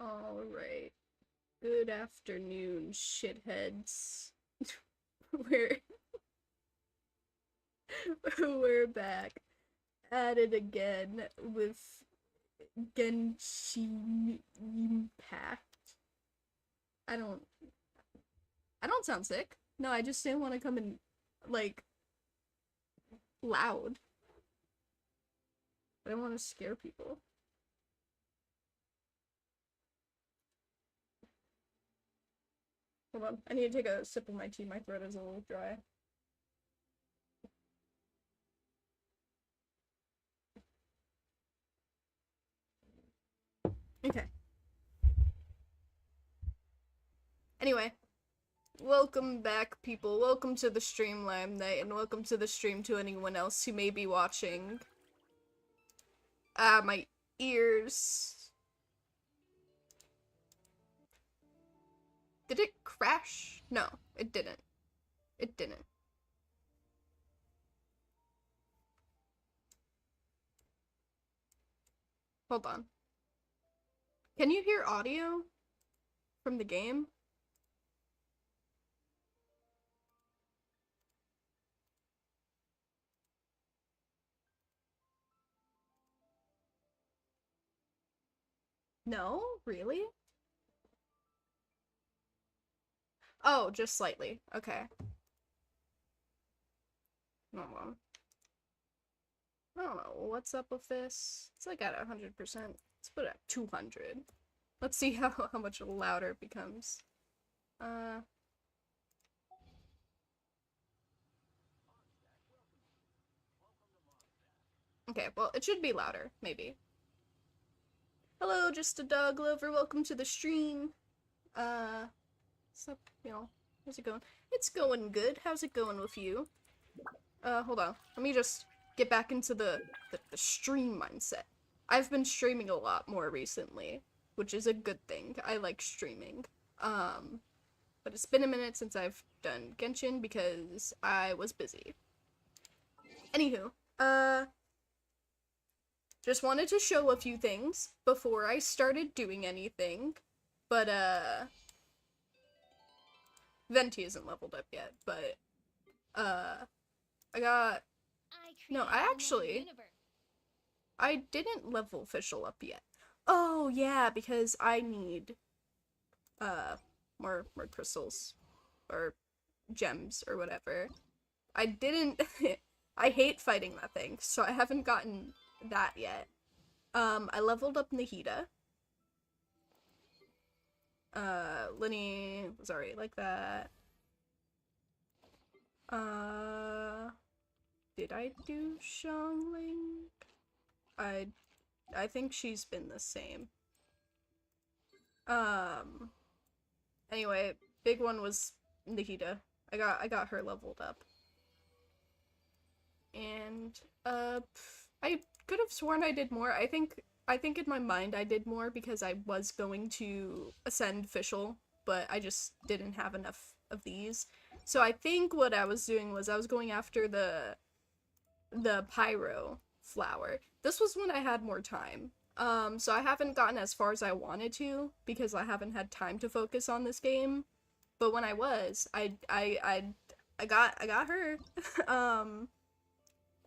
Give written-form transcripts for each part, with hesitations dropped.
Alright. Good afternoon, shitheads. we're we're back at it again with Genshin Impact. I don't sound sick. No, I just didn't want to come in like loud. I don't want to scare people. Hold on, I need to take a sip of my tea. My throat is a little dry. Okay. Anyway, welcome back, people. Welcome to the stream, Lime Night, and welcome to the stream to anyone else who may be watching. My ears. Did it crash? No, it didn't. It didn't. Hold on. Can you hear audio from the game? No? Really? Oh, just slightly. Okay. Hold on. I don't know what's up with this. It's like at 100%. Let's put it at 200. Let's see how much louder it becomes. Okay, well, it should be louder, maybe. Hello, just a dog lover. Welcome to the stream. What's up, y'all? How's it going? It's going good. How's it going with you? Hold on. Let me just get back into the stream mindset. I've been streaming a lot more recently, which is a good thing. I like streaming. But it's been a minute since I've done Genshin because I was busy. Anywho, just wanted to show a few things before I started doing anything, but, Venti isn't leveled up yet, but, I didn't level Official up yet. Oh, yeah, because I need, more crystals, or gems, or whatever. I didn't, I hate fighting that thing, so I haven't gotten that yet. I leveled up Nahida. Linny was already like that. Did I do Xiangling? I think she's been the same. Anyway, big one was Nahida. I got her leveled up. And, I could have sworn I did more. I think in my mind I did more because I was going to ascend Official, but I just didn't have enough of these. So I think what I was doing was I was going after the Pyro flower. This was when I had more time. So I haven't gotten as far as I wanted to because I haven't had time to focus on this game. But when I was, I got her.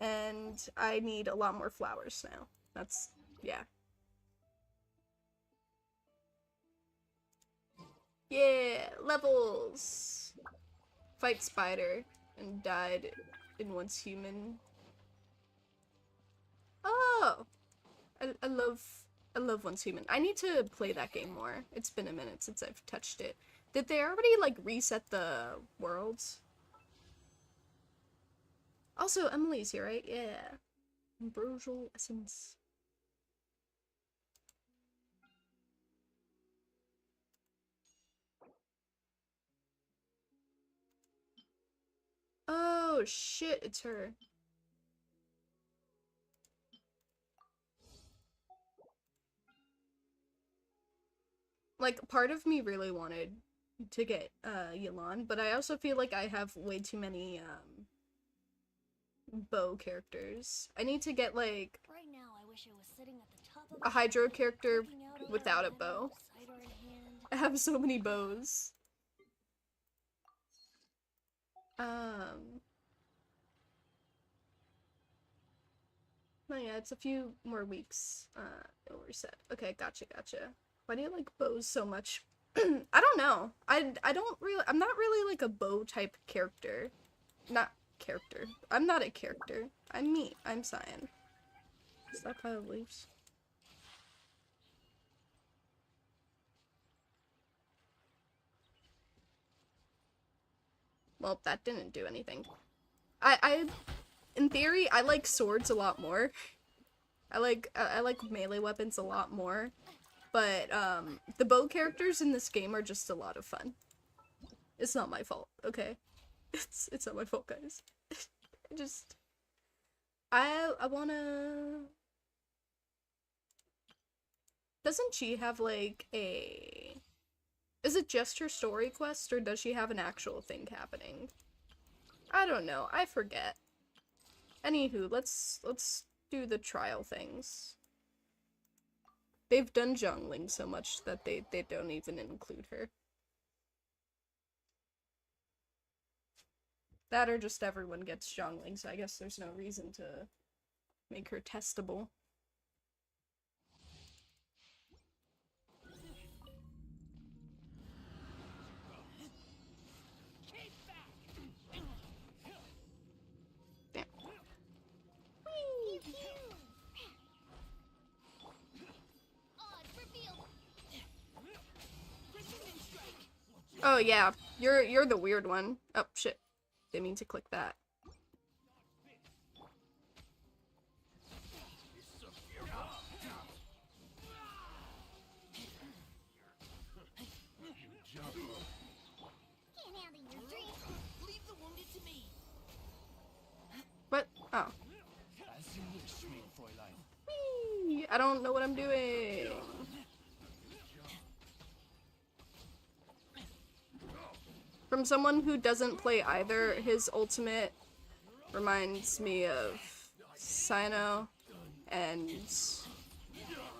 And I need a lot more flowers now. That's, yeah. Yeah, levels! Fight spider and died in once human. Oh! I love once human. I need to play that game more. It's been a minute since I've touched it. Did they already, like, reset the worlds? Also, Emily's here, right? Yeah. Ambrosial essence. Oh, shit, it's her. Like, part of me really wanted to get, Yelan, but I also feel like I have way too many, bow characters. I need to get, like, Right now, I wish I was sitting at the top of a Hydro character without a bow. I have so many bows. No, yeah, it's a few more weeks. It'll reset. Okay, gotcha. Why do you like bows so much? I don't know. I'm not really like a bow type character. I'm not a character. I'm me. I'm Cyan. Stop pile of leaves. Well, that didn't do anything. In theory, I like swords a lot more. I like melee weapons a lot more. But, the bow characters in this game are just a lot of fun. It's not my fault, okay? It's not my fault, guys. I wanna... Doesn't she have, like, a... Is it just her story quest, or does she have an actual thing happening? I don't know, I forget. Anywho, let's do the trial things. They've done Zhongling so much that they don't even include her. That or just everyone gets Zhongling, so I guess there's no reason to make her testable. Damn. Oh yeah, you're the weird one. Oh shit. Didn't mean to click that. What? Oh. Whee! I don't know what I'm doing. From someone who doesn't play either, his ultimate reminds me of Sino and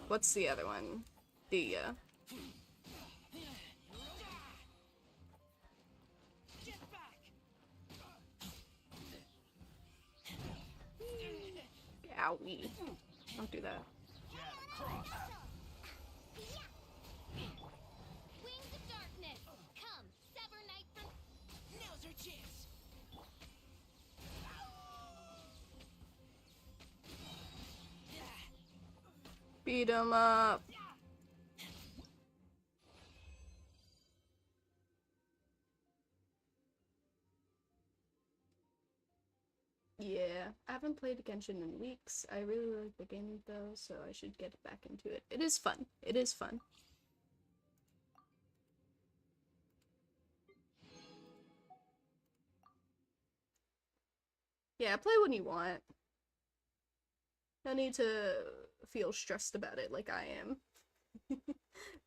what's the other one? The Owie. Don't do that. Beat him up. Yeah, I haven't played Genshin in weeks. I really like the game though, so I should get back into it. It is fun. It is fun. Yeah, play when you want. No need to feel stressed about it like I am.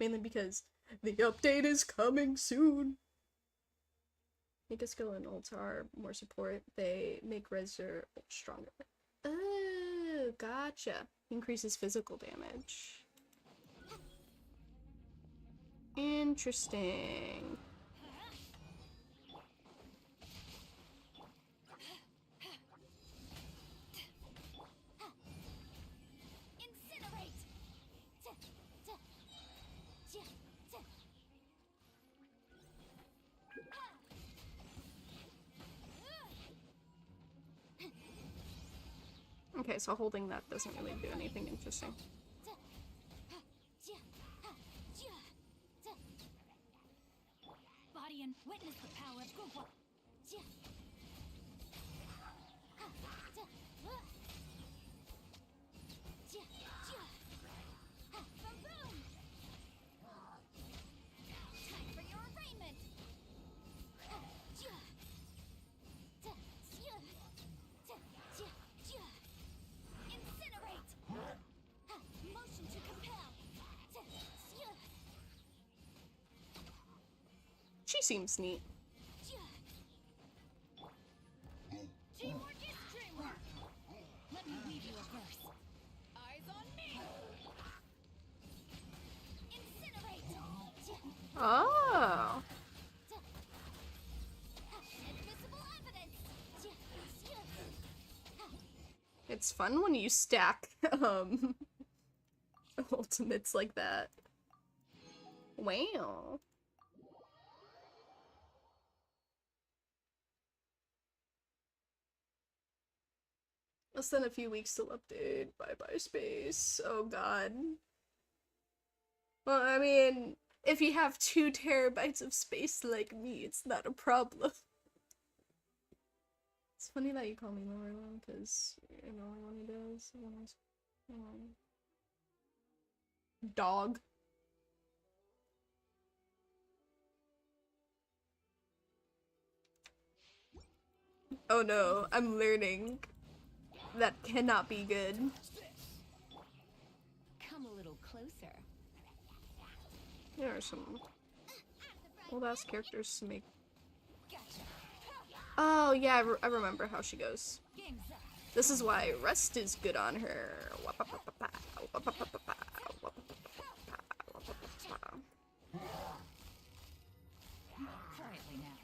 Mainly because the update is coming soon. Make a skill and ultar more support. They make Reser stronger. Oh, gotcha. Increases physical damage. Interesting. Okay, so holding that doesn't really do anything interesting. Body and witness the power of Google. Time for your arraignment. Incinerate. Motion to compel. She seems neat. Teamwork is dreamwork. Let me weave you a verse. Eyes on me. Incinerate. Oh. Admissible evidence. It's fun when you stack, ultimates like that. Wow. Less than a few weeks till update. Bye-bye space. Oh god. Well, I mean, if you have 2 terabytes of space like me, it's not a problem. It's funny that you call me Lorelai, because you're the only one who does. Dog. Oh no, I'm learning. That cannot be good. Come a little closer. There are some old ass characters to make. Gotcha. Oh yeah, I remember how she goes. Game's up. This is why rest is good on her. Quietly now.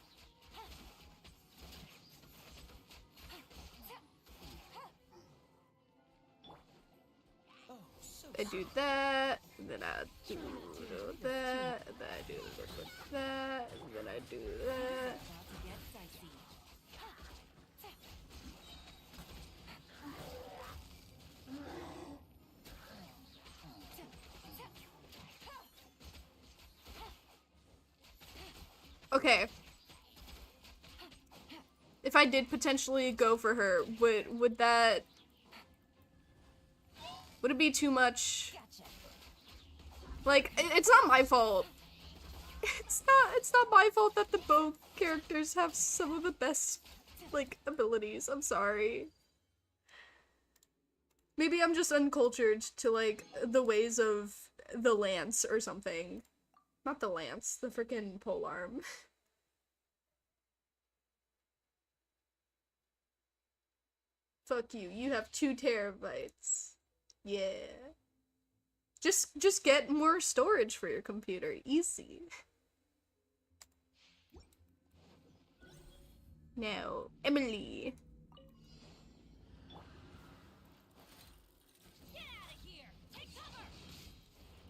I do that, then I do that, then I do that, then I do that. About to get dicey. Okay. If I did potentially go for her, would it be too much? Gotcha. Like, it's not my fault. It's not my fault that the both characters have some of the best, like, abilities. I'm sorry. Maybe I'm just uncultured to, like, the ways of the lance or something. Not the lance, the freaking polearm. Fuck you, you have 2 terabytes. Yeah. Just get more storage for your computer. Easy. Now, Emily. Get out of here! Take cover!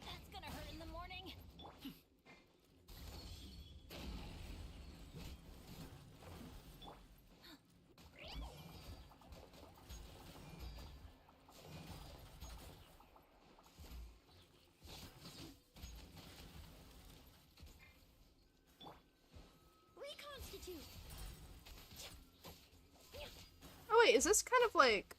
That's gonna hurt in the morning. Reconstitute. Oh wait, is this kind of like...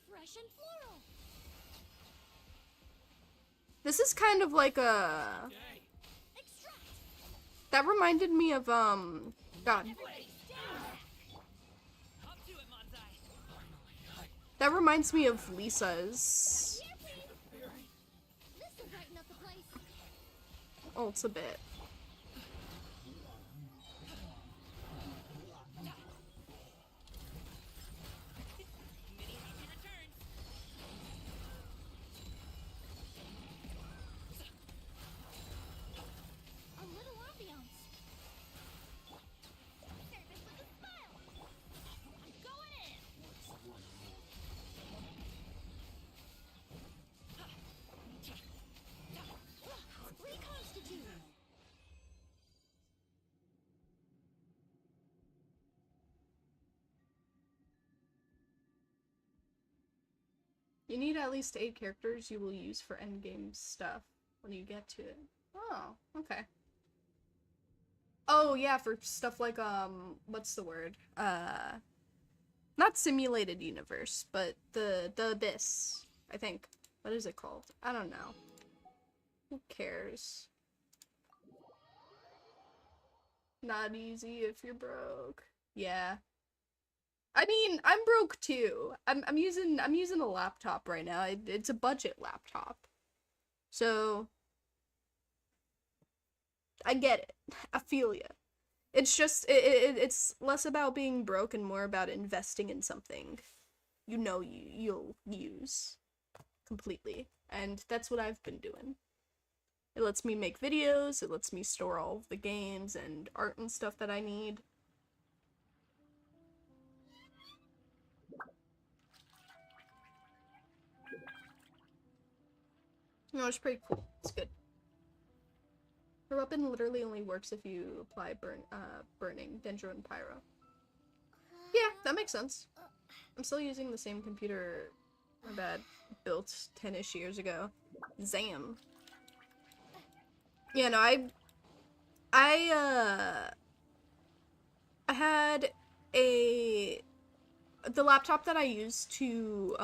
Fresh and floral. This is kind of like a... Extract. That reminded me of, God. Everybody stand back. Up to it, Manzai. That reminds me of Lisa's... Here, please. This'll brighten up the place. Oh, it's a bit. Mini Happy returns. A little ambiance. Service with a smile. I'm going in. Reconstitute. You need at least 8 characters you will use for endgame stuff when you get to it. Oh, okay. Oh, yeah, for stuff like, what's the word? Not simulated universe, but the Abyss, I think. What is it called? I don't know. Who cares? Not easy if you're broke. Yeah. I mean, I'm broke too. I'm using a laptop right now. It's a budget laptop. So I get it. I feel ya. It's just it's less about being broke and more about investing in something. you'll use completely. And that's what I've been doing. It lets me make videos, it lets me store all of the games and art and stuff that I need. You know, it's pretty cool. It's good. Her weapon literally only works if you apply burning, Dendro, and Pyro. Yeah, that makes sense. I'm still using the same computer, my bad, built 10-ish years ago. Zam. Yeah, no, I had the laptop that I used to,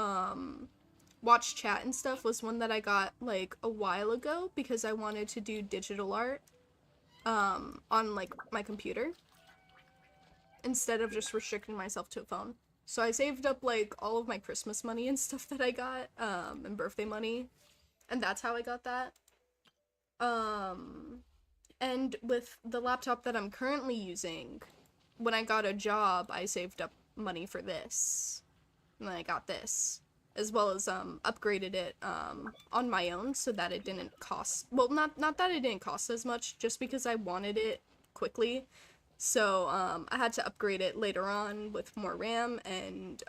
watch chat and stuff was one that I got, like, a while ago because I wanted to do digital art, on, like, my computer instead of just restricting myself to a phone. So I saved up, like, all of my Christmas money and stuff that I got, and birthday money, and that's how I got that. And with the laptop that I'm currently using, when I got a job, I saved up money for this, and then I got this, as well as, upgraded it, on my own so that it didn't cost, well, not that it didn't cost as much, just because I wanted it quickly. So, I had to upgrade it later on with more RAM and,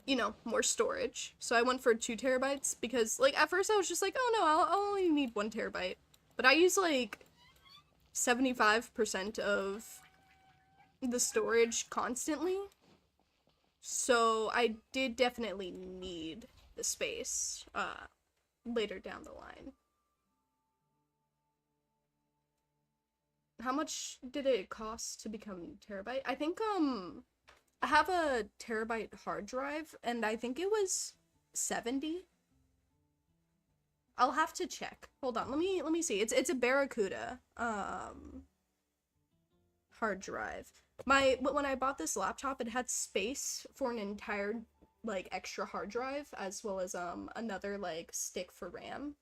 you know, more storage. So I went for 2 terabytes because, like, at first I was just like, oh no, I'll only need 1 terabyte. But I use, like, 75% of the storage constantly. So I did definitely need the space, later down the line. How much did it cost to become terabyte? I think, I have a terabyte hard drive, and I think it was 70. I'll have to check. Hold on, let me see. It's a Barracuda, hard drive. When I bought this laptop, it had space for an entire, like, extra hard drive, as well as, another, like, stick for RAM.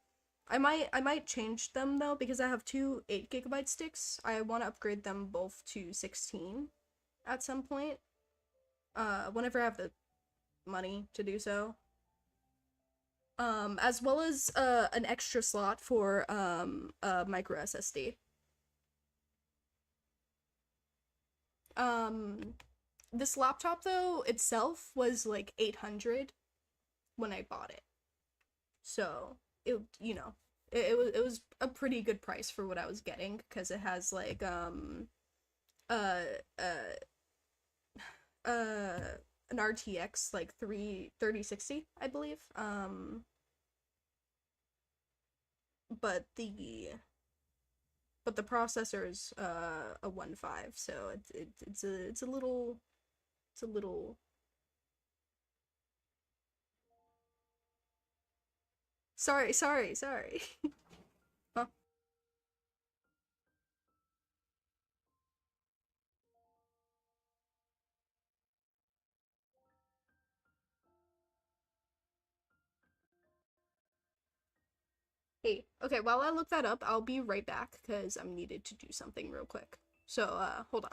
I might change them, though, because I have 2 8GB sticks. I want to upgrade them both to 16 at some point. Whenever I have the money to do so. As well as, an extra slot for, a micro SSD. This laptop, though, itself was, like, 800 when I bought it. So, it, you know, it was a pretty good price for what I was getting, because it has, like, an RTX, like, 3060, I believe. But the processor's, a 1.5, so it's a little, sorry. Huh. Hey, okay, while I look that up, I'll be right back, because I'm needed to do something real quick. So, hold on.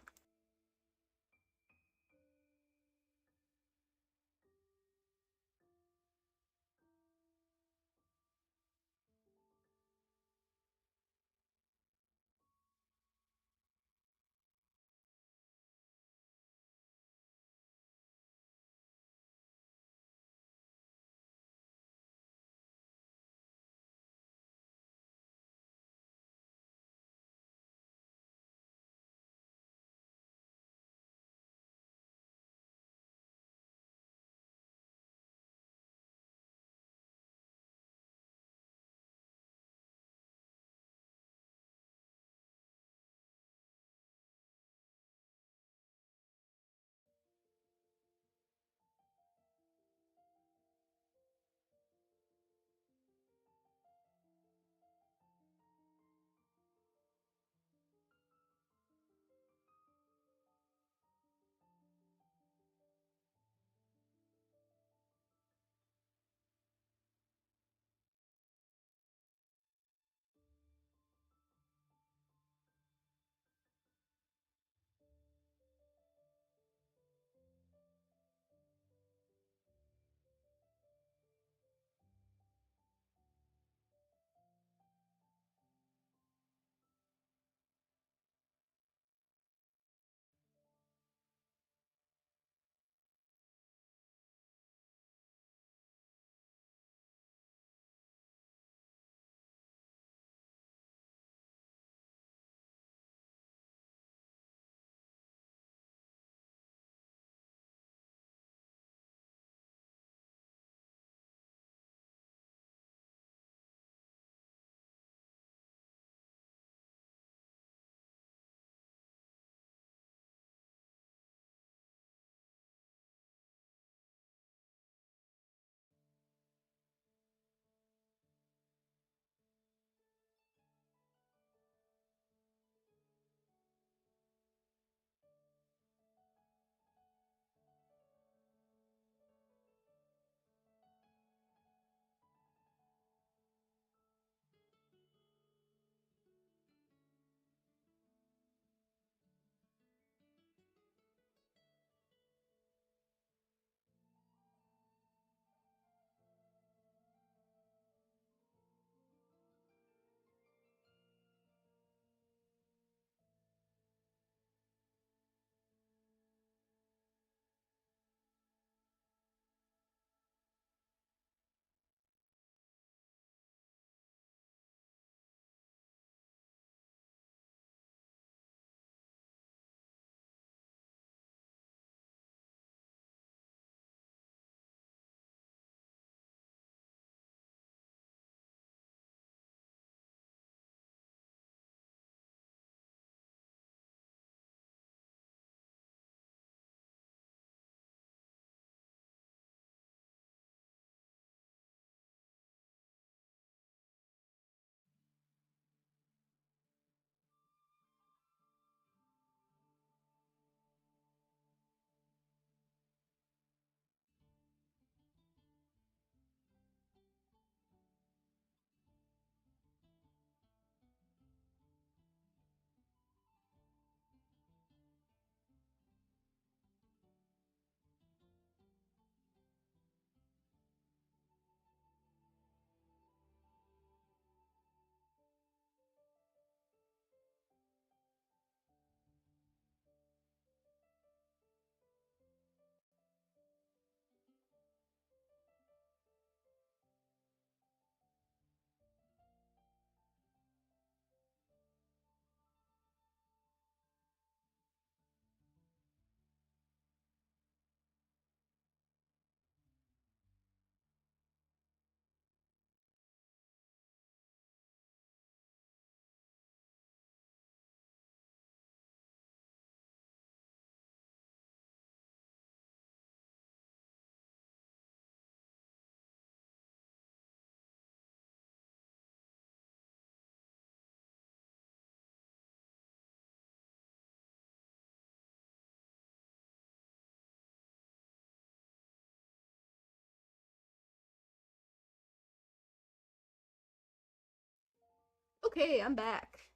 Okay, I'm back.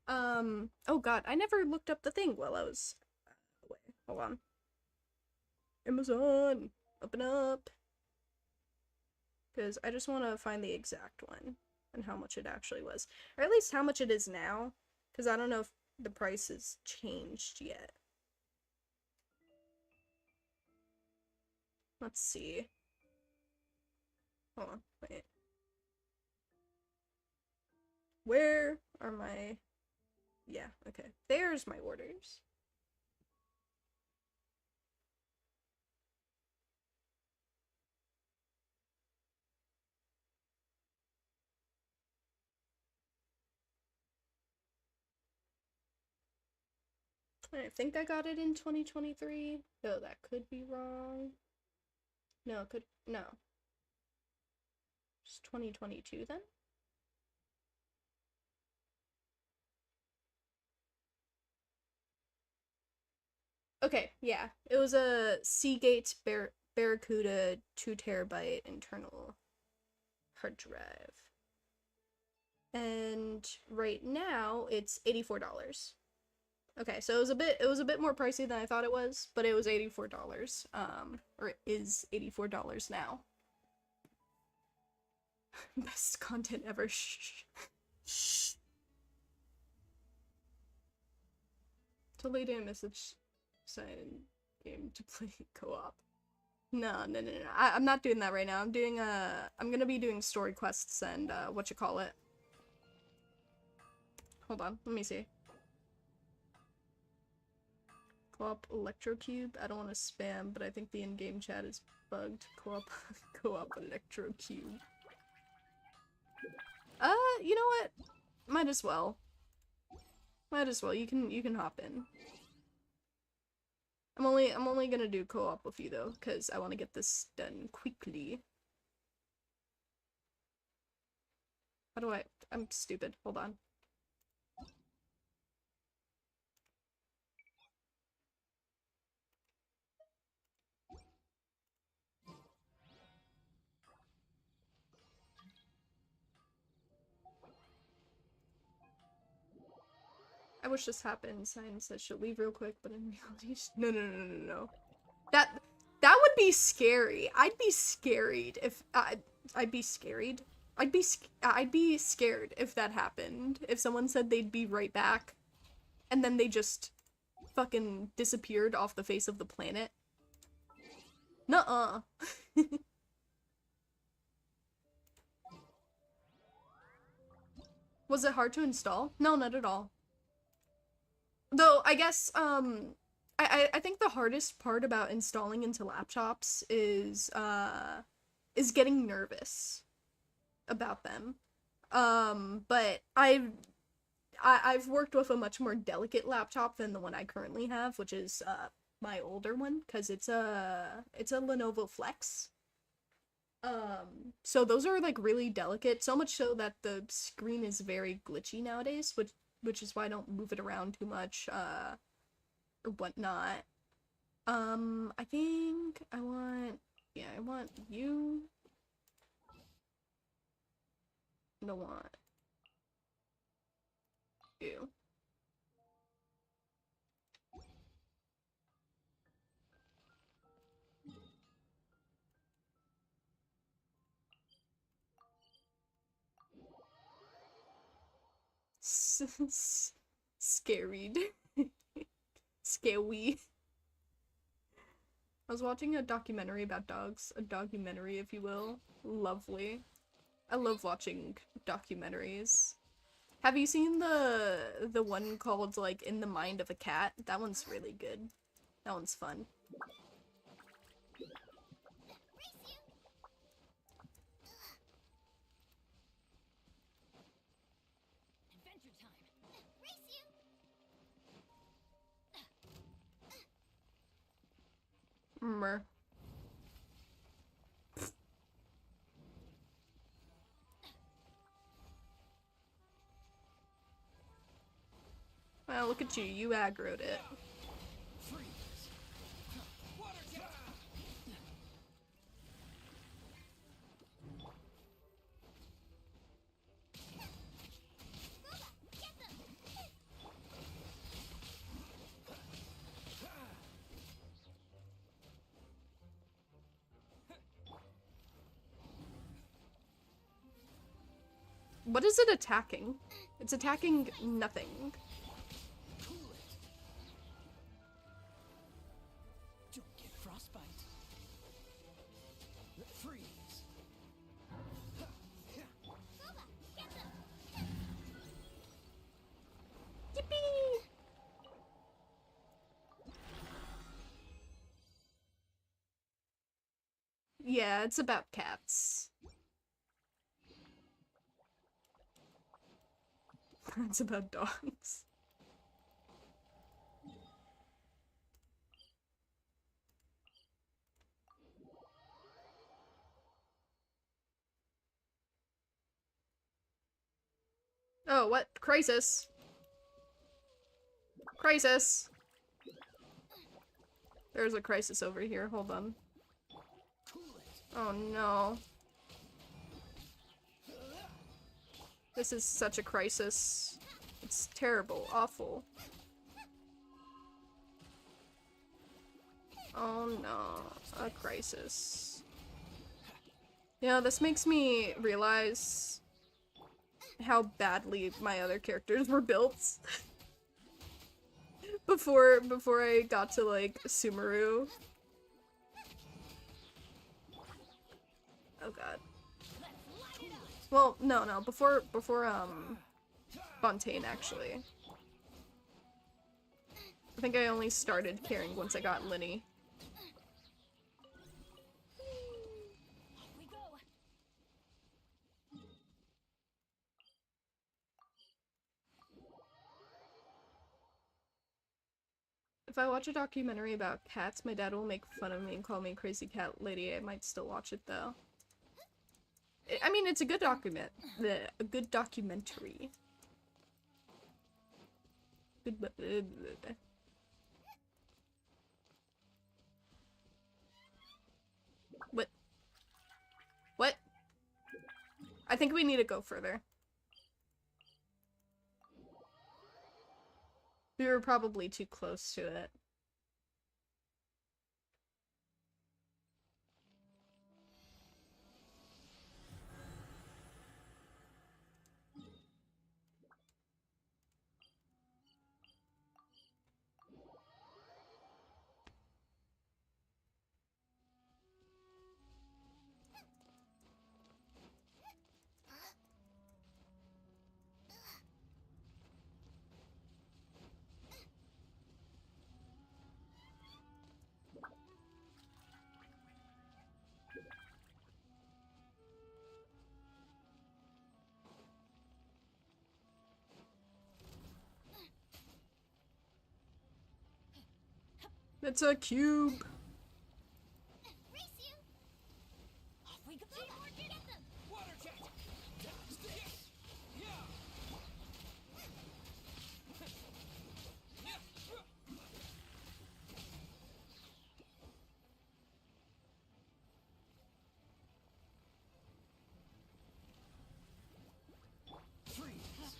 Oh god, I never looked up the thing while I was away. Hold on. Amazon, open up. Because I just want to find the exact one and how much it actually was. Or at least how much it is now. Because I don't know if the price has changed yet. Let's see. Hold on, wait. Where are my... Yeah, okay. There's my orders. I think I got it in 2023. No, that could be wrong. No, no. It's 2022 then? Okay, yeah. It was a Seagate Barracuda 2 TB internal hard drive. And right now it's $84. Okay, so it was a bit more pricey than I thought it was, but it was $84. Or it is $84 now. Best content ever. Shh. Shh. Totally didn't message sign game to play co-op. No. I'm not doing that right now. I'm gonna be doing story quests and whatchamacallit. Hold on, let me see. Co-op Electrocube. I don't want to spam, but I think the in-game chat is bugged. Co-op Electrocube. You know what? Might as well. Might as well. You can hop in. I'm only gonna do co-op with you though, because I want to get this done quickly. How do I'm stupid. Hold on. I wish this happened. Sign says she'll leave real quick, but in reality, no. That would be scary. I'd be scared if I'd be scared. I'd be scared if that happened. If someone said they'd be right back, and then they just fucking disappeared off the face of the planet. Nuh-uh. Was it hard to install? No, not at all. Though, I guess, I think the hardest part about installing into laptops is getting nervous about them. But I've worked with a much more delicate laptop than the one I currently have, which is, my older one, because it's a Lenovo Flex. So those are, like, really delicate, so much so that the screen is very glitchy nowadays, which is why I don't move it around too much, or whatnot. I think I want you. I don't want you. Scared. Scary. I was watching a documentary about dogs. A documentary, if you will. Lovely. I love watching documentaries. Have you seen the one called, like, In the Mind of a Cat? That one's really good. That one's fun. Adventure time. Race you. Mer. Well, look at you. You aggroed it. What is it attacking? It's attacking nothing. Cool it. Don't get frostbite. Freeze. Boba, get them. Yippee! Yeah, it's about cats. It's about dogs. Oh, what? Crisis. Crisis. There's a crisis over here. Hold on. Cool it. Oh no. This is such a crisis. It's terrible. Awful. Oh no. A crisis. Yeah, this makes me realize how badly my other characters were built. before I got to like Sumeru. Oh god. Well, no, before Fontaine actually. I think I only started caring once I got Linny. Off we go. If I watch a documentary about cats, my dad will make fun of me and call me a crazy cat lady. I might still watch it though. I mean, it's a good document. A good documentary. Good. What? What? I think we need to go further. We were probably too close to it. It's a cube. Race you. Off we go. Teamwork, get them. Water jet. Downstairs. Freeze.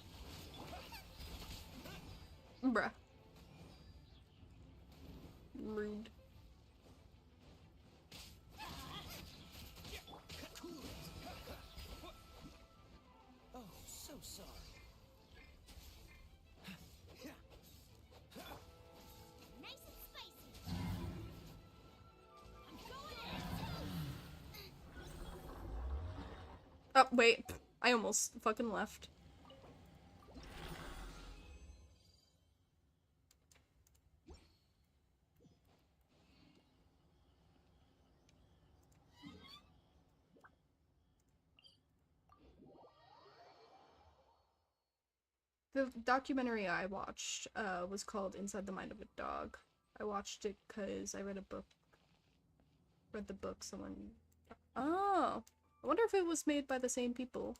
Bruh. Rude. Cool it. Oh, so sorry. Nice and spicy. I'm going in. Oh, wait. I almost fucking left. The documentary I watched was called Inside the Mind of a Dog. I watched it because I read a book. Read the book someone... Oh! I wonder if it was made by the same people.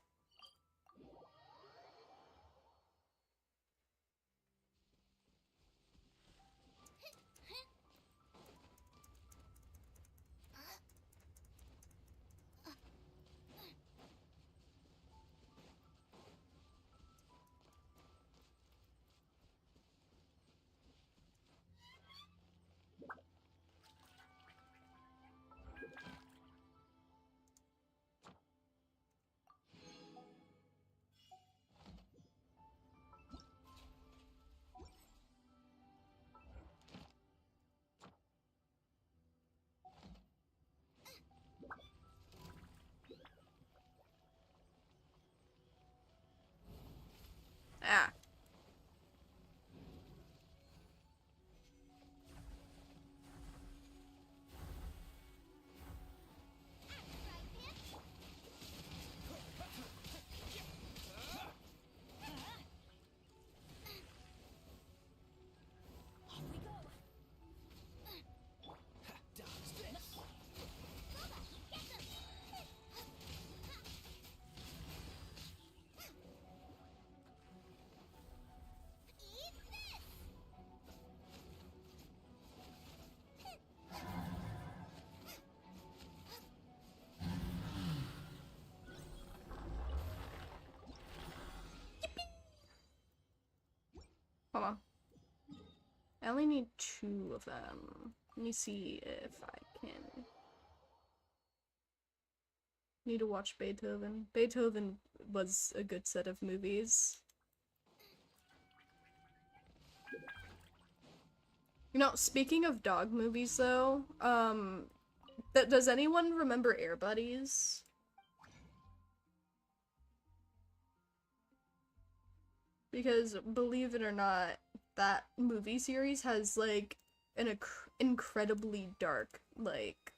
only need 2 of them. Let me see if I can. Need to watch Beethoven. Beethoven was a good set of movies. You know, speaking of dog movies though, does anyone remember Air Buddies? Because believe it or not, that movie series has like an incredibly dark, like,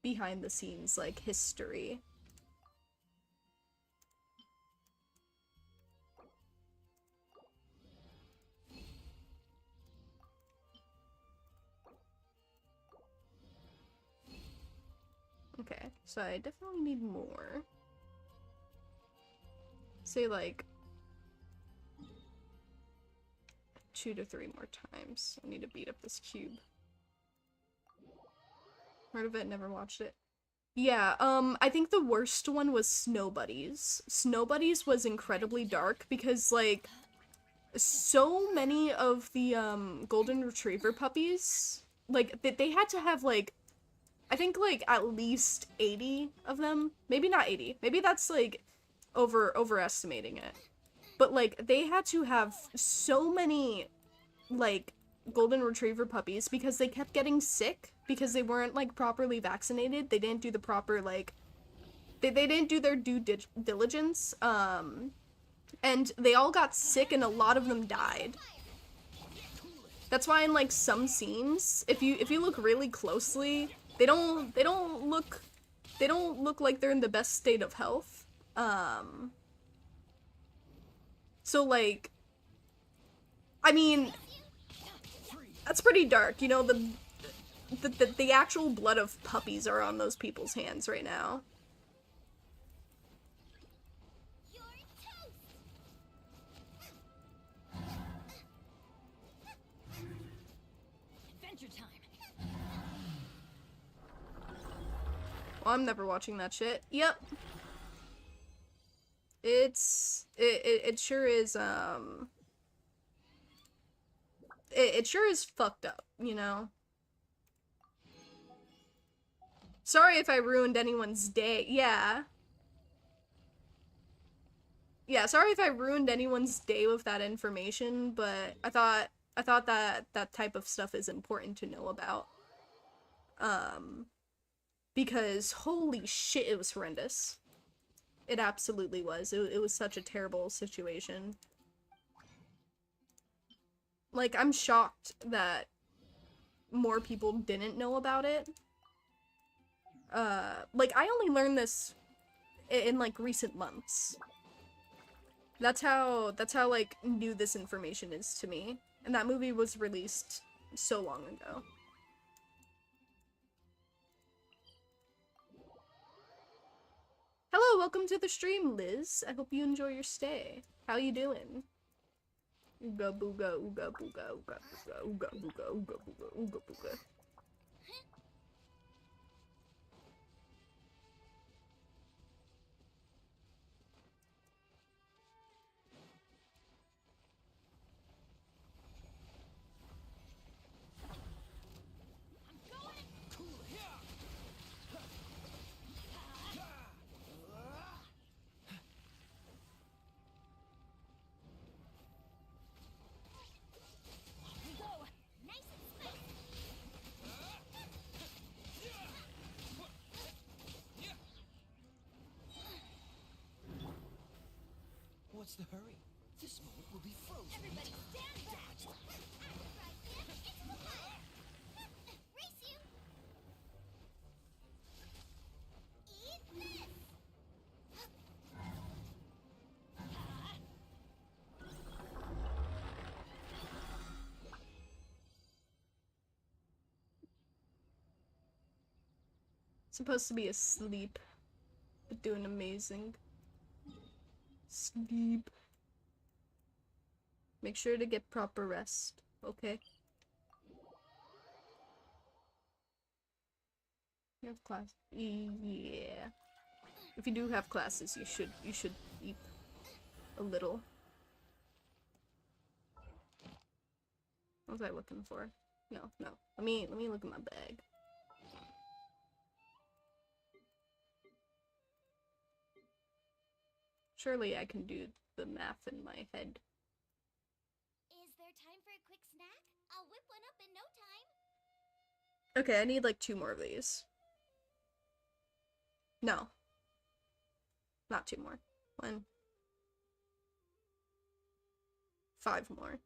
behind the scenes, like, history. Okay, so I definitely need more. Say like 2 to 3 more times. I need to beat up this cube. Heard of it, never watched it. Yeah, I think the worst one was Snow Buddies. Snow Buddies was incredibly dark because, like, so many of the, golden retriever puppies, like, they had to have, like, I think, like, at least 80 of them. Maybe not 80. Maybe that's, like, overestimating it. But, like, they had to have so many, like, golden retriever puppies because they kept getting sick because they weren't, like, properly vaccinated. They didn't do the proper, like, they didn't do their due diligence, and they all got sick and a lot of them died. That's why in, like, some scenes, if you look really closely, they don't look like they're in the best state of health. So, like, I mean, that's pretty dark, you know, the actual blood of puppies are on those people's hands right now. You're toast. Adventure time. Well, I'm never watching that shit. Yep. It sure is, it sure is fucked up, you know? Sorry if I ruined anyone's day. Yeah. Yeah, sorry if I ruined anyone's day with that information, but I thought that that type of stuff is important to know about. Because holy shit, it was horrendous. It absolutely was. It was such a terrible situation. Like, I'm shocked that more people didn't know about it. Like, I only learned this in, like, recent months. That's how, like, new this information is to me. And that movie was released so long ago. Hello, welcome to the stream, Liz. I hope you enjoy your stay. How you doing? Ooga booga, ooga booga, ooga booga, ooga booga, ooga booga, ooga booga. What's the hurry? This moment will be frozen. Everybody stand back. Right there, into the fire. Race you. Eat this. Supposed to be asleep, but doing amazing. Sleep. Make sure to get proper rest, okay? You have class? Yeah. If you do have classes, you should sleep a little. What was I looking for? No, no. Let me look at my bag. Surely I can do the math in my head. Is there time for a quick snack? I'll whip one up in no time. Okay, I need like 2 more of these. No. Not 2 more. 1. 5 more.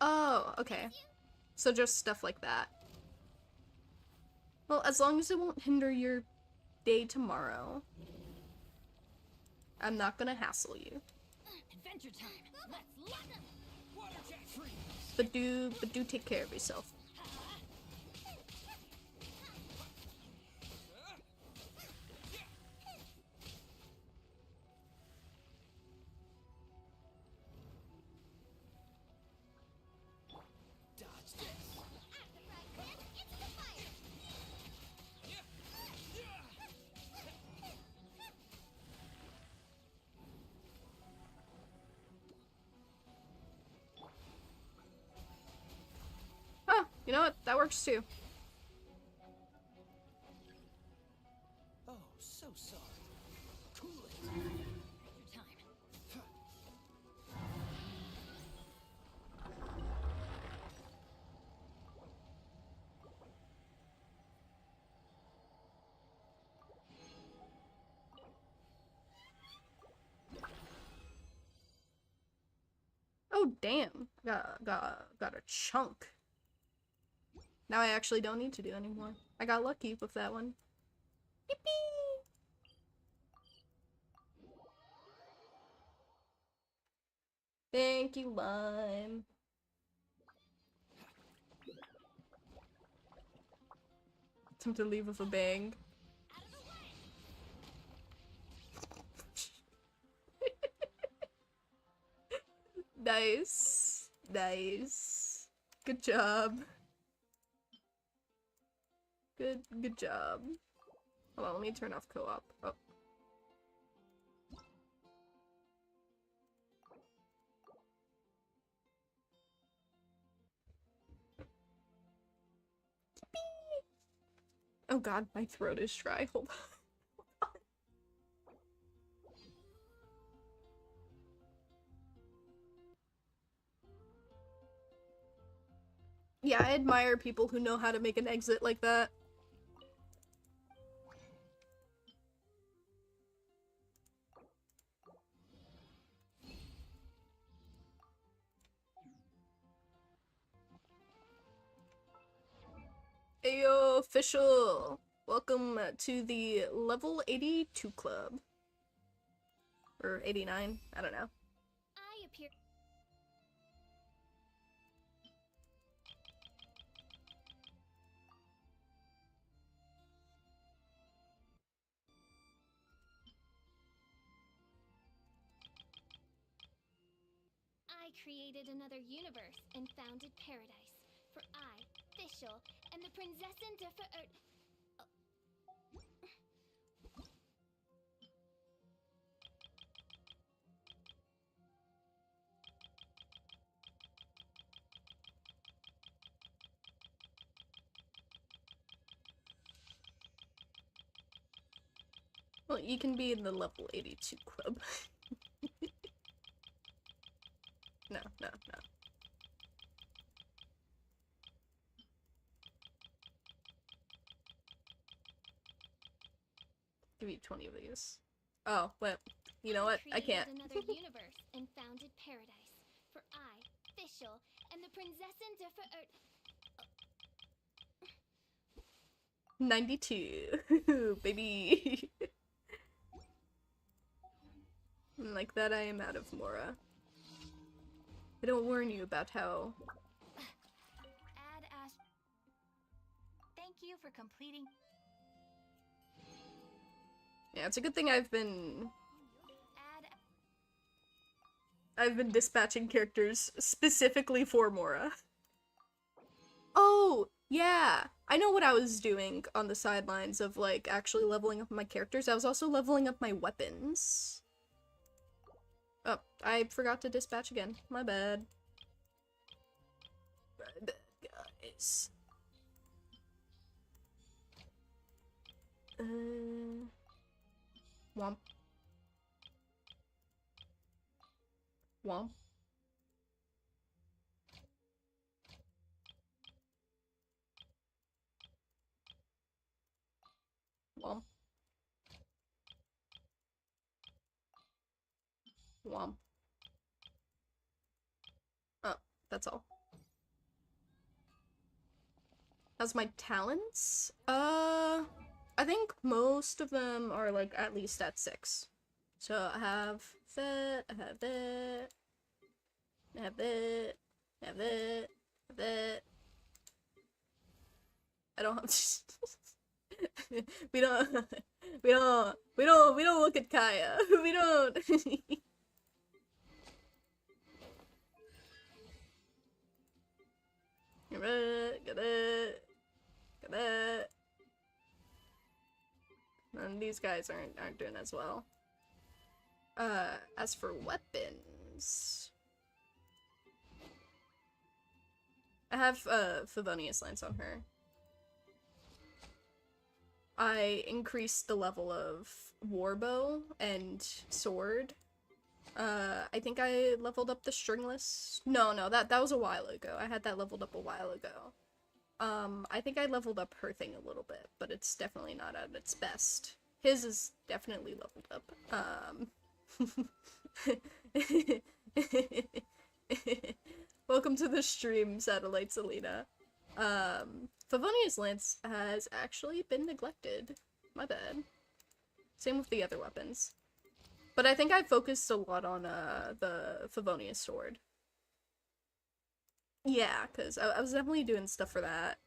Oh, okay. So just stuff like that. Well, as long as it won't hinder your day tomorrow, I'm not gonna hassle you. Adventure time. Let's lock 'em. Water jet freeze. But do take care of yourself. Dodge this. At the frying pan, into the fire. Oh, you know what? That works too. Oh, so sorry. Cool it. Adventure time. Oh damn! Got a chunk. Now I actually don't need to do anymore. I got lucky with that one. Yippee! Thank you, Lime. Time to leave with a bang. Out of the way. Nice. Nice. Good job. Good job. Hold on, let me turn off co-op. Oh. Oh god, my throat is dry. Hold on. Yeah, I admire people who know how to make an exit like that. Ayo, official! Welcome to the level 82 club. Or 89, I don't know. I appear. I created another universe and founded paradise. For I, Fischl, and the Prinzessin der Verirrt. Well, you can be in the level 82 club. No, no, no. Give you 20 of these. Oh, well, you know what? I can't. Another universe and founded paradise. For I, Fischl, and the Prinzessin der Verirrt. 92. Baby. Like that, I am out of Mora. I don't warn you about how for completing. Yeah, it's a good thing Add I've been dispatching characters specifically for Mora. Oh, yeah. I know what I was doing on the sidelines of, like, actually leveling up my characters. I was also leveling up my weapons. Oh, I forgot to dispatch again. My bad. My bad, guys. Womp. Womp. Womp. Womp. Oh, that's all. As my talents? I think most of them are, like, at least at 6. So I have that, I have that, I have that, I have that, I have that. I don't have we don't look at Kaya. We don't. Got it. And these guys aren't doing as well. As for weapons, I have Favonius Lance on her. I increased the level of Warbow and Sword. I think I leveled up the Stringless. No, that was a while ago. I had that leveled up a while ago. I think I leveled up her thing a little bit, but it's definitely not at its best. His is definitely leveled up. Welcome to the stream, Satellite Selena. Favonius Lance has actually been neglected. My bad. Same with the other weapons. But I think I focused a lot on the Favonius Sword. Yeah, because I was definitely doing stuff for that.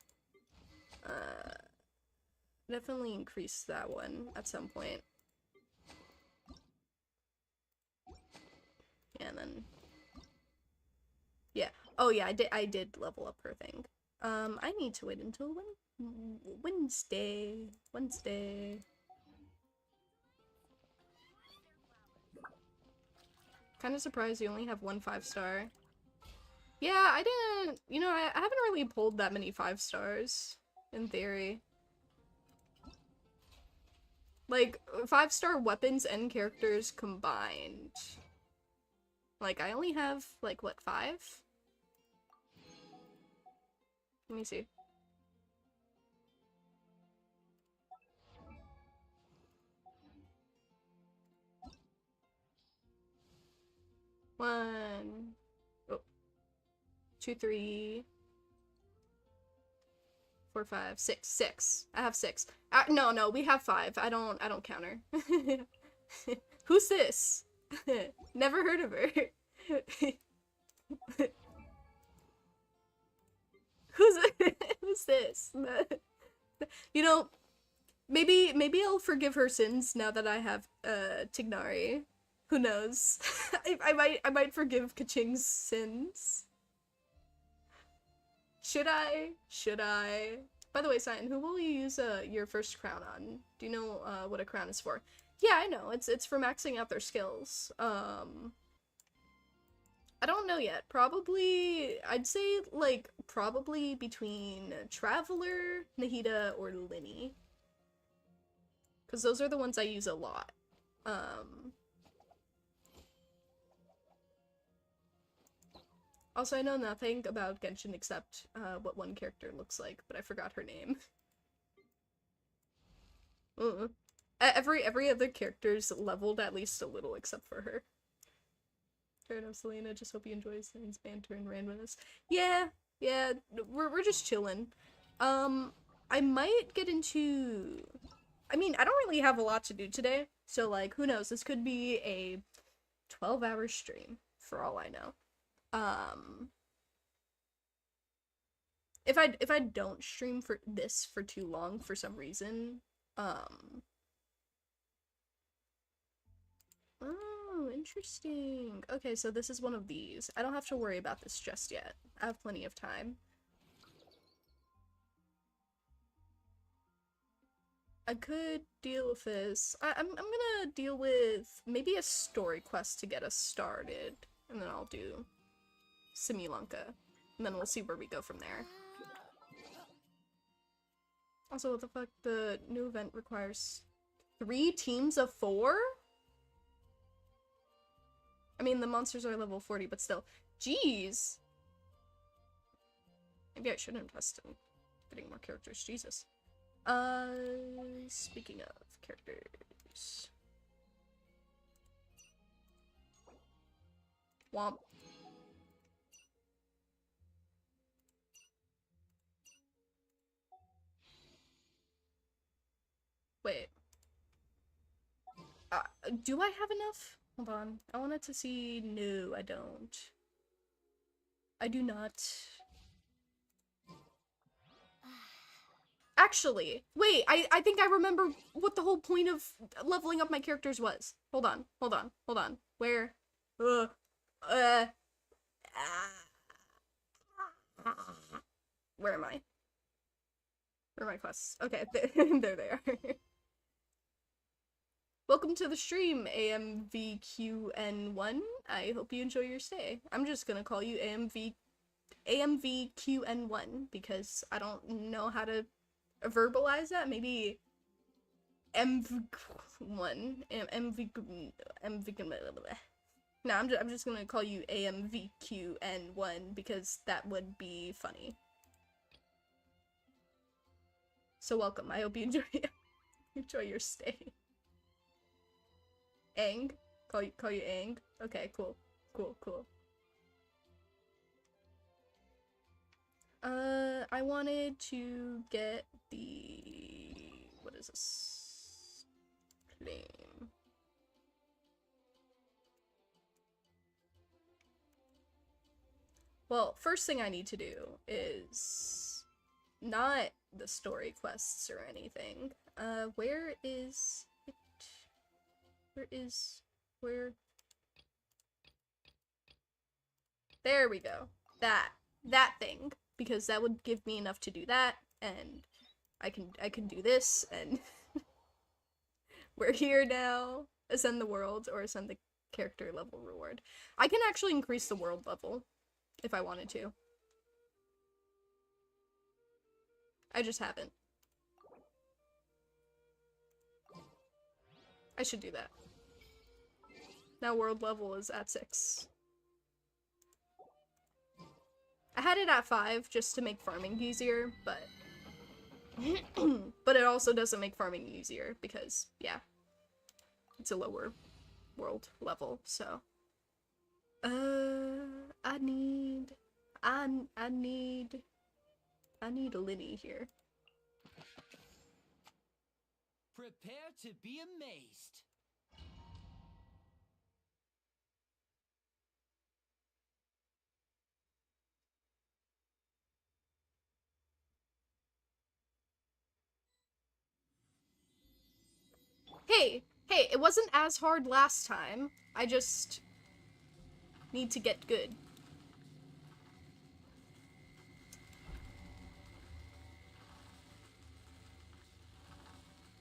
Definitely increased that one at some point. Yeah, and then... yeah. Oh yeah, I did level up her thing. I need to wait until Wednesday. Kind of surprised you only have 1 5-star. Yeah, I didn't, you know, I haven't really pulled that many 5 stars, in theory. Like, 5-star weapons and characters combined. Like, I only have, like, what, 5? Let me see. One, oh, 2, 3, 4, 5, 6. 6. I have 6. No, we have 5. I don't count her. Who's this? Never heard of her. Who's this? You know, maybe I'll forgive her sins now that I have Tignari. Who knows? I might forgive Kaching's sins. Should I? By the way, Cyan, who will you use your first crown on? Do you know what a crown is for? Yeah, I know. It's for maxing out their skills. I don't know yet. Probably, I'd say, like, probably between Traveler, Nahida, or Linny. Because those are the ones I use a lot. Also, I know nothing about Genshin except what one character looks like, but I forgot her name. Every other character's leveled at least a little except for her. Fair enough, Selena. Just hope you enjoy Sane's banter and randomness. Yeah, we're just chilling. I might get into... I mean, I don't really have a lot to do today, so, like, who knows? This could be a 12-hour stream, for all I know. if I don't stream for this for too long for some reason, oh, interesting. Okay, so this is one of these. I don't have to worry about this just yet. I have plenty of time. I could deal with this. I'm gonna deal with maybe a story quest to get us started, and then I'll do Simulanka, and then we'll see where we go from there. Also, what the fuck? The new event requires 3 teams of 4? I mean, the monsters are level 40, but still. Jeez! Maybe I should invest in getting more characters. Jesus. Speaking of characters. Womp. Wait. Do I have enough? Hold on. I wanted to see. No, I don't. I do not. Actually, wait, I think I remember what the whole point of leveling up my characters was. Hold on. Where? Where am I? Where are my quests? Okay, there they are. Welcome to the stream, AMVQN1. I hope you enjoy your stay. I'm just gonna call you AMVQN1 because I don't know how to verbalize that. Maybe MV1. No, I'm just gonna call you AMVQN1 because that would be funny. So welcome. I hope you enjoy your stay. Aang? Call you Aang? Okay, cool. I wanted to get the... what is this? Claim. Well, first thing I need to do is not the story quests or anything. Where is it? Where? There we go. That thing. Because that would give me enough to do that, and I can do this, and we're here now. Ascend the world, or ascend the character level reward. I can actually increase the world level, if I wanted to. I just haven't. I should do that. Now world level is at 6. I had it at 5 just to make farming easier, but but it also doesn't make farming easier because, yeah, it's a lower world level, so. I need a Linny here. Prepare to be amazed. Hey, it wasn't as hard last time. I just need to get good.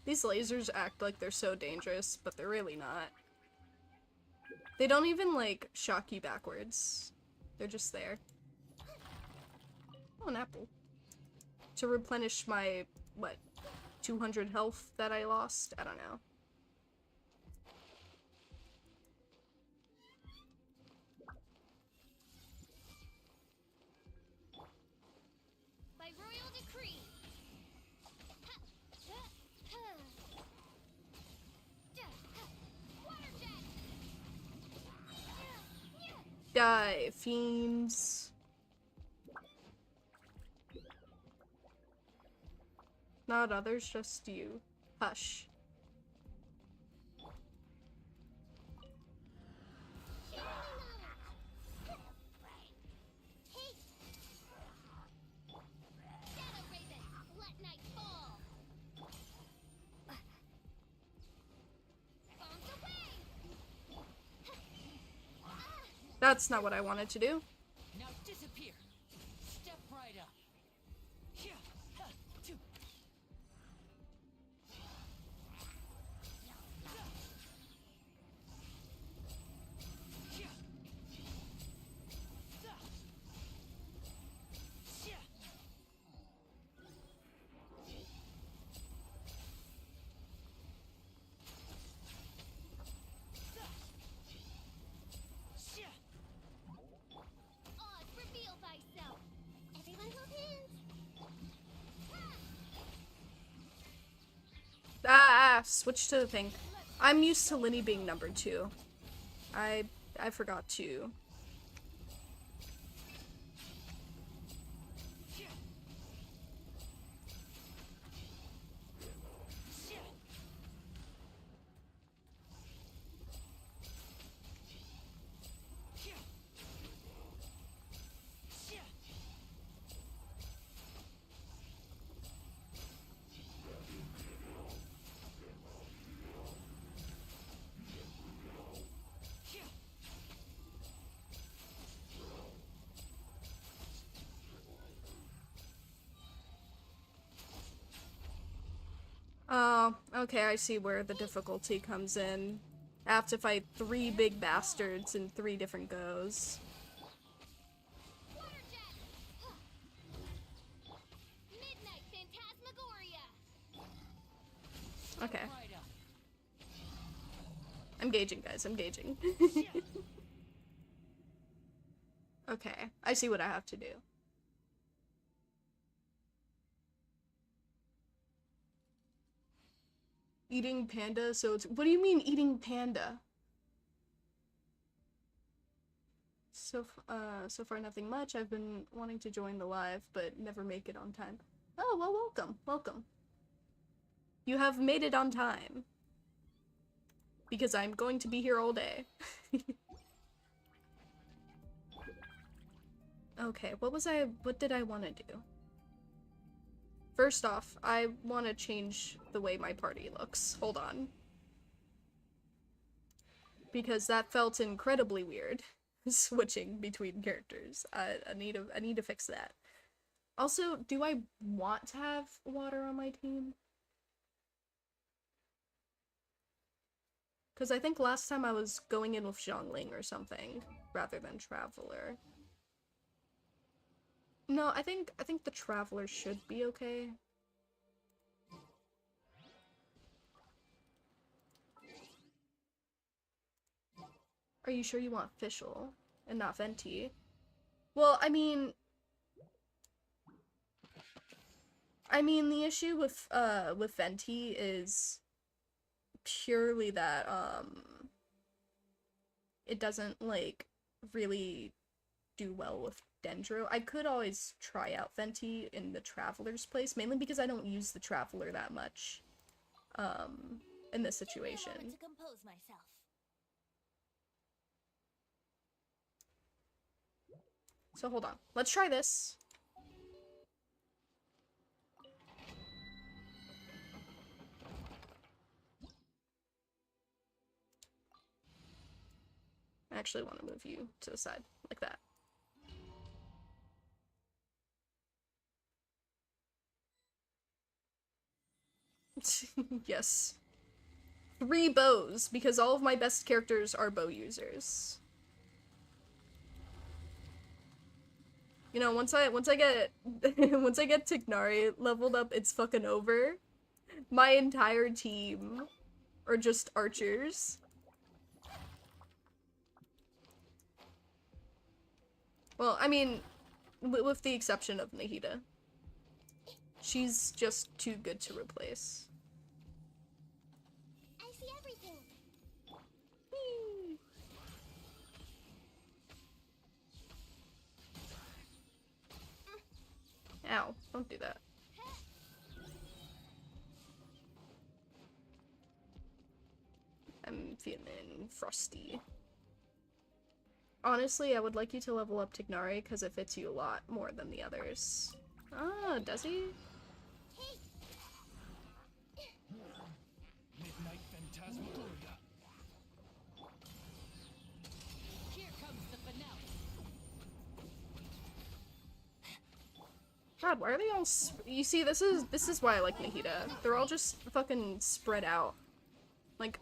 These lasers act like they're so dangerous, but they're really not. They don't even, like, shock you backwards. They're just there. Oh, an apple. To replenish my, what, 200 health that I lost? I don't know. By royal decree. Water jet. Die, fiends. Not others, just you. Hush. That's not what I wanted to do. Now disappear. Step right up. Here. Ha, two. Here. Da. Here. Here. Oz, reveal thyself. Everyone hold hands. Switch to the thing. I'm used to Linny being number 2. I forgot to. Oh, okay, I see where the difficulty comes in. I have to fight 3 big bastards in 3 different goes. Water jet. Midnight Phantasmagoria. Okay. Right up. I'm gauging, guys, I'm gauging. Okay, I see what I have to do. Eating panda, so it's- what do you mean eating panda? So far nothing much. I've been wanting to join the live, but never make it on time. Oh, well, welcome, welcome. You have made it on time. Because I'm going to be here all day. Okay, what did I want to do? First off, I want to change the way my party looks. Hold on. Because that felt incredibly weird, switching between characters. I need to fix that. Also, do I want to have water on my team? Because I think last time I was going in with Zhongling or something, rather than Traveler. No, I think the Traveler should be okay. Are you sure you want Fischl and not Venti? Well, I mean the issue with Venti is purely that it doesn't like really do well with Dendro. I could always try out Venti in the Traveler's place, mainly because I don't use the Traveler that much in this situation. Give me a moment to compose myself. So hold on. Let's try this. I actually want to move you to the side, like that. Yes. 3 bows, because all of my best characters are bow users. You know, once I get once I get Tignari leveled up, it's fucking over. My entire team are just archers. Well, I mean, with the exception of Nahida. She's just too good to replace. I see everything. Whee! Ow, don't do that. I'm feeling frosty. Honestly, I would like you to level up Tignari because it fits you a lot more than the others. Ah, does he? Midnight Phantasmagoria. Here comes the finale. God, why are they all you see, this is why I like Nahida. They're all just fucking spread out. Like,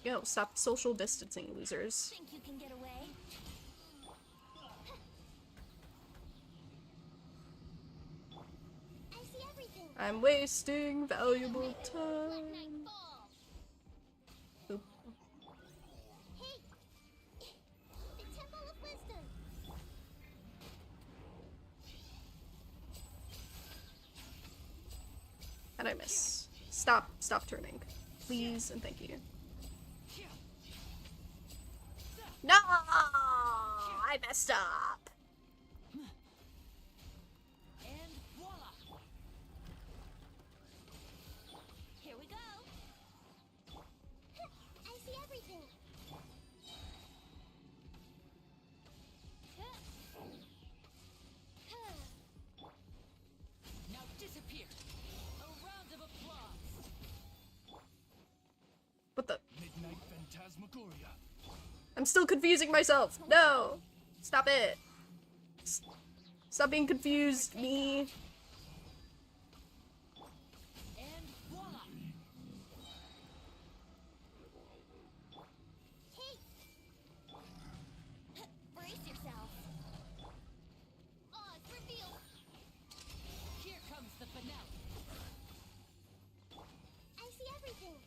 yo, stop social distancing, losers. Think you can get away? I see everything. I'm wasting valuable time. Night fall. Oop. Hey, the Temple of Wisdom. How'd I miss? Stop turning. Please and thank you. No! I messed up! And voila! Here we go. I see everything. Now disappear! A round of applause! What the? Midnight Phantasmagoria. I'm still confusing myself! No! Stop it! Stop being confused, me! And voila! Hey, brace yourself. Oz reveal. Here comes the finale! I see everything.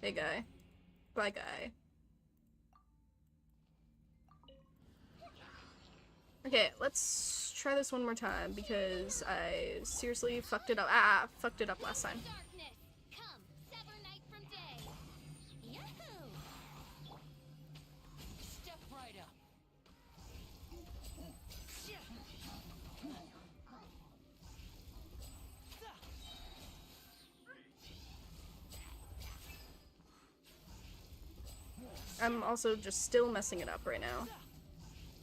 Hey guy. Bye guy. Okay, let's try this one more time because I seriously fucked it up. Fucked it up last time. Darkness, come, sever night from day. Yahoo! Step right up! I'm also just still messing it up right now.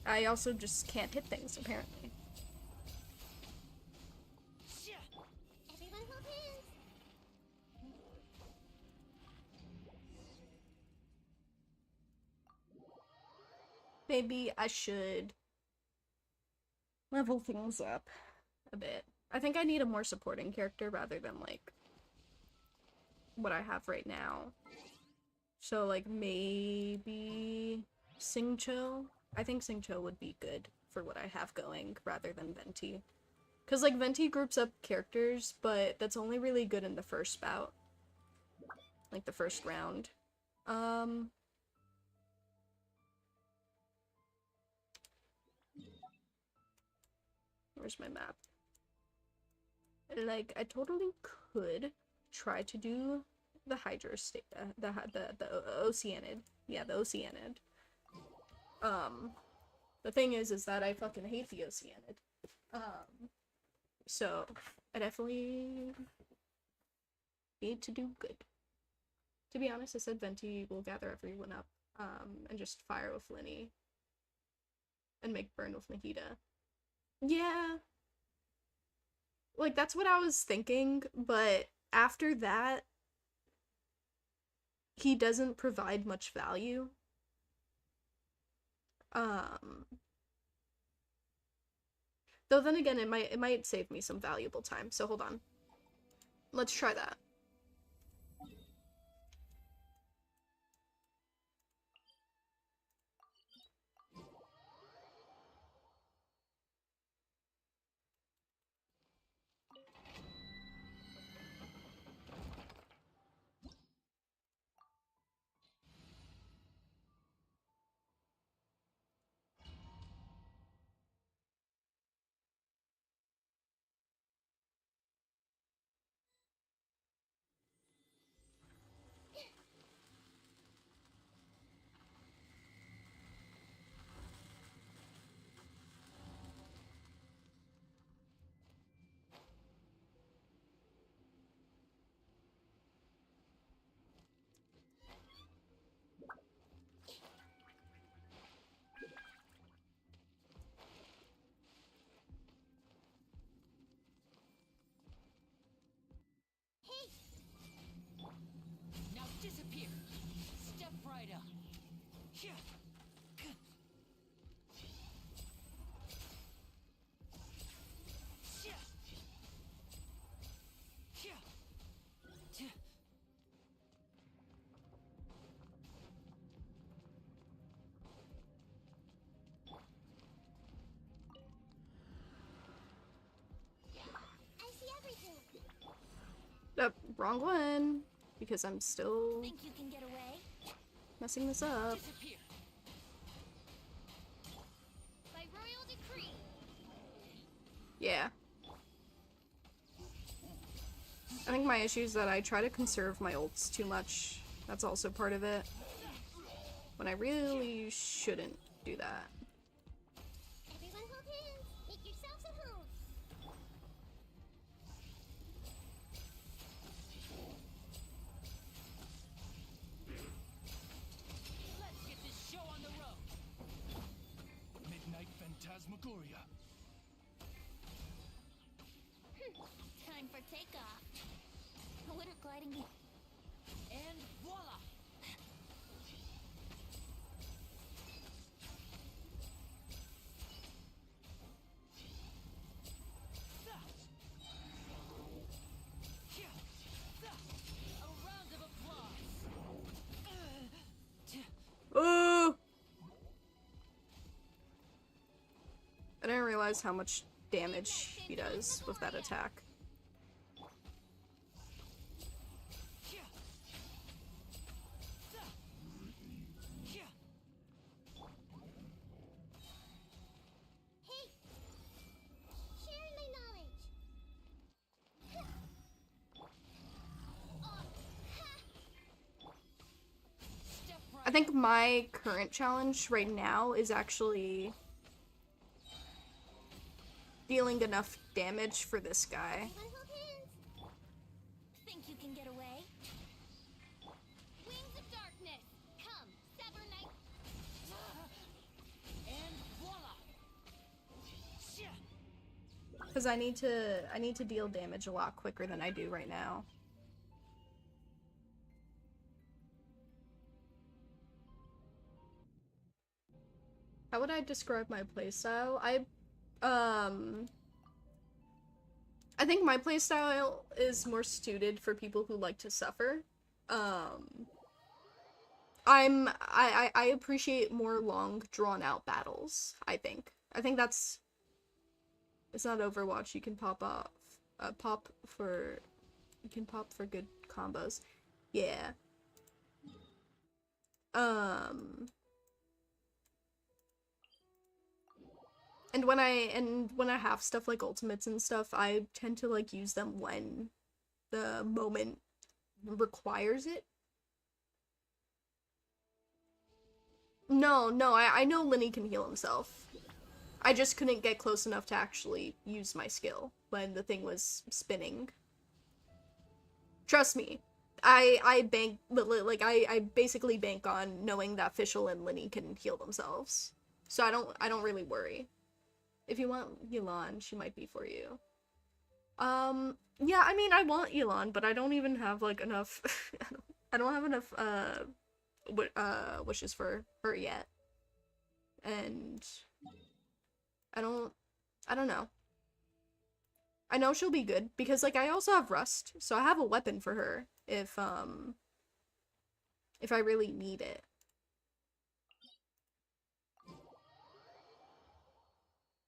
I also just can't hit things, apparently. Everyone hold hands. Maybe I should level things up a bit. I think I need a more supporting character rather than, like, what I have right now. So, like, maybe Singcho? I think Singcho would be good for what I have going rather than Venti. Because, like, Venti groups up characters, but that's only really good in the first bout. Like, the first round. Where's my map? Like, I totally could try to do the Hydra state, the Oceanid. Yeah, the Oceanid. The thing is that I fucking hate the Oceanid. So, I definitely need to do good. To be honest, I said Venti will gather everyone up, and just fire with Linny. And make burn with Nahida. Yeah. Like, that's what I was thinking, but after that, he doesn't provide much value. Though then again, it might save me some valuable time, so hold on. Let's try that. wrong one, because I'm still Think you can get away? messing this up. Disappear. By royal decree. Yeah. I think my issue is that I try to conserve my ults too much. That's also part of it. When I really shouldn't do that. Everyone hold hands. Make yourselves at home. Let's get this show on the road. Midnight Phantasmagoria. Time for takeoff. What are gliding me? And voila! A round of applause. Oh! I didn't realize how much damage he does with that attack. Hey! Sharing my knowledge. Step right I think my current challenge right now is actually dealing enough damage for this guy. Everyone hold hands. Think you can get away? Wings of darkness. Come, Sever Knight. and voila! Because I need to deal damage a lot quicker than I do right now. How would I describe my playstyle? I think my playstyle is more suited for people who like to suffer. I appreciate more long, drawn-out battles, I think. I think that's... It's not Overwatch, you can pop off. You can pop for good combos. Yeah. And when I have stuff like ultimates and stuff, I tend to like use them when the moment requires it. No, I know Linny can heal himself. I just couldn't get close enough to actually use my skill when the thing was spinning. Trust me, I basically bank on knowing that Fischl and Linny can heal themselves. So I don't really worry. If you want Yelan, she might be for you. Yeah, I mean, I want Yelan, but I don't even have, like, enough... I don't have enough, wishes for her yet. And... I don't know. I know she'll be good, because, like, I also have Rust, so I have a weapon for her, if I really need it.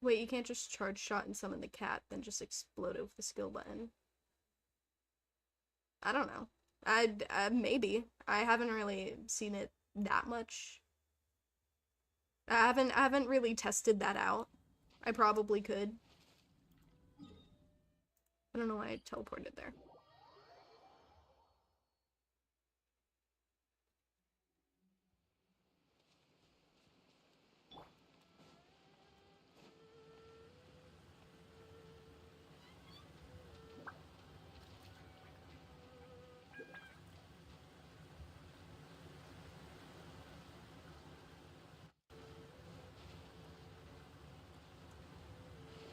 Wait, you can't just charge shot and summon the cat, then just explode it with the skill button. I don't know. Maybe. I haven't really seen it that much. I haven't really tested that out. I probably could. I don't know why I teleported there.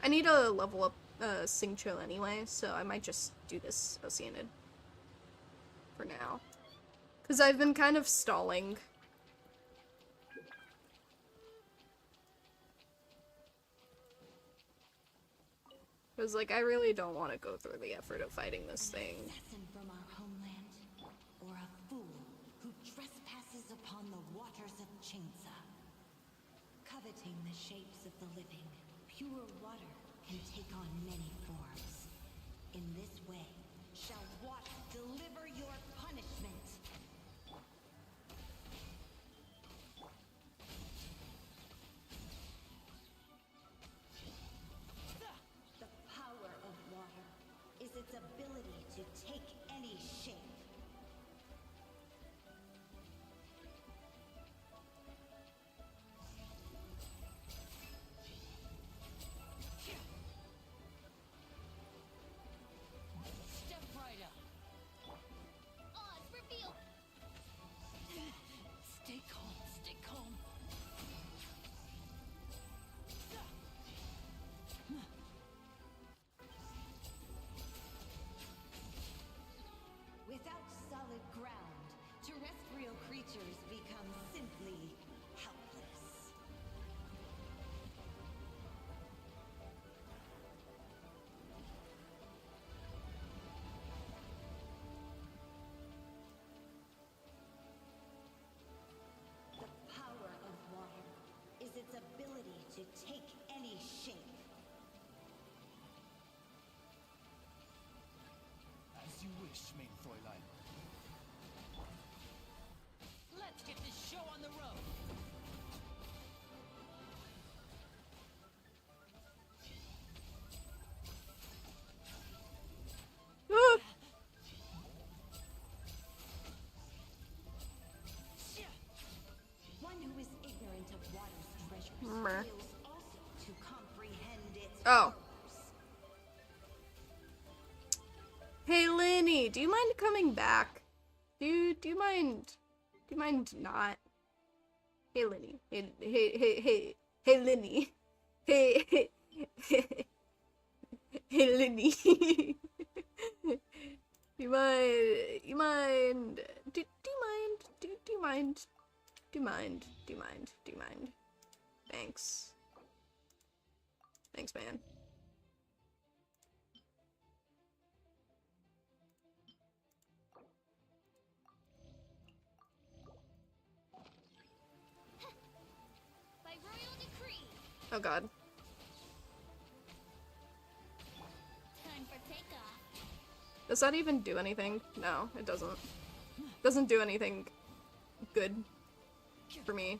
I need to level up Singcho anyway, so I might just do this Oceanid for now. Because I've been kind of stalling. Because, like, I really don't want to go through the effort of fighting this thing. Assassin from our homeland, or a fool who trespasses upon the waters of Chainsa. Coveting the shapes of the living, pure water can take on many forms. In this way, shall watch deliver your punishment. The power of water is its ability to take any shape. Step right up. Oz, reveal! Stay calm, stay calm. Without solid ground, terrestrial creatures become simply helpless. The power of water is its ability to take any shape. As you wish, main Fräulein. Let's get this show on the road. Ah! One who is ignorant of water's treasures Meh. fails also to comprehend its Oh. powers. Hey Lenny, do you mind coming back? Do you mind not? Hey Lenny. Hey Lenny. Hey Lenny. you mind do you mind? Thanks, man. By royal decree, Oh god. time for takeoff. Does that even do anything? No, it doesn't. Doesn't do anything good for me.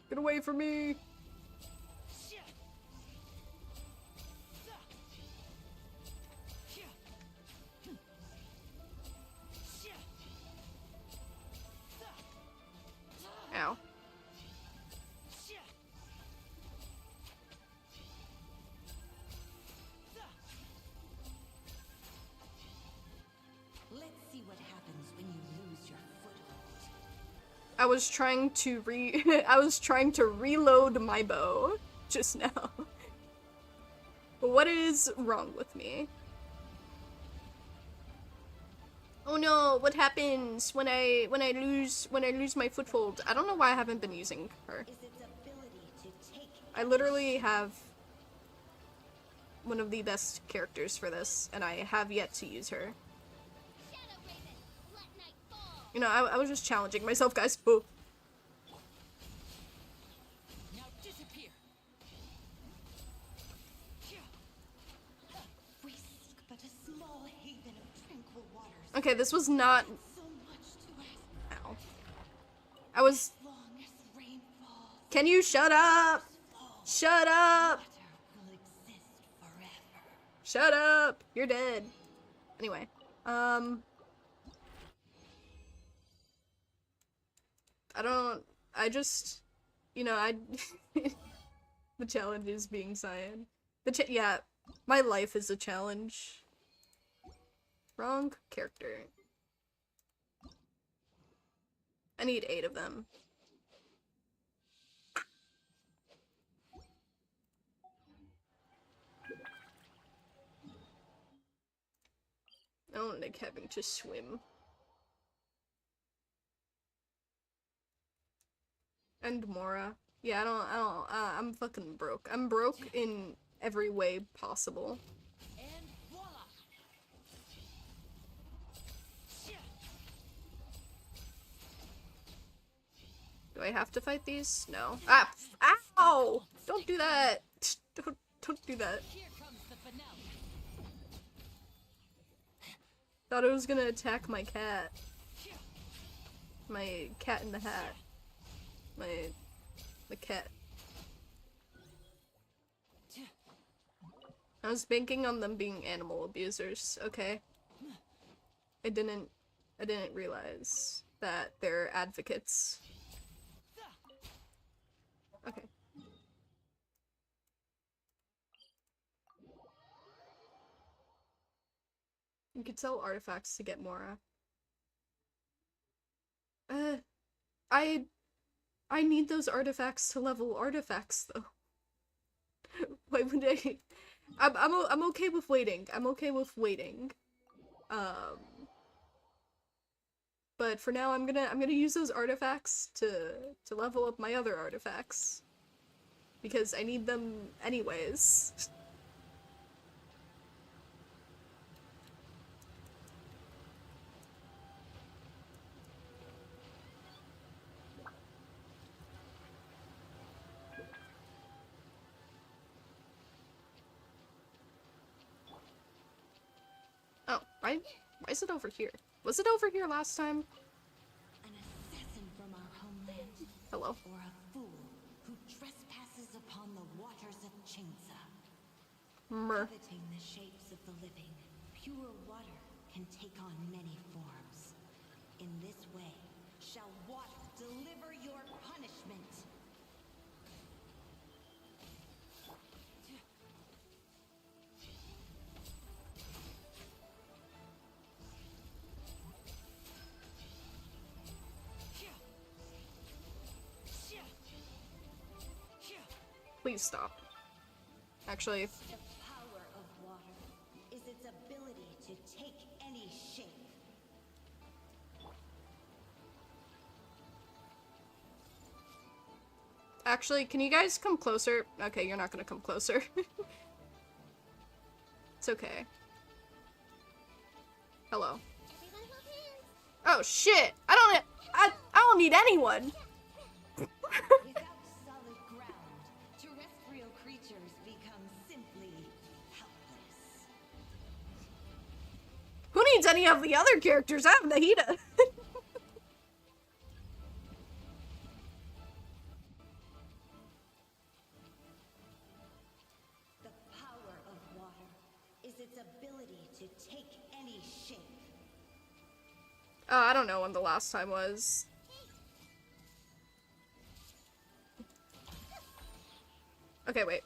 Get away from me! Ow. Let's see what happens when you lose your foothold. I was trying to I was trying to reload my bow just now. What is wrong with me? Oh no, what happens when I lose my foothold? I don't know why I haven't been using her. Is its ability to take I literally have one of the best characters for this, and I have yet to use her. Shadow Raven, let night fall. You know, I was just challenging myself, guys. Boo. Now disappear. We seek but a small haven of tranquil waters. Okay, this was not. So much to ask. Ow. I was. Long as rain falls, Can you shut up? Shut up! water will exist forever. Shut up! You're dead. Anyway, I just, you know, the challenge is being cyan. Yeah, my life is a challenge. Wrong character. I need 8 of them. I don't like having to swim. And Mora. Yeah, I'm fucking broke. I'm broke in every way possible. And voila. Do I have to fight these? No. Ah! Ow! Don't do that! Don't do that. Here comes the Thought it was gonna attack my cat. My cat in the hat. The cat. I was banking on them being animal abusers, okay? I didn't realize that they're advocates. Okay. You could sell artifacts to get Mora. I need those artifacts to level artifacts though. Why would I? I'm okay with waiting. I'm okay with waiting. But for now I'm gonna use those artifacts to level up my other artifacts. Because I need them anyways. Oh, why is it over here? Was it over here last time? An assassin from our homeland. Hello. Or a fool who trespasses upon the waters of Chainsa. Mer. Coveting the shapes of the living, pure water can take on many forms. In this way, shall water deliver your punishment. Please stop. Actually, The power of water is its ability to take any shape. can you guys come closer? Okay, you're not gonna come closer. It's okay. Hello. Everyone hold hands. Oh shit! I don't need anyone. Without solid ground, terrestrial creatures become simply helpless. Who needs any of the other characters? I have Nahida. The power of water is its ability to take any shape. I don't know when the last time was. Okay, wait.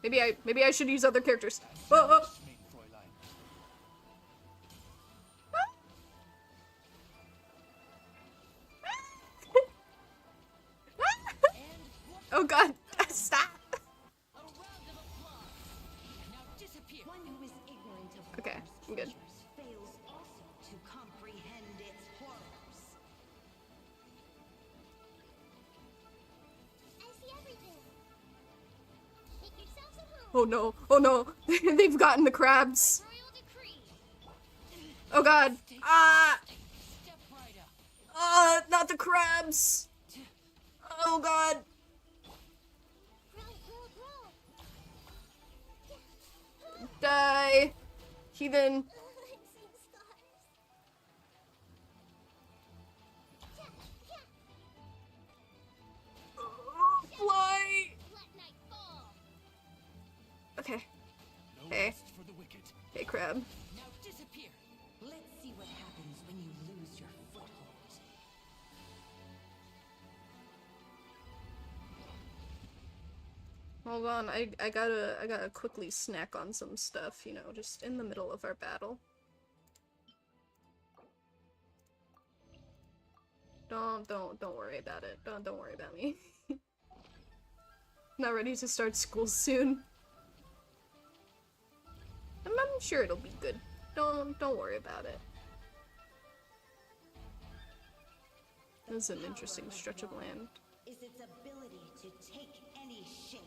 Maybe I should use other characters. Whoa, whoa. Main Fräulein. Oh god, stop. A round of applause. Now disappear. One who is ignorant of Okay, water's I'm good. treasures fails also to comprehend its horrors. I see everything. Make yourselves at home. Oh no, oh no. They've gotten the crabs. Royal decree. Oh god. Ah! Step right up. Not the crabs. Oh god. Roll. Die. Heathen. I'm seeing stars. Fly. Let night fall. Okay. No Hey. rest for the wicked. Hey, crab. Now disappear. Let's see what happens when you lose your foothold. Hold on, I gotta quickly snack on some stuff, you know, just in the middle of our battle. Don't worry about it. Don't worry about me. Not ready to start school soon. I'm sure it'll be good. Don't worry about it. This is an interesting stretch of land. Is its ability to take any shape.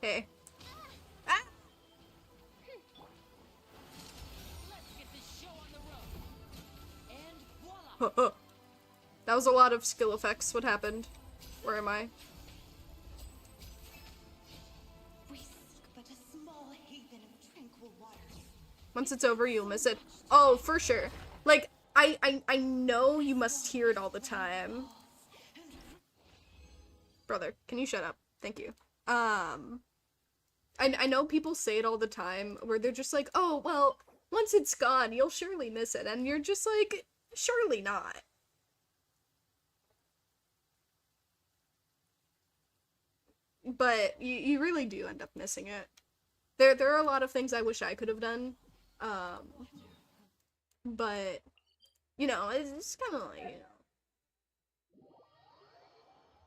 Hey. Ah! Let's get this show on the road. And voila. That was a lot of skill effects. What happened? Where am I? Once it's over, you'll miss it. Oh, for sure. Like, I know you must hear it all the time. Brother, can you shut up? Thank you. I know people say it all the time, where they're just like, oh, well, once it's gone, you'll surely miss it. And you're just like, surely not. But you really do end up missing it. There are a lot of things I wish I could have done. But, you know, it's kind of like, you know.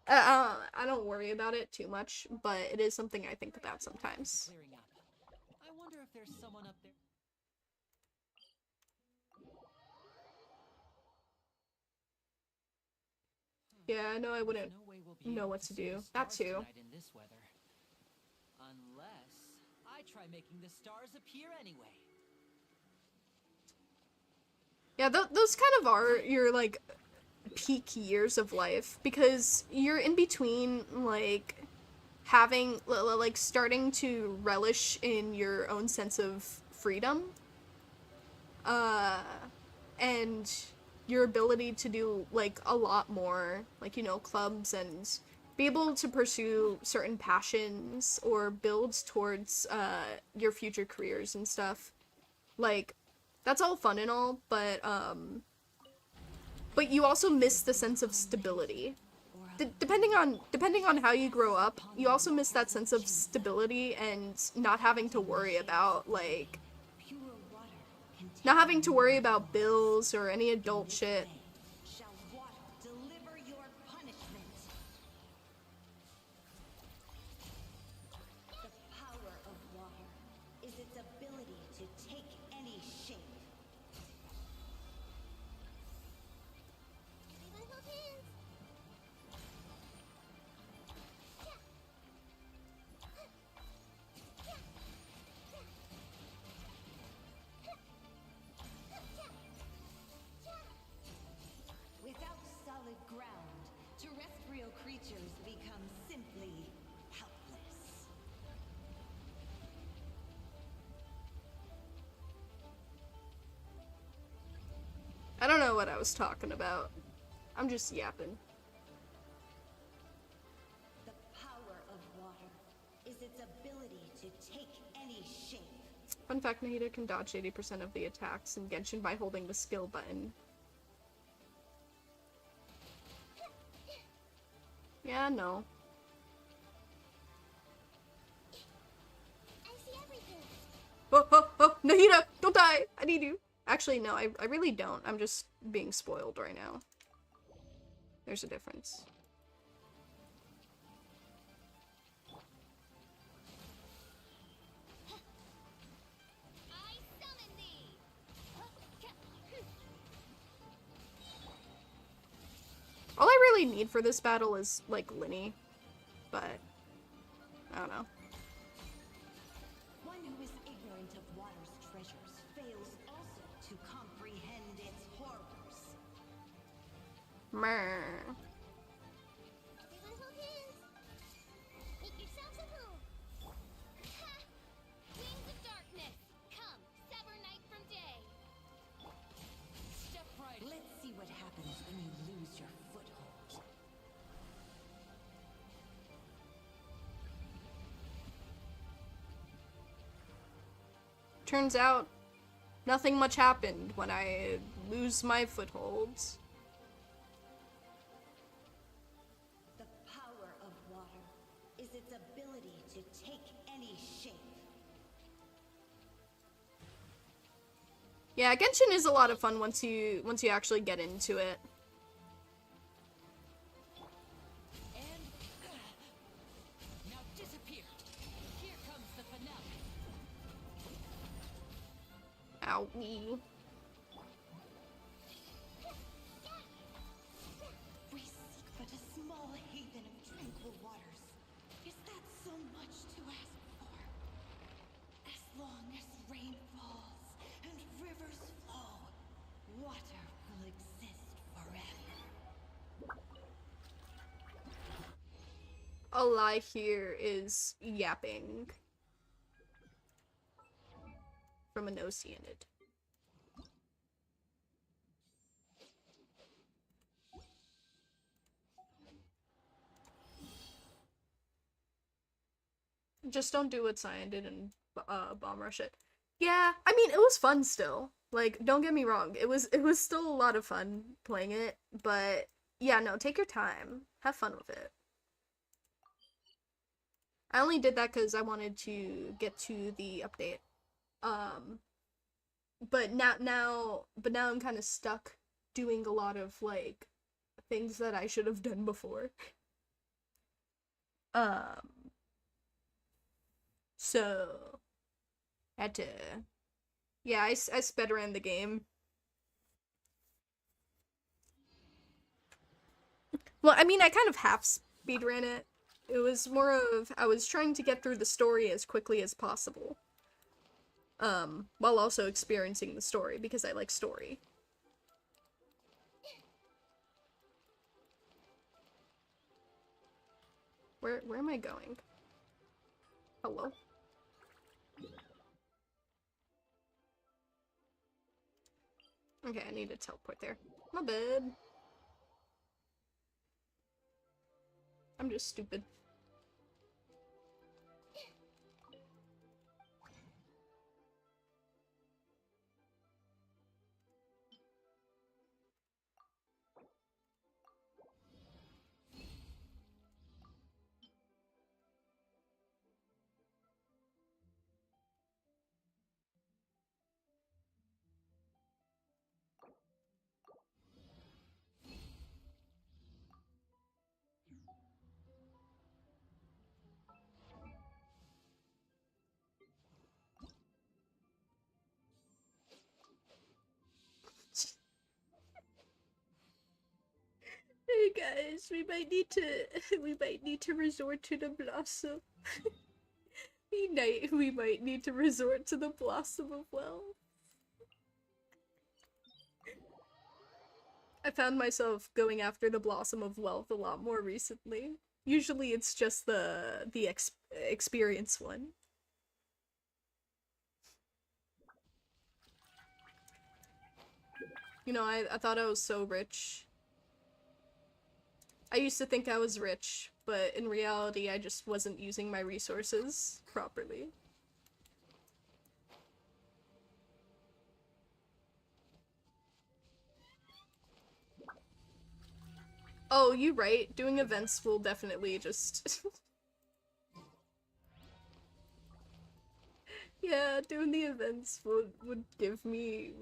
I don't worry about it too much, but it is something I think about sometimes. Clearing up. I wonder if there's someone up there. Yeah, I know I wouldn't No way we'll be know able what to to see do. the That stars too. tonight in this weather. Unless I try making the stars appear anyway. Yeah, those kind of are your, like, peak years of life, because you're in between, like, having, like, starting to relish in your own sense of freedom, and your ability to do, like, a lot more, like, you know, clubs, and be able to pursue certain passions, or build towards, your future careers and stuff. Like, that's all fun and all, but you also miss the sense of stability. Depending on how you grow up, you also miss that sense of stability and not having to worry about, like, not having to worry about bills or any adult shit. Shall water deliver your punishment? The power of water is its ability to take any shape. Everyone hold hands. Without solid ground, terrestrial creatures become simply helpless. I don't know what I was talking about. I'm just yapping. The power of water is its ability to take any shape. Fun fact, Nahida can dodge 80% of the attacks in Genshin by holding the skill button. Yeah, no. I see everything. Oh, Nahida, don't die! I need you. Actually, no, I really don't. I'm just being spoiled right now. There's a difference. I summon thee. All I really need for this battle is, like, Linny. But, I don't know. One who is ignorant of water's treasures fails also to comprehend its horrors. Meh. Everyone hold hands. Make yourselves at home. Ha! Wings of darkness. Come, sever night from day. Step right. Let's see what happens when you lose your foothold. Turns out, nothing much happened when I lose my footholds. The power of water is its ability to take any shape. Yeah, Genshin is a lot of fun once you actually get into it. And now disappear. Here comes the finale. Owie. We seek but a small haven of tranquil waters. Is that so much to ask for? As long as rain falls and rivers flow, water will exist forever. All I hear is yapping. from an Oceanid. Just don't do what Cyan did and bomb rush it. Yeah, I mean, it was fun still. Like, don't get me wrong, it was still a lot of fun playing it, but yeah, no, take your time. Have fun with it. I only did that because I wanted to get to the update. But now I'm kind of stuck doing a lot of, like, things that I should have done before. So, had to, yeah, I sped around the game. Well, I mean, I kind of half speedran it. It was more of, I was trying to get through the story as quickly as possible. While also experiencing the story, because I like story. Where am I going? Hello? Okay, I need to teleport there. My bad. I'm just stupid. Hey guys, we might need to resort to the blossom. We might need to resort to the blossom of wealth. I found myself going after the blossom of wealth a lot more recently. Usually it's just the experience one. You know, I thought I was so rich. I used to think I was rich, but in reality I just wasn't using my resources properly. Oh, you're right. Doing events will definitely just... Yeah, doing the events would give me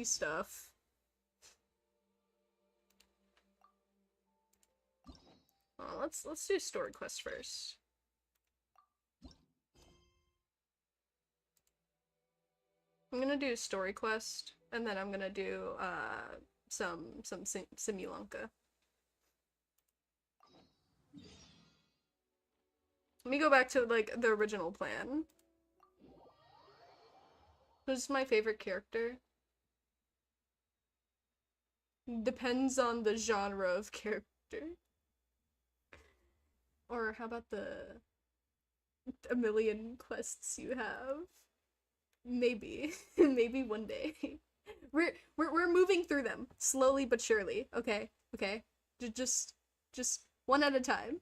stuff. Oh, let's do story quest first. I'm gonna do story quest, and then I'm gonna do some Simulunka. Let me go back to like the original plan. Who's my favorite character? Depends on the genre of character. Or how about a million quests you have? Maybe. Maybe one day. We're moving through them slowly but surely. Okay. Okay. Just one at a time.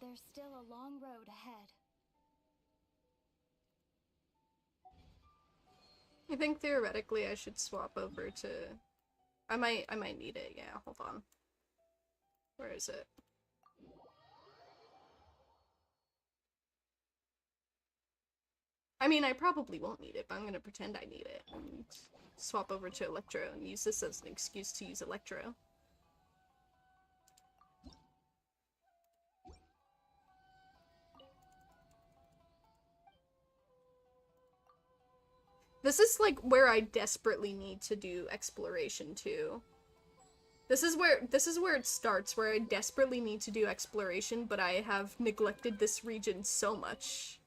There's still a long road ahead. I think theoretically I should swap over to... I might need it, yeah, hold on. Where is it? I mean, I probably won't need it, but I'm gonna pretend I need it and swap over to Electro and use this as an excuse to use Electro. This is like where I desperately need to do exploration too. This is where it starts, where I desperately need to do exploration, but I have neglected this region so much.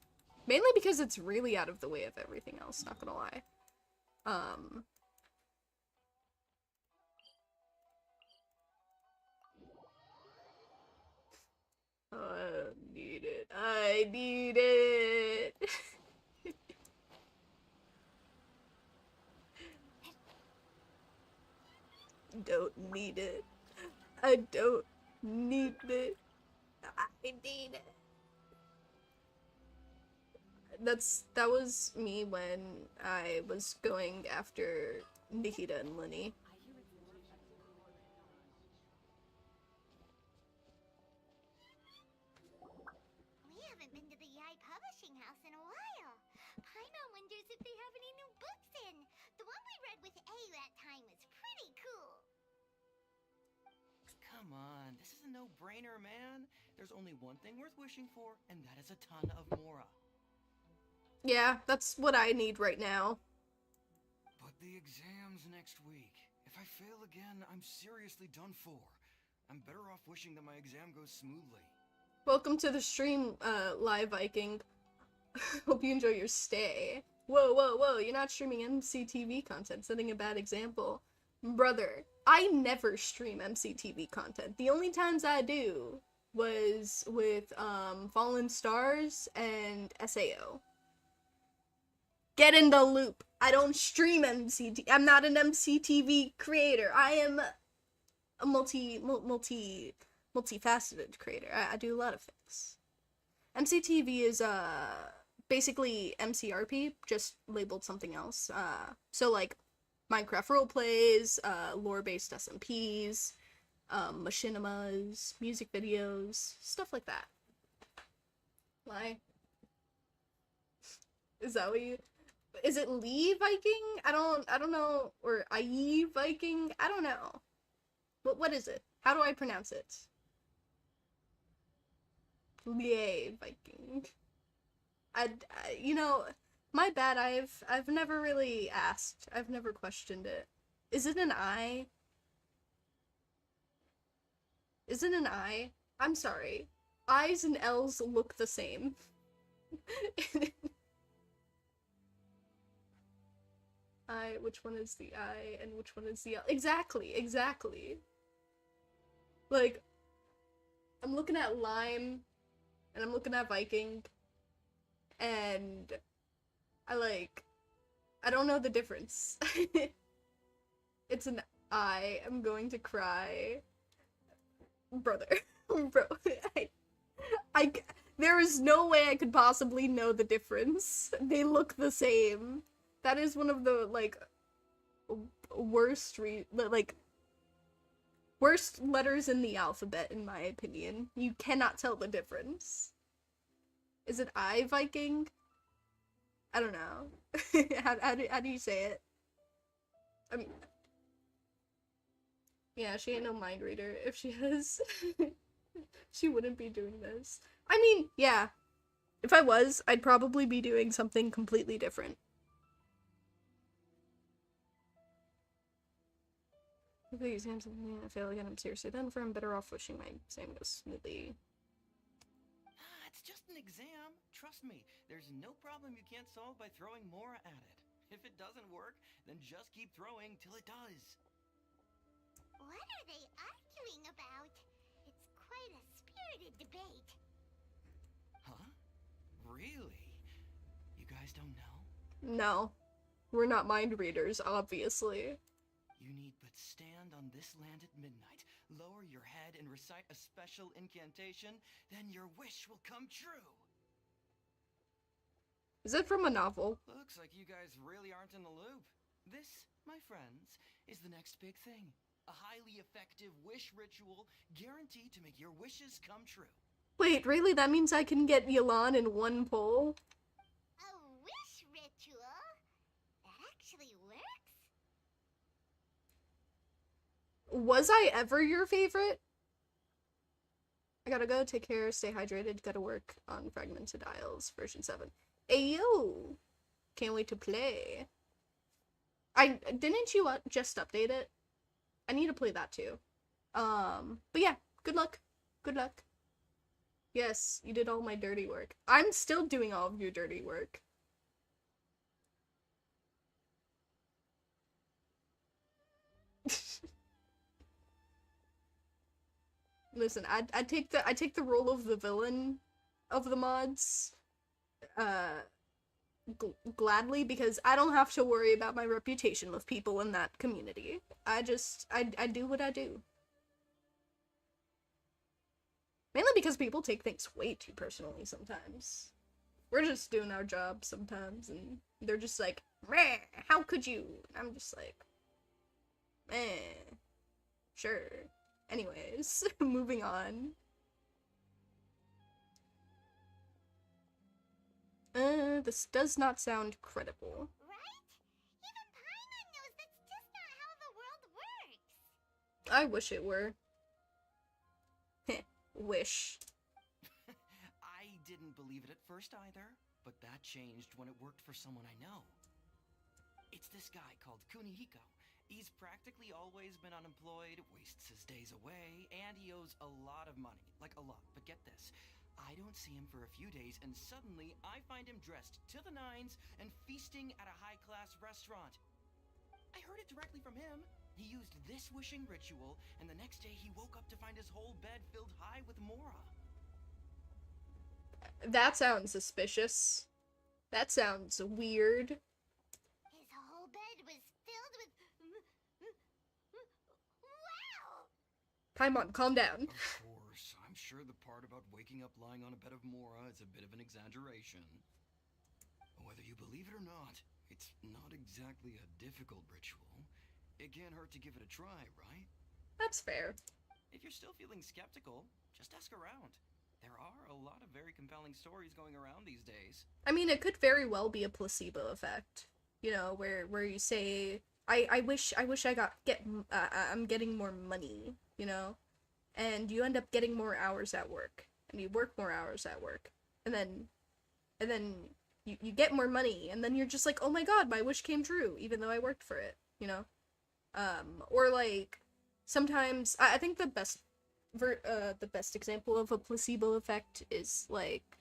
Mainly because it's really out of the way of everything else, not gonna lie. I need it. I need it. Don't need it. I don't need it. I need it. That was me when I was going after Nikita and Lenny. We haven't been to the Yai Publishing House in a while. Paimon wonders if they have any new books in. The one we read with A that time was pretty cool. Come on, this is a no-brainer, man. There's only one thing worth wishing for, and that is a ton of Mora. Yeah, that's what I need right now. But the exam's next week. If I fail again, I'm seriously done for. I'm better off wishing that my exam goes smoothly. Welcome to the stream, Live Viking. Hope you enjoy your stay. Whoa, whoa, whoa, you're not streaming MCTV content, setting a bad example. Brother, I never stream MCTV content. The only times I do was with, Fallen Stars and SAO. Get in the loop. I don't stream MCTV. I'm not an MCTV creator. I am a multifaceted creator. I do a lot of things. MCTV is basically MCRP, just labeled something else. So like Minecraft roleplays, lore-based SMPs, machinimas, music videos, stuff like that. Why? Is that what you? Is it Lee Viking? I don't know, or IE Viking? I don't know. What is it? How do I pronounce it? Lee Viking. You know, my bad. I've never really asked. I've never questioned it. Is it an I? Is it an I? I'm sorry. I's and L's look the same. Which one is the I and which one is the L? Exactly, exactly. Like, I'm looking at Lime, and I'm looking at Viking, and I don't know the difference. It's an I. I'm going to cry. Brother. Bro. There is no way I could possibly know the difference. They look the same. That is one of the, like, worst letters in the alphabet, in my opinion. You cannot tell the difference. Is it I Viking? I don't know. how do you say it? I mean, yeah, she ain't no mind reader. If she is, she wouldn't be doing this. I mean, yeah. If I was, I'd probably be doing something completely different. If the exam's something I fail again, I'm seriously done for. I'm better off wishing my exam goes smoothly. It's just an exam. Trust me, there's no problem you can't solve by throwing Mora at it. If it doesn't work, then just keep throwing till it does. What are they arguing about? It's quite a spirited debate. Huh? Really? You guys don't know? No. We're not mind readers, obviously. You need but stand on this land at midnight, lower your head and recite a special incantation, then your wish will come true. Is it from a novel? Looks like you guys really aren't in the loop. This, my friends, is the next big thing. A highly effective wish ritual guaranteed to make your wishes come true. Wait, really? That means I can get Yelan in one pull? A wish ritual? That actually works? Was I ever your favorite? I gotta go, take care, stay hydrated, gotta work on Fragmented Isles, version 7. Ayo! Can't wait to play. Didn't you just update it? I need to play that too. But yeah, good luck. Good luck. Yes, you did all my dirty work. I'm still doing all of your dirty work. Listen, I take the role of the villain of the mods gladly, because I don't have to worry about my reputation with people in that community. I do what I do. Mainly because people take things way too personally sometimes. We're just doing our job sometimes, and they're just like, meh, how could you? And I'm just like, meh, sure. Anyways, moving on. This does not sound credible. Right? Even Paimon knows that's just not how the world works. I wish it were. Heh, wish. I didn't believe it at first either, but that changed when it worked for someone I know. It's this guy called Kunihiko. He's practically always been unemployed, wastes his days away, and he owes a lot of money. Like, a lot. But get this. I don't see him for a few days, and suddenly I find him dressed to the nines and feasting at a high-class restaurant. I heard it directly from him. He used this wishing ritual, and the next day he woke up to find his whole bed filled high with Mora. That sounds suspicious. That sounds weird. His whole bed was filled with... Wow! Paimon, calm down. Of course, I'm sure the part about waking up lying on a bed of Mora is a bit of an exaggeration. Whether you believe it or not, it's not exactly a difficult ritual. It can't hurt to give it a try, right? That's fair. If you're still feeling skeptical, just ask around. There are a lot of very compelling stories going around these days. I mean, it could very well be a placebo effect. You know, where you say, I wish I'm getting more money, you know? And you end up getting more hours at work. And you work more hours at work. And then you get more money, and then you're just like, oh my god, my wish came true, even though I worked for it, you know? Or like, sometimes, I think the best example of a placebo effect is, like,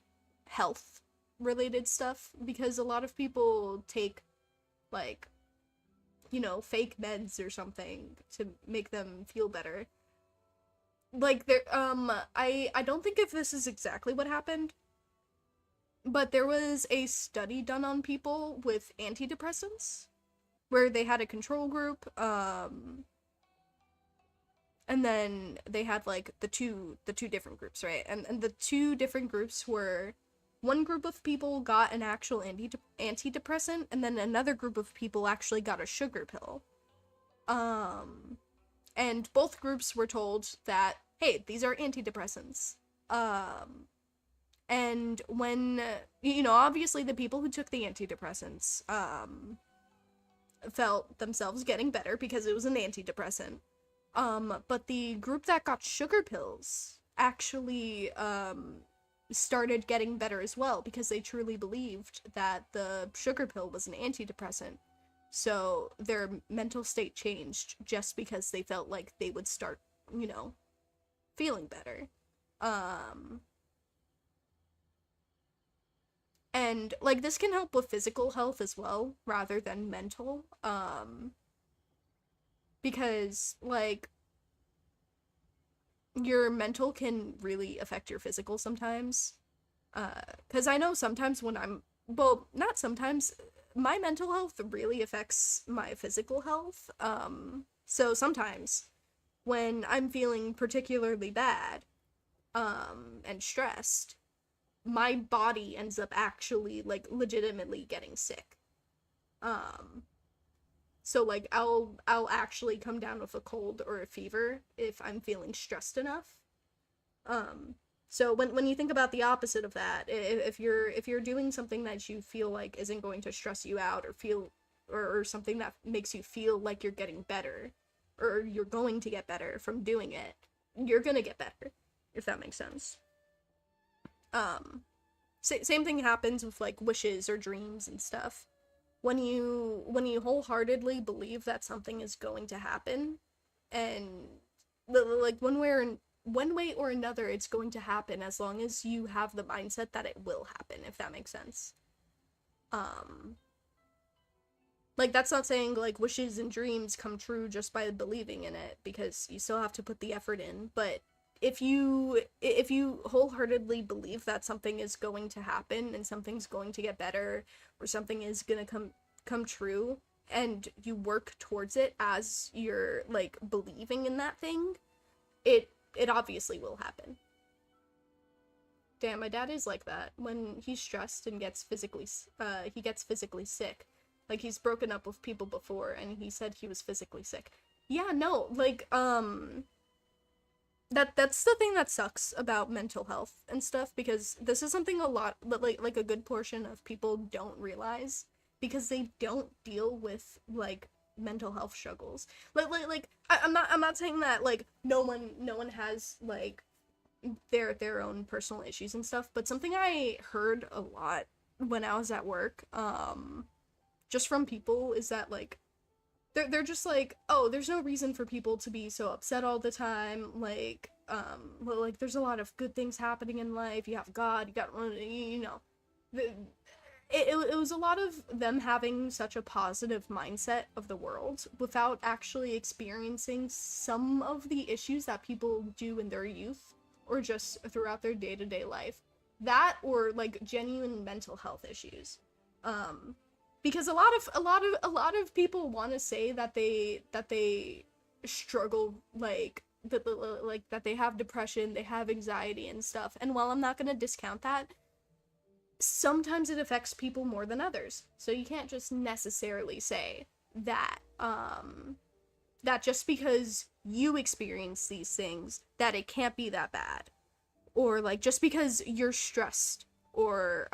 health-related stuff, because a lot of people take, like, you know, fake meds or something to make them feel better. Like, I don't think if this is exactly what happened, but there was a study done on people with antidepressants, where they had a control group, and then they had, like, the two different groups, right? And the two different groups were, one group of people got an actual antidepressant, and then another group of people actually got a sugar pill. And both groups were told that, hey, these are antidepressants. And when, you know, obviously the people who took the antidepressants, felt themselves getting better because it was an antidepressant. But the group that got sugar pills actually, started getting better as well, because they truly believed that the sugar pill was an antidepressant. So their mental state changed just because they felt like they would start, you know, feeling better. And, like, this can help with physical health as well, rather than mental, because, like, your mental can really affect your physical sometimes, because I know sometimes when well, not sometimes, my mental health really affects my physical health, so sometimes, when I'm feeling particularly bad, and stressed, my body ends up actually, like, legitimately getting sick. So, like, I'll actually come down with a cold or a fever if I'm feeling stressed enough. So when you think about the opposite of that, if you're doing something that you feel like isn't going to stress you out, or something that makes you feel like you're getting better, or you're going to get better from doing it, you're gonna get better, if that makes sense. Same thing happens with, like, wishes or dreams and stuff. When you wholeheartedly believe that something is going to happen, and like one way or another it's going to happen as long as you have the mindset that it will happen, if that makes sense. Like, that's not saying, like, wishes and dreams come true just by believing in it, because you still have to put the effort in, but if you wholeheartedly believe that something is going to happen, and something's going to get better, or something is gonna come true, and you work towards it as you're, like, believing in that thing, it obviously will happen. Damn, my dad is like that. When he's stressed and gets physically sick. Like, he's broken up with people before, and he said he was physically sick. Yeah, no, like, that's the thing that sucks about mental health and stuff, because this is something a lot, like a good portion of people don't realize, because they don't deal with, like, mental health struggles. I'm not saying that, like, no one has, like, their own personal issues and stuff, but something I heard a lot when I was at work, just from people, is that, like, they're just like, oh, there's no reason for people to be so upset all the time, like, well, like, there's a lot of good things happening in life, you have God, you got, you know, it was a lot of them having such a positive mindset of the world without actually experiencing some of the issues that people do in their youth, or just throughout their day-to-day life. That, or, like, genuine mental health issues. Because a lot of people want to say that they struggle, like, that they have depression, they have anxiety and stuff. And while I'm not gonna discount that, sometimes it affects people more than others. So you can't just necessarily say that that just because you experience these things that it can't be that bad, or, like, just because you're stressed, or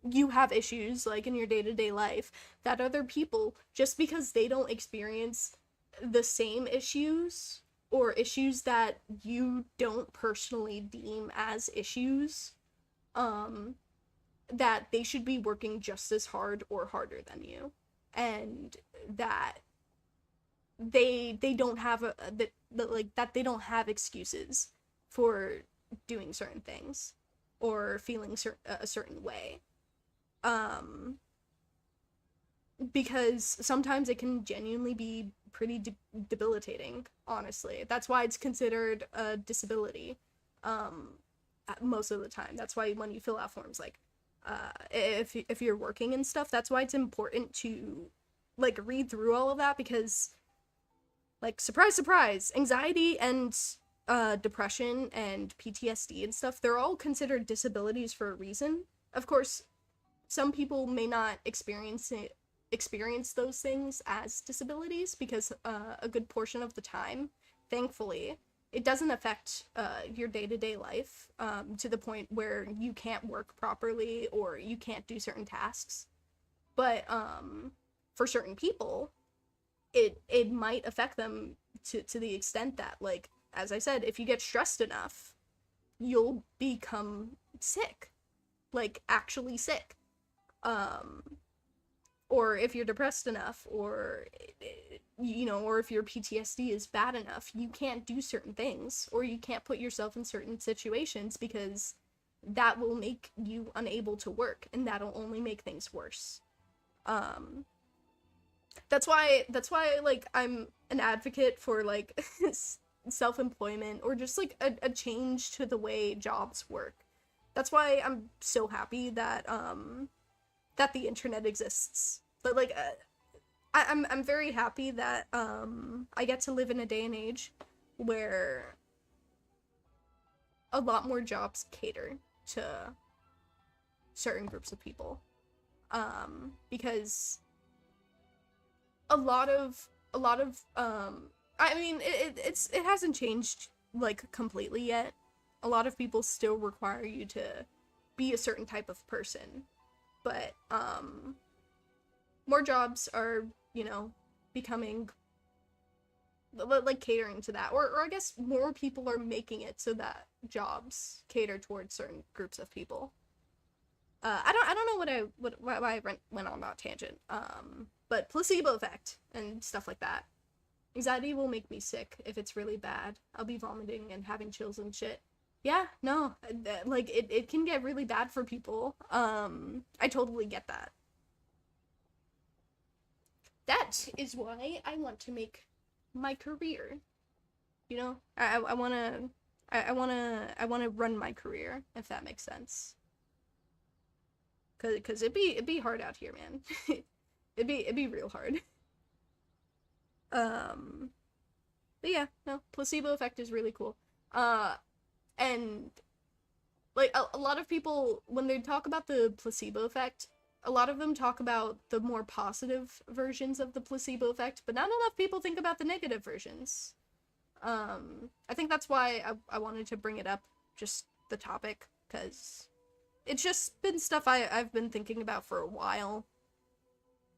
you have issues, like, in your day-to-day life, that other people, just because they don't experience the same issues, or issues that you don't personally deem as issues, that they should be working just as hard or harder than you, and that they don't have that they don't have excuses for doing certain things or feeling a certain way. Because sometimes it can genuinely be pretty debilitating, honestly. That's why it's considered a disability, most of the time. That's why when you fill out forms, like, if you're working and stuff, that's why it's important to, like, read through all of that, because, like, surprise, surprise, anxiety and depression and PTSD and stuff, they're all considered disabilities for a reason. Of course, some people may not experience those things as disabilities, because a good portion of the time, thankfully, it doesn't affect your day-to-day life to the point where you can't work properly or you can't do certain tasks. But for certain people, it might affect them to the extent that, like, as I said, if you get stressed enough, you'll become sick, like, actually sick. Or if you're depressed enough, or, you know, or if your PTSD is bad enough, you can't do certain things, or you can't put yourself in certain situations, because that will make you unable to work, and that'll only make things worse. That's why, like, I'm an advocate for, like, self-employment, or just, like, a change to the way jobs work. That's why I'm so happy that, that the internet exists. But, like, I'm very happy that, I get to live in a day and age where a lot more jobs cater to certain groups of people. Because a lot of, I mean, it hasn't changed, like, completely yet. A lot of people still require you to be a certain type of person. But, more jobs are, you know, becoming, like, catering to that. Or I guess more people are making it so that jobs cater towards certain groups of people. I don't know why I went on that tangent. But placebo effect and stuff like that. Anxiety will make me sick if it's really bad. I'll be vomiting and having chills and shit. Yeah, no, like, it can get really bad for people. I totally get that. That is why I want to make my career. You know, I wanna run my career, if that makes sense. Cause it'd be hard out here, man. it'd be real hard. But yeah, no, placebo effect is really cool. And like a lot of people, when they talk about the placebo effect, a lot of them talk about the more positive versions of the placebo effect, but not enough people think about the negative versions. I think that's why I wanted to bring it up, just the topic, because it's just been stuff I've been thinking about for a while.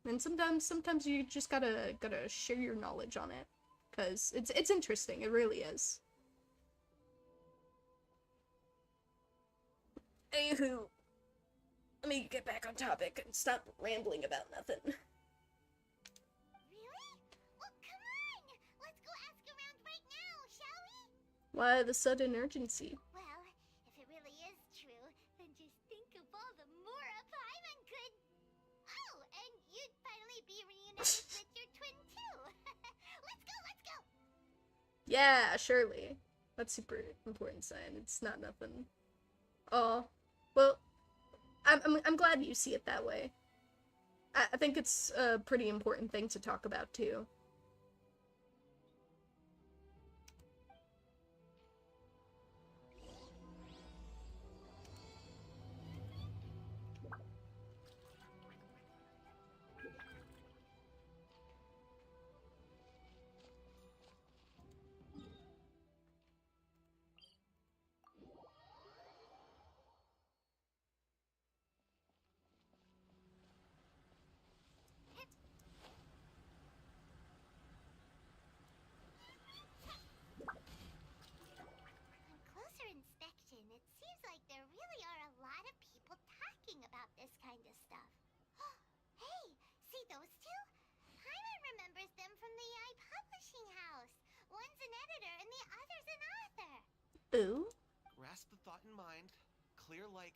And sometimes you just gotta share your knowledge on it, because it's interesting, it really is. Anywho, let me get back on topic and stop rambling about nothing. Really? Well, come on! Let's go ask around right now, shall we? Why the sudden urgency? Well, if it really is true, then just think of all the Mora Paimon could... Oh, and you'd finally be reunited with your twin too! Let's go! Yeah, surely. That's super important sign. It's not nothing. Oh, well, I'm glad you see it that way. I think it's a pretty important thing to talk about too. On closer inspection, it seems like there really are a lot of people talking about this kind of stuff. Hey, see those two? Paimon remembers them from the AI publishing house. One's an editor and the other's an author. Ooh. Grasp the thought in mind. Clear like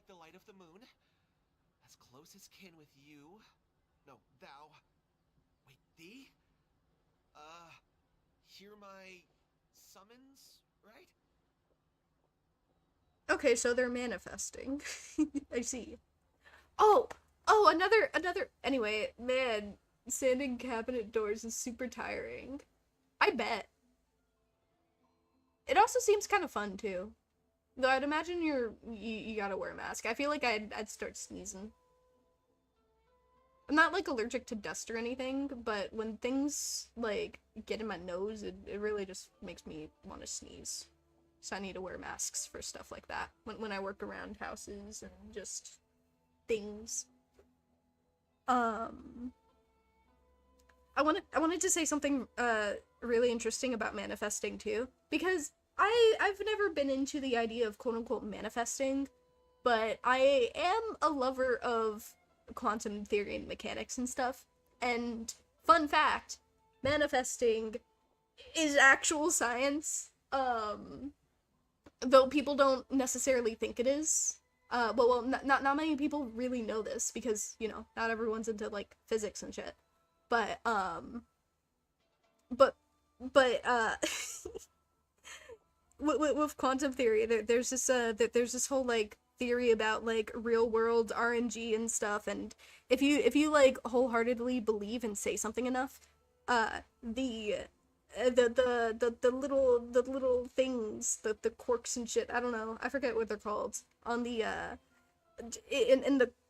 the light of the moon. As close as kin with you. No, thou. Wait, thee? Hear my summons, right? Okay, so they're manifesting. I see. Oh, another. Anyway, man, sanding cabinet doors is super tiring. I bet. It also seems kind of fun too. Though I'd imagine you gotta wear a mask. I feel like I'd start sneezing. I'm not like allergic to dust or anything, but when things like get in my nose, it really just makes me want to sneeze. So I need to wear masks for stuff like that when I work around houses and just things. I wanted to say something really interesting about manifesting too, because I've never been into the idea of quote-unquote manifesting, but I am a lover of quantum theory and mechanics and stuff. And fun fact, manifesting is actual science, though people don't necessarily think it is. Well, not many people really know this because, you know, not everyone's into like physics and shit. But with quantum theory, there's this whole like theory about like real world RNG and stuff, and if you like wholeheartedly believe and say something enough, the little things, the quarks and shit, I don't know, I forget what they're called, on the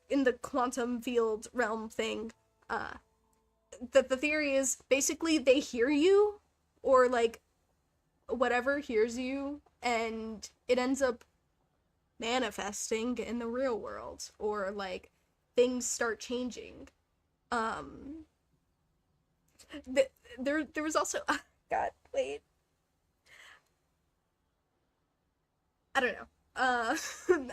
in the quantum field realm thing, the theory is basically they hear you, or like whatever hears you, and it ends up manifesting in the real world, or like things start changing. There was also God, wait, I don't know. I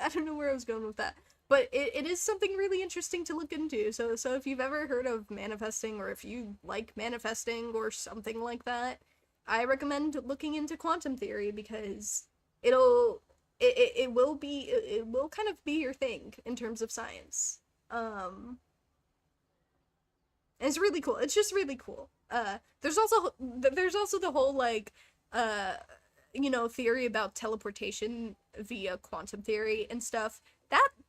don't know where I was going with that, But it is something really interesting to look into. So if you've ever heard of manifesting, or if you like manifesting or something like that, I recommend looking into quantum theory, because it will kind of be your thing in terms of science. And it's really cool. It's just really cool. There's also the whole like theory about teleportation via quantum theory and stuff.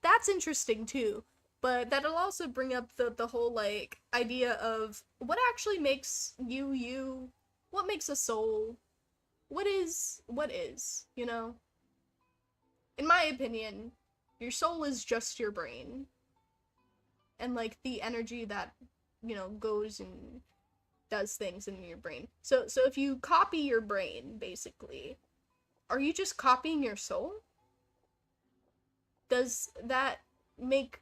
That's interesting too. But that'll also bring up the whole like idea of what actually makes you, what makes a soul, what is, you know? In my opinion, your soul is just your brain. And like the energy that, goes and does things in your brain. So if you copy your brain, basically, are you just copying your soul? Does that make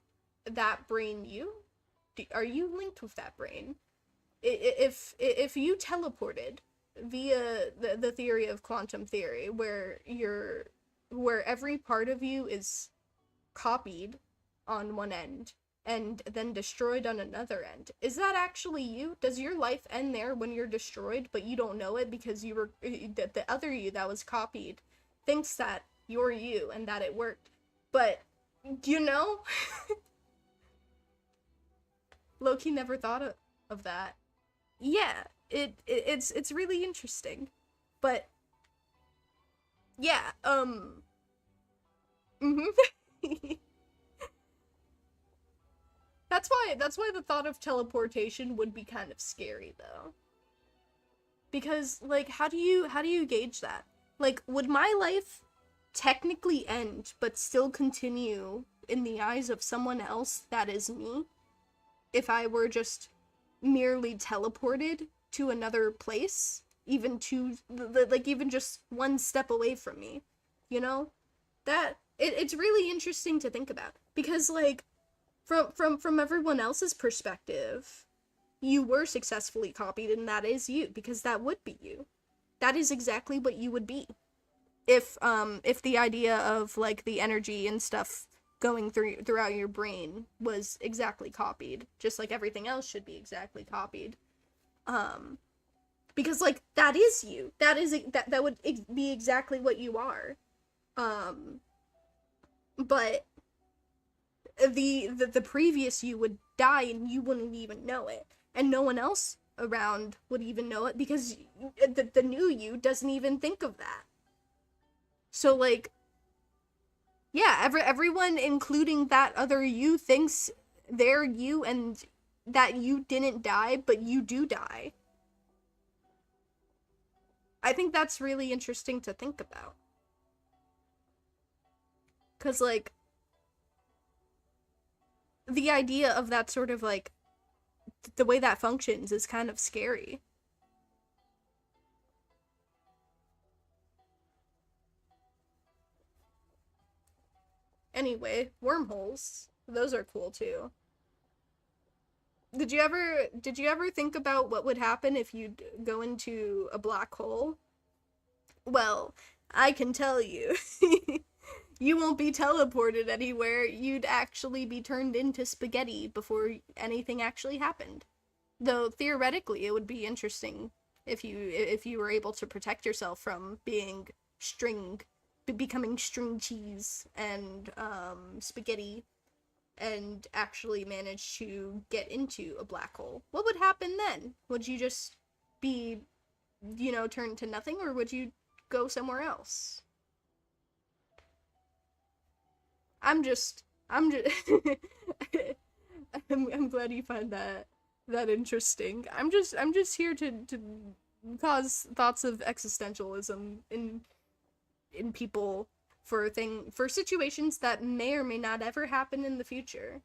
that brain you? Are you linked with that brain? If you teleported via the theory of quantum theory, where every part of you is copied on one end and then destroyed on another end, is that actually you? Does your life end there when you're destroyed, but you don't know it because the other you that was copied thinks that you're you and that it worked? But, Loki never thought of that. Yeah, it's really interesting. But, yeah, That's why the thought of teleportation would be kind of scary, though. Because, like, how do you gauge that? Like, would my life technically end, but still continue in the eyes of someone else that is me, if I were just merely teleported to another place, even just one step away from me, That, it's really interesting to think about, because, like, from everyone else's perspective, you were successfully copied, and that is you, because that would be you. That is exactly what you would be. If the idea of, like, the energy and stuff going throughout your brain was exactly copied, just like everything else should be exactly copied. Because, like, that is you. That would be exactly what you are. But the previous you would die and you wouldn't even know it, and no one else around would even know it, because the new you doesn't even think of that. So, like, yeah, everyone, including that other you, thinks they're you and that you didn't die, but you do die. I think that's really interesting to think about. 'Cause, like, the idea of that sort of, like, the way that functions is kind of scary. Anyway, wormholes. Those are cool too. Did you ever think about what would happen if you go into a black hole? Well, I can tell you. You won't be teleported anywhere. You'd actually be turned into spaghetti before anything actually happened. Though theoretically, it would be interesting if you were able to protect yourself from becoming string cheese and spaghetti, and actually manage to get into a black hole. What would happen then? Would you just be, turned to nothing, or would you go somewhere else? I'm glad you find that interesting. I'm just here to cause thoughts of existentialism in people for situations that may or may not ever happen in the future.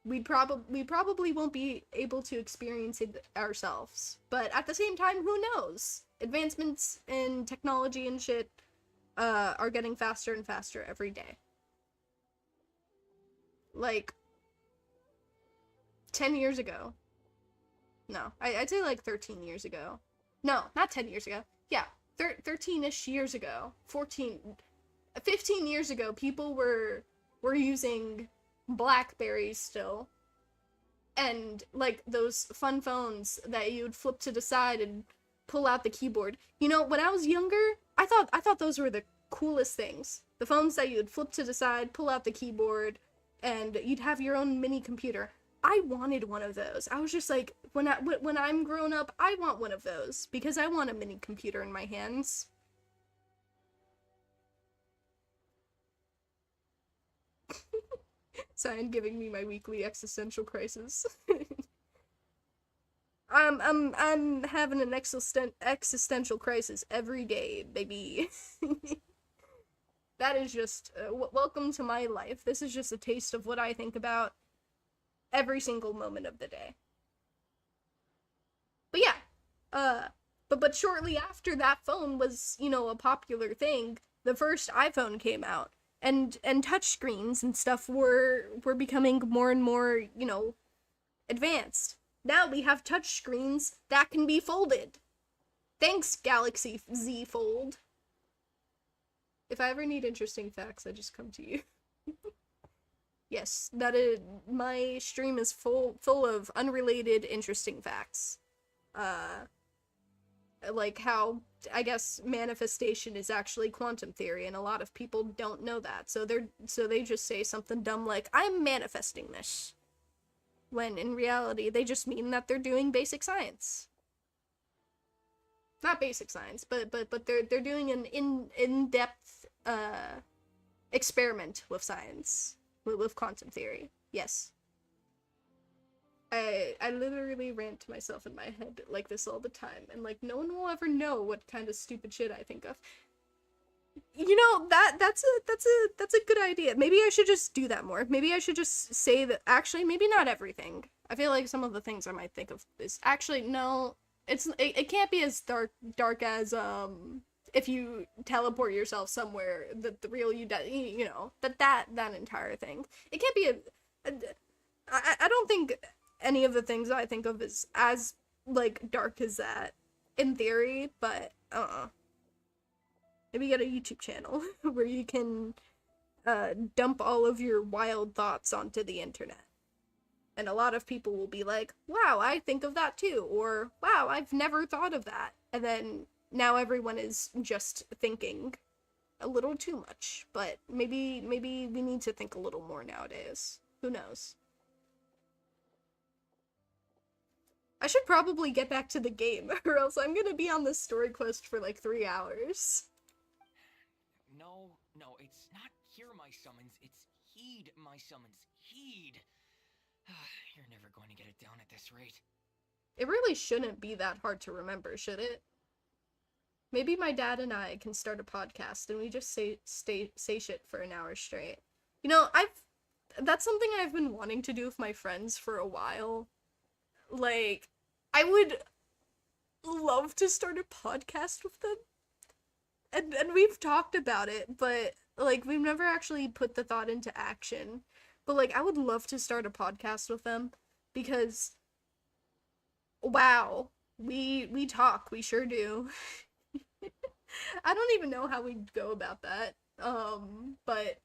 We probably won't be able to experience it ourselves, but at the same time, who knows? Advancements in technology and shit are getting faster and faster every day. Like, 10 years ago. No, I'd say like 13 years ago. No, not 10 years ago. Yeah, 13-ish years ago. 15 years ago, people were using Blackberries still. And, like, those fun phones that you'd flip to the side and pull out the keyboard. You know, when I was younger, I thought those were the coolest things. The phones that you'd flip to the side, pull out the keyboard, and you'd have your own mini computer. I wanted one of those. I was just like, when I'm grown up, I want one of those, because I want a mini computer in my hands. Cyan giving me my weekly existential crisis. I'm having an existential crisis every day, baby. That is just, welcome to my life. This is just a taste of what I think about every single moment of the day. But yeah, but shortly after that phone was, you know, a popular thing, the first iPhone came out. And touchscreens and stuff were becoming more and more, you know, advanced. Now we have touchscreens that can be folded. Thanks, Galaxy Z Fold. If I ever need interesting facts, I just come to you. Yes, that is, my stream is full of unrelated interesting facts. Like how, I guess, manifestation is actually quantum theory, and a lot of people don't know that. So they just say something dumb like, I'm manifesting this. When in reality, they just mean that they're doing basic science. Not basic science, but they're doing an in-depth experiment with science, with quantum theory. Yes. I literally rant to myself in my head like this all the time, and like no one will ever know what kind of stupid shit I think of. You know, that's a good idea. Maybe I should just do that more. Maybe I should just say that, actually, maybe not everything. I feel like some of the things I might think of is actually, no, it can't be as dark as if you teleport yourself somewhere that the real you know, that entire thing. It can't be I don't think any of the things I think of is as, like, dark as that, in theory, but, maybe get a YouTube channel where you can, dump all of your wild thoughts onto the internet. And a lot of people will be like, wow, I think of that too, or, wow, I've never thought of that. And then, now everyone is just thinking a little too much, but maybe we need to think a little more nowadays. Who knows? I should probably get back to the game, or else I'm gonna be on this story quest for like 3 hours. No, it's not hear my summons, it's heed my summons. Heed! You're never going to get it down at this rate. It really shouldn't be that hard to remember, should it? Maybe my dad and I can start a podcast and we just say shit for an hour straight. You know, that's something I've been wanting to do with my friends for a while. Like, I would love to start a podcast with them. And we've talked about it, but, like, we've never actually put the thought into action. But, like, I would love to start a podcast with them, because, wow, we talk, we sure do. I don't even know how we'd go about that, but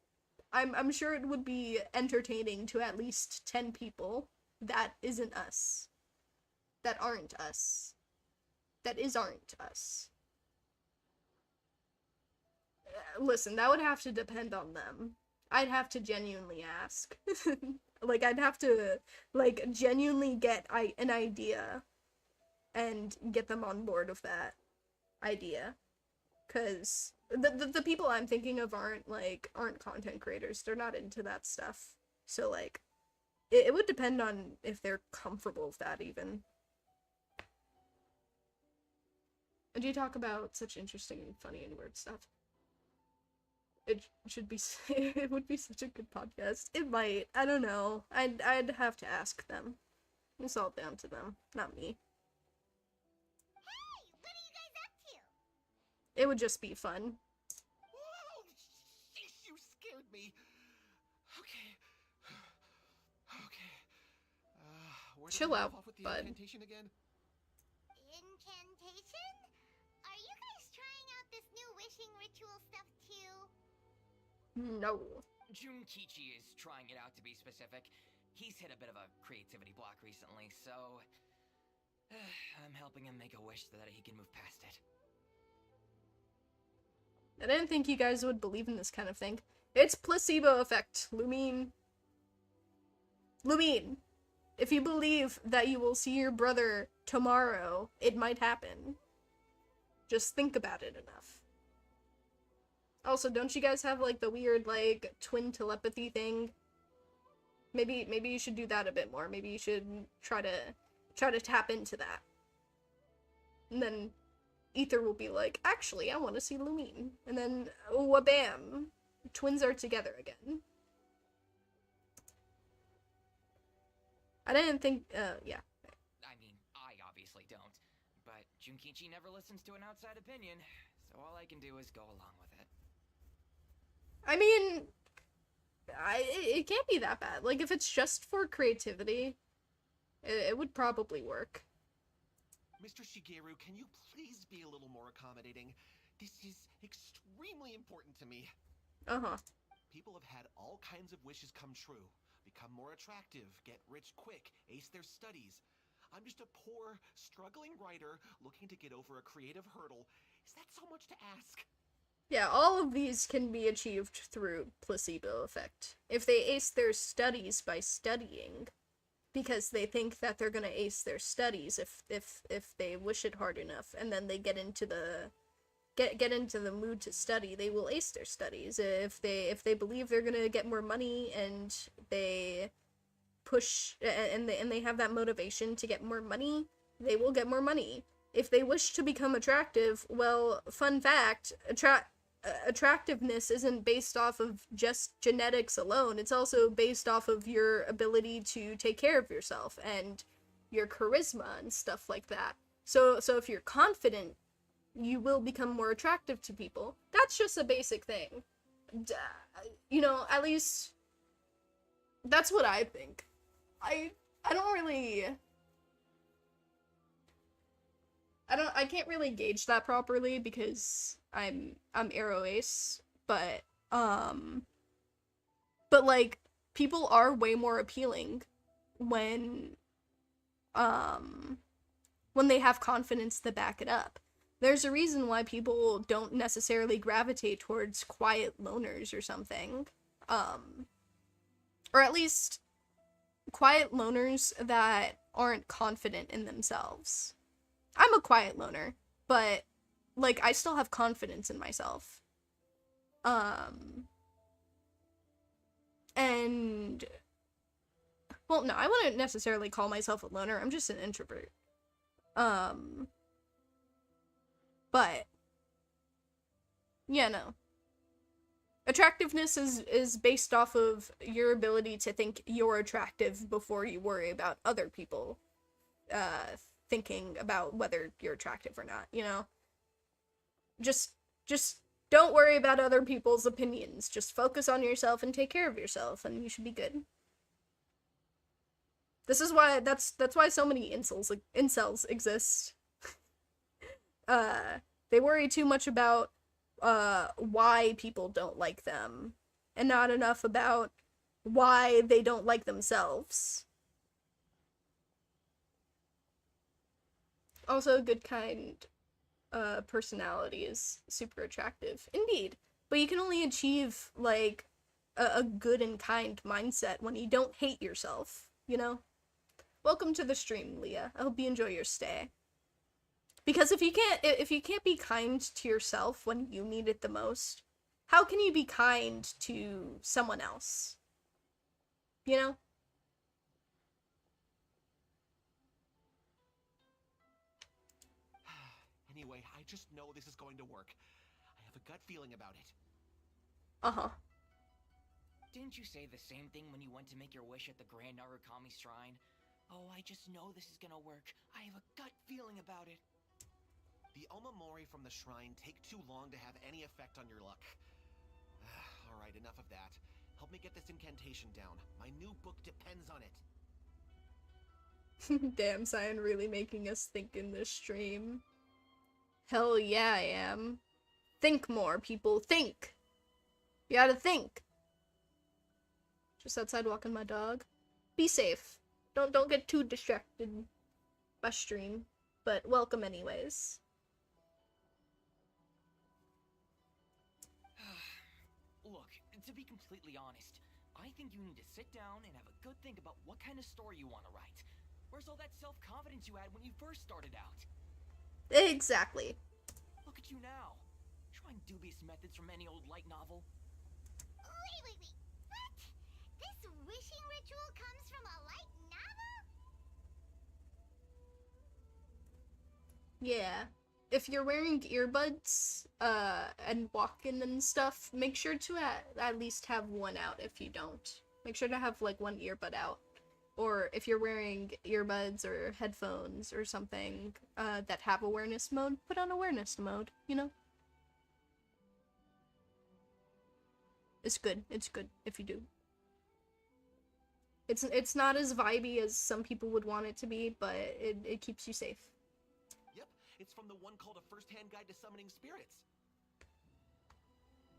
I'm sure it would be entertaining to at least 10 people that isn't us. That aren't us. That aren't us. Listen, that would have to depend on them. I'd have to genuinely ask. Like, I'd have to, like, genuinely get an idea and get them on board with that idea. Because the people I'm thinking of aren't content creators. They're not into that stuff. So, like, it would depend on if they're comfortable with that, even. And you talk about such interesting and funny and weird stuff. It would be such a good podcast. It might. I don't know. I'd have to ask them. It's all down to them, not me. Hey, what are you guys up to? It would just be fun. Whoa! Sheesh, you scared me. Okay. Where did Chill we leave out, off with the bud. incantation again? Incantation? Are you guys trying out this new wishing ritual stuff too? No. Junkichi is trying it out, to be specific. He's hit a bit of a creativity block recently, so... I'm helping him make a wish so that he can move past it. I didn't think you guys would believe in this kind of thing. It's placebo effect, Lumine. Lumine, if you believe that you will see your brother tomorrow, it might happen. Just think about it enough. Also, don't you guys have, like, the weird, like, twin telepathy thing? Maybe you should do that a bit more. Maybe you should try to tap into that. And then Ether will be like, actually, I want to see Lumine. And then, wha-bam! Twins are together again. I didn't think, yeah. I mean, I obviously don't. But Junkichi never listens to an outside opinion, so all I can do is go along with it. I mean, it can't be that bad. Like, if it's just for creativity, it would probably work. Mr. Shigeru, can you please be a little more accommodating? This is extremely important to me. Uh-huh. People have had all kinds of wishes come true. Become more attractive, get rich quick, ace their studies. I'm just a poor, struggling writer looking to get over a creative hurdle. Is that so much to ask? Yeah, all of these can be achieved through placebo effect. If they ace their studies by studying, because they think that they're gonna ace their studies if they wish it hard enough, and then they get into the mood to study, they will ace their studies. If they believe they're gonna get more money and they push and they have that motivation to get more money, they will get more money. If they wish to become attractive, well, fun fact, attractiveness isn't based off of just genetics alone. It's also based off of your ability to take care of yourself and your charisma and stuff like that. So if you're confident, you will become more attractive to people. That's just a basic thing. You know, at least that's what I think. I don't really... I can't really gauge that properly because I'm Arrow Ace, but like, people are way more appealing when they have confidence to back it up. There's a reason why people don't necessarily gravitate towards quiet loners or something. Or at least quiet loners that aren't confident in themselves. I'm a quiet loner, but, like, I still have confidence in myself. And, well, no, I wouldn't necessarily call myself a loner, I'm just an introvert. But, yeah, no. Attractiveness is based off of your ability to think you're attractive before you worry about other people, thinking about whether you're attractive or not, you know? Just don't worry about other people's opinions. Just focus on yourself and take care of yourself, and you should be good. This is why, that's why so many incels exist. They worry too much about, why people don't like them, and not enough about why they don't like themselves. Also, a good kind personality is super attractive. Indeed. But you can only achieve, like, a good and kind mindset when you don't hate yourself, you know? Welcome to the stream, Leah. I hope you enjoy your stay. Because if you can't be kind to yourself when you need it the most, how can you be kind to someone else? You know? Anyway, I just know this is going to work. I have a gut feeling about it. Uh-huh. Didn't you say the same thing when you went to make your wish at the Grand Narukami Shrine? Oh, I just know this is gonna work. I have a gut feeling about it. The omamori from the shrine take too long to have any effect on your luck. Alright, enough of that. Help me get this incantation down. My new book depends on it. Damn, Cyan really making us think in this stream. Hell yeah, I am. Think more, people. Think! You gotta think. Just outside walking my dog. Be safe. Don't get too distracted by stream, but welcome anyways. Look, to be completely honest, I think you need to sit down and have a good think about what kind of story you want to write. Where's all that self-confidence you had when you first started out? Exactly. Look at you now, trying dubious methods from any old light novel. Wait. What? This wishing ritual comes from a light novel? Yeah. If you're wearing earbuds, and walking and stuff, make sure to at least have one out if you don't. Make sure to have, like, one earbud out. Or if you're wearing earbuds or headphones or something, that have awareness mode, put on awareness mode, you know? It's good if you do. It's not as vibey as some people would want it to be, but it keeps you safe. Yep, it's from the one called A First-Hand Guide to Summoning Spirits.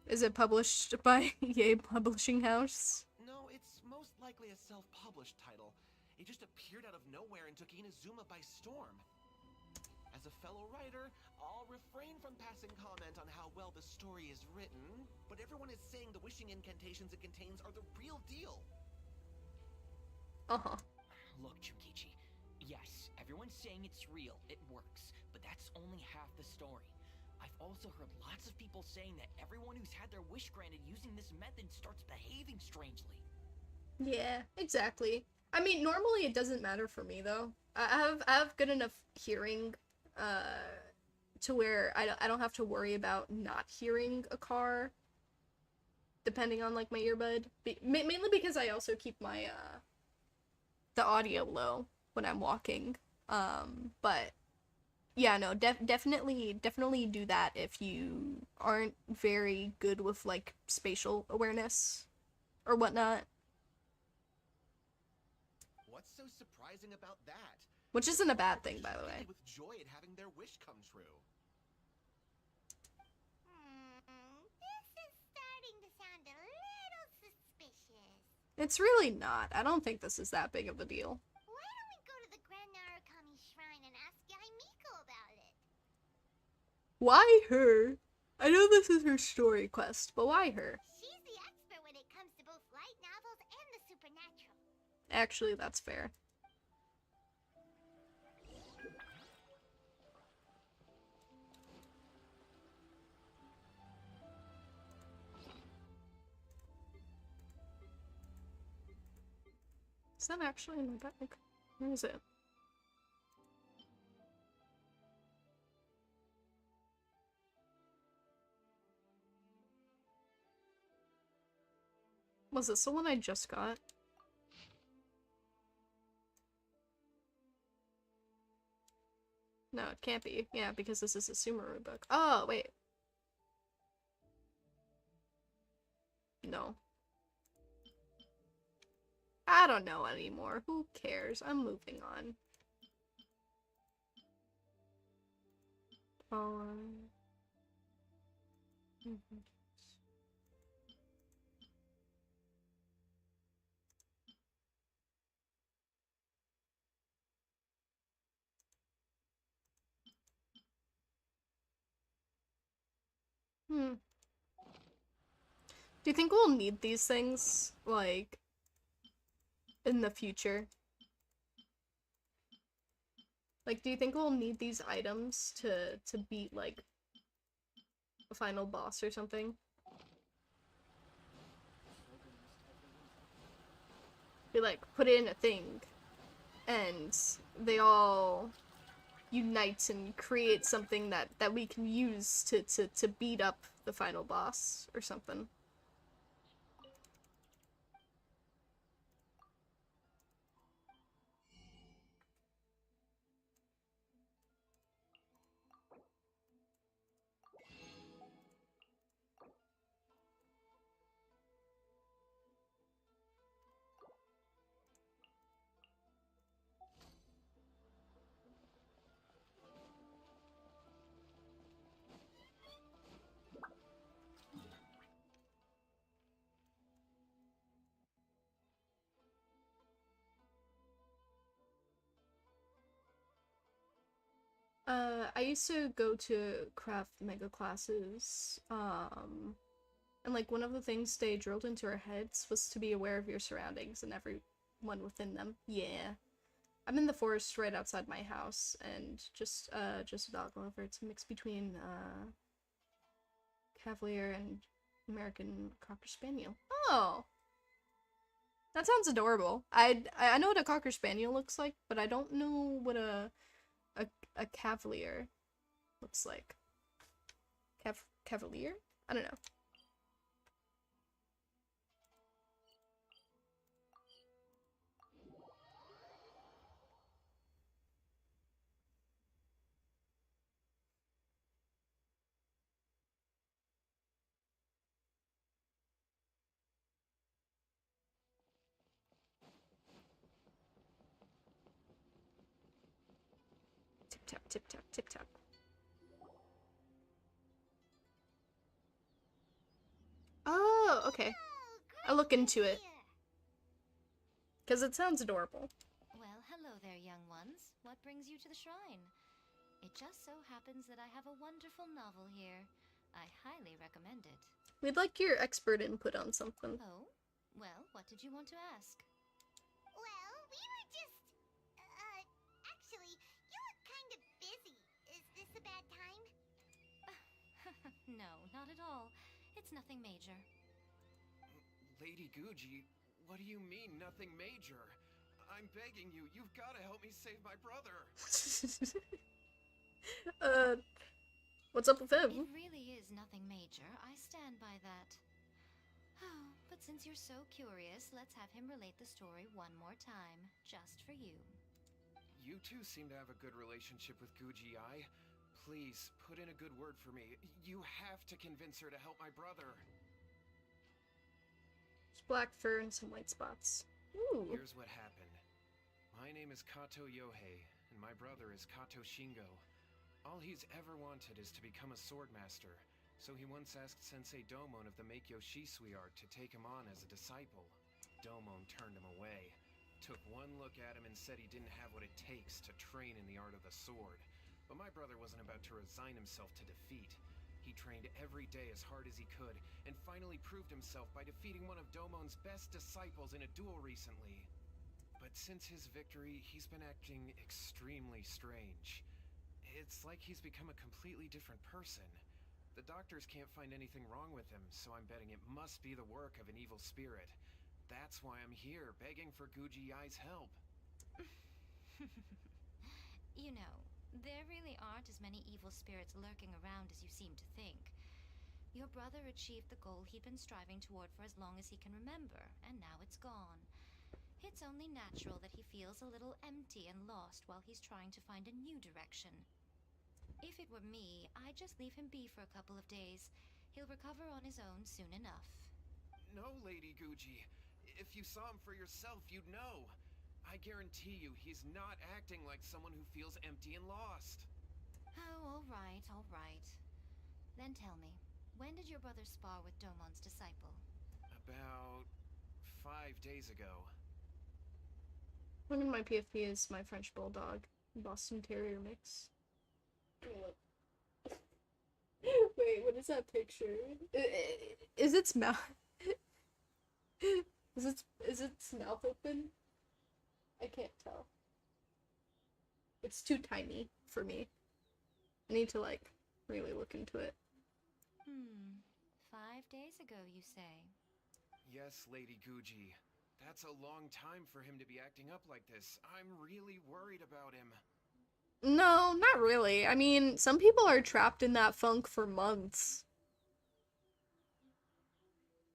Is it published by Yay Publishing House? No, it's most likely a self-published title. It just appeared out of nowhere and took Inazuma by storm. As a fellow writer, I'll refrain from passing comment on how well the story is written, but everyone is saying the wishing incantations it contains are the real deal. Uh-huh. Look, Junkichi, yes, everyone's saying it's real, it works, but that's only half the story. I've also heard lots of people saying that everyone who's had their wish granted using this method starts behaving strangely. Yeah, exactly. I mean, normally it doesn't matter for me, though. I have good enough hearing, to where I don't have to worry about not hearing a car, depending on, like, my earbud. Mainly because I also keep my, the audio low when I'm walking. But yeah, no, definitely do that if you aren't very good with, like, spatial awareness or whatnot. What's so surprising about that? Which isn't a bad thing, by the way. With joy at having their wish come true. This is starting to sound a little suspicious. It's really not. I don't think this is that big of a deal. Why don't we go to the Grand Narukami Shrine and ask Guy Miko about it? Why her? I know this is her story quest, but why her? She's the expert when it comes to both light novels and the supernatural. Actually, that's fair. Is that actually in my bag? Where is it? Was this the one I just got? No, it can't be. Yeah, because this is a Sumeru book. Oh, wait. No. I don't know anymore. Who cares? I'm moving on. Do you think we'll need these things, like, in the future? Like, do you think we'll need these items to beat, like, a final boss or something? We, like, put it in a thing, and they all unite and create something that we can use to beat up the final boss or something. I used to go to craft mega classes, and like one of the things they drilled into our heads was to be aware of your surroundings and everyone within them. Yeah. I'm in the forest right outside my house, and just a dog lover. It's a mix between, Cavalier and American Cocker Spaniel. Oh! That sounds adorable. I know what a Cocker Spaniel looks like, but I don't know what a Cavalier looks like. Cavalier? I don't know. Tip tap, tip tap, tip tap. Oh, okay. I'll look into it. Because it sounds adorable. Well, hello there, young ones. What brings you to the shrine? It just so happens that I have a wonderful novel here. I highly recommend it. We'd like your expert input on something. Oh? Well, what did you want to ask? Well, we were just, actually, you look kind of busy. Is this a bad time? No, not at all. It's nothing major. Lady Guji, what do you mean, nothing major? I'm begging you, you've got to help me save my brother. What's up with It him? really is nothing major. I stand by that. Oh, but since you're so curious, let's have him relate the story one more time, just for you. You two seem to have a good relationship with Guji Ai. Please, put in a good word for me. You have to convince her to help my brother. It's black fur and some white spots. Ooh. Here's what happened. My name is Kato Yohei, and my brother is Kato Shingo. All he's ever wanted is to become a sword master, so he once asked Sensei Domon of the Meikyo Shisui art to take him on as a disciple. Domon turned him away, took one look at him and said he didn't have what it takes to train in the art of the sword. But my brother wasn't about to resign himself to defeat. He trained every day as hard as he could, and finally proved himself by defeating one of Domon's best disciples in a duel recently. But since his victory, he's been acting extremely strange. It's like he's become a completely different person. The doctors can't find anything wrong with him, so I'm betting it must be the work of an evil spirit. That's why I'm here, begging for Guji Ai's help. You know, there really aren't as many evil spirits lurking around as you seem to think. Your brother achieved the goal he'd been striving toward for as long as he can remember, and now it's gone. It's only natural that he feels a little empty and lost while he's trying to find a new direction. If it were me, I'd just leave him be for a couple of days. He'll recover on his own soon enough. No, Lady Guji. If you saw him for yourself, you'd know. I guarantee you, he's not acting like someone who feels empty and lost. Oh, all right, all right. Then tell me, when did your brother spar with Domon's disciple? About 5 days ago. One of my PFP is my French Bulldog, Boston Terrier mix. Wait, what is that picture? Is its mouth... Is its mouth open? I can't tell. It's too tiny for me. I need to, like, really look into it. 5 days ago, you say? Yes, Lady Guji. That's a long time for him to be acting up like this. I'm really worried about him. No, not really. I mean, some people are trapped in that funk for months.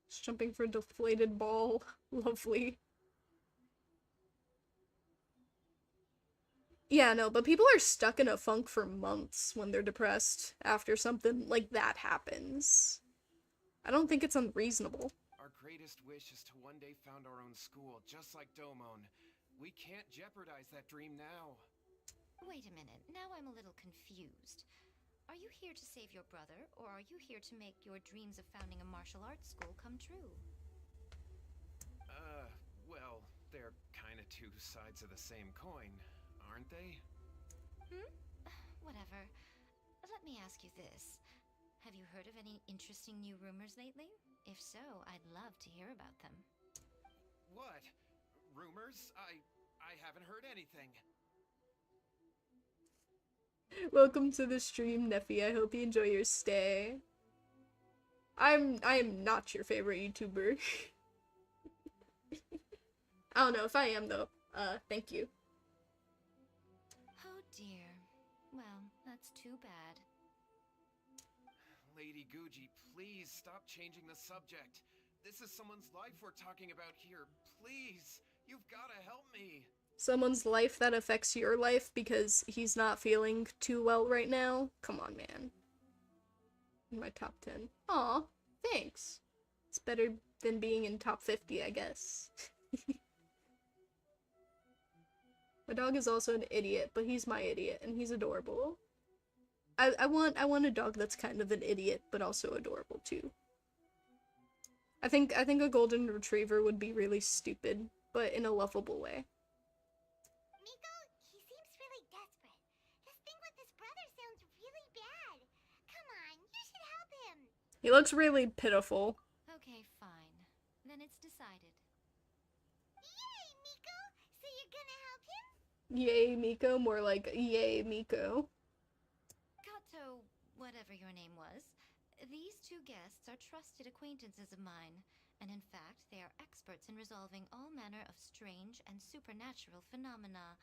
Just jumping for a deflated ball. Lovely. Yeah, no, but people are stuck in a funk for months when they're depressed after something like that happens. I don't think it's unreasonable. Our greatest wish is to one day found our own school, just like Domon. We can't jeopardize that dream now. Wait a minute, now I'm a little confused. Are you here to save your brother, or are you here to make your dreams of founding a martial arts school come true? Well, they're kinda two sides of the same coin, aren't they? Whatever. Let me ask you this. Have you heard of any interesting new rumors lately? If so, I'd love to hear about them. What? Rumors? I haven't heard anything. Welcome to the stream, Neffy. I hope you enjoy your stay. I am not your favorite YouTuber. I don't know if I am though. Thank you. Oh dear. Well, that's too bad. Lady Guji, please stop changing the subject. This is someone's life we're talking about here. Please, you've gotta help me. Someone's life that affects your life because he's not feeling too well right now? Come on, man. In my top 10. Aw, thanks. It's better than being in top 50, I guess. My dog is also an idiot, but he's my idiot, and he's adorable. I want a dog that's kind of an idiot, but also adorable too. I think a golden retriever would be really stupid, but in a lovable way. Miko, he seems really desperate. His thing with his brother sounds really bad. Come on, you should help him. He looks really pitiful. Okay, fine. Then it's decided. Yay, Miko! So you're gonna help him? Yay, Miko. More like, yay, Miko. Kato, whatever your name was, these two guests are trusted acquaintances of mine, and in fact, they are experts in resolving all manner of strange and supernatural phenomena.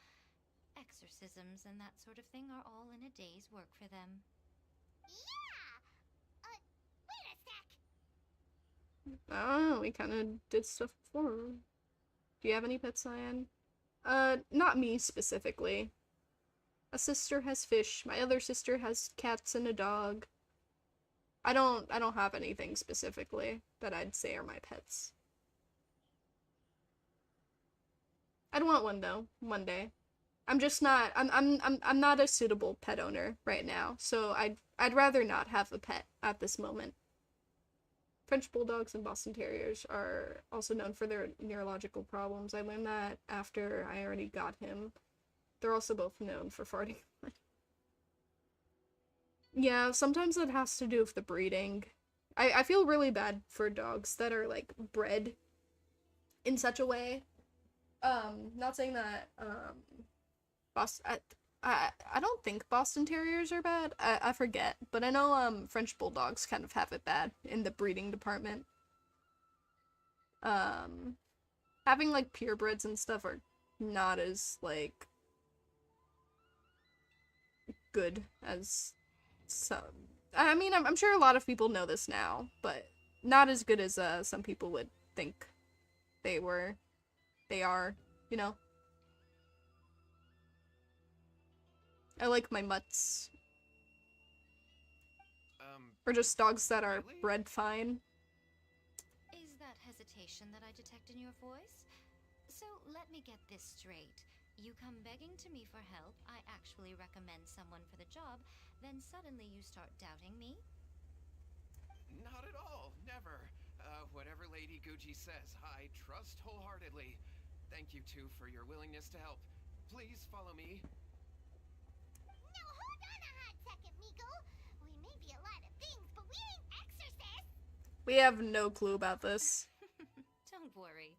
Exorcisms and that sort of thing are all in a day's work for them. Yeah! Wait a sec! Oh, we kind of did stuff before. Do you have any pets, Cyan? Not me specifically. A sister has fish. My other sister has cats and a dog. I don't have anything specifically that I'd say are my pets. I'd want one though, one day. I'm just not I'm not a suitable pet owner right now, so I'd rather not have a pet at this moment. French bulldogs and Boston Terriers are also known for their neurological problems. I learned that after I already got him. They're also both known for farting. Yeah, sometimes that has to do with the breeding. I feel really bad for dogs that are, like, bred in such a way. Not saying that, I don't think Boston Terriers are bad. I forget. But I know, French Bulldogs kind of have it bad in the breeding department. Having, like, purebreds and stuff are not as, like, good as some. I mean, I'm sure a lot of people know this now, but not as good as, some people would think they were. They are, you know? I like my mutts. Or just dogs that are Really? bred fine. Is that hesitation that I detect in your voice? So let me get this straight. You come begging to me for help, I actually recommend someone for the job, then suddenly you start doubting me? Not at all. Never. Whatever Lady Guji says, I trust wholeheartedly. Thank you, too, for your willingness to help. Please follow me. No, hold on a hot second, Miko. We may be a lot of things, but we ain't exorcists. We have no clue about this. Don't worry.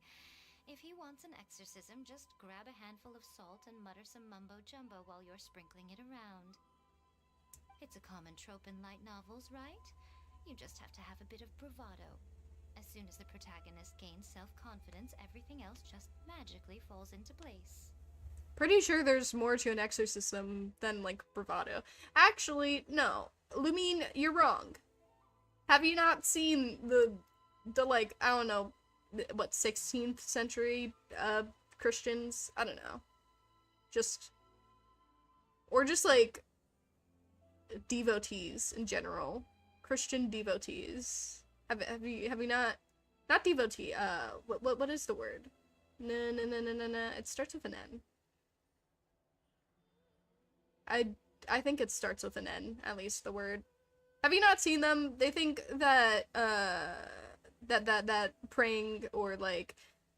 If he wants an exorcism, just grab a handful of salt and mutter some mumbo-jumbo while you're sprinkling it around. It's a common trope in light novels, right? You just have to have a bit of bravado. As soon as the protagonist gains self-confidence, everything else just magically falls into place. Pretty sure there's more to an exorcism than, like, bravado. Actually, no. Lumine, you're wrong. Have you not seen the like, I don't know, what, 16th century, Christians? I don't know. Or just, like, devotees in general. Christian devotees. Have you not devotee, what is the word? No, it starts with an N. I think it starts with an N, at least the word. Have you not seen them? They think that, that praying or, like,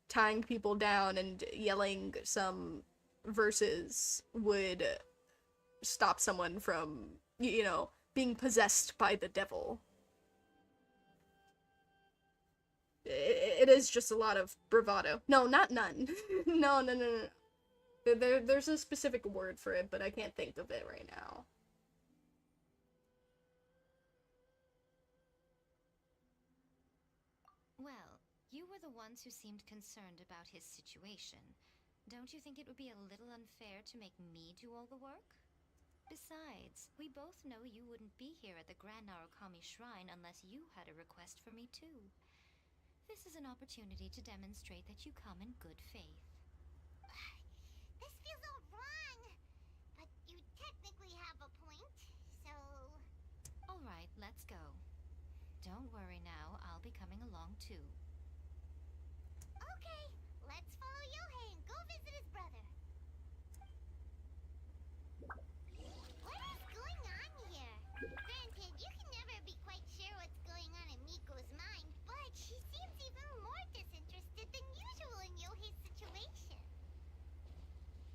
tying people down and yelling some verses would stop someone from, you know, being possessed by the devil. It is just a lot of bravado. No, not none. No. There's a specific word for it, but I can't think of it right now. Well, you were the ones who seemed concerned about his situation. Don't you think it would be a little unfair to make me do all the work? Besides, we both know you wouldn't be here at the Grand Narukami Shrine unless you had a request for me too. This is an opportunity to demonstrate that you come in good faith. This feels all wrong. But you technically have a point, so... Alright, let's go. Don't worry now, I'll be coming along too. Okay, let's follow Yohei and go visit his brother. What is going on here? Granted, you can never be quite sure what's going on in Miko's mind, but she seems even more disinterested than usual in Yohei's situation.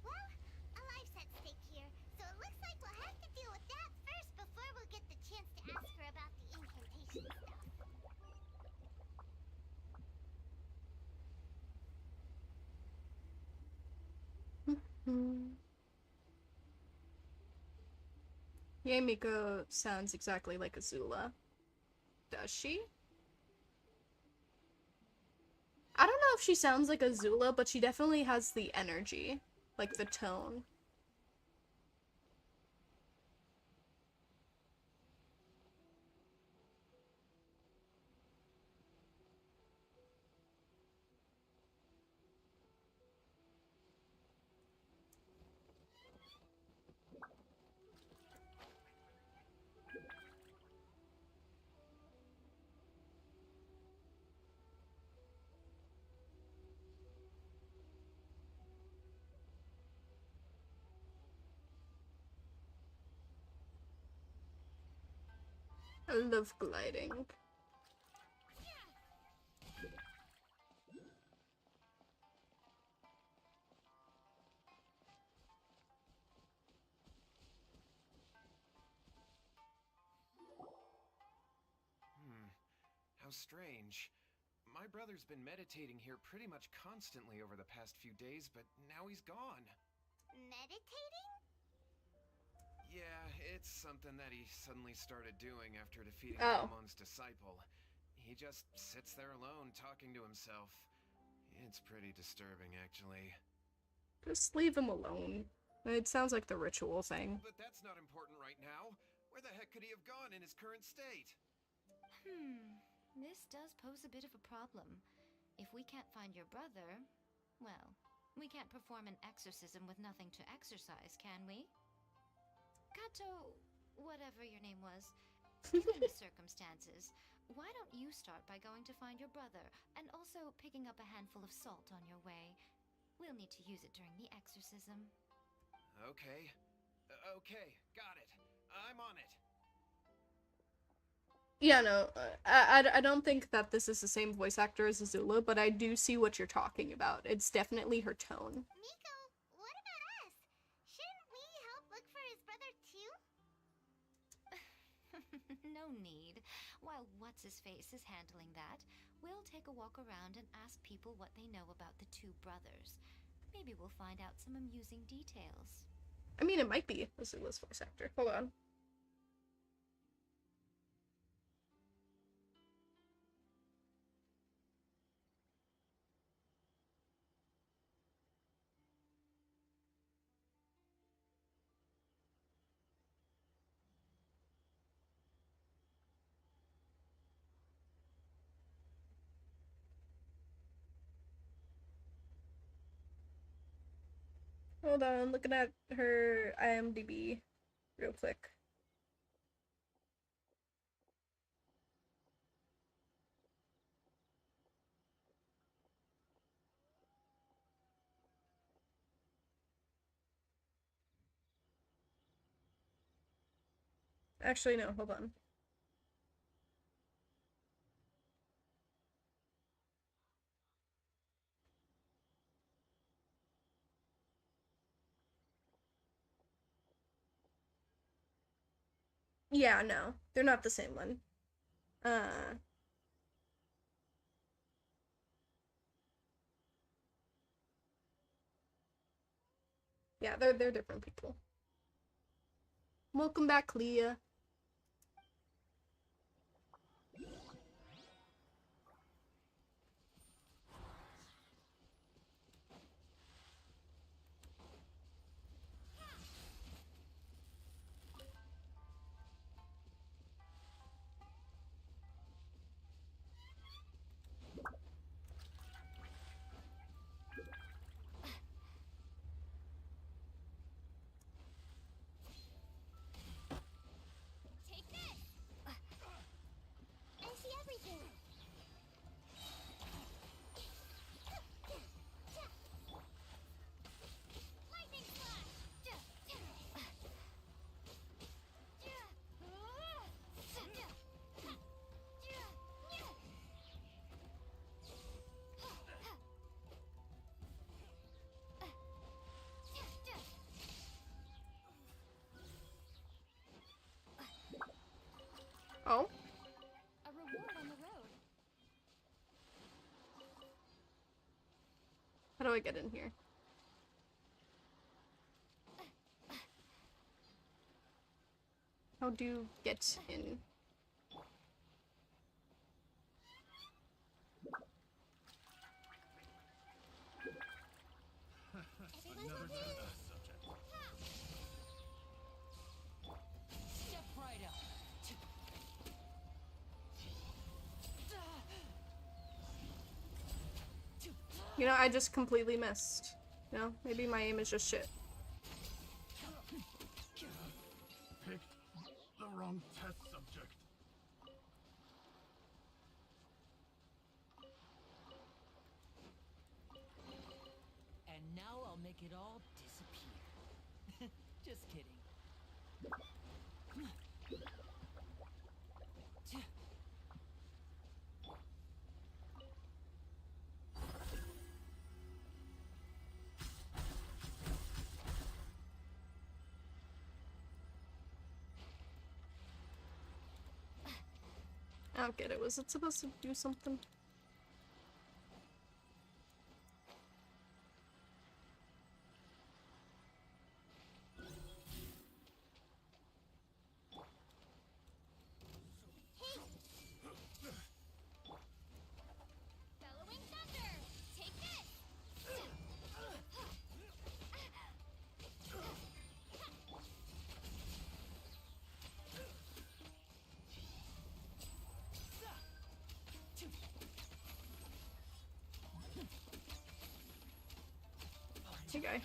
Well, a life's at stake here, so it looks like we'll have to deal with that first before we'll get the chance to ask her about the incantation stuff. Yeah, Miko sounds exactly like Azula. Does she? I don't know if she sounds like Azula, but she definitely has the energy. Like the tone. I love gliding. How strange. My brother's been meditating here pretty much constantly over the past few days, but now he's gone. Meditating? Yeah, it's something that he suddenly started doing after defeating Oh. Goemon's disciple. He just sits there alone, talking to himself. It's pretty disturbing, actually. Just leave him alone. It sounds like the ritual thing. But that's not important right now. Where the heck could he have gone in his current state? This does pose a bit of a problem. If we can't find your brother, well, we can't perform an exorcism with nothing to exorcise, can we? Kato, whatever your name was, given the circumstances, why don't you start by going to find your brother, and also picking up a handful of salt on your way? We'll need to use it during the exorcism. Okay. Okay, got it. I'm on it. Yeah, no, I don't think that this is the same voice actor as Azula, but I do see what you're talking about. It's definitely her tone. Miko, what about us? Shouldn't we help look for his brother too? No need. While What's-His-Face is handling that, we'll take a walk around and ask people what they know about the two brothers. Maybe we'll find out some amusing details. I mean, it might be Azula's voice actor. Hold on. Hold on, looking at her IMDb real quick. Actually, no, hold on. Yeah, no. They're not the same one. Yeah, they're different people. Welcome back, Leah. Take this! I see everything. Lightning flash! Oh? A reward on the road. How do I get in here? How do you get in? Everyone's okay? Step right up. You know, I just completely missed. You know, maybe my aim is just shit. Picked the wrong test subject. And now I'll make it all disappear. Just kidding. I don't get it. Was it supposed to do something? Bellowing thunder! Take this! Hey, guy.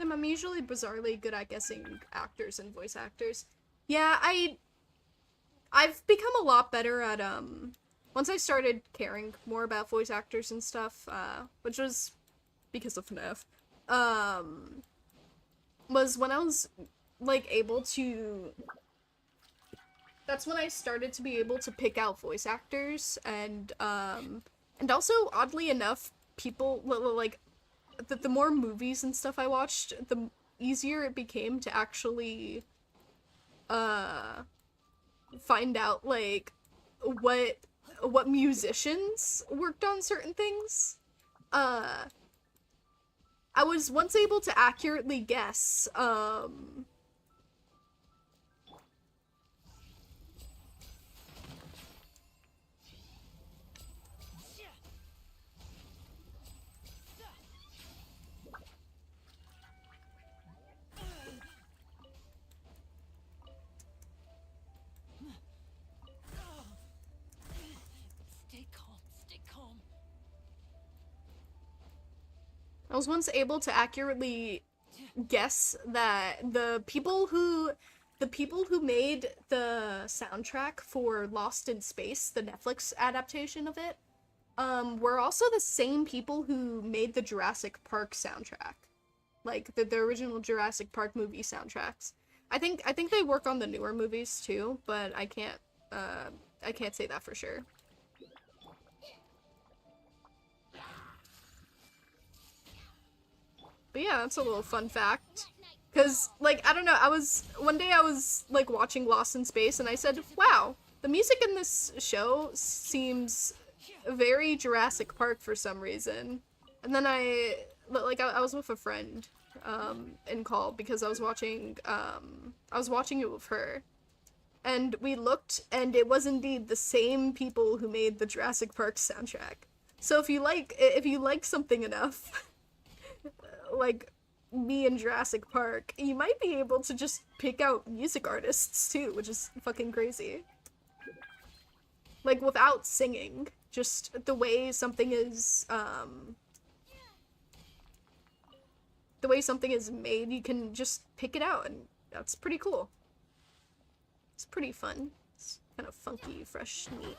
I'm usually bizarrely good at guessing actors and voice actors. Yeah, I've become a lot better at, once I started caring more about voice actors and stuff, which was because of FNAF, was when I was, like, able to... That's when I started to be able to pick out voice actors, and also, oddly enough, people, like, the more movies and stuff I watched, the easier it became to actually, find out, like, what musicians worked on certain things. I was once able to accurately guess, Stay calm, stay calm. I was once able to accurately guess that the people who made the soundtrack for Lost in Space, the Netflix adaptation of it, were also the same people who made the Jurassic Park soundtrack. Like, the original Jurassic Park movie soundtracks. I think they work on the newer movies too, but I can't say that for sure. But yeah, that's a little fun fact. Cause, like, I don't know, one day I was, like, watching Lost in Space, and I said, wow, the music in this show seems very Jurassic Park for some reason. And then I was with a friend, in call, because I was watching it with her. And we looked, and it was indeed the same people who made the Jurassic Park soundtrack. So if you like something enough, like me and Jurassic Park, you might be able to just pick out music artists too, which is fucking crazy. Like, without singing, just the way something is made, you can just pick it out, and that's pretty cool. It's pretty fun. It's kind of funky, fresh, neat.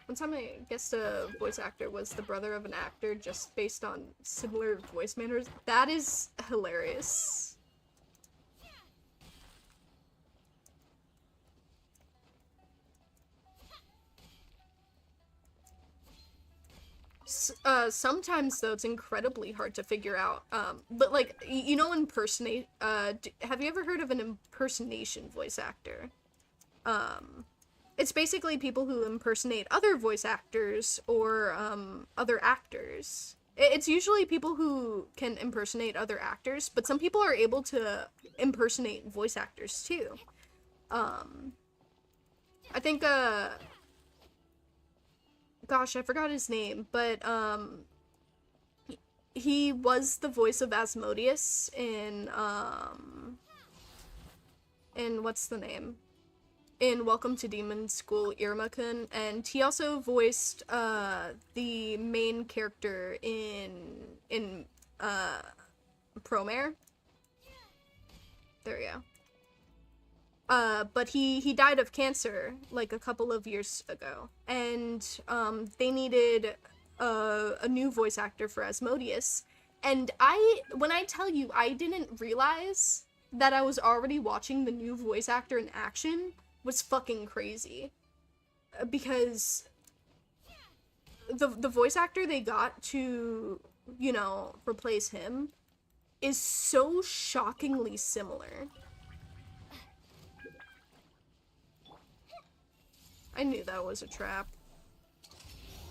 One time I guessed a voice actor was the brother of an actor just based on similar voice manners. That is hilarious. Sometimes though it's incredibly hard to figure out. But like, you know, have you ever heard of an impersonation voice actor? It's basically people who impersonate other voice actors or other actors. It's usually people who can impersonate other actors, but some people are able to impersonate voice actors too. I think gosh, I forgot his name, but he was the voice of Asmodeus in what's the name? In Welcome to Demon School, Iruma-kun, and he also voiced the main character in Promare. There we go. But he died of cancer like a couple of years ago, and they needed a new voice actor for Asmodeus. And when I tell you, I didn't realize that I was already watching the new voice actor in action was fucking crazy, because the voice actor they got to, you know, replace him is so shockingly similar. I knew that was a trap.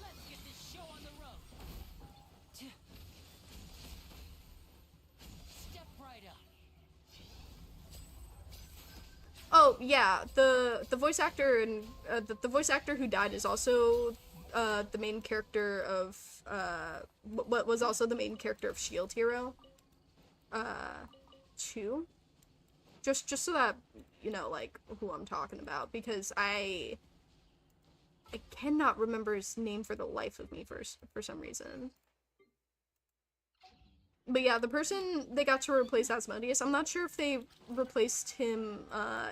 Let's get this show on the road. Step right up. Oh yeah, the voice actor and the voice actor who died is also the main character of what was also the main character of Shield Hero 2. Just so that you know, like, who I'm talking about, because I cannot remember his name for the life of me for some reason. But yeah, the person they got to replace Asmodeus, I'm not sure if they replaced him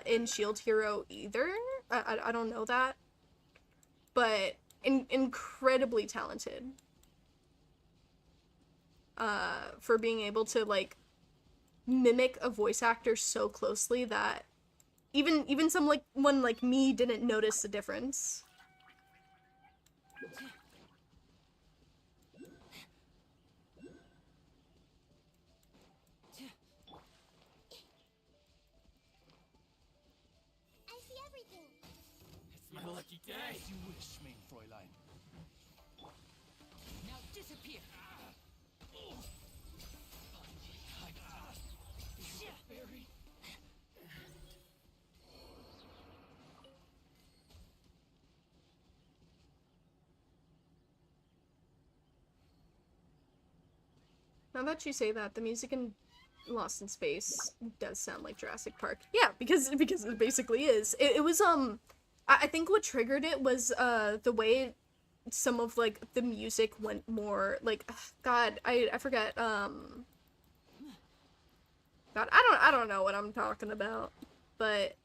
in Shield Hero either. I don't know that. But incredibly talented. For being able to, like, mimic a voice actor so closely that even someone like me didn't notice the difference. My lucky day. As you wish, mein Fräulein. Now disappear. Berry. Now that you say that, the music in Lost in Space does sound like Jurassic Park. Yeah, because it basically is. It was I think what triggered it was the way some of, like, the music went more like, God, I forget, God, I don't know what I'm talking about, but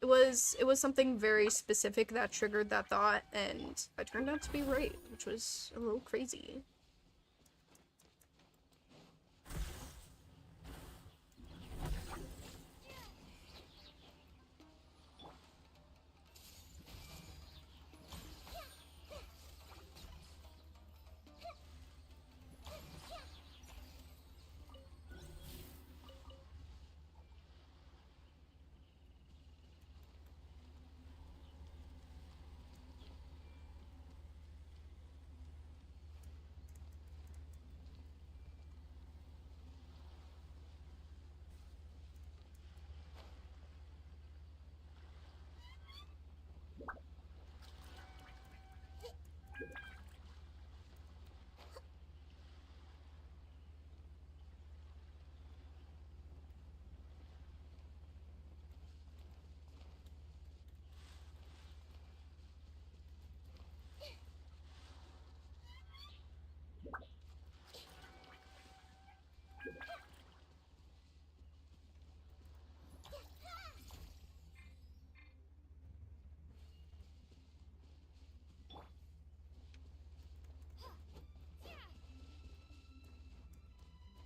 it was something very specific that triggered that thought, and I turned out to be right, which was a little crazy.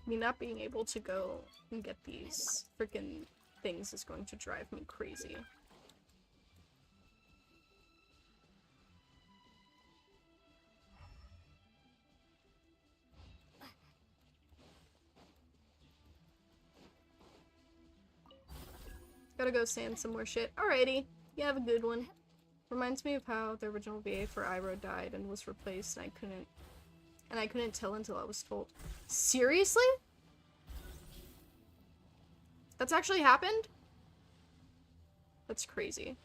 Me not being able to go and get these freaking things is going to drive me crazy. Gotta go sand some more shit. Alrighty, you have a good one. Reminds me of how the original VA for Iroh died and was replaced, and I couldn't tell until I was told. Seriously? That's actually happened? That's crazy.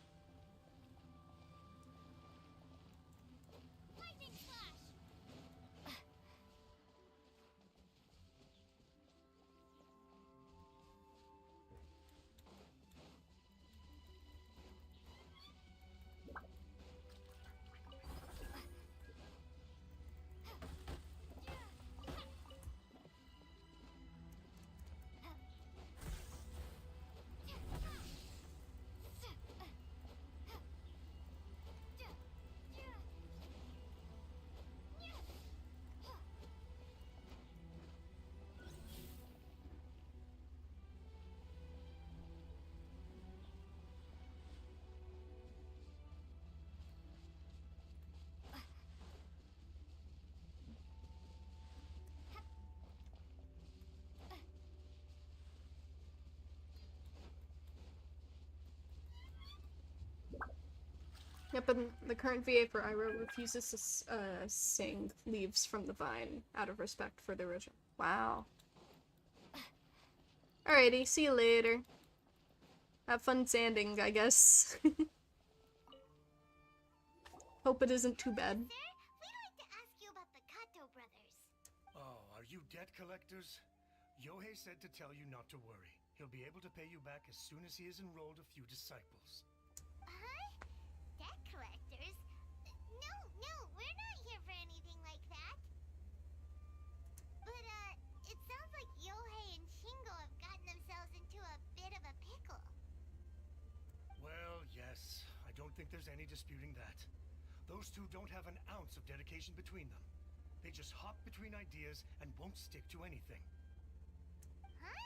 Yep, and the current VA for Iroh refuses to sing Leaves from the Vine out of respect for the original. Wow. Alrighty, see you later. Have fun sanding, I guess. Hope it isn't too bad. Sir, we'd like to ask you about the Kato brothers. Oh, are you debt collectors? Yohei said to tell you not to worry. He'll be able to pay you back as soon as he has enrolled a few disciples. Huh? Debt collectors? No, we're not here for anything like that. But, it sounds like Yohei and Shingo have gotten themselves into a bit of a pickle. Well, yes. I don't think there's any disputing that. Those two don't have an ounce of dedication between them. They just hop between ideas and won't stick to anything. Huh?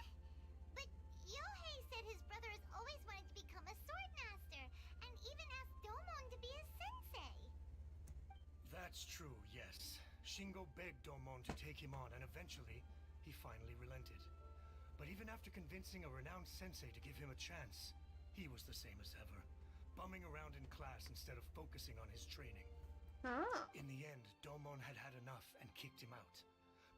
But Yohei said his brother has always wanted to become a sword master, and even asked Domon to be his sensei. That's true, yes. Shingo begged Domon to take him on, and eventually, he finally relented. But even after convincing a renowned sensei to give him a chance, he was the same as ever, bumming around in class instead of focusing on his training. Ah. In the end, Domon had had enough and kicked him out.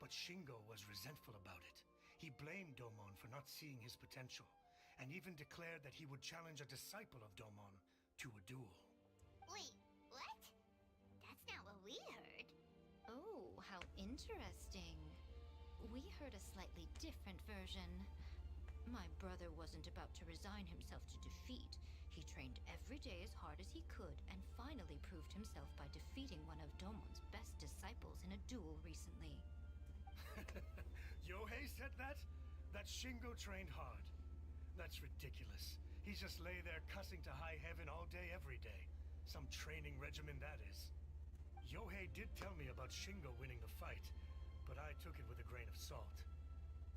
But Shingo was resentful about it. He blamed Domon for not seeing his potential, and even declared that he would challenge a disciple of Domon to a duel. Wait, what? That's not what we heard. Oh, how interesting. We heard a slightly different version. My brother wasn't about to resign himself to defeat. He trained every day as hard as he could and finally proved himself by defeating one of Domon's best disciples in a duel recently. Yohei said that? That Shingo trained hard. That's ridiculous. He just lay there cussing to high heaven all day every day. Some training regimen that is. Yohei did tell me about Shingo winning the fight, but I took it with a grain of salt.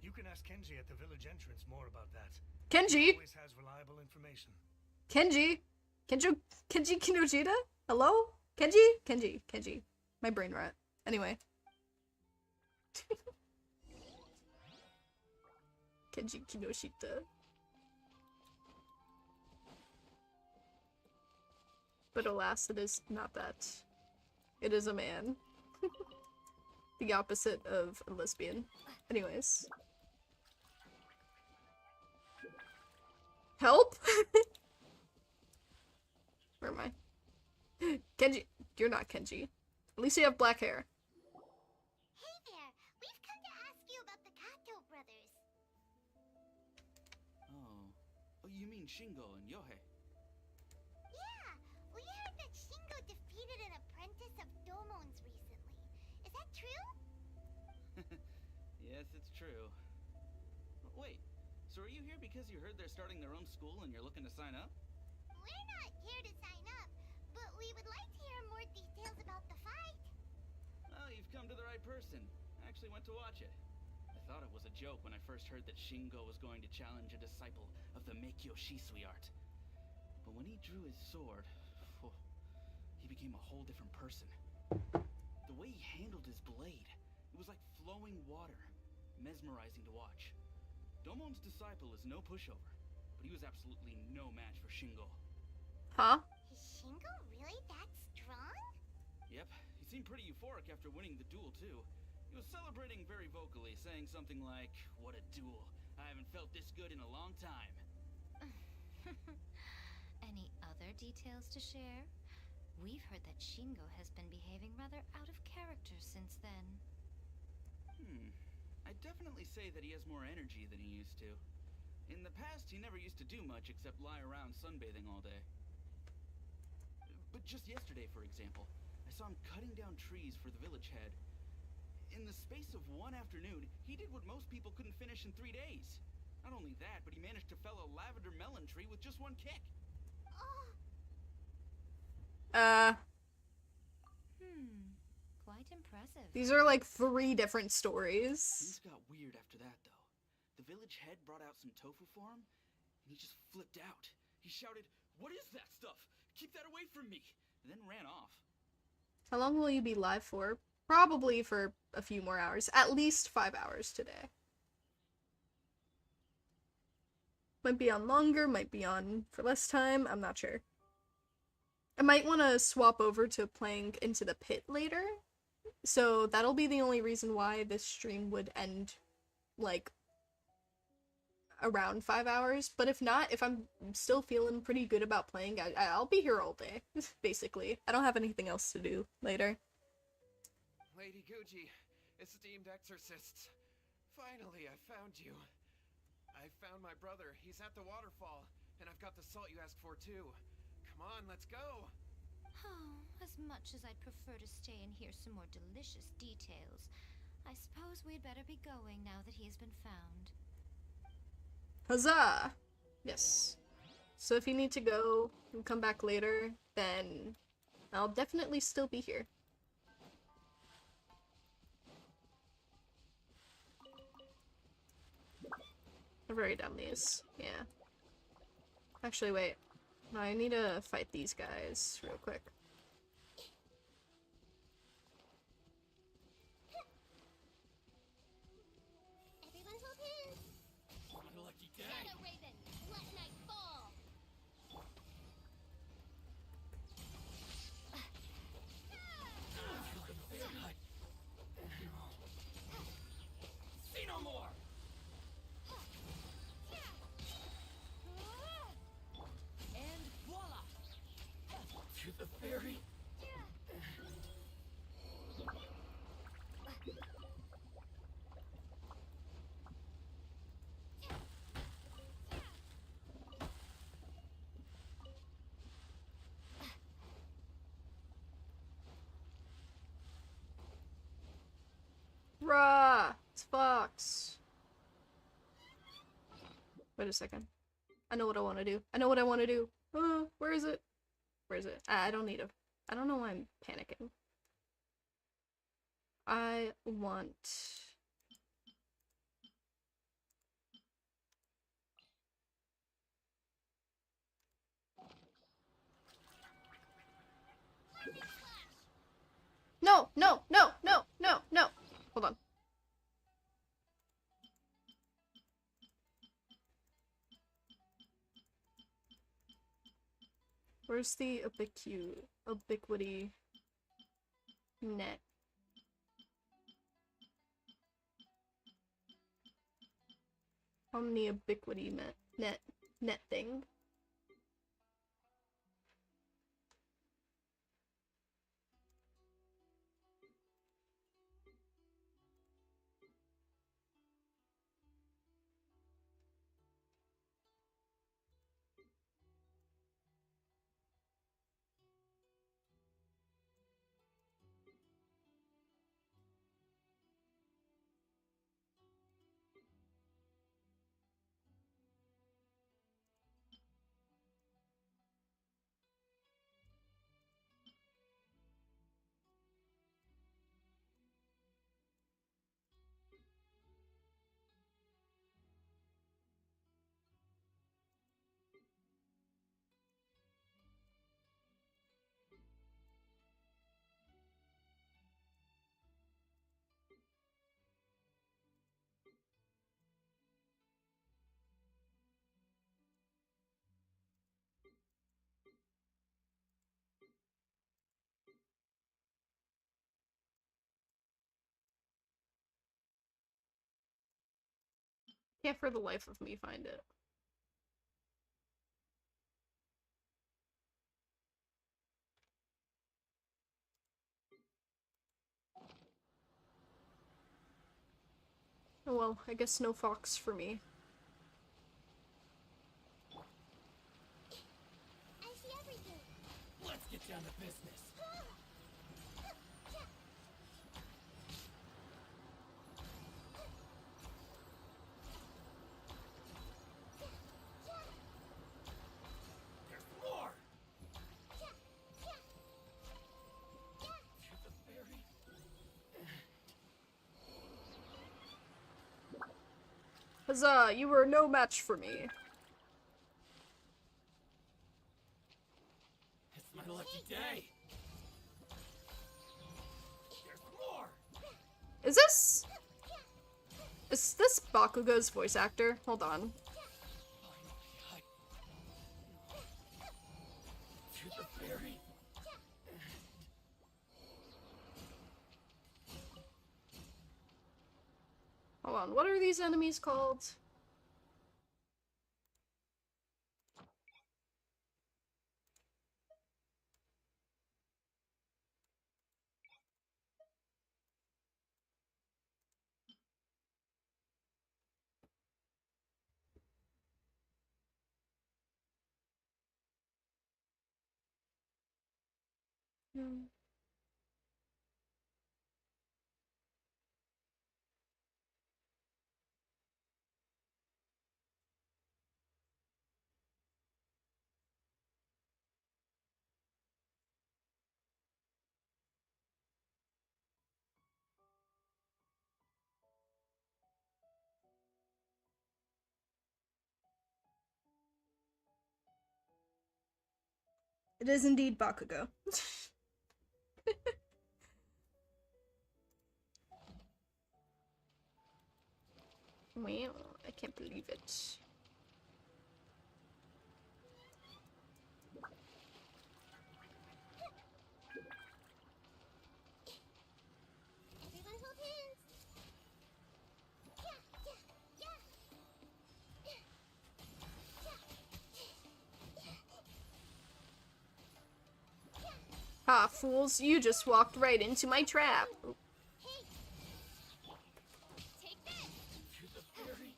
You can ask Kenji at the village entrance more about that. Kenji! He always has reliable information. Kenji! Kenji Kinojita? Hello? Kenji? My brain rot. Anyway. Kenji Kinoshita. But alas, it is not that. It is a man. The opposite of a lesbian. Anyways. Help? Where am I? Kenji. You're not Kenji. At least you have black hair. Hey there, we've come to ask you about the Kato brothers. Oh, you mean Shingo and Yohei? Yeah, we heard that Shingo defeated an apprentice of Domon's recently. Is that true? Yes, it's true. Wait, so are you here because you heard they're starting their own school and you're looking to sign up? We're not here to sign up, but we would like to hear more details about the fight. Well, you've come to the right person. I actually went to watch it. I thought it was a joke when I first heard that Shingo was going to challenge a disciple of the Meikyo Shisui art. But when he drew his sword, oh, he became a whole different person. The way he handled his blade, it was like flowing water, mesmerizing to watch. Domon's disciple is no pushover, but he was absolutely no match for Shingo. Huh? Is Shingo really that strong? Yep, he seemed pretty euphoric after winning the duel too. He was celebrating very vocally, saying something like, "What a duel. I haven't felt this good in a long time." Any other details to share? We've heard that Shingo has been behaving rather out of character since then. I'd definitely say that he has more energy than he used to. In the past, he never used to do much except lie around sunbathing all day. But just yesterday, for example, I saw him cutting down trees for the village head. In the space of one afternoon, he did what most people couldn't finish in 3 days. Not only that, but he managed to fell a lavender melon tree with just one kick. Quite impressive. These are like 3 different stories. Things got weird after that, though. The village head brought out some tofu for him, and he just flipped out. He shouted, "What is that stuff? Keep that away from me!" and then ran off. How long will you be live for? Probably for a few more hours. At least 5 hours today. Might be on longer, might be on for less time, I'm not sure. I might want to swap over to playing Into the Pit later. So that'll be the only reason why this stream would end, like, around 5 hours. But if not, if I'm still feeling pretty good about playing, I'll be here all day, basically. I don't have anything else to do later. Lady Guji, esteemed exorcists. Finally, I found you. I found my brother. He's at the waterfall, and I've got the salt you asked for, too. Come on, let's go! Oh, as much as I'd prefer to stay and hear some more delicious details, I suppose we'd better be going now that he has been found. Huzzah! Yes. So if you need to go and come back later, then I'll definitely still be here. I've already done these. Yeah. Actually, wait. No, I need to fight these guys real quick. Everyone hold hands. Lucky day. Shadow Raven, let night fall. See no more. And voila! To the fairy. Rah! It's Fox. Wait a second. I know what I want to do. I know what I want to do. Where is it? Where is it? I don't need a... I don't know why I'm panicking. I want... No! No! No! No! No! No! Hold on. Where's the ubiquity net? Omni ubiquity net thing. Can't for the life of me find it. Oh well, I guess no fox for me. I see everything. Let's get down to business. There's more. Tooth of Fairy. Huzzah, you were no match for me. It's my lucky day. There's more. Is this Bakugo's voice actor? Hold on. Finally, Tooth of Fairy. Hold on, what are these enemies called? It is indeed Bakugo. Wow, I can't believe it. Everyone hold hands. Ha, fools, you just walked right into my trap. Hey. Take this. Tooth of Fairy.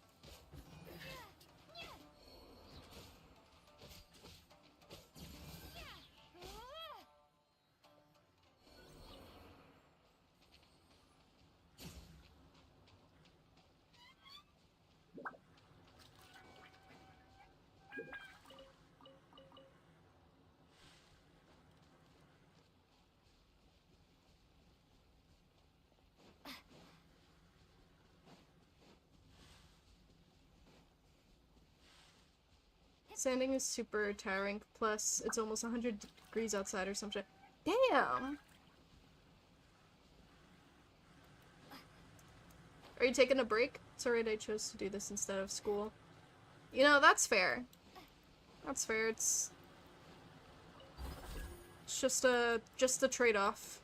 Sanding is super tiring, plus it's almost 100 degrees outside or something. Damn! Are you taking a break? It's alright, I chose to do this instead of school. You know, that's fair. That's fair, it's just a trade-off.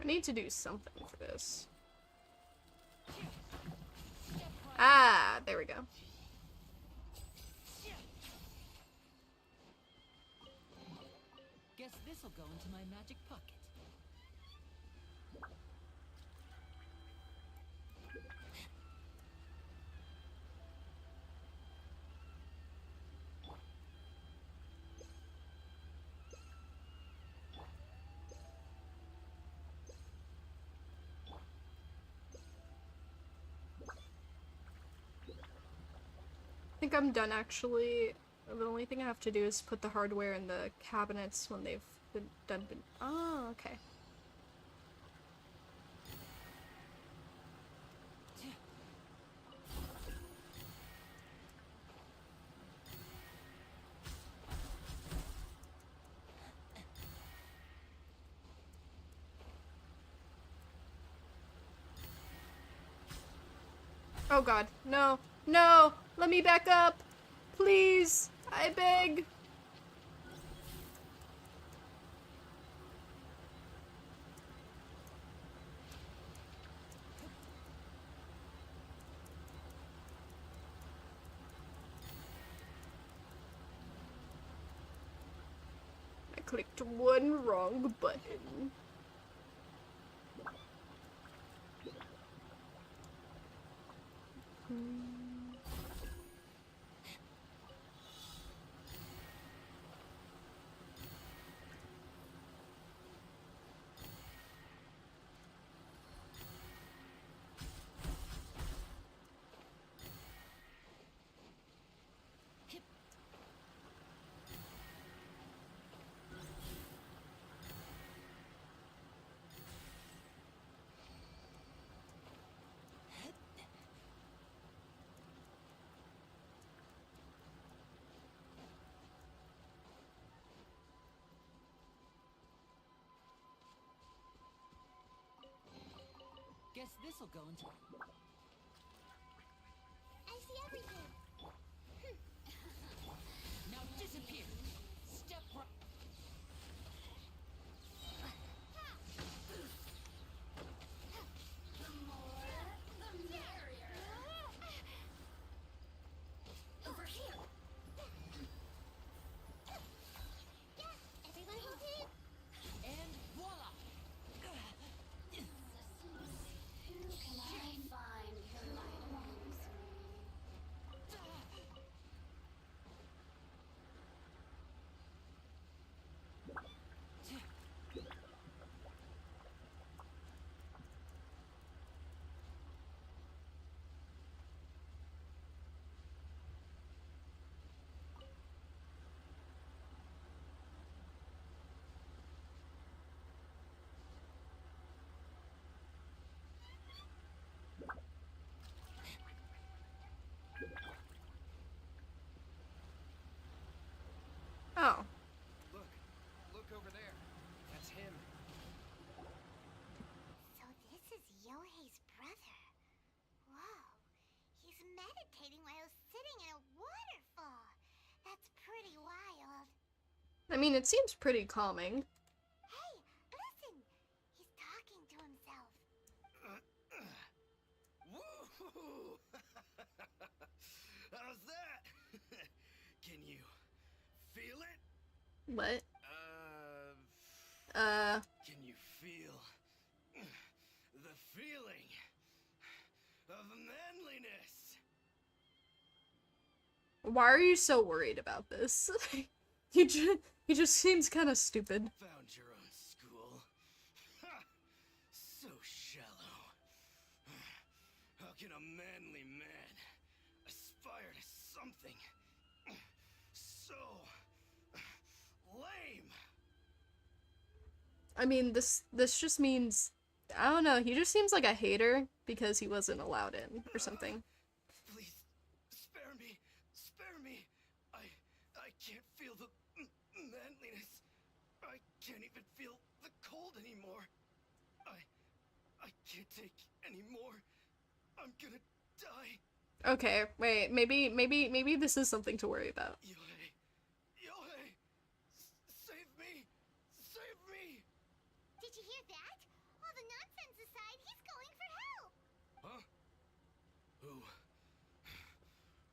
I need to do something for this. Ah, there we go. Guess this'll go into my magic pocket. I think I'm done actually. The only thing I have to do is put the hardware in the cabinets when they've been done. Oh, okay. Oh god, no, no, let me back up, please, I beg. I clicked one wrong button. Guess this'll go into. I see everything. Now disappear. Step right. Over here. Yeah, everyone hold it. And voila! Oh. Look over there. That's him. So this is Yohei's brother. Whoa. He's meditating while sitting in a waterfall. That's pretty wild. I mean, it seems pretty calming. Hey, listen. He's talking to himself. Woo! How's that? Can you feel it? What? Can you feel the feeling of manliness? Why are you so worried about this? he just seems kind of stupid. Found your own school. Ha! So shallow. How can a manly man aspire to something so lame? I mean, this just means, I don't know, he just seems like a hater because he wasn't allowed in or something. Please, spare me. Spare me. I can't feel the manliness. I can't even feel the cold anymore. I can't take any more. I'm gonna die. Okay, wait, maybe this is something to worry about. Yohei, save me. Save me. Did you hear that? All the nonsense aside, he's going for help. Huh?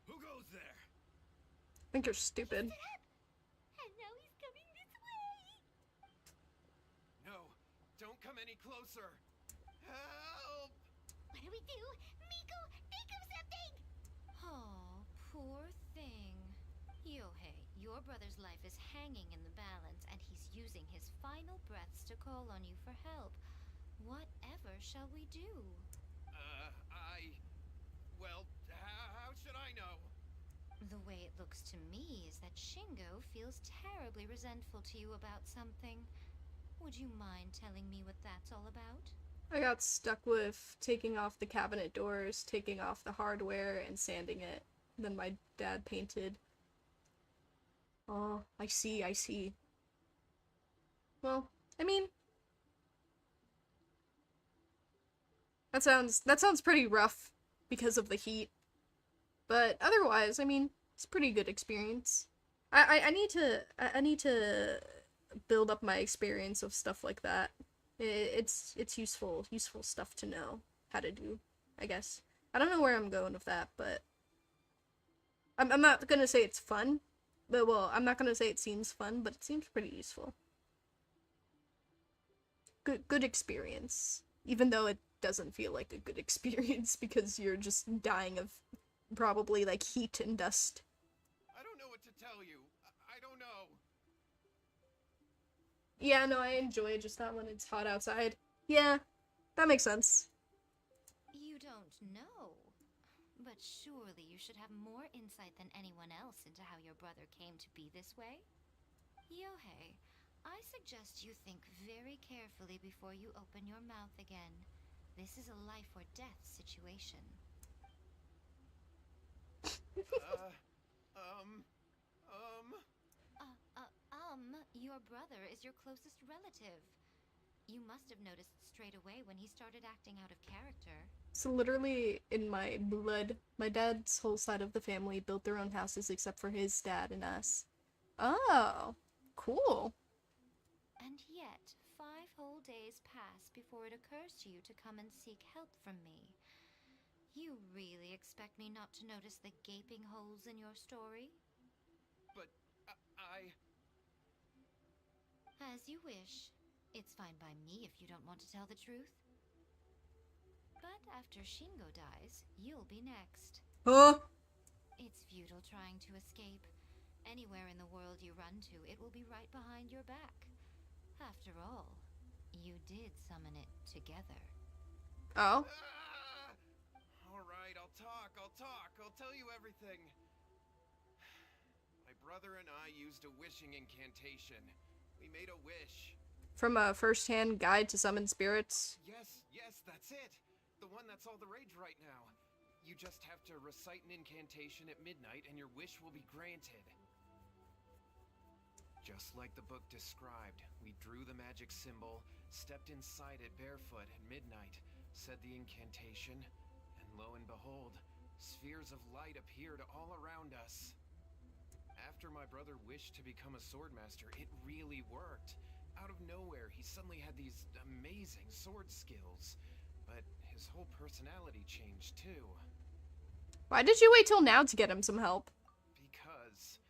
Who goes there? I think you're stupid. And now he's coming this way. No, don't come any closer. Help! What do we do? Miko, think of something! Oh, poor thing. Yohei, your brother's life is hanging in the balance, and he's using his final breaths to call on you for help. Whatever shall we do? Well, how should I know? The way it looks to me is that Shingo feels terribly resentful to you about something. Would you mind telling me what that's all about? I got stuck with taking off the cabinet doors, taking off the hardware, and sanding it. Then my dad painted. Oh, I see. Well, I mean, that sounds pretty rough. because of the heat. But otherwise, I mean, it's a pretty good experience. I need to build up my experience of stuff like that. It's useful stuff to know how to do, I guess. I don't know where I'm going with that, but I'm not gonna say it's fun. But, well, I'm not gonna say it seems fun, but it seems pretty useful. Good experience. Even though it doesn't feel like a good experience because you're just dying of probably, like, heat and dust. I don't know what to tell you. I don't know. Yeah, no, I enjoy it, just not when it's hot outside. Yeah, that makes sense. You don't know. But surely you should have more insight than anyone else into how your brother came to be this way? Yohei, I suggest you think very carefully before you open your mouth again. This is a life or death situation. Your brother is your closest relative. You must have noticed straight away when he started acting out of character. So literally in my blood, my dad's whole side of the family built their own houses except for his dad and us. Oh, cool. And yet, 5 whole days pass before it occurs to you to come and seek help from me. You really expect me not to notice the gaping holes in your story? But As you wish. It's fine by me if you don't want to tell the truth. But after Shingo dies, you'll be next. Huh? It's futile trying to escape. Anywhere in the world you run to, it will be right behind your back. After all, you did summon it together. Oh? Alright, I'll talk. I'll tell you everything. My brother and I used a wishing incantation. We made a wish. From a first-hand guide to summon spirits? Yes, that's it. The one that's all the rage right now. You just have to recite an incantation at midnight and your wish will be granted. Just like the book described, we drew the magic symbol, stepped inside it barefoot at midnight, said the incantation, and lo and behold, spheres of light appeared all around us. After my brother wished to become a swordmaster, it really worked. Out of nowhere, he suddenly had these amazing sword skills, but his whole personality changed too. Why did you wait till now to get him some help? Because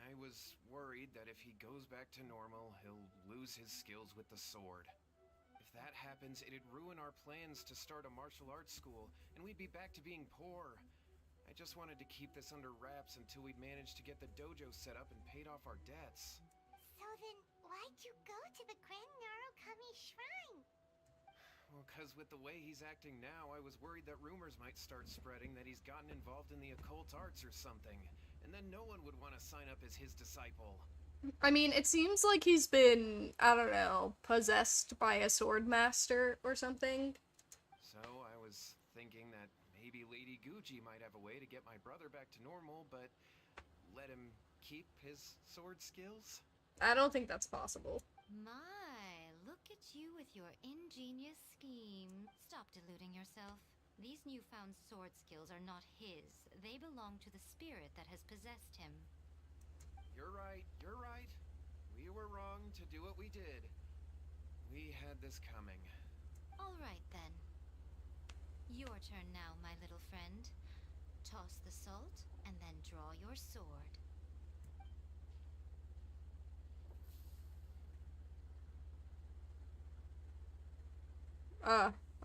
I was worried that if he goes back to normal, he'll lose his skills with the sword. If that happens, it'd ruin our plans to start a martial arts school, and we'd be back to being poor. I just wanted to keep this under wraps until we'd managed to get the dojo set up and paid off our debts. So then, why'd you go to the Grand Narukami Shrine? Well, because with the way he's acting now, I was worried that rumors might start spreading that he's gotten involved in the occult arts or something. And then no one would want to sign up as his disciple. I mean, it seems like he's been, I don't know, possessed by a sword master or something. So I was thinking that maybe Lady Gucci might have a way to get my brother back to normal, but let him keep his sword skills? I don't think that's possible. My, look at you with your ingenious scheme. Stop deluding yourself. These newfound sword skills are not his. They belong to the spirit that has possessed him. You're right. We were wrong to do what we did. We had this coming. All right, then. Your turn now, my little friend. Toss the salt, and then draw your sword.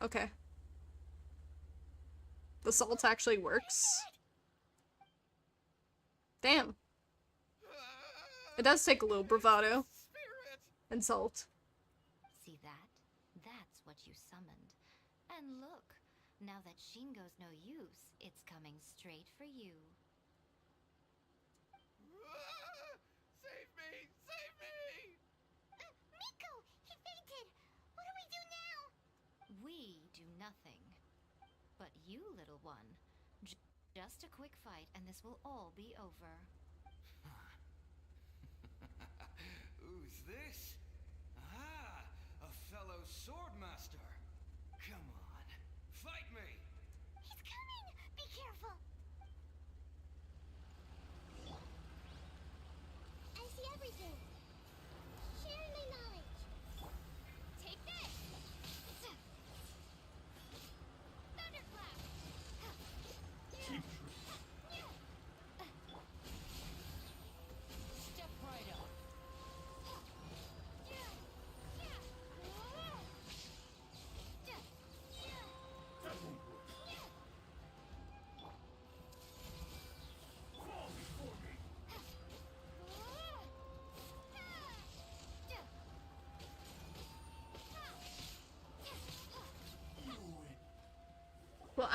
Okay. The salt actually works. Damn. It does take a little bravado. Spirit! And salt. See that? That's what you summoned. And look, now that Shingo's no use, it's coming straight for you. Save me! Save me! Miko! He fainted! What do we do now? We do nothing. But you, little one, just a quick fight and this will all be over. Who's this? Ah, a fellow swordmaster. Come on, fight me! He's coming!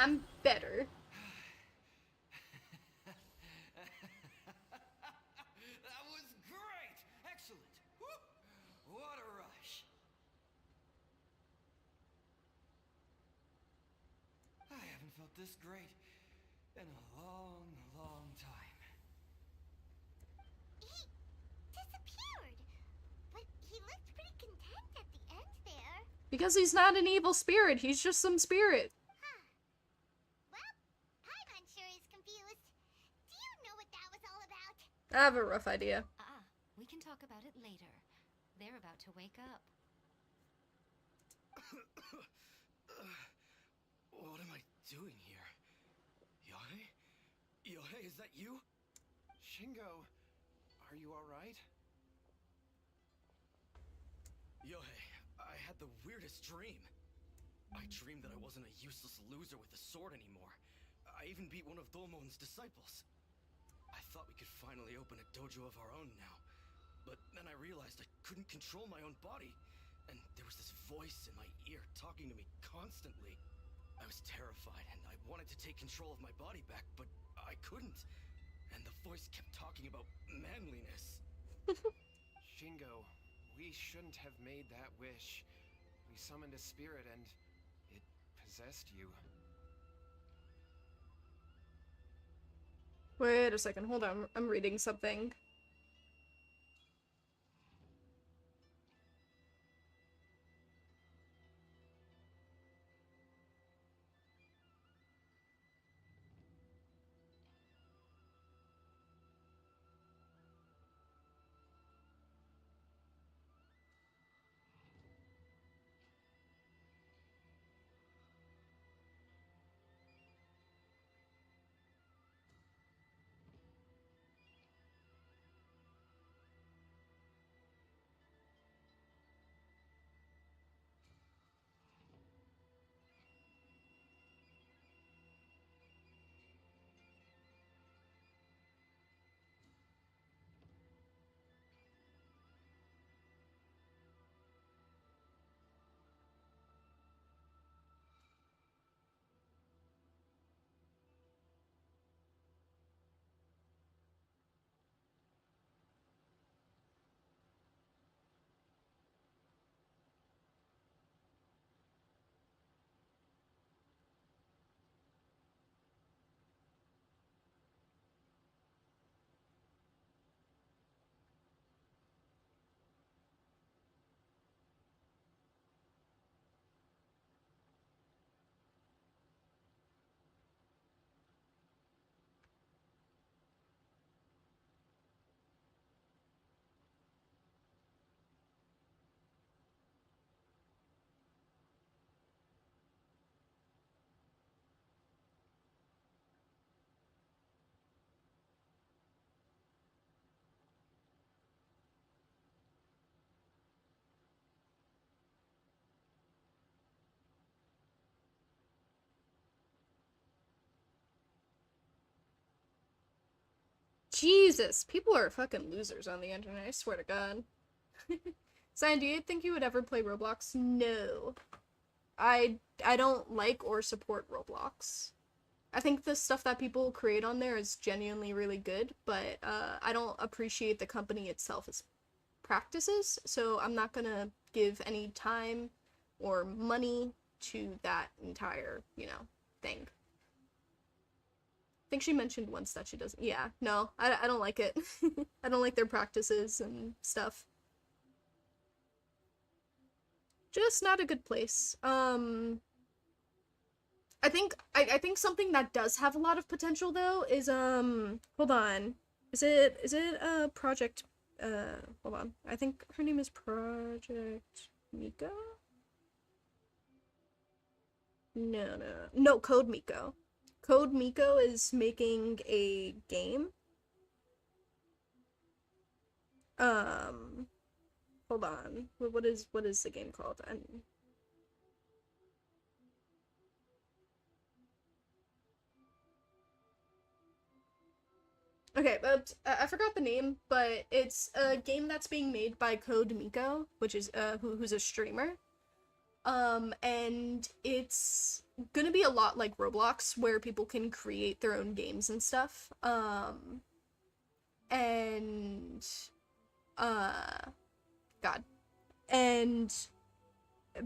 I'm better. That was great! Excellent! Woo! What a rush! I haven't felt this great in a long, long time. He disappeared, but he looked pretty content at the end there. Because he's not an evil spirit, he's just some spirit. Huh. Well, Paimon sure is confused. Do you know what that was all about? I have a rough idea. We can talk about it later. They're about to wake up. What am I doing here? Yohei? Yohei, is that you? Shingo, are you alright? Yohei, I had the weirdest dream. I dreamed that I wasn't a useless loser with a sword anymore. I even beat one of Dolmon's disciples. I thought we could finally open a dojo of our own now. But then I realized I couldn't control my own body. And there was this voice in my ear talking to me constantly. I was terrified and I wanted to take control of my body back, but I couldn't. And the voice kept talking about manliness. Shingo, we shouldn't have made that wish. We summoned a spirit and it possessed you. Wait a second, hold on, I'm reading something. Jesus, people are fucking losers on the internet, I swear to God. Zion, do you think you would ever play Roblox? No. I don't like or support Roblox. I think the stuff that people create on there is genuinely really good, but I don't appreciate the company itself's practices, so I'm not gonna give any time or money to that entire, you know, thing. I think she mentioned once that she doesn't. Yeah, no, I don't like it. I don't like their practices and stuff. Just not a good place. I think something that does have a lot of potential though is hold on. Is it Project hold on. I think her name is Project Miko? No, Code Miko. Code Miko is making a game. Hold on. What is the game called? Okay, but I forgot the name, but it's a game that's being made by Code Miko, which is who's a streamer. And it's gonna be a lot like Roblox, where people can create their own games and stuff. And God. And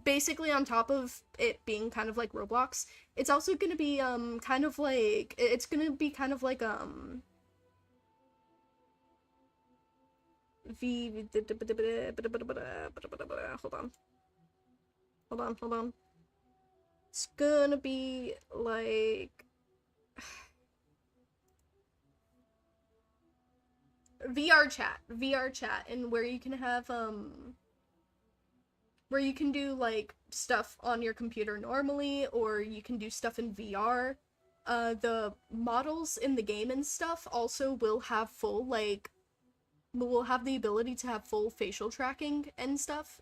basically on top of it being kind of like Roblox, it's also gonna be kind of like hold on. It's gonna be like VR chat, and where you can have where you can do like stuff on your computer normally, or you can do stuff in VR. The models in the game and stuff also will have full will have the ability to have full facial tracking and stuff.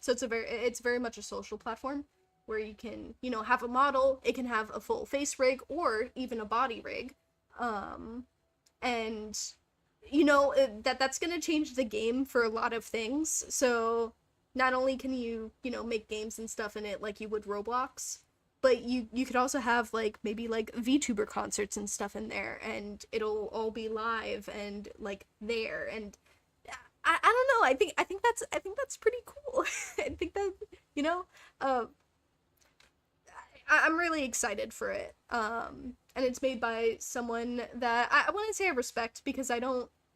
So it's very much a social platform where you can, you know, have a model, it can have a full face rig or even a body rig. And you know, that's going to change the game for a lot of things. So not only can you, you know, make games and stuff in it like you would Roblox, but you could also have like maybe like VTuber concerts and stuff in there, and it'll all be live and like there. And I don't know, I think that's pretty cool. I think that, you know, I'm really excited for it. And it's made by someone that I wouldn't say I respect, because I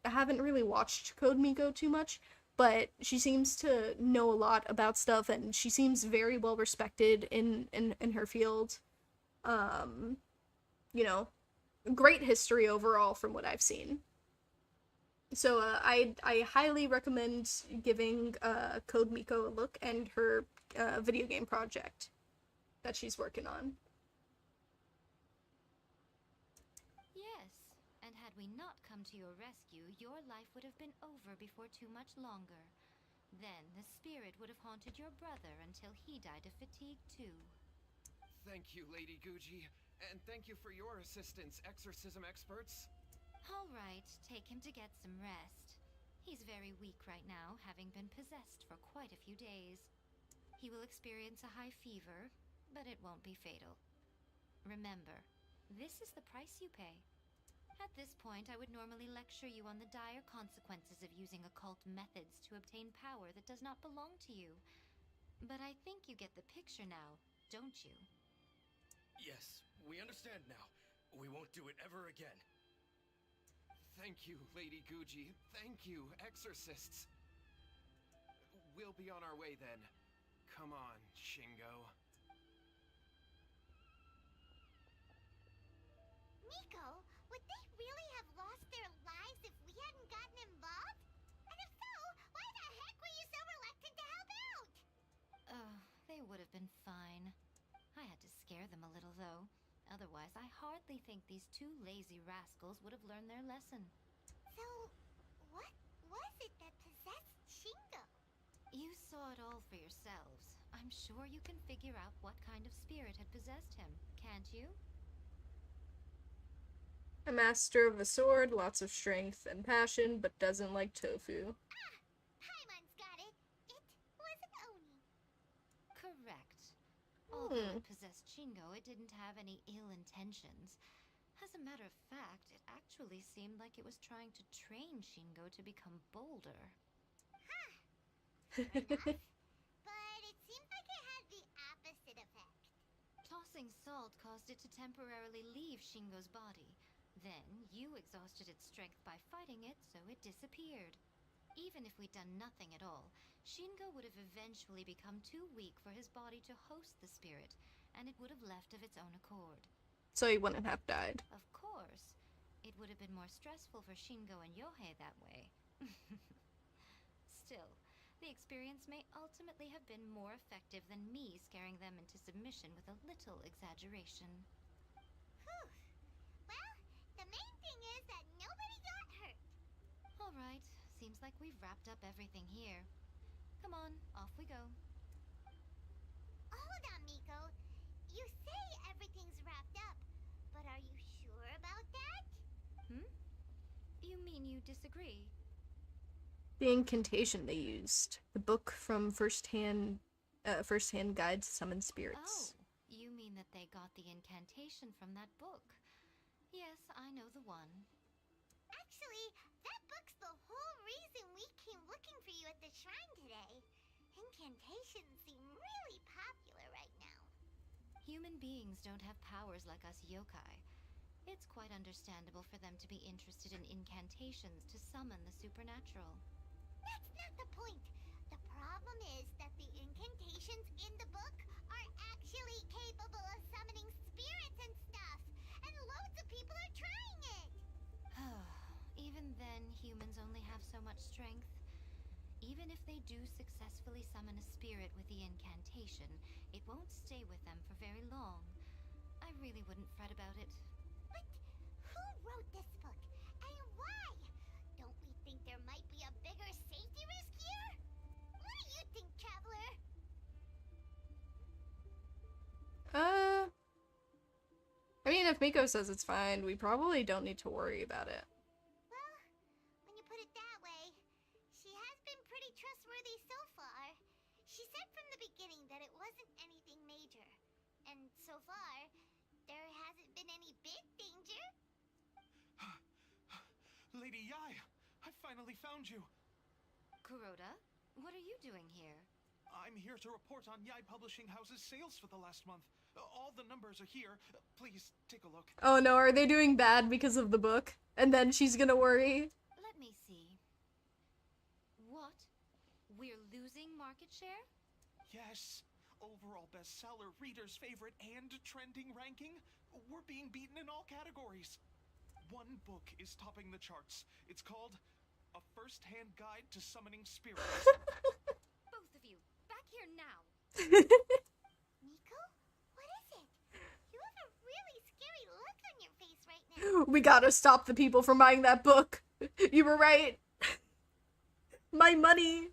haven't really watched Code Miko too much, but she seems to know a lot about stuff, and she seems very well respected in her field. You know, great history overall from what I've seen. So I highly recommend giving Code Miko a look, and her video game project that she's working on. Yes, and had we not come to your rescue, your life would have been over before too much longer. Then the spirit would have haunted your brother until he died of fatigue too. Thank you, Lady Guji, and thank you for your assistance, exorcism experts. All right, take him to get some rest. He's very weak right now, having been possessed for quite a few days. He will experience a high fever, but it won't be fatal. Remember, this is the price you pay. At this point, I would normally lecture you on the dire consequences of using occult methods to obtain power that does not belong to you. But I think you get the picture now, don't you? Yes, we understand now. We won't do it ever again. Thank you, Lady Guji. Thank you, exorcists. We'll be on our way then. Come on, Shingo. Miko, would they really have lost their lives if we hadn't gotten involved? And if so, why the heck were you so reluctant to help out? Oh, they would have been fine. I had to scare them a little, though. Otherwise, I hardly think these two lazy rascals would have learned their lesson. So, what was it that possessed Shingo? You saw it all for yourselves. I'm sure you can figure out what kind of spirit had possessed him, can't you? A master of a sword, lots of strength and passion, but doesn't like tofu. Paimon's got it. It was an Oni. Correct. Although it possessed Shingo, it didn't have any ill intentions. As a matter of fact, it actually seemed like it was trying to train Shingo to become bolder. Enough. But it seemed like it had the opposite effect. Tossing salt caused it to temporarily leave Shingo's body. Then, you exhausted its strength by fighting it, so it disappeared. Even if we'd done nothing at all, Shingo would have eventually become too weak for his body to host the spirit, and it would have left of its own accord. So he wouldn't have died. Of course. It would have been more stressful for Shingo and Yohei that way. Still, the experience may ultimately have been more effective than me scaring them into submission with a little exaggeration. Whew. Well, the main thing is that nobody got hurt. All right, seems like we've wrapped up everything here. Come on, off we go. Hold on, Miko. You say everything's wrapped up, but are you sure about that? You mean you disagree? The incantation they used. The book from first-hand guide to summon spirits. Oh, you mean that they got the incantation from that book. Yes, I know the one. Actually, that book's the whole reason we came looking for you at the shrine today. Incantations seem really popular right now. Human beings don't have powers like us yokai. It's quite understandable for them to be interested in incantations to summon the supernatural. That's not the point. The problem is that the incantations in the book are actually capable of summoning spirits and stuff. And loads of people are trying it. Even then, humans only have so much strength. Even if they do successfully summon a spirit with the incantation, it won't stay with them for very long. I really wouldn't fret about it. But who wrote this book? And why? Don't we think there might be a bigger safety risk here? What do you think, Traveler? I mean, if Miko says it's fine, we probably don't need to worry about it. Well, when you put it that way, she has been pretty trustworthy so far. She said from the beginning that it wasn't anything major. And so far, there hasn't been any big danger. Lady Yai, I finally found you. Kuroda, what are you doing here? I'm here to report on Yai Publishing House's sales for the last month. All the numbers are here. Please, take a look. Oh no, are they doing bad because of the book? And then she's gonna worry? Let me see. What? We're losing market share? Yes. Overall bestseller, readers' favorite, and trending ranking. We're being beaten in all categories. One book is topping the charts. It's called A First-Hand Guide to Summoning Spirits. Both of you, back here now! Miko? What is it? You have a really scary look on your face right now. We gotta stop the people from buying that book. You were right. My money.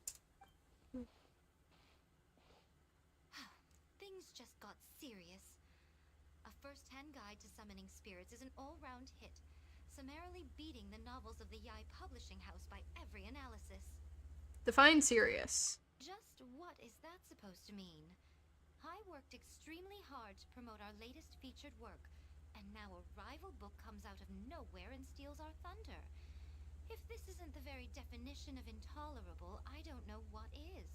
Things just got serious. A First-Hand Guide to Summoning Spirits is an all-round hit, summarily beating the novels of the Yai Publishing House by every analysis. Define serious. Just what is that supposed to mean? I worked extremely hard to promote our latest featured work, and now a rival book comes out of nowhere and steals our thunder. If this isn't the very definition of intolerable, I don't know what is.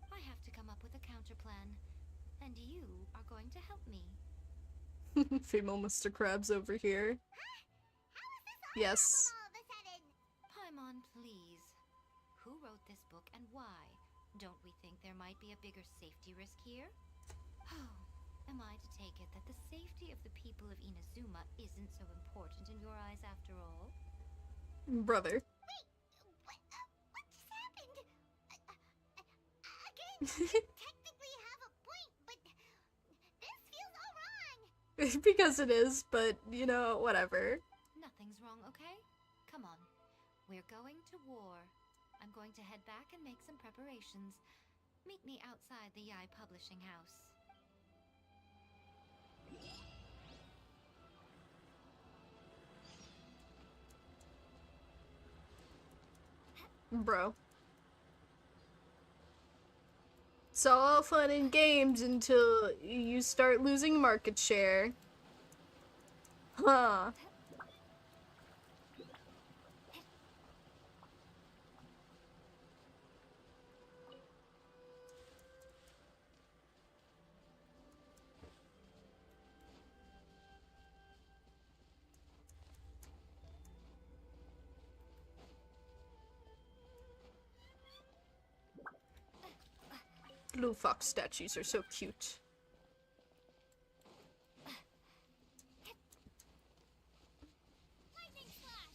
I have to come up with a counterplan, and you are going to help me. Female Mr. Krabs over here. Yes. All of a sudden. Paimon, please. Who wrote this book and why? Don't we think there might be a bigger safety risk here? Oh, am I to take it that the safety of the people of Inazuma isn't so important in your eyes after all? Brother. Wait, what just happened? Again, you technically have a point, but this feels all wrong. Because it is, but, you know, whatever. Nothing's wrong, okay? Come on. We're going to war. I'm going to head back and make some preparations. Meet me outside the Yai Publishing House. Bro. It's all fun and games until you start losing market share. Huh. Blue fox statues are so cute. Lightning slash.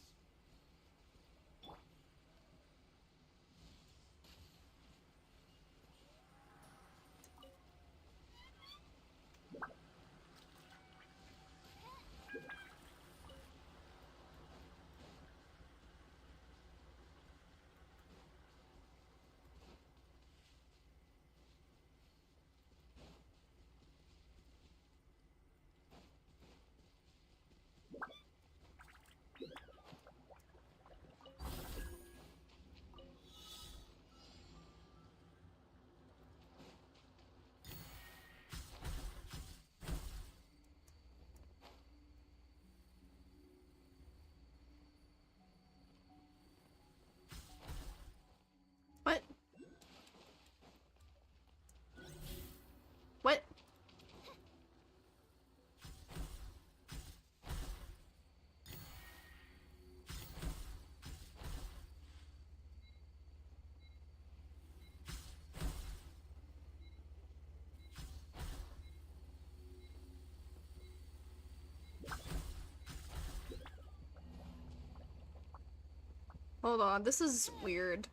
Hold on, this is weird.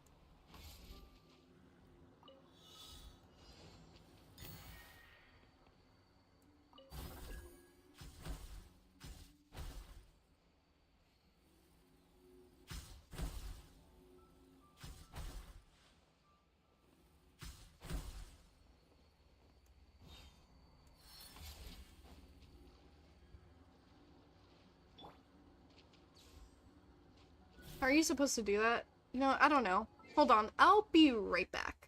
Are you supposed to do that? No, I don't know. Hold on, I'll be right back.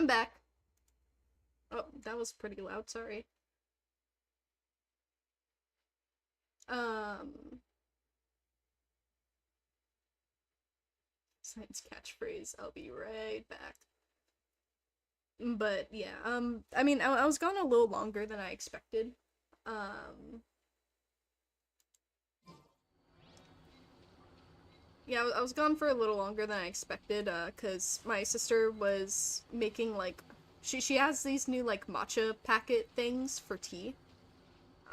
I'm back. Oh, that was pretty loud, sorry. Science catchphrase, I'll be right back. But yeah, I mean, I was gone a little longer than I expected. Yeah, I was gone for a little longer than I expected, cause my sister was making, like, she has these new, like, matcha packet things for tea.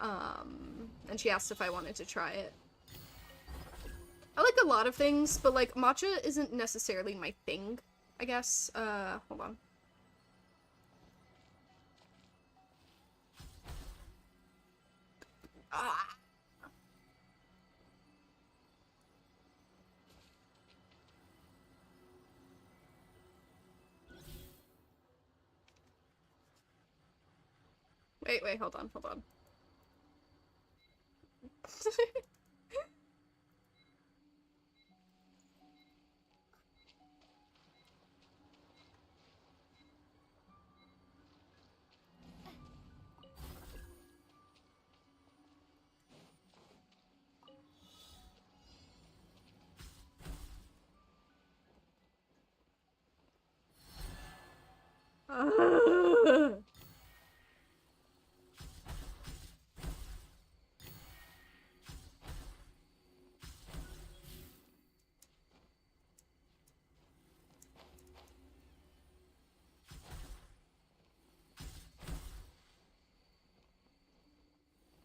And she asked if I wanted to try it. I like a lot of things, but, like, matcha isn't necessarily my thing, I guess. Hold on. Ah! Wait, hold on.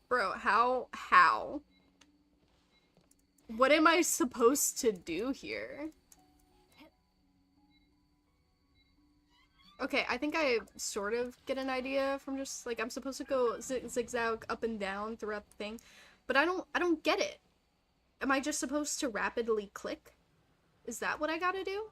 Bro, how? What am I supposed to do here? Okay, I think I sort of get an idea from just, like, I'm supposed to go zigzag up and down throughout the thing, but I don't get it. Am I just supposed to rapidly click? Is that what I gotta do?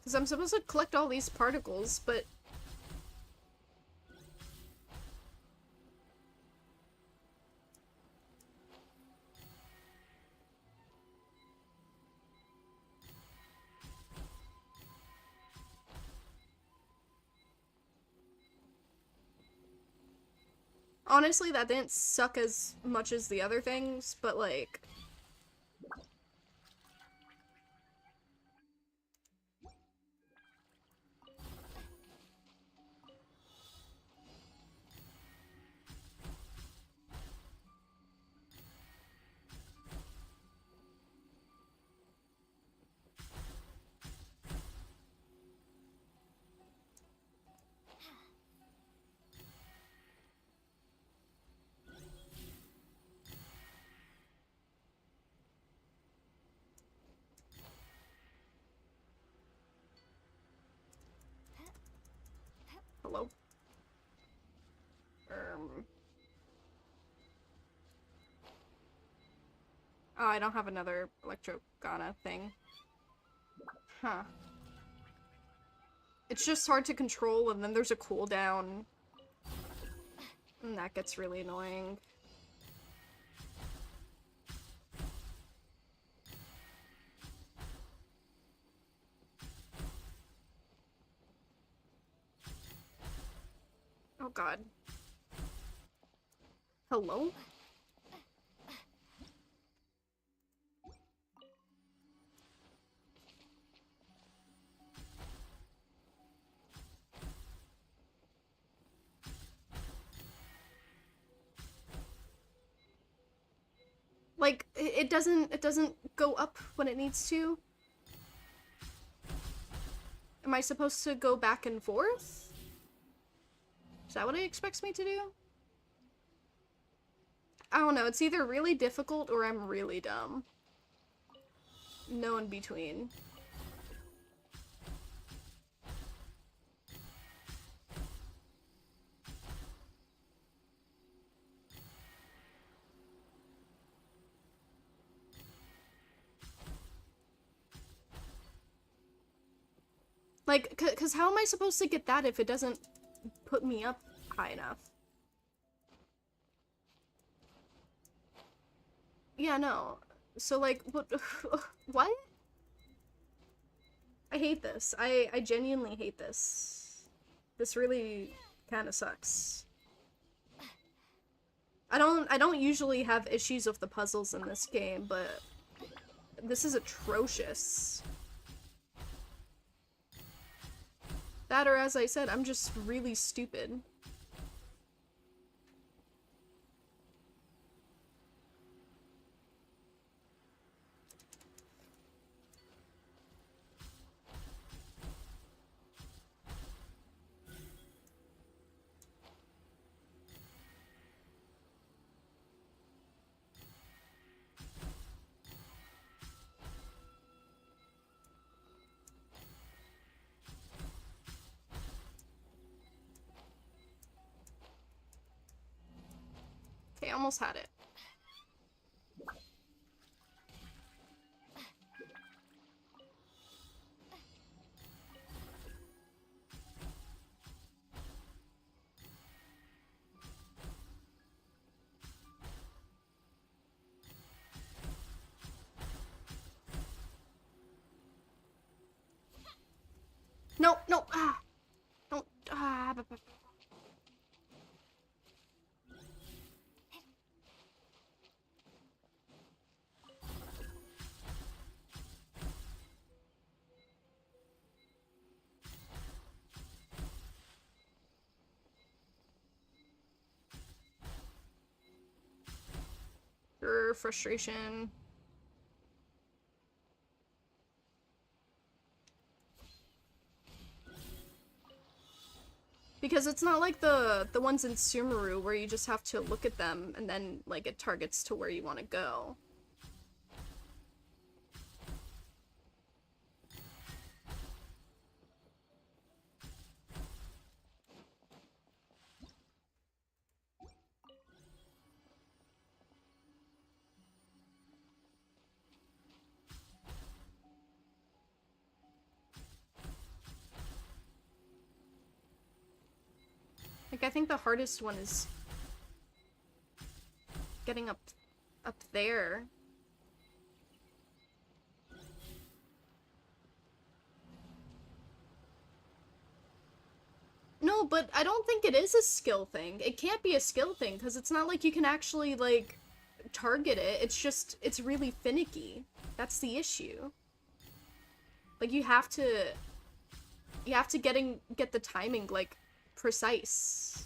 Because I'm supposed to collect all these particles, but... Honestly, that didn't suck as much as the other things, but, like... Hello? Oh, I don't have another Electro-Ghana thing. Huh. It's just hard to control, and then there's a cooldown. And that gets really annoying. Oh god. Hello? Like, it doesn't go up when it needs to? Am I supposed to go back and forth? Is that what it expects me to do? I don't know, it's either really difficult or I'm really dumb. No in between. Like, cause how am I supposed to get that if it doesn't put me up high enough? Yeah, no. So, like, what? What? I hate this. I genuinely hate this. This really kind of sucks. I don't usually have issues with the puzzles in this game, but this is atrocious. That, or as I said, I'm just really stupid. Okay, almost had it. No, no, ah! Don't, ah! Frustration. Because it's not like the ones in Sumeru where you just have to look at them and then, like, it targets to where you want to go. Like, I think the hardest one is getting up there. No, but I don't think it is a skill thing. It can't be a skill thing, because it's not like you can actually, like, target it. It's just, it's really finicky. That's the issue. Like, you have to get the timing, like, precise.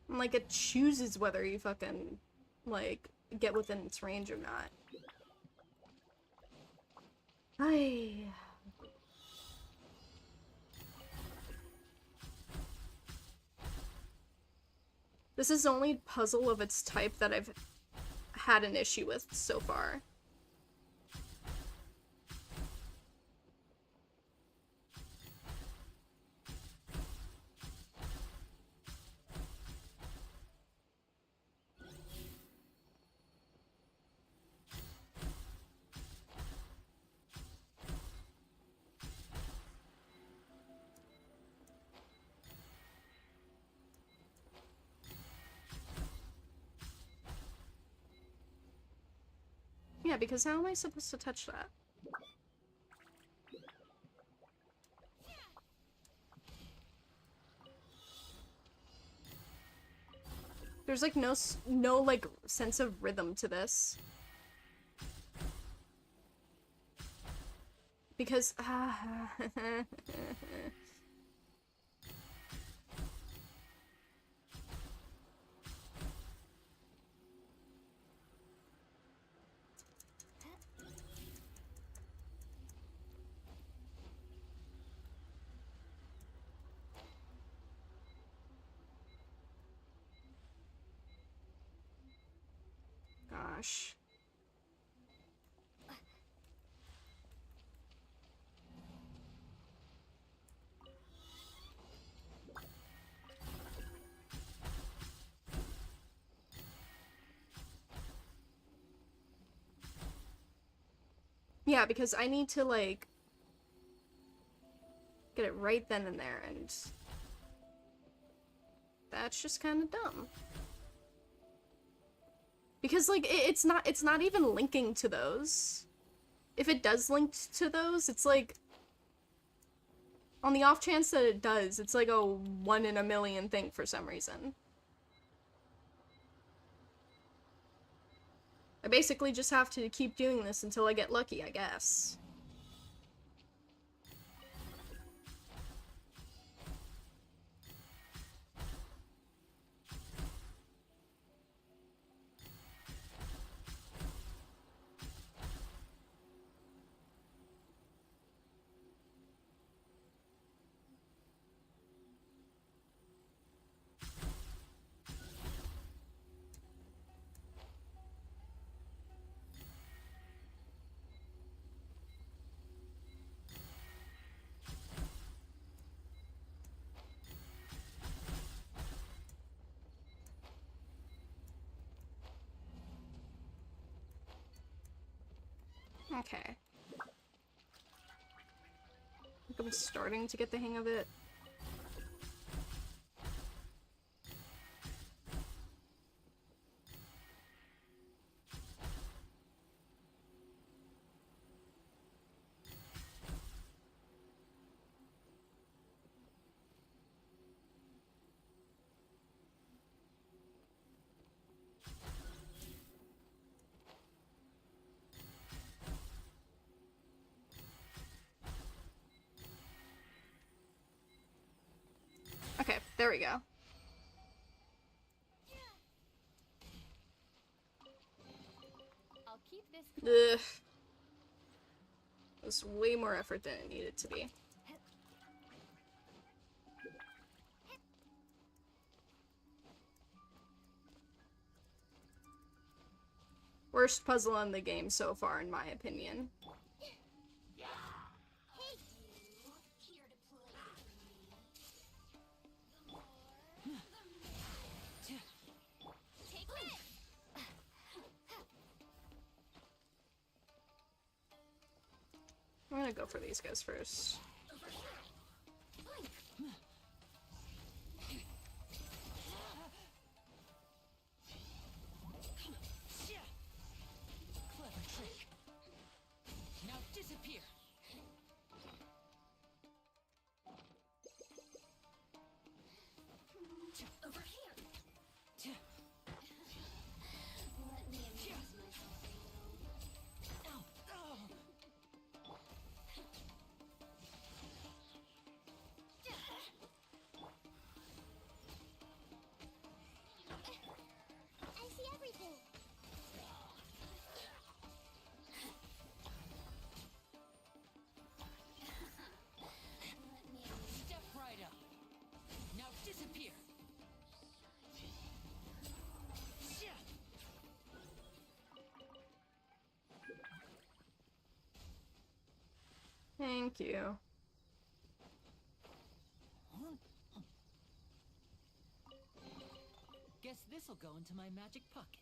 And, like, it chooses whether you fucking, like, get within its range or not. Ay. This is the only puzzle of its type that I've had an issue with so far. Yeah, because how am I supposed to touch that? There's like no like sense of rhythm to this. Because gosh. Yeah, because I need to, like, get it right then and there, and that's just kind of dumb. Because, like, it's not even linking to those. If it does link to those, it's like, on the off chance that it does, it's like a 1 in a million thing for some reason. I basically just have to keep doing this until I get lucky, I guess. Okay. I think I'm starting to get the hang of it. Okay, there we go. I'll keep this. Ugh. It was way more effort than it needed to be. Worst puzzle in the game so far, in my opinion. I'm gonna go for these guys first. Clever trick. Now disappear. Over here. Let me amuse myself a little. Ow. Oh. I see everything. Step right up. Now disappear. Thank you. Guess this'll go into my magic pocket.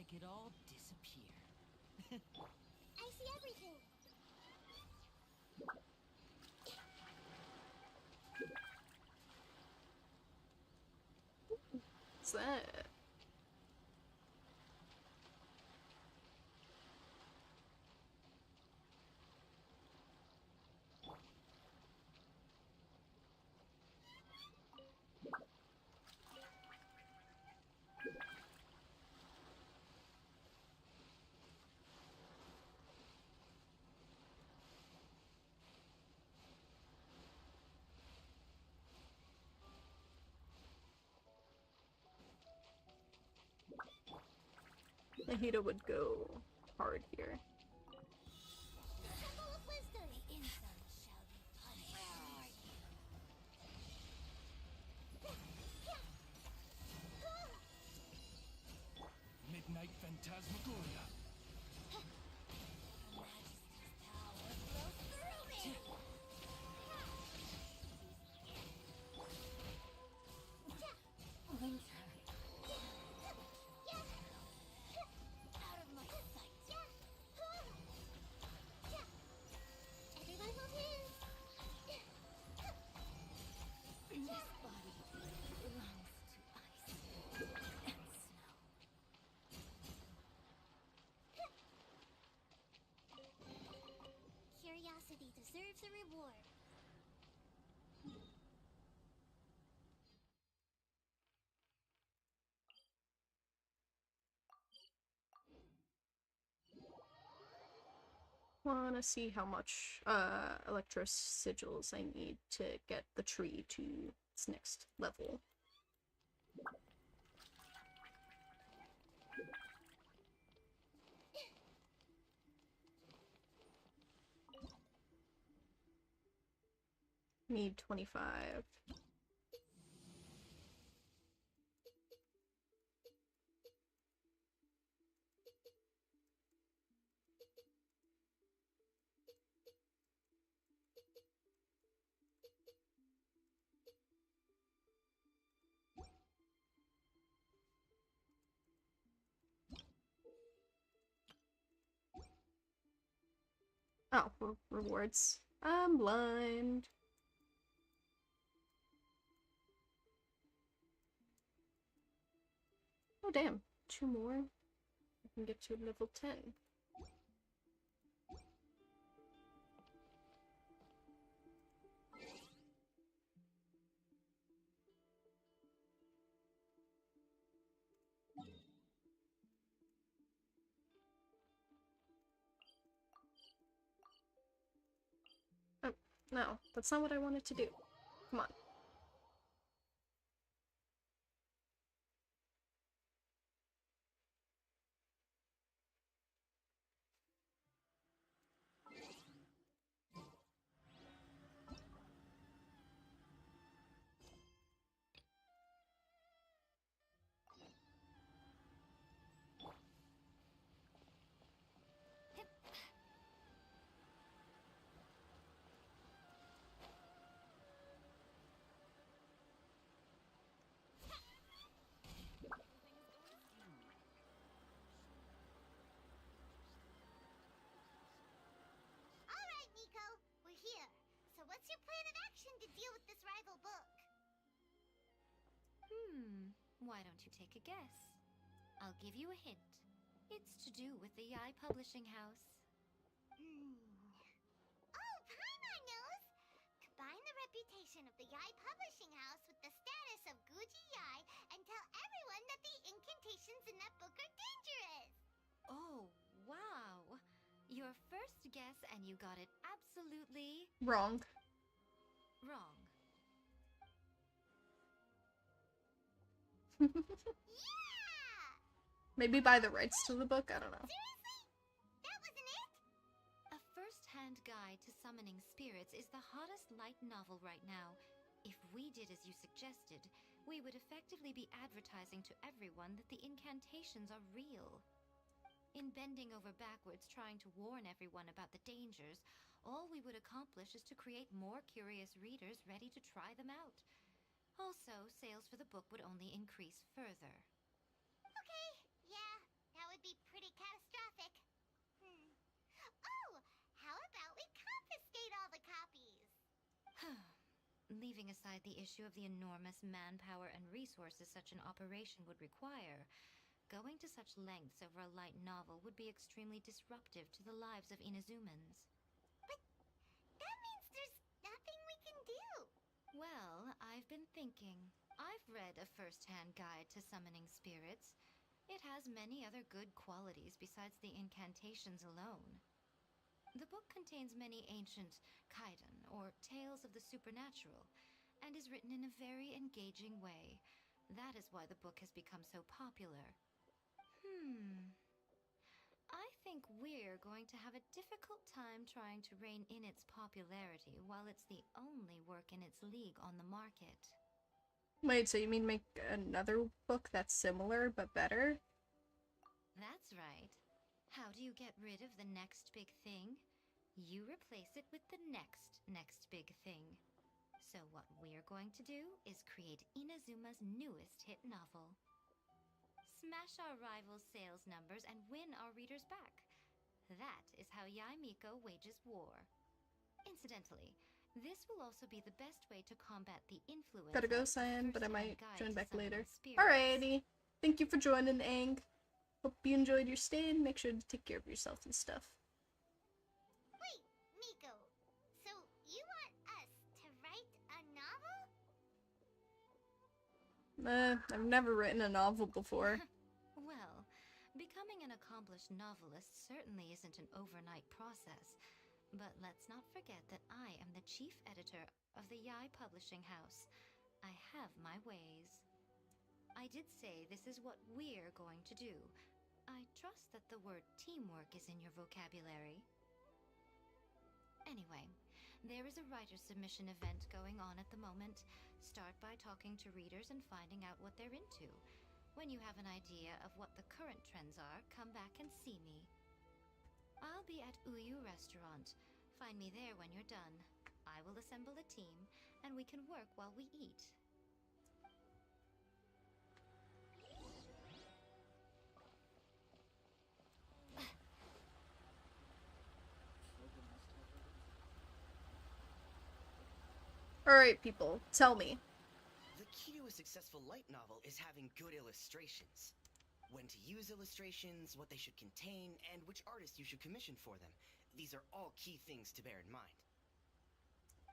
make it all disappear. I see everything. What's that? Nahida would go hard here. Symbol of wisdom. The insult shall be punished. Where are you? Midnight Phantasmagoria. Her Majesty's power flows through me. Winter. Out of my sight. Everyone hold hands. This body belongs to ice and snow. Curiosity deserves a reward. Wanna see how much electro sigils I need to get the tree to its next level. Need 25. Oh, rewards. I'm blind. Oh damn, 2 more. I can get to level 10. Oh, no, that's not what I wanted to do. Come on. All right, Miko, we're here. So what's your plan of action to deal with this rival book? Why don't you take a guess? I'll give you a hint. It's to do with the Yai Publishing House. Oh, Paimon knows! Combine the reputation of the Yai Publishing House with the status of Guji Yai and tell everyone that the incantations in that book are dangerous! Oh, wow! Your first guess and you got it absolutely Wrong. wrong. Yeah! Maybe buy the rights to the book? I don't know. Seriously? That wasn't it? A first-hand guide to summoning spirits is the hottest light novel right now. If we did as you suggested, we would effectively be advertising to everyone that the incantations are real. In bending over backwards trying to warn everyone about the dangers, all we would accomplish is to create more curious readers ready to try them out. Also, sales for the book would only increase further. Okay, yeah, that would leaving aside the issue of the enormous manpower and resources such an operation would require, going to such lengths over a light novel would be extremely disruptive to the lives of Inazumans. But that means there's nothing we can do. Well, I've been thinking. I've read a first-hand guide to summoning spirits. It has many other good qualities besides the incantations alone. The book contains many ancient kiddos, or tales of the supernatural, and is written in a very engaging way. That is why the book has become so popular. I think we're going to have a difficult time trying to rein in its popularity while it's the only work in its league on the market. Wait, so you mean make another book that's similar but better? That's right. How do you get rid of the next big thing? You replace it with the next big thing. So what we're going to do is create Inazuma's newest hit novel. Smash our rivals' sales numbers and win our readers back. That is how Miko wages war. Incidentally, this will also be the best way to combat the influence Gotta go, of Cyan, but I first-hand might guide join to back summoning later. spirits. Alrighty. Thank you for joining, Aang. Hope you enjoyed your stay and make sure to take care of yourself and stuff. Wait, Miko. So you want us to write a novel? I've never written a novel before. Well, becoming an accomplished novelist certainly isn't an overnight process. But let's not forget that I am the chief editor of the Yai Publishing House. I have my ways. I did say this is what we're going to do. I trust that the word teamwork is in your vocabulary. Anyway, there is a writer submission event going on at the moment. Start by talking to readers and finding out what they're into. When you have an idea of what the current trends are, come back and see me. I'll be at Uyu Restaurant. Find me there when you're done. I will assemble a team, and we can work while we eat. Alright, people, tell me. The key to a successful light novel is having good illustrations. When to use illustrations, what they should contain, and which artist you should commission for them. These are all key things to bear in mind.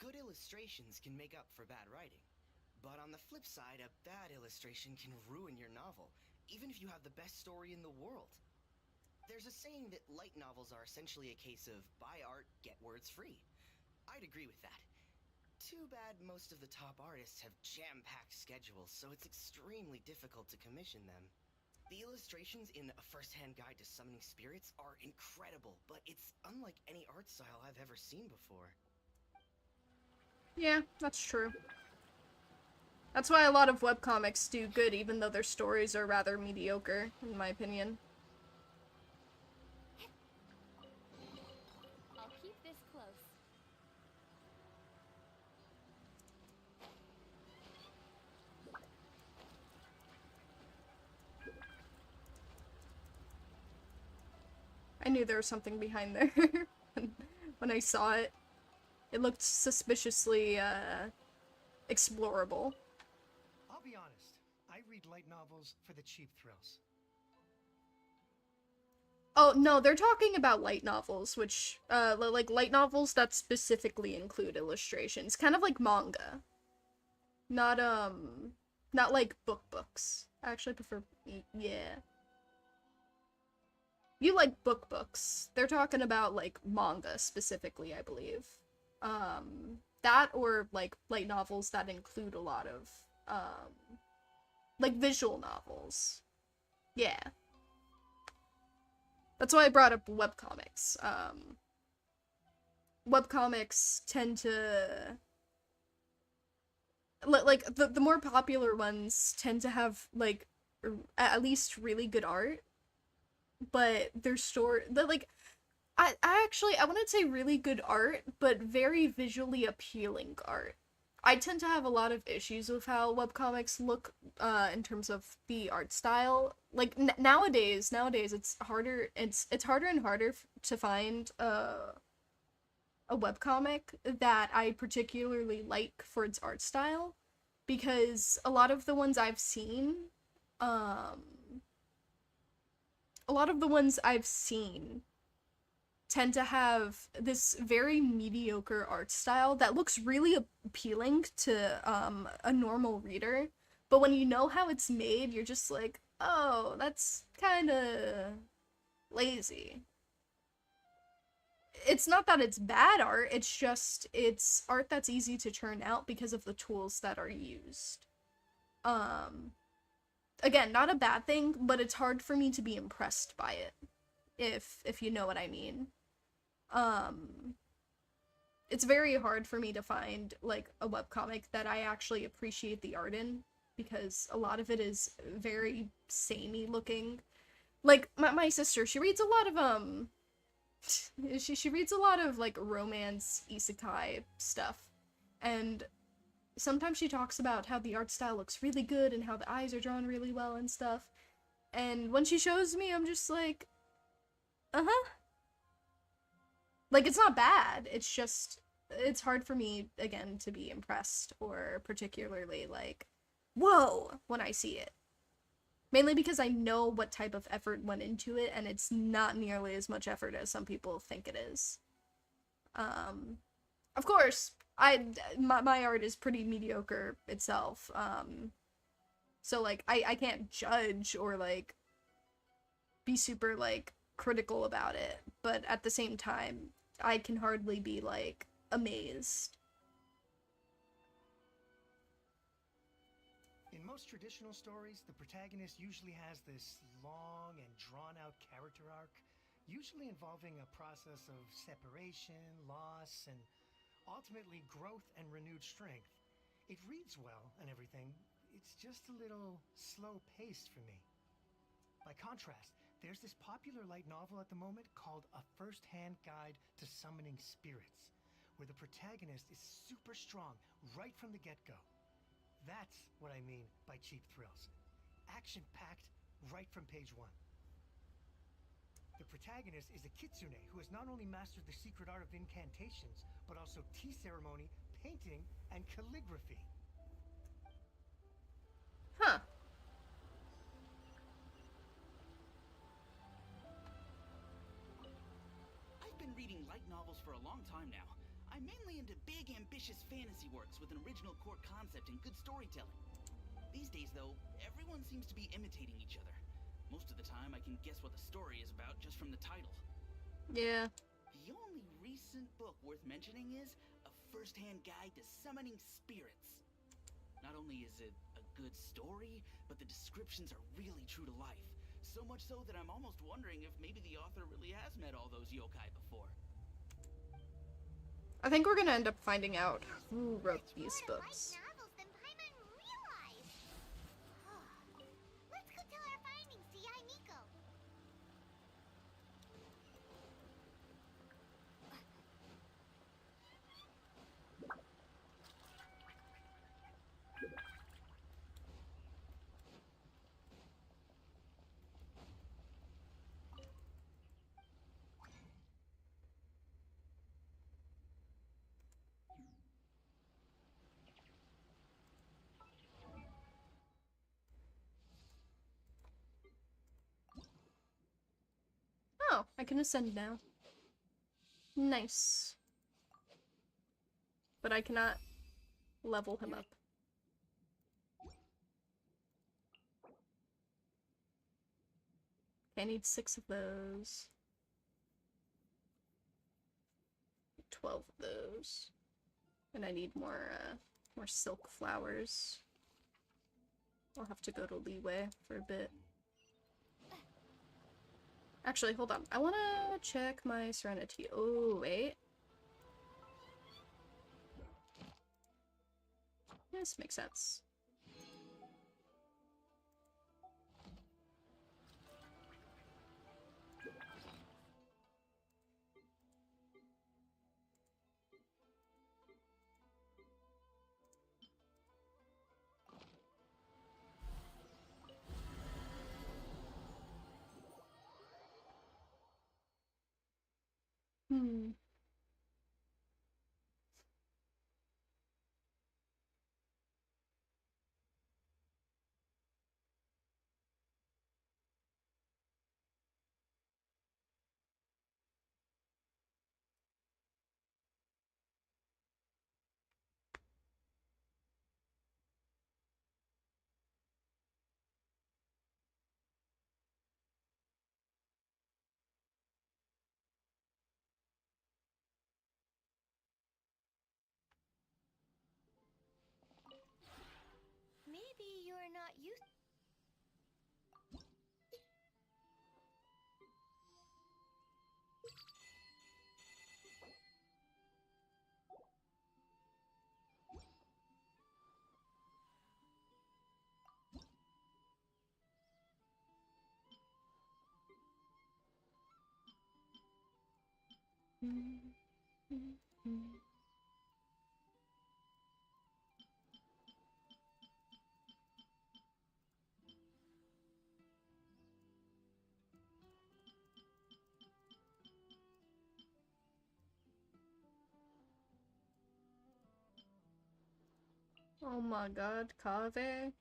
Good illustrations can make up for bad writing. But on the flip side, a bad illustration can ruin your novel, even if you have the best story in the world. There's a saying that light novels are essentially a case of buy art, get words free. I'd agree with that. Too bad most of the top artists have jam-packed schedules, so it's extremely difficult to commission them. The illustrations in A First-Hand Guide to Summoning Spirits are incredible, but it's unlike any art style I've ever seen before. Yeah, that's true. That's why a lot of webcomics do good, even though their stories are rather mediocre, in my opinion. I'll keep this close. I knew there was something behind there when I saw it. It looked suspiciously, explorable. I'll be honest. I read light novels for the cheap thrills. Oh, no, they're talking about light novels, which, like, light novels that specifically include illustrations. Kind of like manga. Not like books. I actually prefer, yeah. You like books. They're talking about, like, manga specifically, I believe. That or, like, light novels that include a lot of, like, visual novels. Yeah. That's why I brought up webcomics. Webcomics tend to... Like, the more popular ones tend to have, like, at least really good art. But their story... Like, I wouldn't say really good art, but very visually appealing art. I tend to have a lot of issues with how webcomics look, in terms of the art style. Like, nowadays, it's harder and harder to find, a webcomic that I particularly like for its art style, because a lot of the ones I've seen, tend to have this very mediocre art style that looks really appealing to a normal reader, but when you know how it's made, you're just like, oh, that's kind of lazy. It's not that it's bad art, it's just, it's art that's easy to churn out because of the tools that are used. Again, not a bad thing, but it's hard for me to be impressed by it, if you know what I mean. It's very hard for me to find, like, a webcomic that I actually appreciate the art in, because a lot of it is very samey looking. Like, my sister, she reads a lot of, she reads a lot of, like, romance isekai stuff, and sometimes she talks about how the art style looks really good and how the eyes are drawn really well and stuff, and when she shows me, I'm just like, uh-huh. Like, it's not bad, it's just, it's hard for me, again, to be impressed or particularly, like, whoa, when I see it. Mainly because I know what type of effort went into it, and it's not nearly as much effort as some people think it is. Of course, my art is pretty mediocre itself, so, like, I can't judge or, like, be super, like, critical about it, but at the same time, I can hardly be, like, amazed. In most traditional stories, the protagonist usually has this long and drawn-out character arc, usually involving a process of separation, loss, and ultimately growth and renewed strength. It reads well and everything, it's just a little slow-paced for me. By contrast, there's this popular light novel at the moment called A First-Hand Guide to Summoning Spirits, where the protagonist is super strong right from the get-go. That's what I mean by cheap thrills. Action-packed right from page 1. The protagonist is a kitsune who has not only mastered the secret art of incantations, but also tea ceremony, painting, and calligraphy. Huh. I've been reading light novels for a long time now. I'm mainly into big, ambitious fantasy works with an original core concept and good storytelling. These days, though, everyone seems to be imitating each other. Most of the time, I can guess what the story is about just from the title. Yeah. The only recent book worth mentioning is A First-Hand Guide to Summoning Spirits. Not only is it a good story, but the descriptions are really true to life. So much so that I'm almost wondering if maybe the author really has met all those yokai before. I think we're gonna end up finding out who wrote these books. Novels than Paimon realized. Let's go tell our findings to Yai Miko. Oh, I can ascend now. Nice. But I cannot level him up. I need 6 of those. 12 of those. And I need more silk flowers. I'll have to go to Leeway for a bit. Actually, hold on. I wanna check my Serenity. Oh, wait. This makes sense. You are not used. Oh my god, Kave.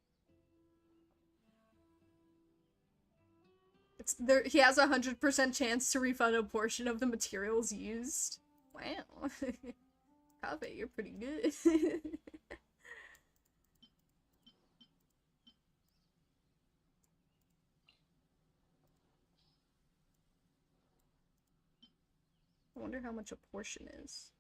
It's there. He has 100% chance to refund a portion of the materials used. Wow. Kave, you're pretty good. I wonder how much a portion is.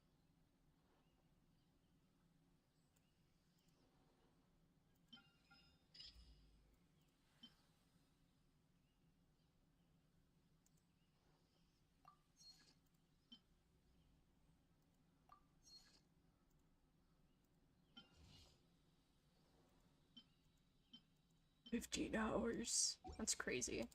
$15. That's crazy.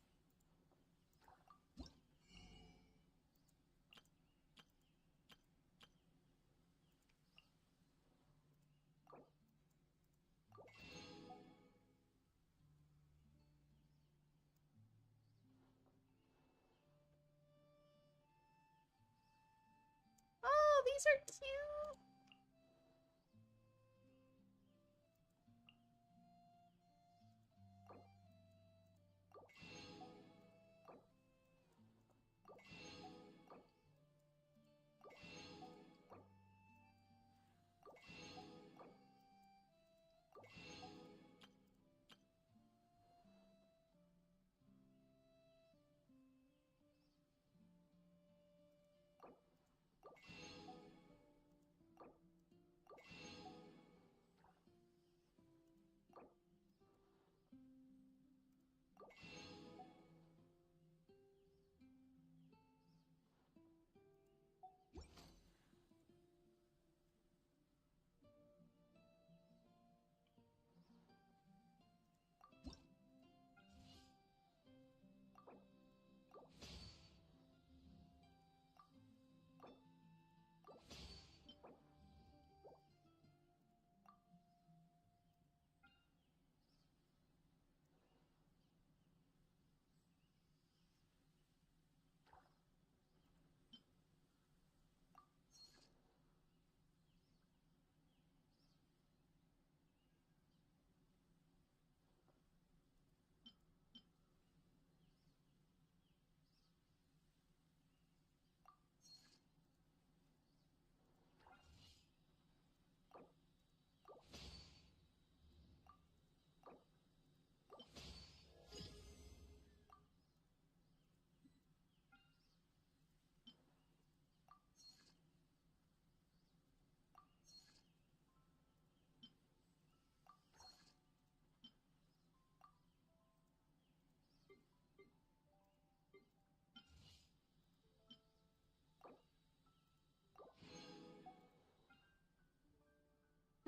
Oh, these are cute.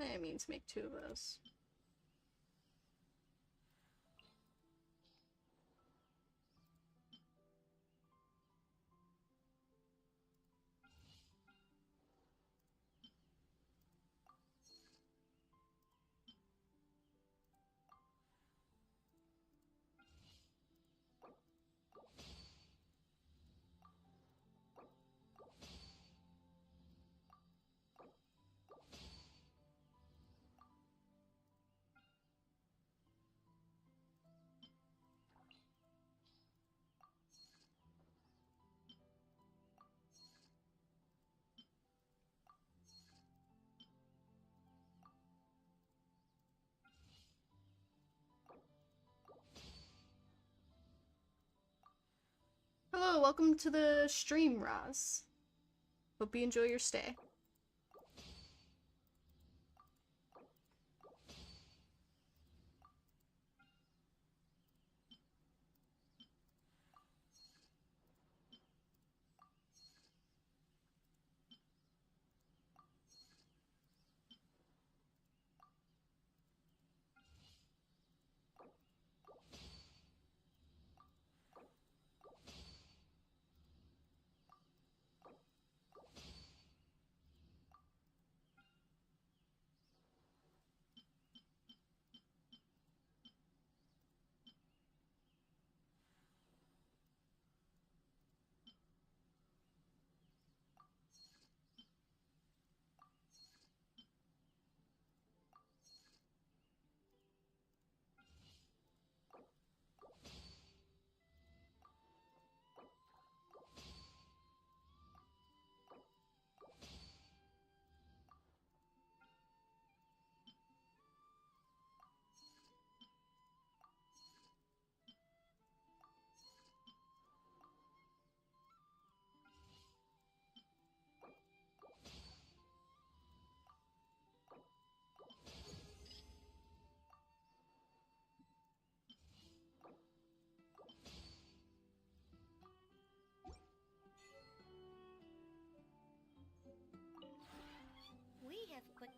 I mean to make 2 of those. Hello, welcome to the stream, Roz. Hope you enjoy your stay. have, but...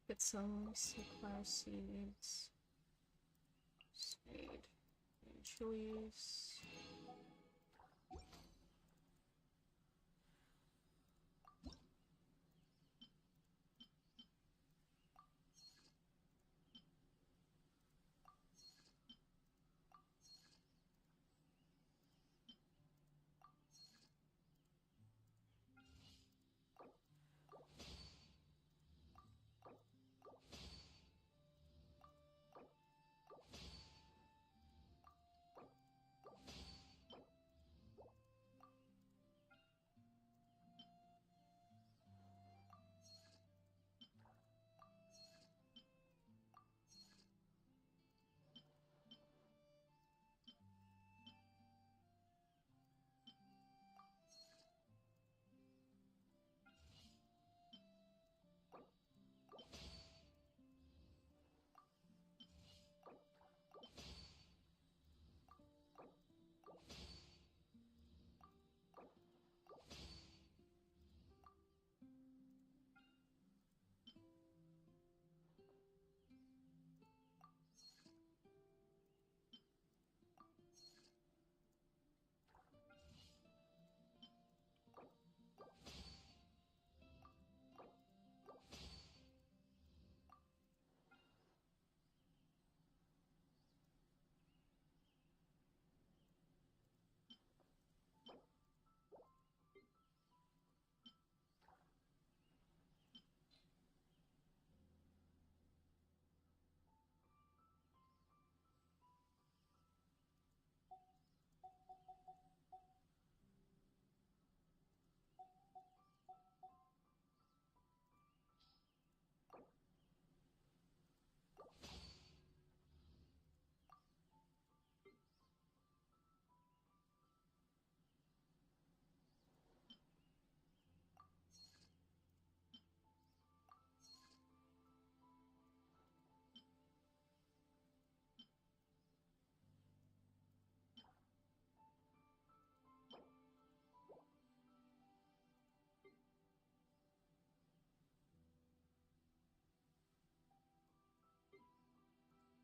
Get some sunflower seeds. Seed. Chilies.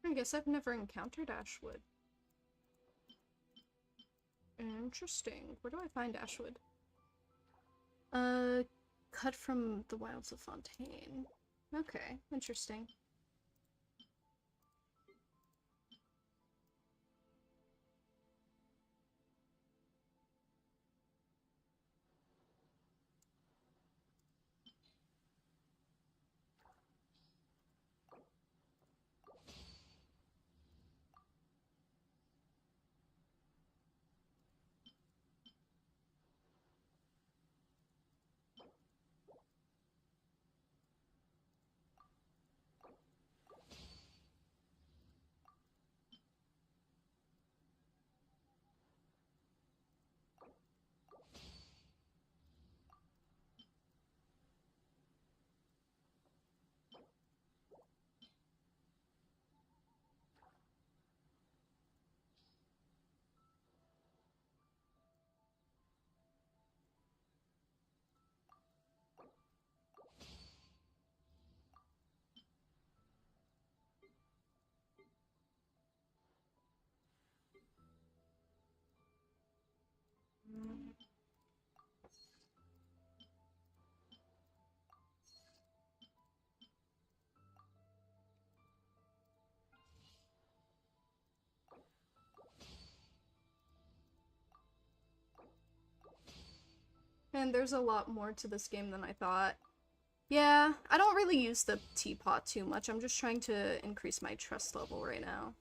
I guess I've never encountered Ashwood. Interesting. Where do I find Ashwood? Cut from the wilds of Fontaine. Okay, interesting. And there's a lot more to this game than I thought. Yeah, I don't really use the teapot too much. I'm just trying to increase my trust level right now.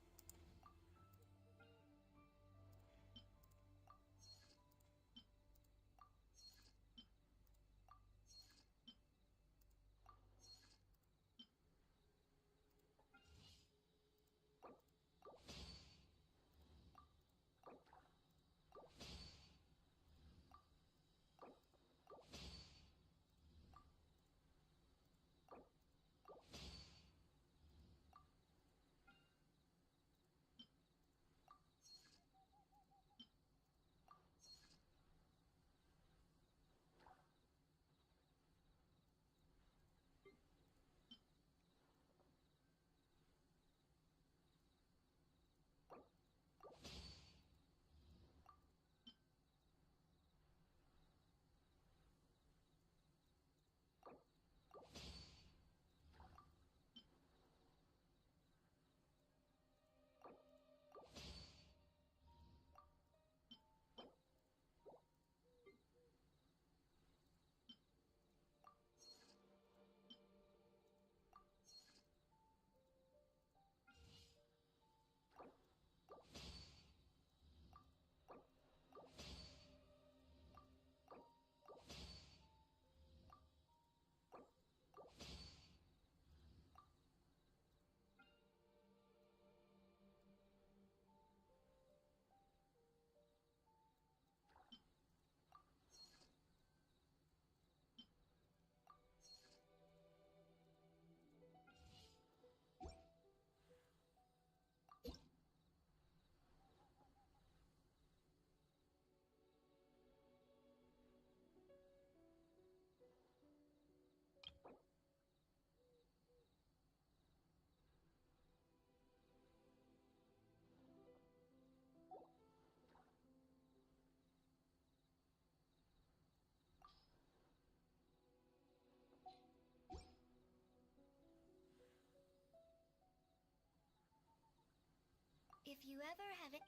If you ever have it.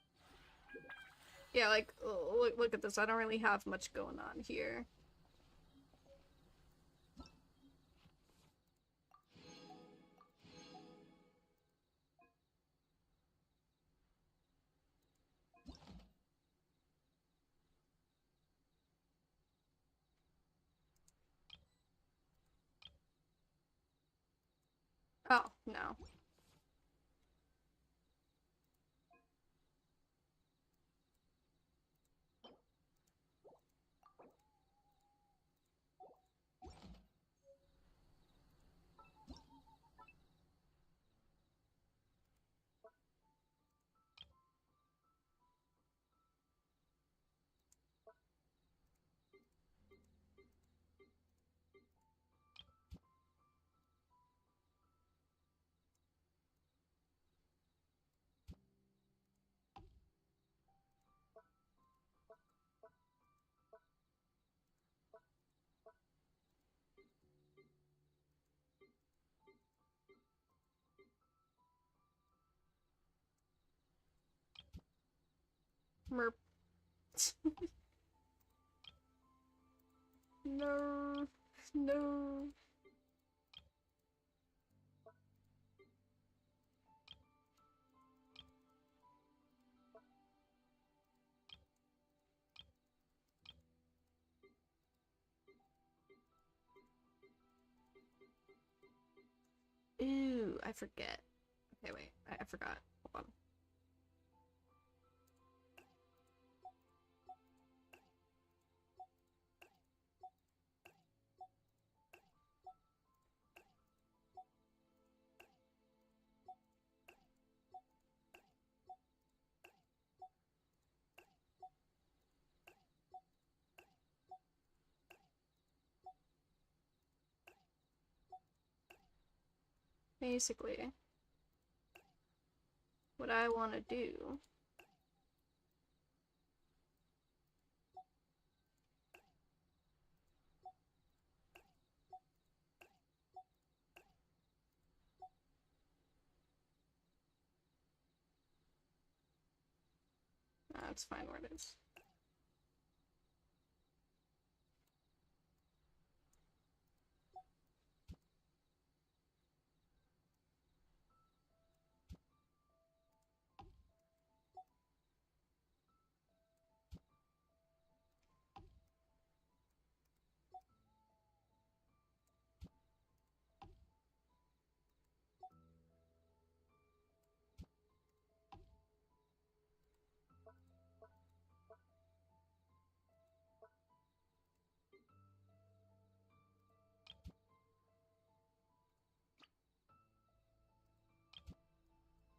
Yeah, like, look at this. I don't really have much going on here. Oh, no. Merp. No. No. Ooh, I forget. Okay, wait. I forgot. Hold on. Basically, what I want to do That's fine where it is.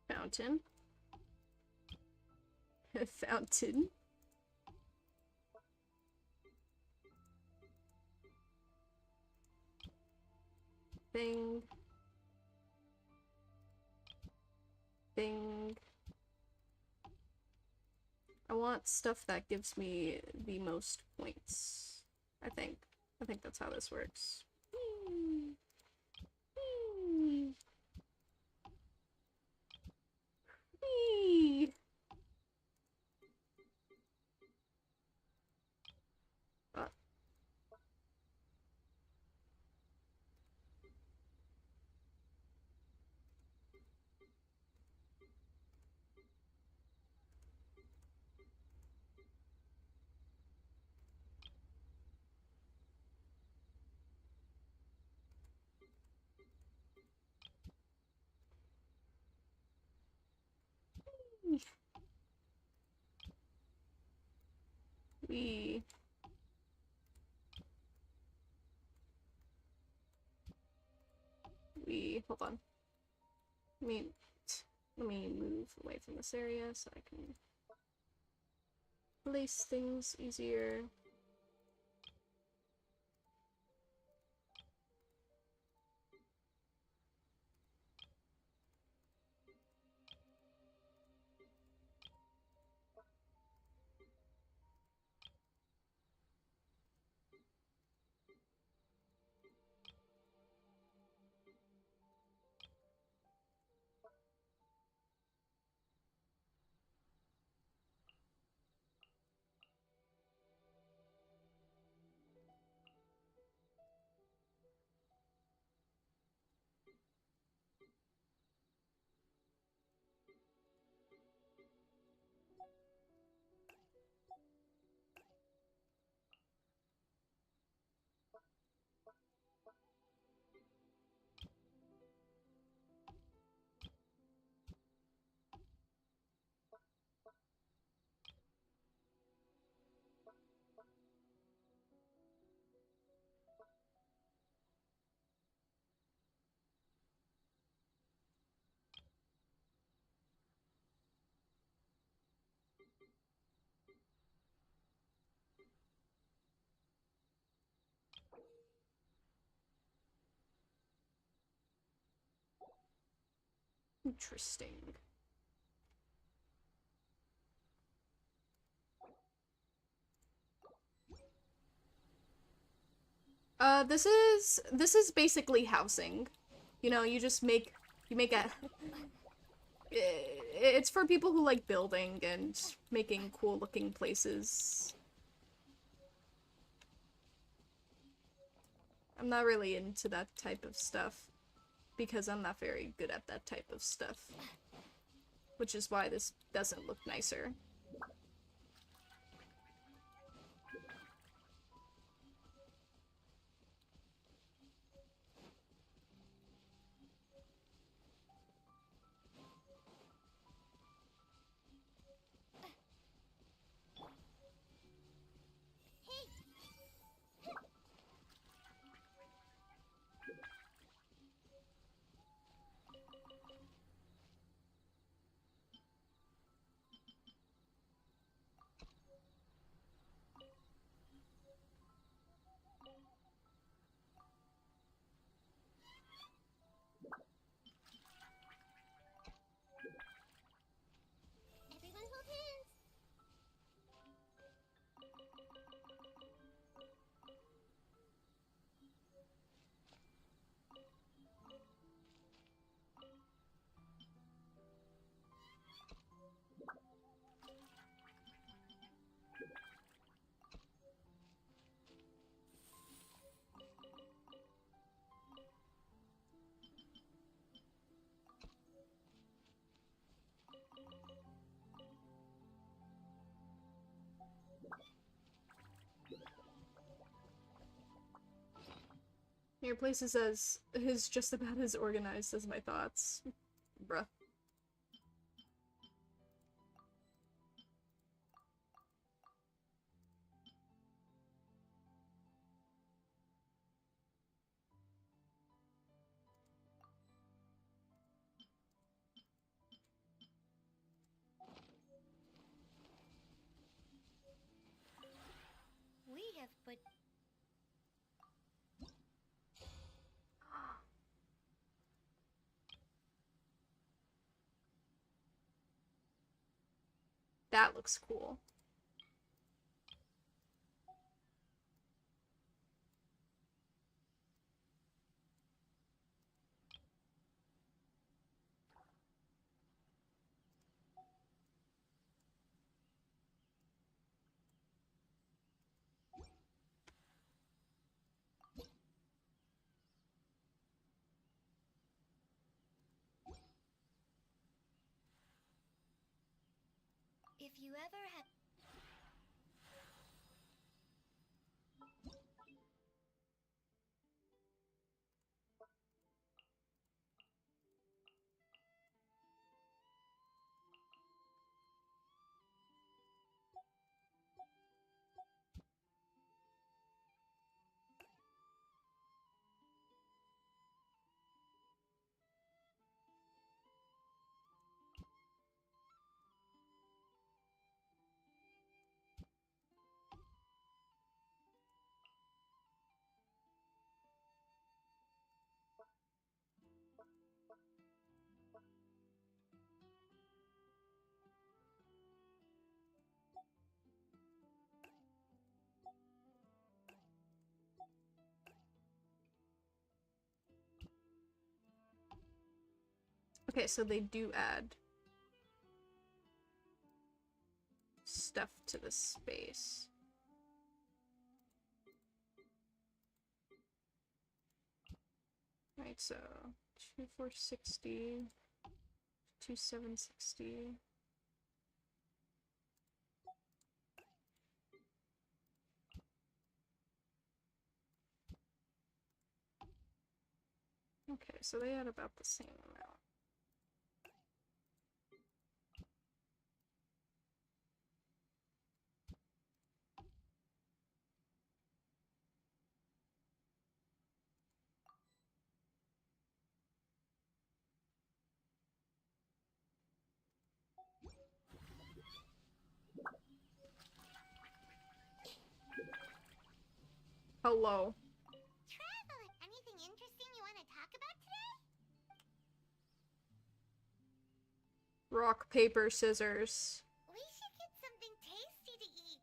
Fountain. Fountain. Thing. Thing. I want stuff that gives me the most points. I think. I think that's how this works. Whee! Whee! Whee! Uh. Whee! Hold on. Let me move away from this area so I can place things easier. Interesting. This is basically housing. You know, you make a it's for people who like building and making cool looking places. I'm not really into that type of stuff because I'm not very good at that type of stuff. Which is why this doesn't look nicer. Everyone hold hands. Your place is just about as organized as my thoughts. Bruh. We have put That looks cool. if you ever had Okay, so they do add stuff to the space. Right, so 2460, 2760. Okay, so they add about the same amount. Hello. travel. Anything interesting you want to talk about today? Rock, paper, scissors. We should get something tasty to eat.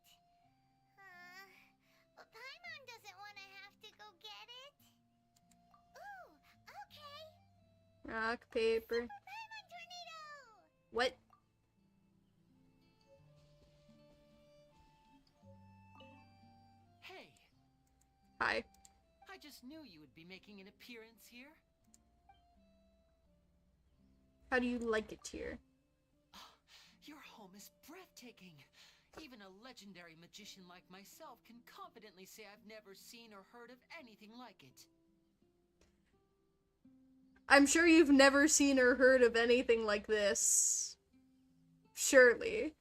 But Paimon doesn't want to have to go get it. Ooh, okay. Rock, paper. Paimon tornado! What? Hey, Hi. I just knew you would be making an appearance here. How do you like it here? Your home is breathtaking. Even a legendary magician like myself can confidently say I've never seen or heard of anything like it. I'm sure you've never seen or heard of anything like this. Surely.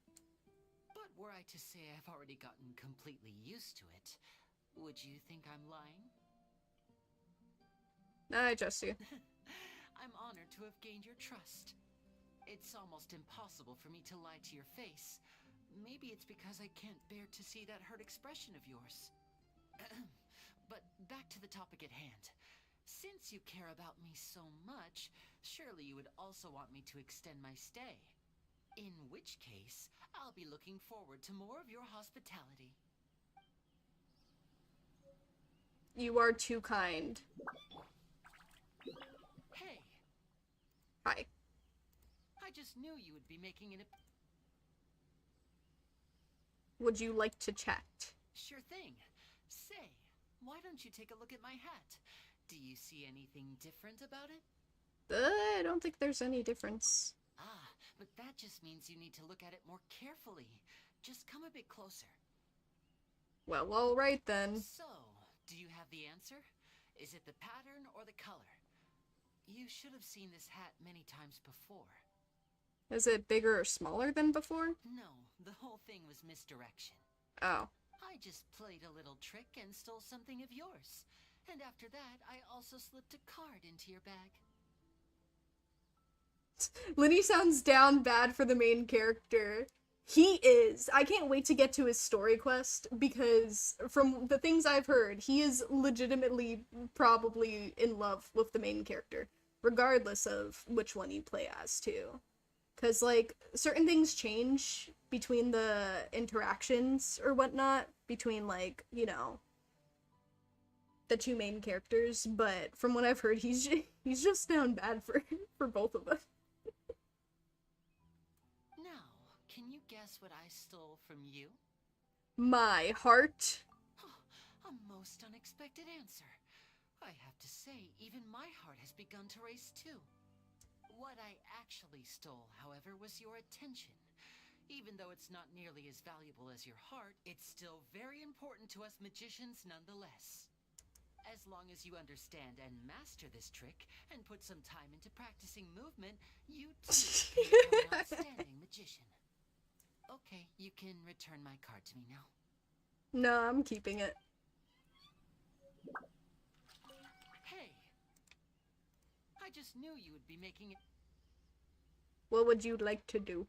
But were I to say I've already gotten completely used to it, would you think I'm lying? I trust you. I'm honored to have gained your trust. It's almost impossible for me to lie to your face. Maybe it's because I can't bear to see that hurt expression of yours. But back to the topic at hand. Since you care about me so much, surely you would also want me to extend my stay. In which case, I'll be looking forward to more of your hospitality. You are too kind. Hey, Hi. I just knew you would be making an Would you like to chat? Sure thing. Say, why don't you take a look at my hat? Do you see anything different about it? I don't think there's any difference. Ah, but that just means you need to look at it more carefully. Just come a bit closer. Well, alright then. So, do you have the answer? Is it the pattern or the color? You should have seen this hat many times before. Is it bigger or smaller than before? No, the whole thing was misdirection. Oh. I just played a little trick and stole something of yours. And after that, I also slipped a card into your bag. Linny sounds down bad for the main character. He is. I can't wait to get to his story quest, because from the things I've heard, he is legitimately probably in love with the main character, regardless of which one you play as, too. Because, like, certain things change between the interactions or whatnot, between, like, you know, the two main characters, but from what I've heard, he's just down bad for both of them. Now, can you guess what I stole from you? My heart. A most unexpected answer. I have to say, even my heart has begun to race too. What I actually stole, however, was your attention. Even though it's not nearly as valuable as your heart, it's still very important to us magicians nonetheless. As long as you understand and master this trick, and put some time into practicing movement, you too can become an outstanding magician. Okay, you can return my card to me now. No, I'm keeping it. Hey! I just knew you would be making it. What would you like to do?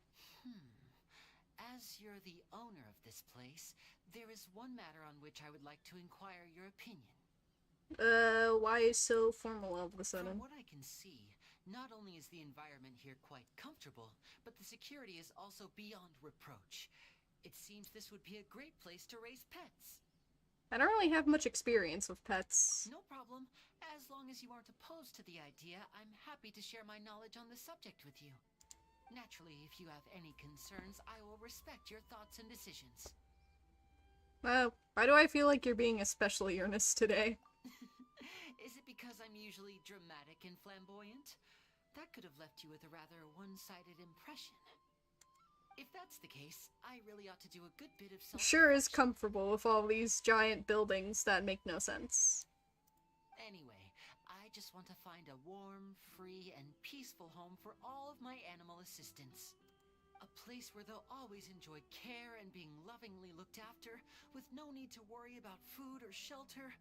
As you're the owner of this place, there is one matter on which I would like to inquire your opinion. Why so formal all of a sudden? From what I can see, not only is the environment here quite comfortable, but the security is also beyond reproach. It seems this would be a great place to raise pets. I don't really have much experience with pets. No problem. As long as you aren't opposed to the idea, I'm happy to share my knowledge on the subject with you. Naturally, if you have any concerns, I will respect your thoughts and decisions. Why do I feel like you're being especially earnest today? Is it because I'm usually dramatic and flamboyant? That could have left you with a rather one-sided impression. If that's the case, I really ought to do a good bit of self-reflection. Sure is comfortable with all these giant buildings that make no sense. Anyway, I just want to find a warm, free, and peaceful home for all of my animal assistants. A place where they'll always enjoy care and being lovingly looked after, with no need to worry about food or shelter.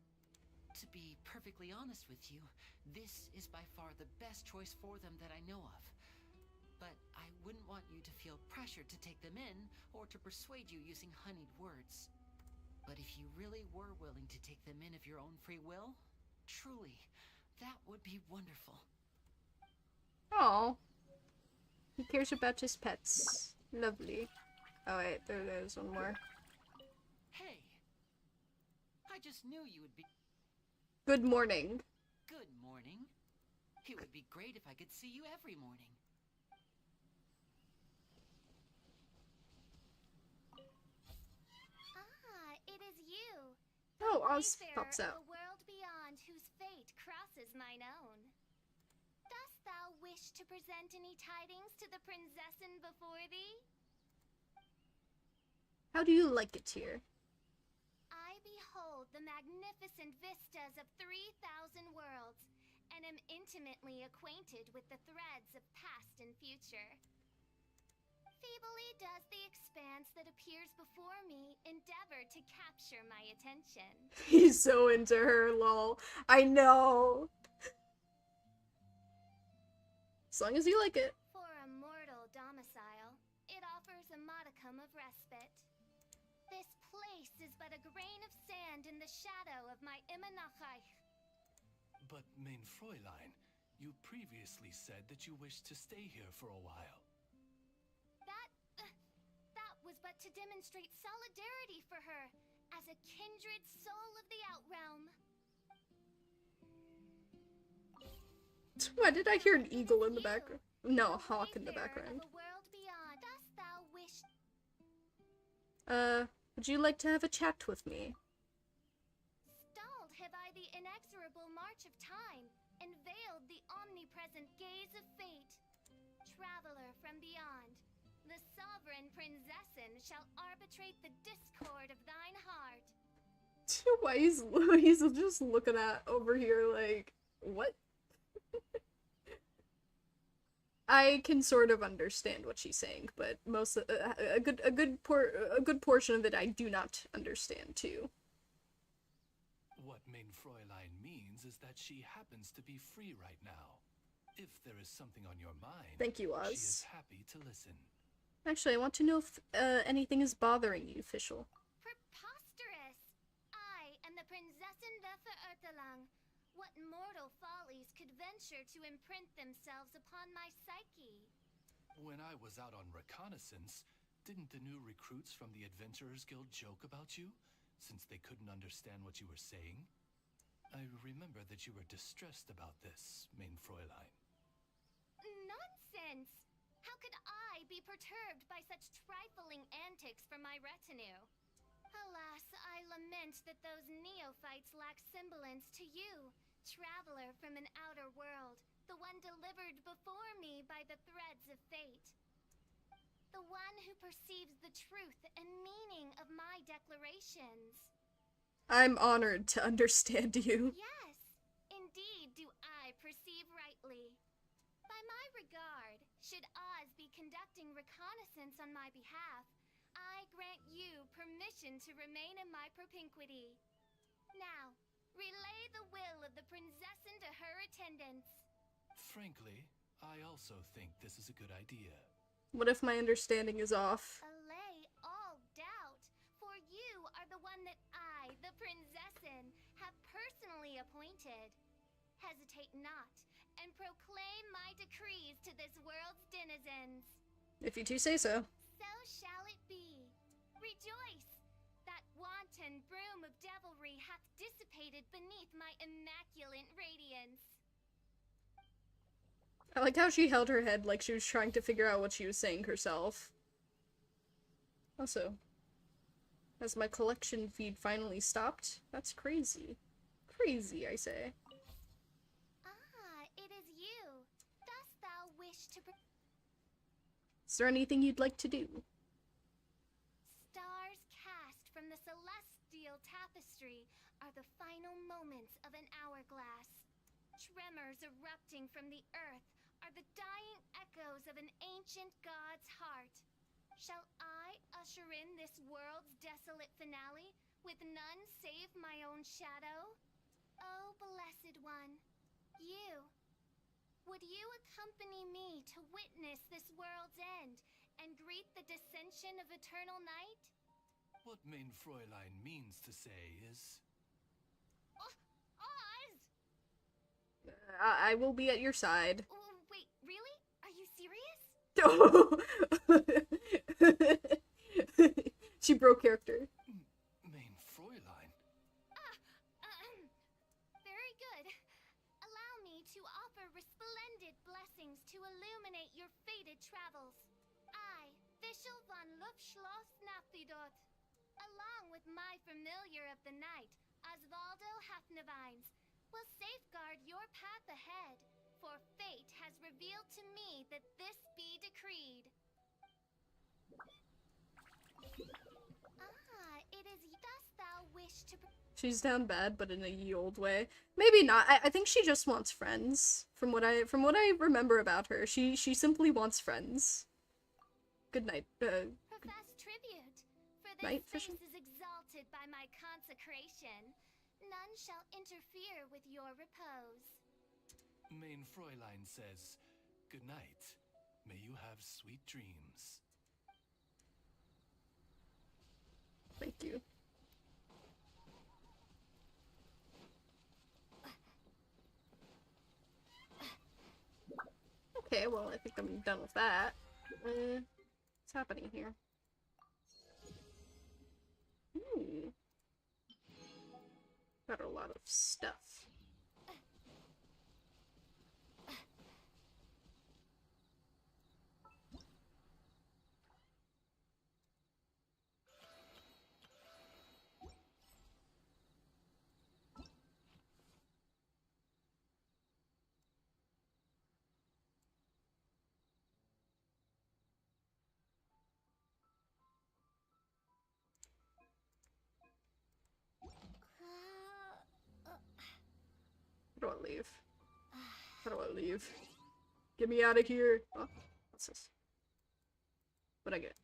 To be perfectly honest with you, this is by far the best choice for them that I know of. But I wouldn't want you to feel pressured to take them in, or to persuade you using honeyed words. But if you really were willing to take them in of your own free will, truly, that would be wonderful. Oh. He cares about his pets. Lovely. Oh wait, there's one more. Hey! I just knew you would be... Good morning. Good morning. It would be great if I could see you every morning. Ah, it is you. Oh, Oz Wayfarer pops of out. a world beyond whose fate crosses mine own. Dost thou wish to present any tidings to the prinzessin before thee? How do you like it here? I behold the magnificent vistas of 3,000 worlds, and am intimately acquainted with the threads of past and future. Feebly does the expanse that appears before me endeavor to capture my attention. He's so into her, lol. I know. As long as you like it. For a mortal domicile, it offers a modicum of respite. This place is but a grain of sand in the shadow of my Imanachai. But, mein Fräulein, you previously said that you wished to stay here for a while. That was but to demonstrate solidarity for her, as a kindred soul of the Outrealm. Why did I hear an eagle in the background? No, a hawk in the background. Of a world beyond, dost thou wish... Would you like to have a chat with me? Stalled have I the inexorable march of time, and veiled the omnipresent gaze of fate. Traveler from beyond, the sovereign prinzessin shall arbitrate the discord of thine heart. Why he's just looking at over here like, what? I can sort of understand what she's saying, but most a good portion of it I do not understand too. What mein Fräulein means is that she happens to be free right now. If there is something on your mind, Thank you, Oz. she is happy to listen. Actually, I want to know if anything is bothering you, Fischl. Preposterous! I am the Prinzessin Vefa Ertelang. What mortal follies could venture to imprint themselves upon my psyche? When I was out on reconnaissance, didn't the new recruits from the Adventurers Guild joke about you, since they couldn't understand what you were saying? I remember that you were distressed about this, mein Fräulein. Nonsense! How could I be perturbed by such trifling antics from my retinue? Alas, I lament that those neophytes lack semblance to you, traveler from an outer world, the one delivered before me by the threads of fate. The one who perceives the truth and meaning of my declarations. I'm honored to understand you. Yes, indeed do I perceive rightly. By my regard, should Oz be conducting reconnaissance on my behalf, I grant you permission to remain in my propinquity. Now, relay the will of the prinzessin to her attendants. Frankly, I also think this is a good idea. What if my understanding is off? Allay all doubt, for you are the one that I, the prinzessin, have personally appointed. Hesitate not, and proclaim my decrees to this world's denizens. If you do say so. So shall it be. Rejoice! That wanton broom of devilry hath dissipated beneath my immaculate radiance. I like how she held her head like she was trying to figure out what she was saying herself. Also, has my collection feed finally stopped? That's crazy. Crazy, I say. Ah, it is you. Dost thou wish to... Is there anything you'd like to do? Stars cast from the celestial tapestry are the final moments of an hourglass. Tremors erupting from the earth are the dying echoes of an ancient god's heart. Shall I usher in this world's desolate finale with none save my own shadow? Oh, blessed one, you. Would you accompany me to witness this world's end and greet the dissension of eternal night? What mein Fräulein means to say is... Oz! I will be at your side. Oh, wait, really? Are you serious? She broke character. Main Fräulein. Very good. Allow me to offer resplendent blessings to illuminate your fated travels. I, Fischl von Luftschloss Napthidot, along with my familiar of the night, Osvaldo Hafnevines, will safeguard your path ahead, for fate has revealed to me that this be decreed. Ah, it is thus thou wish to... She's down bad, but in a ye old way. Maybe not. I think she just wants friends. From what I remember about her, she simply wants friends. Good night. Profess tribute, for this Night, space Fisher? is exalted by my consecration. None shall interfere with your repose. Main Fräulein says, good night. May you have sweet dreams. Thank you. Okay, well, I think I'm done with that. What's happening here? Ooh. Got a lot of stuff. How do I leave? How do I leave? Get me out of here! Oh, what's this? What'd I get?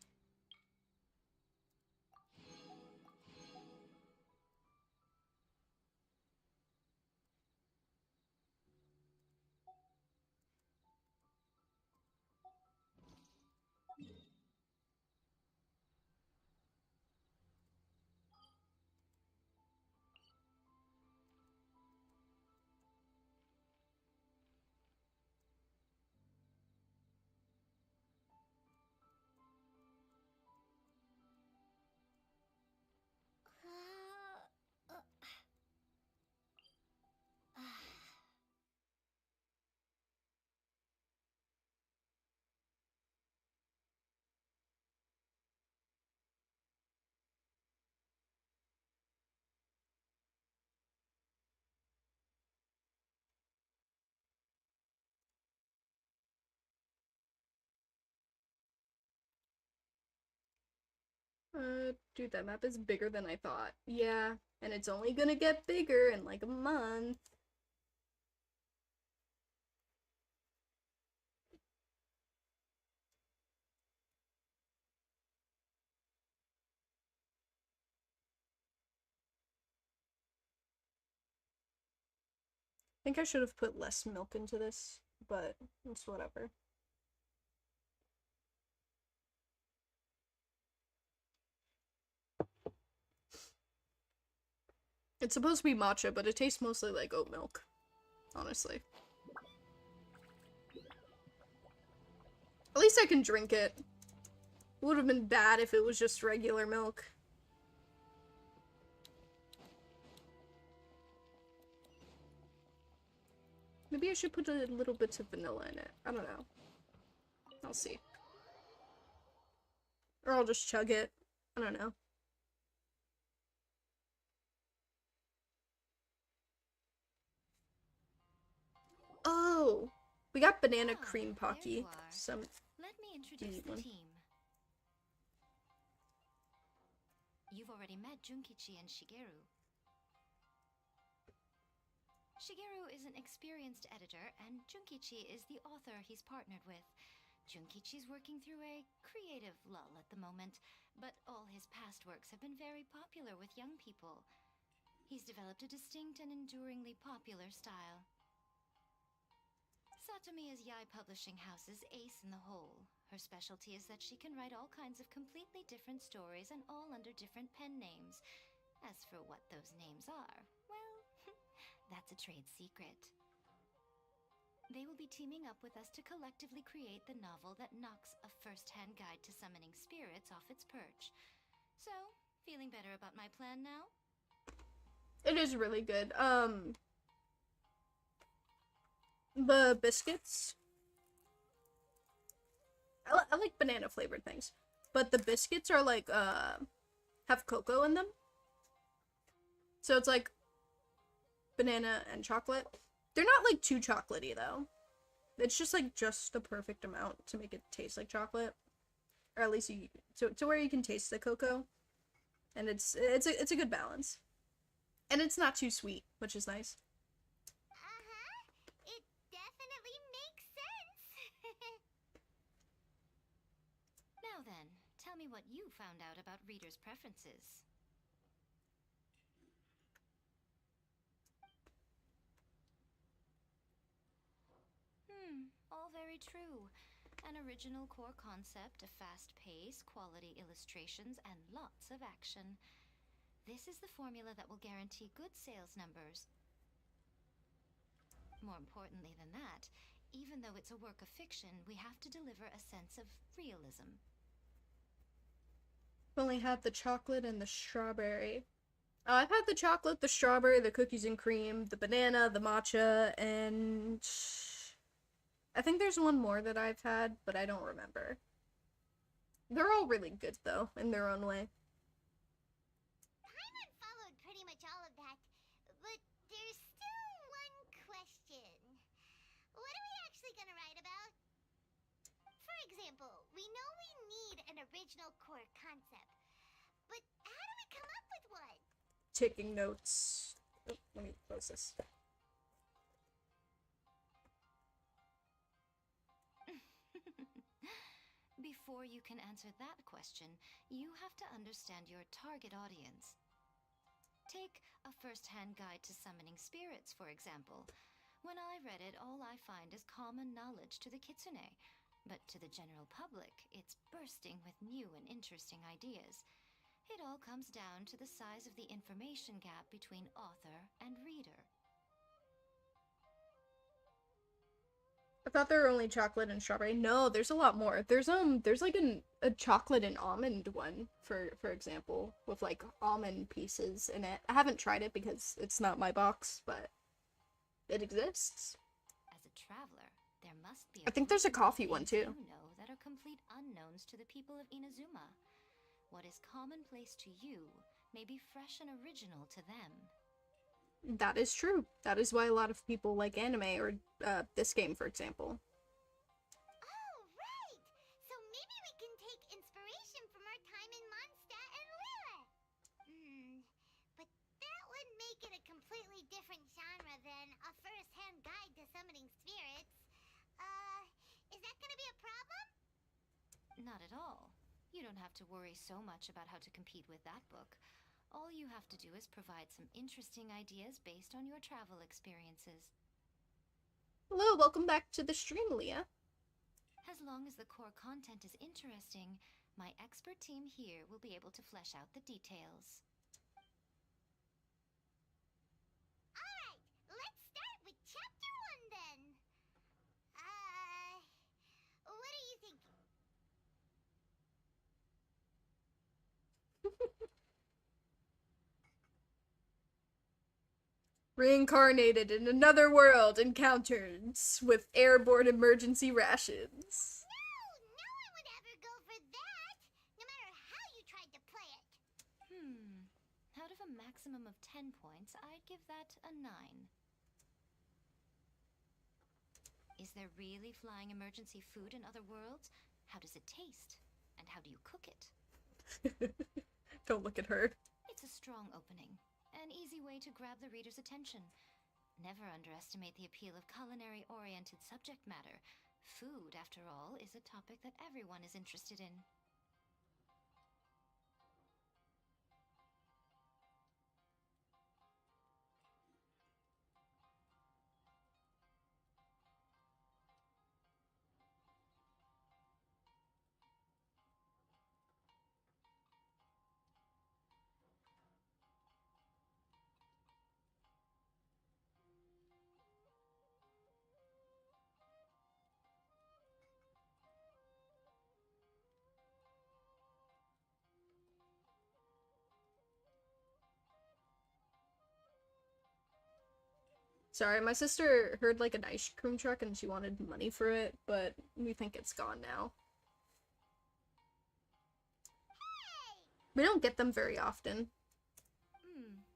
Dude, that map is bigger than I thought. Yeah, and it's only gonna get bigger in like a month. I think I should have put less milk into this, but it's whatever. It's supposed to be matcha, but it tastes mostly like oat milk, honestly. At least I can drink it. It would have been bad if it was just regular milk. Maybe I should put a little bit of vanilla in it. I don't know. I'll see. Or I'll just chug it. I don't know. Oh! We got banana cream pocky. Some Let me introduce the one. team. You've already met Junkichi and Shigeru. Shigeru is an experienced editor, and Junkichi is the author he's partnered with. Junkichi's working through a creative lull at the moment, but all his past works have been very popular with young people. He's developed a distinct and enduringly popular style. Satomiya's Yai Publishing House's ace in the hole. Her specialty is that she can write all kinds of completely different stories and all under different pen names. As for what those names are, well, that's a trade secret. They will be teaming up with us to collectively create the novel that knocks a first-hand guide to summoning spirits off its perch. So, feeling better about my plan now? It is really good. The biscuits. I like banana flavored things, but the biscuits are like have cocoa in them, so it's like banana and chocolate. They're not like too chocolatey though. It's just like just the perfect amount to make it taste like chocolate, or at least you to where you can taste the cocoa, and it's a good balance, and it's not too sweet, which is nice. It definitely makes sense. Now then, tell me what you found out about readers' preferences. All very true. An original core concept, a fast pace, quality illustrations, and lots of action. This is the formula that will guarantee good sales numbers. More importantly than that, even though it's a work of fiction, we have to deliver a sense of realism. I've only had the chocolate and the strawberry. I've had the chocolate, the strawberry, the cookies and cream, the banana, the matcha, and I think there's one more that I've had, but I don't remember. They're all really good, though, in their own way. Paimon followed pretty much all of that, but there's still one question. What are we actually gonna write about? For example, we know we need an original core concept, but how do we come up with one? Taking notes. Oh, let me close this. Before you can answer that question, you have to understand your target audience. Take a first-hand guide to summoning spirits, for example. When I read it, all I find is common knowledge to the kitsune, but to the general public, it's bursting with new and interesting ideas. It all comes down to the size of the information gap between author and reader. I thought there were only chocolate and strawberry. No, there's a lot more. There's like a chocolate and almond one, for example, with like almond pieces in it. I haven't tried it because it's not my box, but it exists. As a traveler, there must be I think there's a coffee one too. You know that are complete unknowns to the people of Inazuma. What is commonplace to you may be fresh and original to them. That is true. That is why a lot of people like anime or this game, for example. Oh, right! So maybe we can take inspiration from our time in Mondstadt and Lilith. But that would make it a completely different genre than a first-hand guide to summoning spirits. Is that gonna be a problem? Not at all. You don't have to worry so much about how to compete with that book. All you have to do is provide some interesting ideas based on your travel experiences. Hello, welcome back to the stream, Leah. As long as the core content is interesting, my expert team here will be able to flesh out the details. Alright, let's start with chapter 1 then. What are you thinking? Reincarnated in another world encounters with airborne emergency rations. No one would ever go for that, no matter how you tried to play it. Out of a maximum of 10 points, I'd give that a 9. Is there really flying emergency food in other worlds? How does it taste? And how do you cook it? Don't look at her. It's a strong opening. An easy way to grab the reader's attention. Never underestimate the appeal of culinary-oriented subject matter. Food, after all, is a topic that everyone is interested in. Sorry, my sister heard like an ice cream truck and she wanted money for it, but we think it's gone now. We don't get them very often.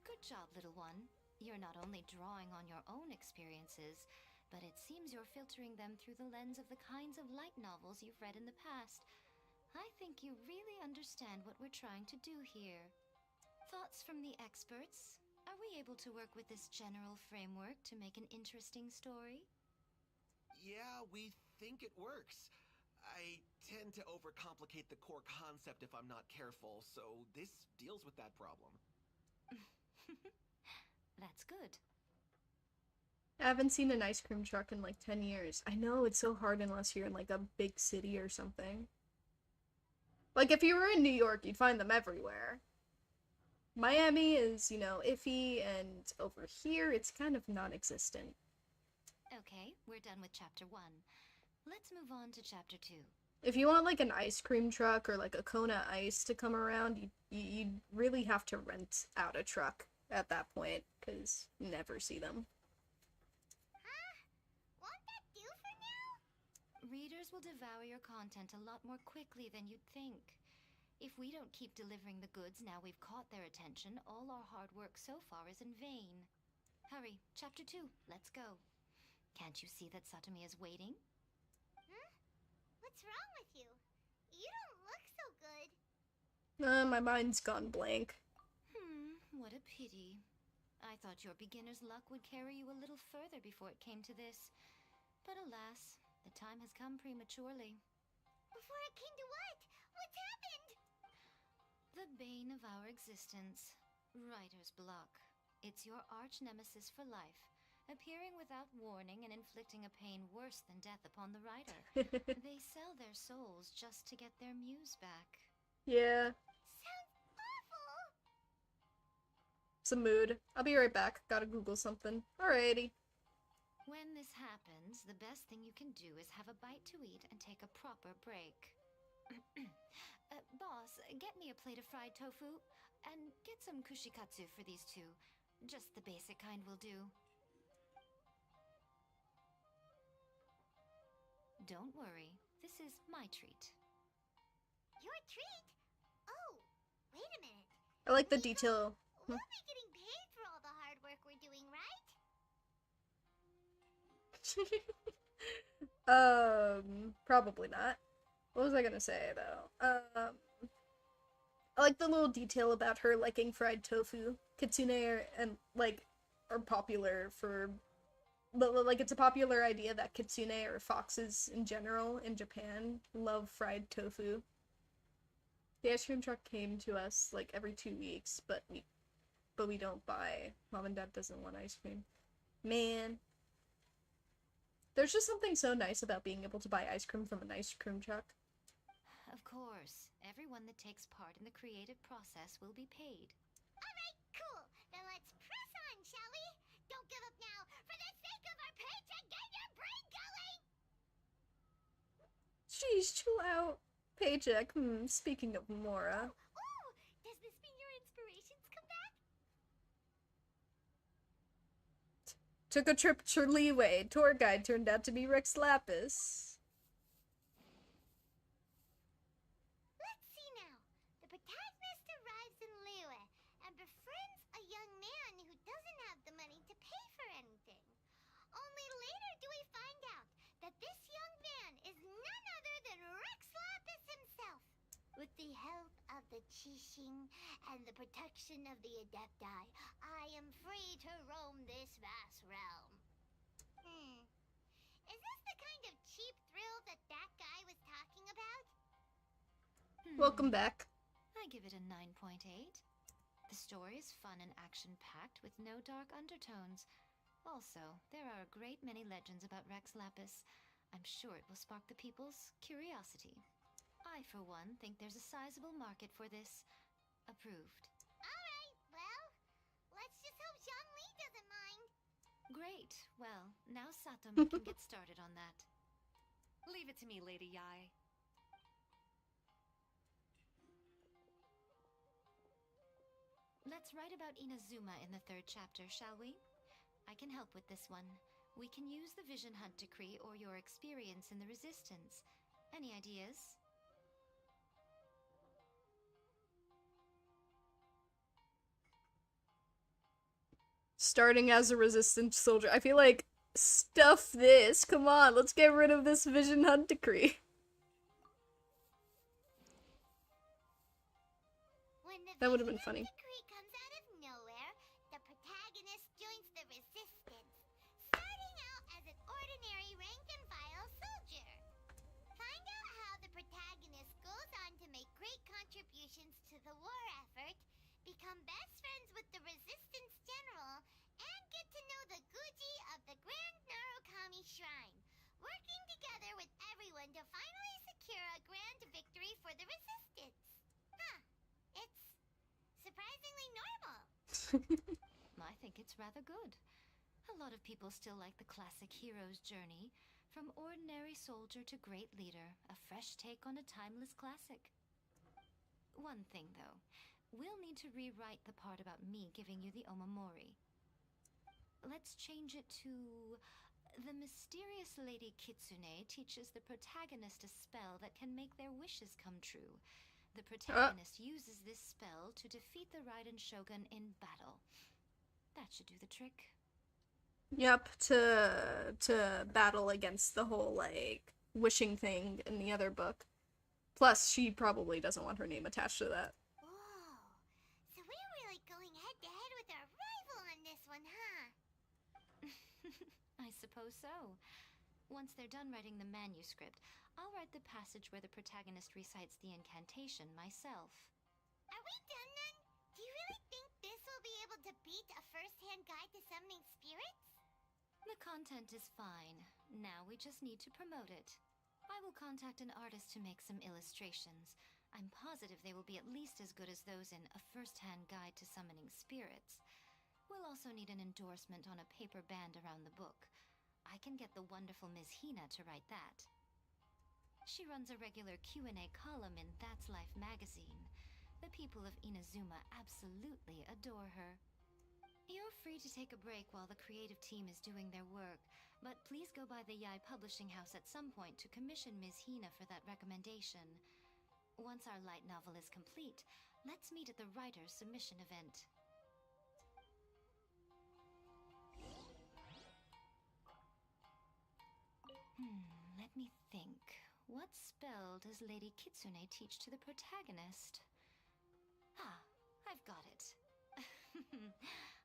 Good job, little one. You're not only drawing on your own experiences, but it seems you're filtering them through the lens of the kinds of light novels you've read in the past. I think you really understand what we're trying to do here. Thoughts from the experts? Are we able to work with this general framework to make an interesting story? Yeah, we think it works. I tend to overcomplicate the core concept if I'm not careful, so this deals with that problem. That's good. I haven't seen an ice cream truck in like 10 years. I know, it's so hard unless you're in like a big city or something. Like if you were in New York, you'd find them everywhere. Miami is, you know, iffy, and over here it's kind of non-existent. Okay, we're done with chapter 1. Let's move on to chapter 2. If you want like an ice cream truck or like a Kona Ice to come around, you'd really have to rent out a truck at that point, because you never see them. Won't that do for now? Readers will devour your content a lot more quickly than you'd think. If we don't keep delivering the goods now we've caught their attention, all our hard work so far is in vain. Hurry, chapter 2, let's go. Can't you see that Satomi is waiting? What's wrong with you? You don't look so good. My mind's gone blank. What a pity. I thought your beginner's luck would carry you a little further before it came to this. But alas, the time has come prematurely. Before it came to what? What's happened? The bane of our existence. Writer's block. It's your arch nemesis for life, appearing without warning and inflicting a pain worse than death upon the writer. They sell their souls just to get their muse back. Yeah. Sounds awful. It's a mood. I'll be right back. Gotta Google something. Alrighty. When this happens, the best thing you can do is have a bite to eat and take a proper break. Boss, get me a plate of fried tofu, and get some kushikatsu for these two. Just the basic kind will do. Don't worry, this is my treat. Your treat? Oh, wait a minute. I like the detail. We'll be getting paid for all the hard work we're doing, right? Probably not. What was I gonna say, though? I like the little detail about her liking fried tofu. Kitsune are popular for... But, like, it's a popular idea that kitsune, or foxes in general, in Japan, love fried tofu. The ice cream truck came to us, like, every 2 weeks, but we don't buy. Mom and Dad doesn't want ice cream. Man. There's just something so nice about being able to buy ice cream from an ice cream truck. Of course, everyone that takes part in the creative process will be paid. Alright, cool. Then let's press on, shall we? Don't give up now. For the sake of our paycheck, get your brain going! Jeez, chill out. Paycheck. Speaking of Mora. Ooh, does this mean your inspirations come back? Took a trip to Leeway. Tour guide turned out to be Rex Lapis. Let's see now. The protagonist arrives in Liyue and befriends a young man who doesn't have the money to pay for anything. Only later do we find out that this young man is none other than Rex Lapis himself. With the help of the Qixing and the protection of the Adepti, I am free to roam this vast realm. Is this the kind of cheap thrill that guy was talking about? Welcome back. I give it a 9.8. The story is fun and action-packed with no dark undertones. Also, there are a great many legends about Rex Lapis. I'm sure it will spark the people's curiosity. I, for one, think there's a sizable market for this. Approved. Alright, well, let's just hope Zhongli doesn't mind. Great. Well, now Satomi can get started on that. Leave it to me, Lady Yai. Let's write about Inazuma in the 3rd chapter, shall we? I can help with this one. We can use the Vision Hunt Decree or your experience in the Resistance. Any ideas? Starting as a resistance soldier. I feel like, stuff this. Come on, let's get rid of this Vision Hunt Decree. When the That would have been Vision funny. Decree comes out of nowhere, the protagonist joins the Resistance, starting out as an ordinary rank-and-file soldier. Find out how the protagonist goes on to make great contributions to the war effort, become best friends with the Resistance General, and get to know the Guji of the Grand Narukami Shrine, working together with everyone to finally secure a grand victory for the Resistance. Huh. It's surprisingly normal. I think it's rather good. A lot of people still like the classic hero's journey. From ordinary soldier to great leader, a fresh take on a timeless classic. One thing, though. We'll need to rewrite the part about me giving you the Omamori. Let's change it to... The mysterious Lady Kitsune teaches the protagonist a spell that can make their wishes come true. The protagonist uses this spell to defeat the Raiden Shogun in battle. That should do the trick. Yep, to battle against the whole, like, wishing thing in the other book. Plus, she probably doesn't want her name attached to that. Whoa. So we're really going head-to-head with our rival on this one, huh? I suppose so. Once they're done writing the manuscript, I'll write the passage where the protagonist recites the incantation myself. Are we done then? Do you really think this will be able to beat a first-hand guide to summoning spirits? The content is fine. Now we just need to promote it. I will contact an artist to make some illustrations. I'm positive they will be at least as good as those in A First-Hand Guide to Summoning Spirits. We'll also need an endorsement on a paper band around the book. I can get the wonderful Ms. Hina to write that. She runs a regular Q&A column in That's Life magazine. The people of Inazuma absolutely adore her. You're free to take a break while the creative team is doing their work, but please go by the Yai Publishing House at some point to commission Ms. Hina for that recommendation. Once our light novel is complete, let's meet at the writer's submission event. Let me think. What spell does Lady Kitsune teach to the protagonist? Ah, I've got it.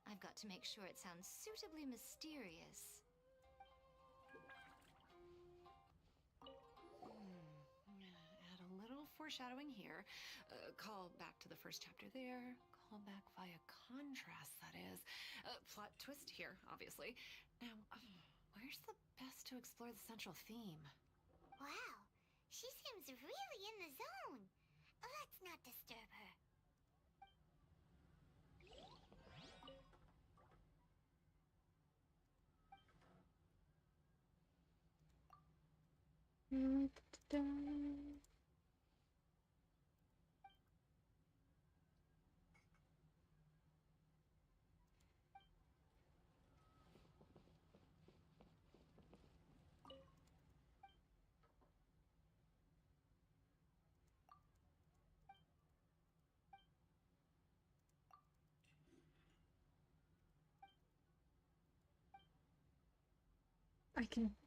I've got to make sure it sounds suitably mysterious. Add a little foreshadowing here. Call back to the first chapter there. Call back via contrast, that is. Plot twist here, obviously. Now, where's the best to explore the central theme? Wow, she seems really in the zone. Let's not disturb her.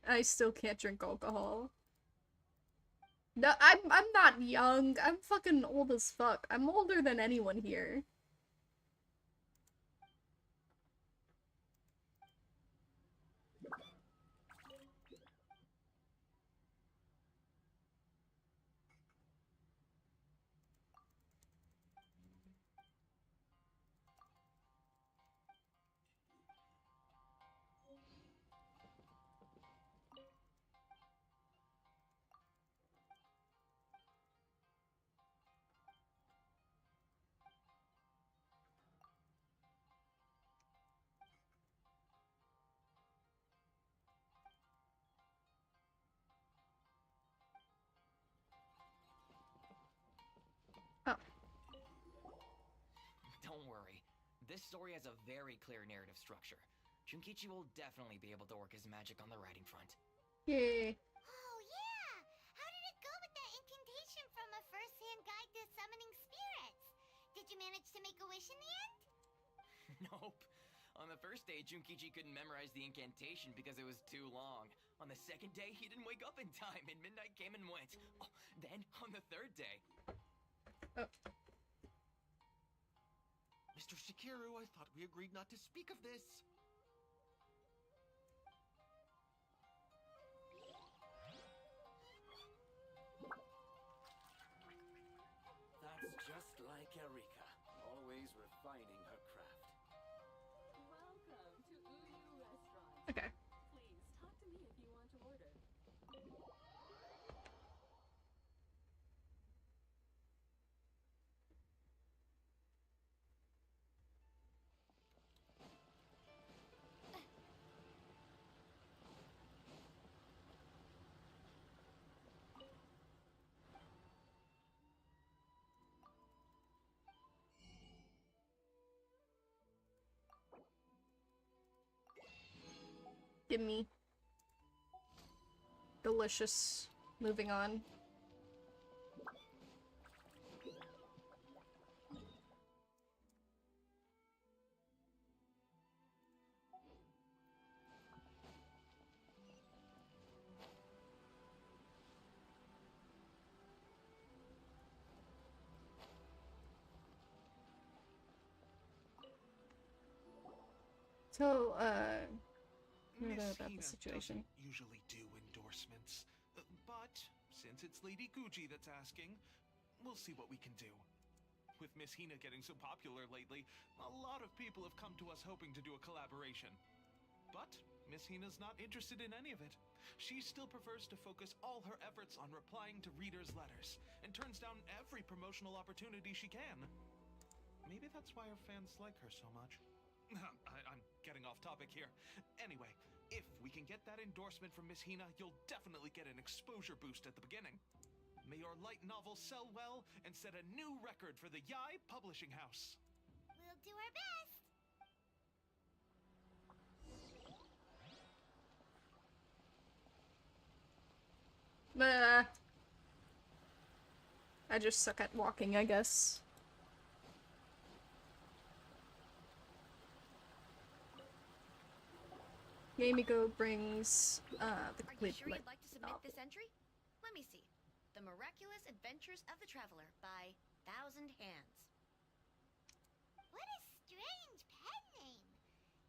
I still can't drink alcohol. No, I'm not young. I'm fucking old as fuck. I'm older than anyone here. Don't worry. This story has a very clear narrative structure. Junkichi will definitely be able to work his magic on the writing front. Yay. Oh, yeah! How did it go with that incantation from a first-hand guide to summoning spirits? Did you manage to make a wish in the end? Nope. On the first day, Junkichi couldn't memorize the incantation because it was too long. On the second day, he didn't wake up in time, and midnight came and went. Oh, then, on the third day... Oh. Mr. Shikiru, I thought we agreed not to speak of this. That's just like Erika, always refining her craft. Welcome to Uyu Restaurant. Okay. Please talk to me if you want to order. Give me. Delicious. Moving on. So, what Miss about Hina the situation? doesn't usually do endorsements, but since it's Lady Gucci that's asking, we'll see what we can do. With Miss Hina getting so popular lately, a lot of people have come to us hoping to do a collaboration. But Miss Hina's not interested in any of it. She still prefers to focus all her efforts on replying to readers' letters, and turns down every promotional opportunity she can. Maybe that's why her fans like her so much. I'm getting off topic here. Anyway, if we can get that endorsement from Miss Hina, you'll definitely get an exposure boost at the beginning. May your light novel sell well and set a new record for the Yai Publishing House. We'll do our best. I just suck at walking, I guess. Miko brings the Are you complete sure you'd like to submit this entry? Let me see. The Miraculous Adventures of the Traveler by Thousand Hands. What a strange pen name.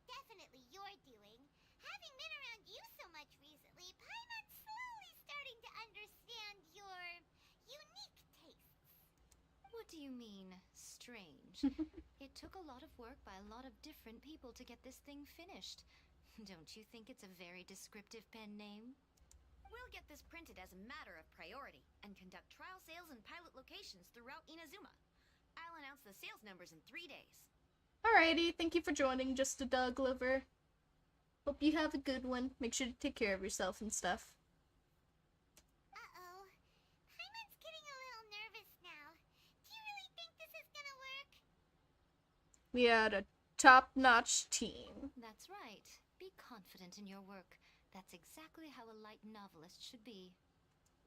Definitely your doing. Having been around you so much recently, Paimon's slowly starting to understand your unique tastes. What do you mean, strange? It took a lot of work by a lot of different people to get this thing finished. Don't you think it's a very descriptive pen name? We'll get this printed as a matter of priority and conduct trial sales in pilot locations throughout Inazuma. I'll announce the sales numbers in 3 days. Alrighty, thank you for joining, Just a Dog Lover. Hope you have a good one. Make sure to take care of yourself and stuff. Uh-oh. Paimon's getting a little nervous now. Do you really think this is gonna work? We had a top-notch team. That's right. Be confident in your work. That's exactly how a light novelist should be.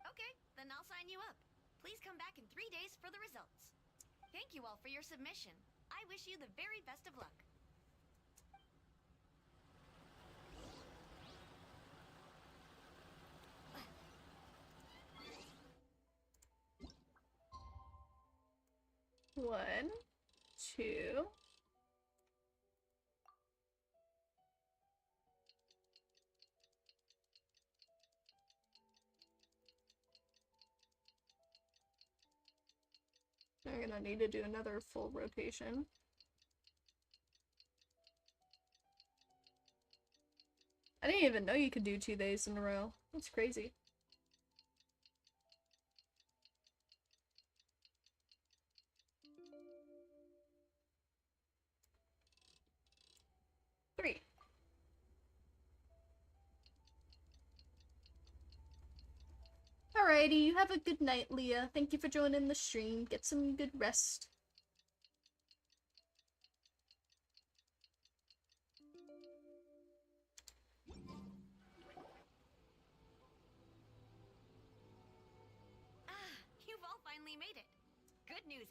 Okay, then I'll sign you up. Please come back in 3 days for the results. Thank you all for your submission. I wish you the very best of luck. One, two. I'm gonna need to do another full rotation. I didn't even know you could do 2 days in a row. That's crazy. Three. Alrighty, you have a good night, Leah. Thank you for joining the stream. Get some good rest.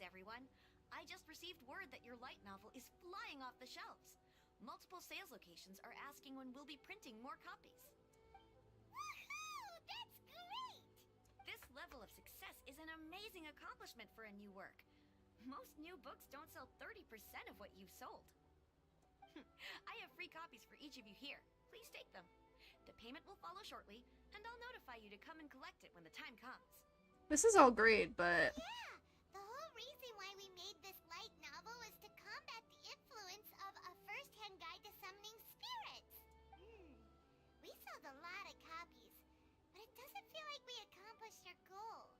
everyone. I just received word that your light novel is flying off the shelves. Multiple sales locations are asking when we'll be printing more copies. Woohoo! That's great! This level of success is an amazing accomplishment for a new work. Most new books don't sell 30% of what you've sold. I have free copies for each of you here. Please take them. The payment will follow shortly, and I'll notify you to come and collect it when the time comes. This is all great, but Yeah, the whole reason why we made this light novel was to combat the influence of a first-hand guide to summoning spirits. We sold a lot of copies, but it doesn't feel like we accomplished our goal.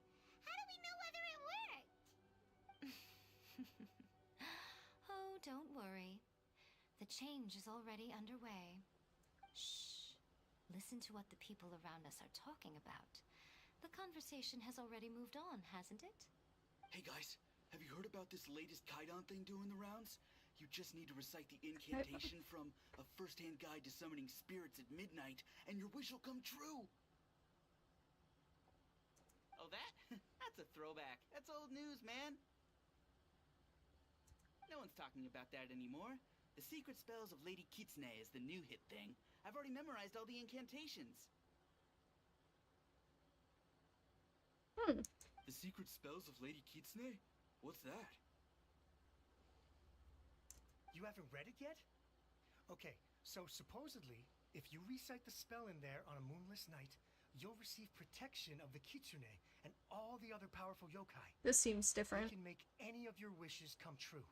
How do we know whether it worked? Oh, don't worry. The change is already underway. Shh. Listen to what the people around us are talking about. The conversation has already moved on, hasn't it? Hey guys, have you heard about this latest kiddos thing doing the rounds? You just need to recite the incantation from A First-Hand Guide to Summoning Spirits at midnight, and your wish will come true! Oh, that? That's a throwback. That's old news, man. No one's talking about that anymore. The secret spells of Lady Kitsune is the new hit thing. I've already memorized all the incantations. The secret spells of Lady Kitsune? What's that? You haven't read it yet? Okay, so supposedly, if you recite the spell in there on a moonless night, you'll receive protection of the Kitsune and all the other powerful yokai. this seems different. You can make any of your wishes come true.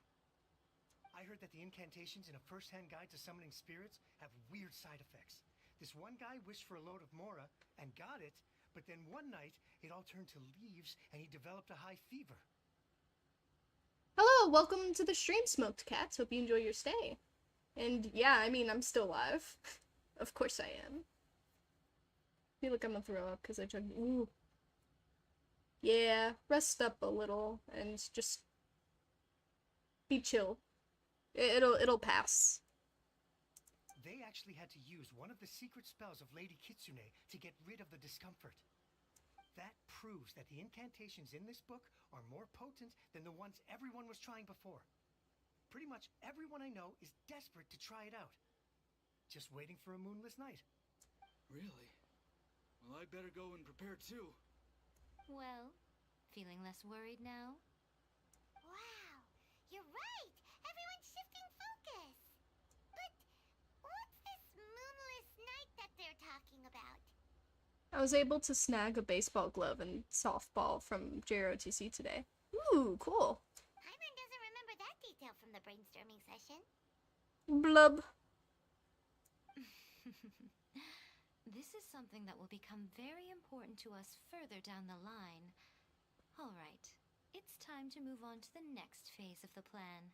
I heard that the incantations in A First-Hand Guide to Summoning Spirits have weird side effects. This one guy wished for a load of mora and got it, but then one night it all turned to leaves and he developed a high fever. Hello, welcome to the stream, Smoked Cats. Hope you enjoy your stay. And yeah, I mean, I'm still alive. Of course I am. I feel like I'm gonna throw up because I chugged. Ooh. Yeah, rest up a little and just be chill. It'll pass. They actually had to use one of the secret spells of Lady Kitsune to get rid of the discomfort. That proves that the incantations in this book are more potent than the ones everyone was trying before. Pretty much everyone I know is desperate to try it out. Just waiting for a moonless night. Really? Well, I better go and prepare too. Well, feeling less worried now? Wow, you're right! Everyone's shifting focus! But what's this moonless night that they're talking about? I was able to snag a baseball glove and softball from JROTC today. Ooh, cool. Hyman doesn't remember that detail from the brainstorming session. Blub. This is something that will become very important to us further down the line. All right, it's time to move on to the next phase of the plan.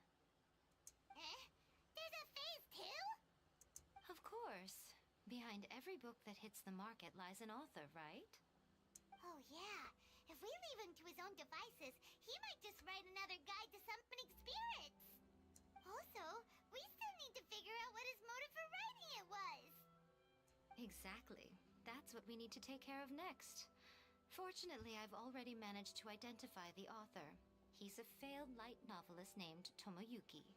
There's a phase 2? Of course. Behind every book that hits the market lies an author, right? Oh yeah, if we leave him to his own devices, he might just write another guide to summoning spirits. Also, we still need to figure out what his motive for writing it was. Exactly. That's what we need to take care of next. Fortunately, I've already managed to identify the author. He's a failed light novelist named Tomoyuki.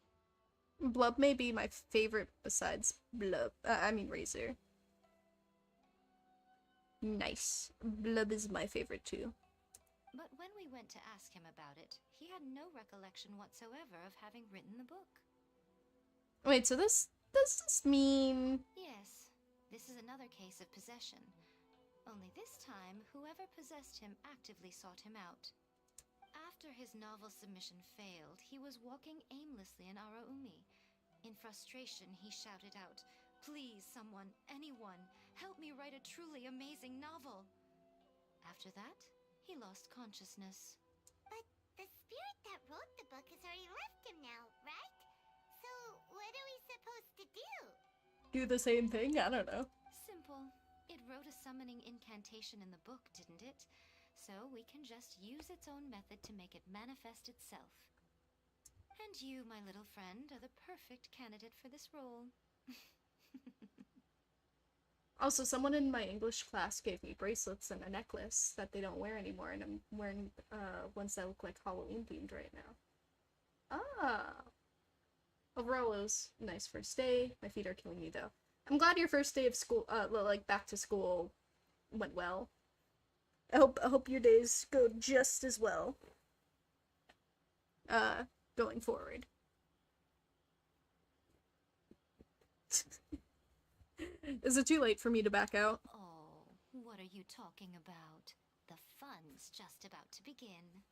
Blub may be my favorite besides Blub. I mean Razor. Nice. Blub is my favorite too. But when we went to ask him about it, he had no recollection whatsoever of having written the book. Wait, so does this mean... Yes, this is another case of possession. Only this time, whoever possessed him actively sought him out. After his novel submission failed, he was walking aimlessly in Araumi. In frustration, he shouted out, "Please, someone, anyone, help me write a truly amazing novel." After that, he lost consciousness. But the spirit that wrote the book has already left him now, right? So what are we supposed to do? Do the same thing? I don't know. Simple. It wrote a summoning incantation in the book, didn't it? So we can just use its own method to make it manifest itself. And you, my little friend, are the perfect candidate for this role. Also, someone in my English class gave me bracelets and a necklace that they don't wear anymore, and I'm wearing ones that look like Halloween themed right now. Ah! Overall, it was a nice first day. My feet are killing me though. I'm glad your first day of school, like back to school, went well. I hope your days go just as well. Going forward. Is it too late for me to back out? Oh, what are you talking about? The fun's just about to begin.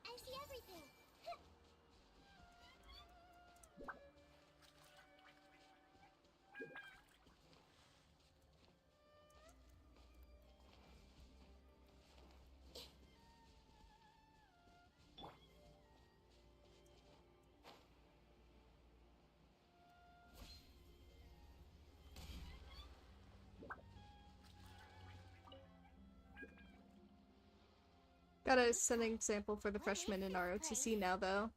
I see everything. Gotta set an example for the freshmen in ROTC now, though.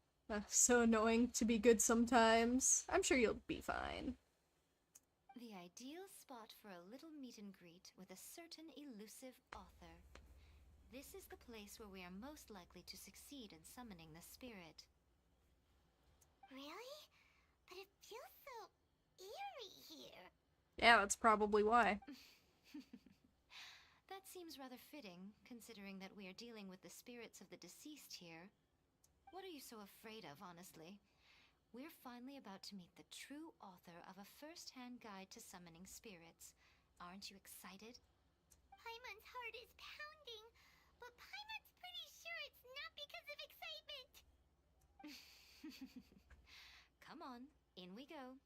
So annoying to be good sometimes. I'm sure you'll be fine. The ideal spot for a little meet and greet with a certain elusive author. This is the place where we are most likely to succeed in summoning the spirit. Really? But it feels so eerie here. Yeah, that's probably why. That seems rather fitting, considering that we are dealing with the spirits of the deceased here. What are you so afraid of, honestly? We're finally about to meet the true author of a first-hand guide to summoning spirits. Aren't you excited? Paimon's heart is pounding, but Paimon's pretty sure it's not because of excitement. Come on, in we go.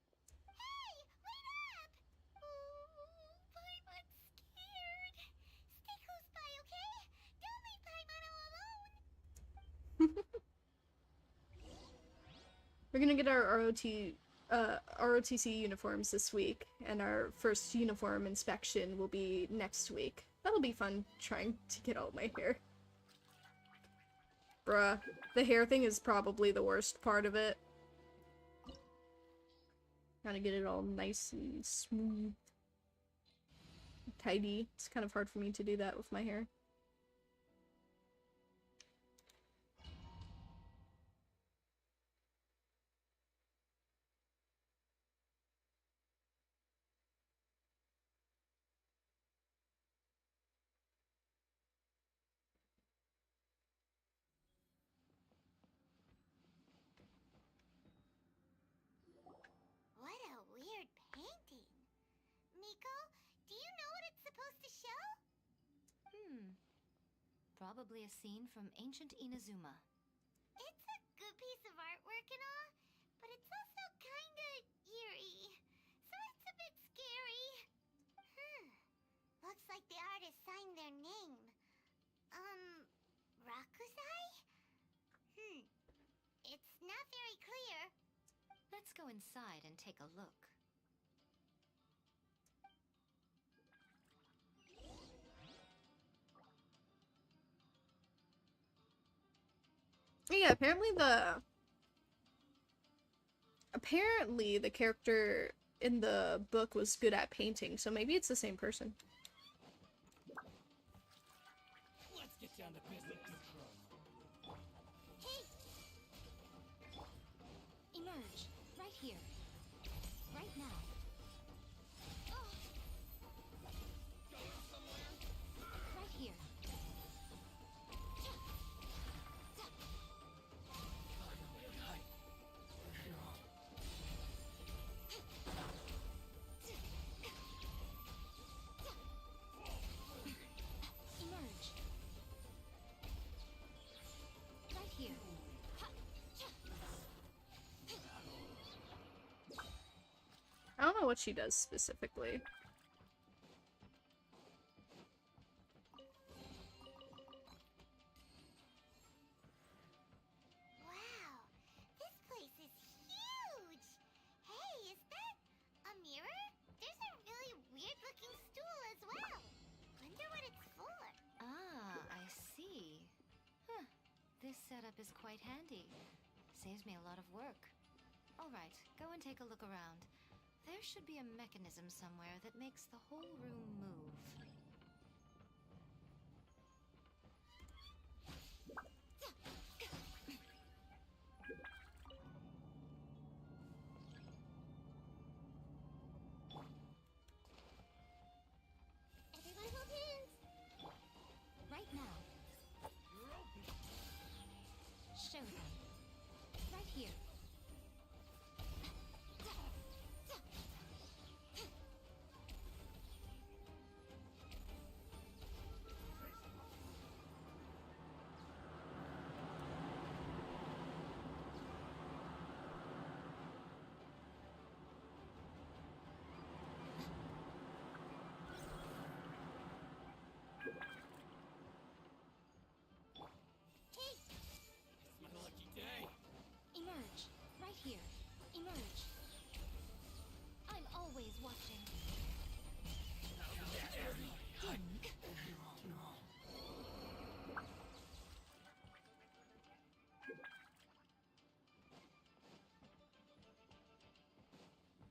Hey, wait up! Oh, Paimon's scared. Stay close by, okay? Don't leave Paimon all alone. We're gonna get our ROTC uniforms this week, and our first uniform inspection will be next week. That'll be fun, trying to get all my hair. Bruh, the hair thing is probably the worst part of it. Gotta get it all nice and smooth. Tidy. It's kind of hard for me to do that with my hair. What a weird painting. Miko, do you know what it's supposed to show? Probably a scene from ancient Inazuma. It's a good piece of artwork and all, but it's also kinda eerie. So it's a bit scary. Looks like the artist signed their name. Rakusai? It's not very clear. Let's go inside and take a look. Yeah, apparently the character in the book was good at painting, so maybe it's the same person. Let's get down to business. Hey! Emerge, right here. Right now. Right here. Emerge. Right here. I don't know what she does specifically. Wow, this place is huge! Hey, is that setup is quite handy. Saves me a lot of work. Alright, go and take a look around. There should be a mechanism somewhere that makes the whole room move. Everyone hold hands. Right now. Show them. Right here. It's my lucky day. Emerge. Right here. Emerge. I'm always watching. Didn't.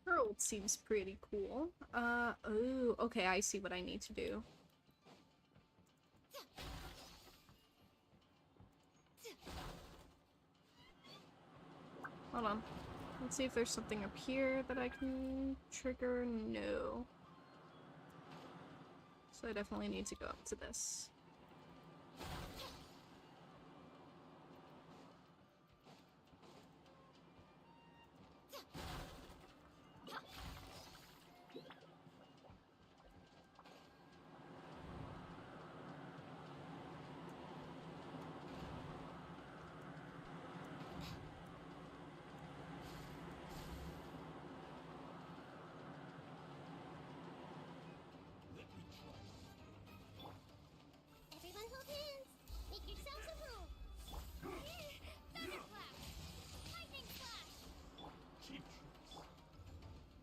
World seems pretty cool. Oh, okay, I see what I need to do. Hold on. Let's see if there's something up here that I can trigger. No. So I definitely need to go up to this. Everyone hold hands. Make yourselves a room. Thunderclap. Lightning flash.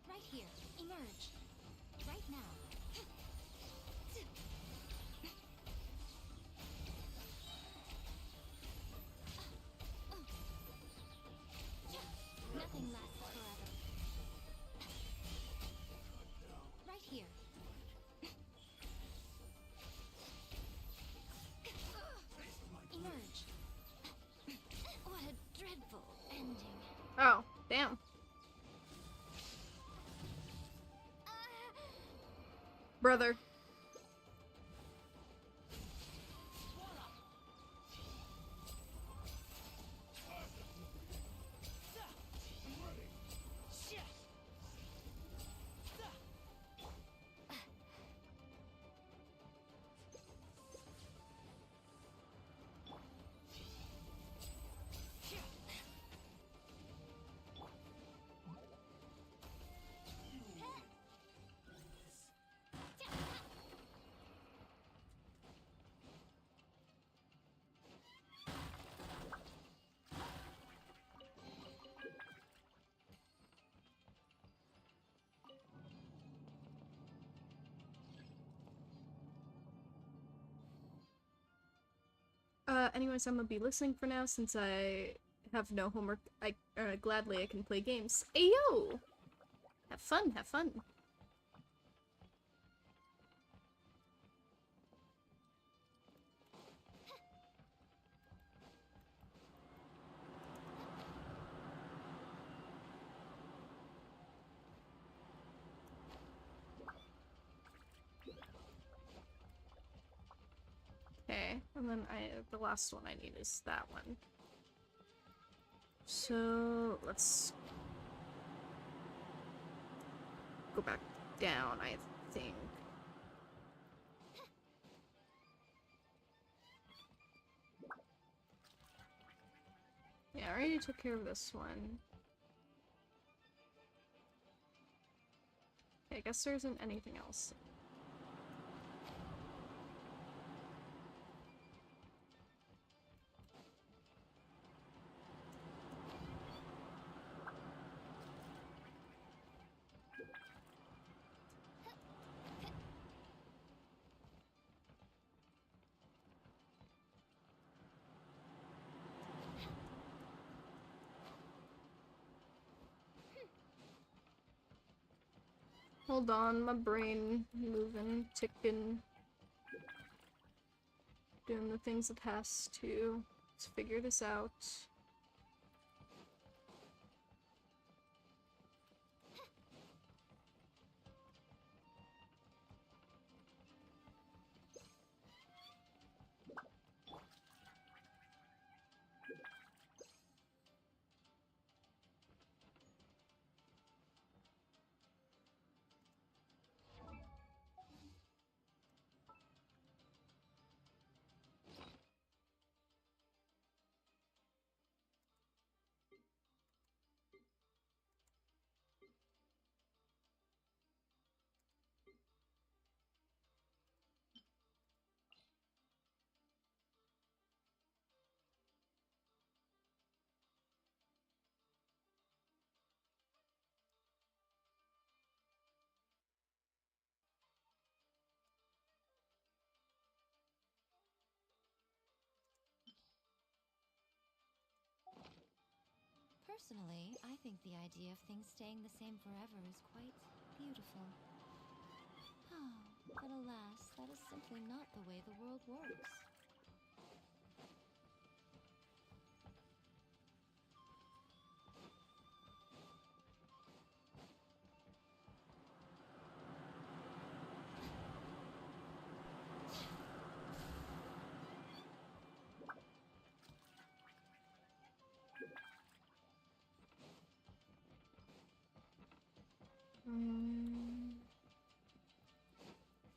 Right here. Emerge. Right now. Nothing lasts forever. Right here. Emerge. What a dreadful ending. Oh, damn. Brother. Anyways, I'm gonna be listening for now since I have no homework. Gladly I can play games. Ayo! Have fun, have fun. Okay, and then the last one I need is that one. So let's go back down, I think. Yeah, I already took care of this one. Okay, I guess there isn't anything else. Hold on, my brain moving, ticking. Doing the things it has to. Let's figure this out. Personally, I think the idea of things staying the same forever is quite beautiful. But alas, that is simply not the way the world works.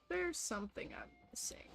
There's something I'm missing.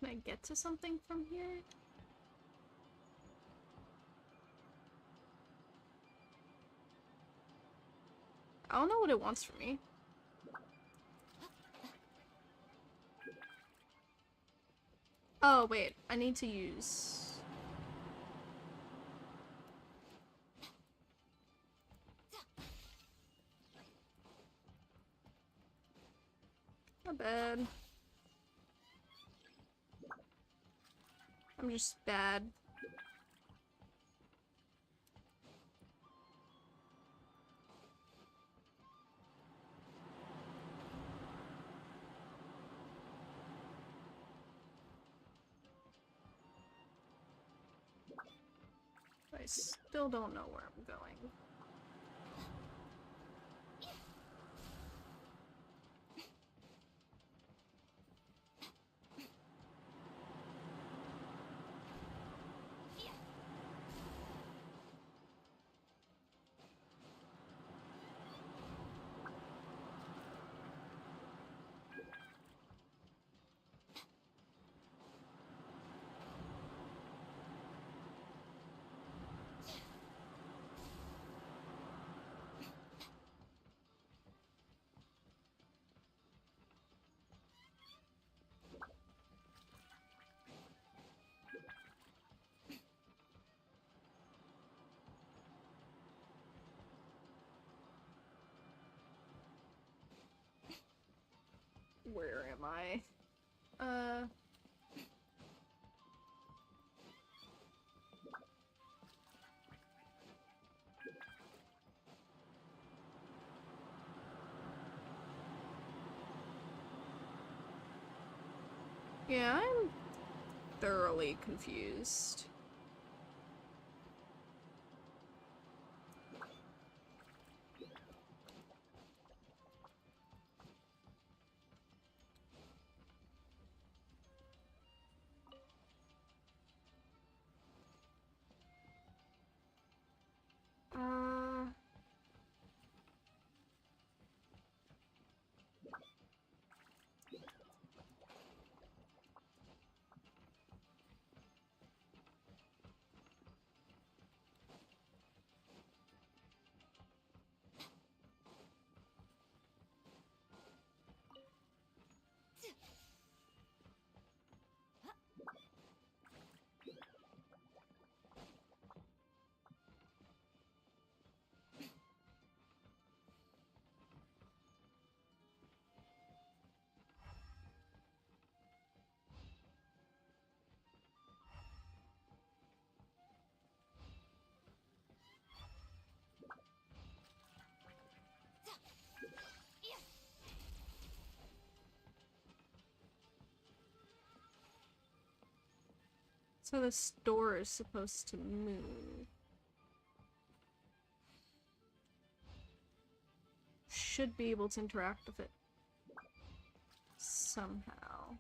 Can I get to something from here? I don't know what it wants from me. Oh, wait. I need to use... Not bad. I'm just bad. I still don't know where I'm going. Where am I? Yeah, I'm thoroughly confused. So this door is supposed to move. Should be able to interact with it somehow.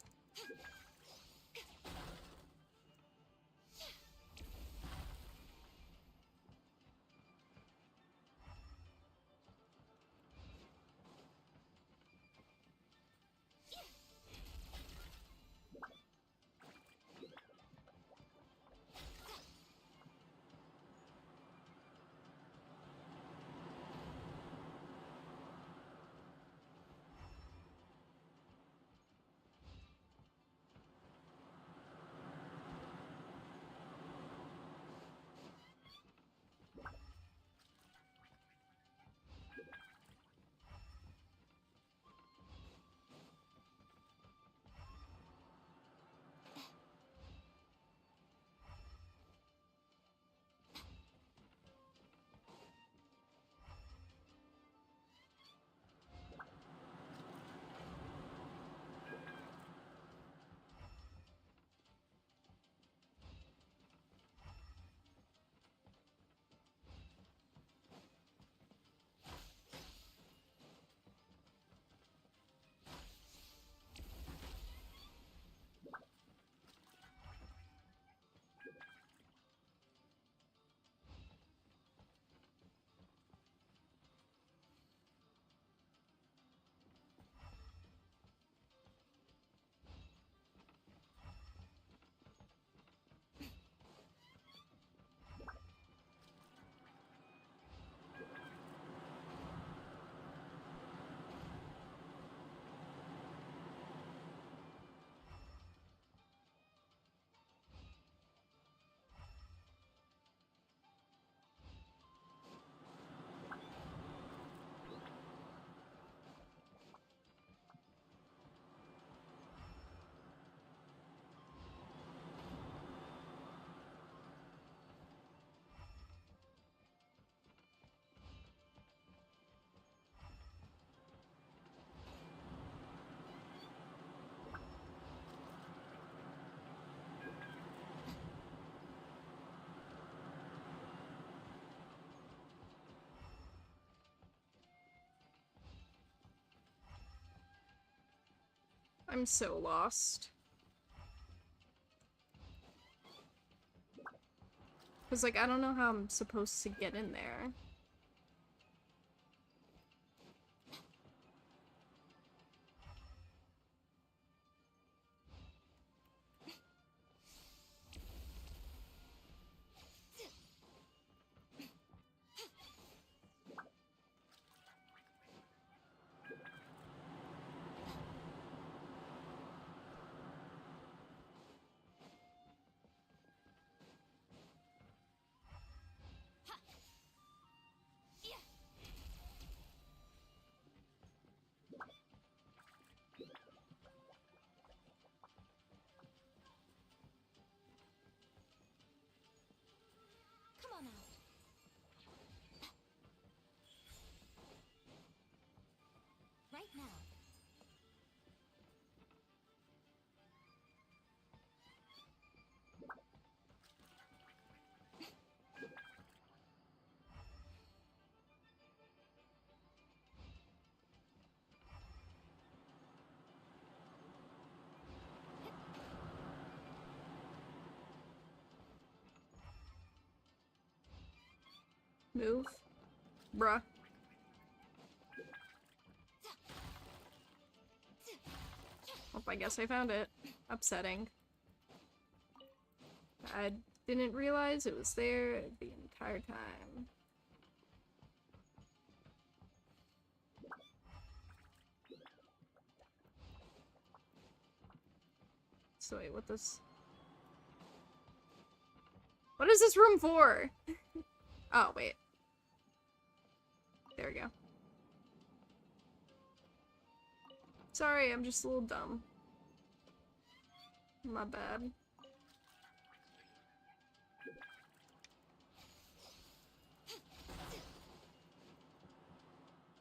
I'm so lost. Cause like, I don't know how I'm supposed to get in there. Move. Bruh. Oh, I guess I found it. Upsetting. I didn't realize it was there the entire time. So wait, what this? What is this room for? Oh, wait. There we go. Sorry, I'm just a little dumb. My bad.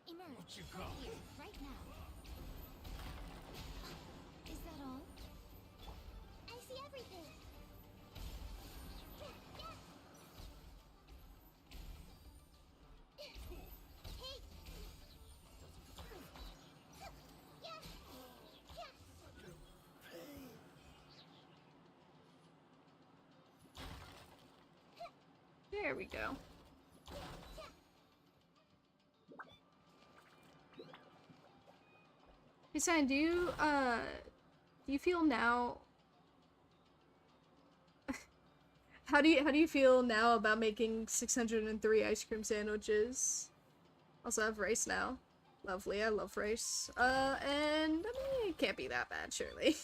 Emerge. What you got? Here, right now. Is that all? I see everything. Hey. There we go. Hey, San, do you feel now? How do you feel now about making 603 ice cream sandwiches? Also have rice now. Lovely, I love rice. And I mean, it can't be that bad, surely.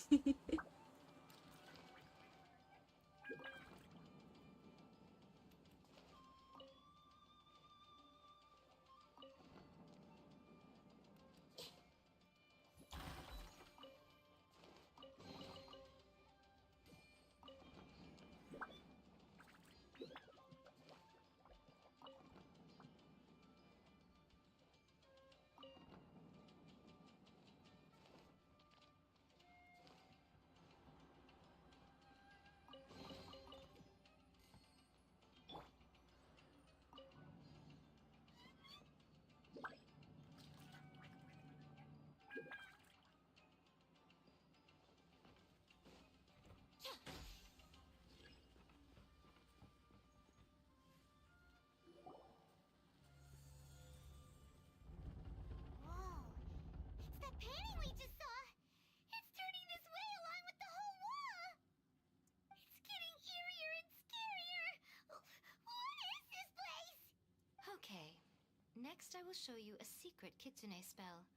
Whoa. It's that painting we just saw. It's turning this way along with the whole wall. It's getting eerier and scarier. What is this place? Okay. Next I will show you a secret kitsune spell.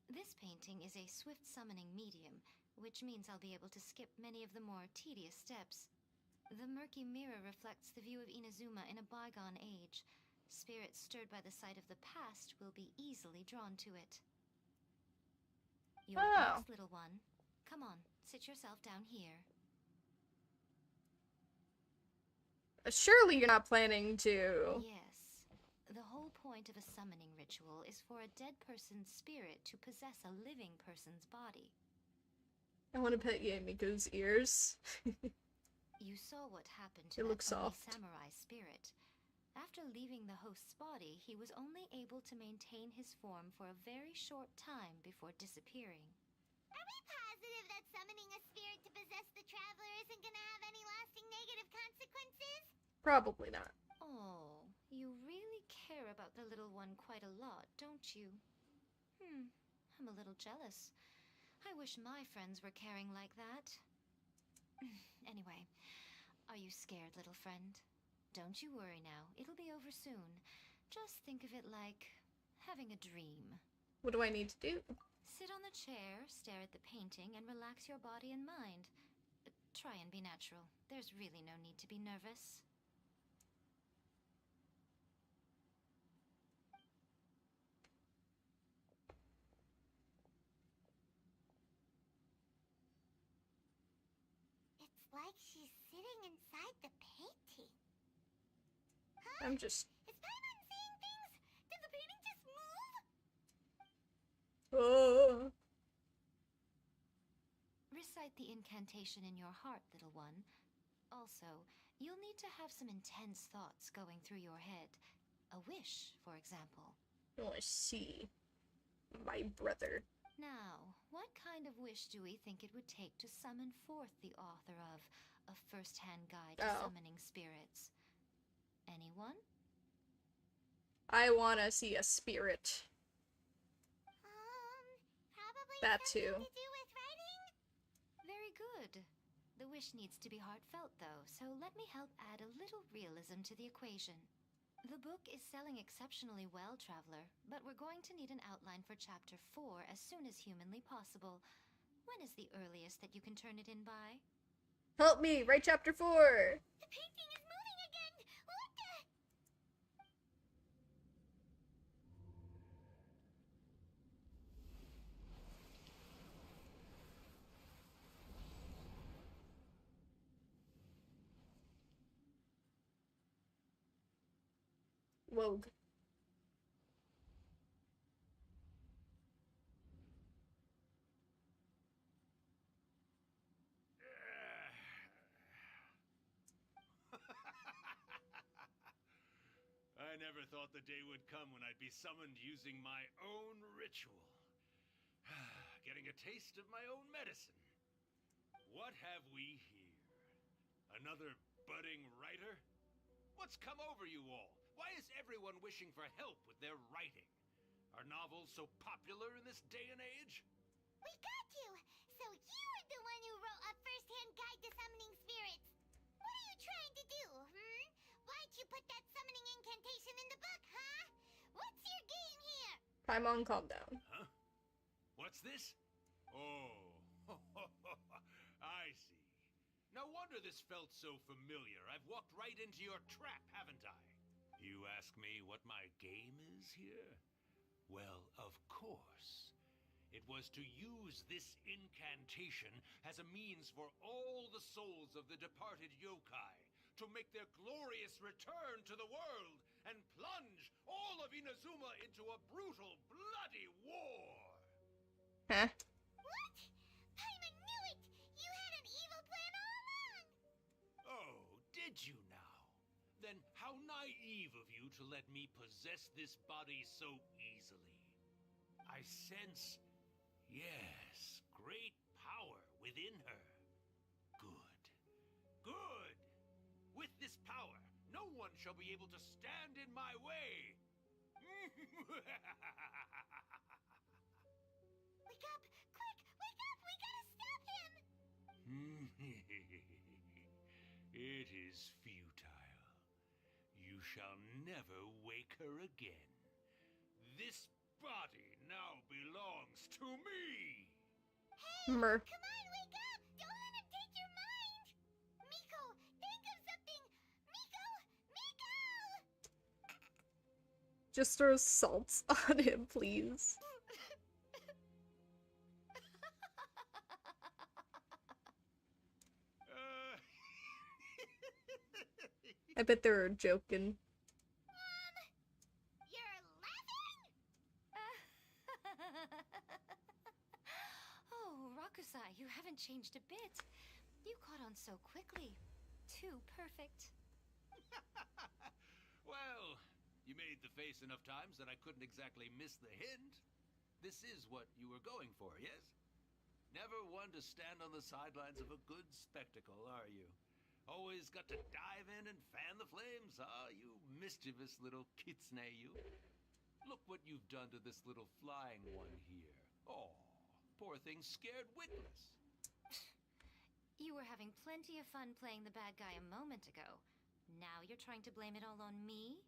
This painting is a swift summoning medium, which means I'll be able to skip many of the more tedious steps. The murky mirror reflects the view of Inazuma in a bygone age. Spirits stirred by the sight of the past will be easily drawn to it. You're Oh. next, little one. Come on, sit yourself down here. Surely you're not planning to. Yes. The whole point of a summoning ritual is for a dead person's spirit to possess a living person's body. I want to pet Miko's ears. You saw what happened to It that looks Oni soft. samurai spirit. After leaving the host's body, he was only able to maintain his form for a very short time before disappearing. Are we positive that summoning a spirit to possess the traveler isn't gonna have any lasting negative consequences? Probably not. Oh, you really care about the little one quite a lot, don't you? I'm a little jealous. I wish my friends were caring like that. Anyway, are you scared, little friend? Don't you worry now, it'll be over soon. Just think of it like having a dream. What do I need to do? Sit on the chair, stare at the painting, and relax your body and mind. Try and be natural. There's really no need to be nervous. It's like she's sitting inside the painting. I'm just. Is Paimon seeing things? Did the painting just move? Oh. Recite the incantation in your heart, little one. Also, you'll need to have some intense thoughts going through your head. A wish, for example. Oh, I see. My brother. Now, what kind of wish do we think it would take to summon forth the author of A First-Hand Guide to Oh. Summoning Spirits? Anyone? I wanna see a spirit. Probably That something too. to do with writing? Very good. The wish needs to be heartfelt, though, so let me help add a little realism to the equation. The book is selling exceptionally well, Traveler, but we're going to need an outline for Chapter 4 as soon as humanly possible. When is the earliest that you can turn it in by? Help me! Write chapter 4! The painting is moving again! What the? Wogue. I never thought the day would come when I'd be summoned using my own ritual. Getting a taste of my own medicine. What have we here? Another budding writer? What's come over you all? Why is everyone wishing for help with their writing? Are novels so popular in this day and age? We got you! So you're the one who wrote a first-hand guide to summoning spirits! What are you trying to do, Why'd you put that summoning incantation in the book, huh? What's your game here? Paimon, calm down. Huh? What's this? Oh, I see. No wonder this felt so familiar. I've walked right into your trap, haven't I? You ask me what my game is here? Well, of course. It was to use this incantation as a means for all the souls of the departed yokai to make their glorious return to the world and plunge all of Inazuma into a brutal, bloody war. Huh? What? Paimon knew it! You had an evil plan all along! Oh, did you now? Then how naive of you to let me possess this body so easily. I sense, yes, great power within her. Good. Good! With this power, no one shall be able to stand in my way! Wake up! Quick! Wake up! We gotta stop him! It is futile. You shall never wake her again. This body now belongs to me! Hey! Mer. Come on, wake up! Don't let him take your mind! Miko, think of something! Miko! Miko! Just throw salt on him, please. I bet they're joking. You're laughing? Oh, Rakusai, you haven't changed a bit. You caught on so quickly. Too perfect. Well, you made the face enough times that I couldn't exactly miss the hint. This is what you were going for, yes? Never one to stand on the sidelines of a good spectacle, are you? Always got to dive in and fan the flames, huh? You mischievous little kitsune, you. Look what you've done to this little flying one here. Oh, poor thing scared witless. You were having plenty of fun playing the bad guy a moment ago. Now you're trying to blame it all on me?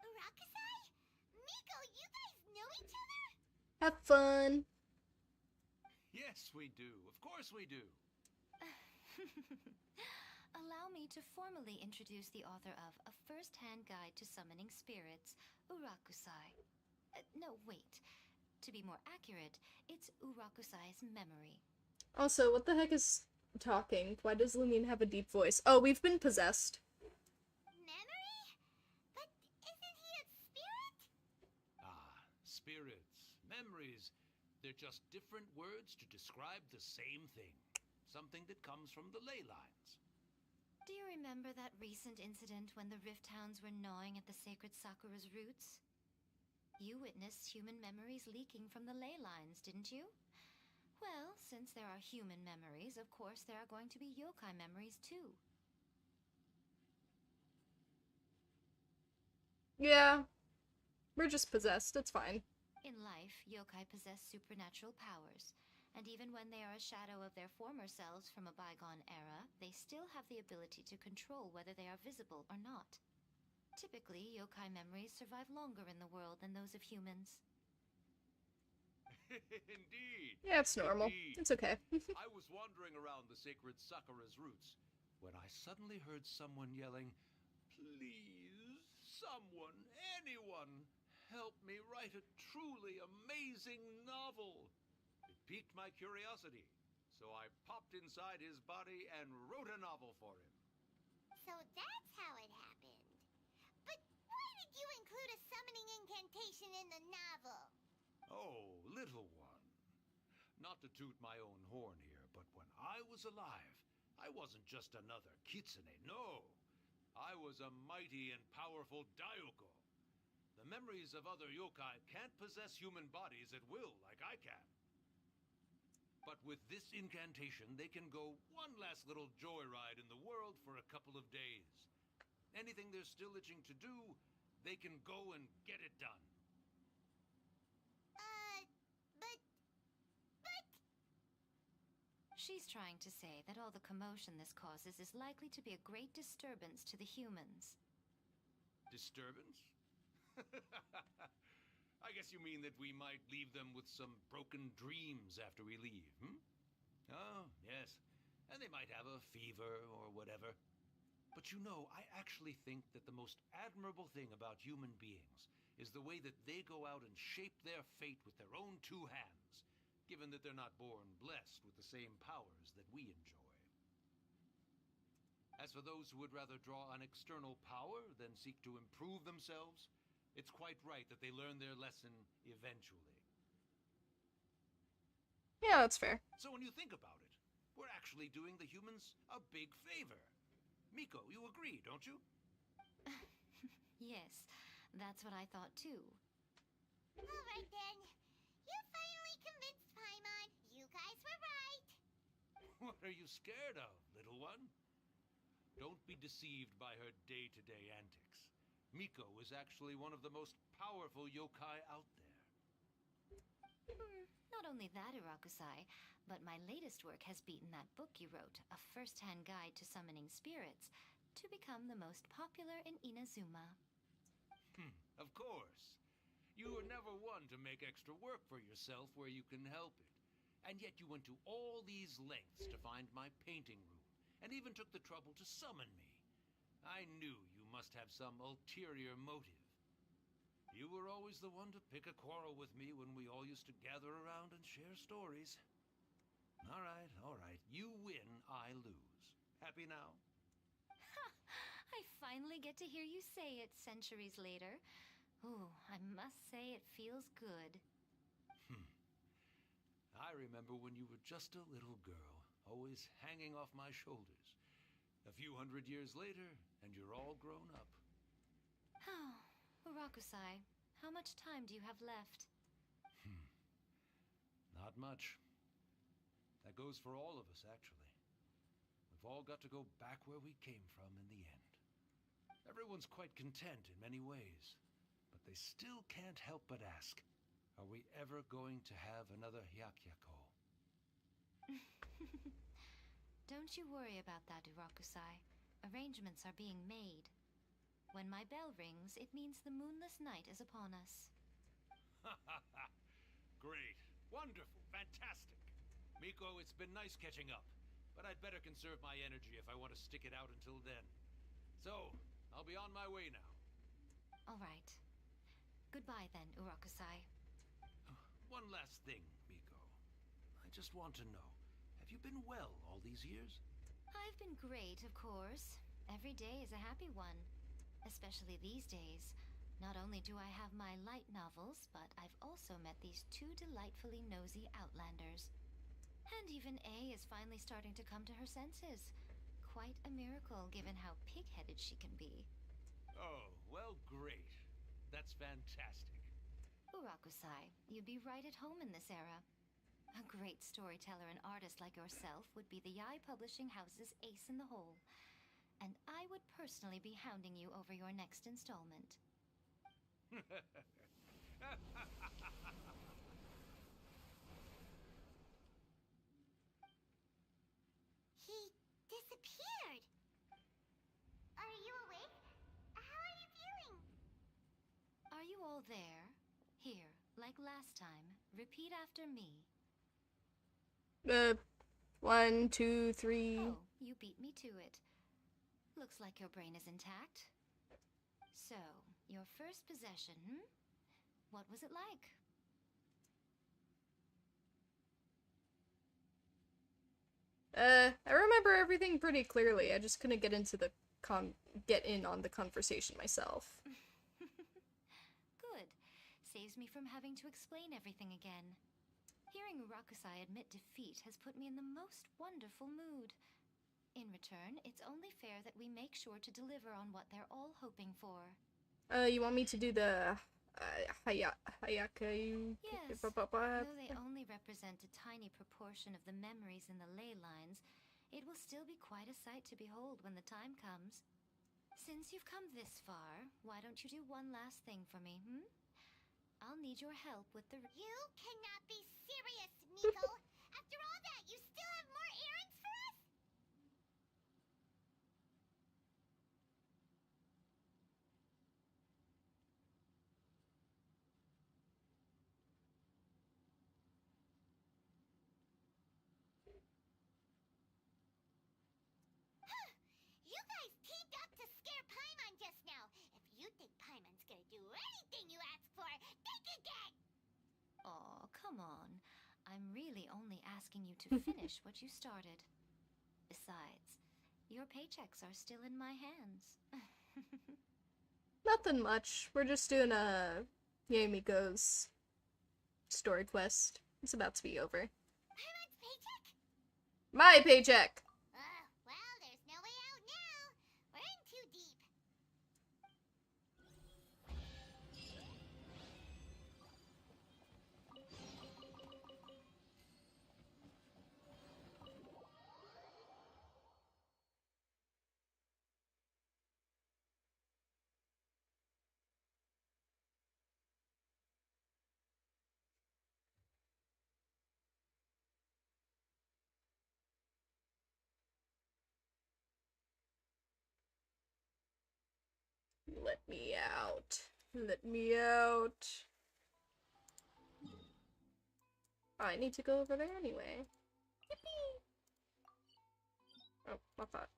Rakusai? Miko, you guys know each other? Have fun. Yes, we do. Of course we do. Allow me to formally introduce the author of A First-Hand Guide to Summoning Spirits, Urakusai. No, wait. To be more accurate, it's Urakusai's memory. Also, what the heck is talking? Why does Lumine have a deep voice? Oh, we've been possessed. Memory? But isn't he a spirit? Ah, spirits, memories. They're just different words to describe the same thing. Something that comes from the ley lines. Do you remember that recent incident when the Rift Hounds were gnawing at the sacred Sakura's roots? You witnessed human memories leaking from the ley lines, didn't you? Well, since there are human memories, of course there are going to be yokai memories too. Yeah. We're just possessed, it's fine. In life, yokai possess supernatural powers, and even when they are a shadow of their former selves from a bygone era, they still have the ability to control whether they are visible or not. Typically, yokai memories survive longer in the world than those of humans. Indeed. Yeah, it's normal. Indeed. It's okay. I was wandering around the sacred Sakura's roots when I suddenly heard someone yelling, "Please, someone, anyone, help me write a truly amazing novel." It piqued my curiosity, so I popped inside his body and wrote a novel for him. So that's how it happened. But why did you include a summoning incantation in the novel? Oh, little one. Not to toot my own horn here, but when I was alive, I wasn't just another kitsune, no. I was a mighty and powerful Daioko. The memories of other yokai can't possess human bodies at will like I can. But with this incantation, they can go one last little joyride in the world for a couple of days. Anything they're still itching to do, they can go and get it done. But... She's trying to say that all the commotion this causes is likely to be a great disturbance to the humans. Disturbance? I guess you mean that we might leave them with some broken dreams after we leave, hmm? Oh, yes. And they might have a fever or whatever. But you know, I actually think that the most admirable thing about human beings is the way that they go out and shape their fate with their own two hands, given that they're not born blessed with the same powers that we enjoy. As for those who would rather draw on external power than seek to improve themselves, it's quite right that they learn their lesson eventually. Yeah, that's fair. So when you think about it, we're actually doing the humans a big favor. Miko, you agree, don't you? Yes, that's what I thought too. Alright then. You finally convinced Paimon. You guys were right. What are you scared of, little one? Don't be deceived by her day-to-day antics. Miko is actually one of the most powerful yokai out there. Not only that, Urakusai, but my latest work has beaten that book you wrote, A First-Hand Guide to Summoning Spirits, to become the most popular in Inazuma. Of course. You were never one to make extra work for yourself where you can help it. And yet you went to all these lengths to find my painting room, and even took the trouble to summon me. I knew you must have some ulterior motive. You were always the one to pick a quarrel with me when we all used to gather around and share stories. All right. You win, I lose. Happy now? I finally get to hear you say it centuries later. Ooh, I must say it feels good. I remember when you were just a little girl, always hanging off my shoulders. A few hundred years later, and you're all grown up. Oh, Urakusai, how much time do you have left? Not much. That goes for all of us, actually. We've all got to go back where we came from in the end. Everyone's quite content in many ways, but they still can't help but ask, are we ever going to have another Hyakyako? Don't you worry about that, Urakusai. Arrangements are being made. When my bell rings, it means the moonless night is upon us. Great. Wonderful. Fantastic. Miko, it's been nice catching up, but I'd better conserve my energy if I want to stick it out until then. So, I'll be on my way now. All right. Goodbye then, Urakusai. One last thing, Miko. I just want to know, have you been well all these years? I've been great, of course. Every day is a happy one. Especially these days. Not only do I have my light novels, but I've also met these two delightfully nosy outlanders. And even A is finally starting to come to her senses. Quite a miracle, given how pig-headed she can be. Oh, well, great. That's fantastic. Urakusai, you'd be right at home in this era. A great storyteller and artist like yourself would be the Yae Publishing House's ace in the hole. And I would personally be hounding you over your next installment. He disappeared. Are you awake? How are you feeling? Are you all there? Here, like last time, repeat after me. 1, 2, 3. Oh, you beat me to it. Looks like your brain is intact. So, your first possession, What was it like? I remember everything pretty clearly. I just couldn't get into the get in on the conversation myself. Good. Saves me from having to explain everything again. Hearing Rakusai admit defeat has put me in the most wonderful mood. In return, it's only fair that we make sure to deliver on what they're all hoping for. You want me to do the Hayakayu? Yes, though they only represent a tiny proportion of the memories in the ley lines, it will still be quite a sight to behold when the time comes. Since you've come this far, why don't you do one last thing for me, I'll need your help with the... You cannot be serious, Miko! After all that, you still have more errands for us? You guys teamed up to scare Paimon just now. If you think Paimon's gonna do anything you ask for, think again! Aw, come on. I'm really only asking you to finish what you started. Besides, your paychecks are still in my hands. Nothing much. We're just doing a Miko's story quest. It's about to be over. Paimon's paycheck? My paycheck! Well, there's no way out now. We're in too deep. Let me out. Let me out. Oh, I need to go over there anyway. Yippee! Oh, my thought.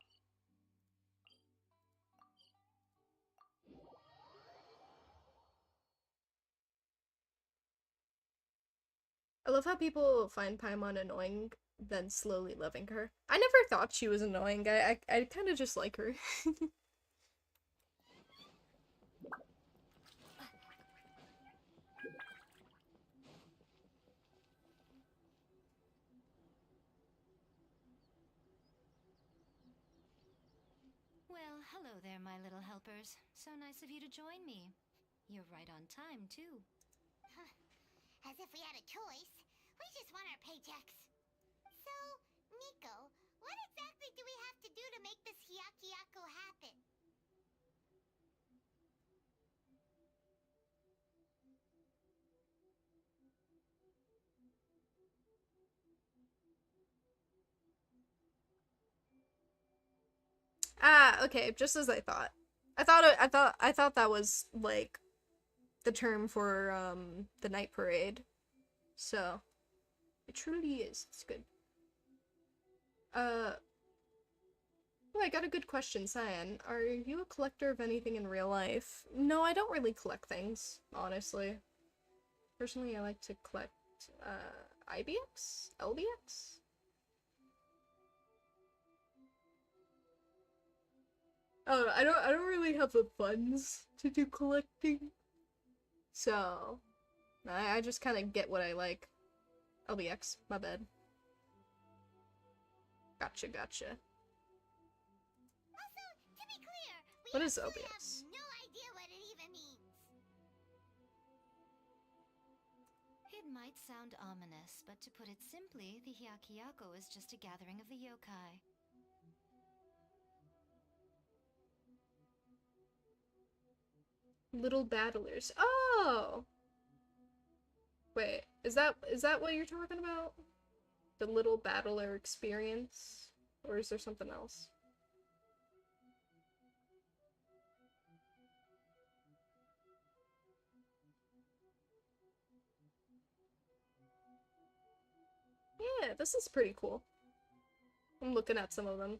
I love how people find Paimon annoying, then slowly loving her. I never thought she was annoying. I kind of just like her. Well, hello there, my little helpers. So nice of you to join me. You're right on time, too. As if we had a choice. We just want our paychecks. So, Miko, what exactly do we have to do to make this Hyakiyako happen? Ah, okay, just as I thought. I thought that was like the term for the night parade. So it truly is. It's good. Oh, I got a good question, Cyan. Are you a collector of anything in real life? No, I don't really collect things, honestly. Personally, I like to collect IBX? LBX? Oh, I don't really have the funds to do collecting. So I just kind of get what I like. LBX, my bad. Gotcha. Also, to be clear, we What is actually LBX? have no idea what it even means. It might sound ominous, but to put it simply, the Hyakiyako is just a gathering of the yokai. Little battlers. Oh! Wait, is that what you're talking about? The little battler experience? Or is there something else? Yeah, this is pretty cool. I'm looking at some of them.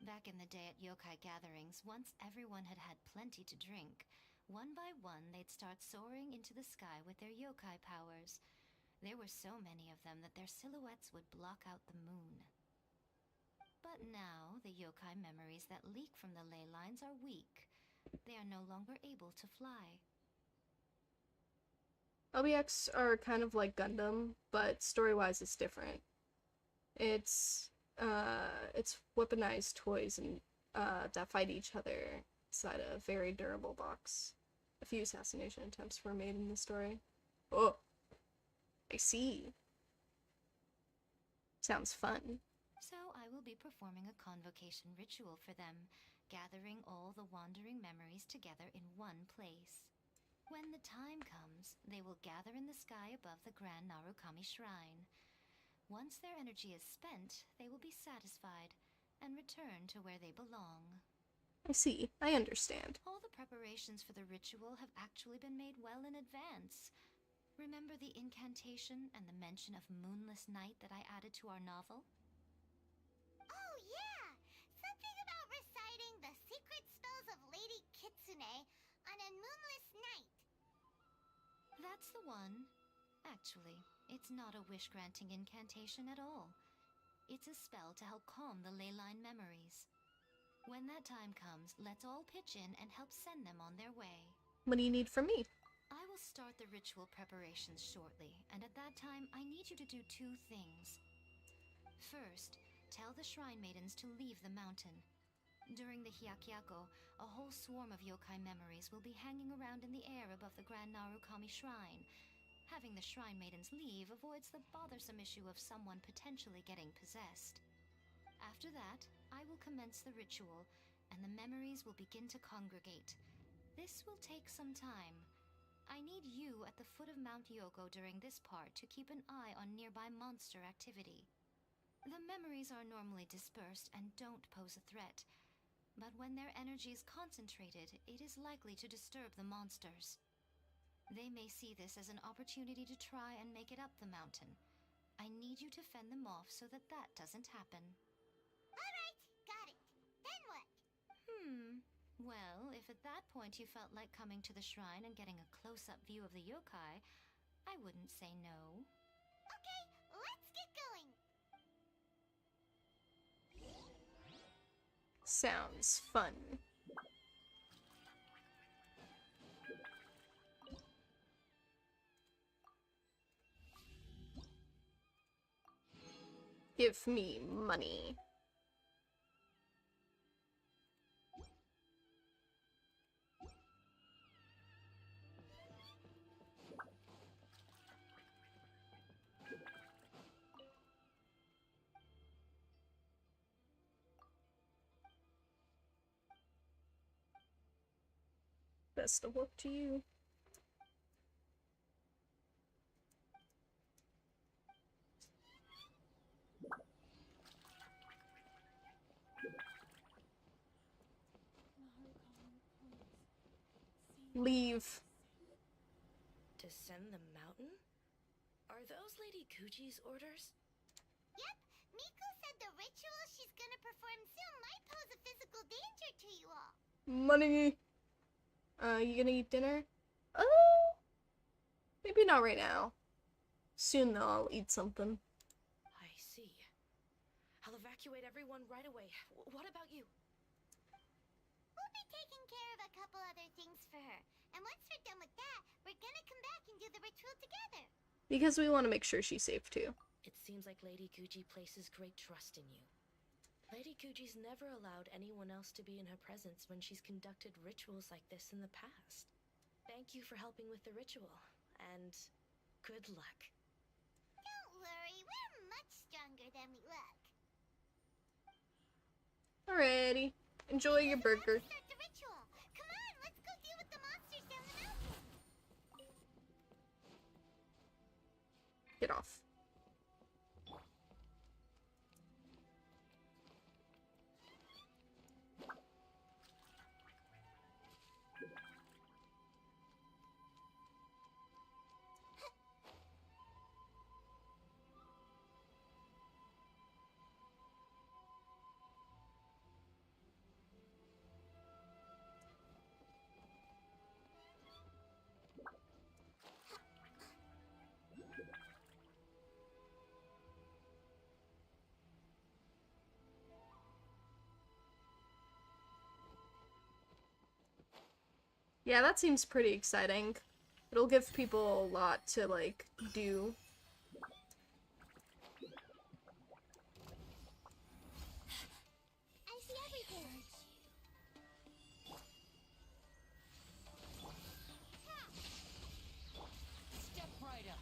Back in the day at yokai gatherings, once everyone had had plenty to drink, one by one they'd start soaring into the sky with their yokai powers. There were so many of them that their silhouettes would block out the moon. But now, the yokai memories that leak from the ley lines are weak. They are no longer able to fly. LBX are kind of like Gundam, but story-wise it's different. It's weaponized toys and that fight each other inside a very durable box. A few assassination attempts were made in the story. Oh, I see. Sounds fun. So I will be performing a convocation ritual for them, gathering all the wandering memories together in one place. When the time comes, they will gather in the sky above the Grand Narukami Shrine. Once their energy is spent, they will be satisfied and return to where they belong. I see. I understand. All the preparations for the ritual have actually been made well in advance. Remember the incantation and the mention of moonless night that I added to our novel? Oh yeah! Something about reciting the secret spells of Lady Kitsune on a moonless night. That's the one. Actually, it's not a wish-granting incantation at all. It's a spell to help calm the ley line memories. When that time comes, let's all pitch in and help send them on their way. What do you need from me? I will start the ritual preparations shortly, and at that time, I need you to do two things. First, tell the Shrine Maidens to leave the mountain. During the Hyakyako, a whole swarm of yokai memories will be hanging around in the air above the Grand Narukami Shrine. Having the Shrine Maidens leave avoids the bothersome issue of someone potentially getting possessed. After that, I will commence the ritual, and the memories will begin to congregate. This will take some time. I need you at the foot of Mount Yoko during this part to keep an eye on nearby monster activity. The memories are normally dispersed and don't pose a threat, but when their energy is concentrated, it is likely to disturb the monsters. They may see this as an opportunity to try and make it up the mountain. I need you to fend them off so that that doesn't happen. Alright, got it. Then what? Well, if at that point you felt like coming to the shrine and getting a close-up view of the yokai, I wouldn't say no. Okay, let's get going. Sounds fun. Give me money. Best of luck to you. Leave. Descend the mountain? Are those Lady Kuji's orders? Yep, Miko said the ritual she's gonna perform soon might pose a physical danger to you all. Money. You gonna eat dinner? Maybe not right now. Soon though, I'll eat something. I see. I'll evacuate everyone right away. What about you? We'll be taking care of a couple other things for her. And once we're done with that, we're gonna come back and do the ritual together. Because we want to make sure she's safe too. It seems like Lady Guji places great trust in you. Lady Kuji's never allowed anyone else to be in her presence when she's conducted rituals like this in the past. Thank you for helping with the ritual, and good luck. Don't worry, we're much stronger than we look. Alrighty. Enjoy your burger. Start the ritual. Come on, let's go deal with the monsters down the mountain. Get off. Yeah, that seems pretty exciting. It'll give people a lot to, like, do. I see everything. Step right up.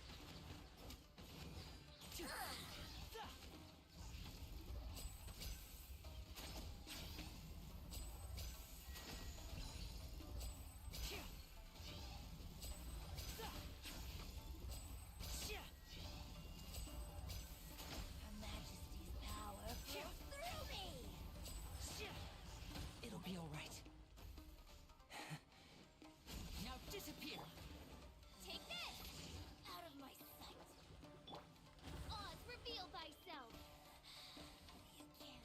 Her Majesty's power flows through me. It'll be all right. Now disappear. Take this! Out of my sight. Oz, reveal thyself. You can't.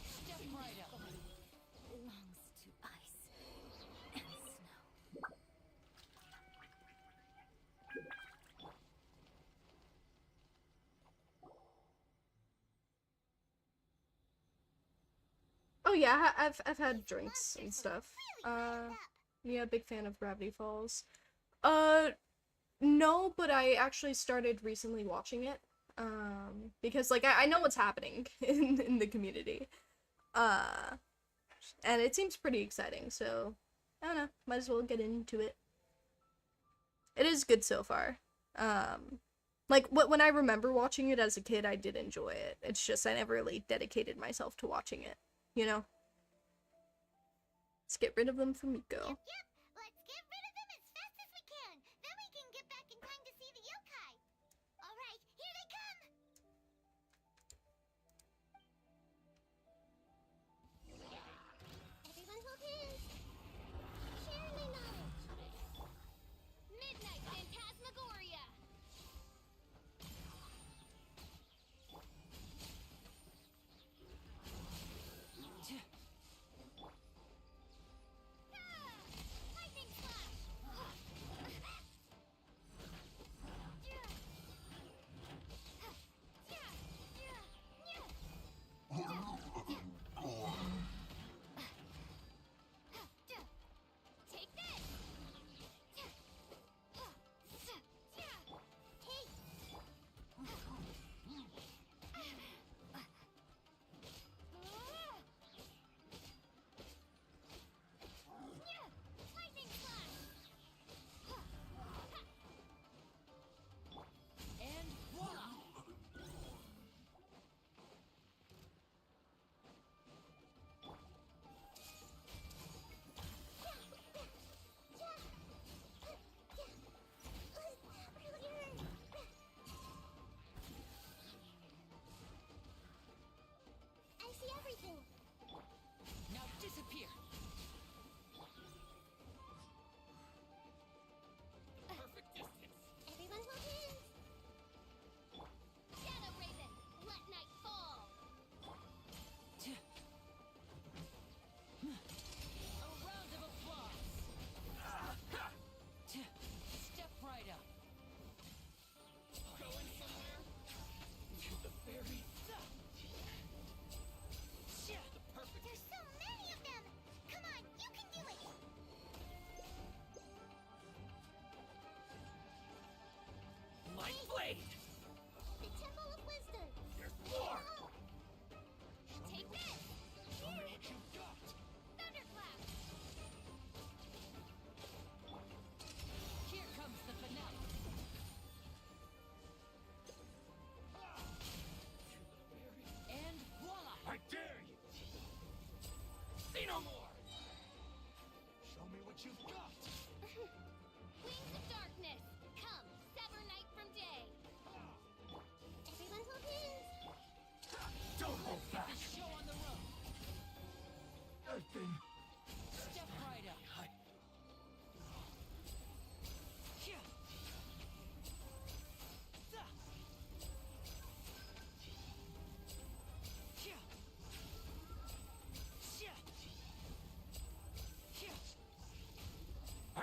Step right up. Belongs to ice and snow. Oh yeah, I've had drinks and stuff. Yeah, big fan of Gravity Falls. No, but I actually started recently watching it. Because like I know what's happening in the community. And it seems pretty exciting, so I don't know, might as well get into it. It is good so far. Like when I remember watching it as a kid, I did enjoy it. It's just I never really dedicated myself to watching it, you know? Let's get rid of them from Miko. Yep, let's get rid of them as fast as we can. Then we can get back in time to see the yokai. All right, here they come. Everyone hold hands. Share my knowledge. Midnight Phantasmagoria.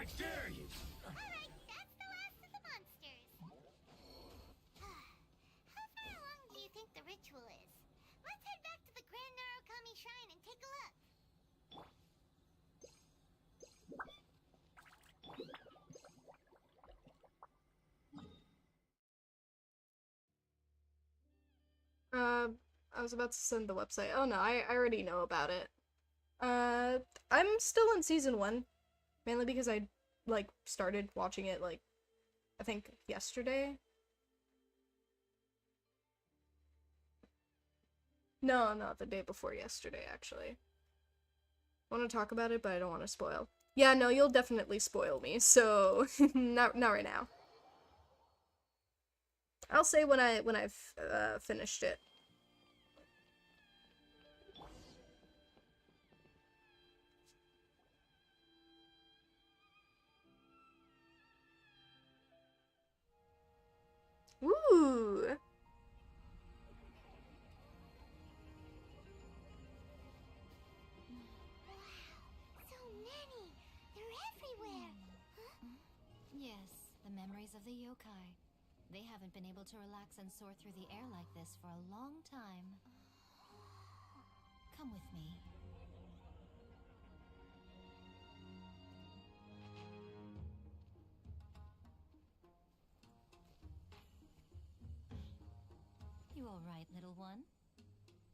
I dare you! Alright, that's the last of the monsters. How far along do you think the ritual is? Let's head back to the Grand Narukami Shrine and take a look. I was about to send the website. Oh no, I already know about it. I'm still in season 1. Mainly because I, like, started watching it, like, I think yesterday? No, not the day before yesterday, actually. I want to talk about it, but I don't want to spoil. Yeah, no, you'll definitely spoil me, so not right now. I'll say when I've finished it. Ooh. So many! They're everywhere! Huh? Yes, the memories of the yokai. They haven't been able to relax and soar through the air like this for a long time. Come with me. You all right, little one?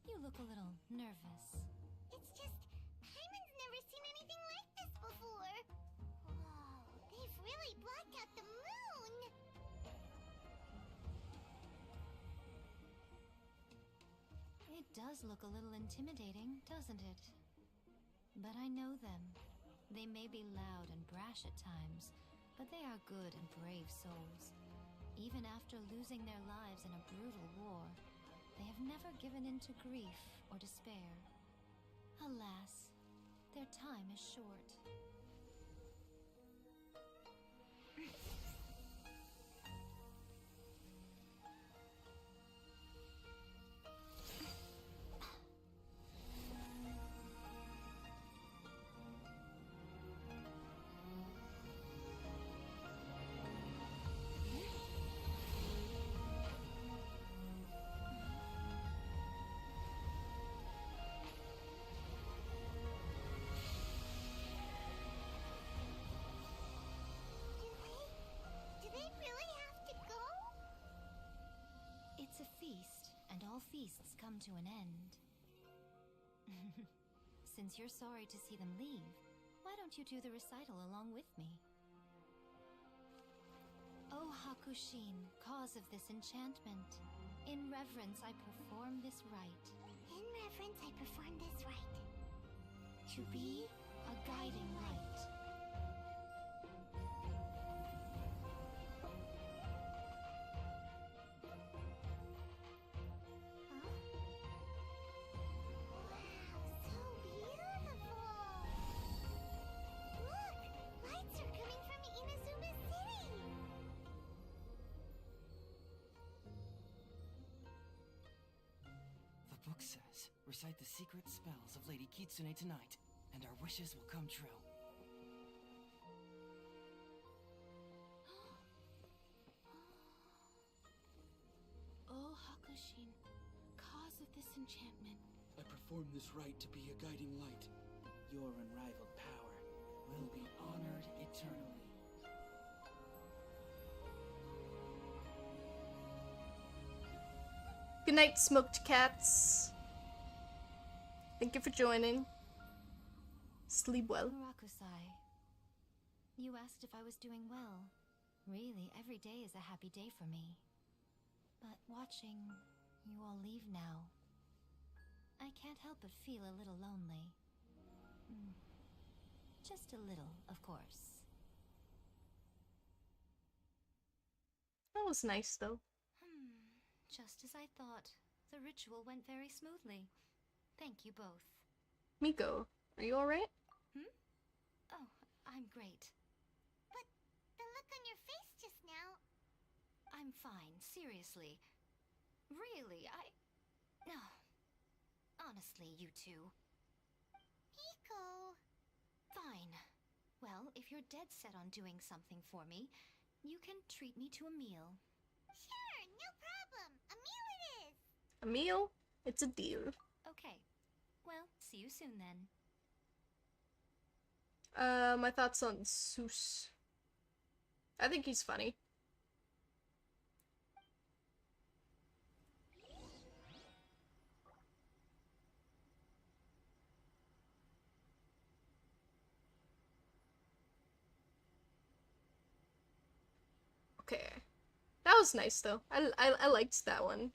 You look a little nervous. It's just, Paimon's never seen anything like this before. Whoa, they've really blocked out the moon! It does look a little intimidating, doesn't it? But I know them. They may be loud and brash at times, but they are good and brave souls. Even after losing their lives in a brutal war, they have never given in to grief or despair. Alas, their time is short. Do they really have to go? It's a feast, and all feasts come to an end. Since you're sorry to see them leave, why don't you do the recital along with me? O Hakushin, cause of this enchantment, in reverence I perform this rite. In reverence, I perform this rite. To be a guiding light. So beautiful! Look! Lights are coming from Inazuma City! The book says, recite the secret spells of Lady Kitsune tonight, and our wishes will come true. O Hakushin, cause of this enchantment, I perform this rite to be a guiding light. Your unrivaled power will be honored eternally. Good night, smoked cats. Thank you for joining. Sleep well. Murakusai, you asked if I was doing well. Really, every day is a happy day for me. But watching you all leave now, I can't help but feel a little lonely. Just a little, of course. That was nice, though. Just as I thought. The ritual went very smoothly. Thank you both. Miko, are you alright? Oh, I'm great. But the look on your face just now... I'm fine, seriously. Really, No. Honestly, you two. Miko... Fine. Well, if you're dead set on doing something for me, you can treat me to a meal. Sure, no problem. A meal it is. A meal? It's a deal. Okay. Well, see you soon then. My thoughts on Seuss. I think he's funny. Okay. That was nice though. I liked that one.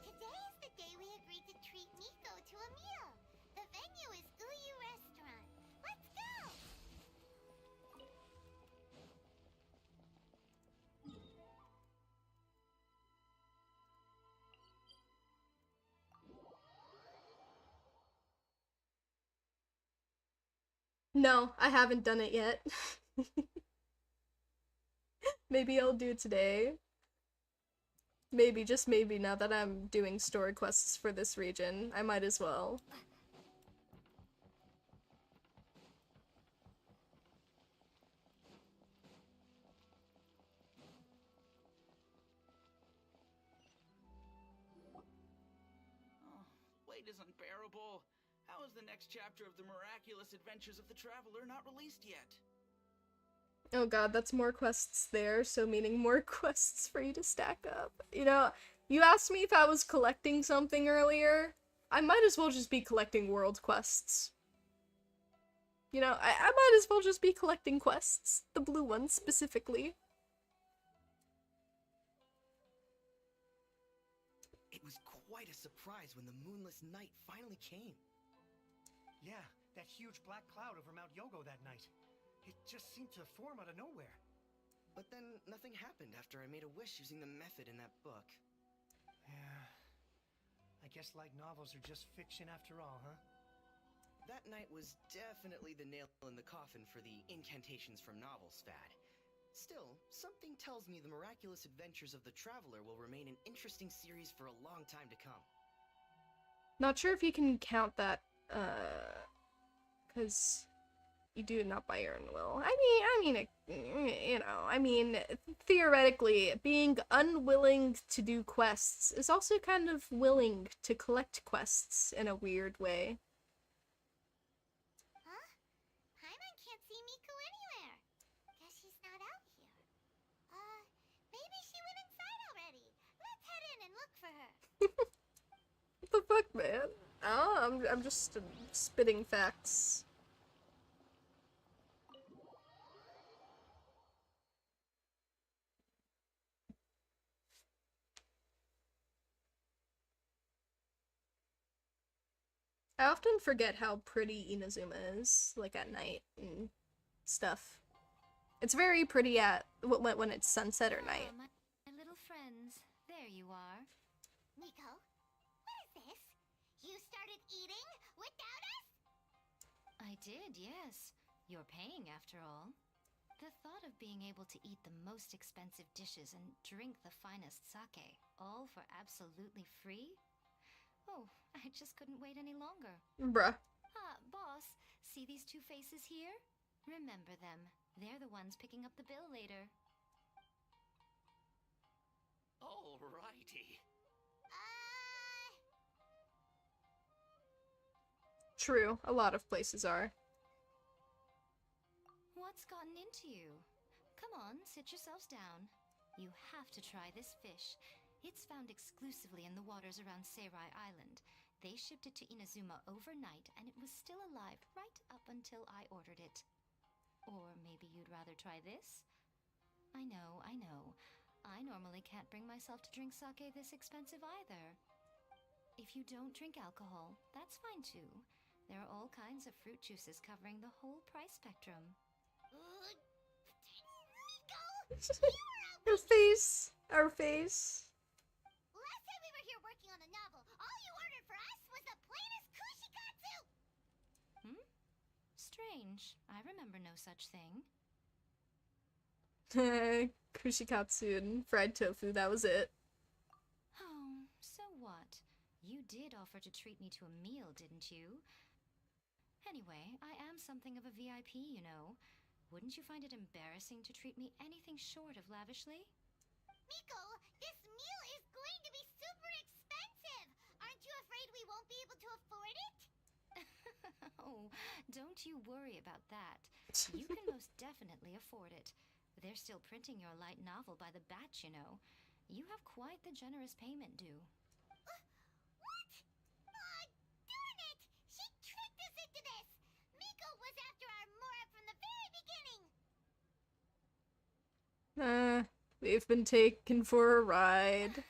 Today is the day we agreed to treat Miko to a meal. The venue is Uyu Restaurant. Let's go! No, I haven't done it yet. Maybe I'll do it today. Maybe, just maybe, now that I'm doing story quests for this region, I might as well. Oh, wait is unbearable. How is the next chapter of the miraculous adventures of the traveler not released yet? Oh god, that's more quests there, so meaning more quests for you to stack up. You know, you asked me if I was collecting something earlier. I might as well just be collecting world quests. You know, I might as well just be collecting quests. The blue ones, specifically. It was quite a surprise when the moonless night finally came. Yeah, that huge black cloud over Mount Yogo that night. It just seemed to form out of nowhere. But then nothing happened after I made a wish using the method in that book. Yeah. I guess light novels are just fiction after all, huh? That night was definitely the nail in the coffin for the incantations from novels fad. Still, something tells me the miraculous adventures of the traveler will remain an interesting series for a long time to come. Not sure if you can count that, because you do it not by your own will. I mean, theoretically, being unwilling to do quests is also kind of willing to collect quests in a weird way. Huh? Paimon can't see Miko anywhere. Guess she's not out here. Maybe she went inside already. Let's head in and look for her. What the fuck, man? Oh, I'm just spitting facts. I often forget how pretty Inazuma is, like at night and stuff. It's very pretty at when it's sunset or night. My little friends, there you are. Miko, what is this? You started eating without us? I did, yes. You're paying after all. The thought of being able to eat the most expensive dishes and drink the finest sake, all for absolutely free? Oh, I just couldn't wait any longer. Bruh. Boss, see these two faces here? Remember them. They're the ones picking up the bill later. Alrighty. True, a lot of places are. What's gotten into you? Come on, sit yourselves down. You have to try this fish. It's found exclusively in the waters around Seirai Island. They shipped it to Inazuma overnight, and it was still alive right up until I ordered it. Or maybe you'd rather try this? I know, I know. I normally can't bring myself to drink sake this expensive either. If you don't drink alcohol, that's fine too. There are all kinds of fruit juices covering the whole price spectrum. Her face. Our face. Last time we were here working on the novel, all you ordered for us was the plainest kushikatsu! Hmm? Strange. I remember no such thing. Kushikatsu and fried tofu, that was it. Oh, so what? You did offer to treat me to a meal, didn't you? Anyway, I am something of a VIP, you know. Wouldn't you find it embarrassing to treat me anything short of lavishly? Miko, this meal is going to be super expensive! Aren't you afraid we won't be able to afford it? Oh, don't you worry about that. You can most definitely afford it. They're still printing your light novel by the batch, you know. You have quite the generous payment due. What? Aw, darn it! She tricked us into this! Miko was after our Mora from the very beginning! We've been taken for a ride.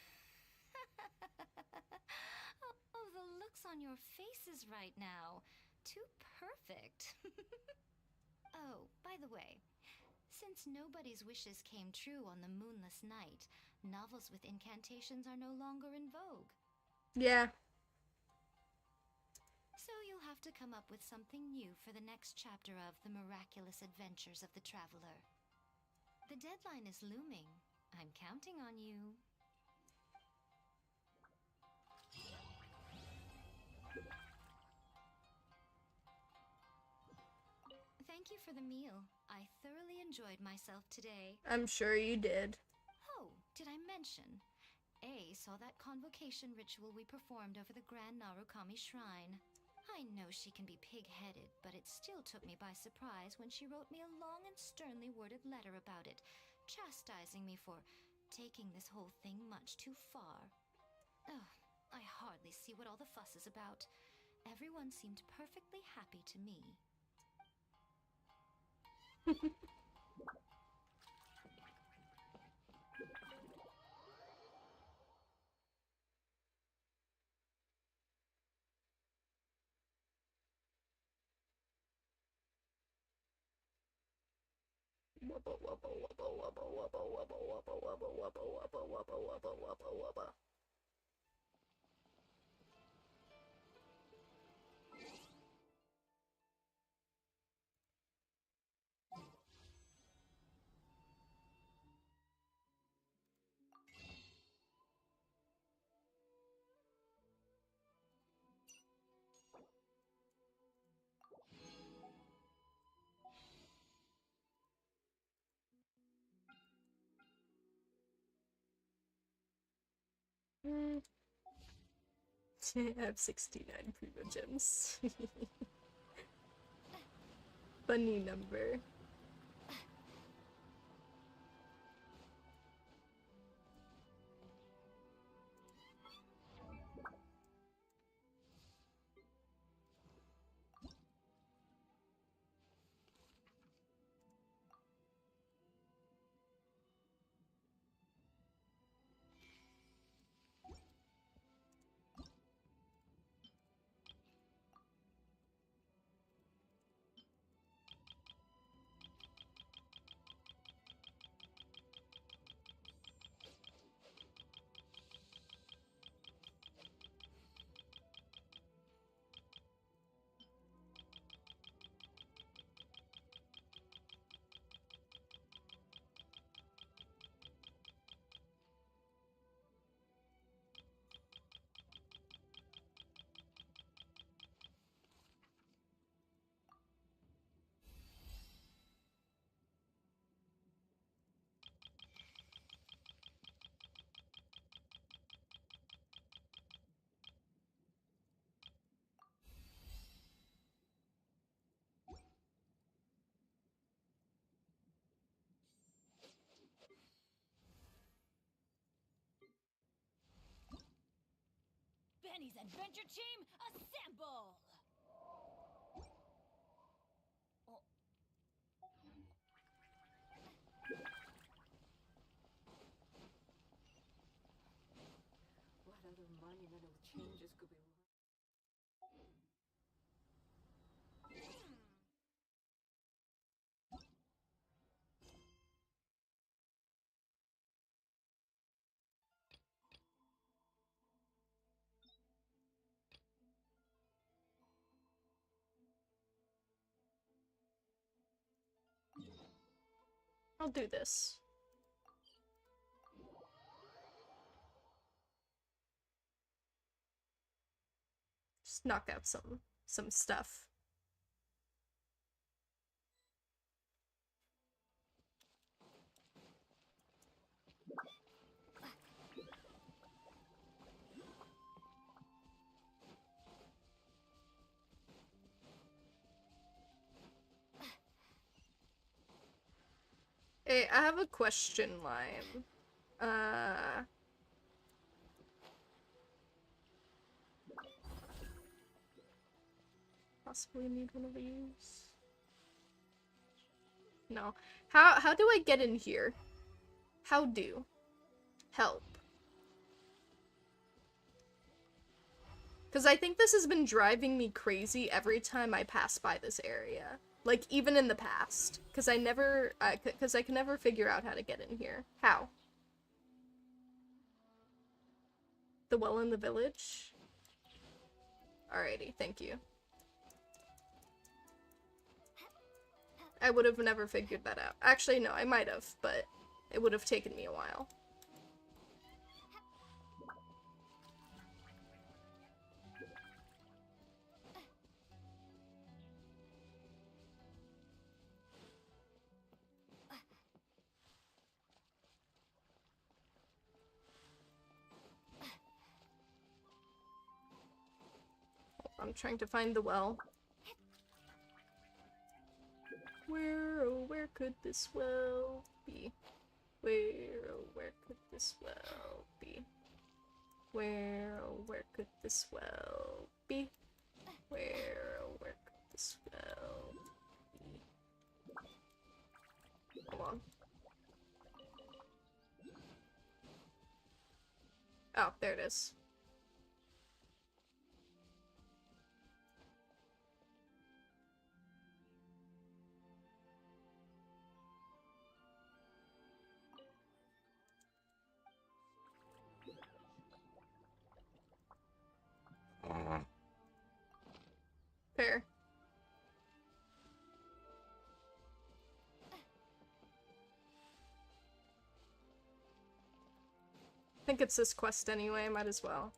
Oh, the looks on your faces right now. Too perfect. Oh, by the way, since nobody's wishes came true on the moonless night, novels with incantations are no longer in vogue. Yeah. So you'll have to come up with something new for the next chapter of The Miraculous Adventures of the Traveler. The deadline is looming. I'm counting on you. Thank you for the meal. I thoroughly enjoyed myself today. I'm sure you did. Oh, did I mention? A saw that convocation ritual we performed over the Grand Narukami Shrine. I know she can be pig-headed, but it still took me by surprise when she wrote me a long and sternly worded letter about it, chastising me for taking this whole thing much too far. Oh, I hardly see what all the fuss is about. Everyone seemed perfectly happy to me. I have 69 Primo Gems. Funny number. Benny's Adventure Team, assemble! What a I'll do this. Just knock out some stuff. Hey, I have a question line. Possibly need one of these. No. How do I get in here? How do? Help. Because I think this has been driving me crazy every time I pass by this area. Like, even in the past. Because I can never figure out how to get in here. How? The well in the village? Alrighty, thank you. I would have never figured that out. Actually, no, I might have, but it would have taken me a while. I'm trying to find the well. Where, oh, where could this well be? Where, oh, where could this well be? Where, oh, where could this well be? Where, oh, where could this well be? Hold on. Oh, there it is. Fair. I think it's this quest anyway, might as well.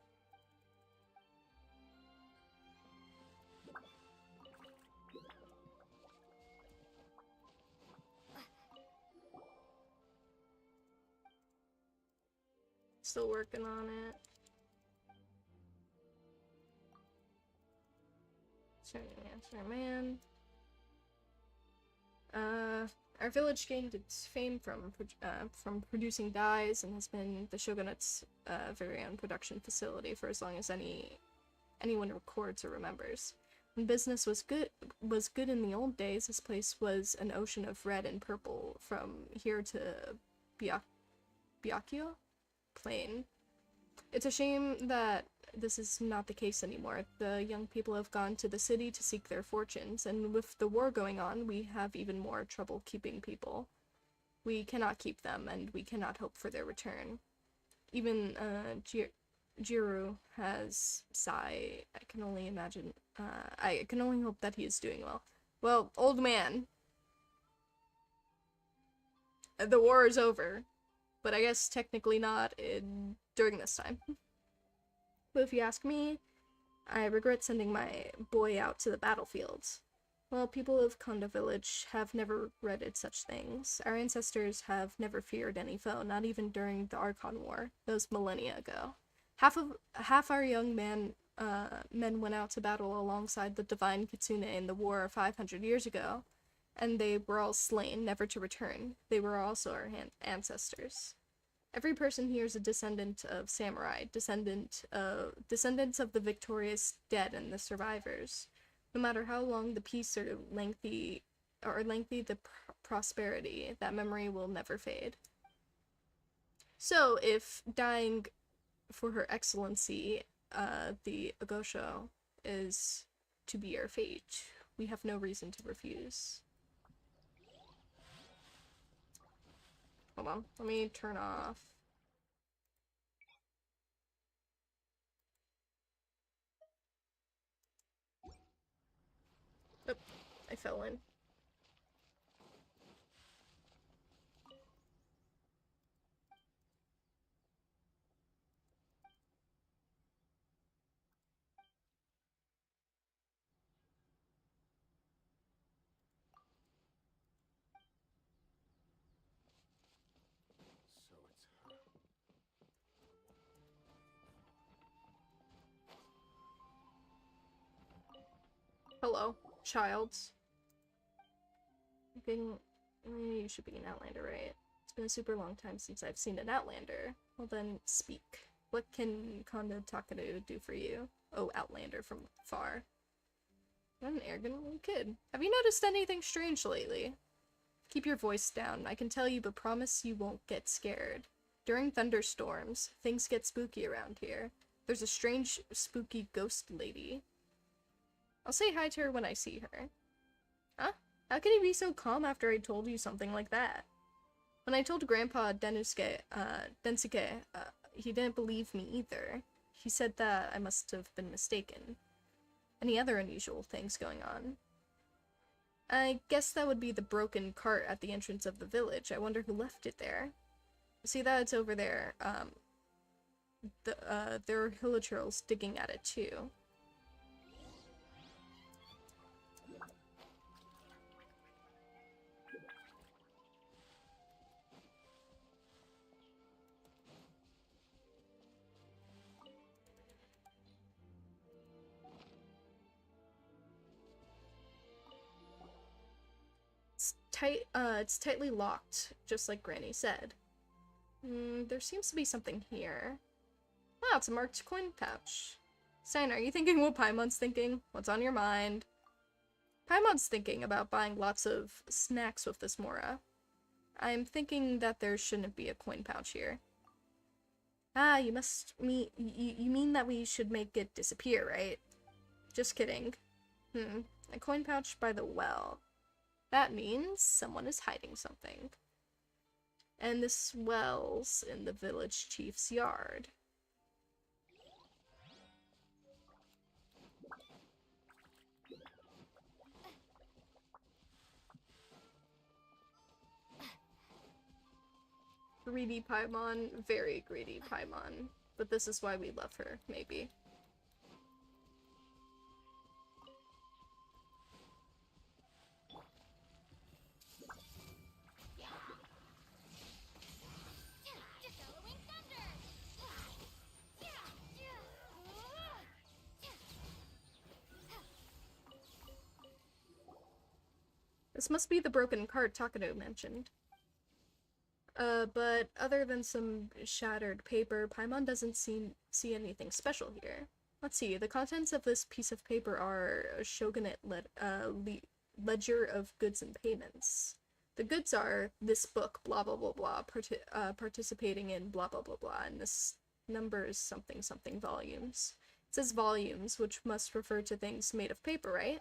Still working on it. Answer, man. Our village gained its fame from producing dyes and has been the shogunate's very own production facility for as long as anyone records or remembers. When business was good in the old days, this place was an ocean of red and purple from here to Byakuya Plain. It's a shame that this is not the case anymore. The young people have gone to the city to seek their fortunes, and with the war going on, we have even more trouble keeping people. We cannot keep them, and we cannot hope for their return. Even Jiru has sigh. I can only imagine. I can only hope that he is doing well. Well, old man. The war is over, but I guess technically not during this time. But if you ask me, I regret sending my boy out to the battlefields. Well, people of Konda village have never regretted such things. Our ancestors have never feared any foe, not even during the Archon War, those millennia ago. Half our young men went out to battle alongside the divine Kitsune in the war 500 years ago, and they were all slain, never to return. They were also our ancestors. Every person here is a descendant of samurai, descendants of the victorious dead and the survivors. No matter how long the peace or lengthy the prosperity, that memory will never fade. So, if dying for Her Excellency, the Agosho, is to be our fate. We have no reason to refuse. Hold on, let me turn off. Oh, I fell in. Hello, child. You should be an Outlander, right? It's been a super long time since I've seen an Outlander. Well then, speak. What can Kondo Takaru do for you? Oh, Outlander from far. What an arrogant little kid. Have you noticed anything strange lately? Keep your voice down. I can tell you, but promise you won't get scared. During thunderstorms, things get spooky around here. There's a strange, spooky ghost lady. I'll say hi to her when I see her. Huh? How could he be so calm after I told you something like that? When I told Grandpa Densuke, he didn't believe me either. He said that I must have been mistaken. Any other unusual things going on? I guess that would be the broken cart at the entrance of the village. I wonder who left it there. See that it's over there. There are hilichurls digging at it too. It's tightly locked, just like Granny said. There seems to be something here. Oh, it's a marked coin pouch. Stein, are you thinking what Paimon's thinking? What's on your mind? Paimon's thinking about buying lots of snacks with this Mora. I'm thinking that there shouldn't be a coin pouch here. Ah, you mean that we should make it disappear, right? Just kidding. A coin pouch by the well. That means someone is hiding something. And this well's in the village chief's yard. Greedy Paimon, very greedy Paimon. But this is why we love her, maybe. This must be the broken cart Takano mentioned. But other than some shattered paper, Paimon doesn't see anything special here. Let's see, the contents of this piece of paper are a shogunate ledger of goods and payments. The goods are this book, blah blah blah blah, participating in blah blah blah blah, and this number is something something volumes. It says volumes, which must refer to things made of paper, right?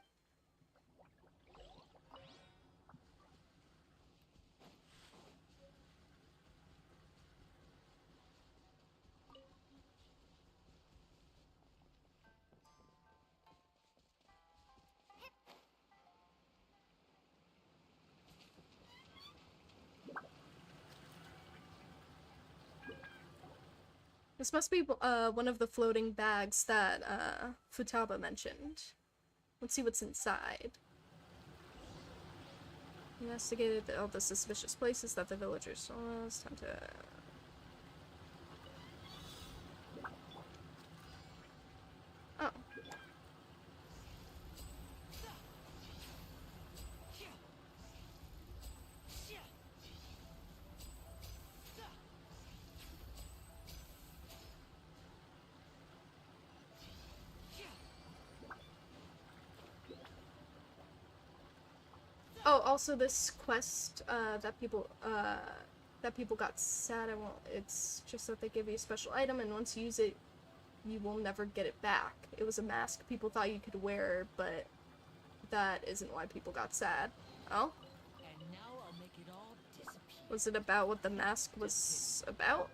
This must be one of the floating bags that Futaba mentioned. Let's see what's inside. Investigated all the suspicious places that the villagers saw. It's time to... Oh. Oh, also this quest that people that people got sad. I won't. It's just that they give you a special item, and once you use it, you will never get it back. It was a mask people thought you could wear, but that isn't why people got sad. Oh? And now I'll make it all disappear. Was it about what the mask was about?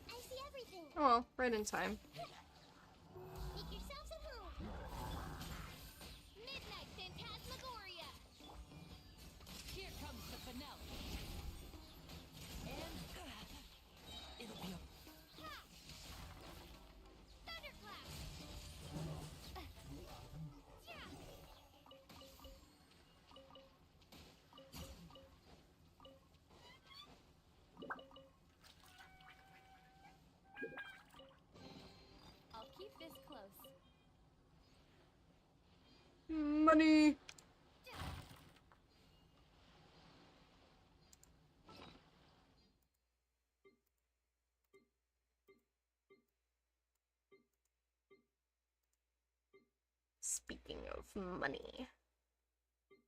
I see everything. Oh, right in time. Make yourselves at home. Midnight Phantasmagoria. Here comes the finale. And it'll be a Thunderclap. I'll keep this close. Money! Speaking of money.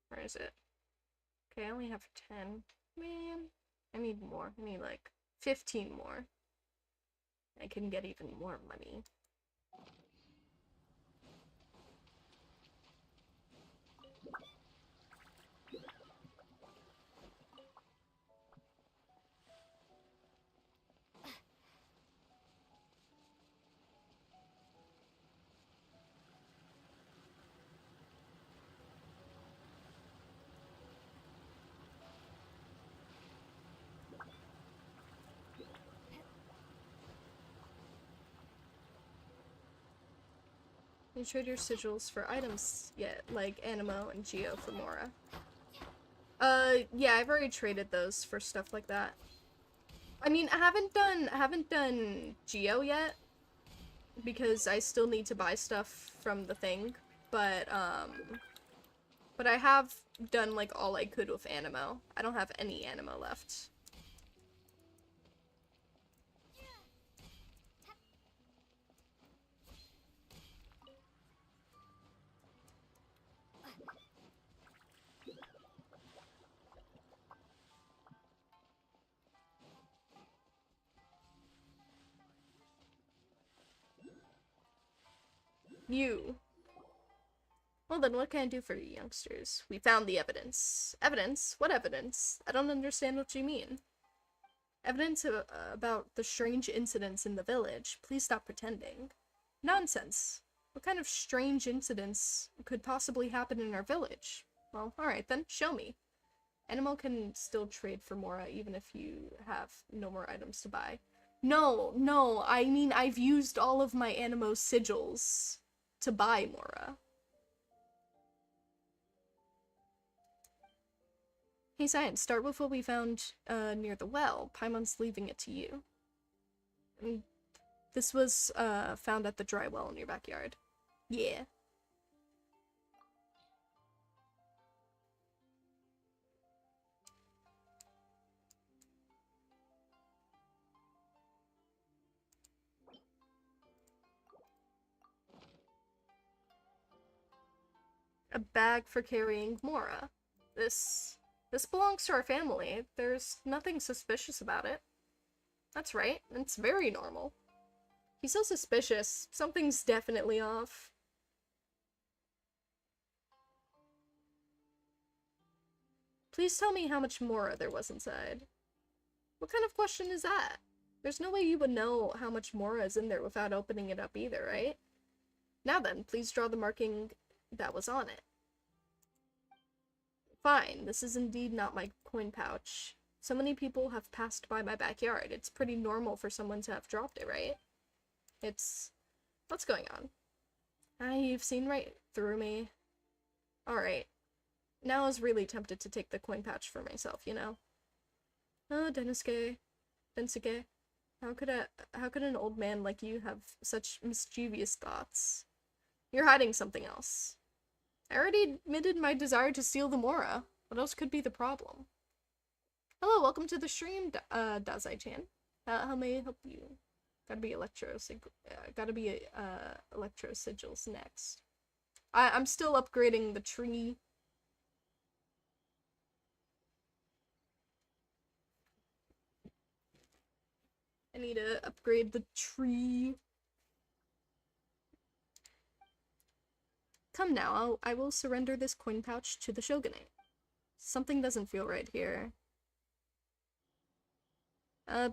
Where is it? Okay, I only have 10. Man, I need more. I need like 15 more. I can get even more money. You trade your sigils for items yet, like Animo and Geo for Mora. Yeah, I've already traded those for stuff like that. I mean, I haven't done Geo yet because I still need to buy stuff from the thing, but I have done like all I could with Animo. I don't have any Animo left. You. Well then, what can I do for you youngsters? We found the evidence. Evidence? What evidence? I don't understand what you mean. Evidence about the strange incidents in the village. Please stop pretending. Nonsense. What kind of strange incidents could possibly happen in our village? Well, alright then, show me. Animo can still trade for Mora even if you have no more items to buy. No, I mean I've used all of my Animo sigils to buy Mora. Hey Science, start with what we found near the well. Paimon's leaving it to you. This was found at the dry well in your backyard. Yeah. A bag for carrying Mora. This belongs to our family. There's nothing suspicious about it. That's right. It's very normal. He's so suspicious. Something's definitely off. Please tell me how much Mora there was inside. What kind of question is that? There's no way you would know how much Mora is in there without opening it up either, right? Now then, please draw the marking that was on it. Fine, this is indeed not my coin pouch. So many people have passed by my backyard. It's pretty normal for someone to have dropped it, right? What's going on? You've seen right through me. Alright. Now I was really tempted to take the coin pouch for myself, you know? Oh, Densuke. How could an old man like you have such mischievous thoughts? You're hiding something else. I already admitted my desire to steal the Mora. What else could be the problem? Hello, welcome to the stream, Dazai Chan. How may I help you? Gotta be electro sigils next. I'm still upgrading the tree. I need to upgrade the tree. Come now, I will surrender this coin pouch to the shogunate. Something doesn't feel right here.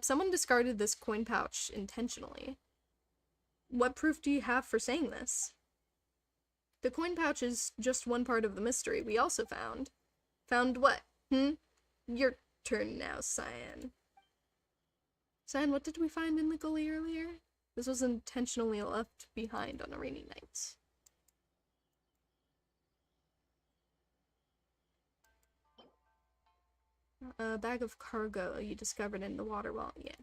Someone discarded this coin pouch intentionally. What proof do you have for saying this? The coin pouch is just one part of the mystery we also found. Found what? Your turn now, Cyan. Cyan, what did we find in the gully earlier? This was intentionally left behind on a rainy night. A bag of cargo you discovered in the water well, yeah.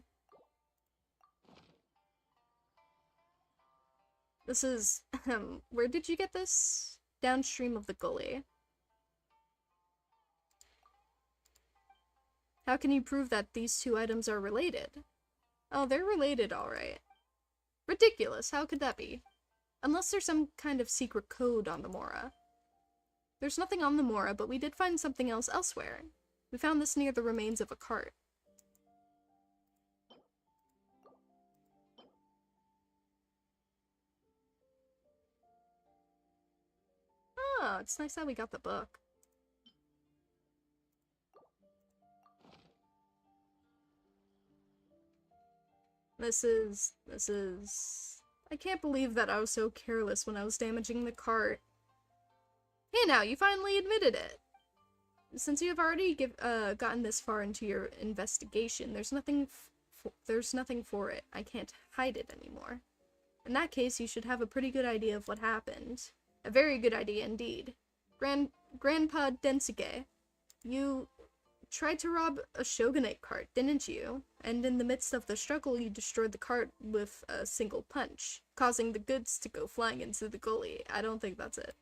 This is, where did you get this? Downstream of the gully. How can you prove that these two items are related? Oh, they're related, alright. Ridiculous, how could that be? Unless there's some kind of secret code on the Mora. There's nothing on the Mora, but we did find something else elsewhere. We found this near the remains of a cart. Oh, it's nice that we got the book. This is... I can't believe that I was so careless when I was damaging the cart. Hey now, you finally admitted it! Since you have already gotten this far into your investigation, there's nothing for it. I can't hide it anymore. In that case, you should have a pretty good idea of what happened. A very good idea indeed. Grandpa Densuke, you tried to rob a shogunate cart, didn't you? And in the midst of the struggle, you destroyed the cart with a single punch, causing the goods to go flying into the gully. I don't think that's it.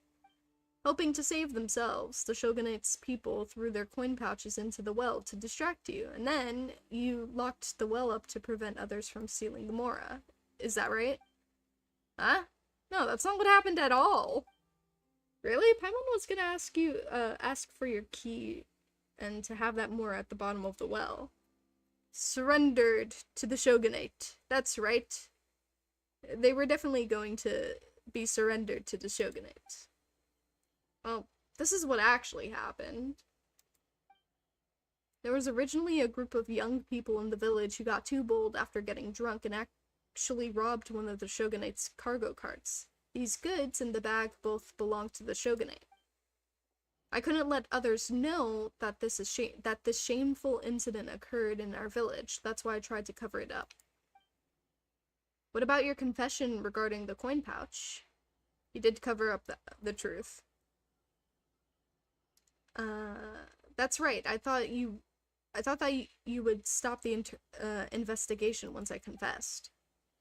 Hoping to save themselves, the shogunate's people threw their coin pouches into the well to distract you, and then you locked the well up to prevent others from stealing the Mora. Is that right? Huh? No, that's not what happened at all. Really? Paimon was gonna ask for your key and to have that Mora at the bottom of the well. Surrendered to the shogunate. That's right. They were definitely going to be surrendered to the shogunate. Well, this is what actually happened. There was originally a group of young people in the village who got too bold after getting drunk and actually robbed one of the shogunate's cargo carts. These goods and the bag both belonged to the shogunate. I couldn't let others know that this shameful incident occurred in our village. That's why I tried to cover it up. What about your confession regarding the coin pouch? You did cover up the truth. That's right. I thought that you would stop the investigation once I confessed.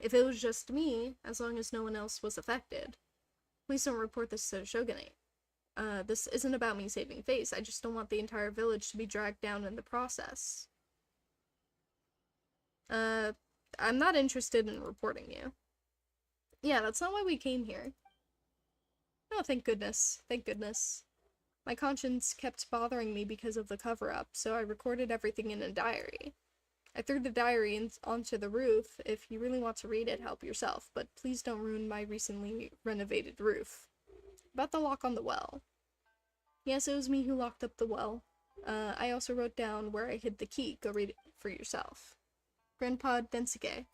If it was just me, as long as no one else was affected. Please don't report this to the shogunate. This isn't about me saving face. I just don't want the entire village to be dragged down in the process. I'm not interested in reporting you. Yeah, that's not why we came here. Oh, thank goodness. Thank goodness. My conscience kept bothering me because of the cover-up, so I recorded everything in a diary. I threw the diary onto the roof. If you really want to read it, help yourself, but please don't ruin my recently renovated roof. About the lock on the well. Yes, it was me who locked up the well. I also wrote down where I hid the key. Go read it for yourself. Grandpa Densuke,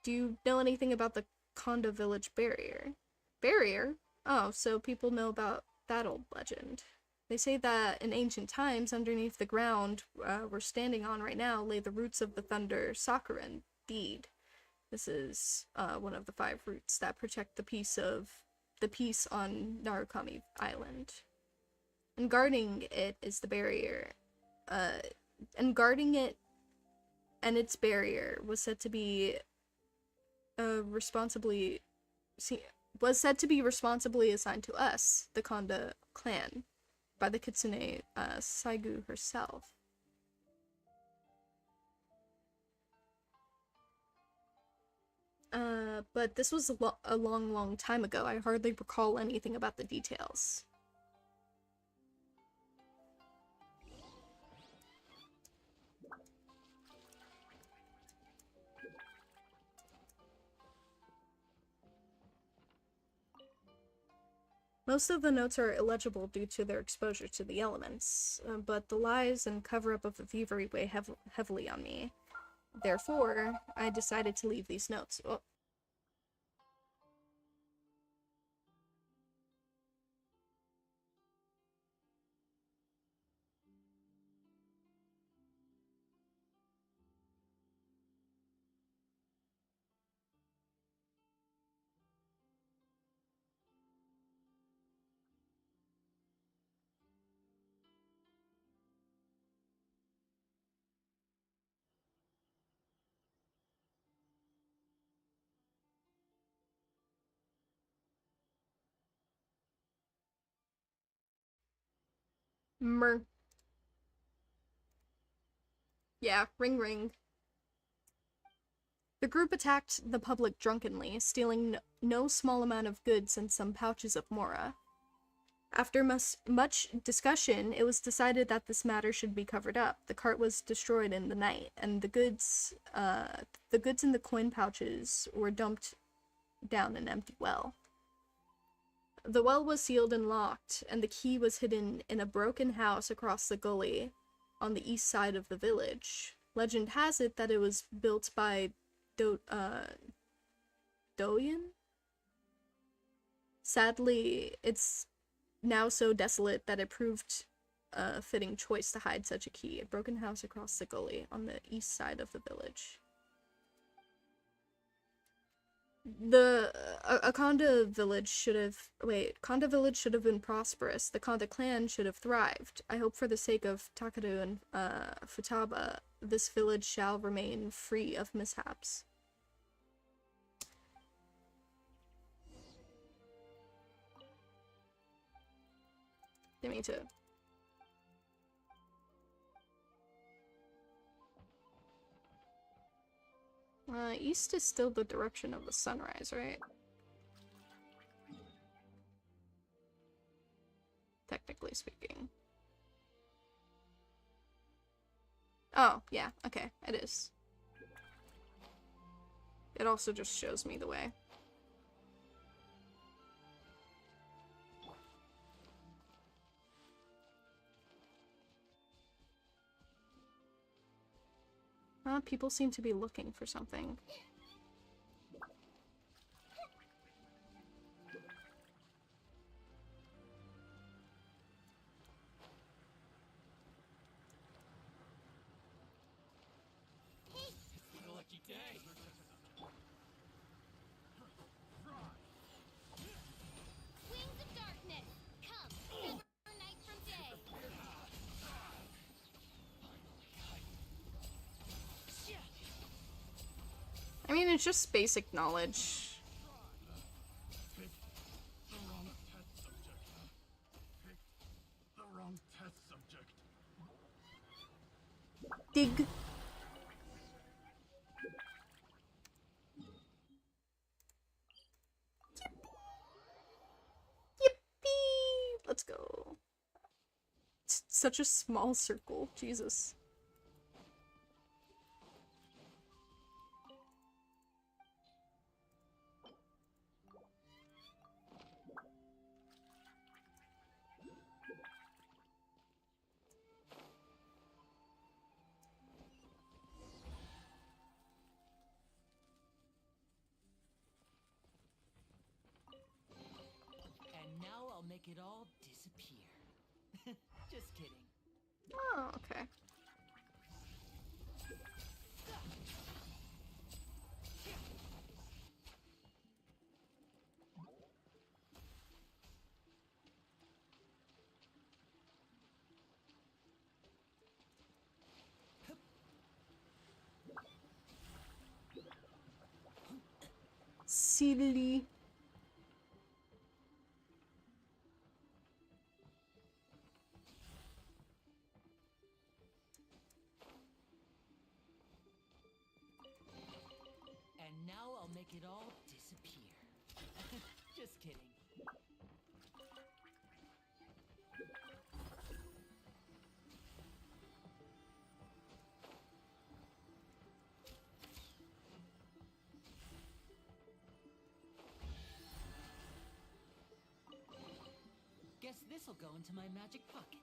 do you know anything about the Kondo village barrier? Barrier? Oh, so people know about that old legend. They say that in ancient times, underneath the ground we're standing on right now, lay the roots of the thunder Sakuran deed. This is one of the 5 roots that protect the peace on Narukami Island. And guarding it is the barrier. And guarding it and its barrier was said to be responsibly assigned to us, the Konda clan, by the Kitsune Saigu herself. But this was a long time ago. I hardly recall anything about the details. Most of the notes are illegible due to their exposure to the elements, but the lies and cover-up of the thievery weigh heavily on me. Therefore, I decided to leave these notes. Oh. Mer. Yeah, ring ring. The group attacked the public drunkenly, stealing no small amount of goods and some pouches of mora. After much discussion, it was decided that this matter should be covered up. The cart was destroyed in the night, and the goods in the coin pouches were dumped down an empty well. The well was sealed and locked, and the key was hidden in a broken house across the gully on the east side of the village. Legend has it that it was built by Doyen? Sadly, it's now so desolate that it proved a fitting choice to hide such a key. A broken house across the gully on the east side of the village. The Konda village should have been prosperous. The Konda clan should have thrived. I hope for the sake of Takaru and Futaba, this village shall remain free of mishaps. Give me two. East is still the direction of the sunrise, right? Technically speaking. Oh, yeah, okay, it is. It also just shows me the way. People seem to be looking for something. It's a lucky day. Wings of darkness, come, sever night from day. I mean, it's just basic knowledge. Dig. Yippee! Let's go. It's such a small circle, Jesus. And now I'll make it all disappear. Just kidding. Oh, okay. silly. And now I'll make it all disappear. Just kidding. Guess this'll go into my magic pocket.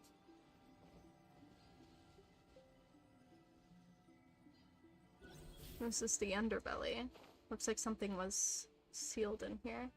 This is the underbelly. Looks like something was sealed in here.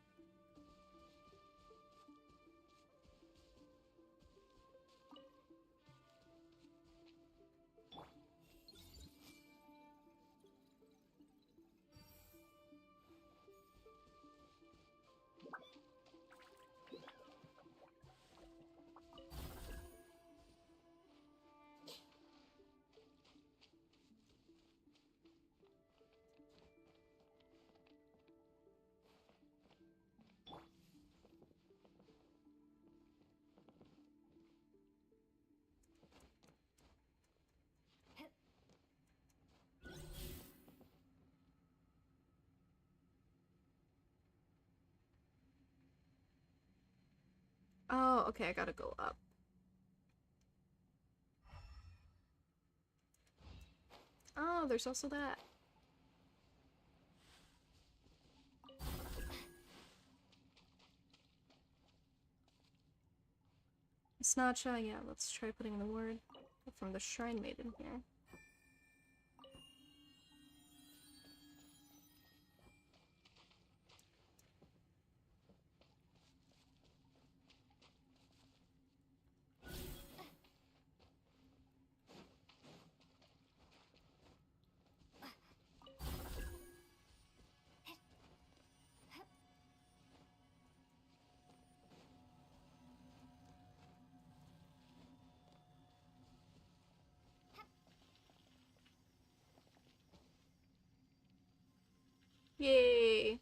Oh, okay, I gotta go up. Oh, there's also that. Snatcha, yeah, let's try putting the word from the Shrine Maiden here. Yay!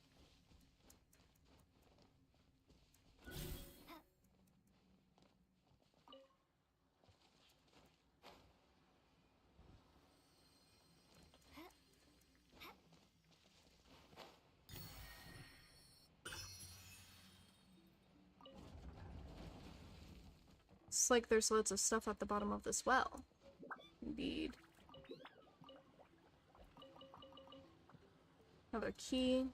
It's like there's loads of stuff at the bottom of this well. Indeed. Another key.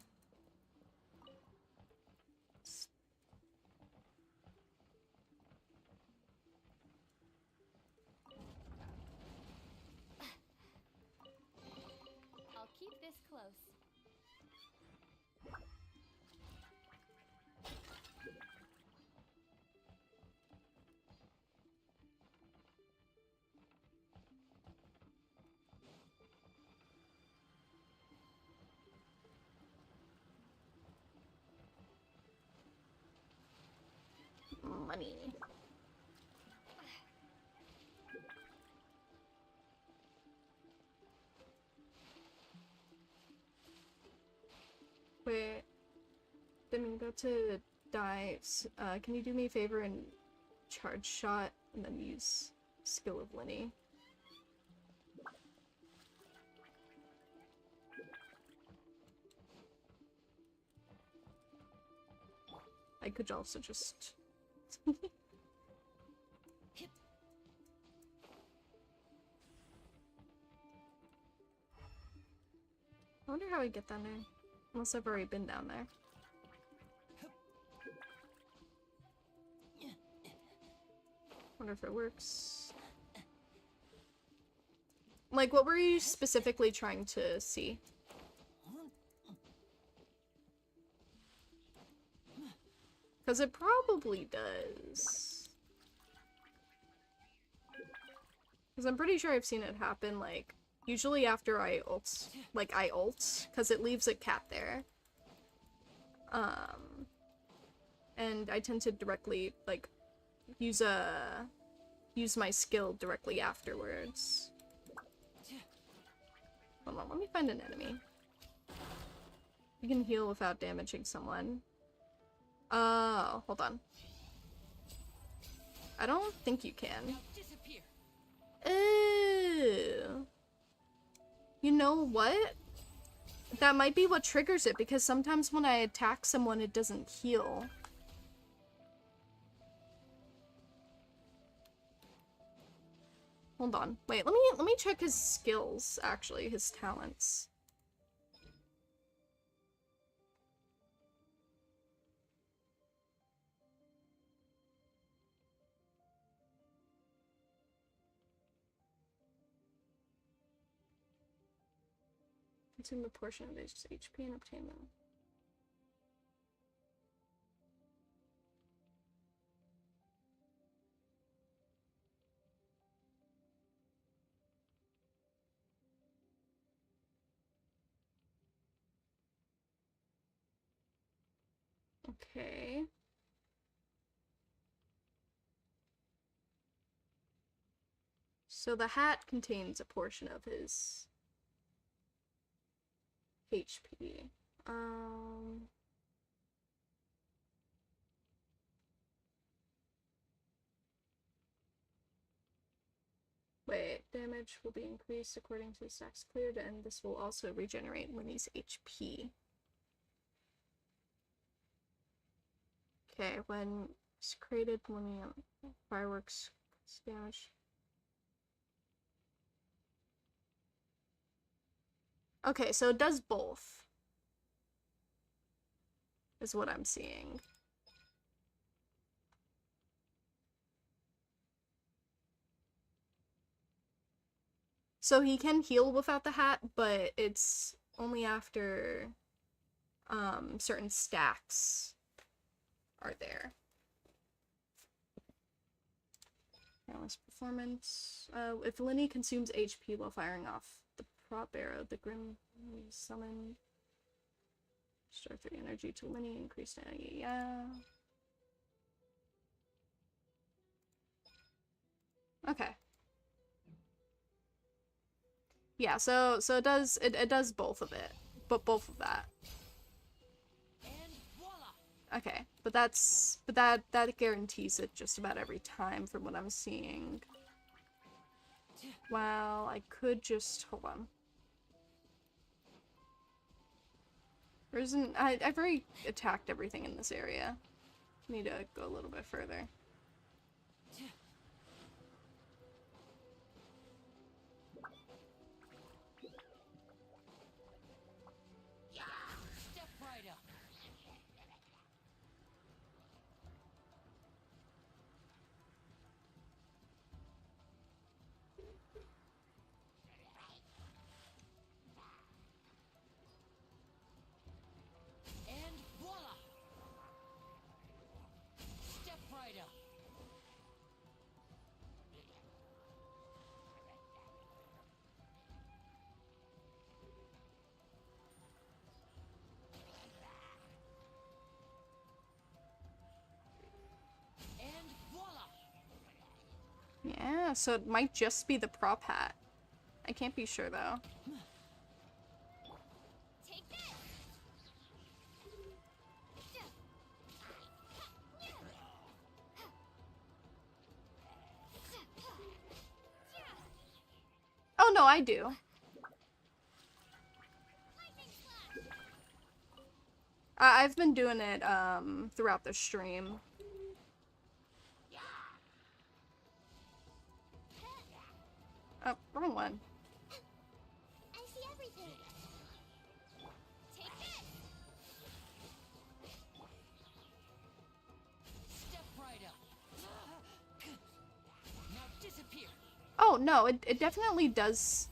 I'll keep this close. Money. Wait. Didn't mean go to die. Can you do me a favor and charge shot and then use skill of Linny? I could also just... I wonder how I get down there. Unless I've already been down there. Wonder if it works. Like, what were you specifically trying to see? Because it probably does. Because I'm pretty sure I've seen it happen, like, usually after I ult. Like, I ult, because it leaves a cat there. And I tend to directly, like, use my skill directly afterwards. Hold on, let me find an enemy. You can heal without damaging someone. Hold on. I don't think you can. Ew. You know what? That might be what triggers it, because sometimes when I attack someone, it doesn't heal. Hold on. Wait, let me check his skills, actually, his talents. Consume a portion of his HP and obtain them. Okay. So the hat contains a portion of his HP. Wait, damage will be increased according to the stacks cleared, and this will also regenerate Winnie's HP. Okay, when it's created, Winnie fireworks damage. Okay, so it does both. Is what I'm seeing. So he can heal without the hat, but it's only after certain stacks are there. Balance performance. If Linny consumes HP while firing off the prop arrow, the Grim summon. Restore 3 energy to Linny, increased energy. Yeah. Okay. Yeah, so it does both of it. But both of that. Okay, but that guarantees it just about every time from what I'm seeing. Well, I could just hold on. There isn't I've already attacked everything in this area. Need to go a little bit further. Step right up. And voila! Step right up. And voila! Yeah, so it might just be the prop hat. I can't be sure though. Take this. Oh no, I do. I've been doing it throughout the stream. Oh, wrong one. I see everything. Take this. Step right up. Now disappear. Oh no, it definitely does.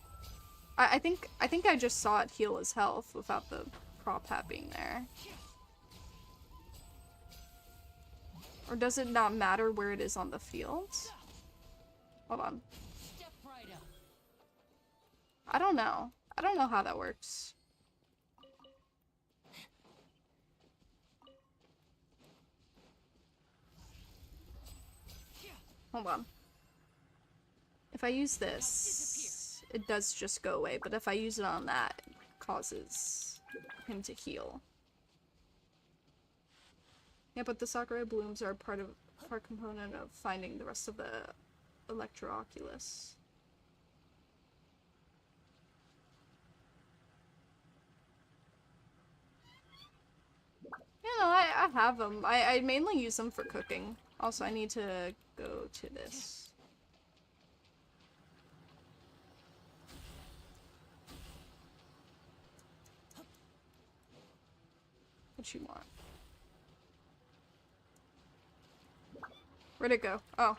I think I just saw it heal his health without the prop hat being there. Or does it not matter where it is on the field? Hold on. Step right up. I don't know. I don't know how that works. Hold on. If I use this, it does just go away, but if I use it on that, it causes him to heal. Yeah, but the Sakurai blooms are part component of finding the rest of the Electrooculus. You know, I have them. I mainly use them for cooking. Also, I need to go to this. What you want? Where'd it go? Oh.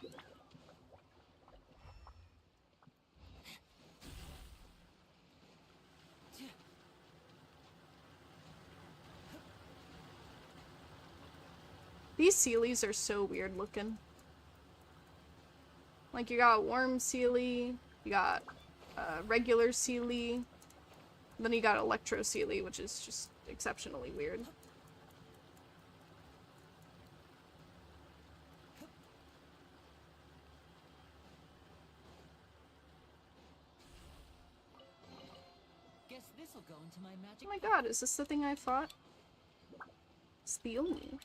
These Sealies are so weird looking. Like, you got Worm Sealy, you got regular Sealy, then you got Electro Sealy, which is just exceptionally weird. Guess this'll go into my magic. Oh my god, is this the thing I fought? It's the only.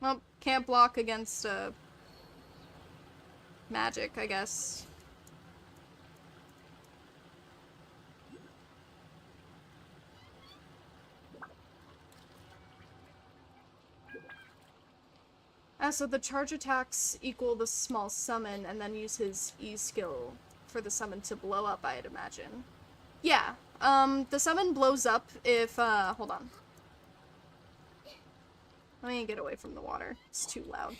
Well, can't block against magic, I guess. So the charge attacks equal the small summon, and then use his E skill for the summon to blow up, I'd imagine. Yeah, the summon blows up if, hold on. Let me get away from the water. It's too loud.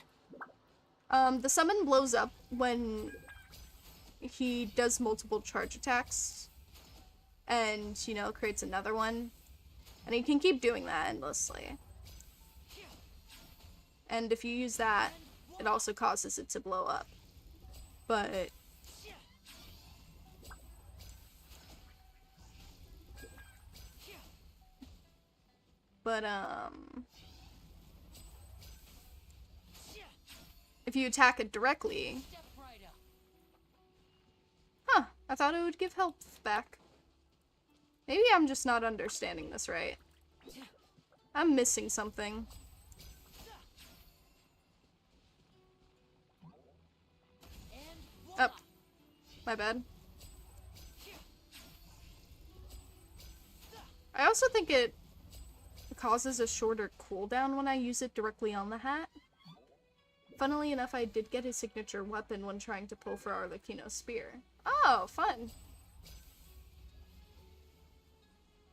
The summon blows up when he does multiple charge attacks and, you know, creates another one. And he can keep doing that endlessly. And if you use that, it also causes it to blow up. But... if you attack it directly... Huh, I thought it would give health back. Maybe I'm just not understanding this right. I'm missing something. Oh, my bad. I also think it causes a shorter cooldown when I use it directly on the hat. Funnily enough, I did get his signature weapon when trying to pull for Arlecchino's spear. Oh, fun!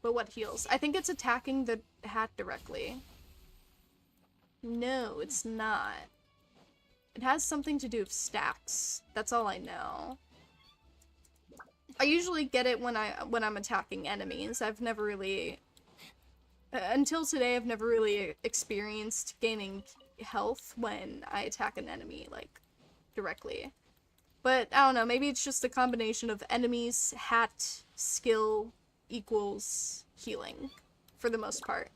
But what heals? I think it's attacking the hat directly. No, it's not. It has something to do with stacks. That's all I know. I usually get it when I'm attacking enemies. I've never really... until today, I've never really experienced gaining health when I attack an enemy, like, directly. But, I don't know, maybe it's just a combination of enemies, hat, skill, equals healing, for the most part.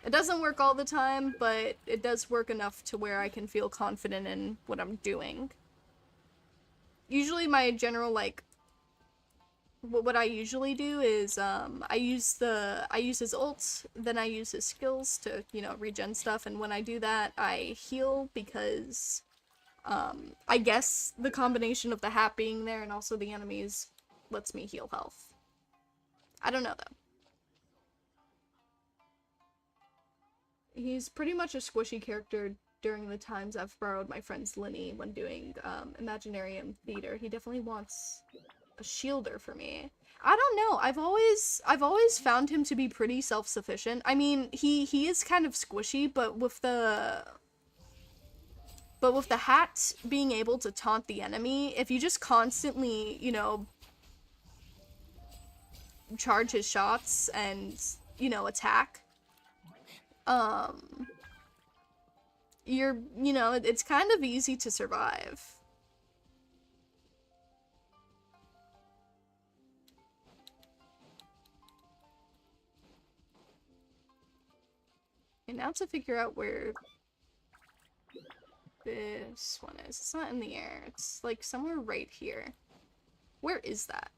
It doesn't work all the time, but it does work enough to where I can feel confident in what I'm doing. Usually my general, like, what I usually do is, I use his ult, then I use his skills to, you know, regen stuff, and when I do that, I heal because, I guess the combination of the hat being there and also the enemies lets me heal health. I don't know, though. He's pretty much a squishy character during the times I've borrowed my friend's Linny when doing, Imaginarium Theater. He definitely wants a shielder for me. I don't know. I've always found him to be pretty self-sufficient. I mean, he is kind of squishy, but with the hat being able to taunt the enemy, if you just constantly, you know, charge his shots and, you know, attack, you're, you know, it's kind of easy to survive. And now to figure out where this one is. It's not in the air. It's like somewhere right here. Where is that?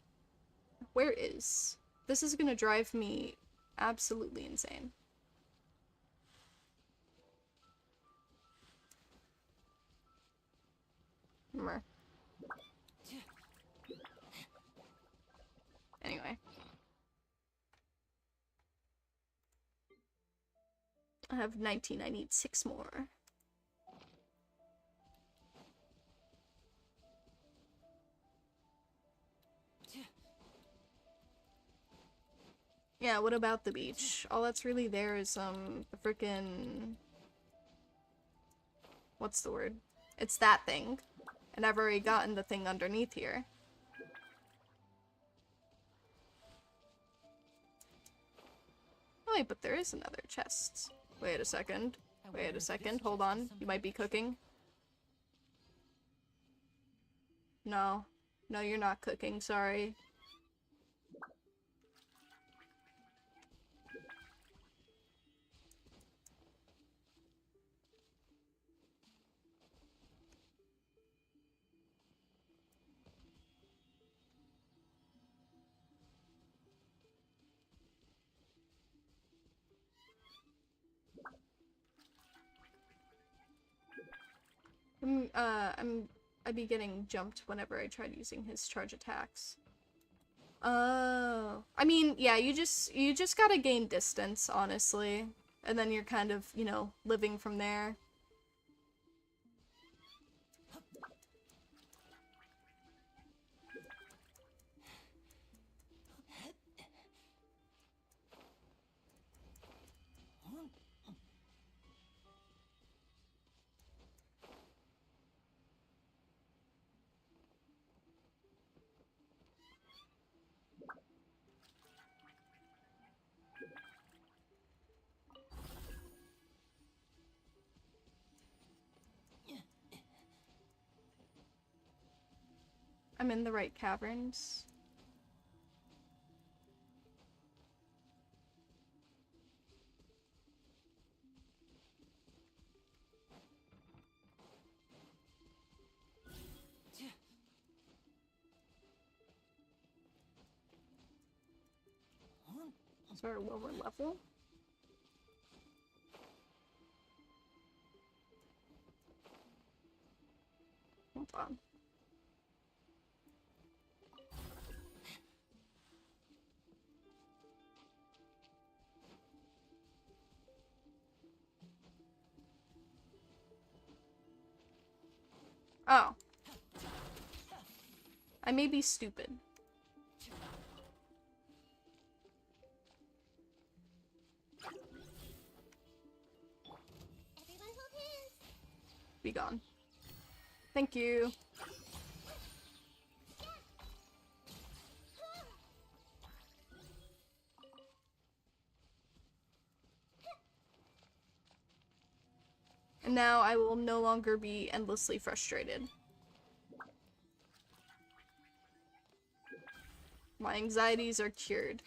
Where is? This is gonna drive me absolutely insane. Remember. Anyway. I have 19. I need 6 more. Yeah, what about the beach? All that's really there is, the frickin'... What's the word? It's that thing. And I've already gotten the thing underneath here. Oh wait, but there is another chest. Wait a second. Wait a second, hold on. You might be cooking. No. No, you're not cooking, sorry. I'd be getting jumped whenever I tried using his charge attacks. Oh. I mean, yeah, you just gotta gain distance, honestly. And then you're kind of, you know, living from there. I'm in the right caverns. Is there a lower level? Hold on. Oh. I may be stupid. Everyone hold hands. Be gone. Thank you. And now I will no longer be endlessly frustrated. My anxieties are cured.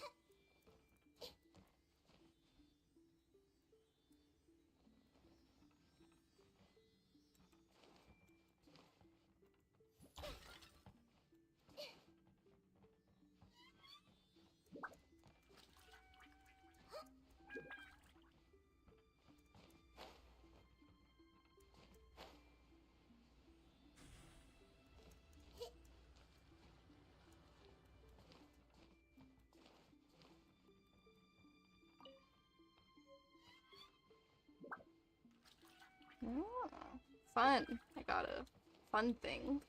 Oh, fun. I got a fun thing.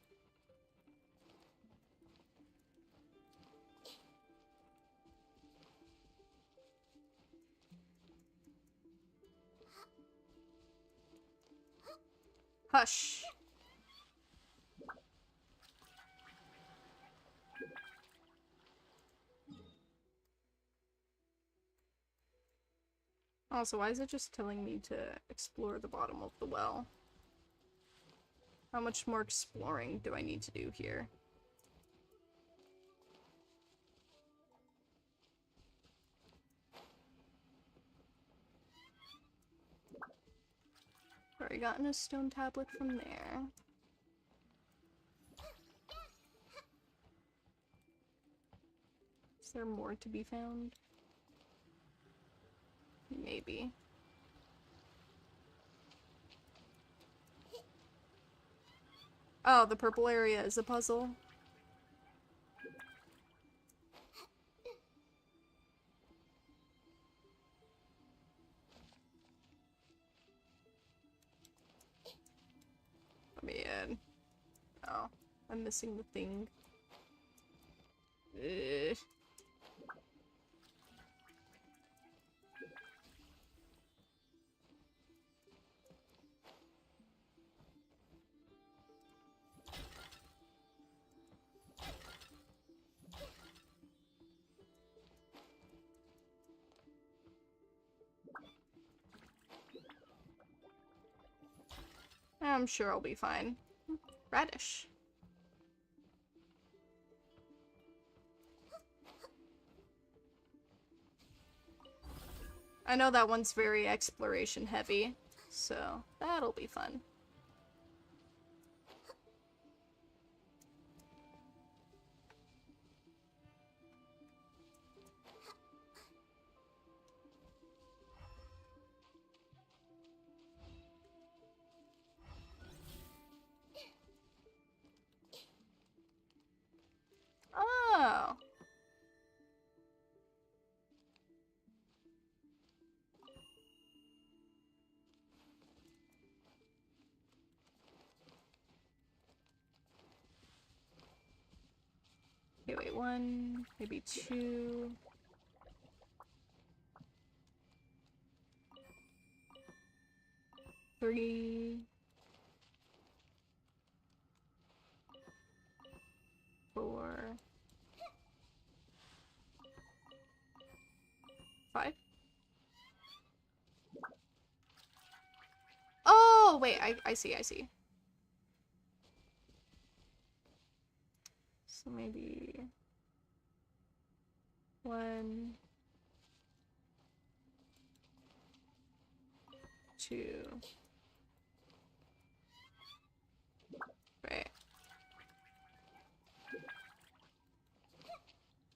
Hush. Also, why is it just telling me to explore the bottom of the well? How much more exploring do I need to do here? Already gotten a stone tablet from there. Is there more to be found? Maybe. Oh, the purple area is a puzzle. Let me in. Oh, I'm missing the thing. Ugh. I'm sure I'll be fine. Radish. I know that one's very exploration heavy, so that'll be fun. Oh. Okay, wait, 1, maybe 2. Three. 4. 5. Oh, wait, I see. So maybe 1, 2. Right.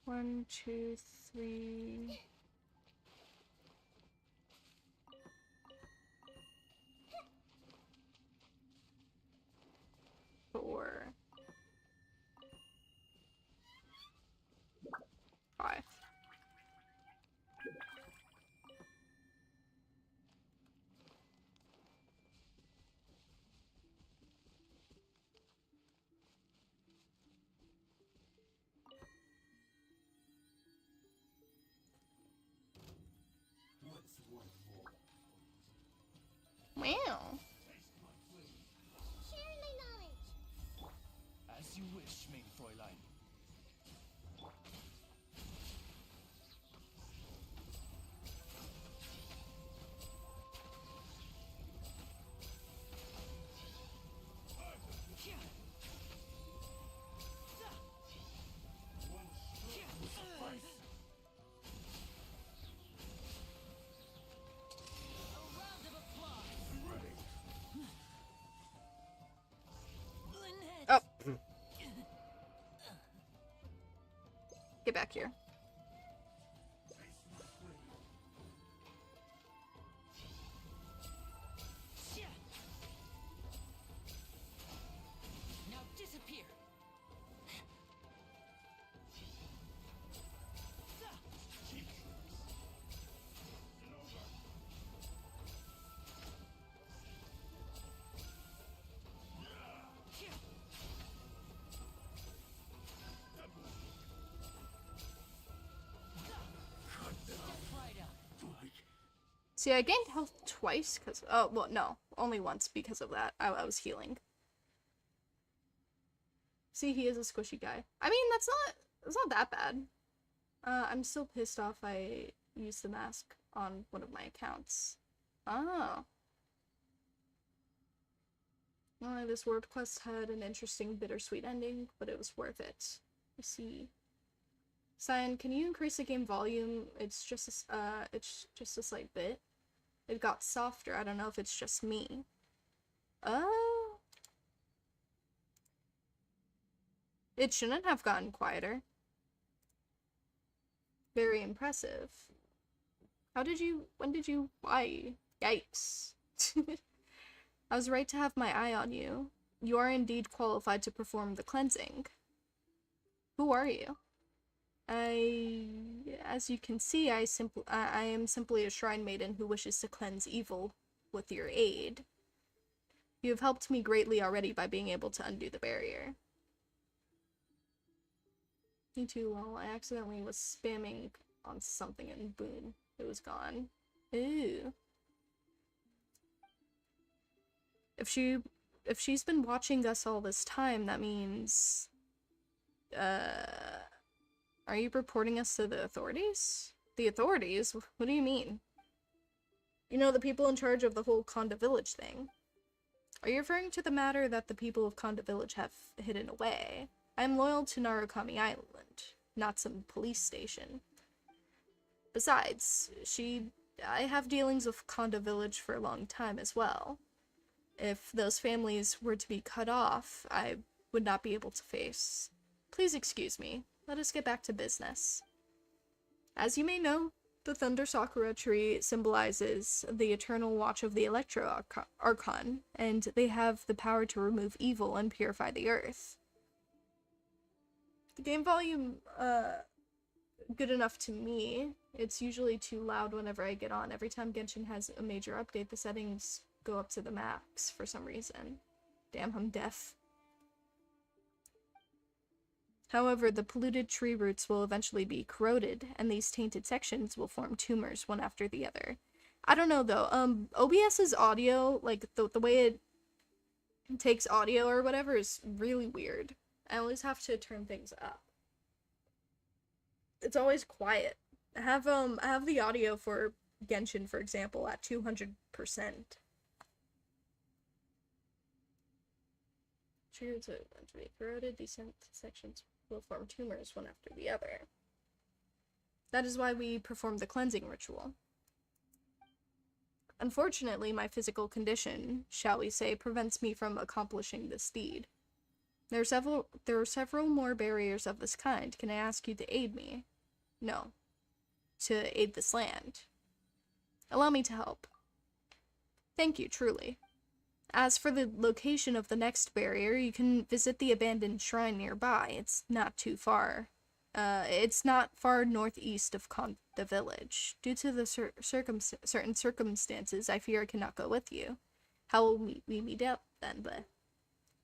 1, 2, 3. 4. 5. Wow. Share my knowledge. As you wish, mein Fräulein. Oh. Get back here. Now disappear. See, I gained health twice because, oh, well, no, only once because of that. I was healing. See, he is a squishy guy. I mean, it's not that bad. I'm still pissed off I used the mask on one of my accounts. Oh. Well, this world quest had an interesting bittersweet ending, but it was worth it. I see. Cyan, can you increase the game volume? It's just a slight bit. It got softer. I don't know if it's just me. Oh. It shouldn't have gotten quieter. Very impressive. When did you, why? Yikes. I was right to have my eye on you. You are indeed qualified to perform the cleansing. Who are you? As you can see, I am simply a shrine maiden who wishes to cleanse evil with your aid. You have helped me greatly already by being able to undo the barrier. Me too, well, I accidentally was spamming on something and boom, it was gone. Ooh. If she's been watching us all this time, that means... Are you reporting us to the authorities? The authorities? What do you mean? You know, the people in charge of the whole Konda Village thing. Are you referring to the matter that the people of Konda Village have hidden away? I am loyal to Narukami Island, not some police station. Besides, I have dealings with Konda Village for a long time as well. If those families were to be cut off, I would not be able to face. Please excuse me. Let us get back to business. As you may know, the Thunder Sakura tree symbolizes the eternal watch of the Electro Archon, and they have the power to remove evil and purify the earth. The game volume, good enough to me. It's usually too loud whenever I get on. Every time Genshin has a major update, the settings go up to the max for some reason. Damn, I'm deaf. However, the polluted tree roots will eventually be corroded, and these tainted sections will form tumors one after the other. I don't know though, OBS's audio, like the way it takes audio or whatever is really weird. I always have to turn things up. It's always quiet. I have the audio for Genshin, for example, at 200%. Tree roots will eventually be corroded, these sections will form tumors one after the other. That is why we perform the cleansing ritual. Unfortunately, my physical condition, shall we say, prevents me from accomplishing this deed. There are several more barriers of this kind. Can I ask you to aid me? No. To aid this land. Allow me to help. Thank you, truly. As for the location of the next barrier, you can visit the abandoned shrine nearby. It's not too far. It's not far northeast of the village. Due to the certain circumstances, I fear I cannot go with you. How will we meet up then, but...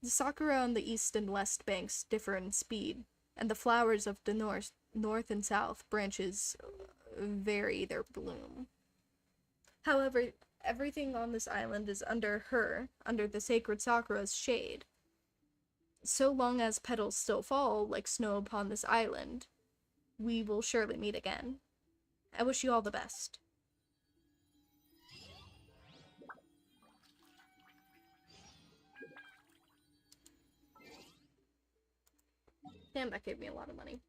The sakura on the east and west banks differ in speed, and the flowers of the north and south branches vary their bloom. However, everything on this island is under the sacred sakura's shade. So long as petals still fall like snow upon this island, we will surely meet again. I wish you all the best. Damn, that gave me a lot of money.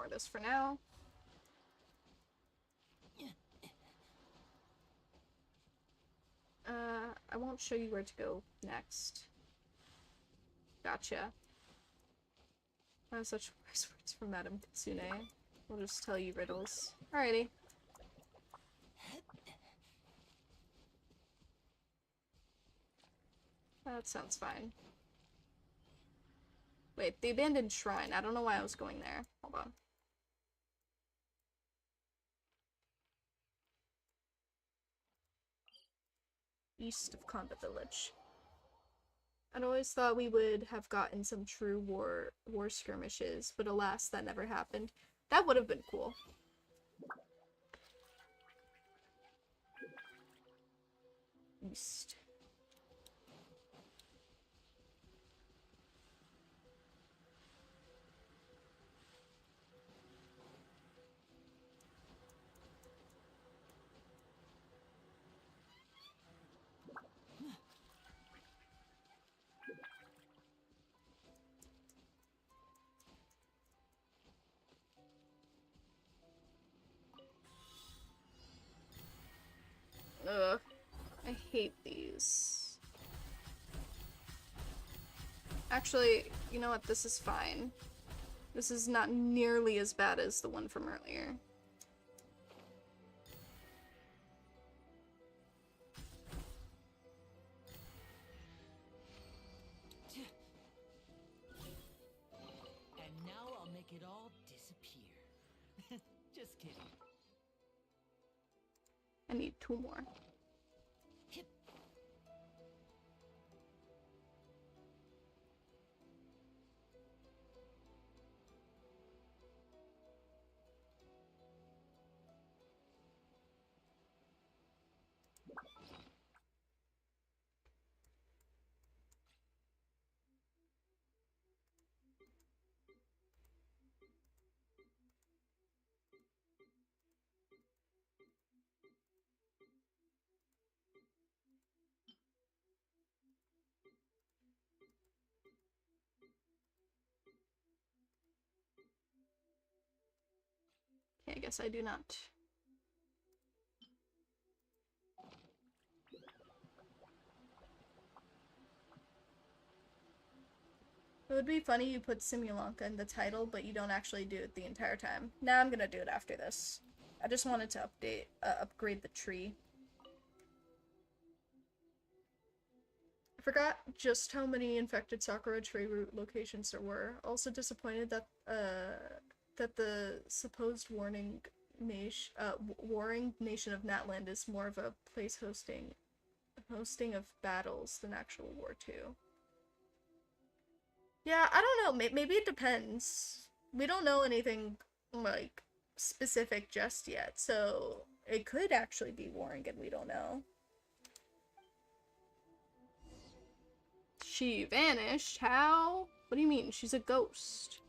ignore this for now. I won't show you where to go next. Gotcha. I have such wise words from Madame Kitsune. We'll just tell you riddles. Alrighty. That sounds fine. Wait, the abandoned shrine. I don't know why I was going there. Hold on. East of Konda Village. I'd always thought we would have gotten some true war skirmishes, but alas, that never happened. That would have been cool. East. Ugh. I hate these. Actually, you know what? This is fine. This is not nearly as bad as the one from earlier. And now I'll make it all disappear. Just kidding. I need 2 more. Okay, I guess I do not. It would be funny you put Simulanka in the title, but you don't actually do it the entire time. Now I'm gonna do it after this. I just wanted to upgrade the tree. I forgot just how many infected Sakura tree root locations there were. Also disappointed that that the supposed warring nation of Natland is more of a place hosting of battles than actual war too. Yeah, I don't know. Maybe it depends. We don't know anything like specific just yet, so it could actually be warring and we don't know. She vanished? How? What do you mean? She's a ghost.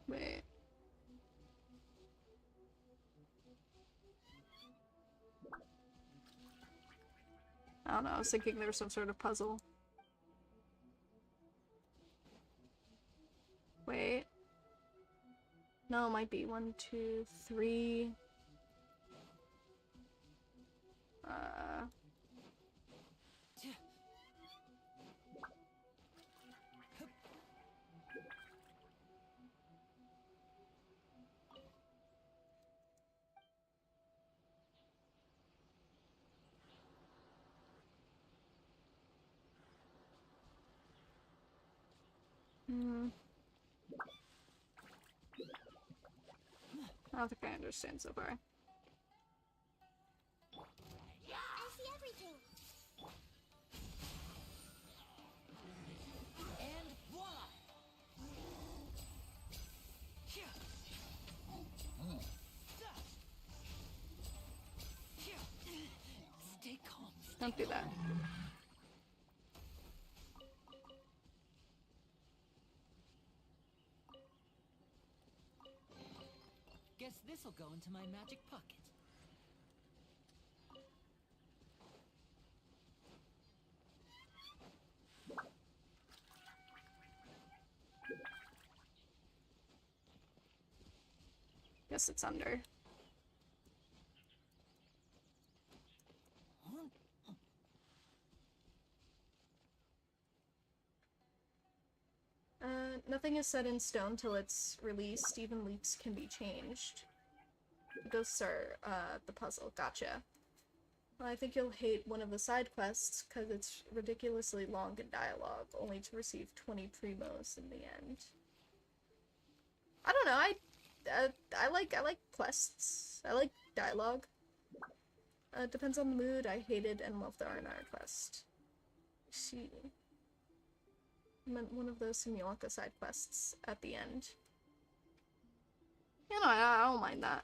Wait. I don't know, I was thinking there was some sort of puzzle. Wait. No, it might be 1, 2, 3. I don't think I understand so far. I see everything. And voila! Stay calm. Don't do that. This'll go into my magic pocket. Guess it's under. Nothing is set in stone till it's released. Even leaks can be changed. Ghosts are, the puzzle. Gotcha. Well, I think you'll hate one of the side quests, because it's ridiculously long in dialogue, only to receive 20 primos in the end. I don't know, I like quests. I like dialogue. Depends on the mood. I hated and loved the R&R quest. See. I meant one of those Simulacra side quests at the end. You know, I don't mind that.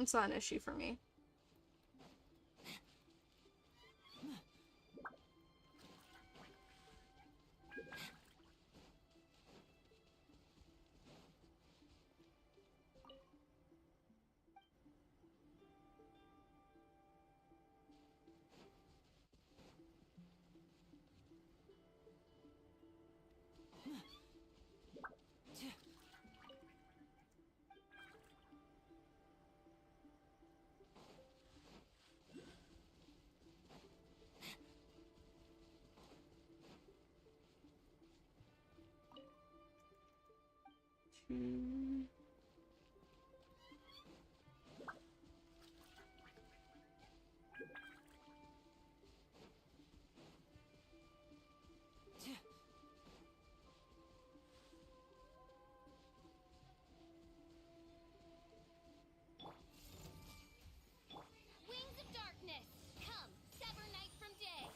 It's not an issue for me. Wings of darkness, come, sever night from day.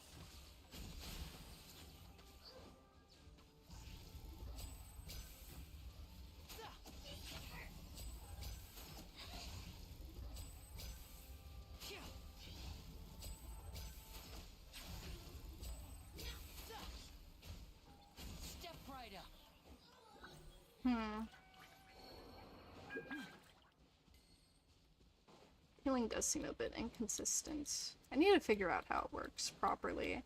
Step right up. Healing does seem a bit inconsistent. I need to figure out how it works properly.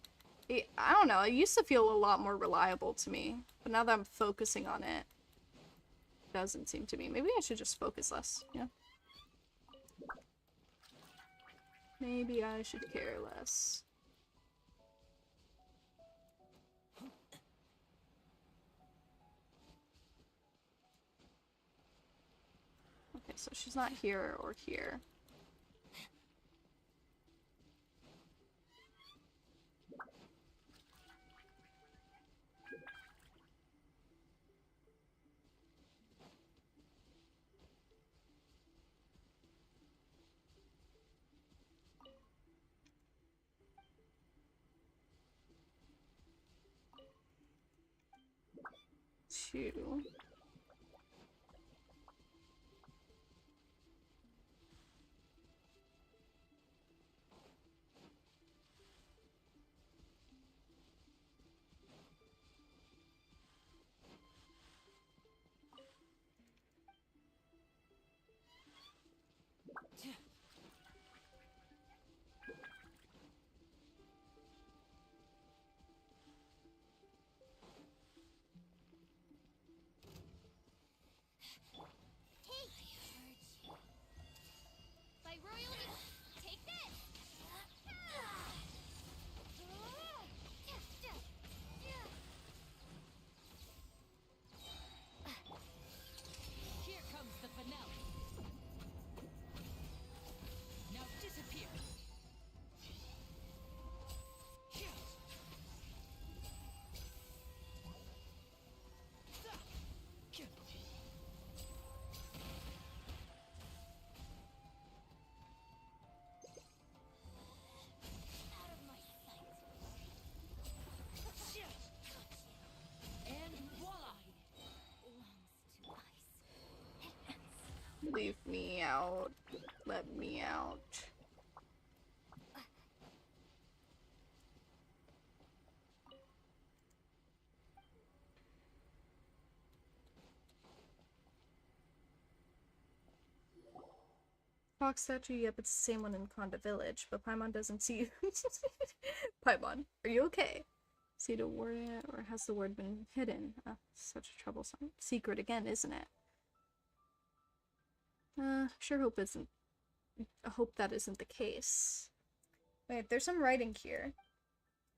I don't know, it used to feel a lot more reliable to me, but now that I'm focusing on it, it doesn't seem to be. Maybe I should just focus less, yeah? Maybe I should care less. Okay, so she's not here or here. Two. Fox statue, yep, it's the same one in Konda Village, but Paimon doesn't see you. Paimon, are you okay? See the word, or has the word been hidden? Such a troublesome secret again, isn't it? I hope that isn't the case. Wait, there's some writing here.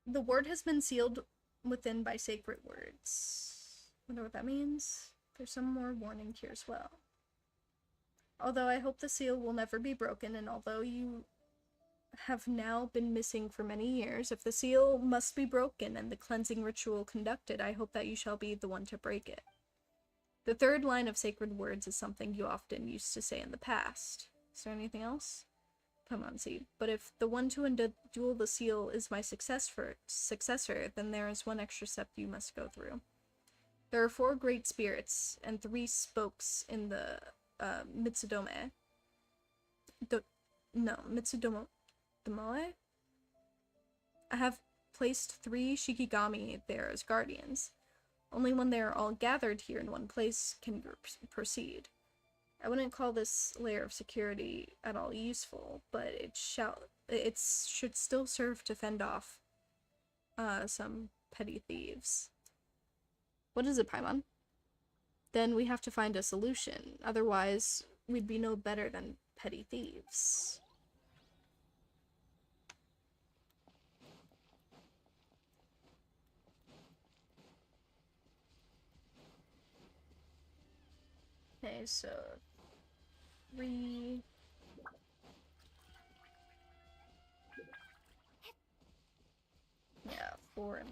The word has been sealed within by sacred words. Wonder what that means. There's some more warning here as well. Although I hope the seal will never be broken, and although you have now been missing for many years, if the seal must be broken and the cleansing ritual conducted, I hope that you shall be the one to break it. The third line of sacred words is something you often used to say in the past. Is there anything else? Paimon see. But if the one to unduel the seal is my successor, then there is one extra step you must go through. There are 4 great spirits and 3 spokes in the Mitsudome. Mitsudomoe? I have placed 3 Shikigami there as guardians. Only when they are all gathered here in one place can you proceed. I wouldn't call this layer of security at all useful, but it should still serve to fend off some petty thieves. What is it, Paimon? Then we have to find a solution, otherwise we'd be no better than petty thieves. Okay, so 3. Yeah, 4 and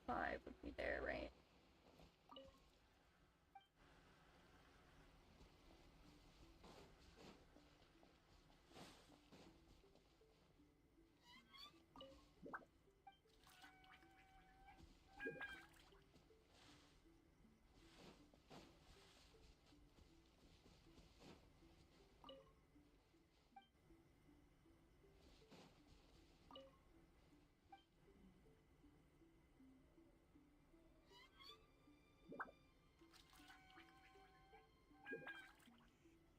5 would be there, right?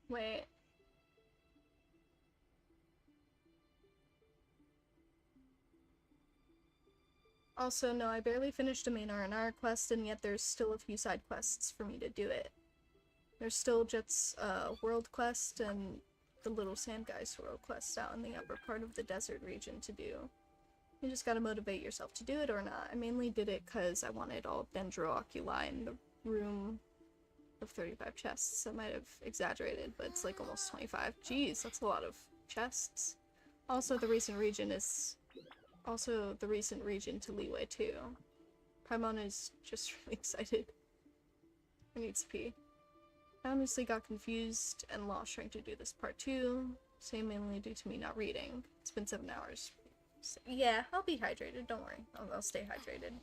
Wait. Also, no, I barely finished a main R&R quest, and yet there's still a few side quests for me to do it. There's still Jet's world quest and the Little Sand Guy's world quest out in the upper part of the desert region to do. You just gotta motivate yourself to do it or not. I mainly did it because I wanted all Dendro Oculi in the room of 35 chests. I might have exaggerated, but it's like almost 25. Jeez, that's a lot of chests. Also, the recent region to Leeway too. Paimon is just really excited. I need to pee. I honestly got confused and lost trying to do this part too. Same mainly due to me not reading. It's been 7 hours. So, yeah, I'll be hydrated, don't worry. I'll stay hydrated.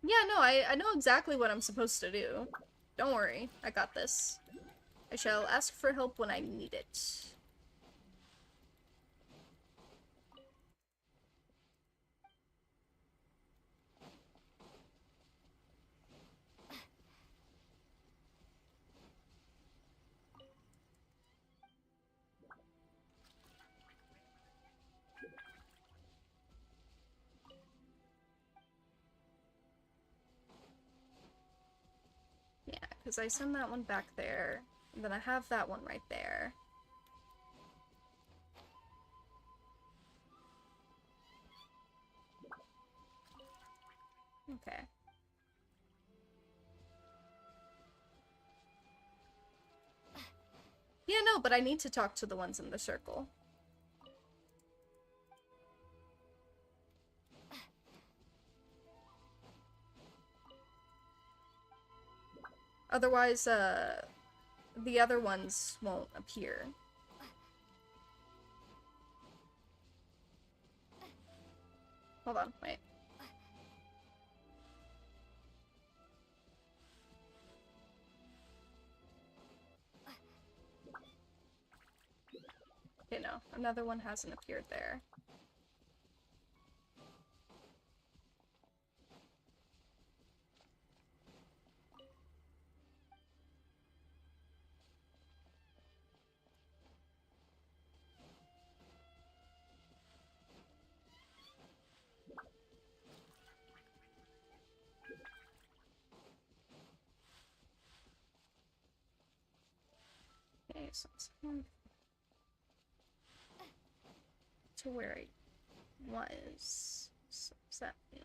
Yeah, no, I know exactly what I'm supposed to do. Don't worry, I got this. I shall ask for help when I need it. Because I send that one back there, and then I have that one right there. Okay. Yeah, no, but I need to talk to the ones in the circle. Otherwise, the other ones won't appear. Hold on, wait. Okay, no, another one hasn't appeared there. Okay, so it's to where I was. So does that mean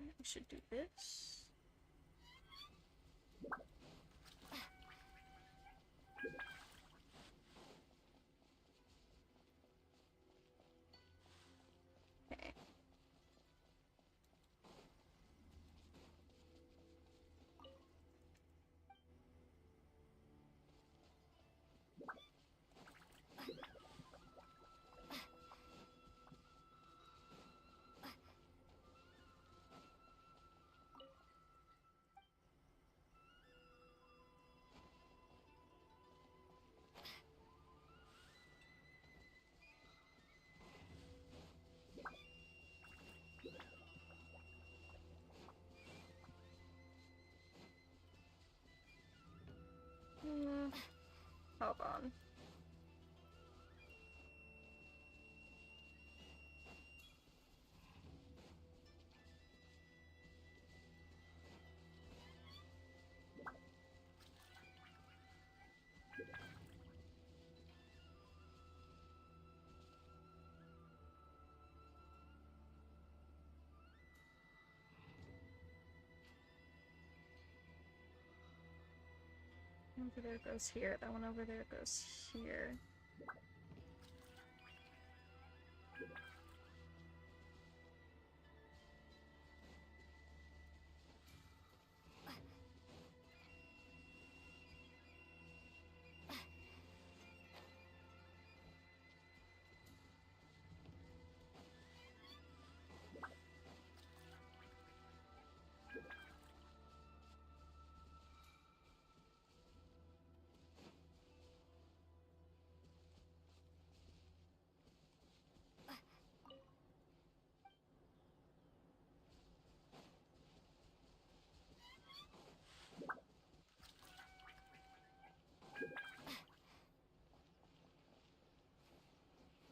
I should do this? Okay. Hold on. Over there goes here. That one over there goes here.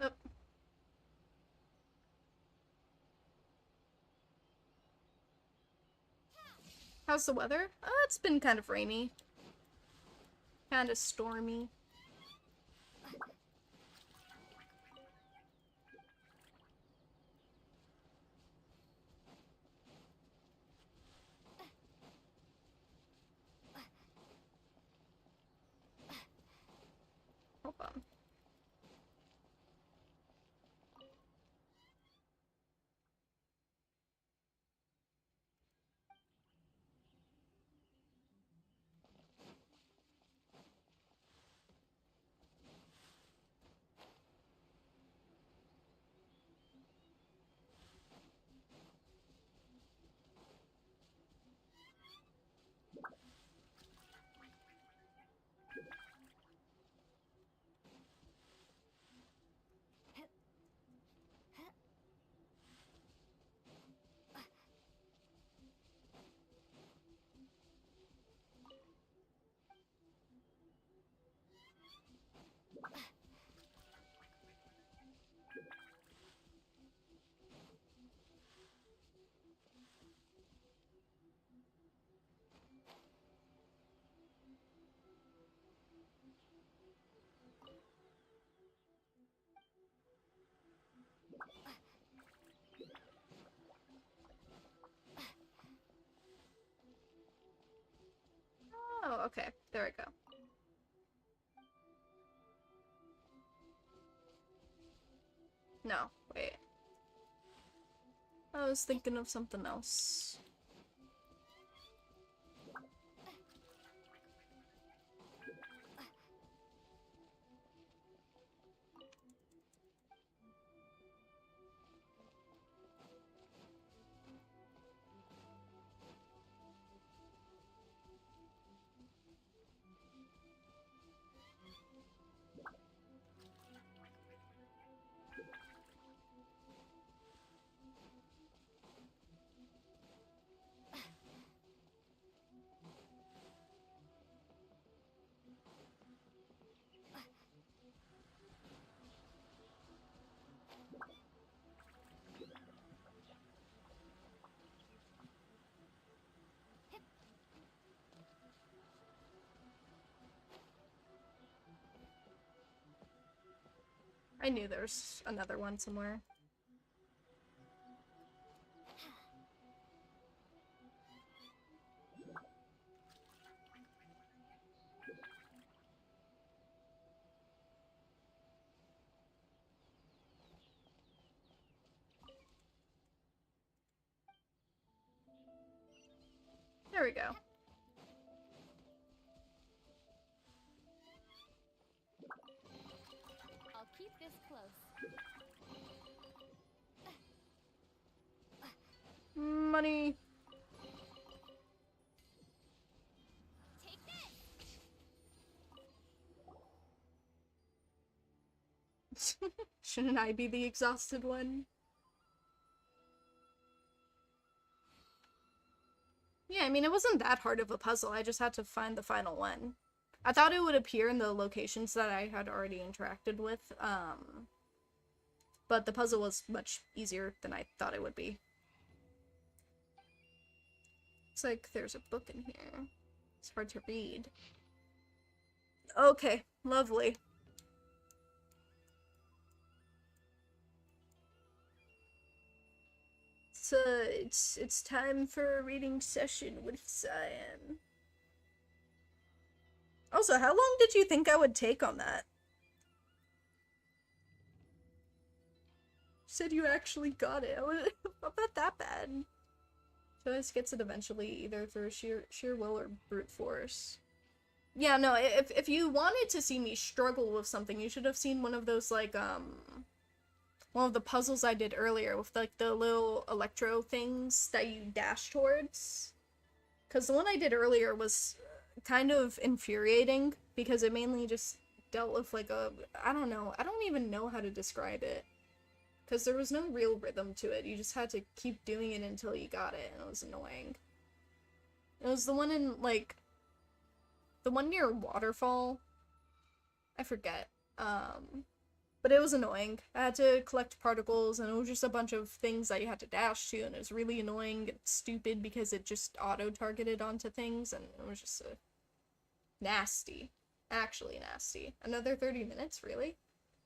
Oh. How's the weather? It's been kind of rainy. Kind of stormy. Hold on. There we go. No, wait. I was thinking of something else. I knew there's another one somewhere. There we go. I'll keep this close. Money. Take this. Shouldn't I be the exhausted one? Yeah, I mean, it wasn't that hard of a puzzle. I just had to find the final one. I thought it would appear in the locations that I had already interacted with, but the puzzle was much easier than I thought it would be. Looks like there's a book in here. It's hard to read. Okay, lovely. So, it's time for a reading session with Cyan. Also, how long did you think I would take on that? Said you actually got it. I'm not that bad. Joyce gets it eventually, either through sheer will or brute force. Yeah, no, if you wanted to see me struggle with something, you should have seen one of those, like, one of the puzzles I did earlier with, like, the little electro things that you dash towards. Because the one I did earlier was kind of infuriating, because it mainly just dealt with, like, I don't know, I don't even know how to describe it. Because there was no real rhythm to it, you just had to keep doing it until you got it, and it was annoying. It was the one in, like, the one near Waterfall? I forget. But it was annoying. I had to collect particles, and it was just a bunch of things that you had to dash to, and it was really annoying and stupid because it just auto-targeted onto things, and it was just nasty. Actually nasty. Another 30 minutes, really?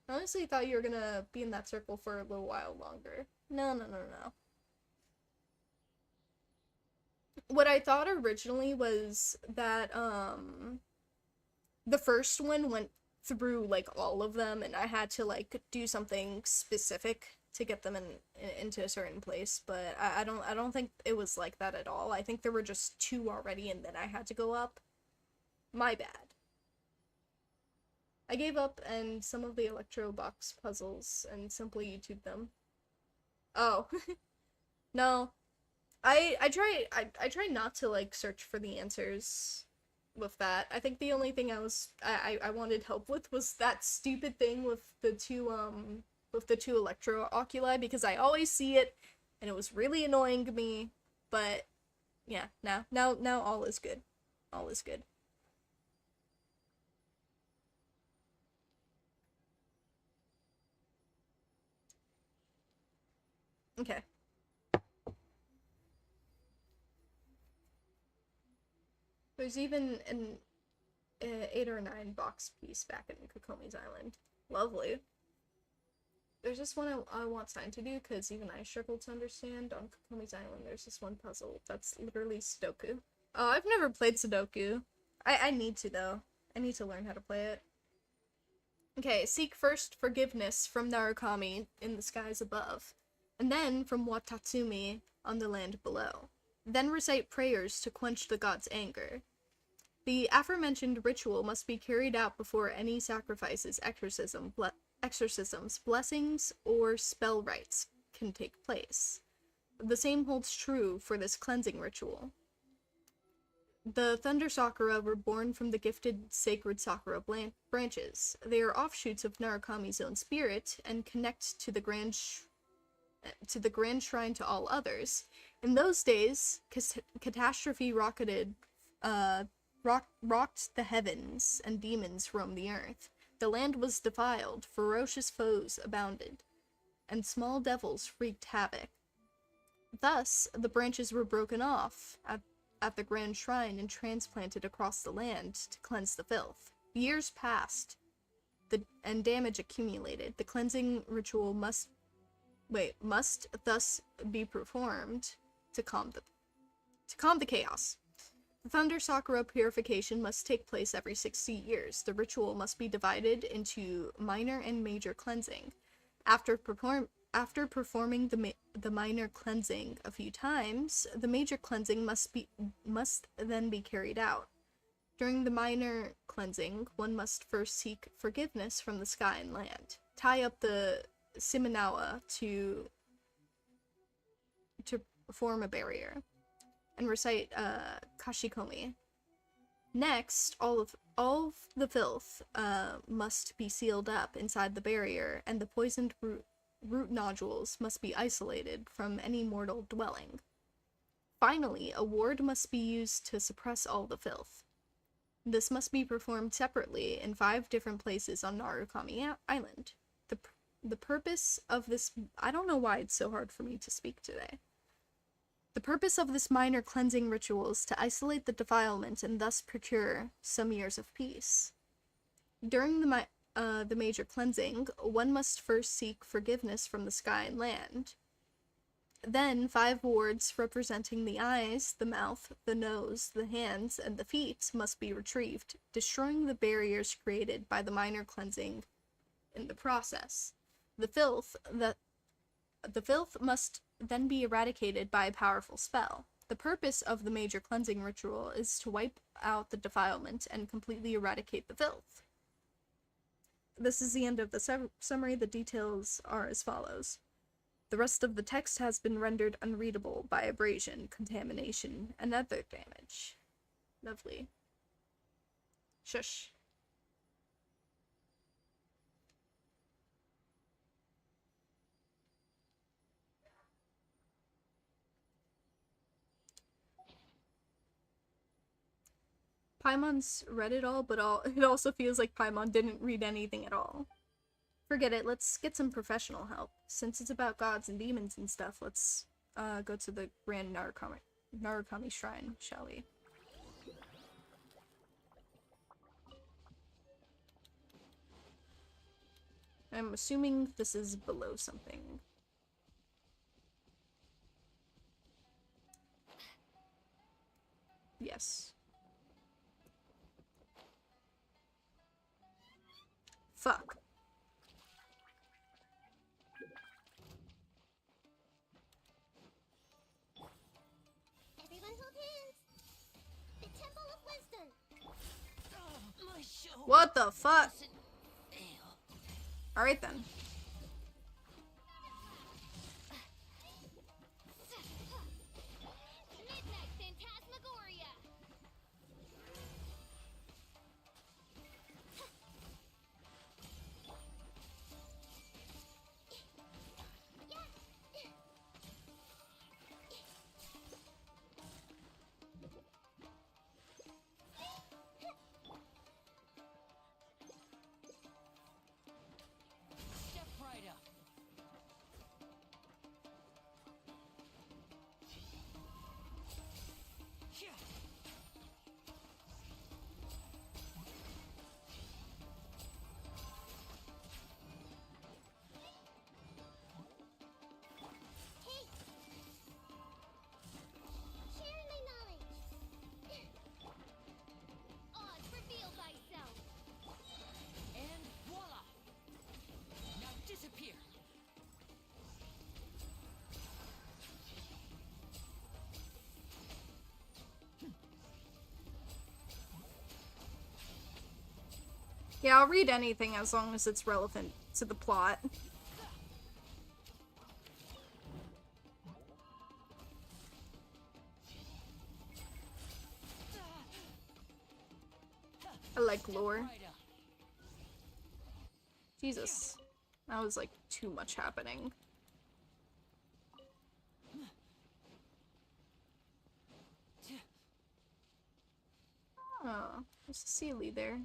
I honestly thought you were gonna be in that circle for a little while longer. No, no, no, no. What I thought originally was that, the first one went through, like, all of them, and I had to, like, do something specific to get them into a certain place, but I don't think it was like that at all. I think there were just 2 already, and then I had to go up. My bad. I gave up and some of the electro box puzzles and simply YouTubed them. Oh. No. I try not to, like, search for the answers with that. I think the only thing I wanted help with was that stupid thing with the two electro oculi, because I always see it and it was really annoying me, but yeah, now all is good. All is good. Okay. There's even an 8 or 9 box piece back in Kokomi's Island. Lovely. There's this one I want Sign to do, because even I struggled to understand. On Kokomi's Island, there's this one puzzle that's literally Sudoku. Oh, I've never played Sudoku. I need to, though. I need to learn how to play it. Okay, seek first forgiveness from Narukami in the skies above, and then from Watatsumi on the land below. Then recite prayers to quench the god's anger. The aforementioned ritual must be carried out before any sacrifices, exorcisms, blessings, or spell rites can take place. The same holds true for this cleansing ritual. The Thunder Sakura were born from the gifted sacred Sakura branches. They are offshoots of Narukami's own spirit and connect to the grand shrine to all others. In those days, catastrophe rocked the heavens, and demons roamed the earth. The land was defiled, ferocious foes abounded, and small devils wreaked havoc. Thus, the branches were broken off at the grand shrine and transplanted across the land to cleanse the filth. Years passed, and damage accumulated. The cleansing ritual must thus be performed to calm the chaos. The Thunder Sakura purification must take place every 60 years. The ritual must be divided into minor and major cleansing. After performing the minor cleansing a few times, the major cleansing must then be carried out. During the minor cleansing, one must first seek forgiveness from the sky and land. Tie up the Siminawa to form a barrier, and recite Kashikomi. Next, all of the filth must be sealed up inside the barrier, and the poisoned root nodules must be isolated from any mortal dwelling. Finally, a ward must be used to suppress all the filth. This must be performed separately in 5 different places on Narukami Island. The purpose of this... I don't know why it's so hard for me to speak today. The purpose of this minor cleansing ritual is to isolate the defilement and thus procure some years of peace. During the major cleansing, one must first seek forgiveness from the sky and land. Then 5 wards representing the eyes, the mouth, the nose, the hands, and the feet must be retrieved, destroying the barriers created by the minor cleansing in the process. The filth must then be eradicated by a powerful spell. The purpose of the major cleansing ritual is to wipe out the defilement and completely eradicate the filth. This is the end of the summary. The details are as follows. The rest of the text has been rendered unreadable by abrasion, contamination, and other damage. Lovely. Shush. Paimon's read it all, but it also feels like Paimon didn't read anything at all. Forget it, let's get some professional help. Since it's about gods and demons and stuff, let's go to the Grand Narukami Shrine, shall we? I'm assuming this is below something. Yes. Fuck. Everyone hold hands. The Temple of Wisdom. My show. What the fuck? Alright then. Midnight Phantasmagoria. Step Yeah, I'll read anything as long as it's relevant to the plot. I like lore. Jesus. That was like too much happening. Oh, there's a Sealy there.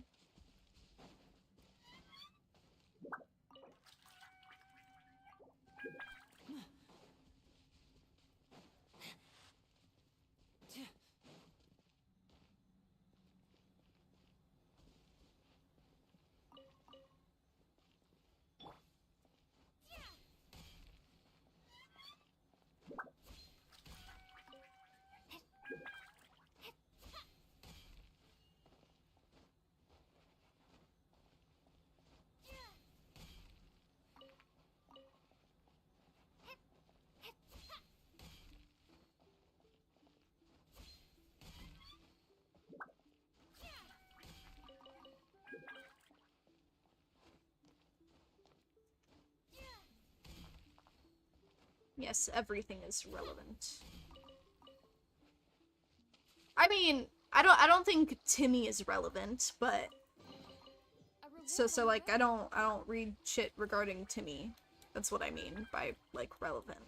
Yes, everything is relevant. I mean, I don't think Timmy is relevant, but so like I don't read shit regarding Timmy. That's what I mean by like relevant.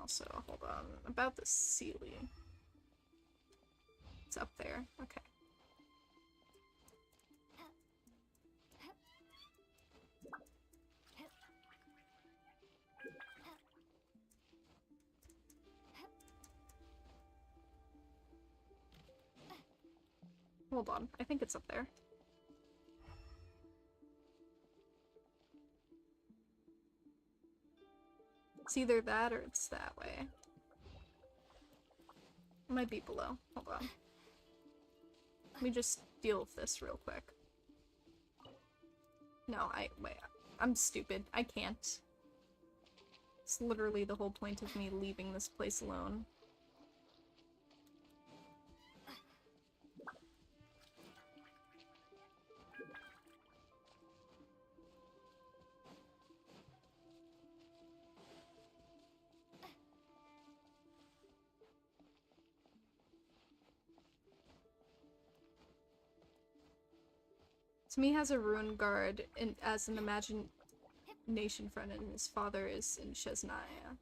Also, hold on, about the Sealy. It's up there. Okay. Hold on, I think it's up there. It's either that or it's that way. It might be below. Hold on. Let me just deal with this real quick. No, wait. I'm stupid. I can't. It's literally the whole point of me leaving this place alone. Timmy has a rune guard as an imagination friend, and his father is in Chesnaya.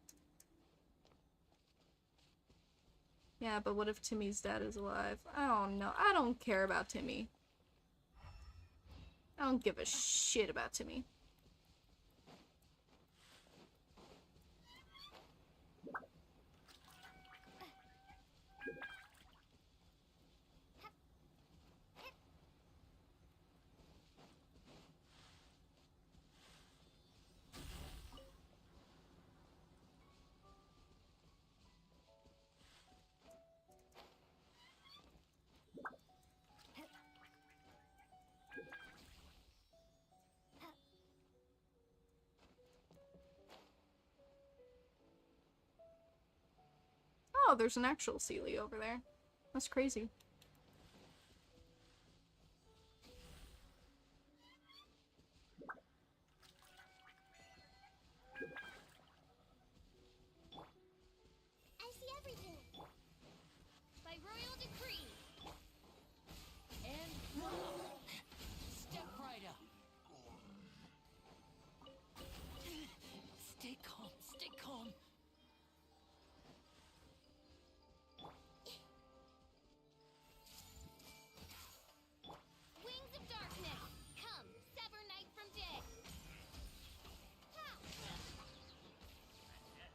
Yeah, but what if Timmy's dad is alive? I don't know. I don't care about Timmy. I don't give a shit about Timmy. Oh, there's an actual Sealy over there. That's crazy. I see everything. By royal decree. And step right up. Stay calm, stay calm. Wings of darkness, come, sever night from day. Ha!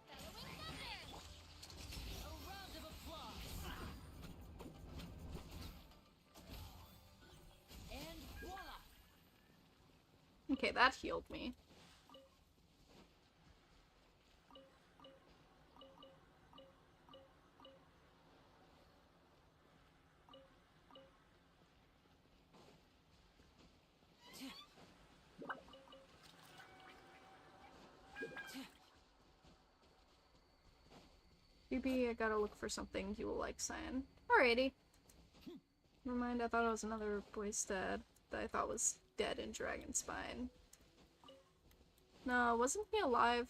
Bellowing thunder. A round of applause. And voila. Okay, that healed me. Maybe I gotta look for something you will like, Cyan. Alrighty. Never mind, I thought it was another boy's dad that I thought was dead in Dragon Spine. No, wasn't he alive?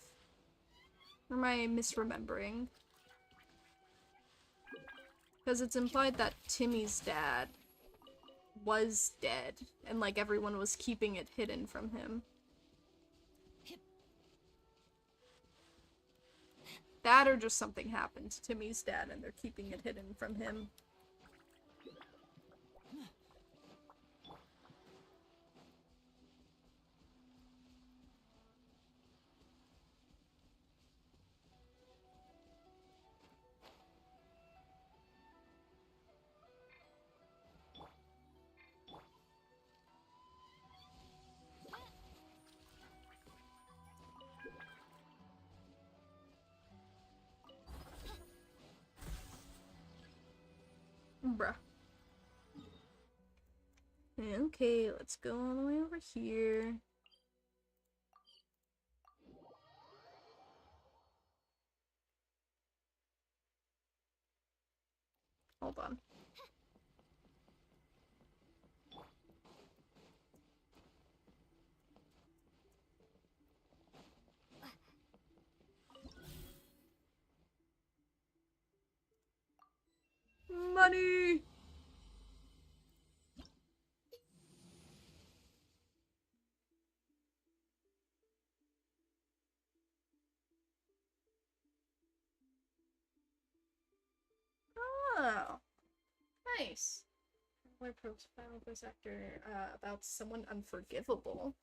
Or am I misremembering? Because it's implied that Timmy's dad was dead, and like everyone was keeping it hidden from him. That or just something happened to Timmy's dad and they're keeping it hidden from him. Bruh. Okay, let's go all the way over here. Hold on. Money! Oh, nice. My profile voice actor about someone unforgivable.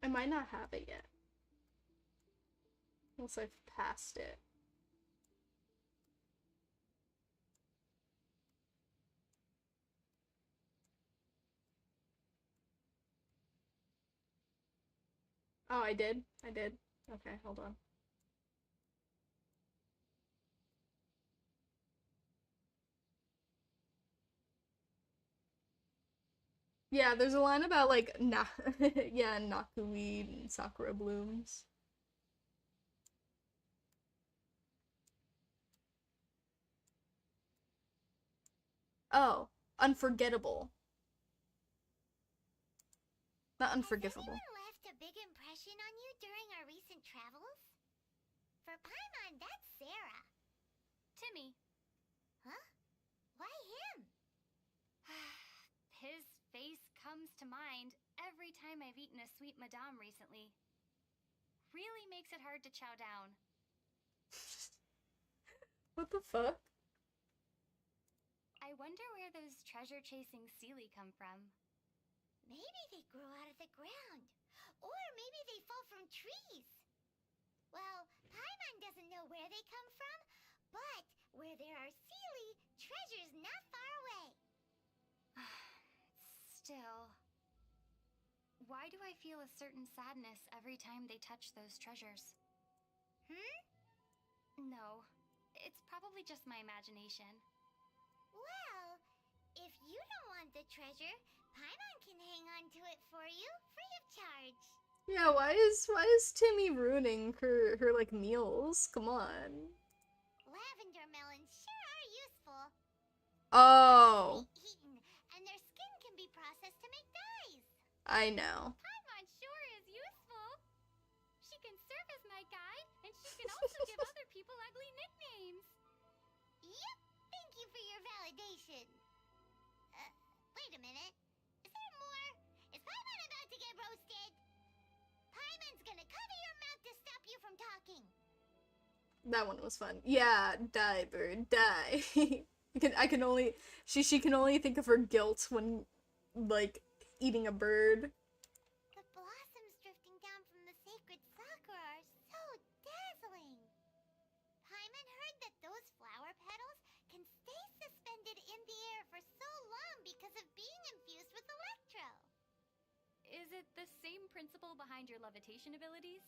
I might not have it yet. Unless I've passed it. Oh, I did? I did. Okay, hold on. Yeah, there's a line about like yeah, knockerweed and sakura blooms. Oh, unforgettable. Not unforgivable. Has anyone left a big impression on you during our recent travels? For Paimon, that's Sarah. Timmy. Huh? Why him? His face comes to mind every time I've eaten a sweet madame recently. Really makes it hard to chow down. What the fuck? I wonder where those treasure-chasing Seelie come from. Maybe they grow out of the ground. Or maybe they fall from trees. Well, Paimon doesn't know where they come from, but where there are Seelie, treasure's not far away. Still, why do I feel a certain sadness every time they touch those treasures? No, it's probably just my imagination. Well, if you don't want the treasure, Paimon can hang on to it for you, free of charge. Yeah, why is Timmy ruining her like meals? Come on. Lavender melons sure are useful. Oh. Eaten, and their skin can be processed to make dyes. I know. Paimon sure is useful. She can serve as my guide, and she can also give other people ugly nicknames. Yep, thank you for your validation. Wait a minute. Is there more? Is Paimon about to get roasted? Paimon's gonna cover your mouth to stop you from talking. That one was fun. Yeah, die, bird, die. I can only she can only think of her guilt when like eating a bird. The blossoms drifting down from the sacred sakura are so dazzling. Paimon heard that those flower petals can stay suspended in the air for so long because of being infused with electro. Is it the same principle behind your levitation abilities?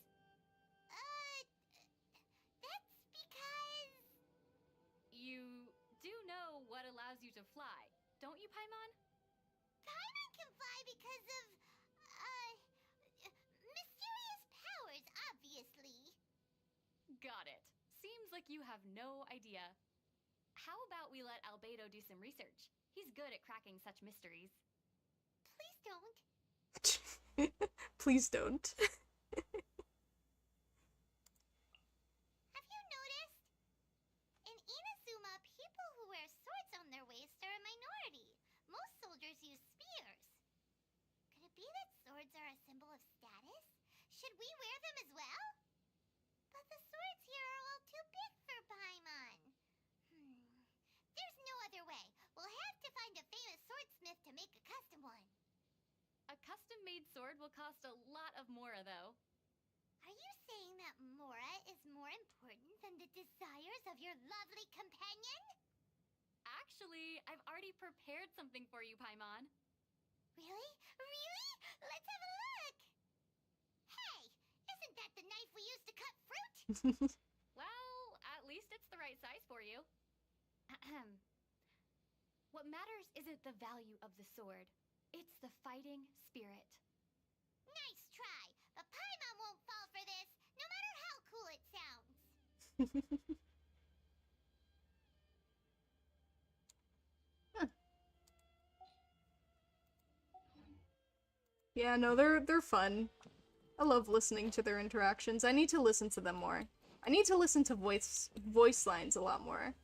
That's because... You do know what allows you to fly, don't you, Paimon? Paimon can fly because of, mysterious powers, obviously. Got it. Seems like you have no idea. How about we let Albedo do some research? He's good at cracking such mysteries. Please don't. Please don't. Have you noticed? In Inazuma, people who wear swords on their waist are a minority. Most soldiers use spears. Could it be that swords are a symbol of status? Should we wear them as well? But the swords here are all too big for Paimon. There's no other way. We'll have to find a famous swordsmith to make a custom one. A custom-made sword will cost a lot of Mora, though. Are you saying that Mora is more important than the desires of your lovely companion? Actually, I've already prepared something for you, Paimon. Really? Really? Let's have a look! Hey! Isn't that the knife we used to cut fruit? Well, at least it's the right size for you. What matters isn't the value of the sword. It's the fighting spirit. Nice try, but Paimon won't fall for this, no matter how cool it sounds. Yeah, no, they're fun. I love listening to their interactions. I need to listen to them more. I need to listen to voice lines a lot more.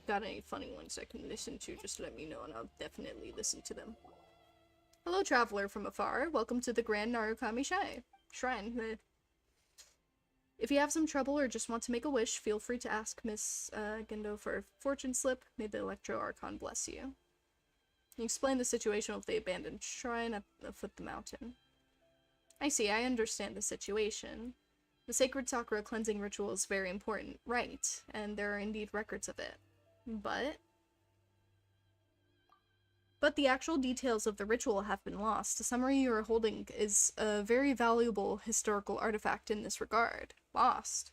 Got any funny ones I can listen to, just let me know and I'll definitely listen to them. Hello, traveler from afar. Welcome to the Grand Narukami Shrine. If you have some trouble or just want to make a wish, feel free to ask Miss Gendo for a fortune slip. May the Electro Archon bless you. You explain the situation with the abandoned shrine at the foot of the mountain. I see, I understand the situation. The sacred Sakura cleansing ritual is very important, right, and there are indeed records of it. But the actual details of the ritual have been lost. The summary you are holding is a very valuable historical artifact in this regard. Lost.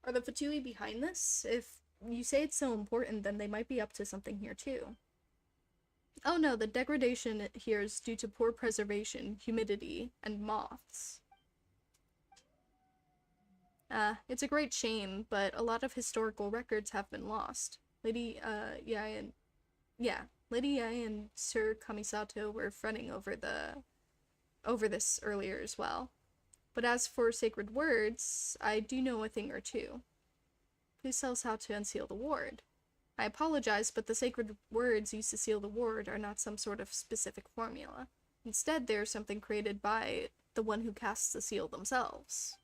Are the Fatui behind this? If you say it's so important, then they might be up to something here too. Oh no, the degradation here is due to poor preservation, humidity, and moths. It's a great shame, but a lot of historical records have been lost. Lady Yae and Sir Kamisato were fretting over this earlier as well. But as for sacred words, I do know a thing or two. Please tell us how to unseal the ward. I apologize, but the sacred words used to seal the ward are not some sort of specific formula. Instead, they are something created by the one who casts the seal themselves.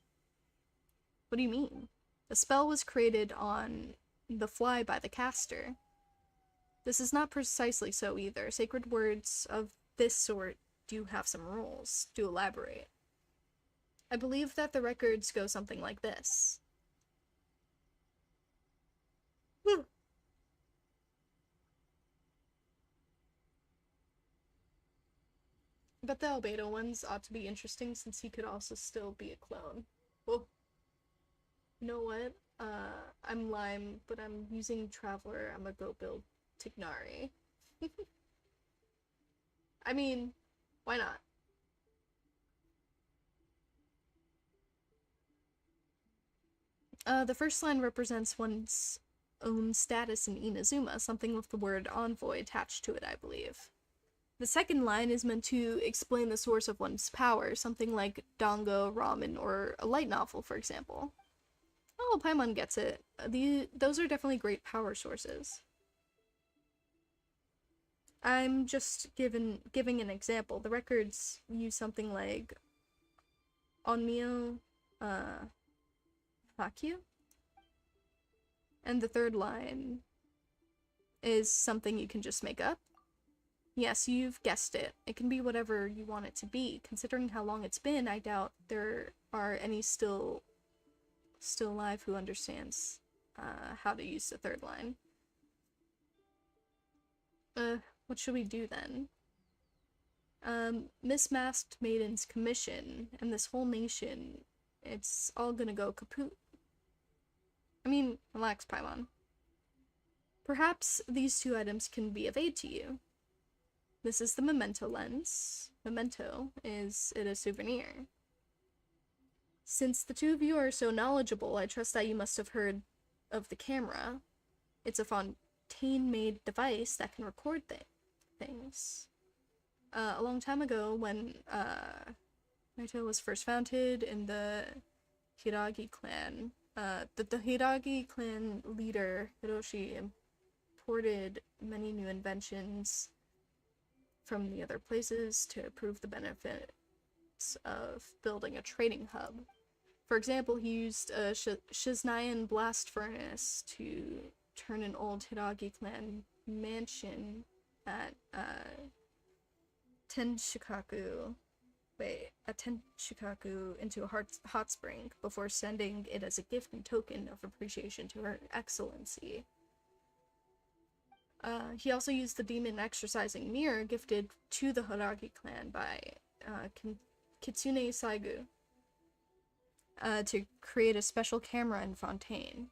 What do you mean? The spell was created on the fly by the caster. This is not precisely so either. Sacred words of this sort do have some rules. Do elaborate. I believe that the records go something like this. But the Albedo ones ought to be interesting since he could also still be a clone. Well, you know what? I'm Lime, but I'm using Traveler. I'm gonna go build Tignari. I mean, why not? The first line represents one's own status in Inazuma, something with the word envoy attached to it, I believe. The second line is meant to explain the source of one's power, something like dango, ramen, or a light novel, for example. Oh, Paimon gets it. Those are definitely great power sources. I'm just giving an example. The records use something like onmyo, hakyu. And the third line is something you can just make up. Yes, you've guessed it. It can be whatever you want it to be. Considering how long it's been, I doubt there are any still alive who understands how to use the third line. What should we do then? Mismasked Maiden's commission and this whole nation, it's all gonna go kaput. I mean, relax, Paimon. Perhaps these two items can be of aid to you. This is the memento lens. Memento, is it a souvenir? Since the two of you are so knowledgeable, I trust that you must have heard of the camera. It's a Fontaine-made device that can record things. A long time ago, when Naito was first founded in the Hiragi clan, the Hiragi clan leader, Hiroshi, imported many new inventions from the other places to prove the benefits of building a trading hub. For example, he used a Shiznayan blast furnace to turn an old Hiragi clan mansion at Tenshikaku into a hot spring before sending it as a gift and token of appreciation to her excellency. He also used the demon exorcising mirror gifted to the Hiragi clan by Kitsune Saigu to create a special camera in Fontaine.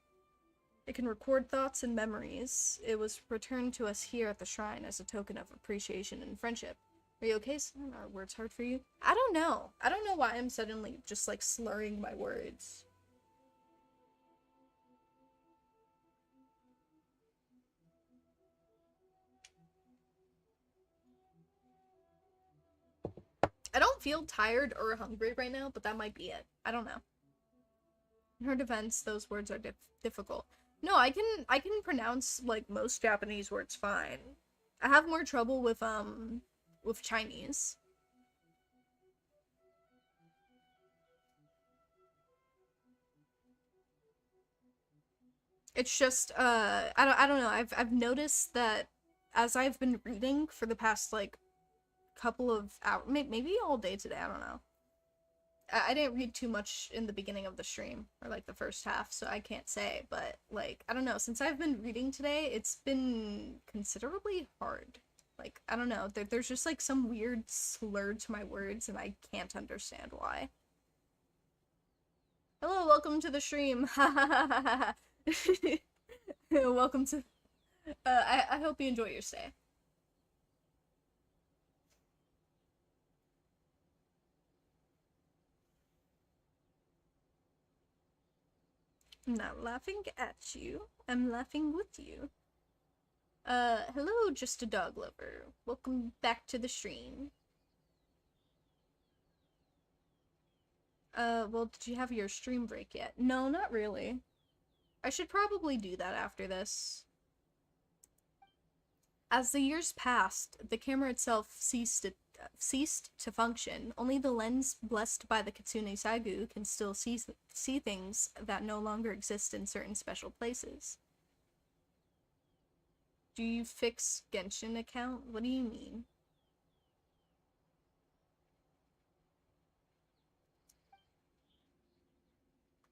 It can record thoughts and memories. It was returned to us here at the shrine as a token of appreciation and friendship. Are you okay? Are words hard for you? I don't know. I don't know why I'm suddenly just like slurring my words. I don't feel tired or hungry right now, but that might be it. I don't know. In her defense, those words are difficult. No, I can pronounce like most Japanese words fine. I have more trouble with Chinese. It's just I don't know. I've noticed that as I've been reading for the past like couple of hours, maybe all day today, I don't know. I didn't read too much in the beginning of the stream, or like the first half, so I can't say, but like, I don't know, since I've been reading today, it's been considerably hard. Like, I don't know, there's just like some weird slur to my words, and I can't understand why. Hello, welcome to the stream. Welcome to, I hope you enjoy your stay. I'm not laughing at you. I'm laughing with you. Hello, Just a Dog Lover. Welcome back to the stream. Well, did you have your stream break yet? No, not really. I should probably do that after this. As the years passed, the camera itself ceased to function. Only the lens blessed by the Kitsune Saigu can still see things that no longer exist in certain special places. Do you fix GENSHIN account? What do you mean?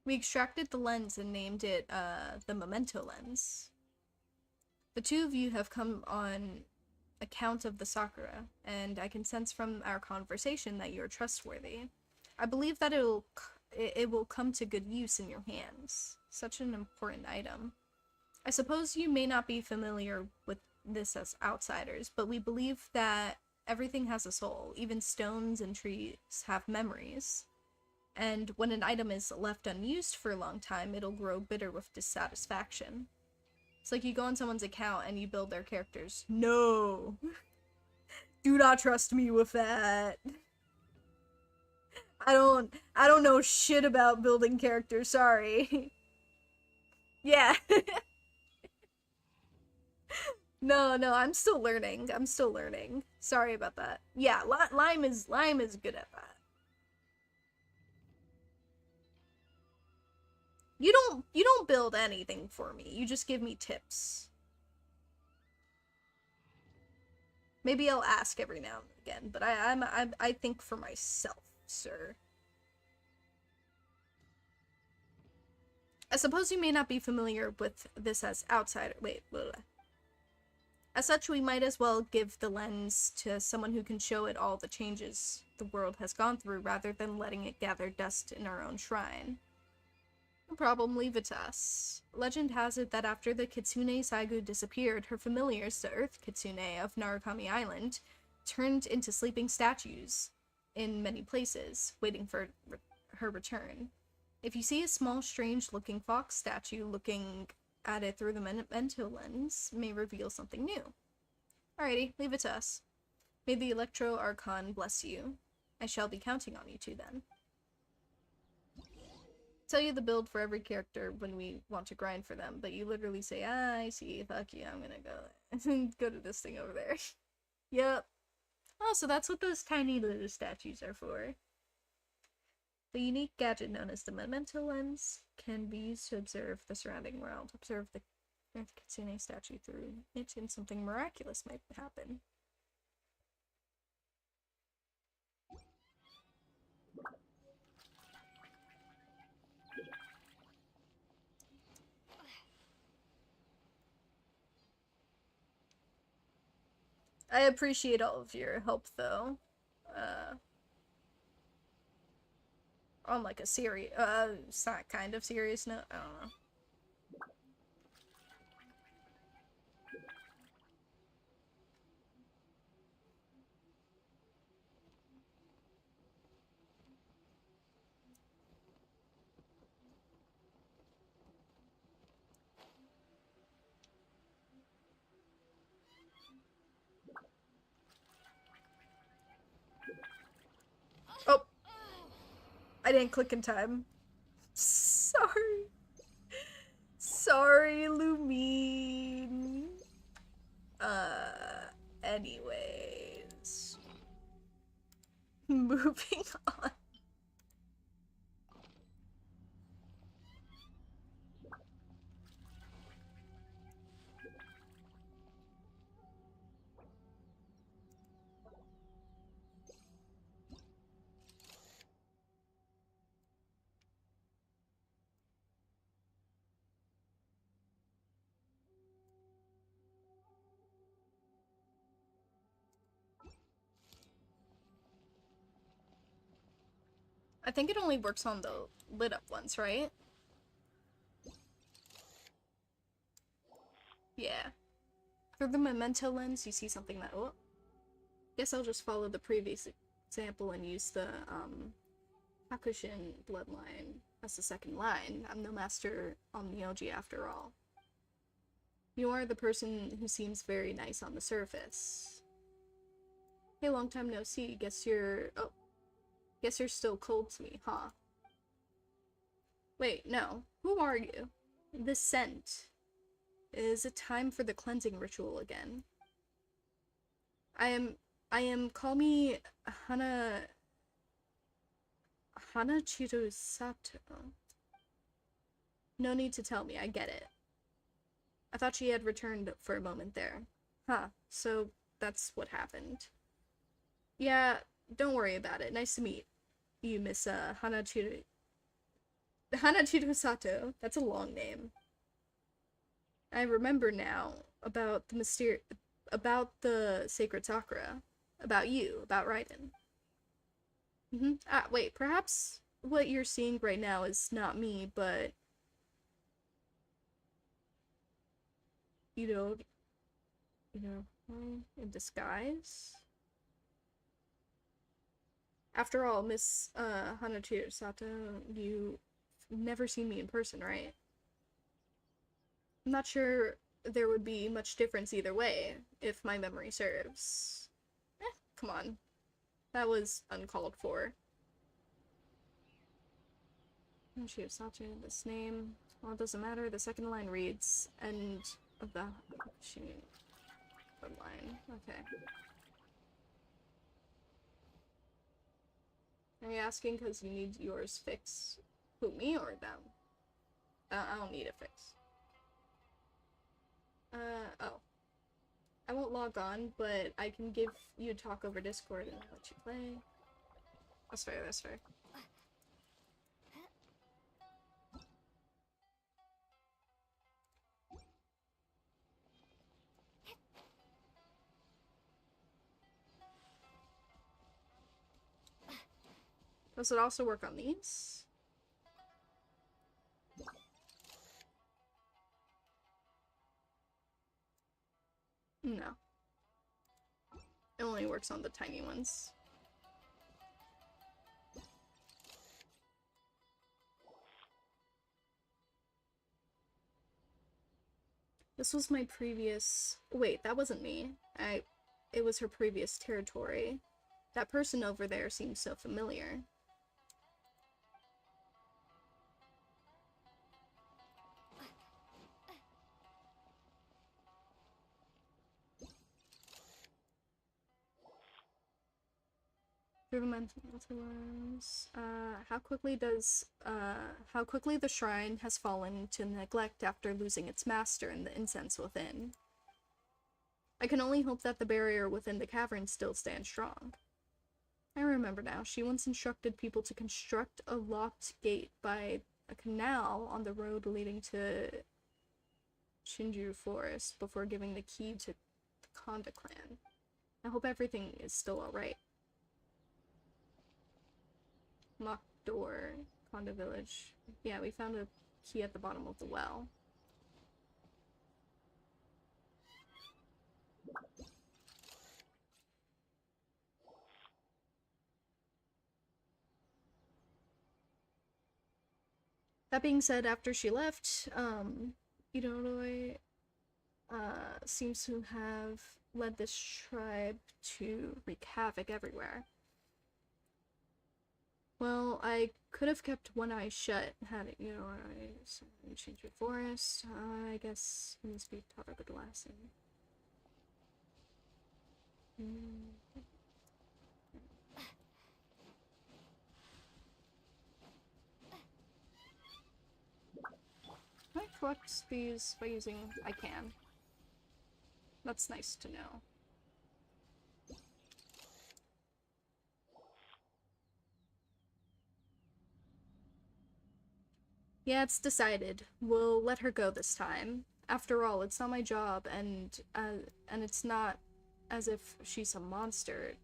We extracted the lens and named it, the Memento lens. The two of you have come on account of the Sakura, and I can sense from our conversation that you are trustworthy. I believe that it will come to good use in your hands. Such an important item. I suppose you may not be familiar with this as outsiders, but we believe that everything has a soul. Even stones and trees have memories. And when an item is left unused for a long time, it'll grow bitter with dissatisfaction. It's like you go on someone's account and you build their characters. No! Do not trust me with that. I don't know shit about building characters, sorry. Yeah. No, I'm still learning. I'm still learning. Sorry about that. Yeah, Lime is good at that. You don't build anything for me. You just give me tips. Maybe I'll ask every now and again, but I think for myself, sir. I suppose you may not be familiar with this as outsider. Wait, blah, blah. As such, we might as well give the lens to someone who can show it all the changes the world has gone through, rather than letting it gather dust in our own shrine. No problem, leave it to us. Legend has it that after the Kitsune Saigu disappeared, her familiars, the Earth Kitsune of Narukami Island, turned into sleeping statues in many places, waiting for her return. If you see a small, strange-looking fox statue looking at it through the memento lens, may reveal something new. Alrighty, leave it to us. May the Electro Archon bless you. I shall be counting on you two then. Tell you the build for every character when we want to grind for them, but you literally say, ah, I see, fuck you, I'm gonna go to this thing over there. Yep. Oh, so that's what those tiny little statues are for. The unique gadget known as the memento lens can be used to observe the surrounding world. Observe the Earth Kitsune statue through it, and something miraculous might happen. I appreciate all of your help, though. On like a serious, it's not kind of serious note, I don't know. Oh! I didn't click in time. Sorry. Sorry, Lumine. Anyways. Moving on. I think it only works on the lit up ones, right? Yeah. Through the memento lens, you see something that, oh. Guess I'll just follow the previous example and use the, Hakushin bloodline as the second line. I'm no master on Myoji after all. You are the person who seems very nice on the surface. Hey, long time no see. Guess you're still cold to me, huh? Wait, no. Who are you? This scent. Is it time for the cleansing ritual again? I am, call me Hanachiru Sato. No need to tell me, I get it. I thought she had returned for a moment there. Huh, so that's what happened. Yeah, don't worry about it. Nice to meet you, Miss Hanachiru Sato. That's a long name. I remember now about the sacred sakura, about you, about Raiden. Ah, wait, perhaps what you're seeing right now is not me, but you know, in disguise. After all, Miss Hanachiru Sato, you've never seen me in person, right? I'm not sure there would be much difference either way, if my memory serves. come on. That was uncalled for. Oh, she has not changed this name. Well, it doesn't matter. The second line reads, end of the line. Okay. Are you asking because you need yours fixed? Who, me or them? I don't need it fixed. Oh. I won't log on, but I can give you a talk over Discord and I'll let you play. That's fair, that's fair. Does it also work on these? No. It only works on the tiny ones. This was my previous... Wait, that wasn't me. It was her previous territory. That person over there seems so familiar. How quickly the shrine has fallen to neglect after losing its master and the incense within. I can only hope that the barrier within the cavern still stands strong. I remember now, she once instructed people to construct a locked gate by a canal on the road leading to Shinju Forest before giving the key to the Konda clan. I hope everything is still alright. Locked door, Konda village. Yeah, we found a key at the bottom of the well. That being said, after she left, Iroroi seems to have led this tribe to wreak havoc everywhere. Well, I could have kept one eye shut had it, change your forest. I guess it needs to be taught a good lesson. Can I collect these by using... I can. That's nice to know. Yeah, it's decided. We'll let her go this time. After all, it's not my job, and it's not as if she's a monster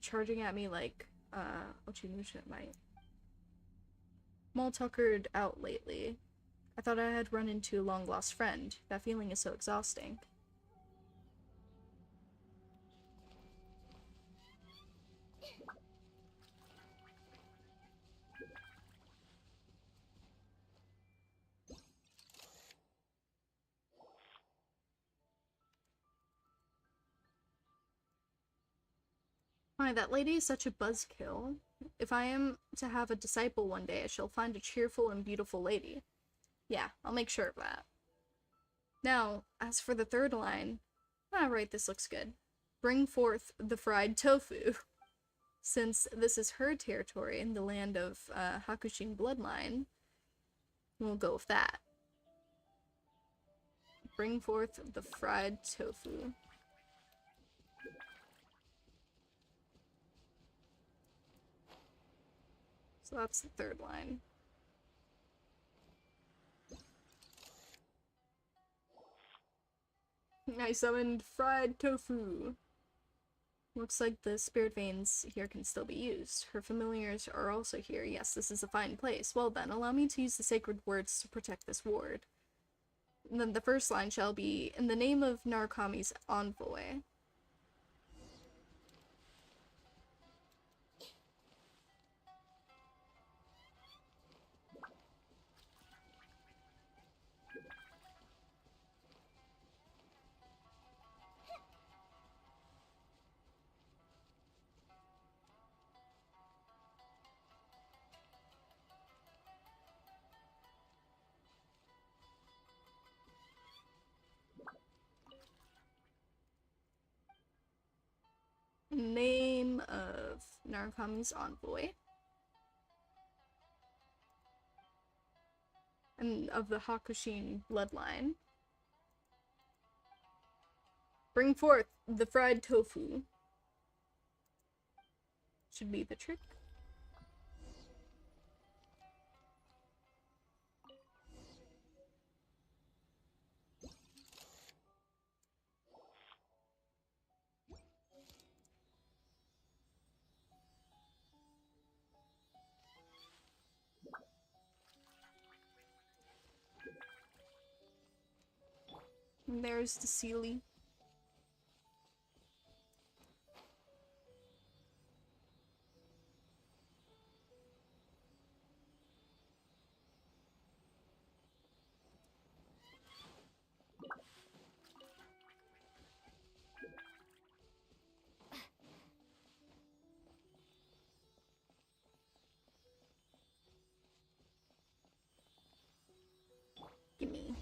charging at me like, Ochimusha might. I'm all tuckered out lately. I thought I had run into a long-lost friend. That feeling is so exhausting. Why, that lady is such a buzzkill. If I am to have a disciple one day, I shall find a cheerful and beautiful lady. Yeah, I'll make sure of that. Now, as for the third line... right, this looks good. Bring forth the fried tofu. Since this is her territory in the land of Hakushin bloodline, we'll go with that. Bring forth the fried tofu. So that's the third line. I summoned fried tofu. Looks like the spirit veins here can still be used. Her familiars are also here. Yes, this is a fine place. Well then, allow me to use the sacred words to protect this ward. And then the first line shall be, in the name of Narukami's envoy. Name of Narukami's envoy. And of the Hakushin bloodline. Bring forth the fried tofu. Should be the trick. And there's the Sealy. Gimme.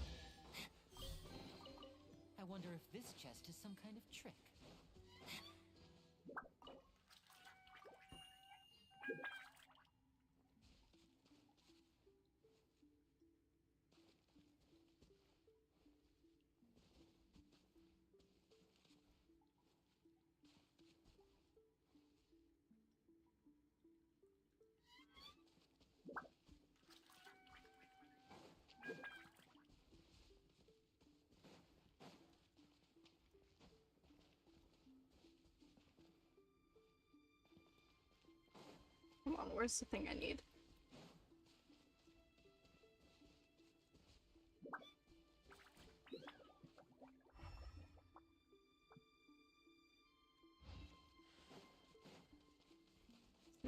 I wonder if this chest is some kind of trick. Come on, where's the thing I need?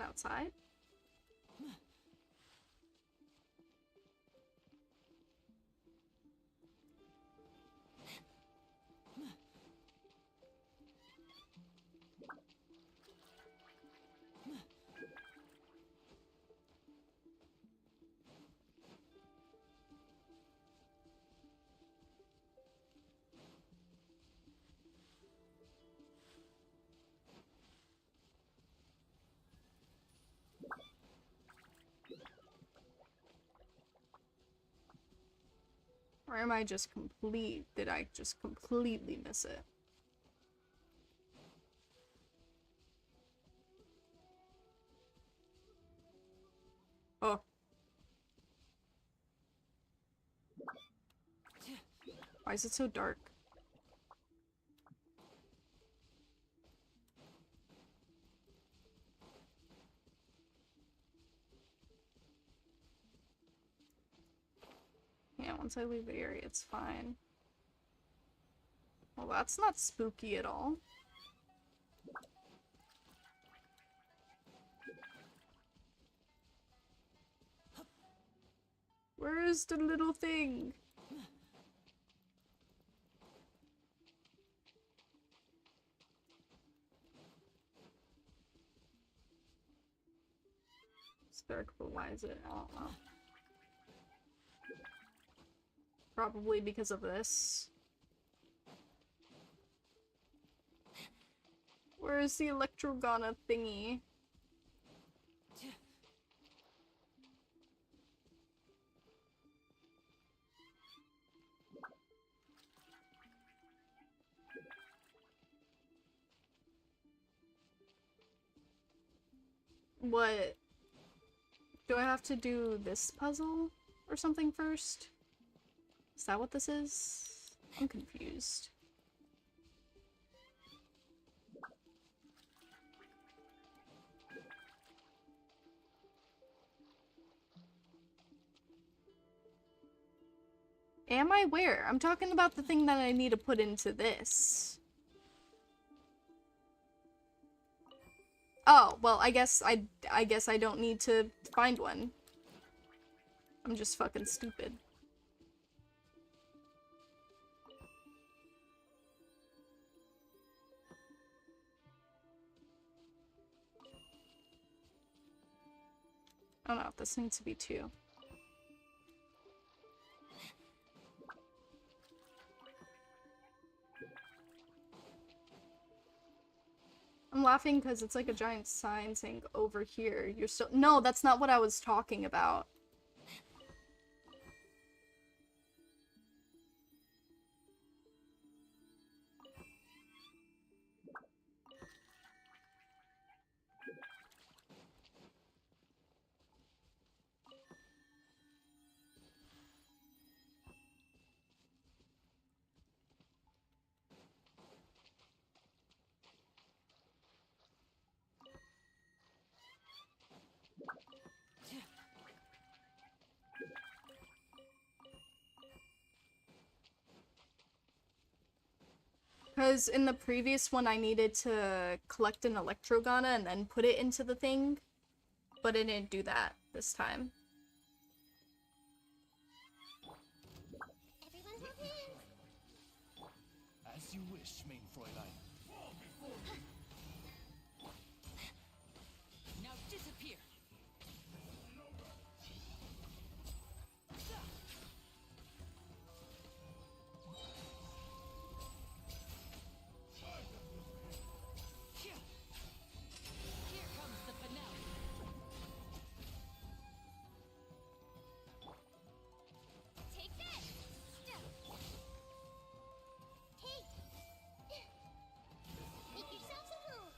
Outside? Or am I just did I just completely miss it? Oh. Why is it so dark? Yeah, once I leave the area, it's fine. Well, that's not spooky at all. Where is the little thing? It's dark, but why is it? I don't know. Probably because of this. Where is the Electrogana thingy? What? Do I have to do this puzzle or something first? Is that what this is? I'm confused. Am I where? I'm talking about the thing that I need to put into this. Oh, well, I guess I don't need to find one. I'm just fucking stupid. Oh no, this needs to be 2. I'm laughing because it's like a giant sign saying over here. You're still— No, that's not what I was talking about. Because in the previous one I needed to collect an Electrogana and then put it into the thing, but it didn't do that this time. Everyone hold hands. As you wish, main Fräulein. Now disappear. Here comes the finale. Take this. Hey. Make yourselves at home.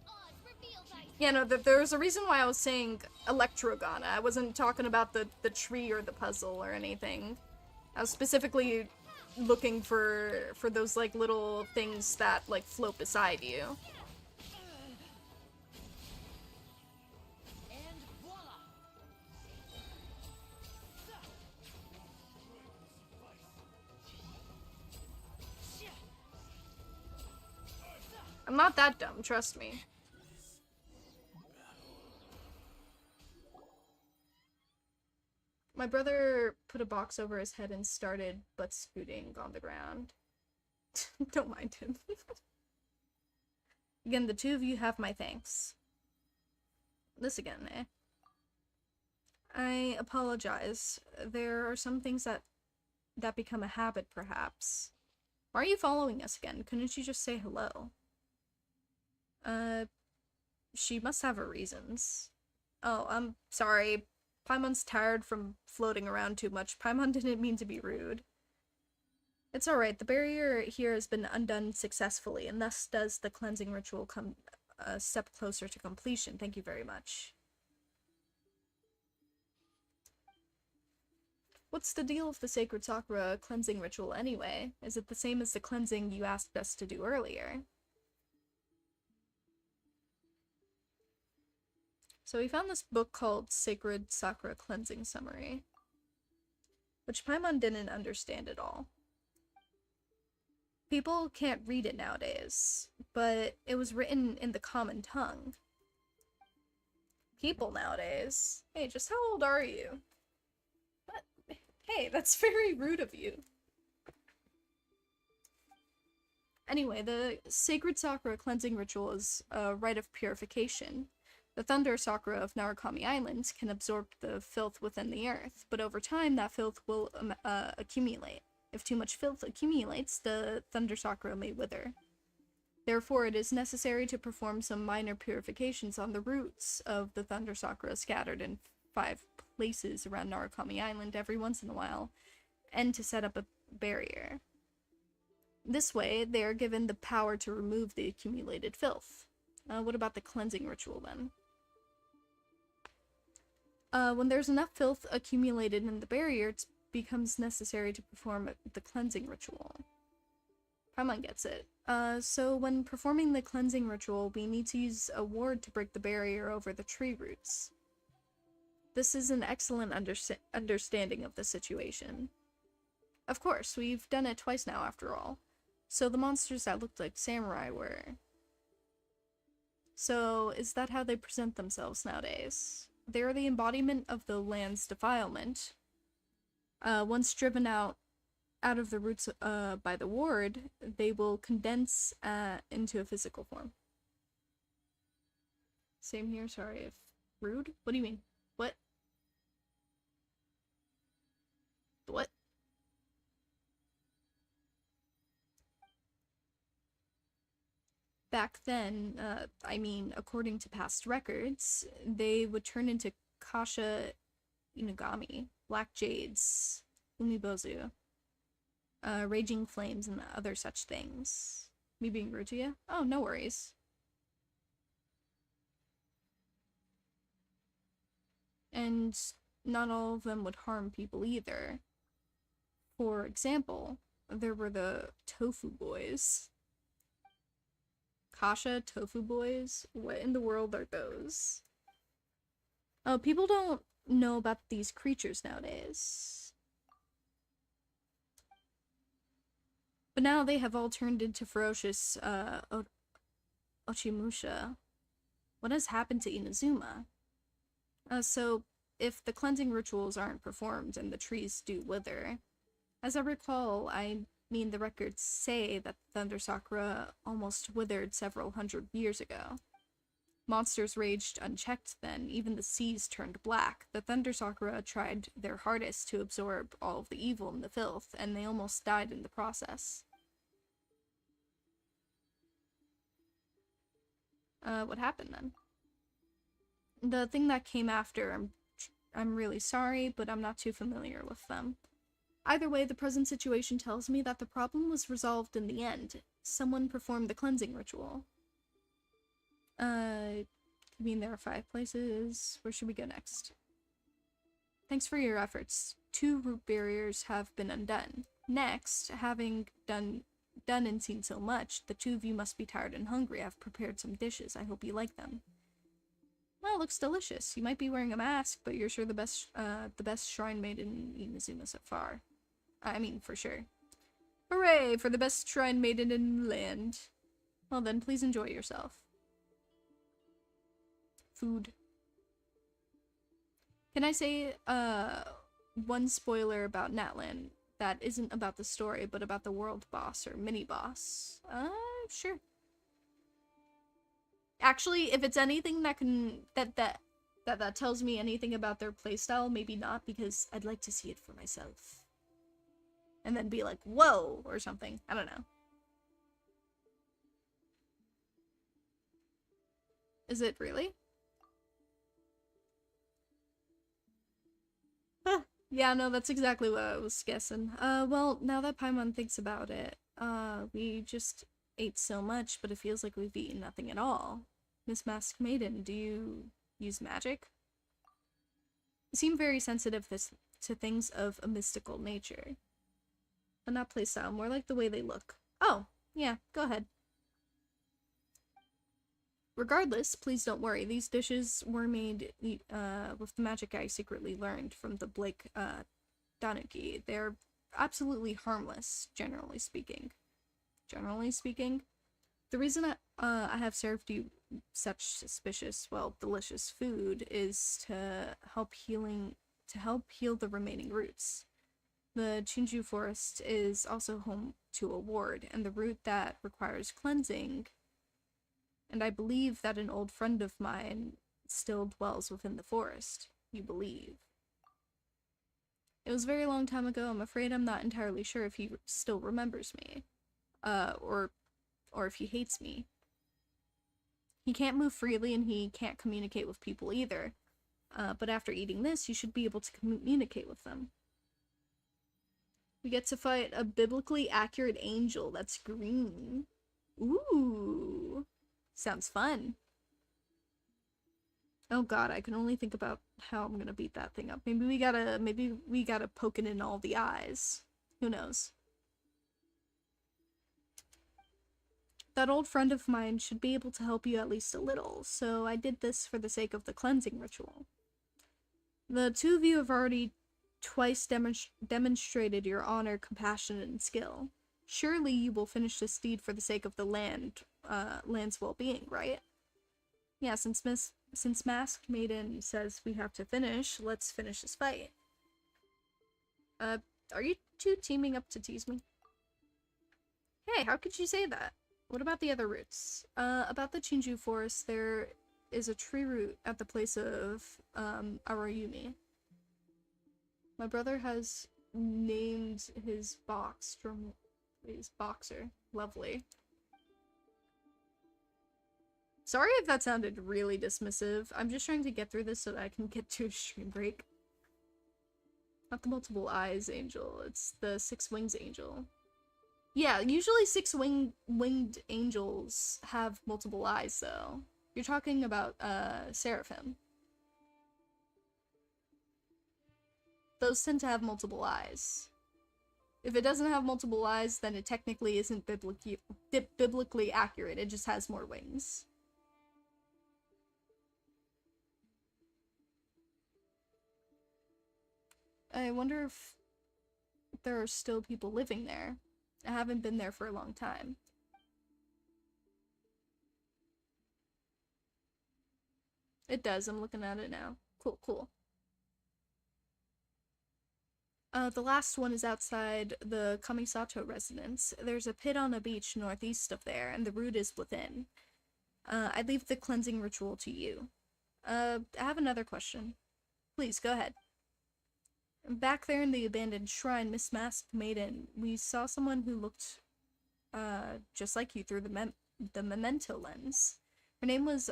Oz reveals I Yeah, no, there was a reason why I was saying Electrogana. I wasn't talking about the tree or the puzzle or anything. I was specifically looking for those, like, little things that, like, float beside you. And voila! I'm not that dumb, trust me. My brother put a box over his head and started butt scooting on the ground. Don't mind him. Again, the two of you have my thanks. This again, eh? I apologize. There are some things that become a habit, perhaps. Why are you following us again? Couldn't you just say hello? She must have her reasons. Oh, I'm sorry. Paimon's tired from floating around too much. Paimon didn't mean to be rude. It's alright, the barrier here has been undone successfully, and thus does the cleansing ritual come a step closer to completion. Thank you very much. What's the deal with the Sacred Sakura cleansing ritual anyway? Is it the same as the cleansing you asked us to do earlier? So we found this book called Sacred Sakura Cleansing Summary, which Paimon didn't understand at all. People can't read it nowadays, but it was written in the common tongue. People nowadays? Hey, just how old are you? What? Hey, that's very rude of you. Anyway, the Sacred Sakura Cleansing Ritual is a rite of purification. The Thunder Sakura of Narukami Island can absorb the filth within the earth, but over time that filth will accumulate. If too much filth accumulates, the Thunder Sakura may wither. Therefore, it is necessary to perform some minor purifications on the roots of the Thunder Sakura scattered in 5 places around Narukami Island every once in a while, and to set up a barrier. This way, they are given the power to remove the accumulated filth. What about the cleansing ritual then? When there's enough filth accumulated in the barrier, it becomes necessary to perform the cleansing ritual. Paimon gets it. So when performing the cleansing ritual, we need to use a ward to break the barrier over the tree roots. This is an excellent understanding of the situation. Of course, we've done it twice now after all. So the monsters that looked like samurai were. So is that how they present themselves nowadays? They are the embodiment of the land's defilement. Once driven out of the roots by the ward, they will condense into a physical form. Same here, sorry if rude. What do you mean? What? What? Back then, I mean, according to past records, they would turn into Kasha Inugami, Black Jades, Umibozu, Raging Flames, and other such things. Me being rude to you? Oh, no worries. And not all of them would harm people either. For example, there were the Tofu Boys. Kasha Tofu Boys? What in the world are those? Oh, people don't know about these creatures nowadays. But now they have all turned into ferocious, Ochimusha. What has happened to Inazuma? So, if the cleansing rituals aren't performed and the trees do wither, as I recall, the records say that Thunder Sakura almost withered several hundred years ago. Monsters raged unchecked then, even the seas turned black. The Thunder Sakura tried their hardest to absorb all of the evil and the filth, and they almost died in the process. What happened then? The thing that came after, I'm really sorry, but I'm not too familiar with them. Either way, the present situation tells me that the problem was resolved in the end. Someone performed the cleansing ritual. I mean, there are 5 places. Where should we go next? Thanks for your efforts. 2 root barriers have been undone. Next, having done and seen so much, the 2 of you must be tired and hungry. I've prepared some dishes. I hope you like them. Well, it looks delicious. You might be wearing a mask, but you're sure the best shrine made in Inazuma so far. I mean, for sure. Hooray for the best shrine maiden in the land. Well then, please enjoy yourself. Food. Can I say, one spoiler about Natlan that isn't about the story, but about the world boss or mini-boss? Sure. Actually, if it's anything that can, that tells me anything about their playstyle, maybe not, because I'd like to see it for myself. And then be like, whoa, or something. I don't know. Is it really? Huh. Yeah, no, that's exactly what I was guessing. Well, now that Paimon thinks about it, we just ate so much, but it feels like we've eaten nothing at all. Miss Masked Maiden, do you use magic? You seem very sensitive to things of a mystical nature. But not playstyle, more like the way they look. Oh, yeah, go ahead. Regardless, please don't worry. These dishes were made with the magic I secretly learned from the Blake Danuki. They're absolutely harmless, generally speaking. Generally speaking? The reason I have served you such suspicious, well, delicious food is to help heal the remaining roots. The Chinju Forest is also home to a ward, and the root that requires cleansing, and I believe that an old friend of mine still dwells within the forest. You believe. It was a very long time ago. I'm afraid I'm not entirely sure if he still remembers me. Or if he hates me. He can't move freely and he can't communicate with people either. But after eating this, you should be able to communicate with them. We get to fight a biblically accurate angel that's green. Ooh. Sounds fun. Oh god, I can only think about how I'm gonna beat that thing up. Maybe we gotta poke it in all the eyes. Who knows? That old friend of mine should be able to help you at least a little, so I did this for the sake of the cleansing ritual. The 2 of you have already twice demonstrated your honor, compassion, and skill. Surely you will finish this deed for the sake of the land's well-being, right? Yeah, since Masked Maiden says we have to finish, let's finish this fight. Are you 2 teaming up to tease me? Hey, how could you say that? What about the other roots? About the Chinju Forest, there is a tree root at the place of, Arayumi. My brother has named his box from his boxer. Lovely. Sorry if that sounded really dismissive. I'm just trying to get through this so that I can get to a stream break. Not the multiple eyes angel, it's the 6 wings angel. Yeah, usually 6 winged angels have multiple eyes though. You're talking about Seraphim. Those tend to have multiple eyes. If it doesn't have multiple eyes, then it technically isn't biblically accurate, it just has more wings. I wonder if there are still people living there. I haven't been there for a long time. It does, I'm looking at it now. Cool, cool. The last one is outside the Kamisato residence. There's a pit on a beach northeast of there, and the route is within. I'd leave the cleansing ritual to you. I have another question. Please, go ahead. Back there in the abandoned shrine, Miss Masked Maiden, we saw someone who looked, just like you through the memento lens. Her name was,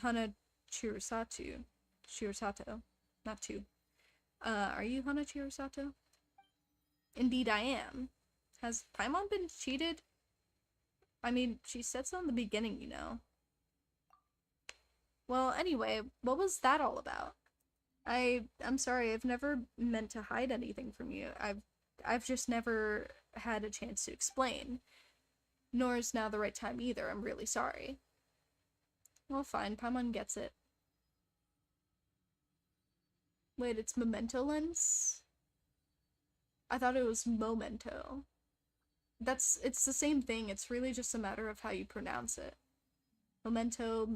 Hana Chirisato. Not two. Are you Hana Chirisato? Indeed I am. Has Paimon been cheated? I mean, she said so in the beginning, you know. Well, anyway, what was that all about? I'm sorry, I've never meant to hide anything from you. I've just never had a chance to explain. Nor is now the right time either, I'm really sorry. Well, fine, Paimon gets it. Wait, it's memento lens? I thought it was momento. It's the same thing, it's really just a matter of how you pronounce it. Memento,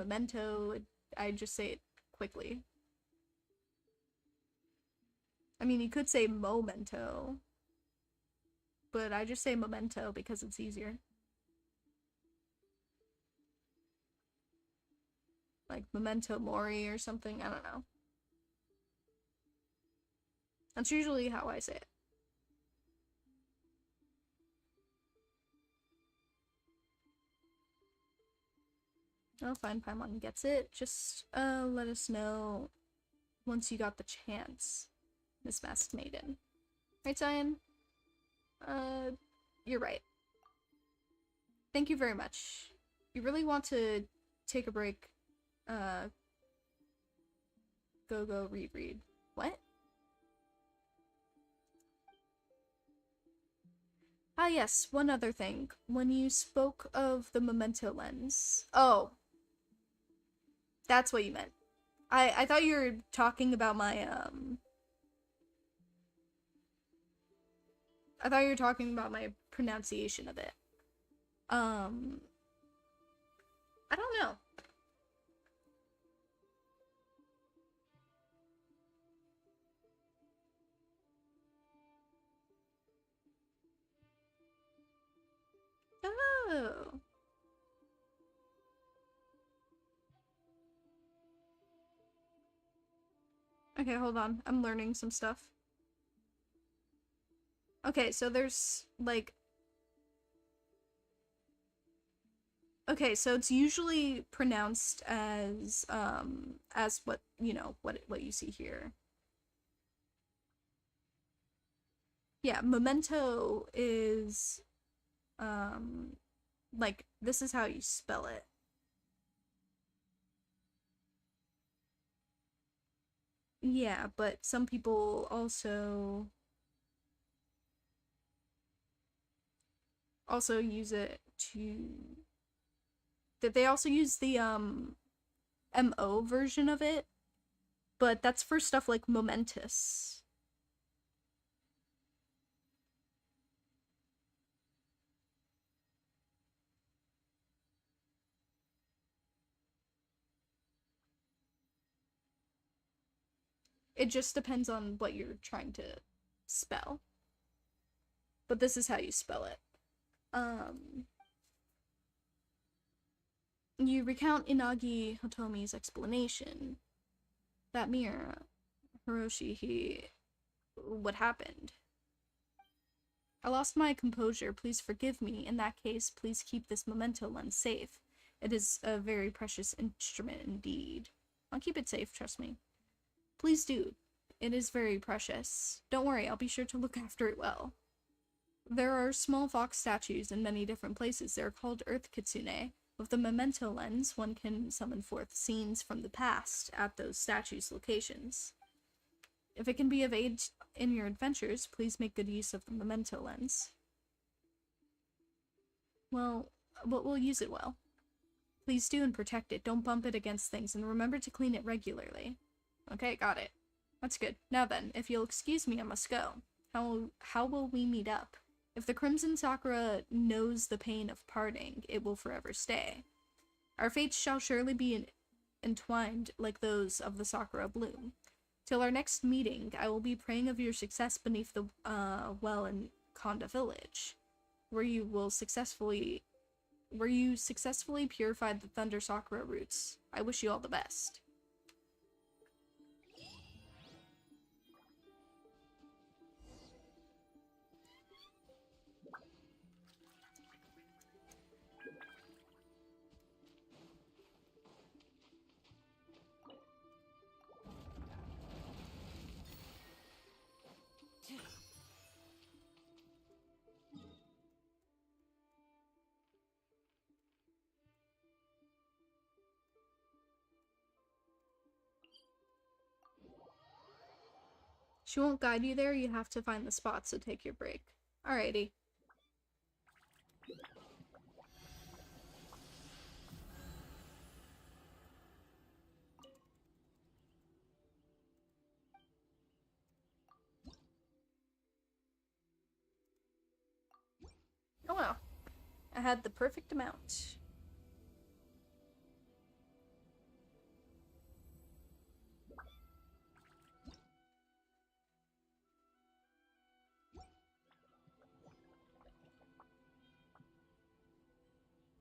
I just say it quickly. I mean, you could say momento, but I just say memento because it's easier. Like memento mori or something, I don't know. That's usually how I say it. Oh, fine, Paimon gets it. Just, let us know once you got the chance, Miss Masked Maiden. Right, Zion? You're right. Thank you very much. You really want to take a break, go reread. What? Ah yes, one other thing. When you spoke of the memento lens... Oh. That's what you meant. I thought you were talking about my, I thought you were talking about my pronunciation of it. I don't know. Oh. Okay, hold on. I'm learning some stuff. Okay, so there's, like... Okay, so it's usually pronounced as what, you know, what you see here. Yeah, memento is, like, this is how you spell it. Yeah, but some people also use it to... They also use the, MO version of it, but that's for stuff like momentous. It just depends on what you're trying to spell. But this is how you spell it. You recount Inagi Hitomi's explanation. That mirror, Hiroshi, what happened? I lost my composure. Please forgive me. In that case, please keep this memento lens safe. It is a very precious instrument indeed. I'll keep it safe, trust me. Please do. It is very precious. Don't worry, I'll be sure to look after it well. There are small fox statues in many different places. They're called Earth Kitsune. With the memento lens, one can summon forth scenes from the past at those statues' locations. If it can be of aid in your adventures, please make good use of the memento lens. Well, but we'll use it well. Please do and protect it. Don't bump it against things, and remember to clean it regularly. Okay, got it. That's good. Now then, if you'll excuse me, I must go. How will we meet up? If the Crimson Sakura knows the pain of parting, it will forever stay. Our fates shall surely be entwined like those of the Sakura bloom. Till our next meeting, I will be praying of your success beneath the well in Konda village, where you successfully purified the Thunder Sakura roots. I wish you all the best. She won't guide you there, you have to find the spot, so take your break. Alrighty. Oh wow. I had the perfect amount.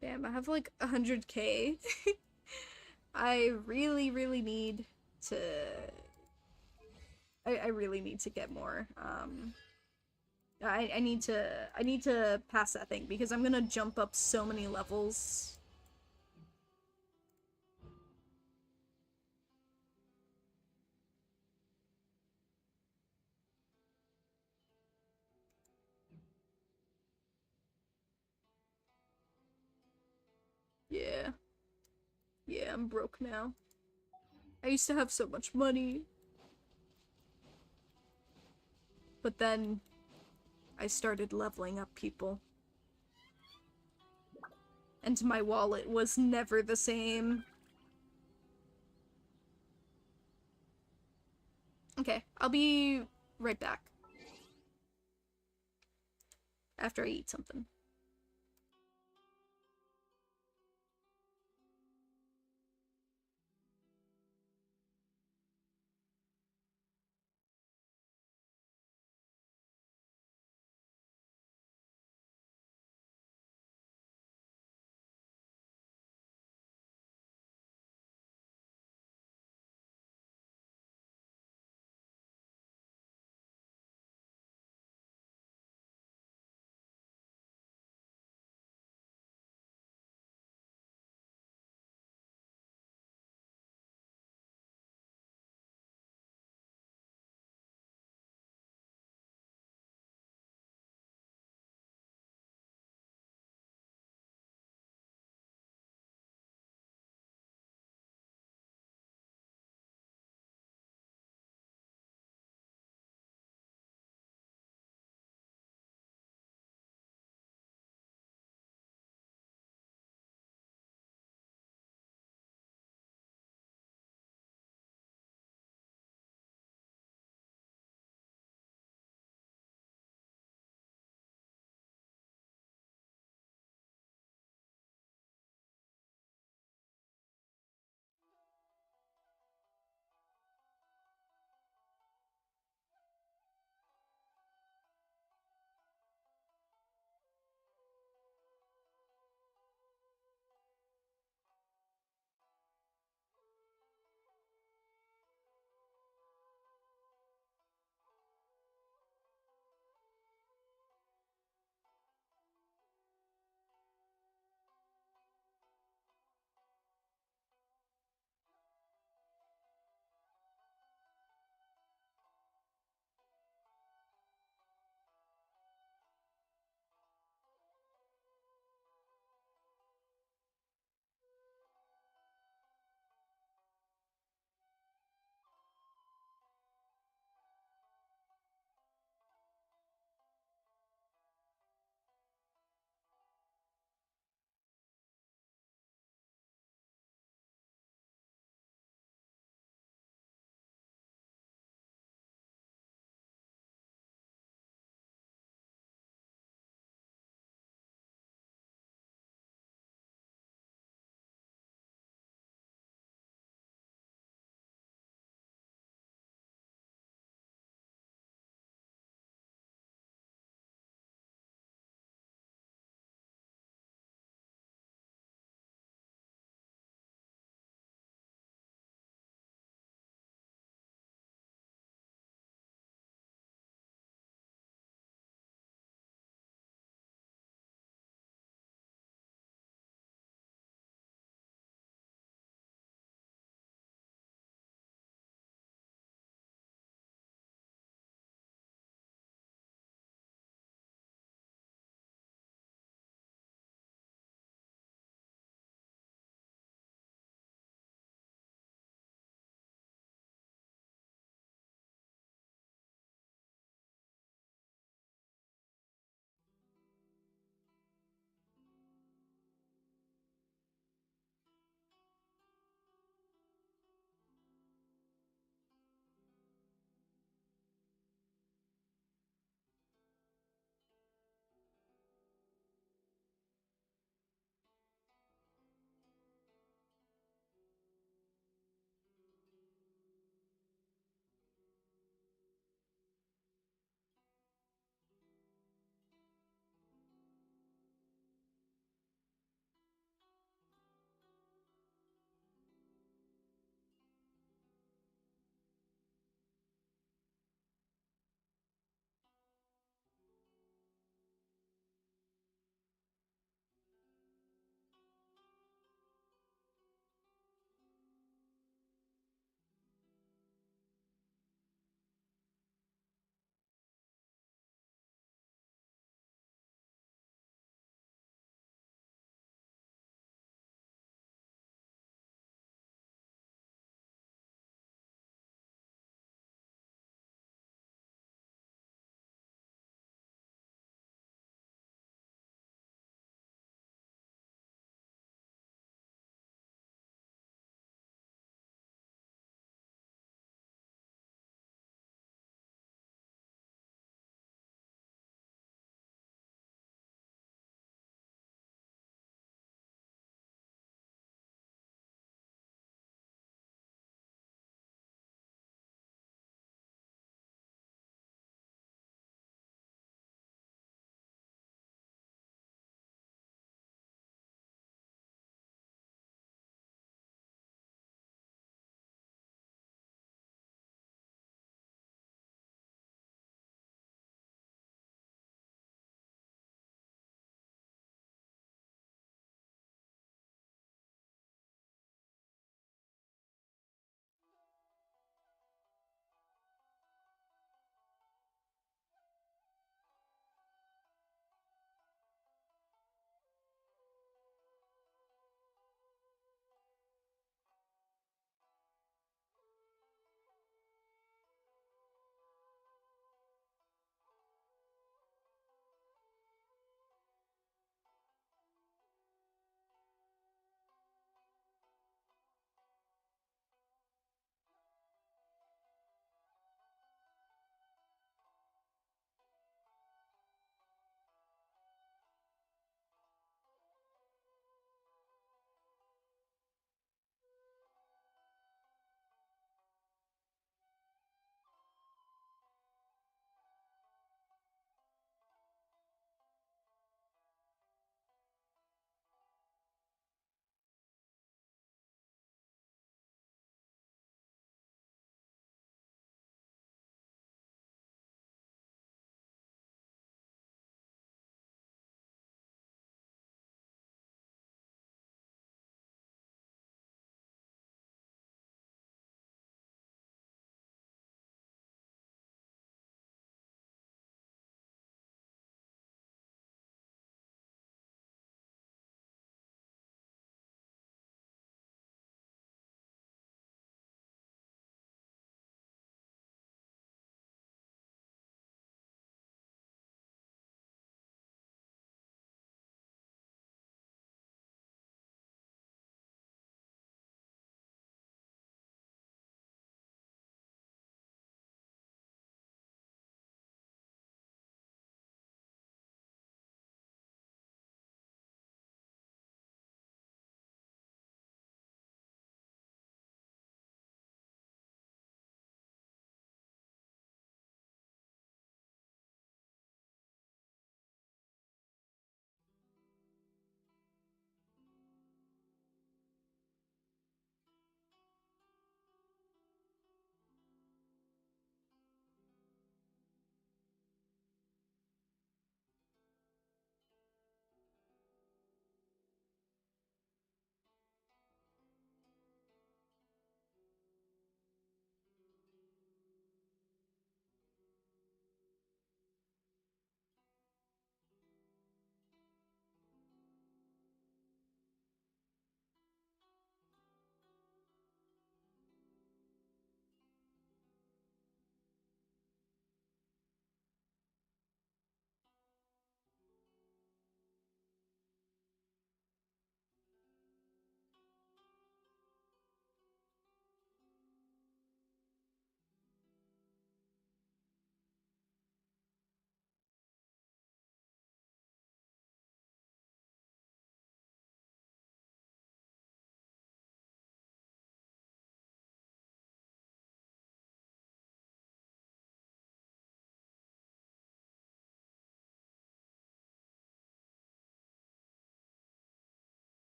Damn, I have like 100k. I really, really need to... I really need to get more. I need to pass that thing because I'm gonna jump up so many levels. Yeah. Yeah, I'm broke now. I used to have so much money. But then I started leveling up people. And my wallet was never the same. Okay, I'll be right back. After I eat something.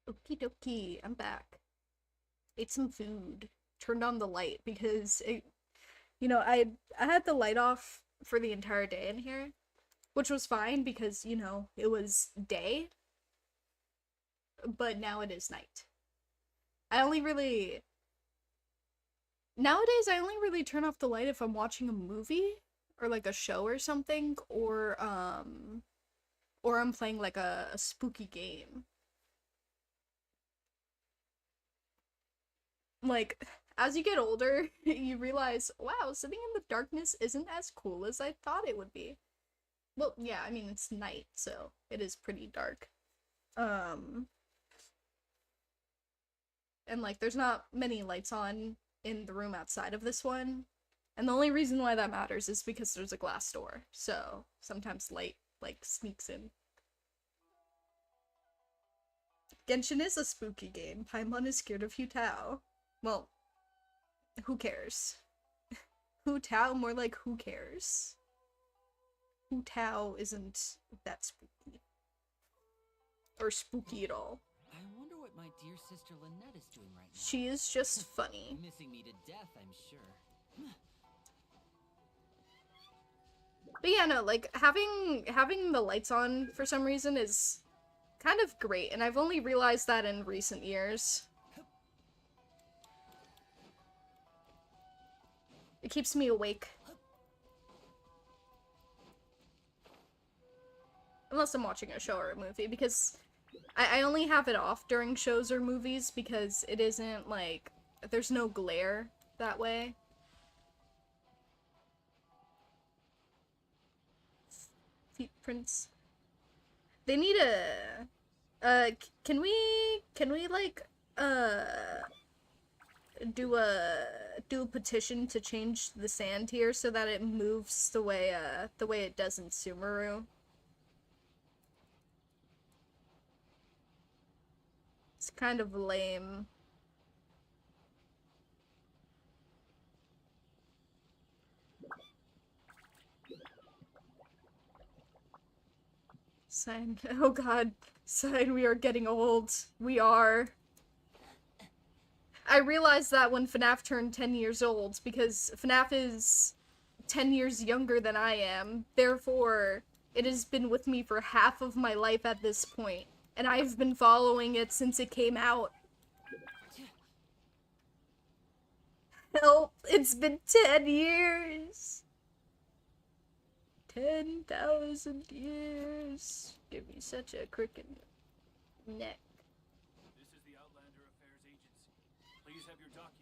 Okie dokie, I'm back. Ate some food. Turned on the light because it, I had the light off for the entire day in here, which was fine because, it was day, but now it is night. Nowadays I only really turn off the light if I'm watching a movie or like a show or something, or I'm playing like a spooky game. Like, as you get older, you realize, wow, sitting in the darkness isn't as cool as I thought it would be. Well, yeah, I mean, it's night, so it is pretty dark. And, like, there's not many lights on in the room outside of this one. And the only reason why that matters is because there's a glass door, so sometimes light, like, sneaks in. Genshin is a spooky game. Paimon is scared of Hu Tao. Well, who cares? Hu Tao, more like who cares? Hu Tao isn't that spooky. Or spooky at all. I wonder what my dear sister Lynette is doing right now. She is just funny. Missing me to death, I'm sure. But yeah, no, like, having the lights on for some reason is kind of great, and I've only realized that in recent years. It keeps me awake. Unless I'm watching a show or a movie, because I only have it off during shows or movies because it isn't, like, there's no glare that way. Footprints. They need a... can we, like, do a petition to change the sand here so that it moves the way it does in Sumeru. It's kind of lame. Sign. Oh god. Sign, we are getting old. We are. I realized that when FNAF turned 10 years old, because FNAF is 10 years younger than I am. Therefore, it has been with me for half of my life at this point, and I've been following it since it came out. Help! It's been 10 years! 10,000 years. Give me such a crooked neck.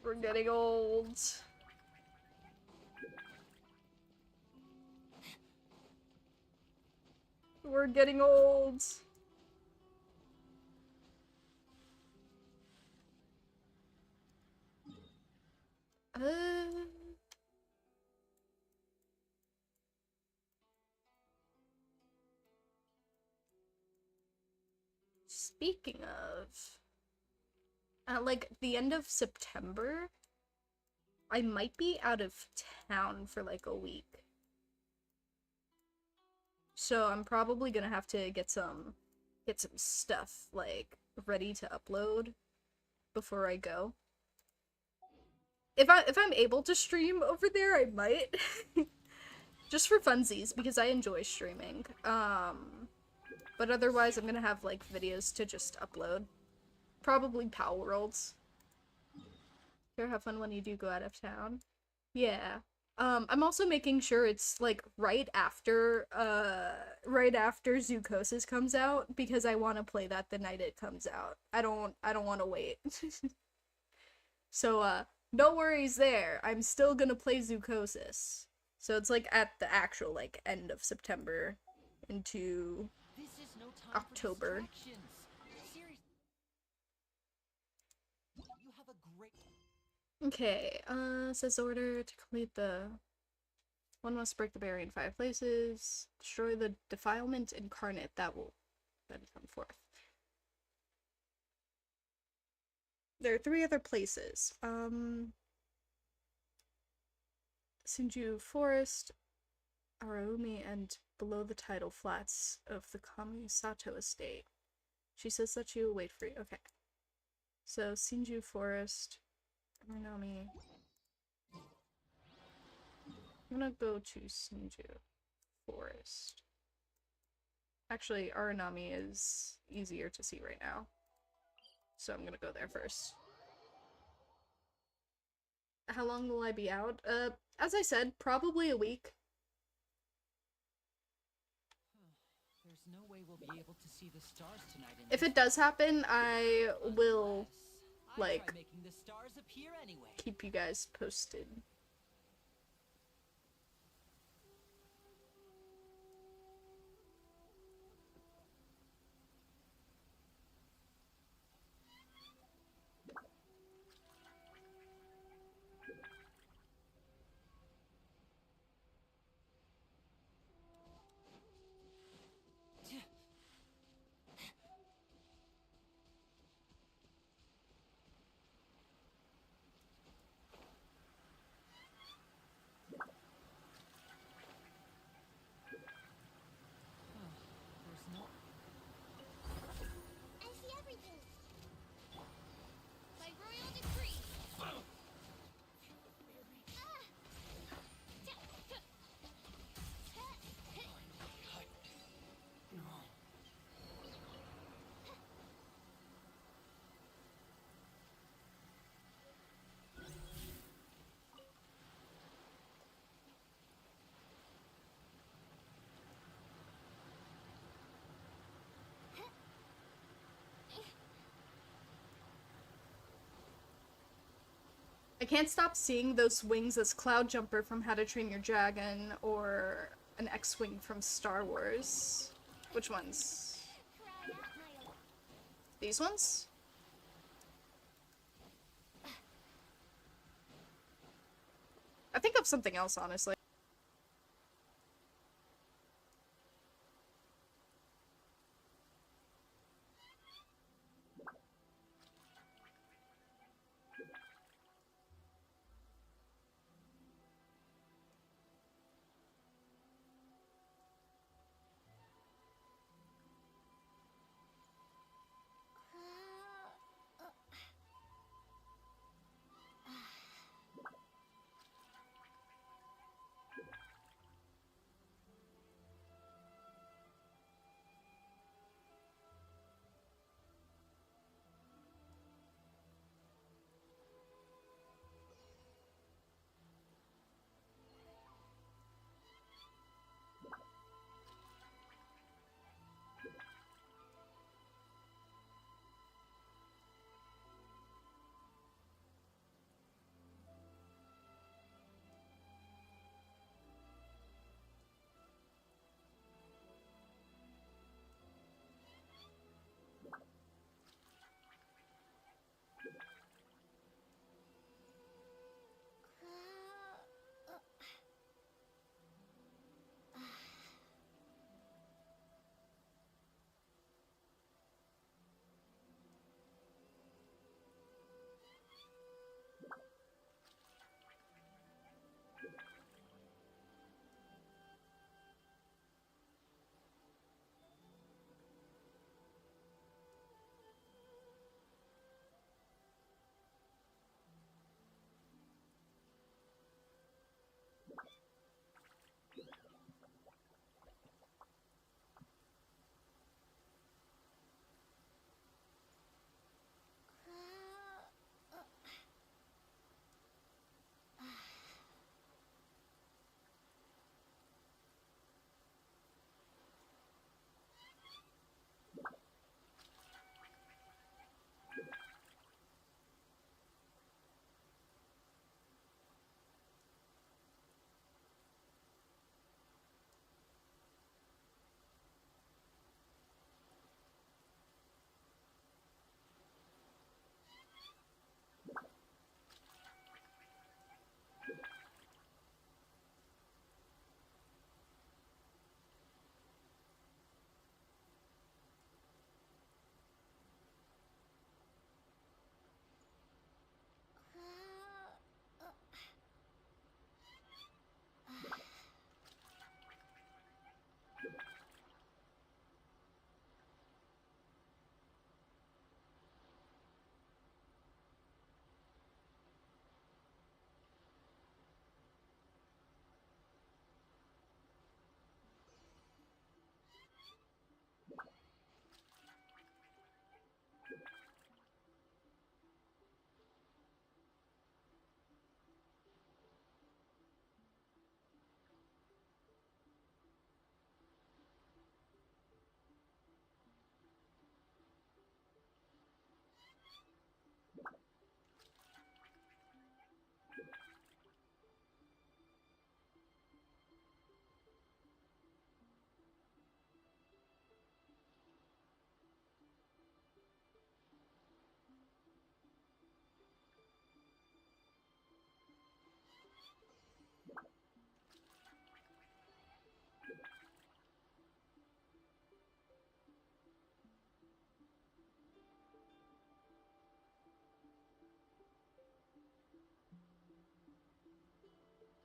We're getting old. We're getting old. Speaking of, like, the end of September, I might be out of town for, like, a week. So I'm probably gonna have to get some stuff, like, ready to upload before I go. If I'm able to stream over there, I might. Just for funsies, because I enjoy streaming. But otherwise, I'm gonna have, like, videos to just upload. Probably Pal Worlds. Sure, have fun when you do go out of town. Yeah. I'm also making sure it's, like, right after Zoocosis comes out, because I want to play that the night it comes out. I don't want to wait. So, no worries there. I'm still gonna play Zoocosis. So it's, like, at the actual, like, end of September into October. Okay, says order to complete the... One must break the barrier in 5 places. Destroy the defilement incarnate. That will then come forth. There are 3 other places. Sinju Forest, Araumi, and below the tidal flats of the Kamisato estate. She says that she will wait for you. Okay. So, Sinju Forest, Aranami. I'm gonna go to Sinju Forest. Actually, Aranami is easier to see right now. So I'm gonna go there first. How long will I be out? As I said, probably a week. There's no way we'll be able to see the stars tonight. If it does happen, I will, I like, try making the stars appear anyway. keep you guys posted. I see everything. By royal decree. I can't stop seeing those wings as Cloud Jumper from How to Train Your Dragon or an X-Wing from Star Wars. Which ones? These ones? I think of something else, honestly.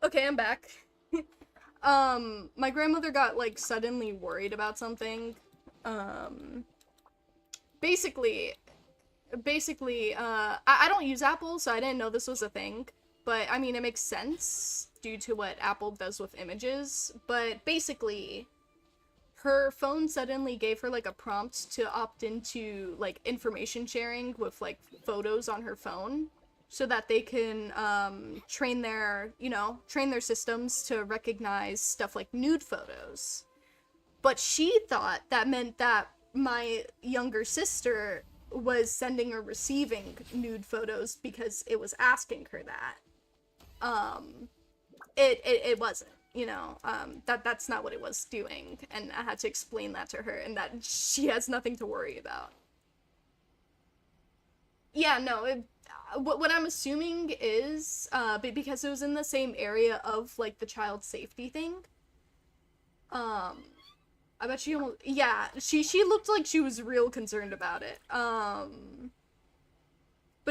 Okay, I'm back. My grandmother got, like, suddenly worried about something. Basically, I don't use Apple, so I didn't know this was a thing. But, I mean, it makes sense due to what Apple does with images. But, basically, her phone suddenly gave her, like, a prompt to opt into, like, information sharing with, like, photos on her phone. So that they can, train their systems to recognize stuff like nude photos. But she thought that meant that my younger sister was sending or receiving nude photos because it was asking her that. It wasn't, that's not what it was doing, and I had to explain that to her, and that she has nothing to worry about. Yeah, no, what I'm assuming is, because it was in the same area of, like, the child safety thing, I bet she almost, yeah, she looked like she was real concerned about it, but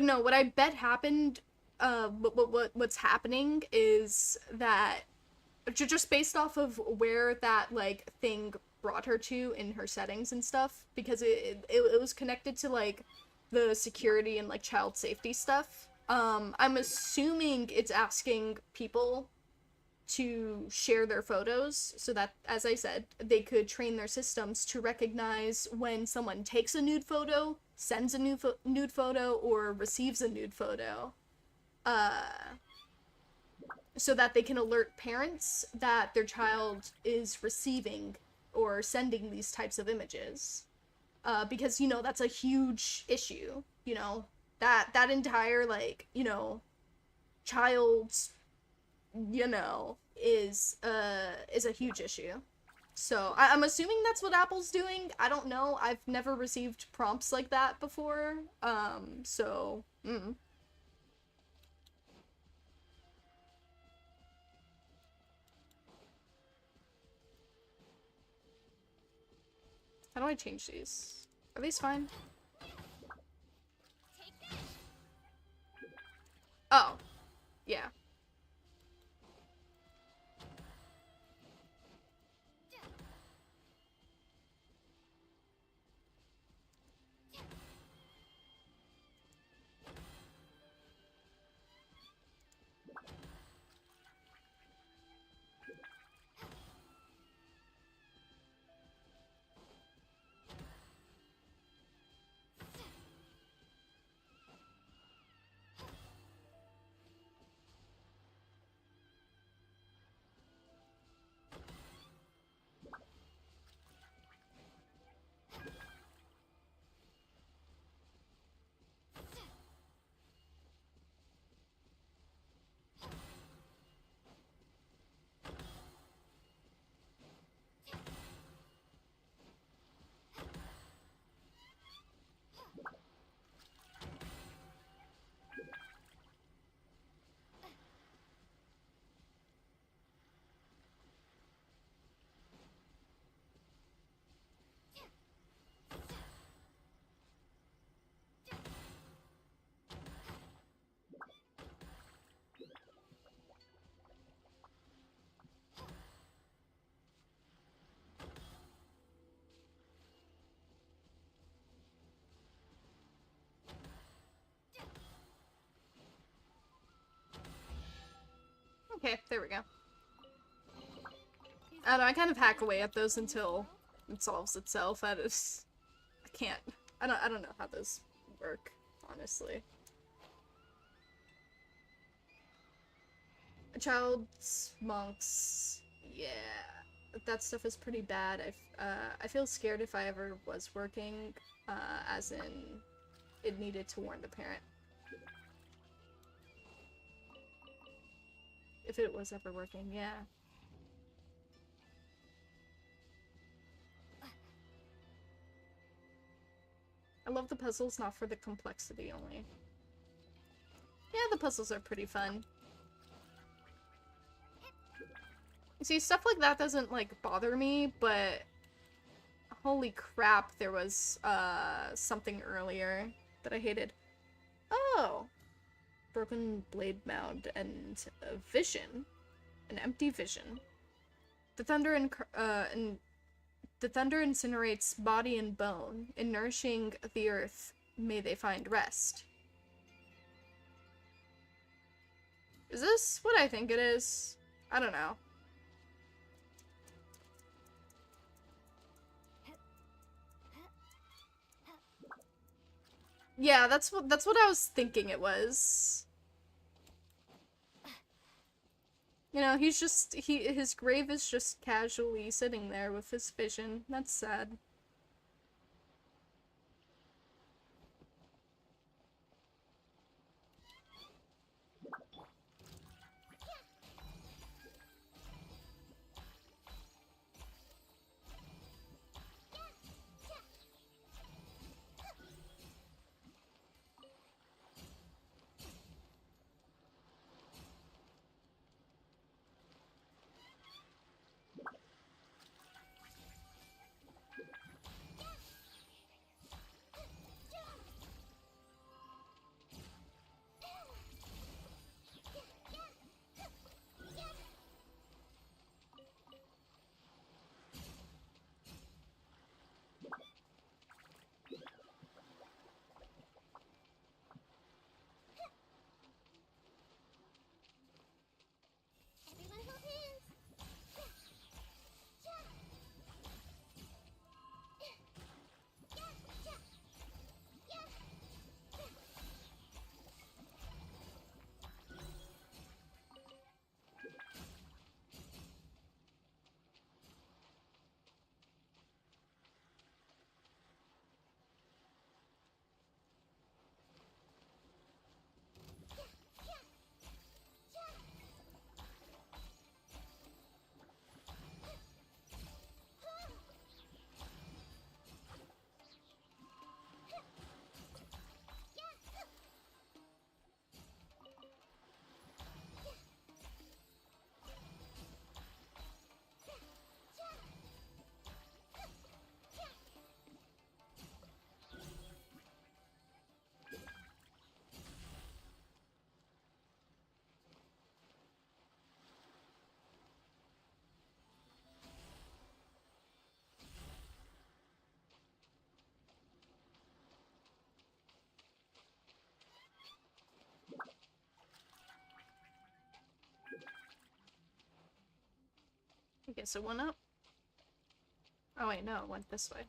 no, what I bet happened, what's happening is that, just based off of where that, like, thing brought her to in her settings and stuff, because it was connected to, like, the security and, like, child safety stuff, I'm assuming it's asking people to share their photos so that, as I said, they could train their systems to recognize when someone takes a nude photo, sends a nude photo, or receives a nude photo, so that they can alert parents that their child is receiving or sending these types of images. Because, that's a huge issue, that entire, like, child's, is a huge issue. So, I'm assuming that's what Apple's doing. I don't know. I've never received prompts like that before. So, How do I change these? Are these fine? Oh. Yeah. Okay, there we go. I don't know, I kind of hack away at those until it solves itself. I can't. I don't know how those work, honestly. Child's monks, yeah, that stuff is pretty bad. I feel scared if I ever was working, as in it needed to warn the parent. If it was ever working, yeah. I love the puzzles, not for the complexity only. Yeah, the puzzles are pretty fun. You see, stuff like that doesn't, like, bother me, but holy crap, there was, something earlier that I hated. Oh! Broken blade mound and vision. an empty vision. The thunder the thunder incinerates body and bone. In nourishing the earth, may they find rest. Is this what I think it is? I don't know. Yeah, that's what I was thinking it was. You know, his grave is just casually sitting there with his vision. That's sad. Everyone hold hands. I guess it went up. Oh wait, no, it went this way.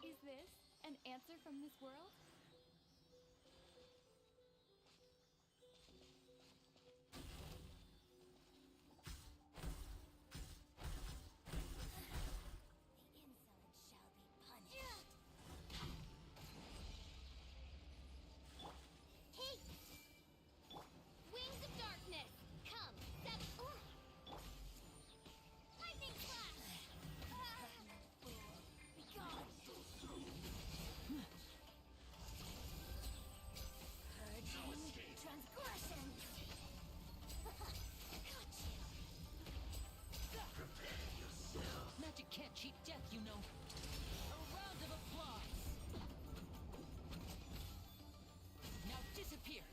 Is this an answer from this world? Wings of darkness, come, step. Lightning flash. Be gone. Purging transgressions. Magic can't cheat death, you know. A round of applause. Now disappear.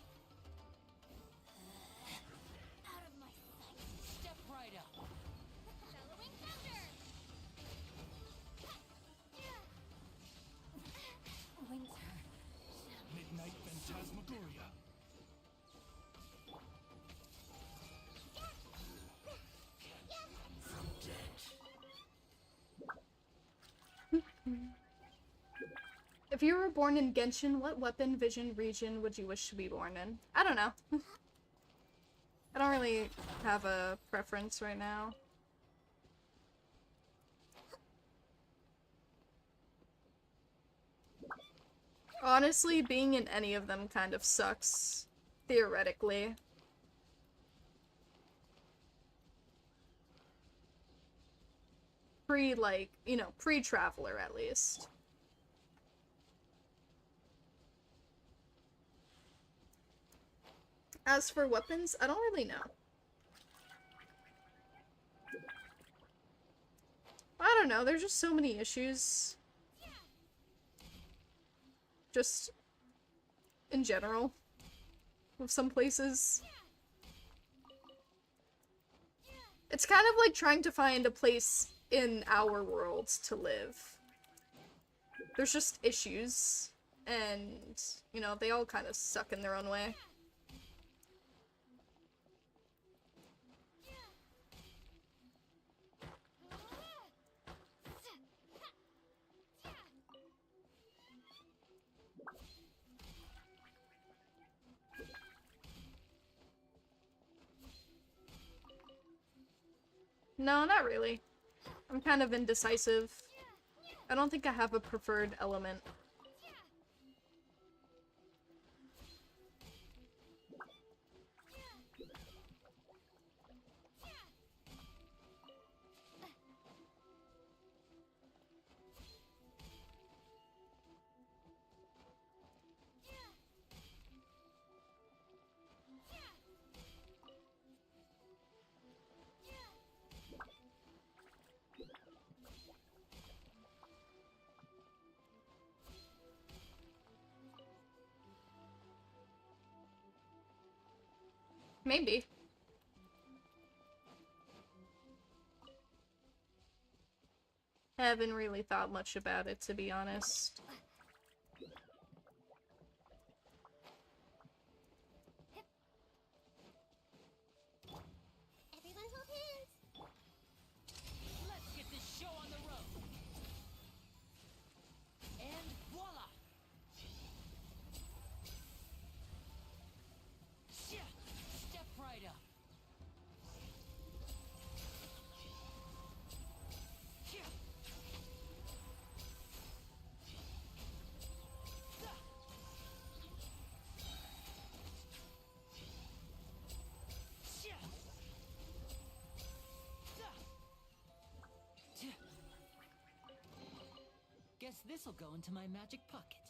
Out of my sight. Step right up. Bellowing thunder. Winter. Midnight Phantasmagoria. If you were born in Genshin, what weapon, vision, region would you wish to be born in? I don't know. I don't really have a preference right now. Honestly, being in any of them kind of sucks, theoretically. Like, you know, pre-traveler at least. As for weapons, I don't really know. I don't know, there's just so many issues. Just in general. With some places. It's kind of like trying to find a place in our world to live. There's just issues. And, you know, they all kind of suck in their own way. No, not really. I'm kind of indecisive. I don't think I have a preferred element. Maybe. Haven't really thought much about it, to be honest. Everyone hold hands. Let's get this show on the road. And voila! Step right up. Guess this'll go into my magic pocket.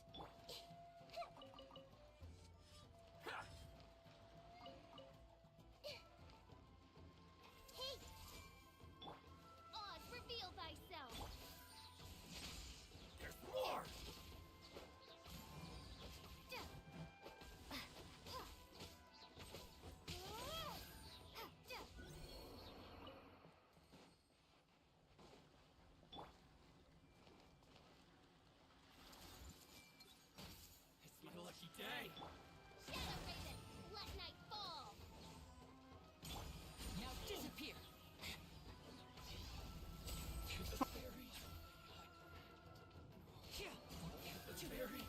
Hey! Oz, reveal thyself! There's more! It's my lucky day. Shadow Raven, let night fall! Now disappear. The fairy. The fairy.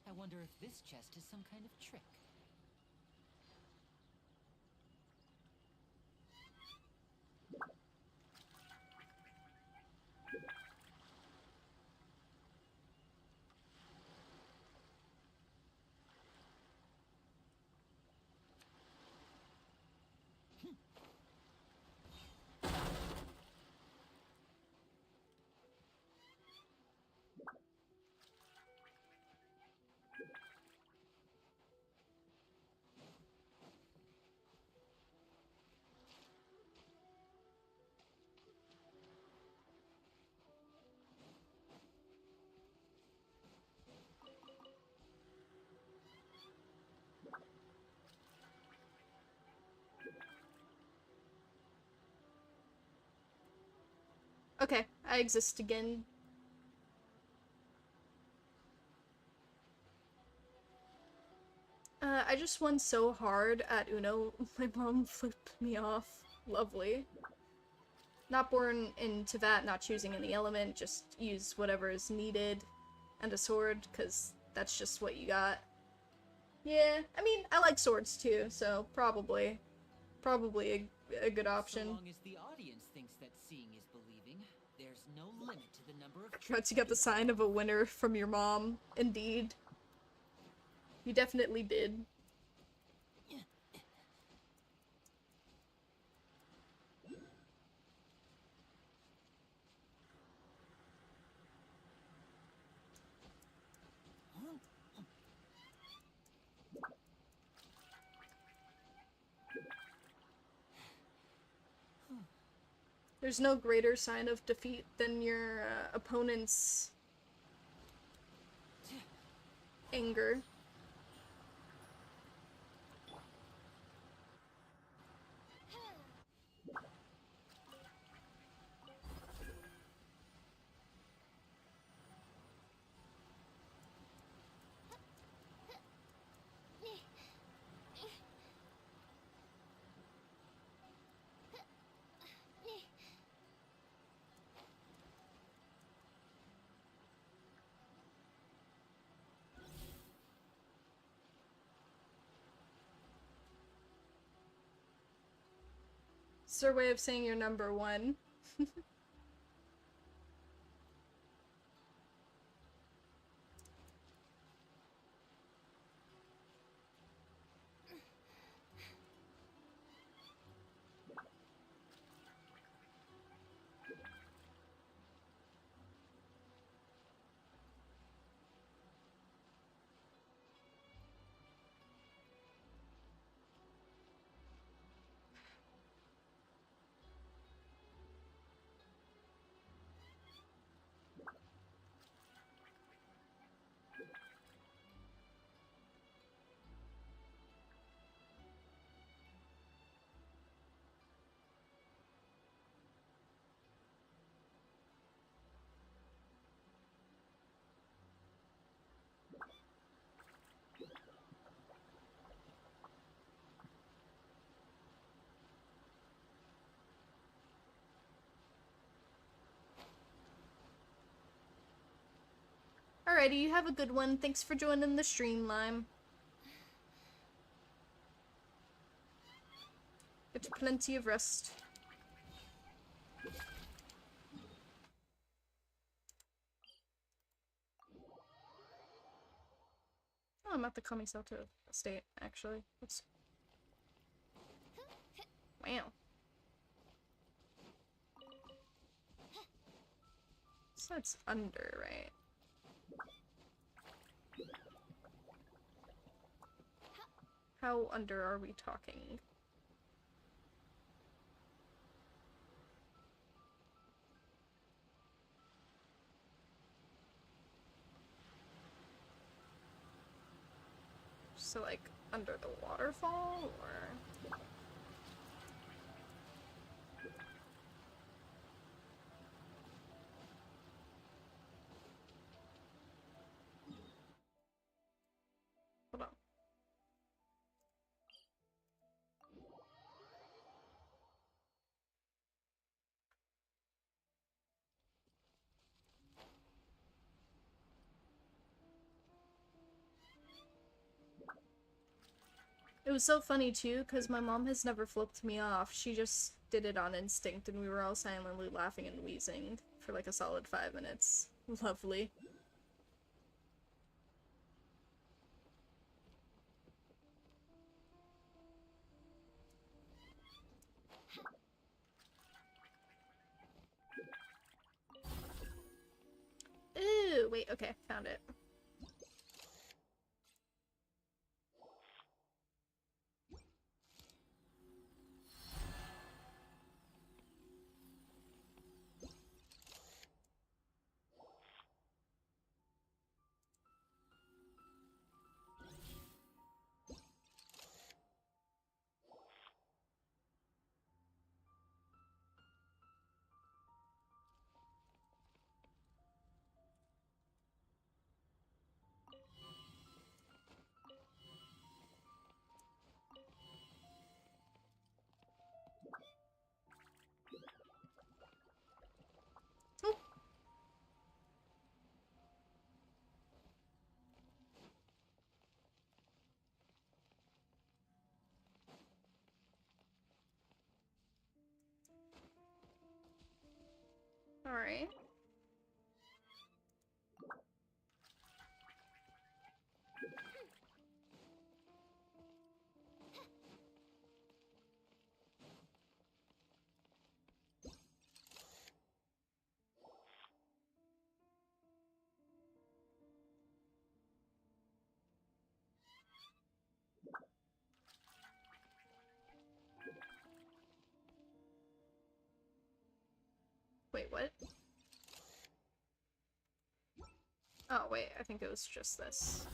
I wonder if this chest is some kind of trick. Okay, I exist again. I just won so hard at Uno, my mom flipped me off. Lovely. Not born into that, not choosing any element, just use whatever is needed. And a sword, because that's just what you got. Yeah, I mean, I like swords too, so probably a good So option. long as the audience thinks that seeing is believing, there's no limit to the number of But you got the sign of a winner from your mom. Indeed. You definitely did. There's no greater sign of defeat than your opponent's anger. It's their way of saying you're number one. Alrighty, you have a good one. Thanks for joining the stream, Lime. Get plenty of rest. Oh, I'm at the Kamisato estate, actually. Let's... Wow. So it's under, right? How under are we talking? So, like, under the waterfall, or...? Hold on. It was so funny too, because my mom has never flipped me off. She just did it on instinct, and we were all silently laughing and wheezing for like a solid 5 minutes. Lovely. Ooh, wait, okay, found it. Alright. Wait, what? Oh, wait, I think it was just this.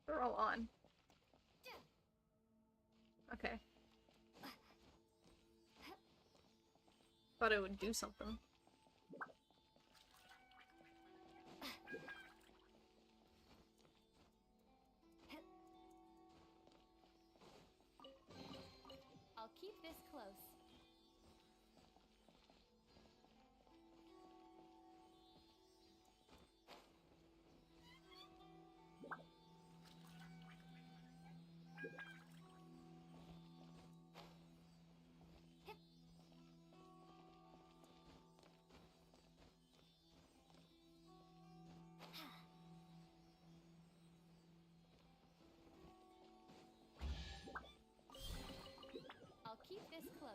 They're all on. Okay. Thought it would do something. I'll keep this close. I'll keep this close.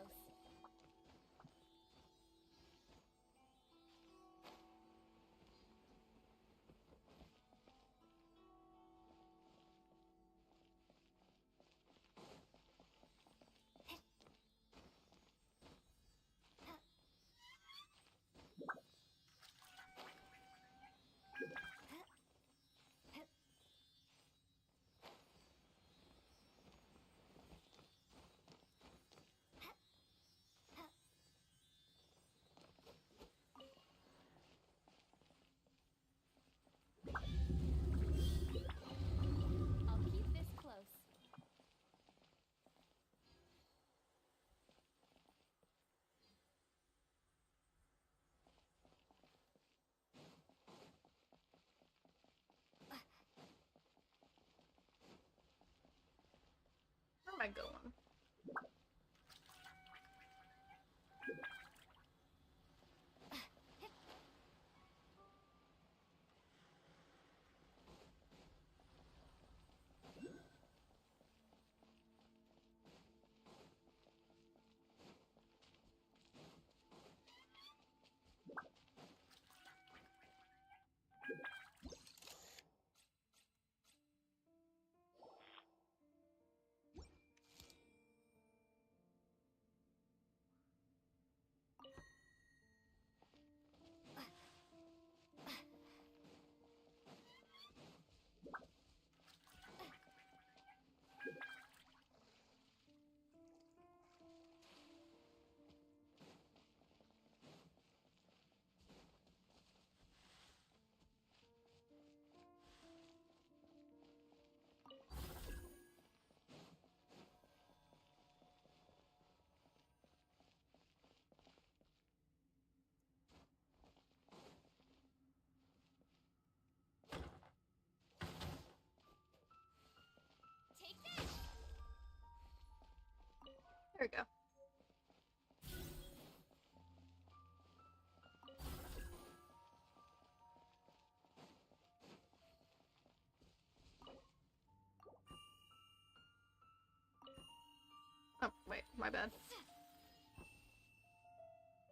I'll keep this close. Where am I going? we go. Oh, wait, my bad.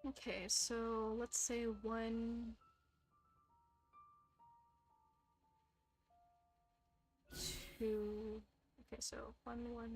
Okay, so let's say 1, 2. Okay, so 1, 1.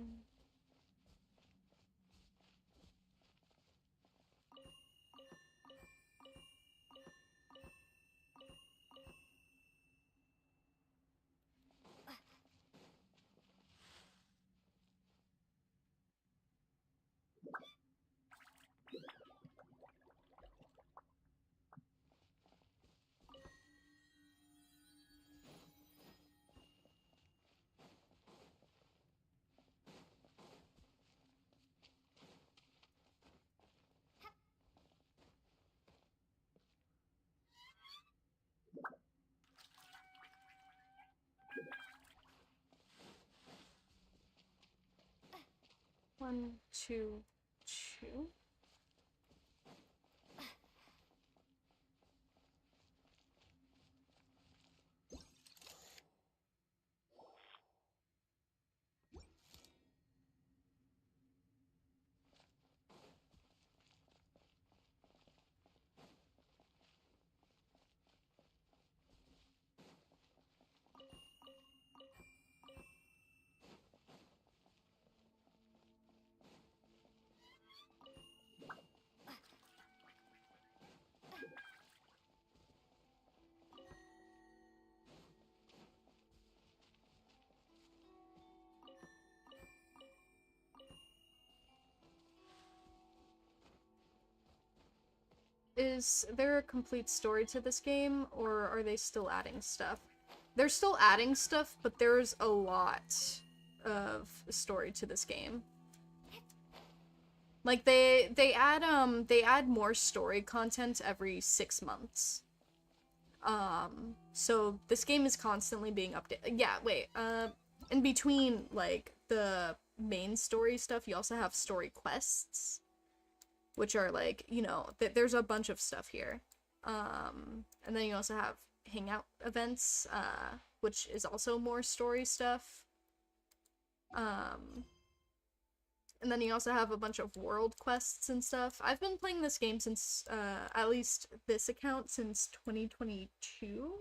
One, two, two. Is there a complete story to this game, or are they still adding stuff? They're still adding stuff, but there's a lot of story to this game. Like they add more story content every 6 months. So this game is constantly being updated. Yeah, wait. In between like the main story stuff, you also have story quests, which are like, you know, there's a bunch of stuff here. And then you also have hangout events, which is also more story stuff. And then you also have a bunch of world quests and stuff. I've been playing this game since, at least this account, since 2022.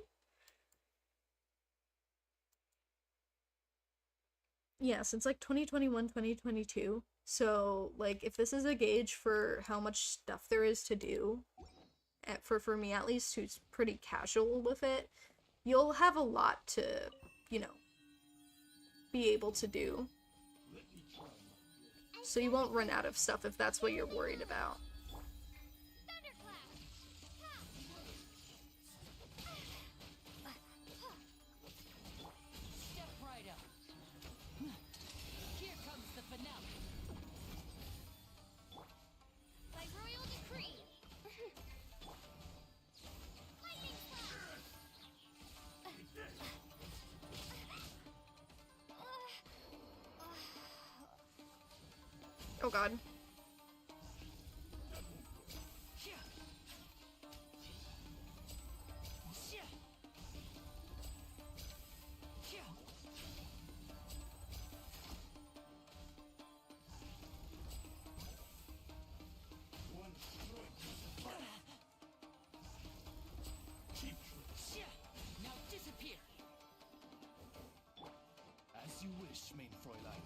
Yeah, since like 2021, 2022. So, like, if this is a gauge for how much stuff there is to do, for me at least, who's pretty casual with it, you'll have a lot to, you know, be able to do. So you won't run out of stuff if that's what you're worried about. Step right up. Here comes the finale. By royal decree. Lightning strike. Oh god. Now disappear. As you wish, main Fräulein.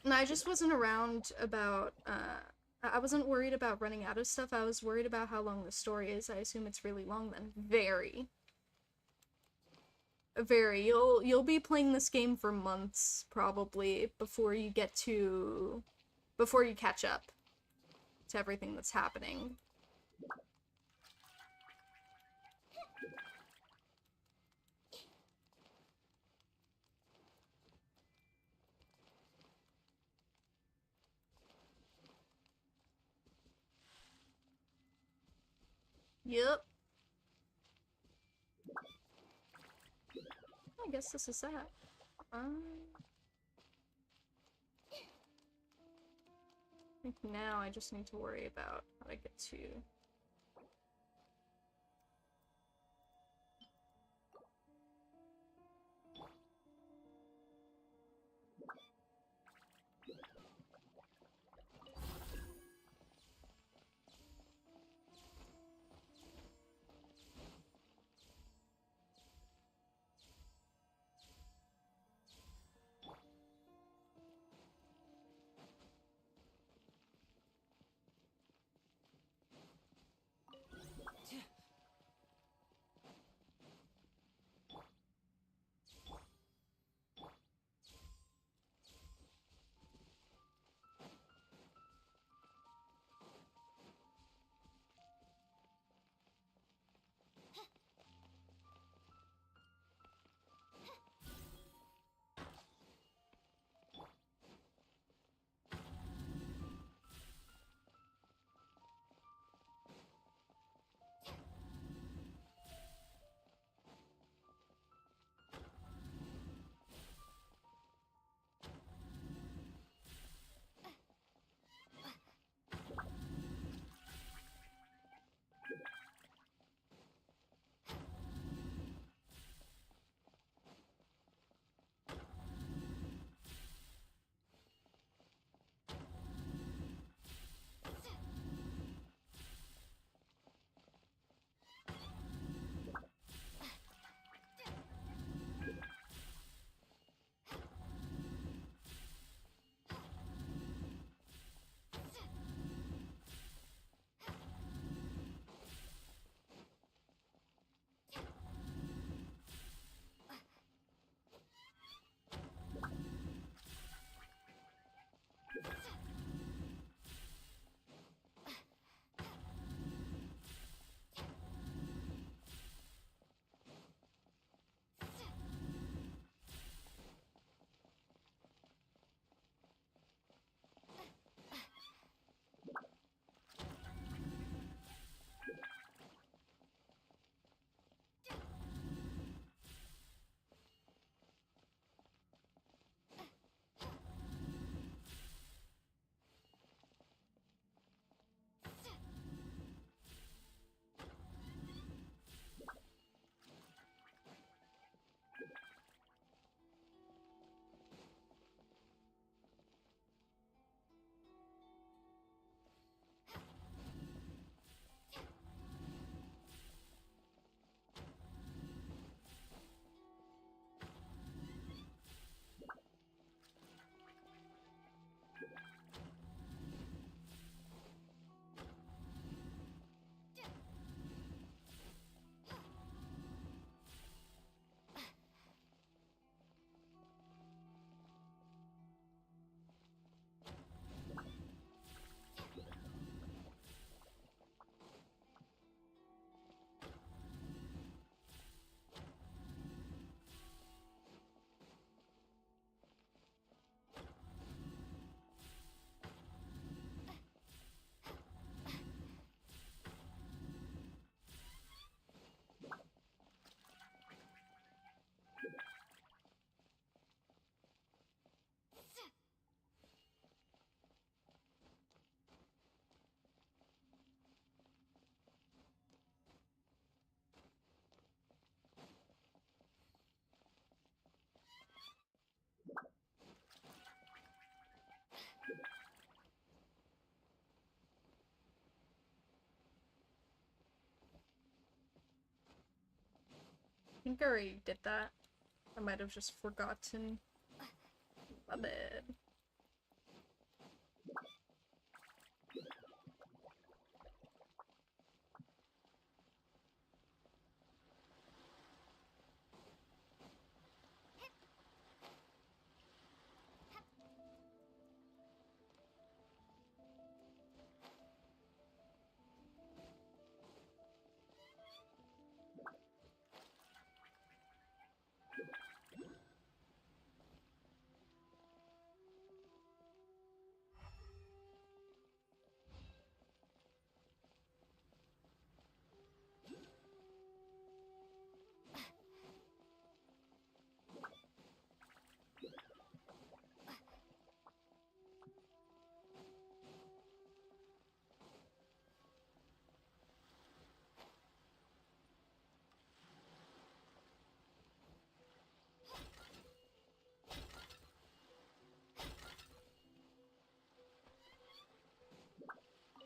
And I just wasn't around about, I wasn't worried about running out of stuff. I was worried about how long the story is. I assume it's really long then. Very. Very. You'll be playing this game for months, probably, before you catch up to everything that's happening. Yep. I guess this is that. I think now I just need to worry about how to get to... I think I already did that. I might have just forgotten. My bad.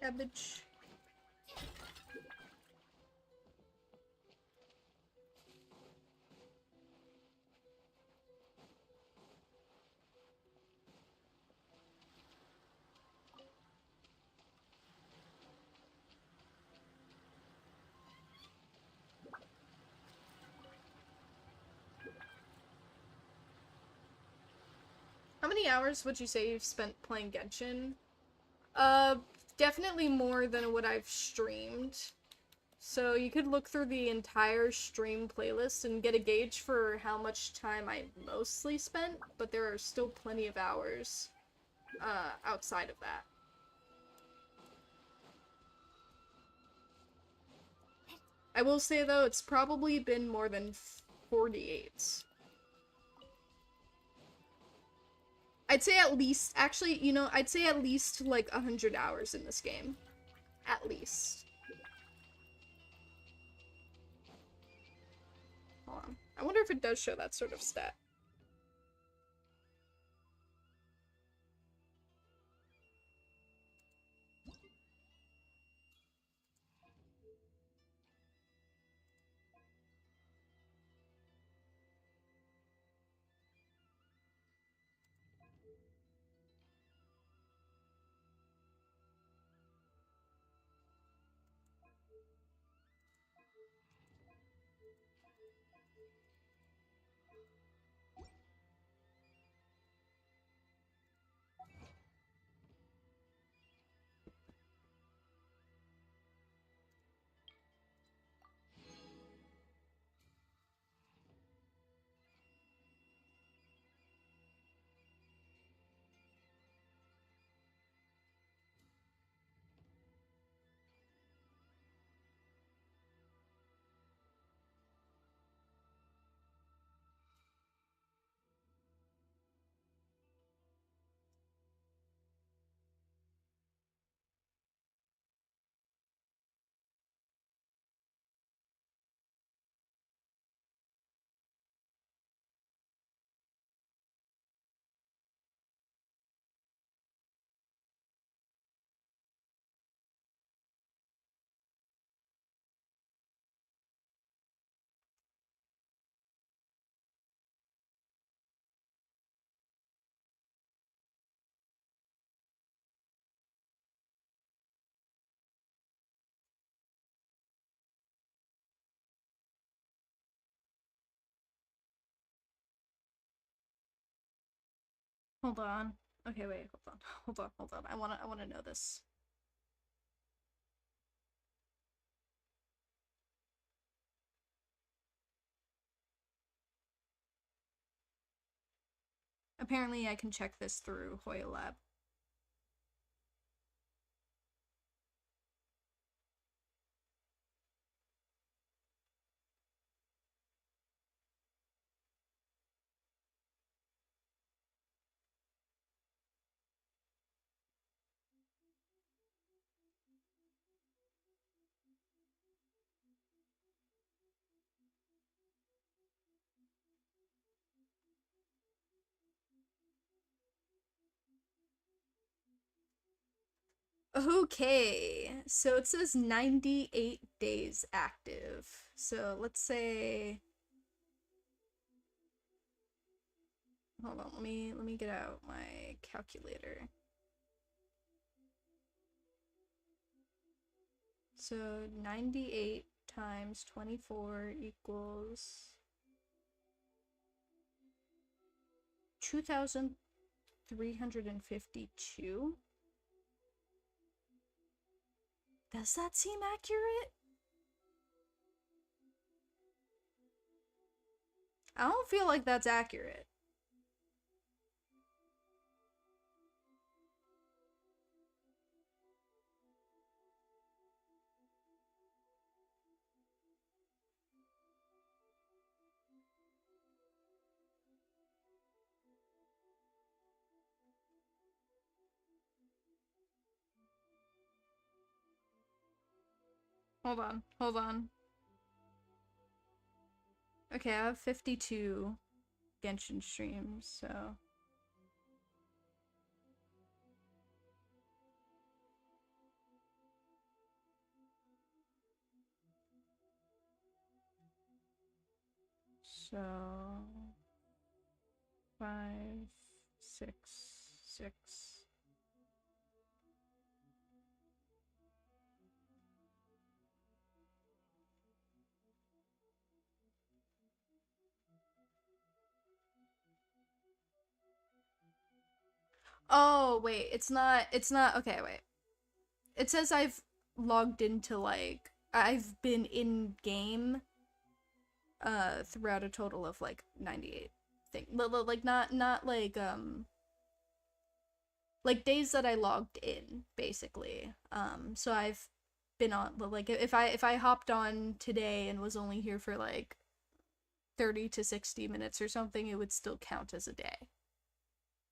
Cabbage. How many hours would you say you've spent playing Genshin? Definitely more than what I've streamed. So you could look through the entire stream playlist and get a gauge for how much time I mostly spent, but there are still plenty of hours, outside of that. I will say though, it's probably been more than 48. I'd say at least, actually, you know, I'd say at least like 100 hours in this game. At least. Hold on. I wonder if it does show that sort of stat. Hold on. Okay, wait, hold on. I wanna know this. Apparently I can check this through Hoya Lab. Okay, so it says 98 days active. So let's say, hold on, let me get out my calculator. So 98 times 24 equals 2,352. Does that seem accurate? I don't feel like that's accurate. Hold on. Okay, I have 52 Genshin streams, so... So 5, 6, 6. Oh, wait, it's not, okay, wait. It says I've logged into, like, I've been in game, throughout a total of, like, 98 things. Like, not, like, days that I logged in, basically. So I've been on, like, if I hopped on today and was only here for, like, 30 to 60 minutes or something, it would still count as a day.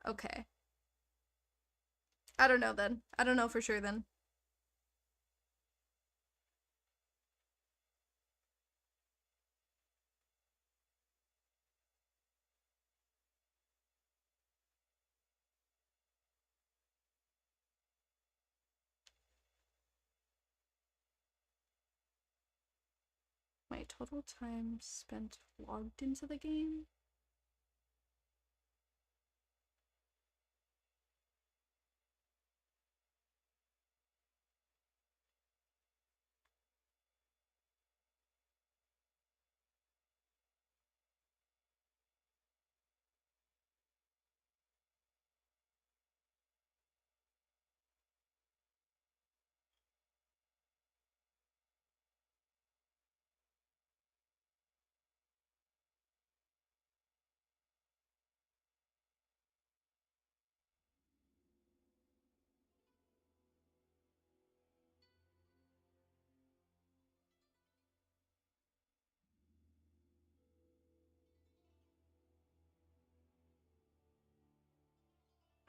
Okay. I don't know then. I don't know for sure then. My total time spent logged into the game?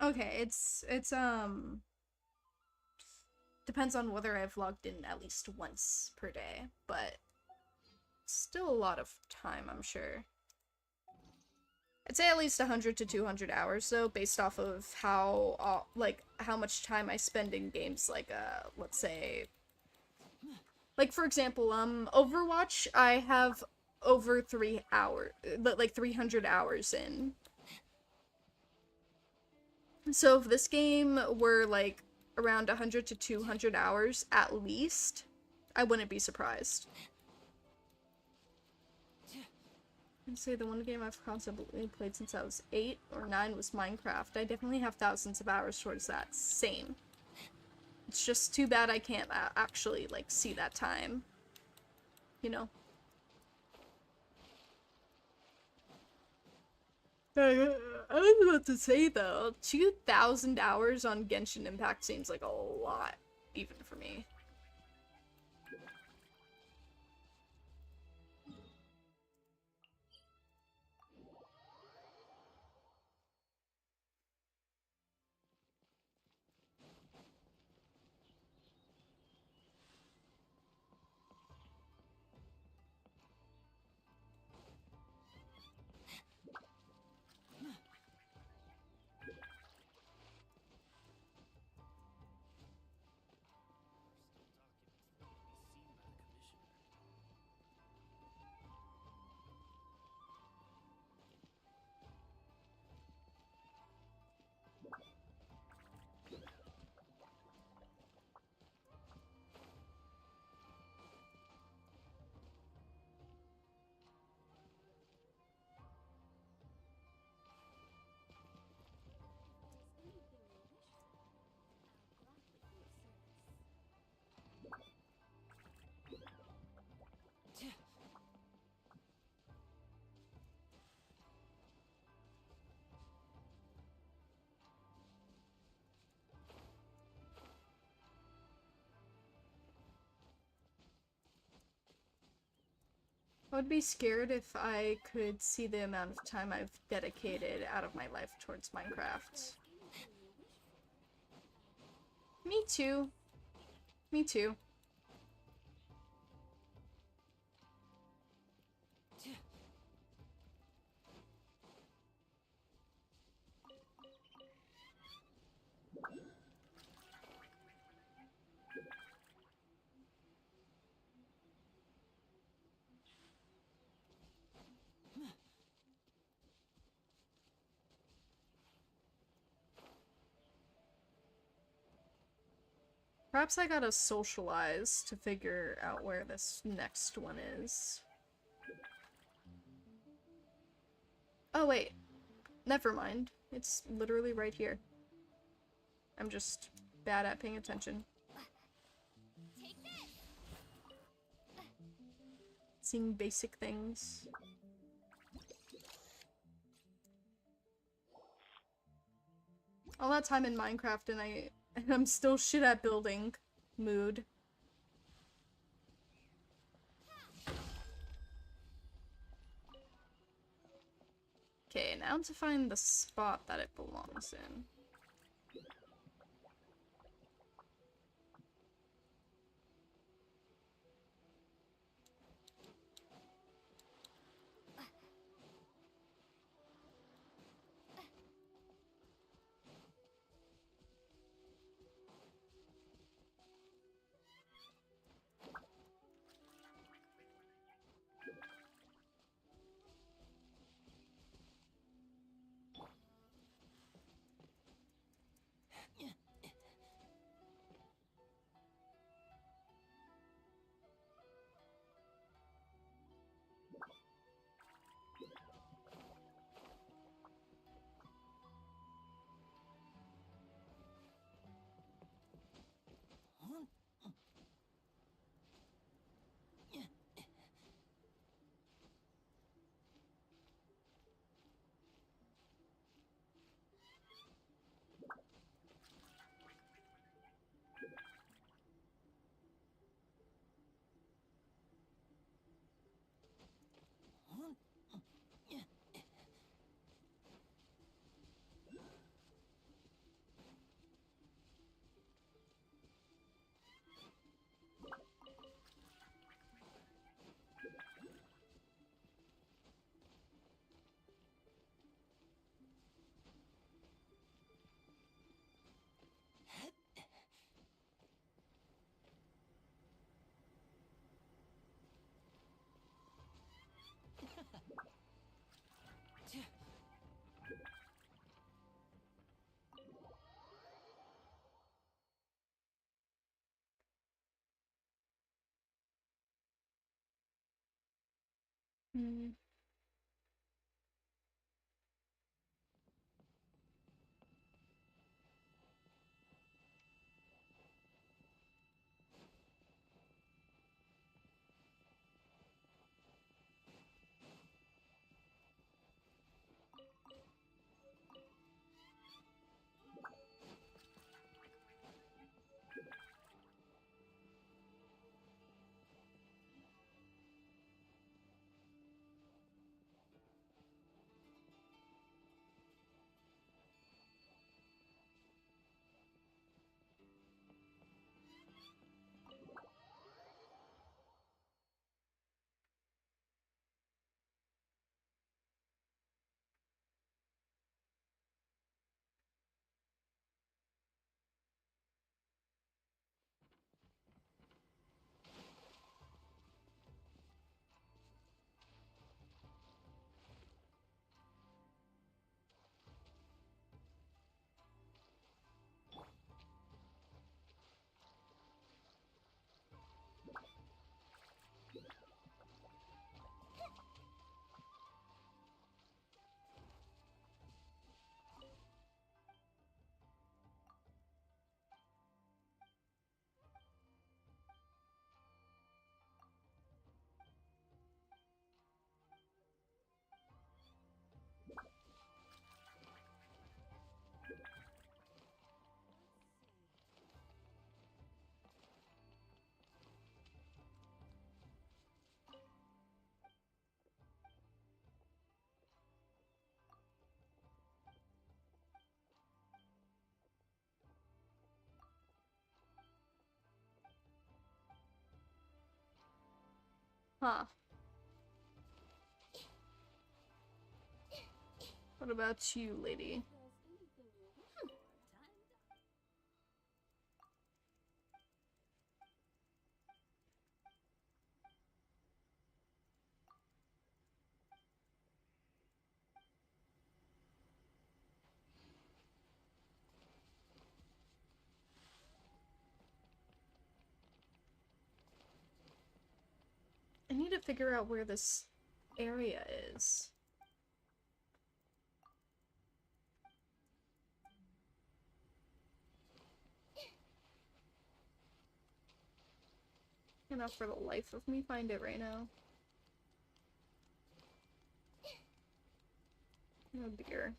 Okay, it's depends on whether I've logged in at least once per day, but still a lot of time, I'm sure. I'd say at least 100 to 200 hours, though, based off of how, like, how much time I spend in games, like, let's say, like, for example, Overwatch, I have over 3 hours, like, 300 hours in. So if this game were, like, around 100 to 200 hours, at least, I wouldn't be surprised. I'd say the one game I've constantly played since I was 8 or 9 was Minecraft. I definitely have thousands of hours towards that. Same. It's just too bad I can't actually, like, see that time. You know? I was about to say, though, 2,000 hours on Genshin Impact seems like a lot, even for me. I would be scared if I could see the amount of time I've dedicated out of my life towards Minecraft. Me too. Me too. Perhaps I gotta socialize to figure out where this next one is. Oh wait, never mind. It's literally right here. I'm just bad at paying attention. Seeing basic things. All that time in Minecraft and I'm still shit at building mood. Okay, now to find the spot that it belongs in. Hmm. Huh. What about you, lady? to figure out where this area is. Cannot for the life of me find it right now. Oh dear.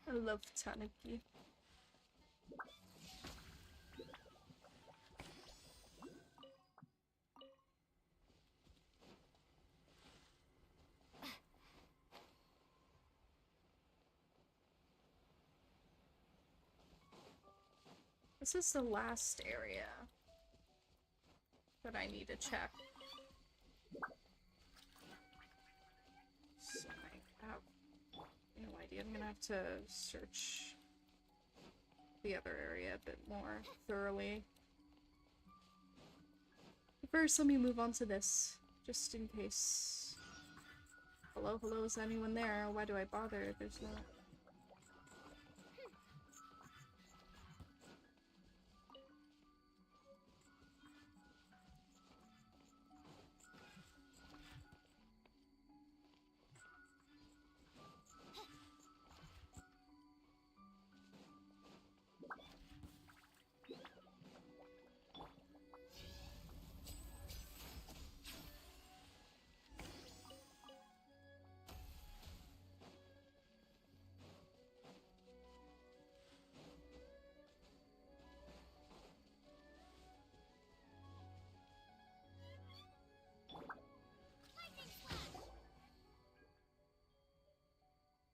I love Tanuki. This is the last area that I need to check. So I have no idea. I'm gonna have to search the other area a bit more thoroughly. First, let me move on to this, just in case. Hello, hello, is anyone there? Why do I bother if there's not?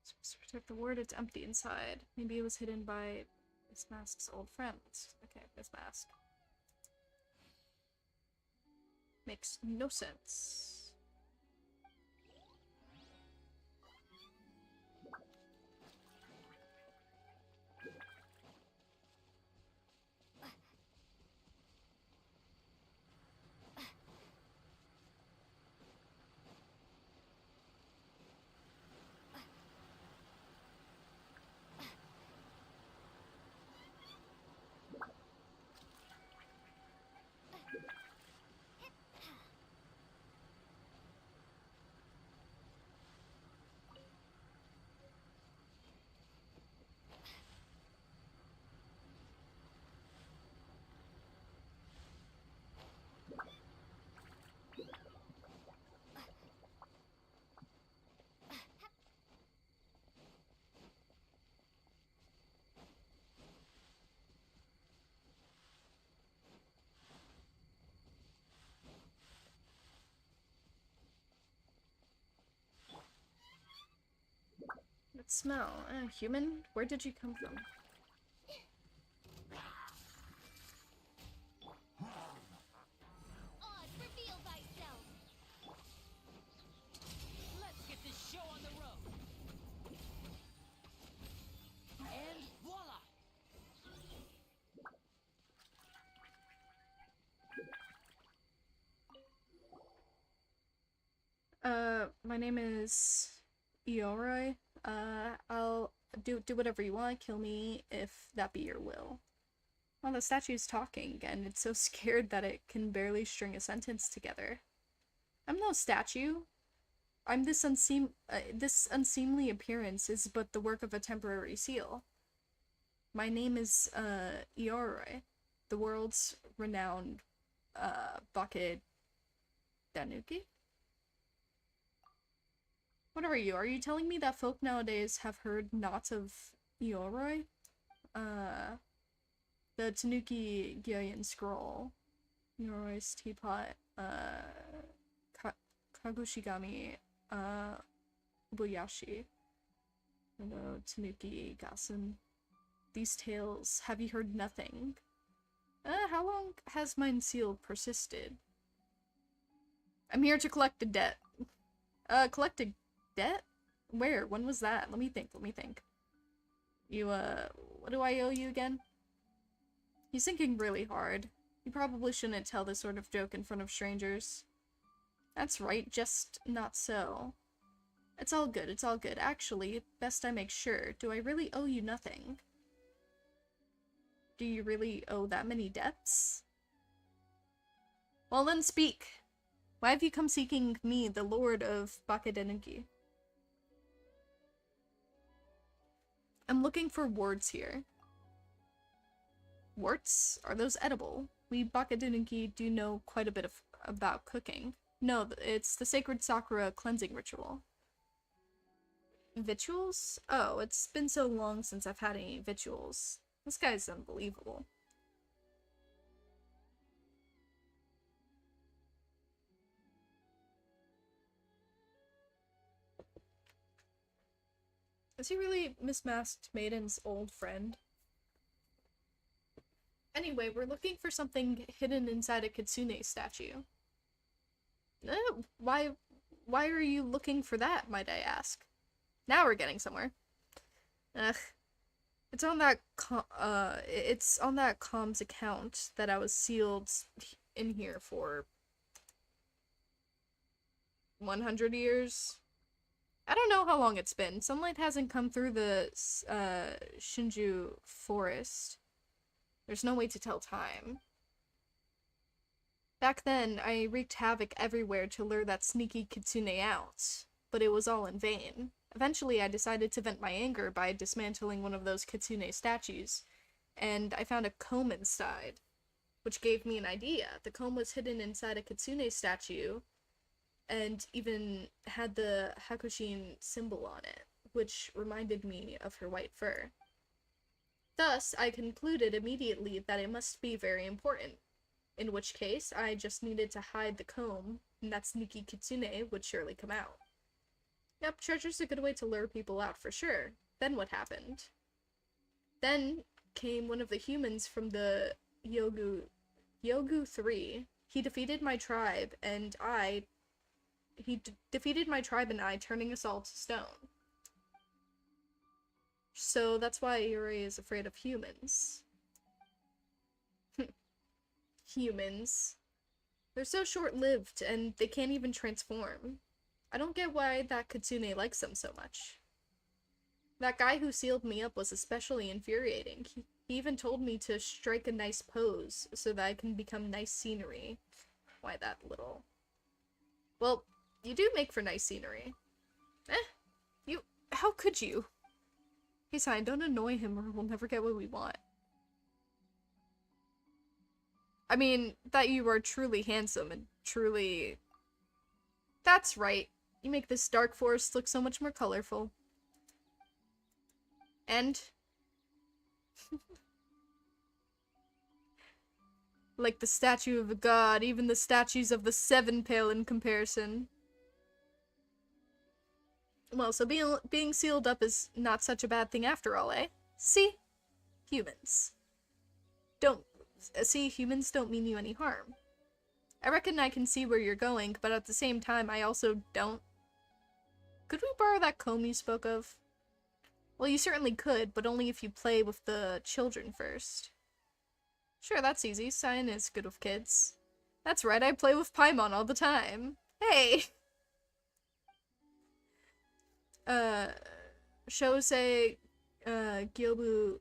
Supposed to protect the ward, it's empty inside. Maybe it was hidden by Miss Mask's old friends. Okay, Miss Mask. Makes no sense. That smell. Human? Where did you come from? Oz, reveal thyself. Let's get this show on the road. And voila! My name is Ioroi. I'll do whatever you want, kill me if that be your will. Well, the statue's talking, and it's so scared that it can barely string a sentence together. I'm no statue. I'm this unseemly appearance is but the work of a temporary seal. My name is, Ioroi, the world's renowned, bucket Danuki? What are you? Are you telling me that folk nowadays have heard naught of Ioroi? The Tanuki Gyoyan scroll, Ioroi's teapot, Kagushigami, Uboyashi, Tanuki Gassen, these tales. Have you heard nothing? How long has mine seal persisted? I'm here to collect a debt. Collect a debt? Where? When was that? Let me think. You, what do I owe you again? He's thinking really hard. You probably shouldn't tell this sort of joke in front of strangers. That's right, just not so. It's all good, it's all good. Actually, best I make sure. Do I really owe you nothing? Do you really owe that many debts? Well then speak. Why have you come seeking me, the lord of Bakadenki? I'm looking for warts here. Warts? Are those edible? We Bakadenki do know quite a bit about cooking. No, it's the sacred Sakura cleansing ritual. Victuals? Oh, it's been so long since I've had any victuals. This guy's unbelievable. Is he really Miss Masked Maiden's old friend? Anyway, we're looking for something hidden inside a kitsune statue. Why are you looking for that, might I ask? Now we're getting somewhere. Ugh. It's on that comms account that I was sealed in here for 100 years. I don't know how long it's been. Sunlight hasn't come through the Shinju forest. There's no way to tell time. Back then, I wreaked havoc everywhere to lure that sneaky kitsune out, but it was all in vain. Eventually, I decided to vent my anger by dismantling one of those kitsune statues, and I found a comb inside, which gave me an idea. The comb was hidden inside a kitsune statue, and even had the Hakushin symbol on it, which reminded me of her white fur. Thus, I concluded immediately that it must be very important, in which case I just needed to hide the comb, and that sneaky kitsune would surely come out. Yep, treasure's a good way to lure people out for sure. Then what happened? Then came one of the humans from the Yogu 3. He defeated my tribe, and defeated my tribe and I, turning us all to stone. So that's why Yuri is afraid of humans. Humans. They're so short-lived, and they can't even transform. I don't get why that kitsune likes them so much. That guy who sealed me up was especially infuriating. He even told me to strike a nice pose so that I can become nice scenery. Why that little... Well, you do make for nice scenery. How could you? Hey, Sign, don't annoy him or we'll never get what we want. I mean, that you are truly handsome and truly... That's right. You make this dark forest look so much more colorful. And... like the statue of a god, even the statues of the Seven pale in comparison. Well, so being sealed up is not such a bad thing after all, eh? See? Humans. Humans don't mean you any harm. I reckon I can see where you're going, but at the same time, I also don't. Could we borrow that comb you spoke of? Well, you certainly could, but only if you play with the children first. Sure, that's easy. Cyan is good with kids. That's right, I play with Paimon all the time. Hey! Shosei, Gyobu,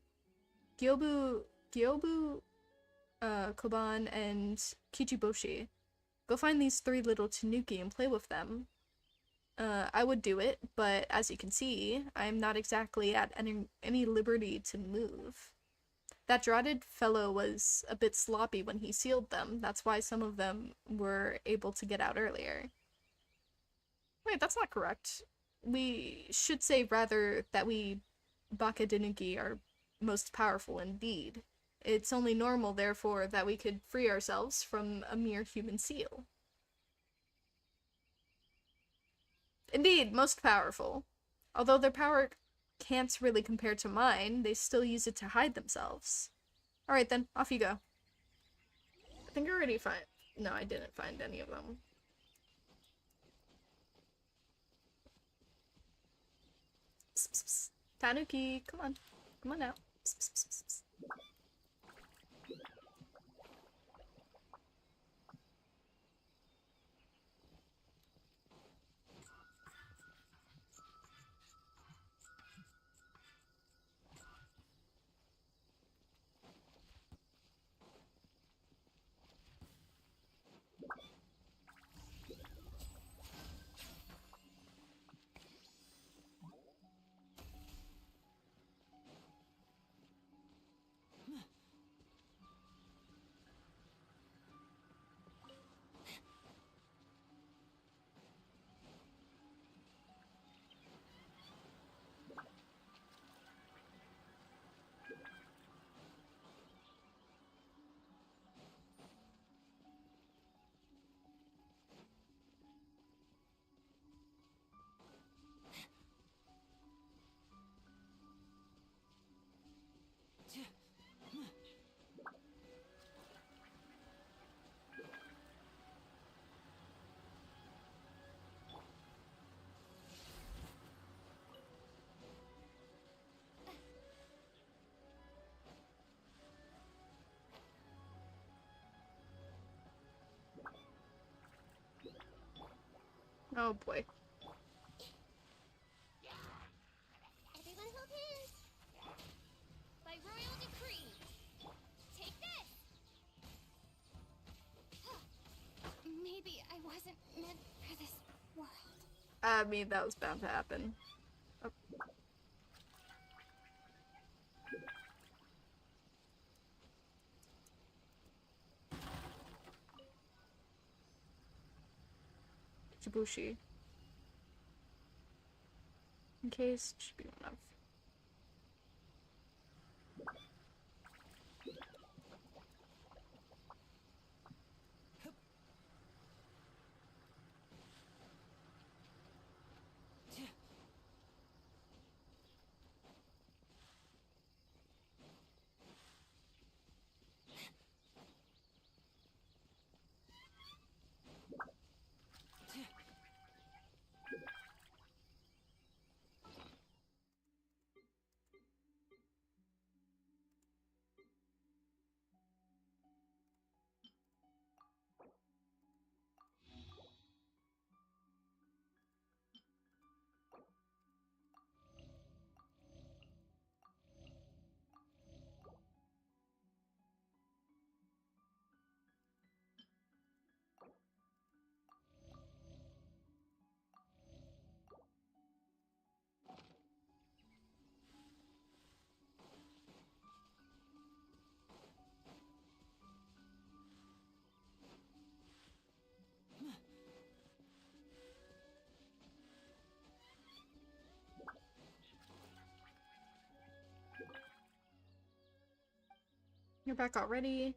Koban, and Kichiboshi. Go find these 3 little tanuki and play with them. I would do it, but as you can see, I'm not exactly at any liberty to move. That Dratted fellow was a bit sloppy when he sealed them. That's why some of them were able to get out earlier. Wait, that's not correct. We should say rather that we Bakadenki are most powerful indeed. It's only normal, therefore, that we could free ourselves from a mere human seal. Indeed, most powerful. Although their power can't really compare to mine. They still use it to hide themselves. Alright then, off you go. I think I already find- no, I didn't find any of them. Psst, psst, psst. Tanuki, come on. Come on out. Psst, psst, psst, psst, psst. Oh boy. Everyone hold hands. By royal decree. Take this. Maybe I wasn't meant for this world. I mean, that was bound to happen. Oh. Shibushi. In case, should be enough. You're back already.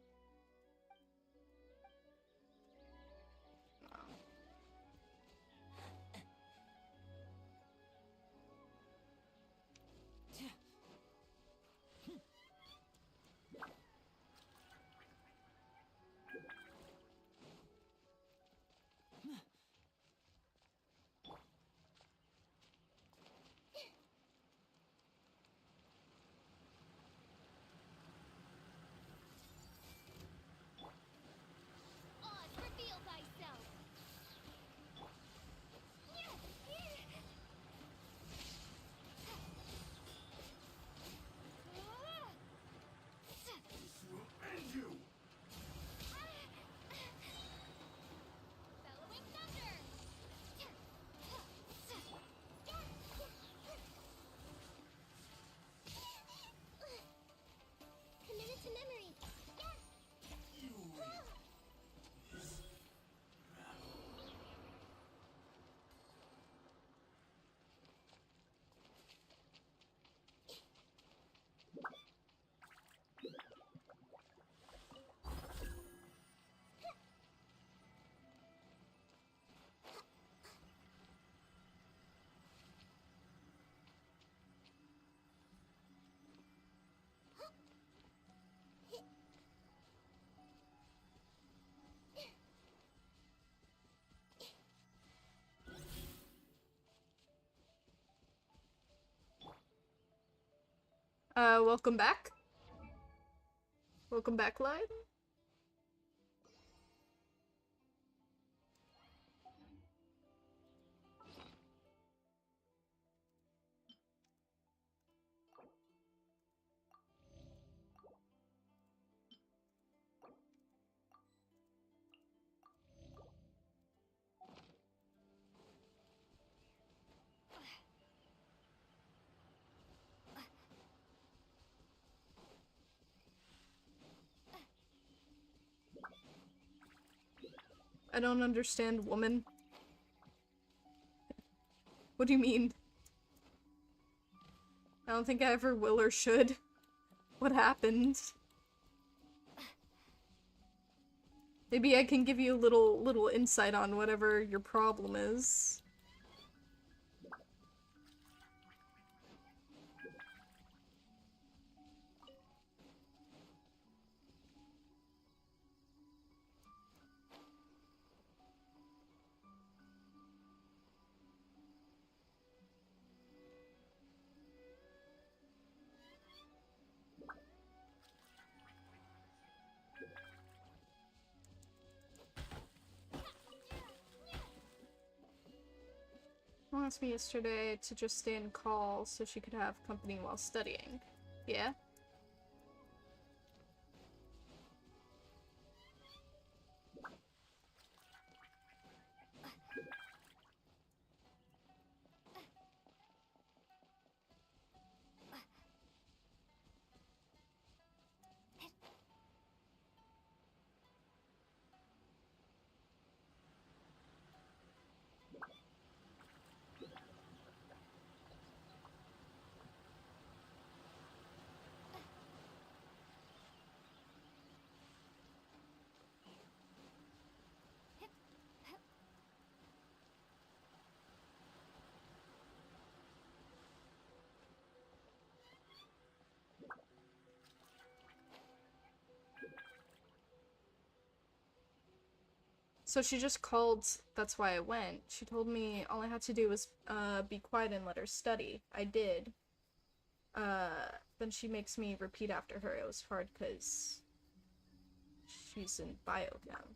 Welcome back. Welcome back, live. I don't understand, woman. What do you mean? I don't think I ever will or should. What happened? Maybe I can give you a little insight on whatever your problem is. Mom asked me yesterday to just stay in call so she could have company while studying. Yeah? So she just called, that's why I went. She told me all I had to do was be quiet and let her study. I did. Then she makes me repeat after her. It was hard because she's in biochem.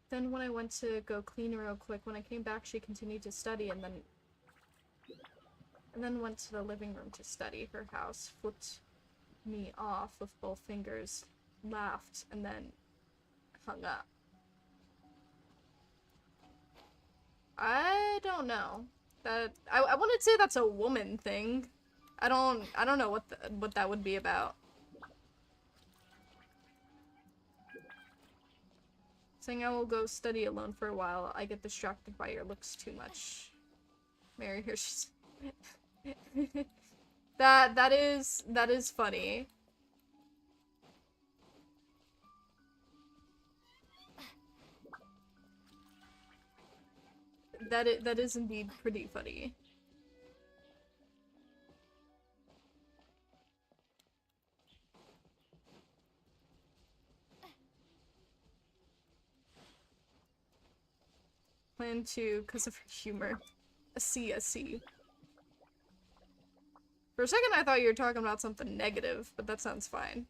Then when I went to go clean real quick, when I came back she continued to study and then went to the living room to study. Her house flipped me off with both fingers, laughed, and then hung up. I don't know. I wouldn't say that's a woman thing. I don't know what that would be about. Saying I will go study alone for a while. I get distracted by your looks too much. Mary, here she's that is funny. That is indeed pretty funny. Plan to, because of her humor. A C. For a second I thought you were talking about something negative, but that sounds fine.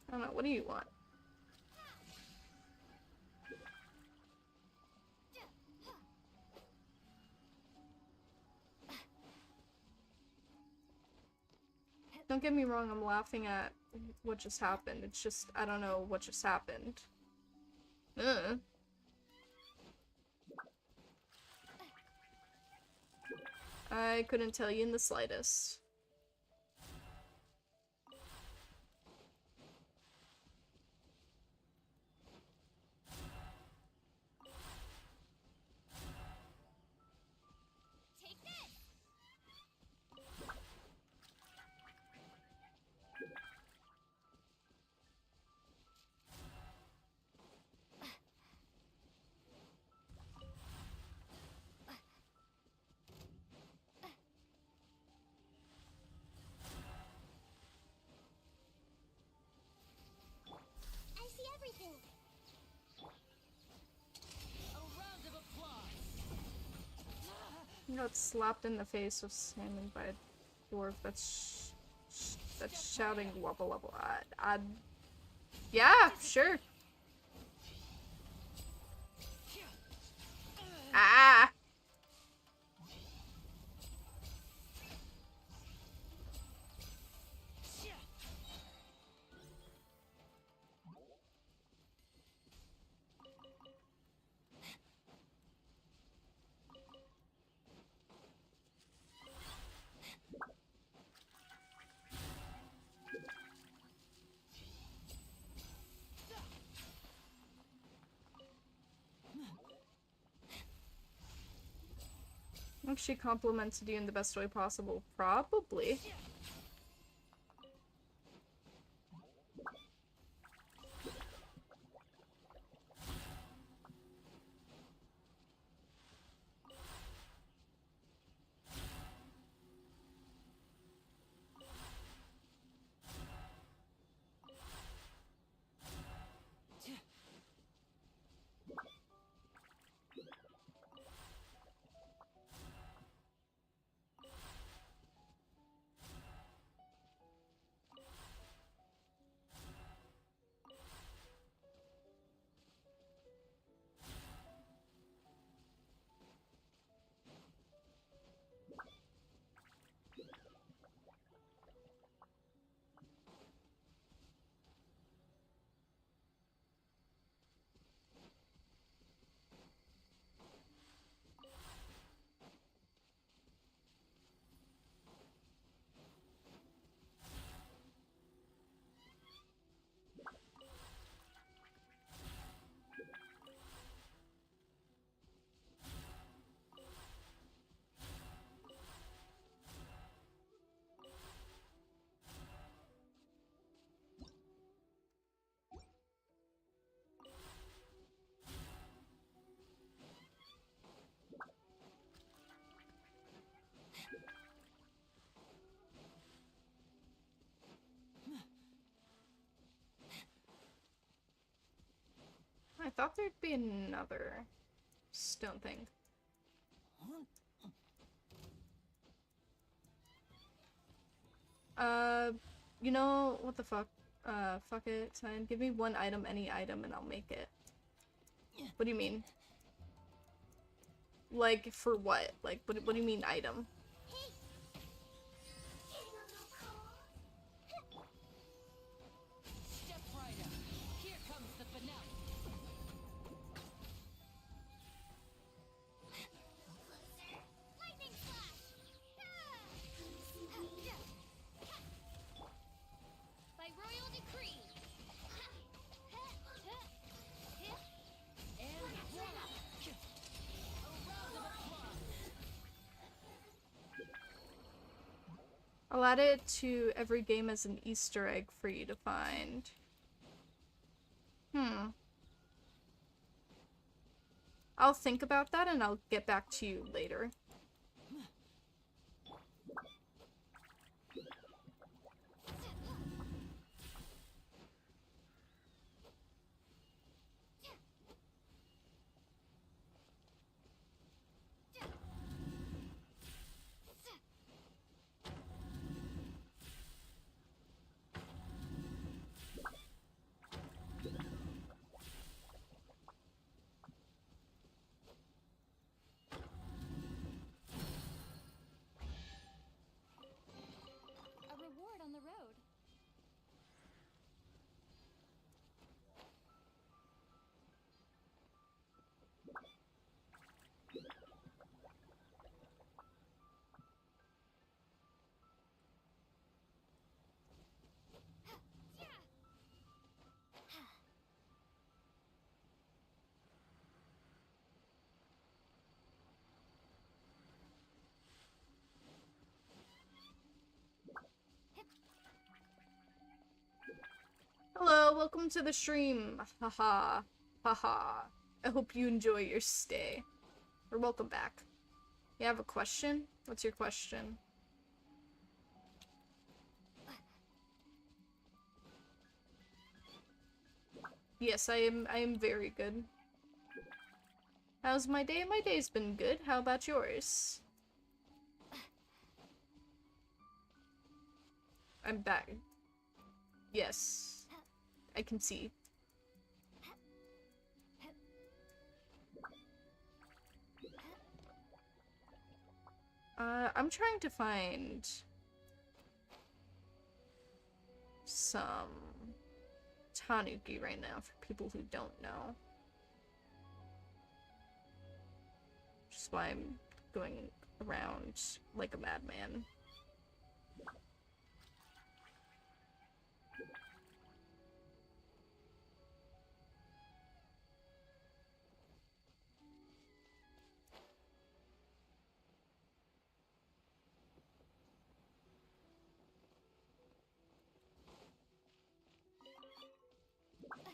I don't know, what do you want? don't get me wrong, I'm laughing at what just happened. It's just, I don't know what just happened. Ugh. I couldn't tell you in the slightest. I got slapped in the face with salmon by a dwarf that's shouting wubba wubba. Yeah, sure. Ah! I think she complimented you in the best way possible. Probably. I thought there'd be another stone thing. You know, what the fuck? Fuck it, son. Give me one item, any item, and I'll make it. What do you mean? Like, for what? Like, what do you mean, item? Step right up. Here comes the finale. Lightning flash! By royal decree. And voila! A round of applause. I'll add it to every game as an Easter egg for you to find. I'll think about that and I'll get back to you later. Hello, welcome to the stream. Haha. Haha. I hope you enjoy your stay. Or welcome back. You have a question? What's your question? Yes, I am very good. How's my day? My day's been good. How about yours? I'm back. Yes. I can see. I'm trying to find some tanuki right now for people who don't know. Which is why I'm going around like a madman.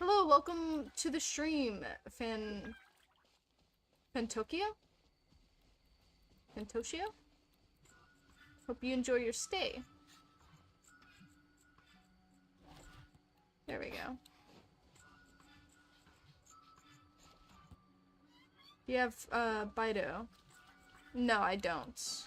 Hello, welcome to the stream, Fantokio? Fantosio? Hope you enjoy your stay. There we go. You have, Baido? No, I don't.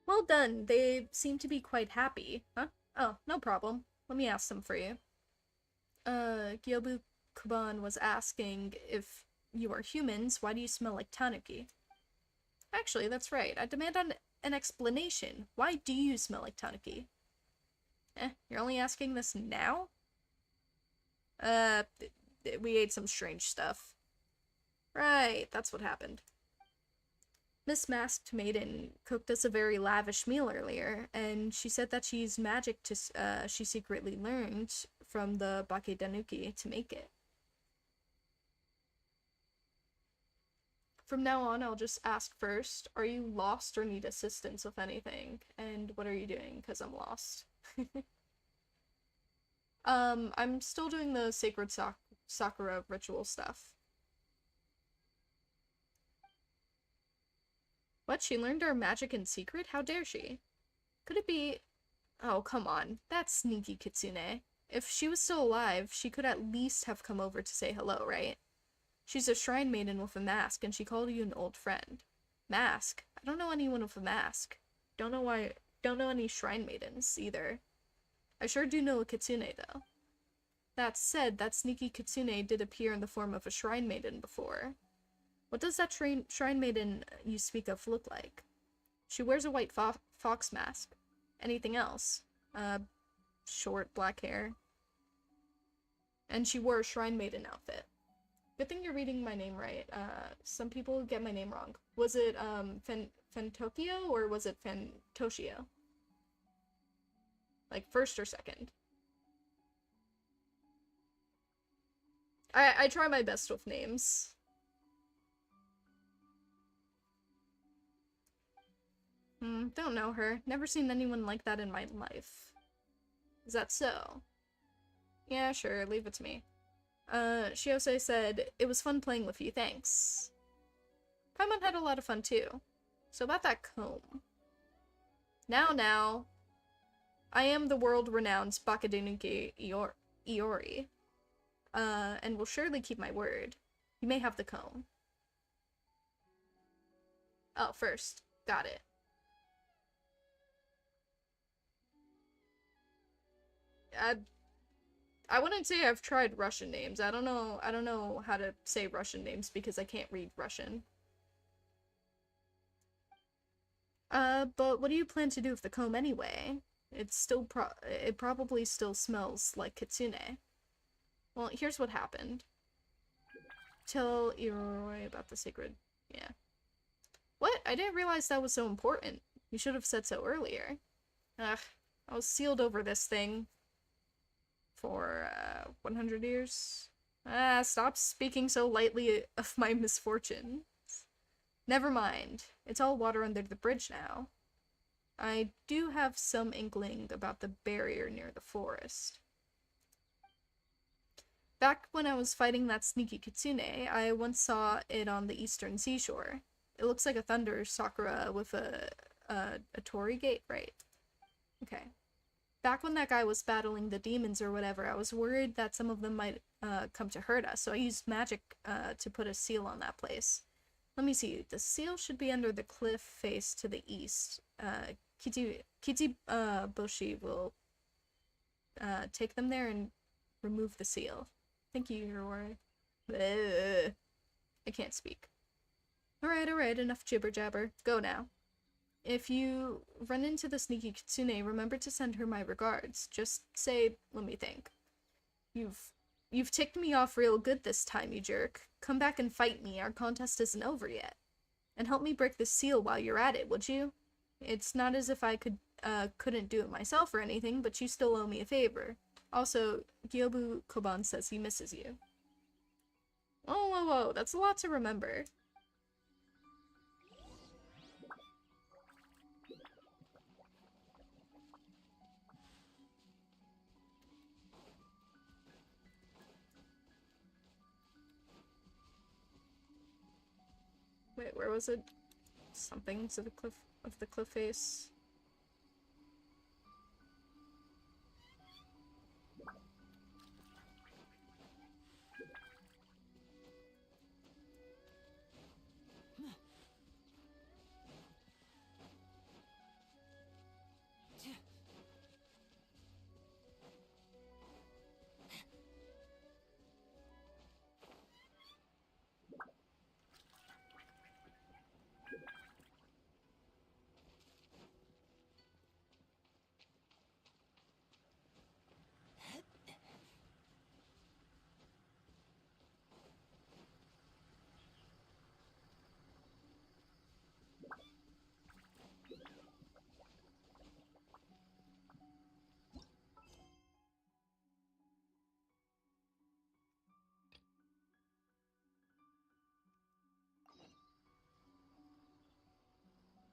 Well done. They seem to be quite happy. Huh? Oh, no problem. Let me ask them for you. Gyobu Kuban was asking if you are humans, why do you smell like tanuki? Actually, that's right. I demand an explanation. Why do you smell like tanuki? You're only asking this now? We ate some strange stuff. Right, that's what happened. Miss Masked Maiden cooked us a very lavish meal earlier, and she said that she used magic she secretly learned from the Bakedanuki to make it. From now on, I'll just ask first, are you lost or need assistance with anything? And what are you doing? Because I'm lost. I'm still doing the Sacred Sakura ritual stuff. What? She learned our magic in secret? How dare she? Could it be... Oh, come on. That sneaky kitsune. If she was still alive, she could at least have come over to say hello, right? She's a shrine maiden with a mask, and she called you an old friend. Mask? I don't know anyone with a mask. Don't know any shrine maidens, either. I sure do know a kitsune, though. That said, that sneaky kitsune did appear in the form of a shrine maiden before. What does that shrine maiden you speak of look like? She wears a white fox mask. Anything else? Short black hair. And she wore a shrine maiden outfit. Good thing you're reading my name right. Some people get my name wrong. Was it, Fantokio or was it Fantoshio? Like, first or second? I try my best with names. Don't know her. Never seen anyone like that in my life. Is that so? Yeah, sure, leave it to me. Shiose said, it was fun playing with you, thanks. Paimon had a lot of fun too. So about that comb. Now. I am the world-renowned Bakadenuki Iori, and will surely keep my word. You may have the comb. Oh, first. Got it. I wouldn't say I've tried Russian names. I don't know how to say Russian names because I can't read Russian. But what do you plan to do with the comb anyway? It's still it probably still smells like kitsune. Well, here's what happened. Tell Iroi about the sacred... Yeah. What? I didn't realize that was so important. You should have said so earlier. Ugh. I was sealed over this thing for, 100 years? Stop speaking so lightly of my misfortunes. Never mind. It's all water under the bridge now. I do have some inkling about the barrier near the forest. Back when I was fighting that sneaky kitsune, I once saw it on the eastern seashore. It looks like a thunder sakura with a torii gate, right? Okay. Back when that guy was battling the demons or whatever, I was worried that some of them might come to hurt us, so I used magic to put a seal on that place. Let me see. The seal should be under the cliff face to the east. Boshi will take them there and remove the seal. Thank you, Hiroi. I can't speak. Alright, enough jibber-jabber. Go now. If you run into the sneaky kitsune, remember to send her my regards. Just say, let me think. You've ticked me off real good this time, you jerk. Come back and fight me, our contest isn't over yet. And help me break the seal while you're at it, would you? It's not as if I couldn't do it myself or anything, but you still owe me a favor. Also, Gyobu Koban says he misses you. Whoa, that's a lot to remember. Wait, where was it? Something to the cliff of the cliff face.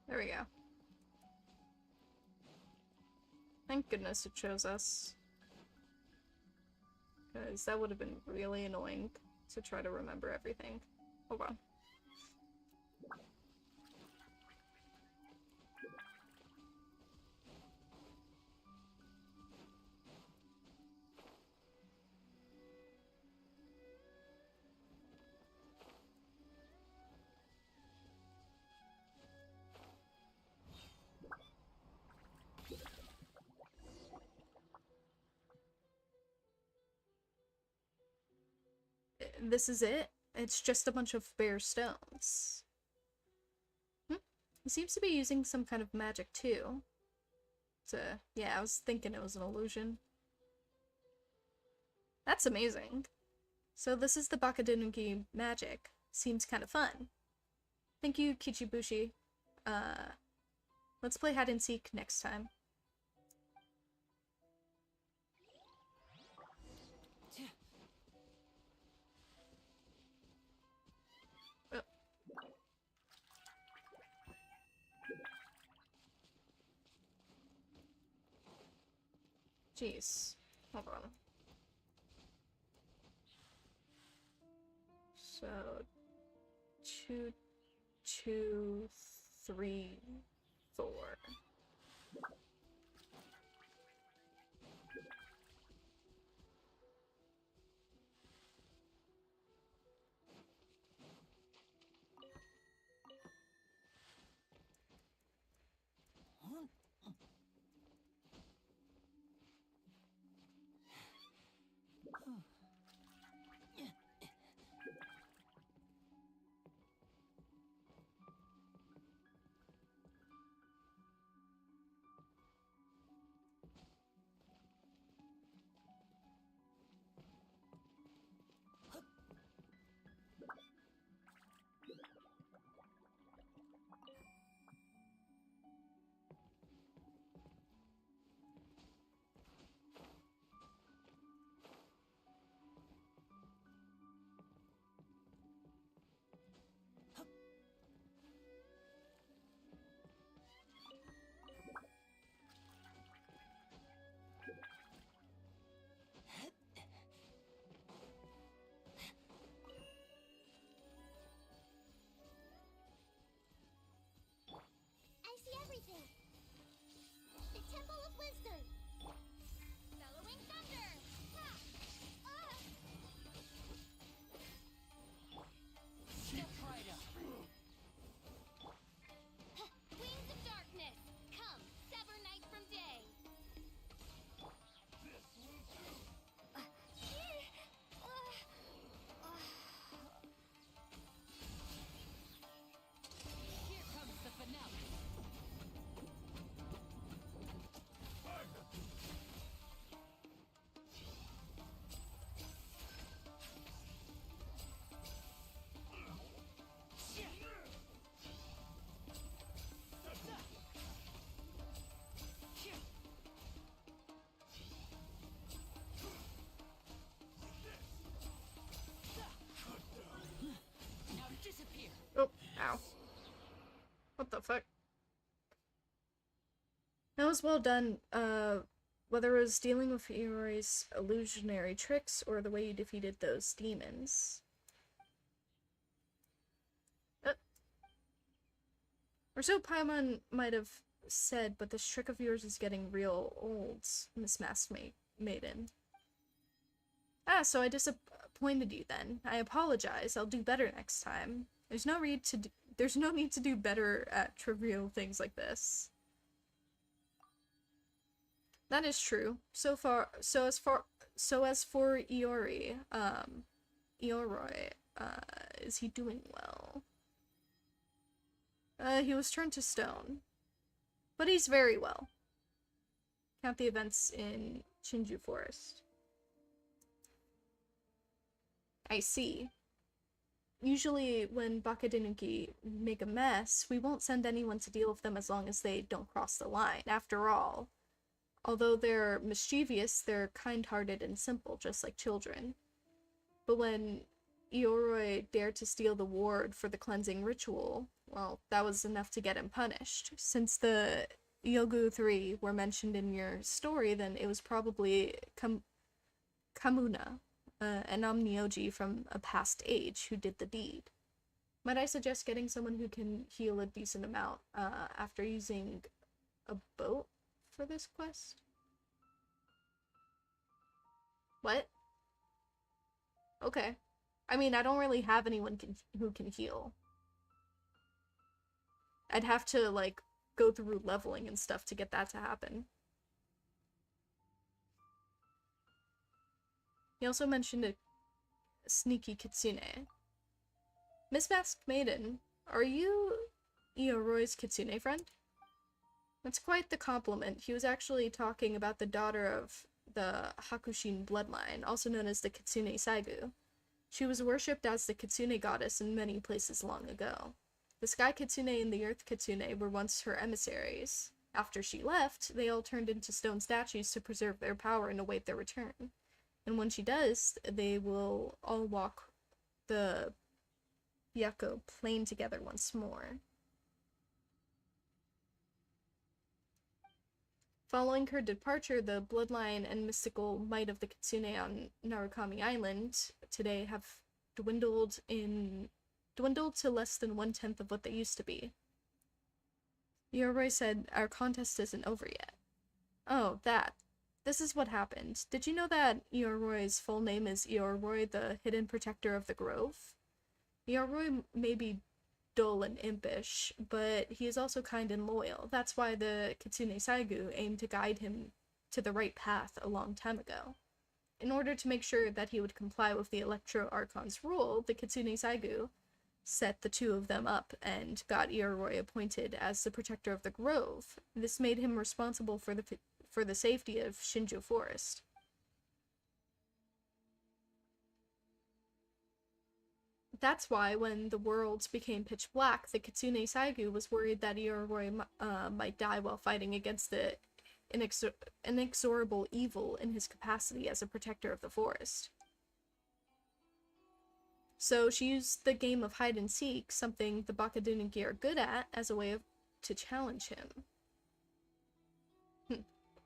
There we go. Thank goodness it chose us. Because that would have been really annoying to try to remember everything. Hold on. This is it? It's just a bunch of bare stones. He seems to be using some kind of magic too. Yeah, I was thinking it was an illusion. That's amazing. So this is the Bakadenuki magic. Seems kind of fun. Thank you, Kichibushi. Let's play hide and seek next time. Jeez. Hold on. So... 2, 2, 3, 4. was well done. Whether it was dealing with Iori's illusionary tricks or the way you defeated those demons. Or so Paimon might have said, but this trick of yours is getting real old, Miss Masked Maiden. Ah, so I disappointed you then. I apologize. I'll do better next time. There's no need to do better at trivial things like this. That is true. So as for Iori, Ioroi, is he doing well? He was turned to stone. But he's very well. Count the events in Shinju Forest. I see. Usually when Bakadenuki make a mess, we won't send anyone to deal with them as long as they don't cross the line. After all, although they're mischievous, they're kind-hearted and simple, just like children. But when Ioroi dared to steal the ward for the cleansing ritual, well, that was enough to get him punished. Since the Yogu 3 were mentioned in your story, then it was probably Kamuna, an Omnioji from a past age, who did the deed. Might I suggest getting someone who can heal a decent amount after using a boat for this quest? What? Okay. I mean, I don't really have anyone who can heal. I'd have to, like, go through leveling and stuff to get that to happen. He also mentioned a sneaky kitsune. Miss Masked Maiden, are you Ioroi's kitsune friend? That's quite the compliment. He was actually talking about the daughter of the Hakushin bloodline, also known as the Kitsune Saigu. She was worshipped as the kitsune goddess in many places long ago. The Sky Kitsune and the Earth Kitsune were once her emissaries. After she left, they all turned into stone statues to preserve their power and await their return. And when she does, they will all walk the Byakko plain together once more. Following her departure, the bloodline and mystical might of the Kitsune on Narukami Island today have dwindled to less than 1/10 of what they used to be. Ioroi said, our contest isn't over yet. Oh, that. This is what happened. Did you know that Ioroi's full name is Ioroi, the Hidden Protector of the Grove? Ioroi may be dull and impish, but he is also kind and loyal. That's why the Kitsune Saigu aimed to guide him to the right path a long time ago. In order to make sure that he would comply with the Electro Archon's rule, the Kitsune Saigu set the two of them up and got Ioroi appointed as the Protector of the Grove. This made him responsible for the safety of Shinju Forest. That's why, when the worlds became pitch black, the Kitsune Saigu was worried that Ioroi might die while fighting against the inexorable evil in his capacity as a protector of the forest. So she used the game of hide and seek, something the Bakadenuki are good at, as a way to challenge him.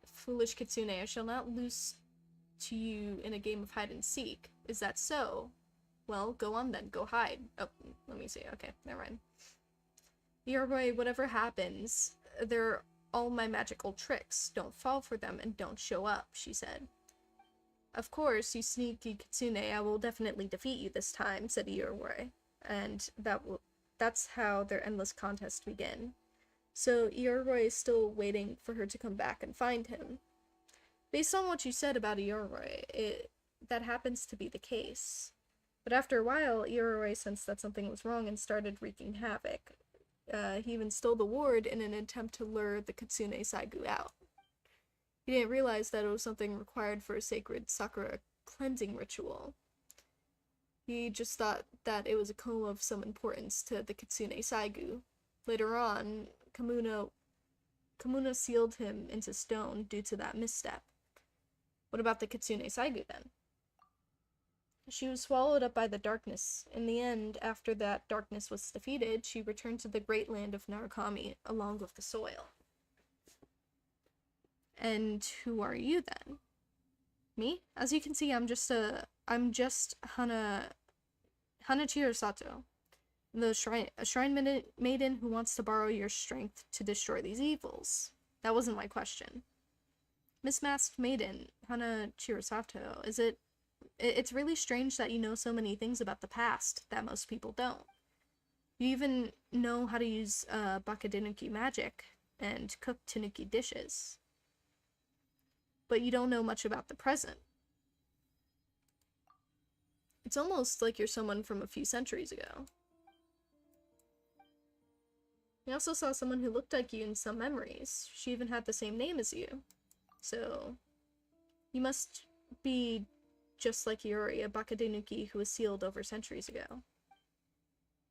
Foolish Kitsune, I shall not lose to you in a game of hide and seek. Is that so? Well, go on then, go hide. Oh, let me see. Okay, never mind. Ioroi, whatever happens, they're all my magical tricks. Don't fall for them and don't show up, she said. Of course, you sneaky Kitsune, I will definitely defeat you this time, said Ioroi. And that's how their endless contests begin. So Ioroi is still waiting for her to come back and find him. Based on what you said about Ioroi, that happens to be the case. But after a while, Ioroi sensed that something was wrong and started wreaking havoc. He even stole the ward in an attempt to lure the Kitsune Saigu out. He didn't realize that it was something required for a sacred Sakura cleansing ritual. He just thought that it was a comb of some importance to the Kitsune Saigu. Later on, Kamuna sealed him into stone due to that misstep. What about the Kitsune Saigu then? She was swallowed up by the darkness. In the end, after that darkness was defeated, she returned to the great land of Narukami, along with the soil. And who are you then? Me? As you can see, I'm just Hana Chirasato, the shrine maiden who wants to borrow your strength to destroy these evils. That wasn't my question. Miss Masked Maiden, Hana Chirasato, it's really strange that you know so many things about the past that most people don't. You even know how to use Bakadinuki magic and cook tanuki dishes. But you don't know much about the present. It's almost like you're someone from a few centuries ago. I also saw someone who looked like you in some memories. She even had the same name as you. So, you must be just like Yuri, a Bakadinuki who was sealed over centuries ago.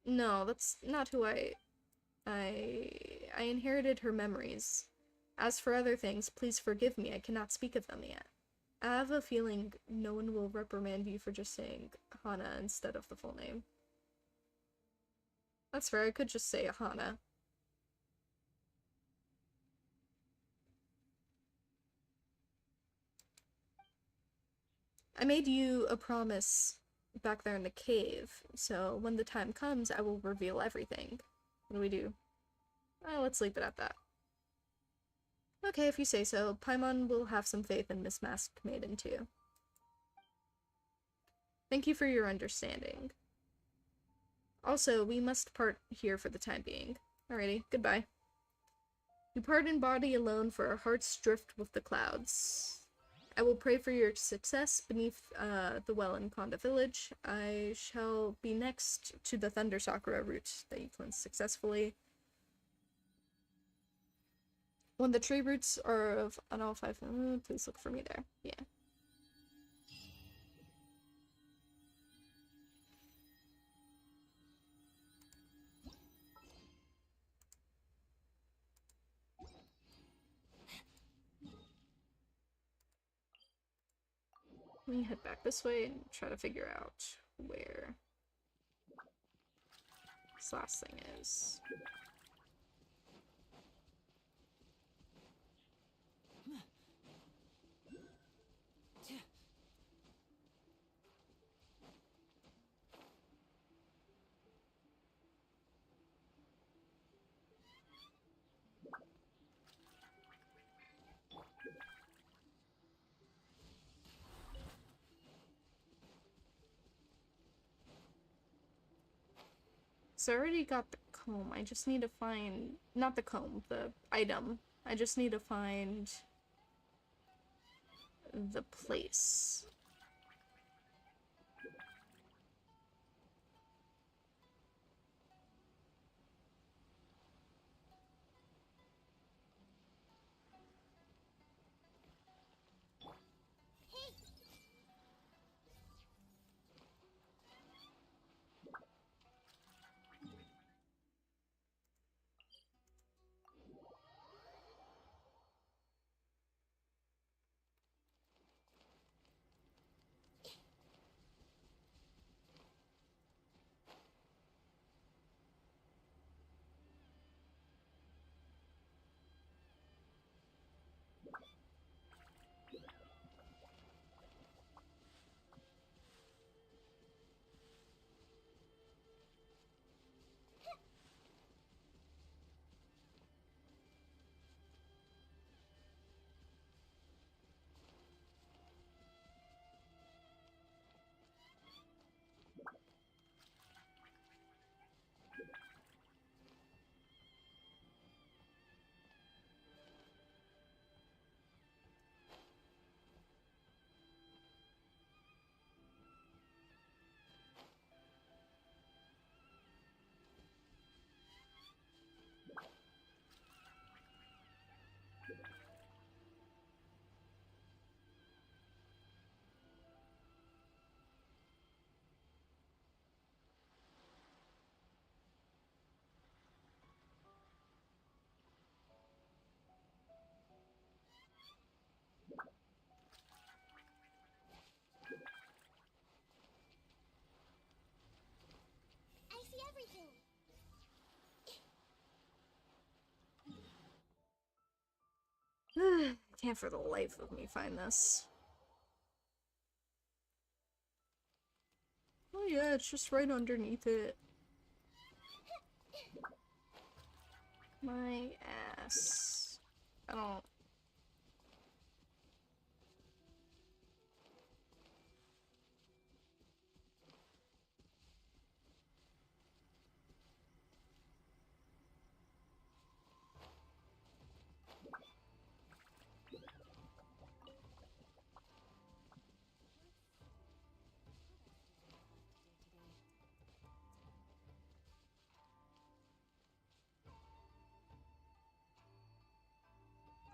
No, that's not who I inherited her memories. As for other things, please forgive me, I cannot speak of them yet. I have a feeling no one will reprimand you for just saying Hana instead of the full name. That's fair, I could just say Hana. I made you a promise back there in the cave, so when the time comes, I will reveal everything. What do we do? Let's leave it at that. Okay, if you say so. Paimon will have some faith in Miss Masked Maiden, too. Thank you for your understanding. Also, we must part here for the time being. Alrighty, goodbye. You part in body alone, for our hearts drift with the clouds. I will pray for your success beneath the well in Konda village. I shall be next to the Thunder Sakura route that you cleansed successfully. When the tree roots are on all 5, please look for me there. Yeah. Let me head back this way and try to figure out where this last thing is. So I already got the comb, I just need to find, not the comb, the item. I just need to find the place. I see everything. can't for the life of me find this. Oh yeah, it's just right underneath it. My ass. I don't...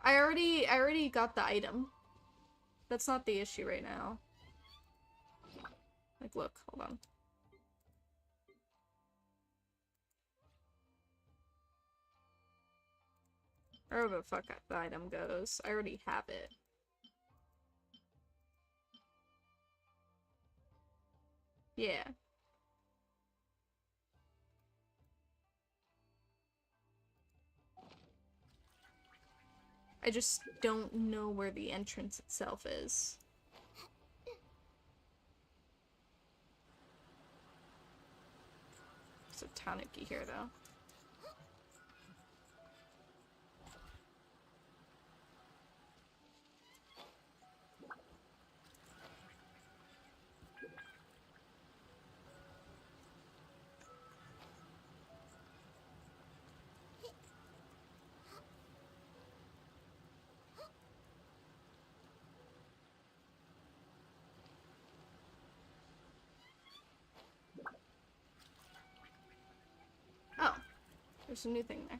I already got the item. That's not the issue right now. Like, look, hold on. Wherever the fuck the item goes, I already have it. Yeah. I just don't know where the entrance itself is. There's a tanuki here, though. Oh, there's a new thing there.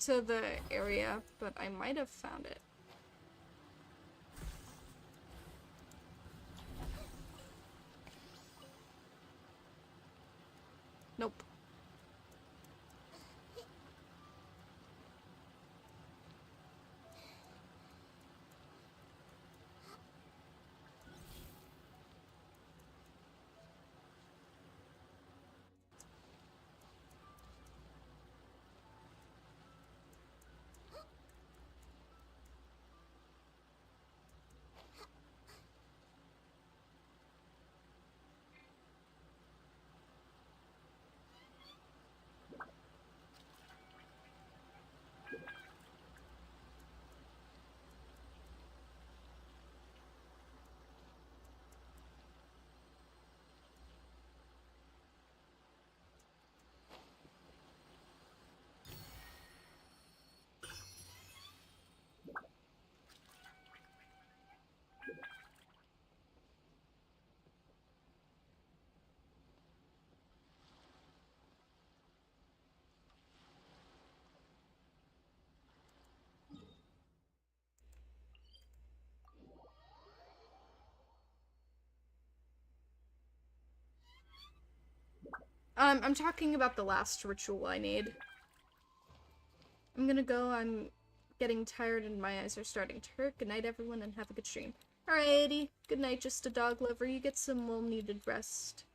To the area, but I might have found it. Nope. I'm talking about the last ritual I need. I'm gonna go, I'm getting tired and my eyes are starting to hurt. Good night, everyone, and have a good stream. Alrighty, good night, just a dog lover. You get some well-needed rest.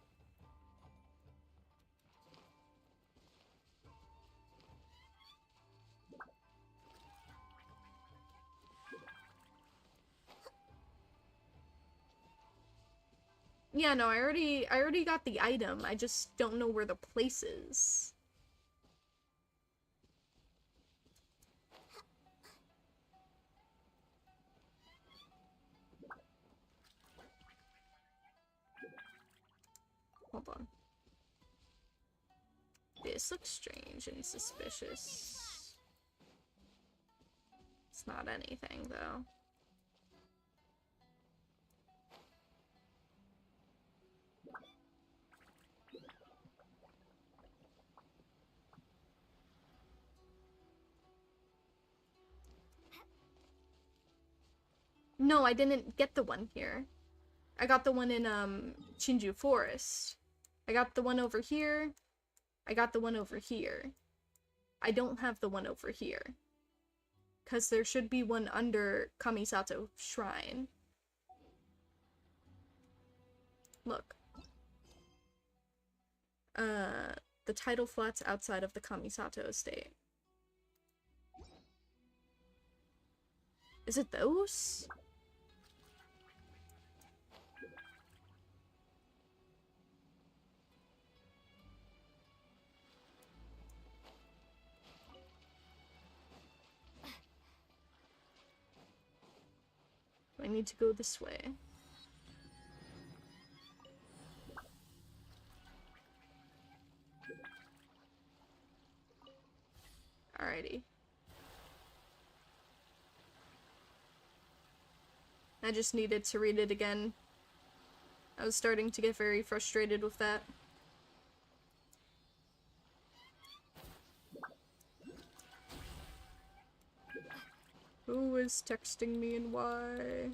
Yeah, no, I already got the item. I just don't know where the place is. Hold on. This looks strange and suspicious. It's not anything, though. No, I didn't get the one here. I got the one in, Chinju Forest. I got the one over here. I got the one over here. I don't have the one over here. Because there should be one under Kamisato Shrine. Look. the tidal flats outside of the Kamisato estate. Is it those? I need to go this way. Alrighty. I just needed to read it again. I was starting to get very frustrated with that. Who is texting me and why?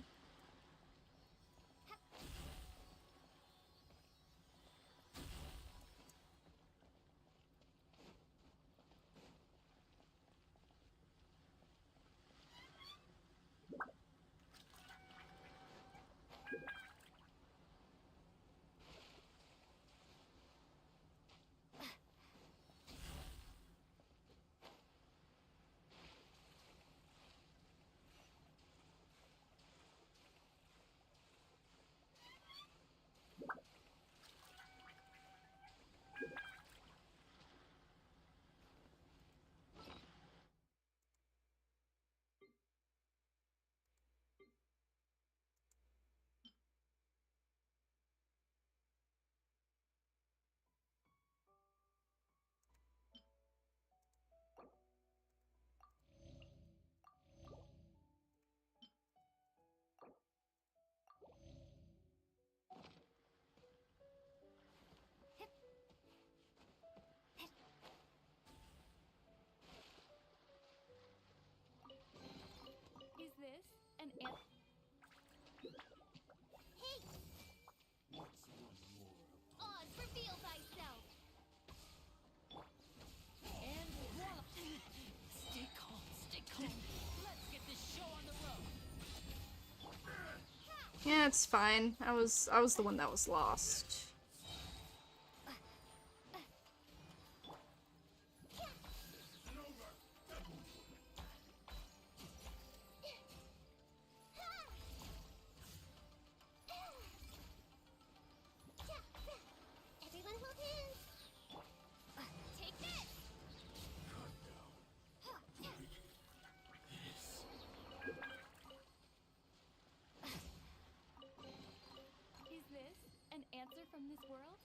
Is this an ant? Hey! Oz, reveal thyself! And voila! Stay calm, stay calm. Let's get this show on the road. Yeah, it's fine. I was the one that was lost. Everyone hold hands. Take this. Is this an answer from this world?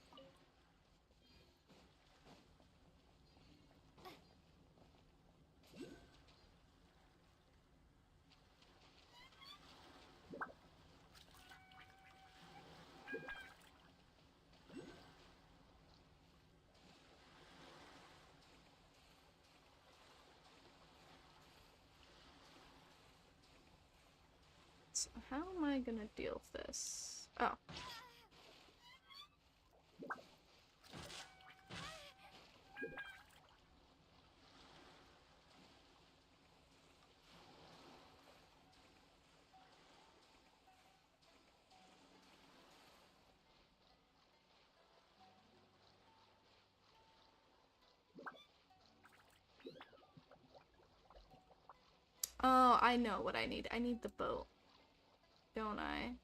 So how am I gonna deal with this? Oh. Oh, I know what I need. I need the boat. Don't I?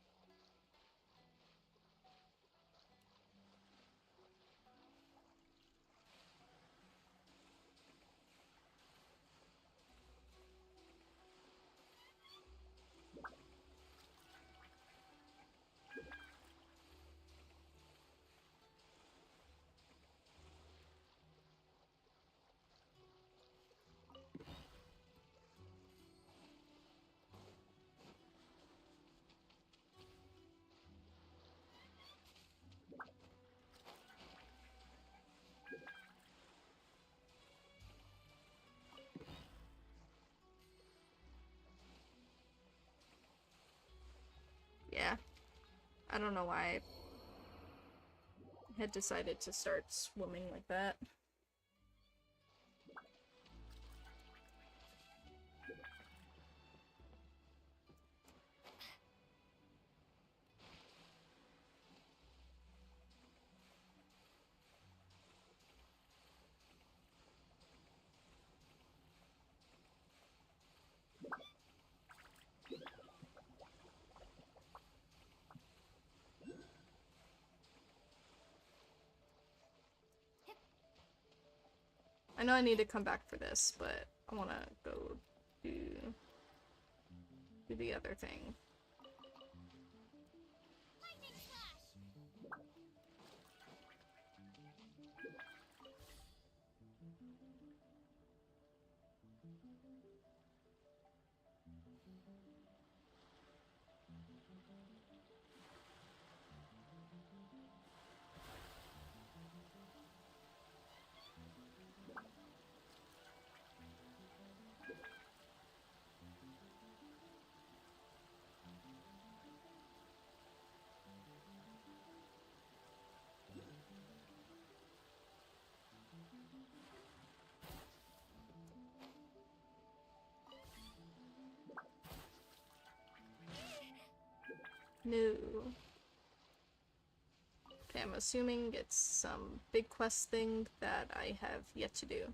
Yeah. I don't know why I had decided to start swimming like that. I know I need to come back for this, but I want to go do the other thing. No. Okay, I'm assuming it's some big quest thing that I have yet to do.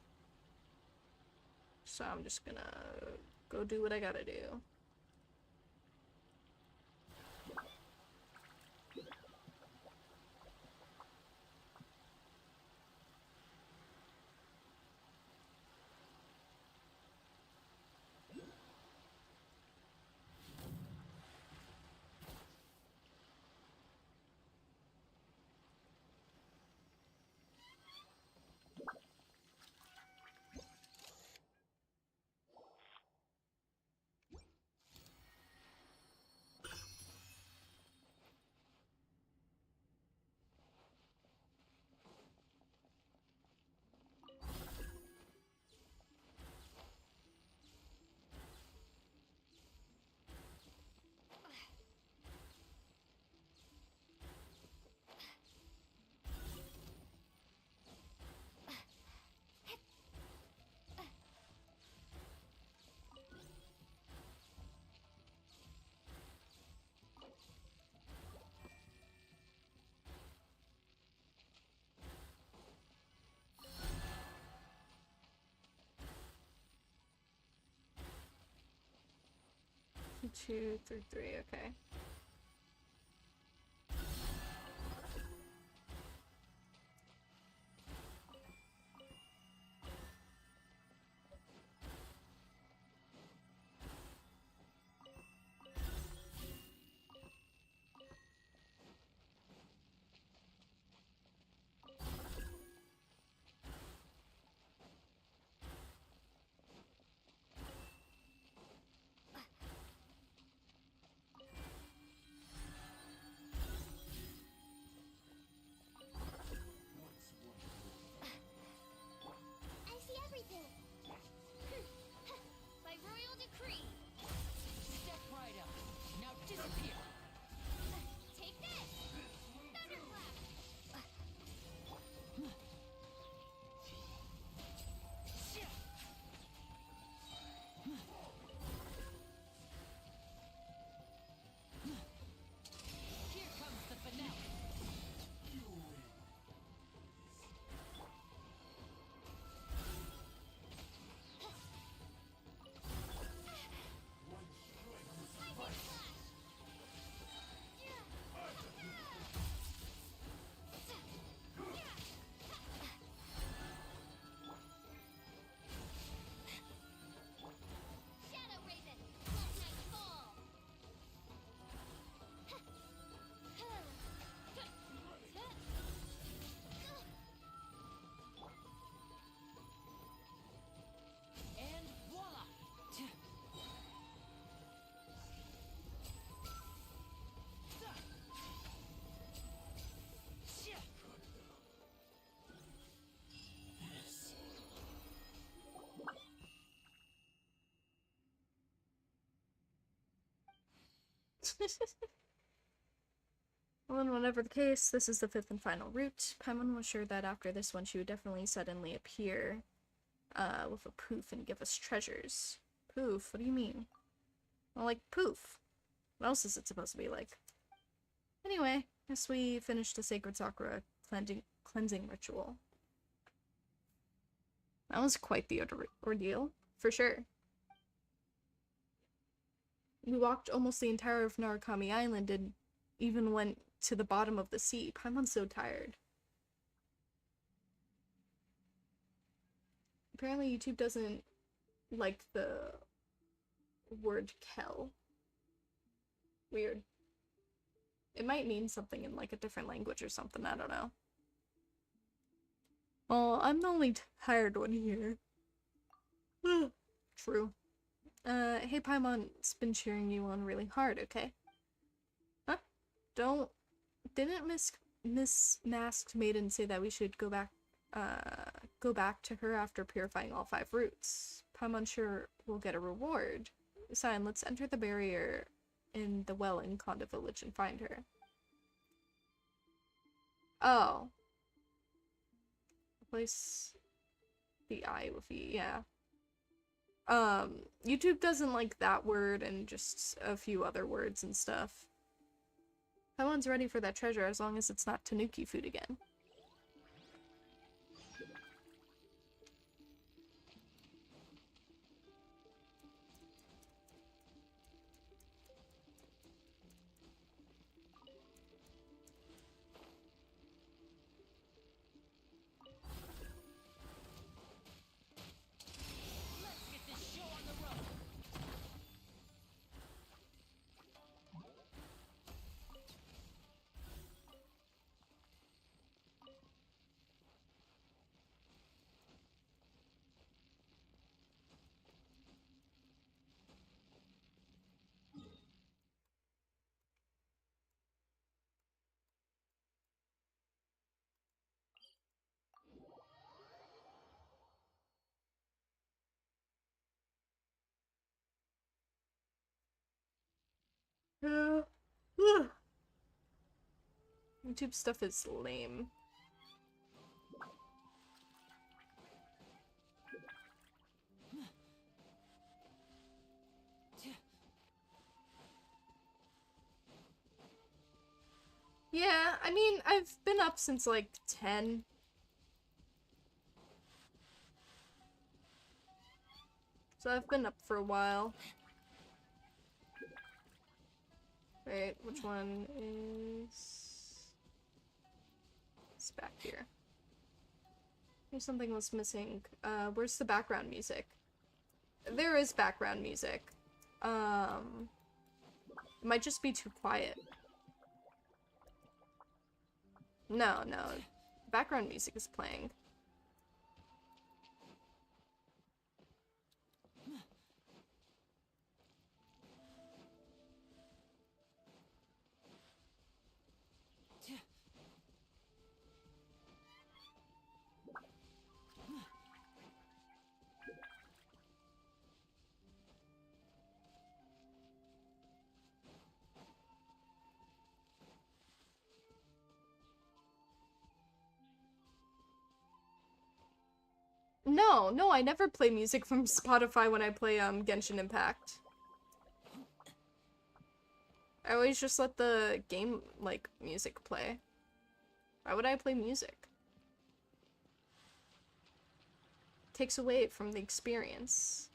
So I'm just gonna go do what I gotta do. Two through three, okay. By royal decree. Step right up. Now disappear. Take this! Thunderclap! Here comes the finale. Shadow Raven! Black Knight Fall! And voila! Well, and whatever the case, this is the fifth and final route. Paimon was sure that after this one she would definitely suddenly appear with a poof and give us treasures. Poof? What do you mean? Well, like, poof. What else is it supposed to be like? Anyway, guess we finished the Sacred Sakura cleansing ritual. That was quite the ordeal, for sure. We walked almost the entire of Narukami Island and even went to the bottom of the sea. Paimon's so tired. Apparently YouTube doesn't like the word kel. Weird. It might mean something in like a different language or something, I don't know. Oh, I'm the only tired one here. True. Hey Paimon's been cheering you on really hard, okay? Huh? Didn't Miss Masked Maiden say that we should go back to her after purifying all 5 roots? Paimon sure will get a reward. Sign, let's enter the barrier in the well in Konda Village and find her. Oh. Place the eye with you, yeah. YouTube doesn't like that word and just a few other words and stuff. Paimon's ready for that treasure as long as it's not Tanuki food again. YouTube stuff is lame. Yeah, I mean, I've been up since like 10. So I've been up for a while. Wait, which one is... It's back here. Maybe something was missing. Where's the background music? There is background music. It might just be too quiet. No. Background music is playing. No, I never play music from Spotify when I play Genshin Impact. I always just let the game, like, music play. Why would I play music? Takes away from the experience.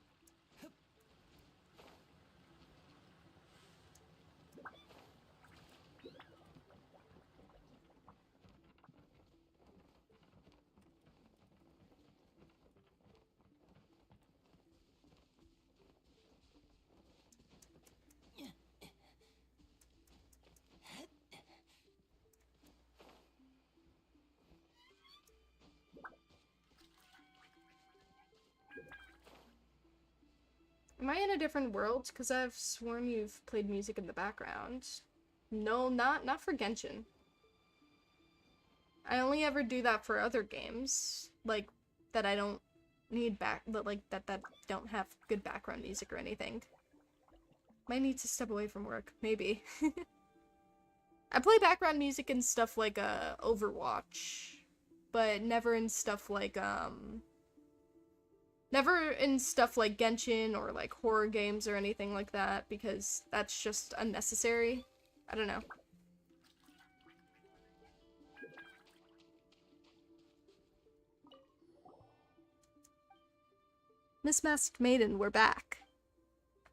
Am I in a different world? Because I've sworn you've played music in the background. No, not for Genshin. I only ever do that for other games. Like, that I don't need that don't have good background music or anything. Might need to step away from work, maybe. I play background music in stuff like, Overwatch. But never in stuff like, never in stuff like Genshin or like horror games or anything like that, because that's just unnecessary. I don't know. Miss Masked Maiden, we're back.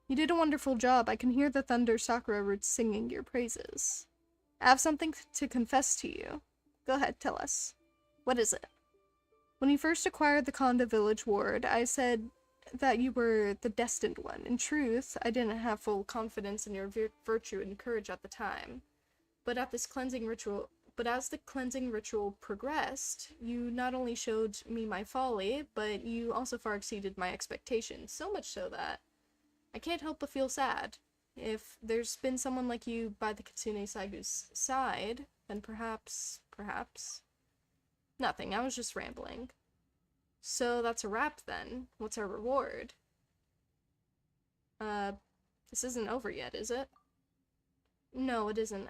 You did a wonderful job. I can hear the Thunder Sakura roots singing your praises. I have something to confess to you. Go ahead, tell us. What is it? When you first acquired the Konda Village Ward, I said that you were the destined one. In truth, I didn't have full confidence in your virtue and courage at the time. But as the cleansing ritual progressed, you not only showed me my folly, but you also far exceeded my expectations. So much so that I can't help but feel sad. If there's been someone like you by the Kitsune Saigu's side, then perhaps... Nothing, I was just rambling. So that's a wrap then. What's our reward? This isn't over yet, is it? No, it isn't.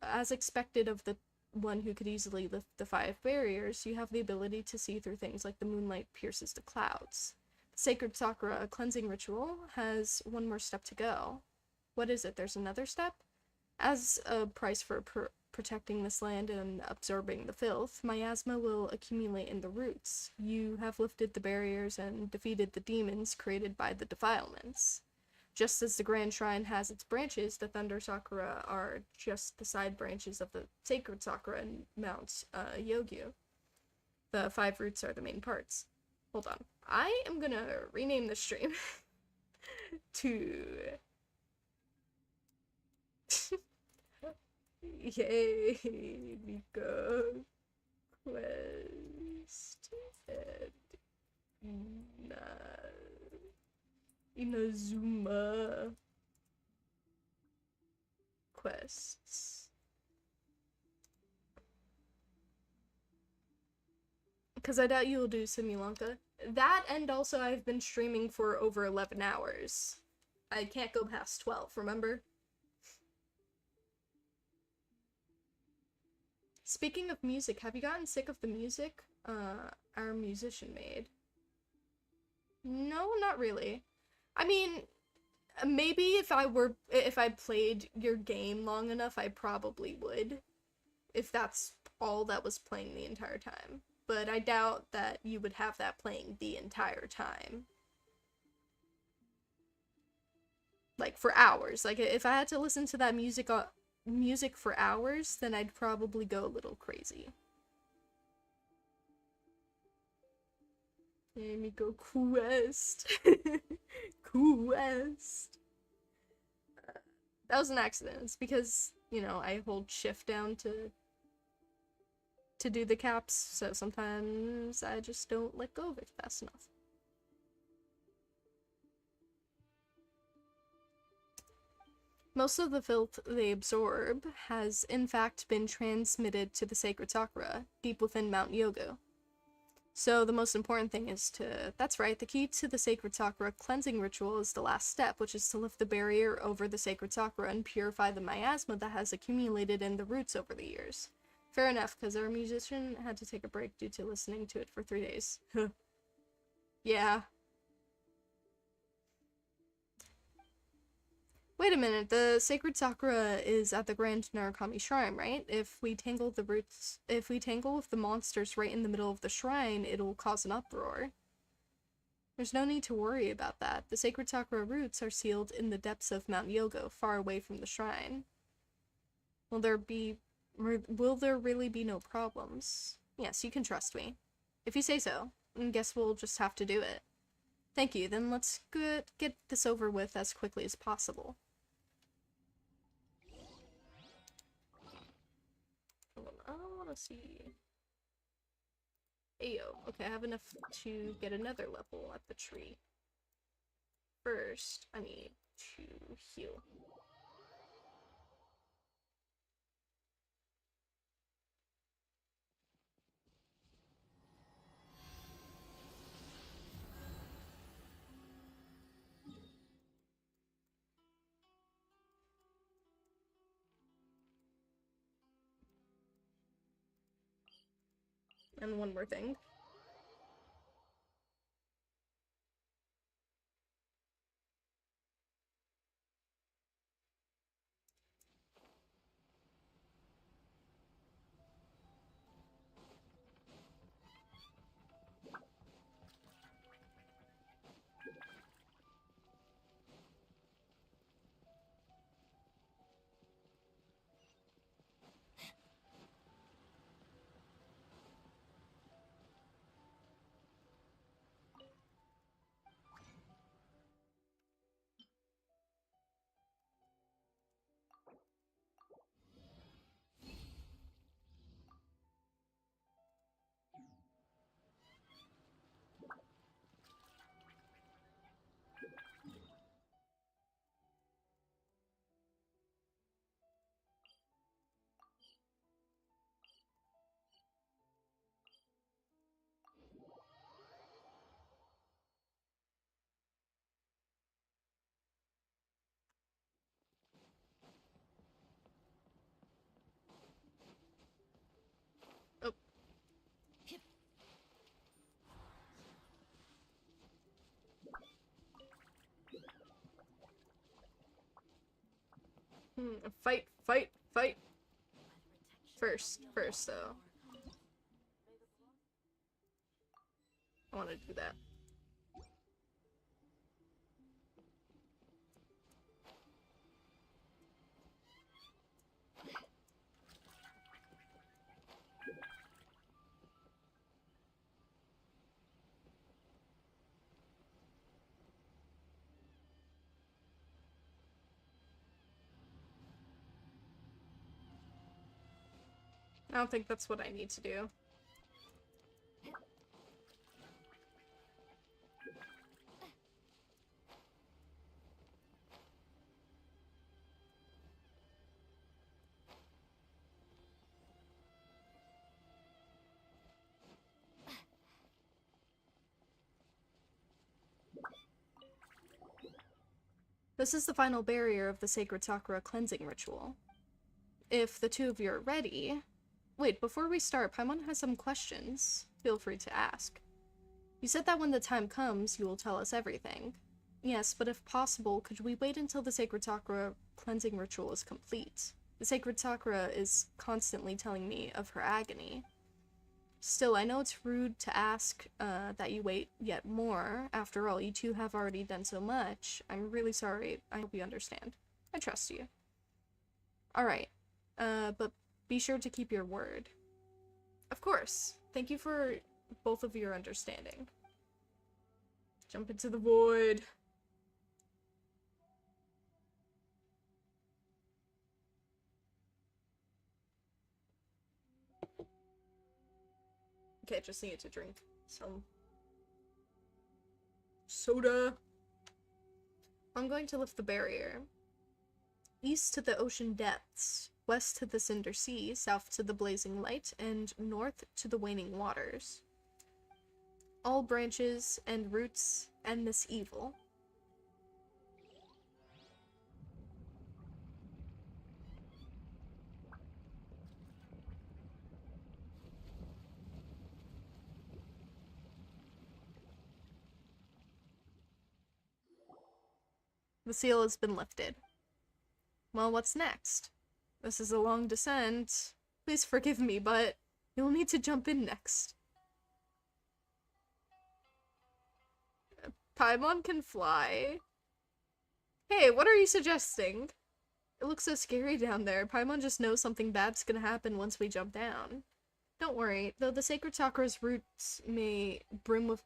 As expected of the one who could easily lift the 5 barriers, you have the ability to see through things like the moonlight pierces the clouds. The Sacred Sakura cleansing ritual has one more step to go. What is it? There's another step? As a price for protecting this land and absorbing the filth, miasma will accumulate in the roots. You have lifted the barriers and defeated the demons created by the defilements. Just as the Grand Shrine has its branches, the Thunder Sakura are just the side branches of the Sacred Sakura and Mount Yogyu. The 5 roots are the main parts. Hold on. I am gonna rename the stream to... Yay, Miko Quest and Inazuma quests. Because I doubt you'll do Simulanka. That, and also I've been streaming for over 11 hours. I can't go past 12, remember? Speaking of music, have you gotten sick of the music our musician made? No, not really. I mean, maybe if I played your game long enough, I probably would. If that's all that was playing the entire time. But I doubt that you would have that playing the entire time. Like, for hours. Like, if I had to listen to that music for hours, then I'd probably go a little crazy. Let me go quest. Quest. That was an accident. It's because, you know, I hold shift down to do the caps, so sometimes I just don't let go of it fast enough. Most of the filth they absorb has, in fact, been transmitted to the Sacred Sakura, deep within Mount Yogo. So the most important thing is to... That's right, the key to the Sacred Sakura cleansing ritual is the last step, which is to lift the barrier over the Sacred Sakura and purify the miasma that has accumulated in the roots over the years. Fair enough, because our musician had to take a break due to listening to it for 3 days. Yeah. Wait a minute, the Sacred Sakura is at the Grand Narukami Shrine, right? If we tangle with the monsters right in the middle of the shrine, it'll cause an uproar. There's no need to worry about that. The Sacred Sakura roots are sealed in the depths of Mount Yogo, far away from the shrine. Will there really be no problems? Yes, you can trust me. If you say so, I guess we'll just have to do it. Thank you, then let's get this over with as quickly as possible. I don't want to see... Ayo, okay, I have enough to get another level at the tree. First, I need to heal. And one more thing. Fight, fight, fight. First though. I want to do that. I don't think that's what I need to do. This is the final barrier of the Sacred Sakura cleansing ritual. If the two of you are ready... Wait, before we start, Paimon has some questions. Feel free to ask. You said that when the time comes, you will tell us everything. Yes, but if possible, could we wait until the Sacred Sakura cleansing ritual is complete? The Sacred Sakura is constantly telling me of her agony. Still, I know it's rude to ask that you wait yet more. After all, you two have already done so much. I'm really sorry. I hope you understand. I trust you. Alright. But be sure to keep your word. Of course. Thank you for both of your understanding. Jump into the void. Okay, just need to drink some soda. I'm going to lift the barrier. East to the ocean depths, west to the cinder sea, south to the blazing light, and north to the waning waters. All branches and roots end this evil. The seal has been lifted. Well, what's next? This is a long descent. Please forgive me, but you'll need to jump in next. Paimon can fly. Hey, what are you suggesting? It looks so scary down there. Paimon just knows something bad's gonna happen once we jump down. Don't worry, though the Sacred Sakura's roots may brim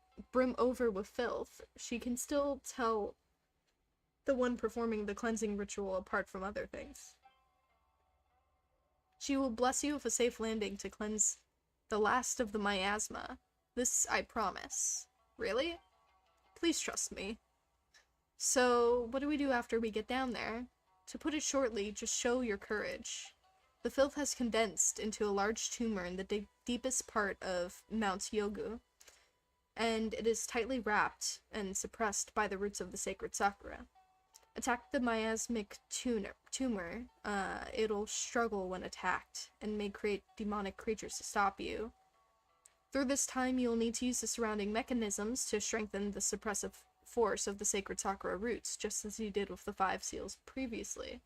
over with filth, she can still tell the one performing the cleansing ritual apart from other things. She will bless you with a safe landing to cleanse the last of the miasma. This I promise. Really? Please trust me. So, what do we do after we get down there? To put it shortly, just show your courage. The filth has condensed into a large tumor in the deepest part of Mount Yogu, and it is tightly wrapped and suppressed by the roots of the Sacred Sakura. Attack the miasmic tumor, it'll struggle when attacked, and may create demonic creatures to stop you. Through this time, you'll need to use the surrounding mechanisms to strengthen the suppressive force of the Sacred Sakura roots, just as you did with the 5 seals previously.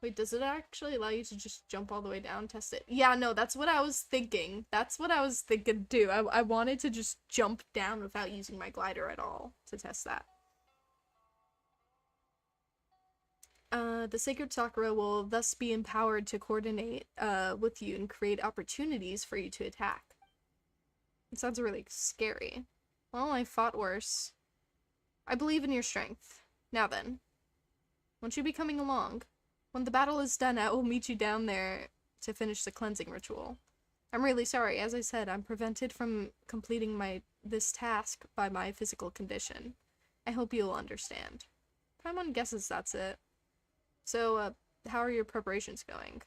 Wait, does it actually allow you to just jump all the way down, test it? Yeah, no, that's what I was thinking. That's what I was thinking too. I wanted to just jump down without using my glider at all to test that. The Sacred Sakura will thus be empowered to coordinate with you and create opportunities for you to attack. It sounds really scary. Well, I fought worse. I believe in your strength. Now then, won't you be coming along? When the battle is done, I will meet you down there to finish the cleansing ritual. I'm really sorry. As I said, I'm prevented from completing this task by my physical condition. I hope you'll understand. Paimon guesses that's it. So, how are your preparations going?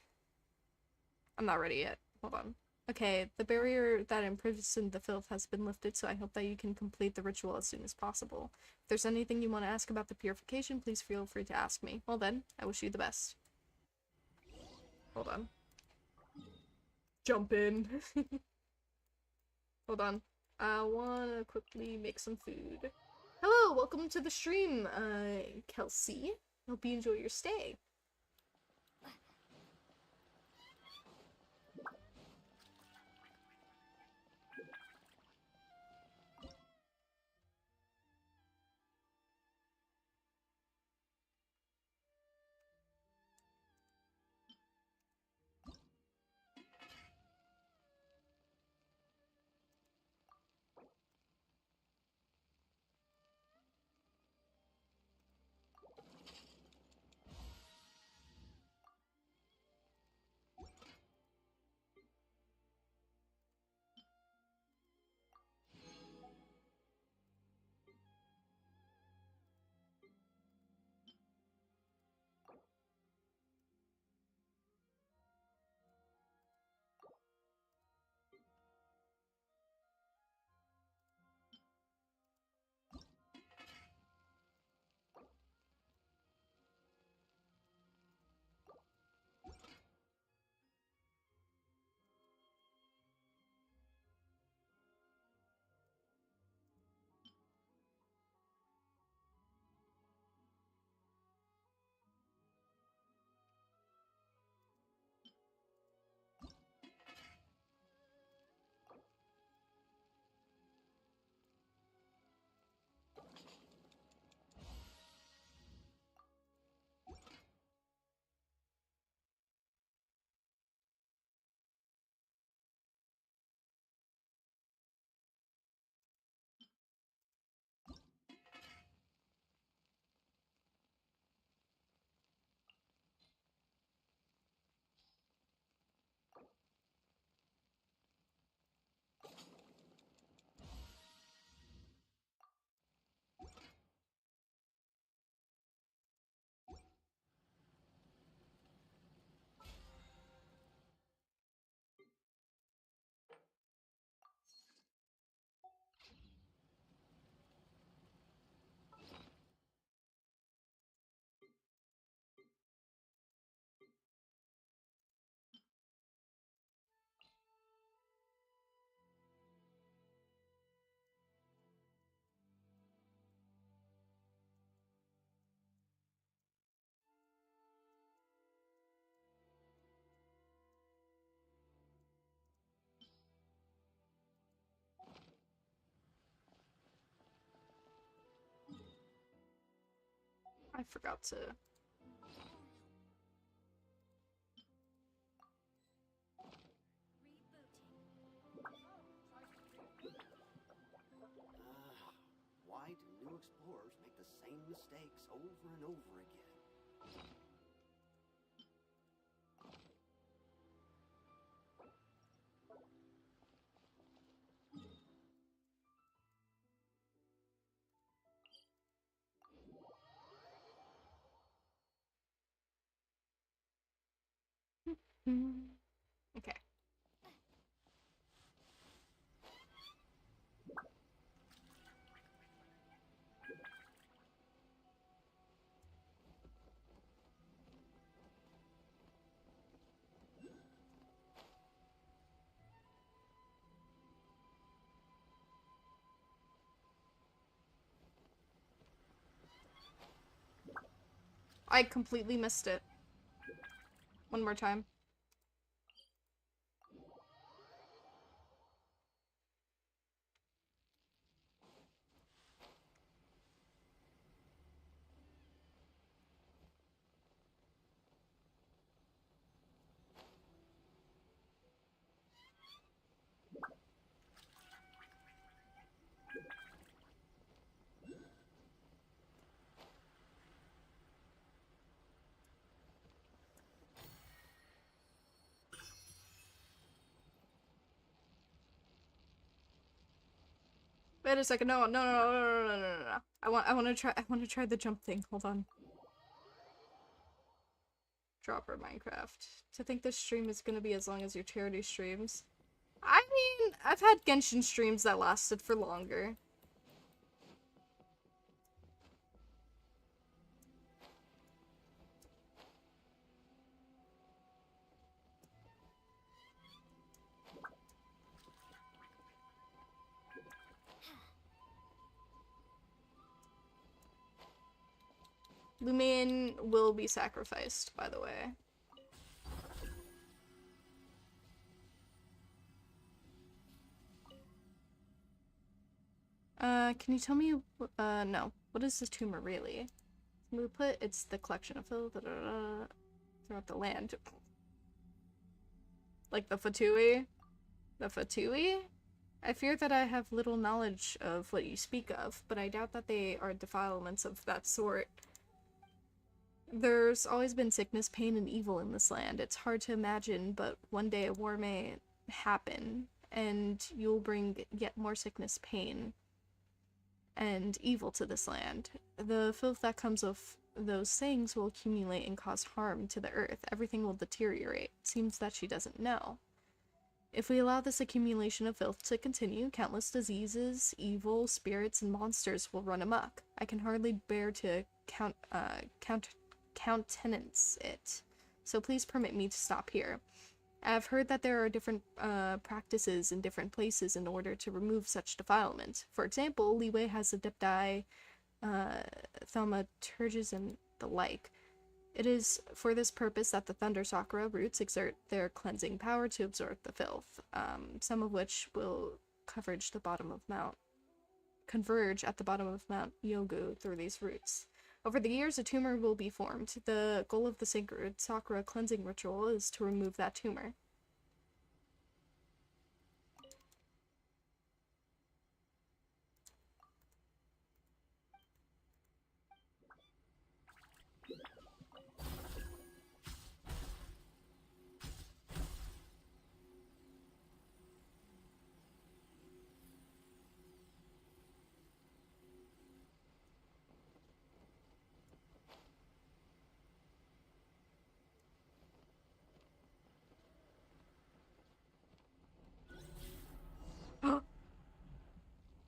I'm not ready yet. Hold on. Okay, the barrier that imprisoned the filth has been lifted, so I hope that you can complete the ritual as soon as possible. If there's anything you want to ask about the purification, please feel free to ask me. Well then, I wish you the best. Hold on. Jump in. Hold on. I wanna quickly make some food. Hello, welcome to the stream, Kelsey. Hope you enjoy your stay. I forgot to... Why do new explorers make the same mistakes over and over again? Okay. I completely missed it. One more time. Wait a second. No, no, no, no, no, no, no, no, no. I want to try the jump thing. Hold on. Dropper Minecraft. To think this stream is gonna be as long as your charity streams. I mean, I've had Genshin streams that lasted for longer. Lumion will be sacrificed, by the way. Can you tell me, no. What is this tumor really? We put, it's the collection of filth throughout the land. Like the Fatui? The Fatui? I fear that I have little knowledge of what you speak of, but I doubt that they are defilements of that sort. There's always been sickness, pain, and evil in this land. It's hard to imagine, but one day a war may happen, and you'll bring yet more sickness, pain, and evil to this land. The filth that comes of those things will accumulate and cause harm to the earth. Everything will deteriorate. Seems that she doesn't know. If we allow this accumulation of filth to continue, countless diseases, evil, spirits, and monsters will run amok. I can hardly bear to countenance it. So please permit me to stop here. I've heard that there are different practices in different places in order to remove such defilement. For example, Liyue has adepti, thaumaturges, and the like. It is for this purpose that the Thunder Sakura roots exert their cleansing power to absorb the filth, some of which will converge at the bottom of Mount Yogu through these roots. Over the years, a tumor will be formed. The goal of the sacred Sakura cleansing ritual is to remove that tumor.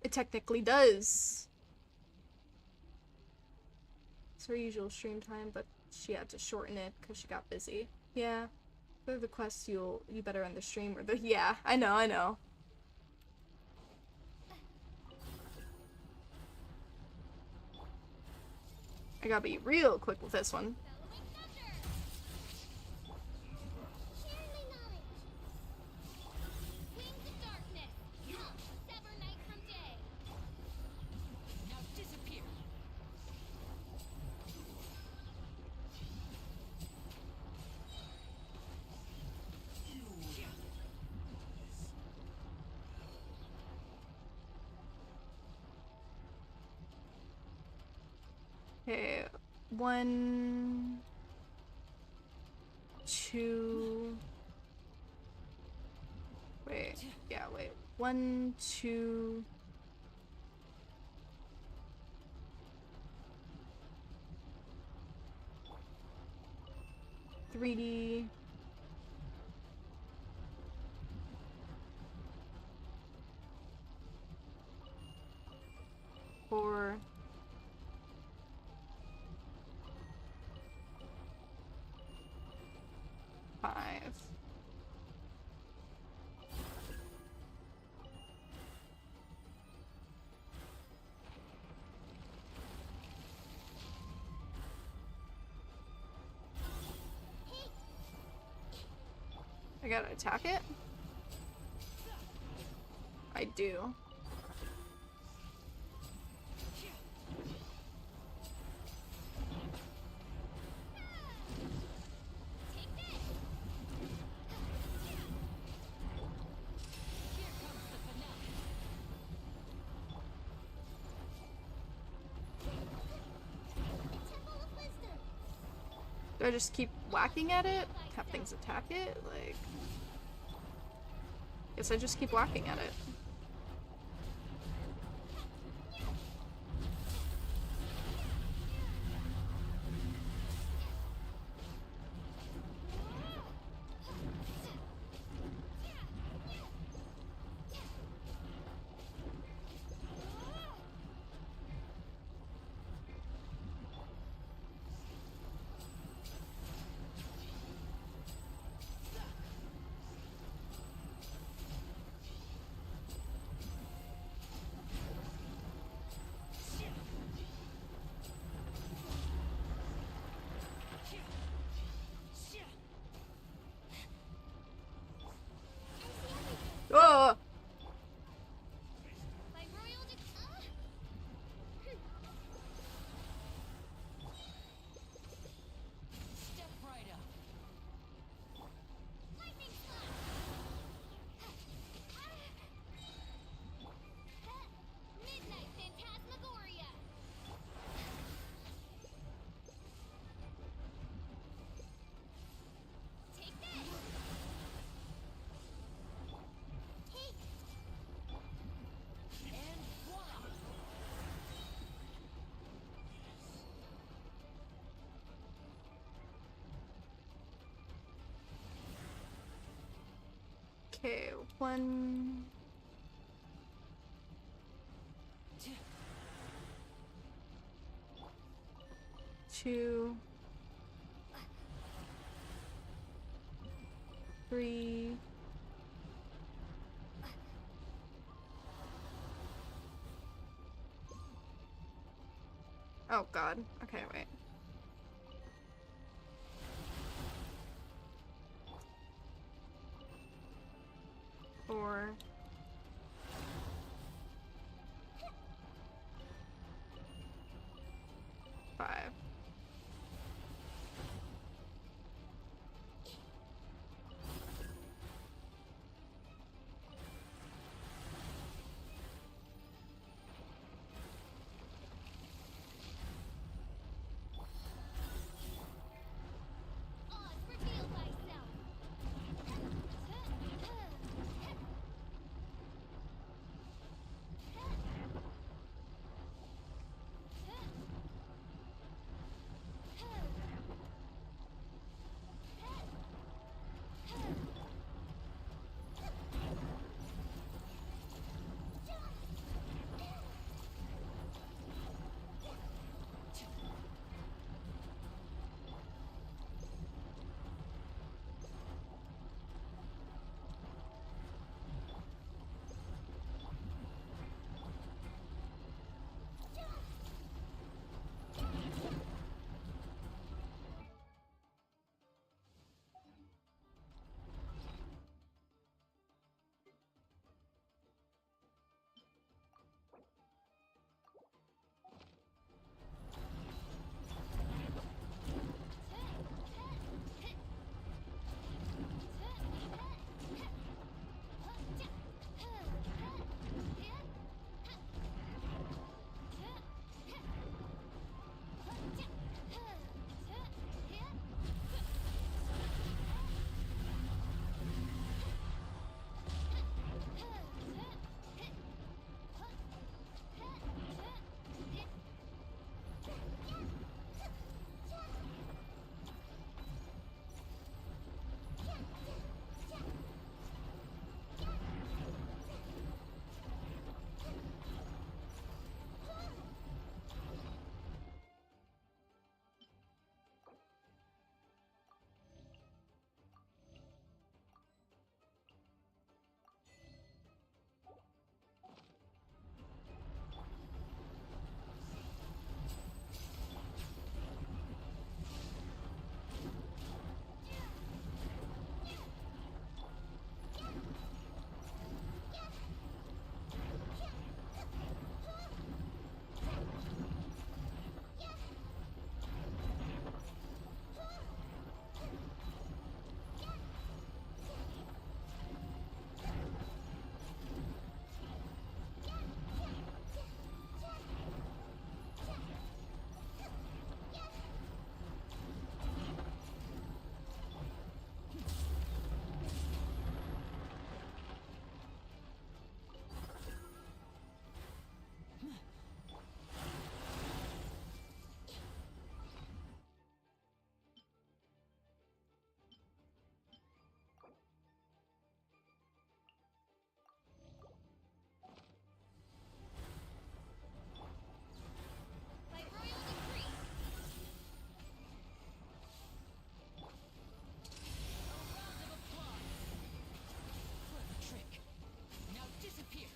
It technically does. It's her usual stream time, but she had to shorten it because she got busy. Yeah. For the quests, you better end the stream or the— yeah, I know. I gotta be real quick with this one. Okay, 1, 2. Wait, yeah, wait. 1, 2. 3D. 4. 5. I gotta attack it? I do. Do I just keep whacking at it? Have things attack it? Like... Guess I just keep whacking at it. Oh! Step right up. Midnight Phantasmagoria. Take this. And voila! Okay, 1... 2... 3... 'Oh god. Okay, wait. 4... 5... Oz, reveal thyself.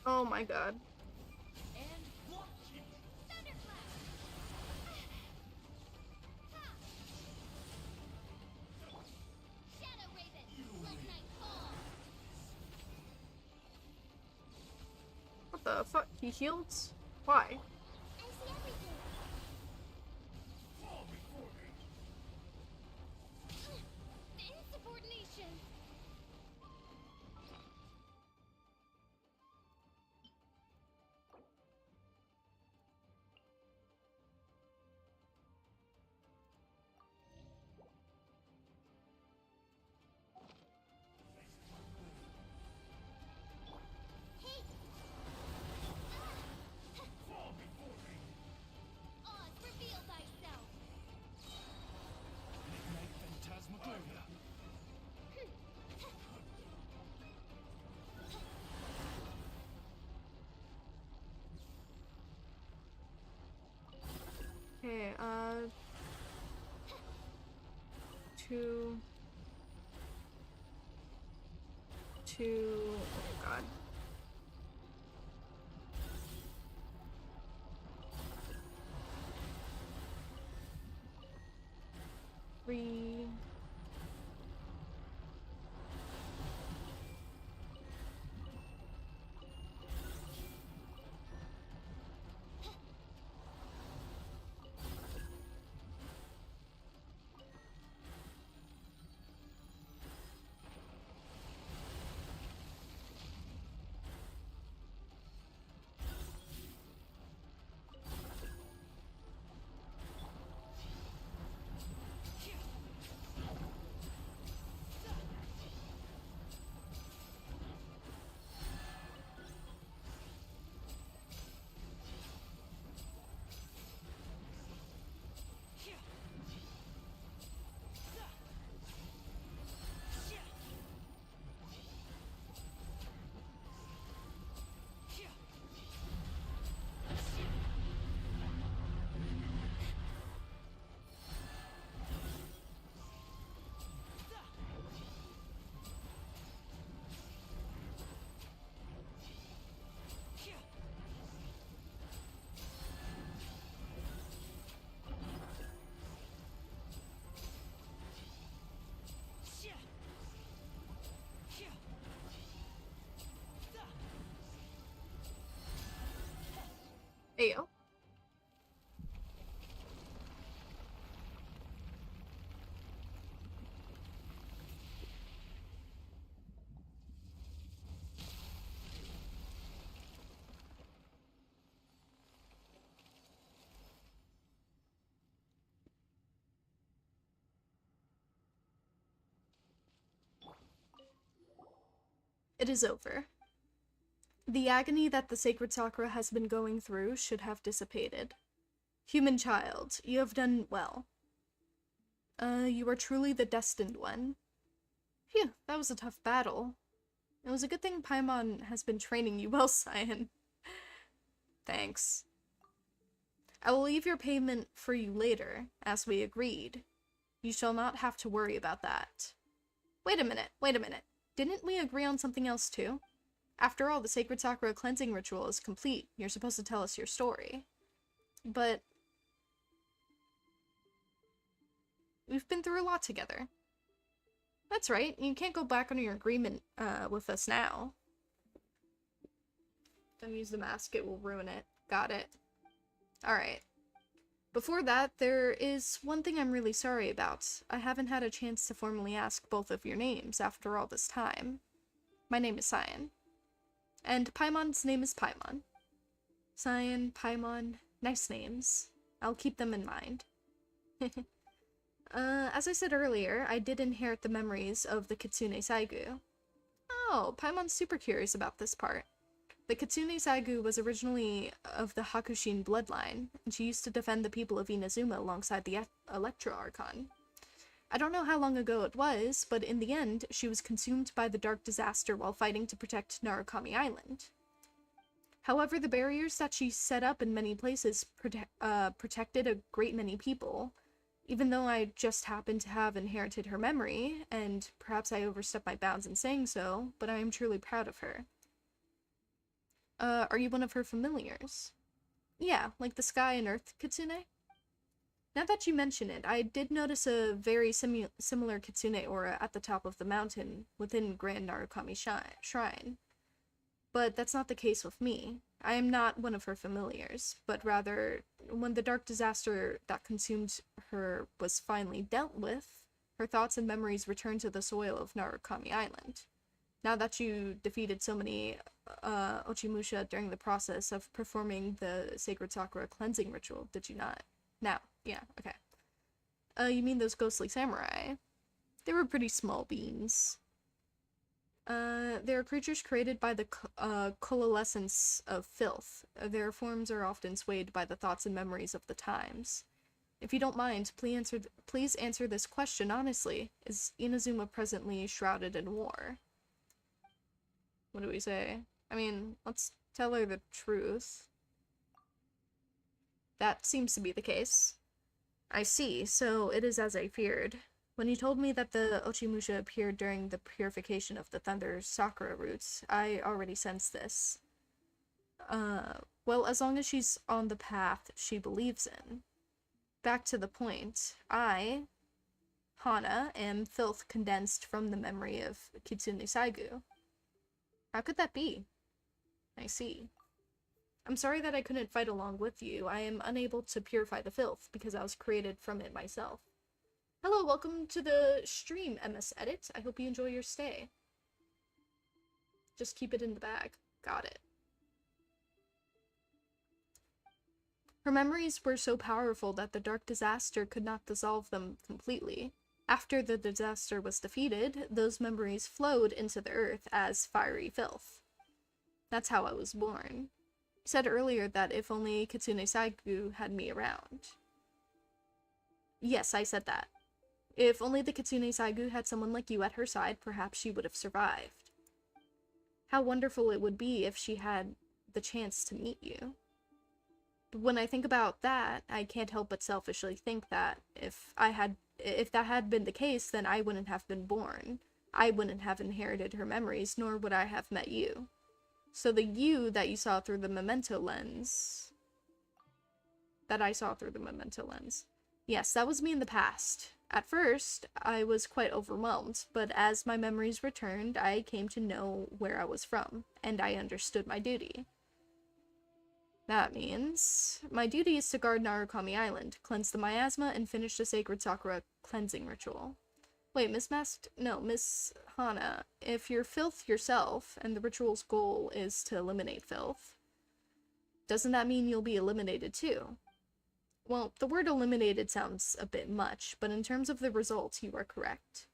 Oh my god. And watch it. Thunderclap! Shadow Raven, let night fall! What the fuck? He healed? Why? I see everything! Insubordination! Oz, reveal thyself! Midnight Phantasmagoria. Okay, two, oh god. Three. Ayo. It is over. The agony that the sacred Sakura has been going through should have dissipated. Human child, you have done well. You are truly the destined one. Phew, that was a tough battle. It was a good thing Paimon has been training you well, Cyan. Thanks. I will leave your payment for you later, as we agreed. You shall not have to worry about that. Wait a minute. Didn't we agree on something else too? After all, the Sacred Sakura cleansing ritual is complete. You're supposed to tell us your story. But we've been through a lot together. That's right. You can't go back on your agreement with us now. Don't use the mask, it will ruin it. Got it. Alright. Before that, there is one thing I'm really sorry about. I haven't had a chance to formally ask both of your names after all this time. My name is Cyan. And Paimon's name is Paimon. Cyan, Paimon, nice names. I'll keep them in mind. As I said earlier, I did inherit the memories of the Kitsune Saigu. Oh, Paimon's super curious about this part. The Kitsune Saigu was originally of the Hakushin bloodline, and she used to defend the people of Inazuma alongside the Electro Archon. I don't know how long ago it was, but in the end, she was consumed by the Dark Disaster while fighting to protect Narukami Island. However, the barriers that she set up in many places protected a great many people, even though I just happened to have inherited her memory, and perhaps I overstepped my bounds in saying so, but I am truly proud of her. Are you one of her familiars? Yeah, like the Sky and Earth Kitsune? Now that you mention it, I did notice a very similar Kitsune aura at the top of the mountain within Grand Narukami Shrine. But that's not the case with me. I am not one of her familiars, but rather, when the dark disaster that consumed her was finally dealt with, her thoughts and memories returned to the soil of Narukami Island. Now that you defeated so many Ochimusha during the process of performing the Sacred Sakura cleansing ritual, did you not? Now, yeah, okay. You mean those ghostly samurai? They were pretty small beans. They are creatures created by the coalescence of filth. Their forms are often swayed by the thoughts and memories of the times. If you don't mind, please answer this question honestly. Is Inazuma presently shrouded in war? What do we say? I mean, let's tell her the truth. That seems to be the case. I see, so it is as I feared. When you told me that the Ochimusha appeared during the purification of the Thunder Sakura roots, I already sensed this. Well, as long as she's on the path she believes in. Back to the point, I, Hana, am filth condensed from the memory of Kitsune Saigu. How could that be? I see. I'm sorry that I couldn't fight along with you. I am unable to purify the filth because I was created from it myself. Hello, welcome to the stream, MS Edit. I hope you enjoy your stay. Just keep it in the bag. Got it. Her memories were so powerful that the dark disaster could not dissolve them completely. After the disaster was defeated, those memories flowed into the earth as fiery filth. That's how I was born. You said earlier that if only Kitsune Saigu had me around. Yes, I said that. If only the Kitsune Saigu had someone like you at her side, perhaps she would have survived. How wonderful it would be if she had the chance to meet you. But when I think about that, I can't help but selfishly think that if that had been the case, then I wouldn't have been born. I wouldn't have inherited her memories, nor would I have met you. So the you that you saw through the memento lens... That I saw through the memento lens. Yes, that was me in the past. At first, I was quite overwhelmed, but as my memories returned, I came to know where I was from, and I understood my duty. That means my duty is to guard Narukami Island, cleanse the miasma, and finish the Sacred Sakura cleansing ritual. Wait, Miss Hana, if you're filth yourself, and the ritual's goal is to eliminate filth, doesn't that mean you'll be eliminated too? Well, the word eliminated sounds a bit much, but in terms of the results, you are correct.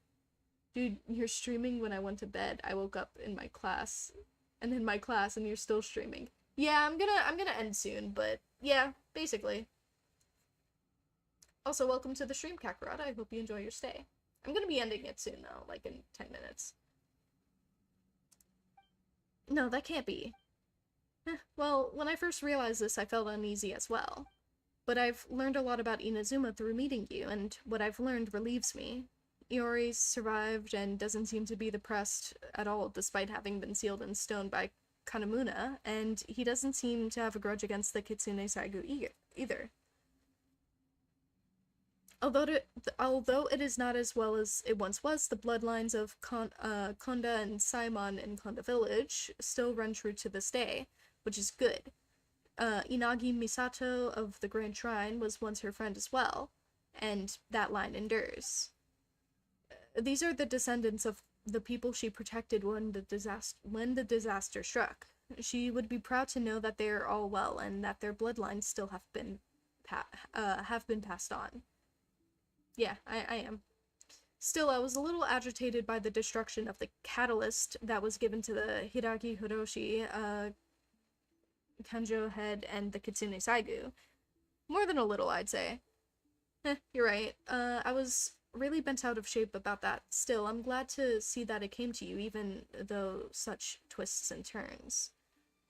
Dude, you're streaming when I went to bed. I woke up in my class, and you're still streaming. Yeah, I'm gonna end soon, but yeah, basically. Also, welcome to the stream, Kakarot. I hope you enjoy your stay. I'm gonna be ending it soon, though, like in 10 minutes. No, that can't be. Well, when I first realized this, I felt uneasy as well. But I've learned a lot about Inazuma through meeting you, and what I've learned relieves me. Iori survived and doesn't seem to be depressed at all, despite having been sealed in stone by Kanemuna, and he doesn't seem to have a grudge against the Kitsune Saigu either. Although it is not as well as it once was, the bloodlines of Konda and Saimon in Konda Village still run true to this day, which is good. Inagi Misato of the Grand Shrine was once her friend as well, and that line endures. These are the descendants of the people she protected when the disaster struck. She would be proud to know that they are all well and that their bloodlines still have been passed on. Yeah, I am. Still, I was a little agitated by the destruction of the catalyst that was given to the Hiragi Hiroshi, Kanjo head, and the Kitsune Saigu. More than a little, I'd say. You're right. I was really bent out of shape about that. Still, I'm glad to see that it came to you, even though such twists and turns.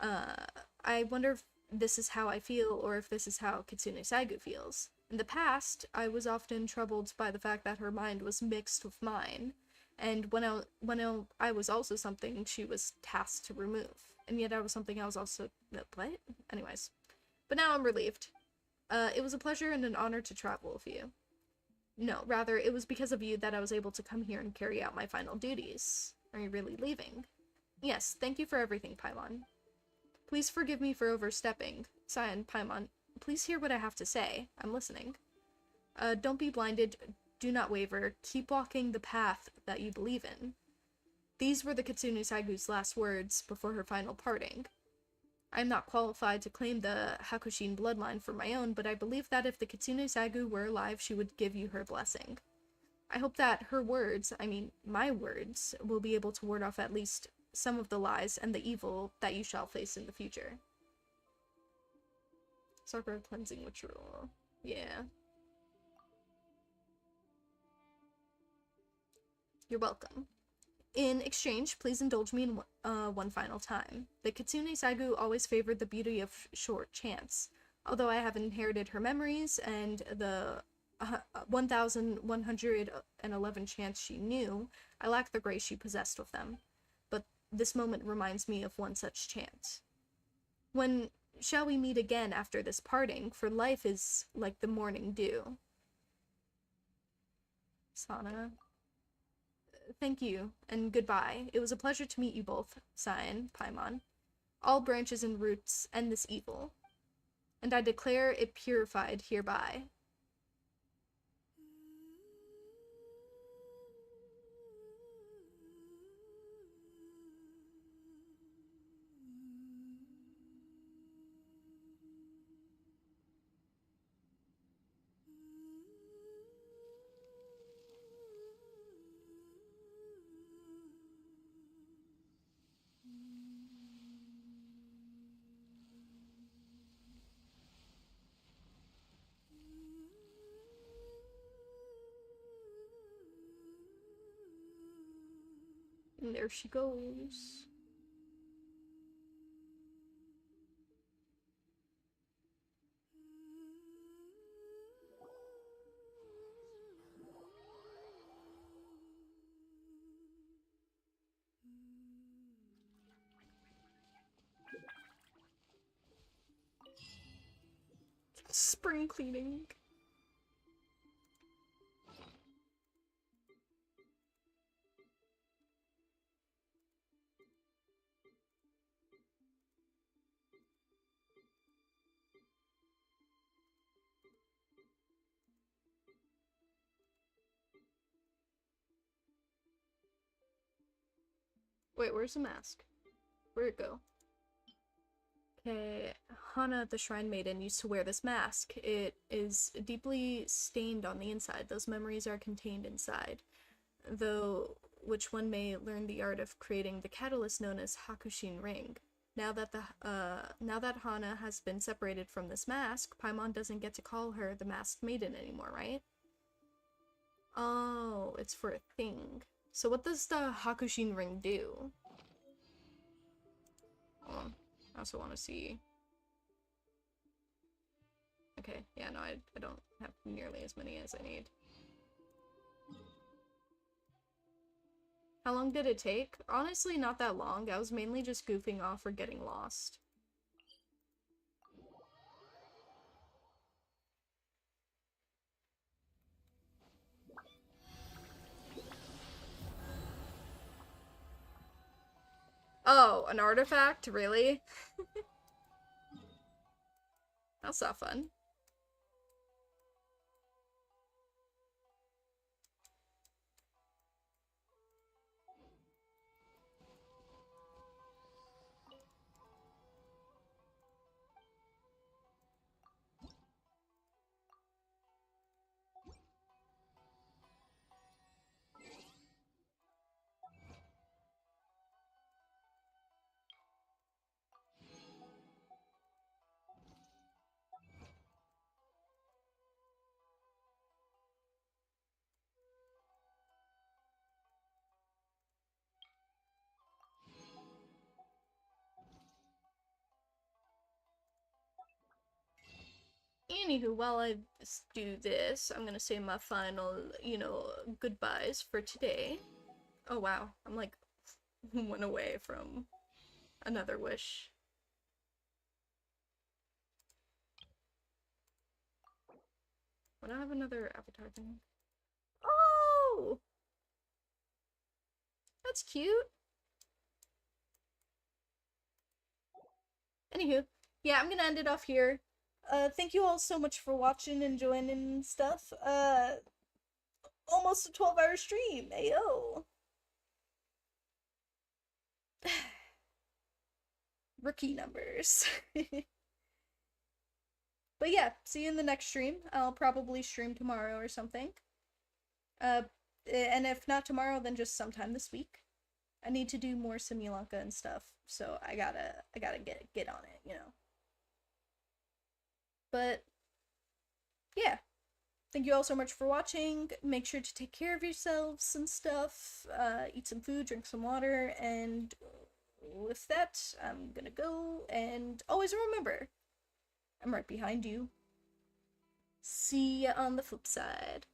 I wonder if this is how I feel, or if this is how Kitsune Saigu feels. In the past, I was often troubled by the fact that her mind was mixed with mine, And I was also something she was tasked to remove. And yet I was something I was also... What? Anyways. But now I'm relieved. It was a pleasure and an honor to travel with you. No, rather, it was because of you that I was able to come here and carry out my final duties. Are you really leaving? Yes, thank you for everything, Paimon. Please forgive me for overstepping. Cyan, Paimon, please hear what I have to say. I'm listening. Don't be blinded. Do not waver. Keep walking the path that you believe in. These were the Kitsune Saigu's last words before her final parting. I am not qualified to claim the Hakushin bloodline for my own, but I believe that if the Kitsune Saigu were alive, she would give you her blessing. I hope that her words, I mean, my words, will be able to ward off at least some of the lies and the evil that you shall face in the future. Sakura cleansing ritual. Yeah. You're welcome. In exchange, please indulge me in one final time. The Kitsune Saigu always favored the beauty of short chance. Although I have inherited her memories and the 1,111 chants she knew, I lack the grace she possessed with them. But this moment reminds me of one such chant. When shall we meet again after this parting? For life is like the morning dew. Sana. Thank you, and goodbye. It was a pleasure to meet you both, Cyan, Paimon. All branches and roots end this evil, and I declare it purified hereby. And there she goes. Spring cleaning. Wait, where's the mask? Where'd it go? Okay, Hana, the Shrine Maiden, used to wear this mask. It is deeply stained on the inside. Those memories are contained inside. Though, which one may learn the art of creating the catalyst known as Hakushin Ring. Now that Hana has been separated from this mask, Paimon doesn't get to call her the Masked Maiden anymore, right? Oh, it's for a thing. So what does the Hakushin Ring do? Hold on. I also want to see. Okay, yeah, no, I don't have nearly as many as I need. How long did it take? Honestly, not that long. I was mainly just goofing off or getting lost. Oh, an artifact? Really? That's not fun. Anywho, while I do this, I'm gonna say my final, you know, goodbyes for today. Oh wow, I'm like 1 away from another wish. Would I have another avatar thing? Oh! That's cute. Anywho, yeah, I'm gonna end it off here. Thank you all so much for watching and joining and stuff. Almost a 12-hour stream, ayo! Rookie numbers. But yeah, see you in the next stream. I'll probably stream tomorrow or something. And if not tomorrow, then just sometime this week. I need to do more Simulanka and stuff, so I gotta get on it, you know. But yeah, thank you all so much for watching. Make sure to take care of yourselves and stuff. Eat some food, drink some water, and with that, I'm gonna go. And always remember, I'm right behind you. See ya on the flip side.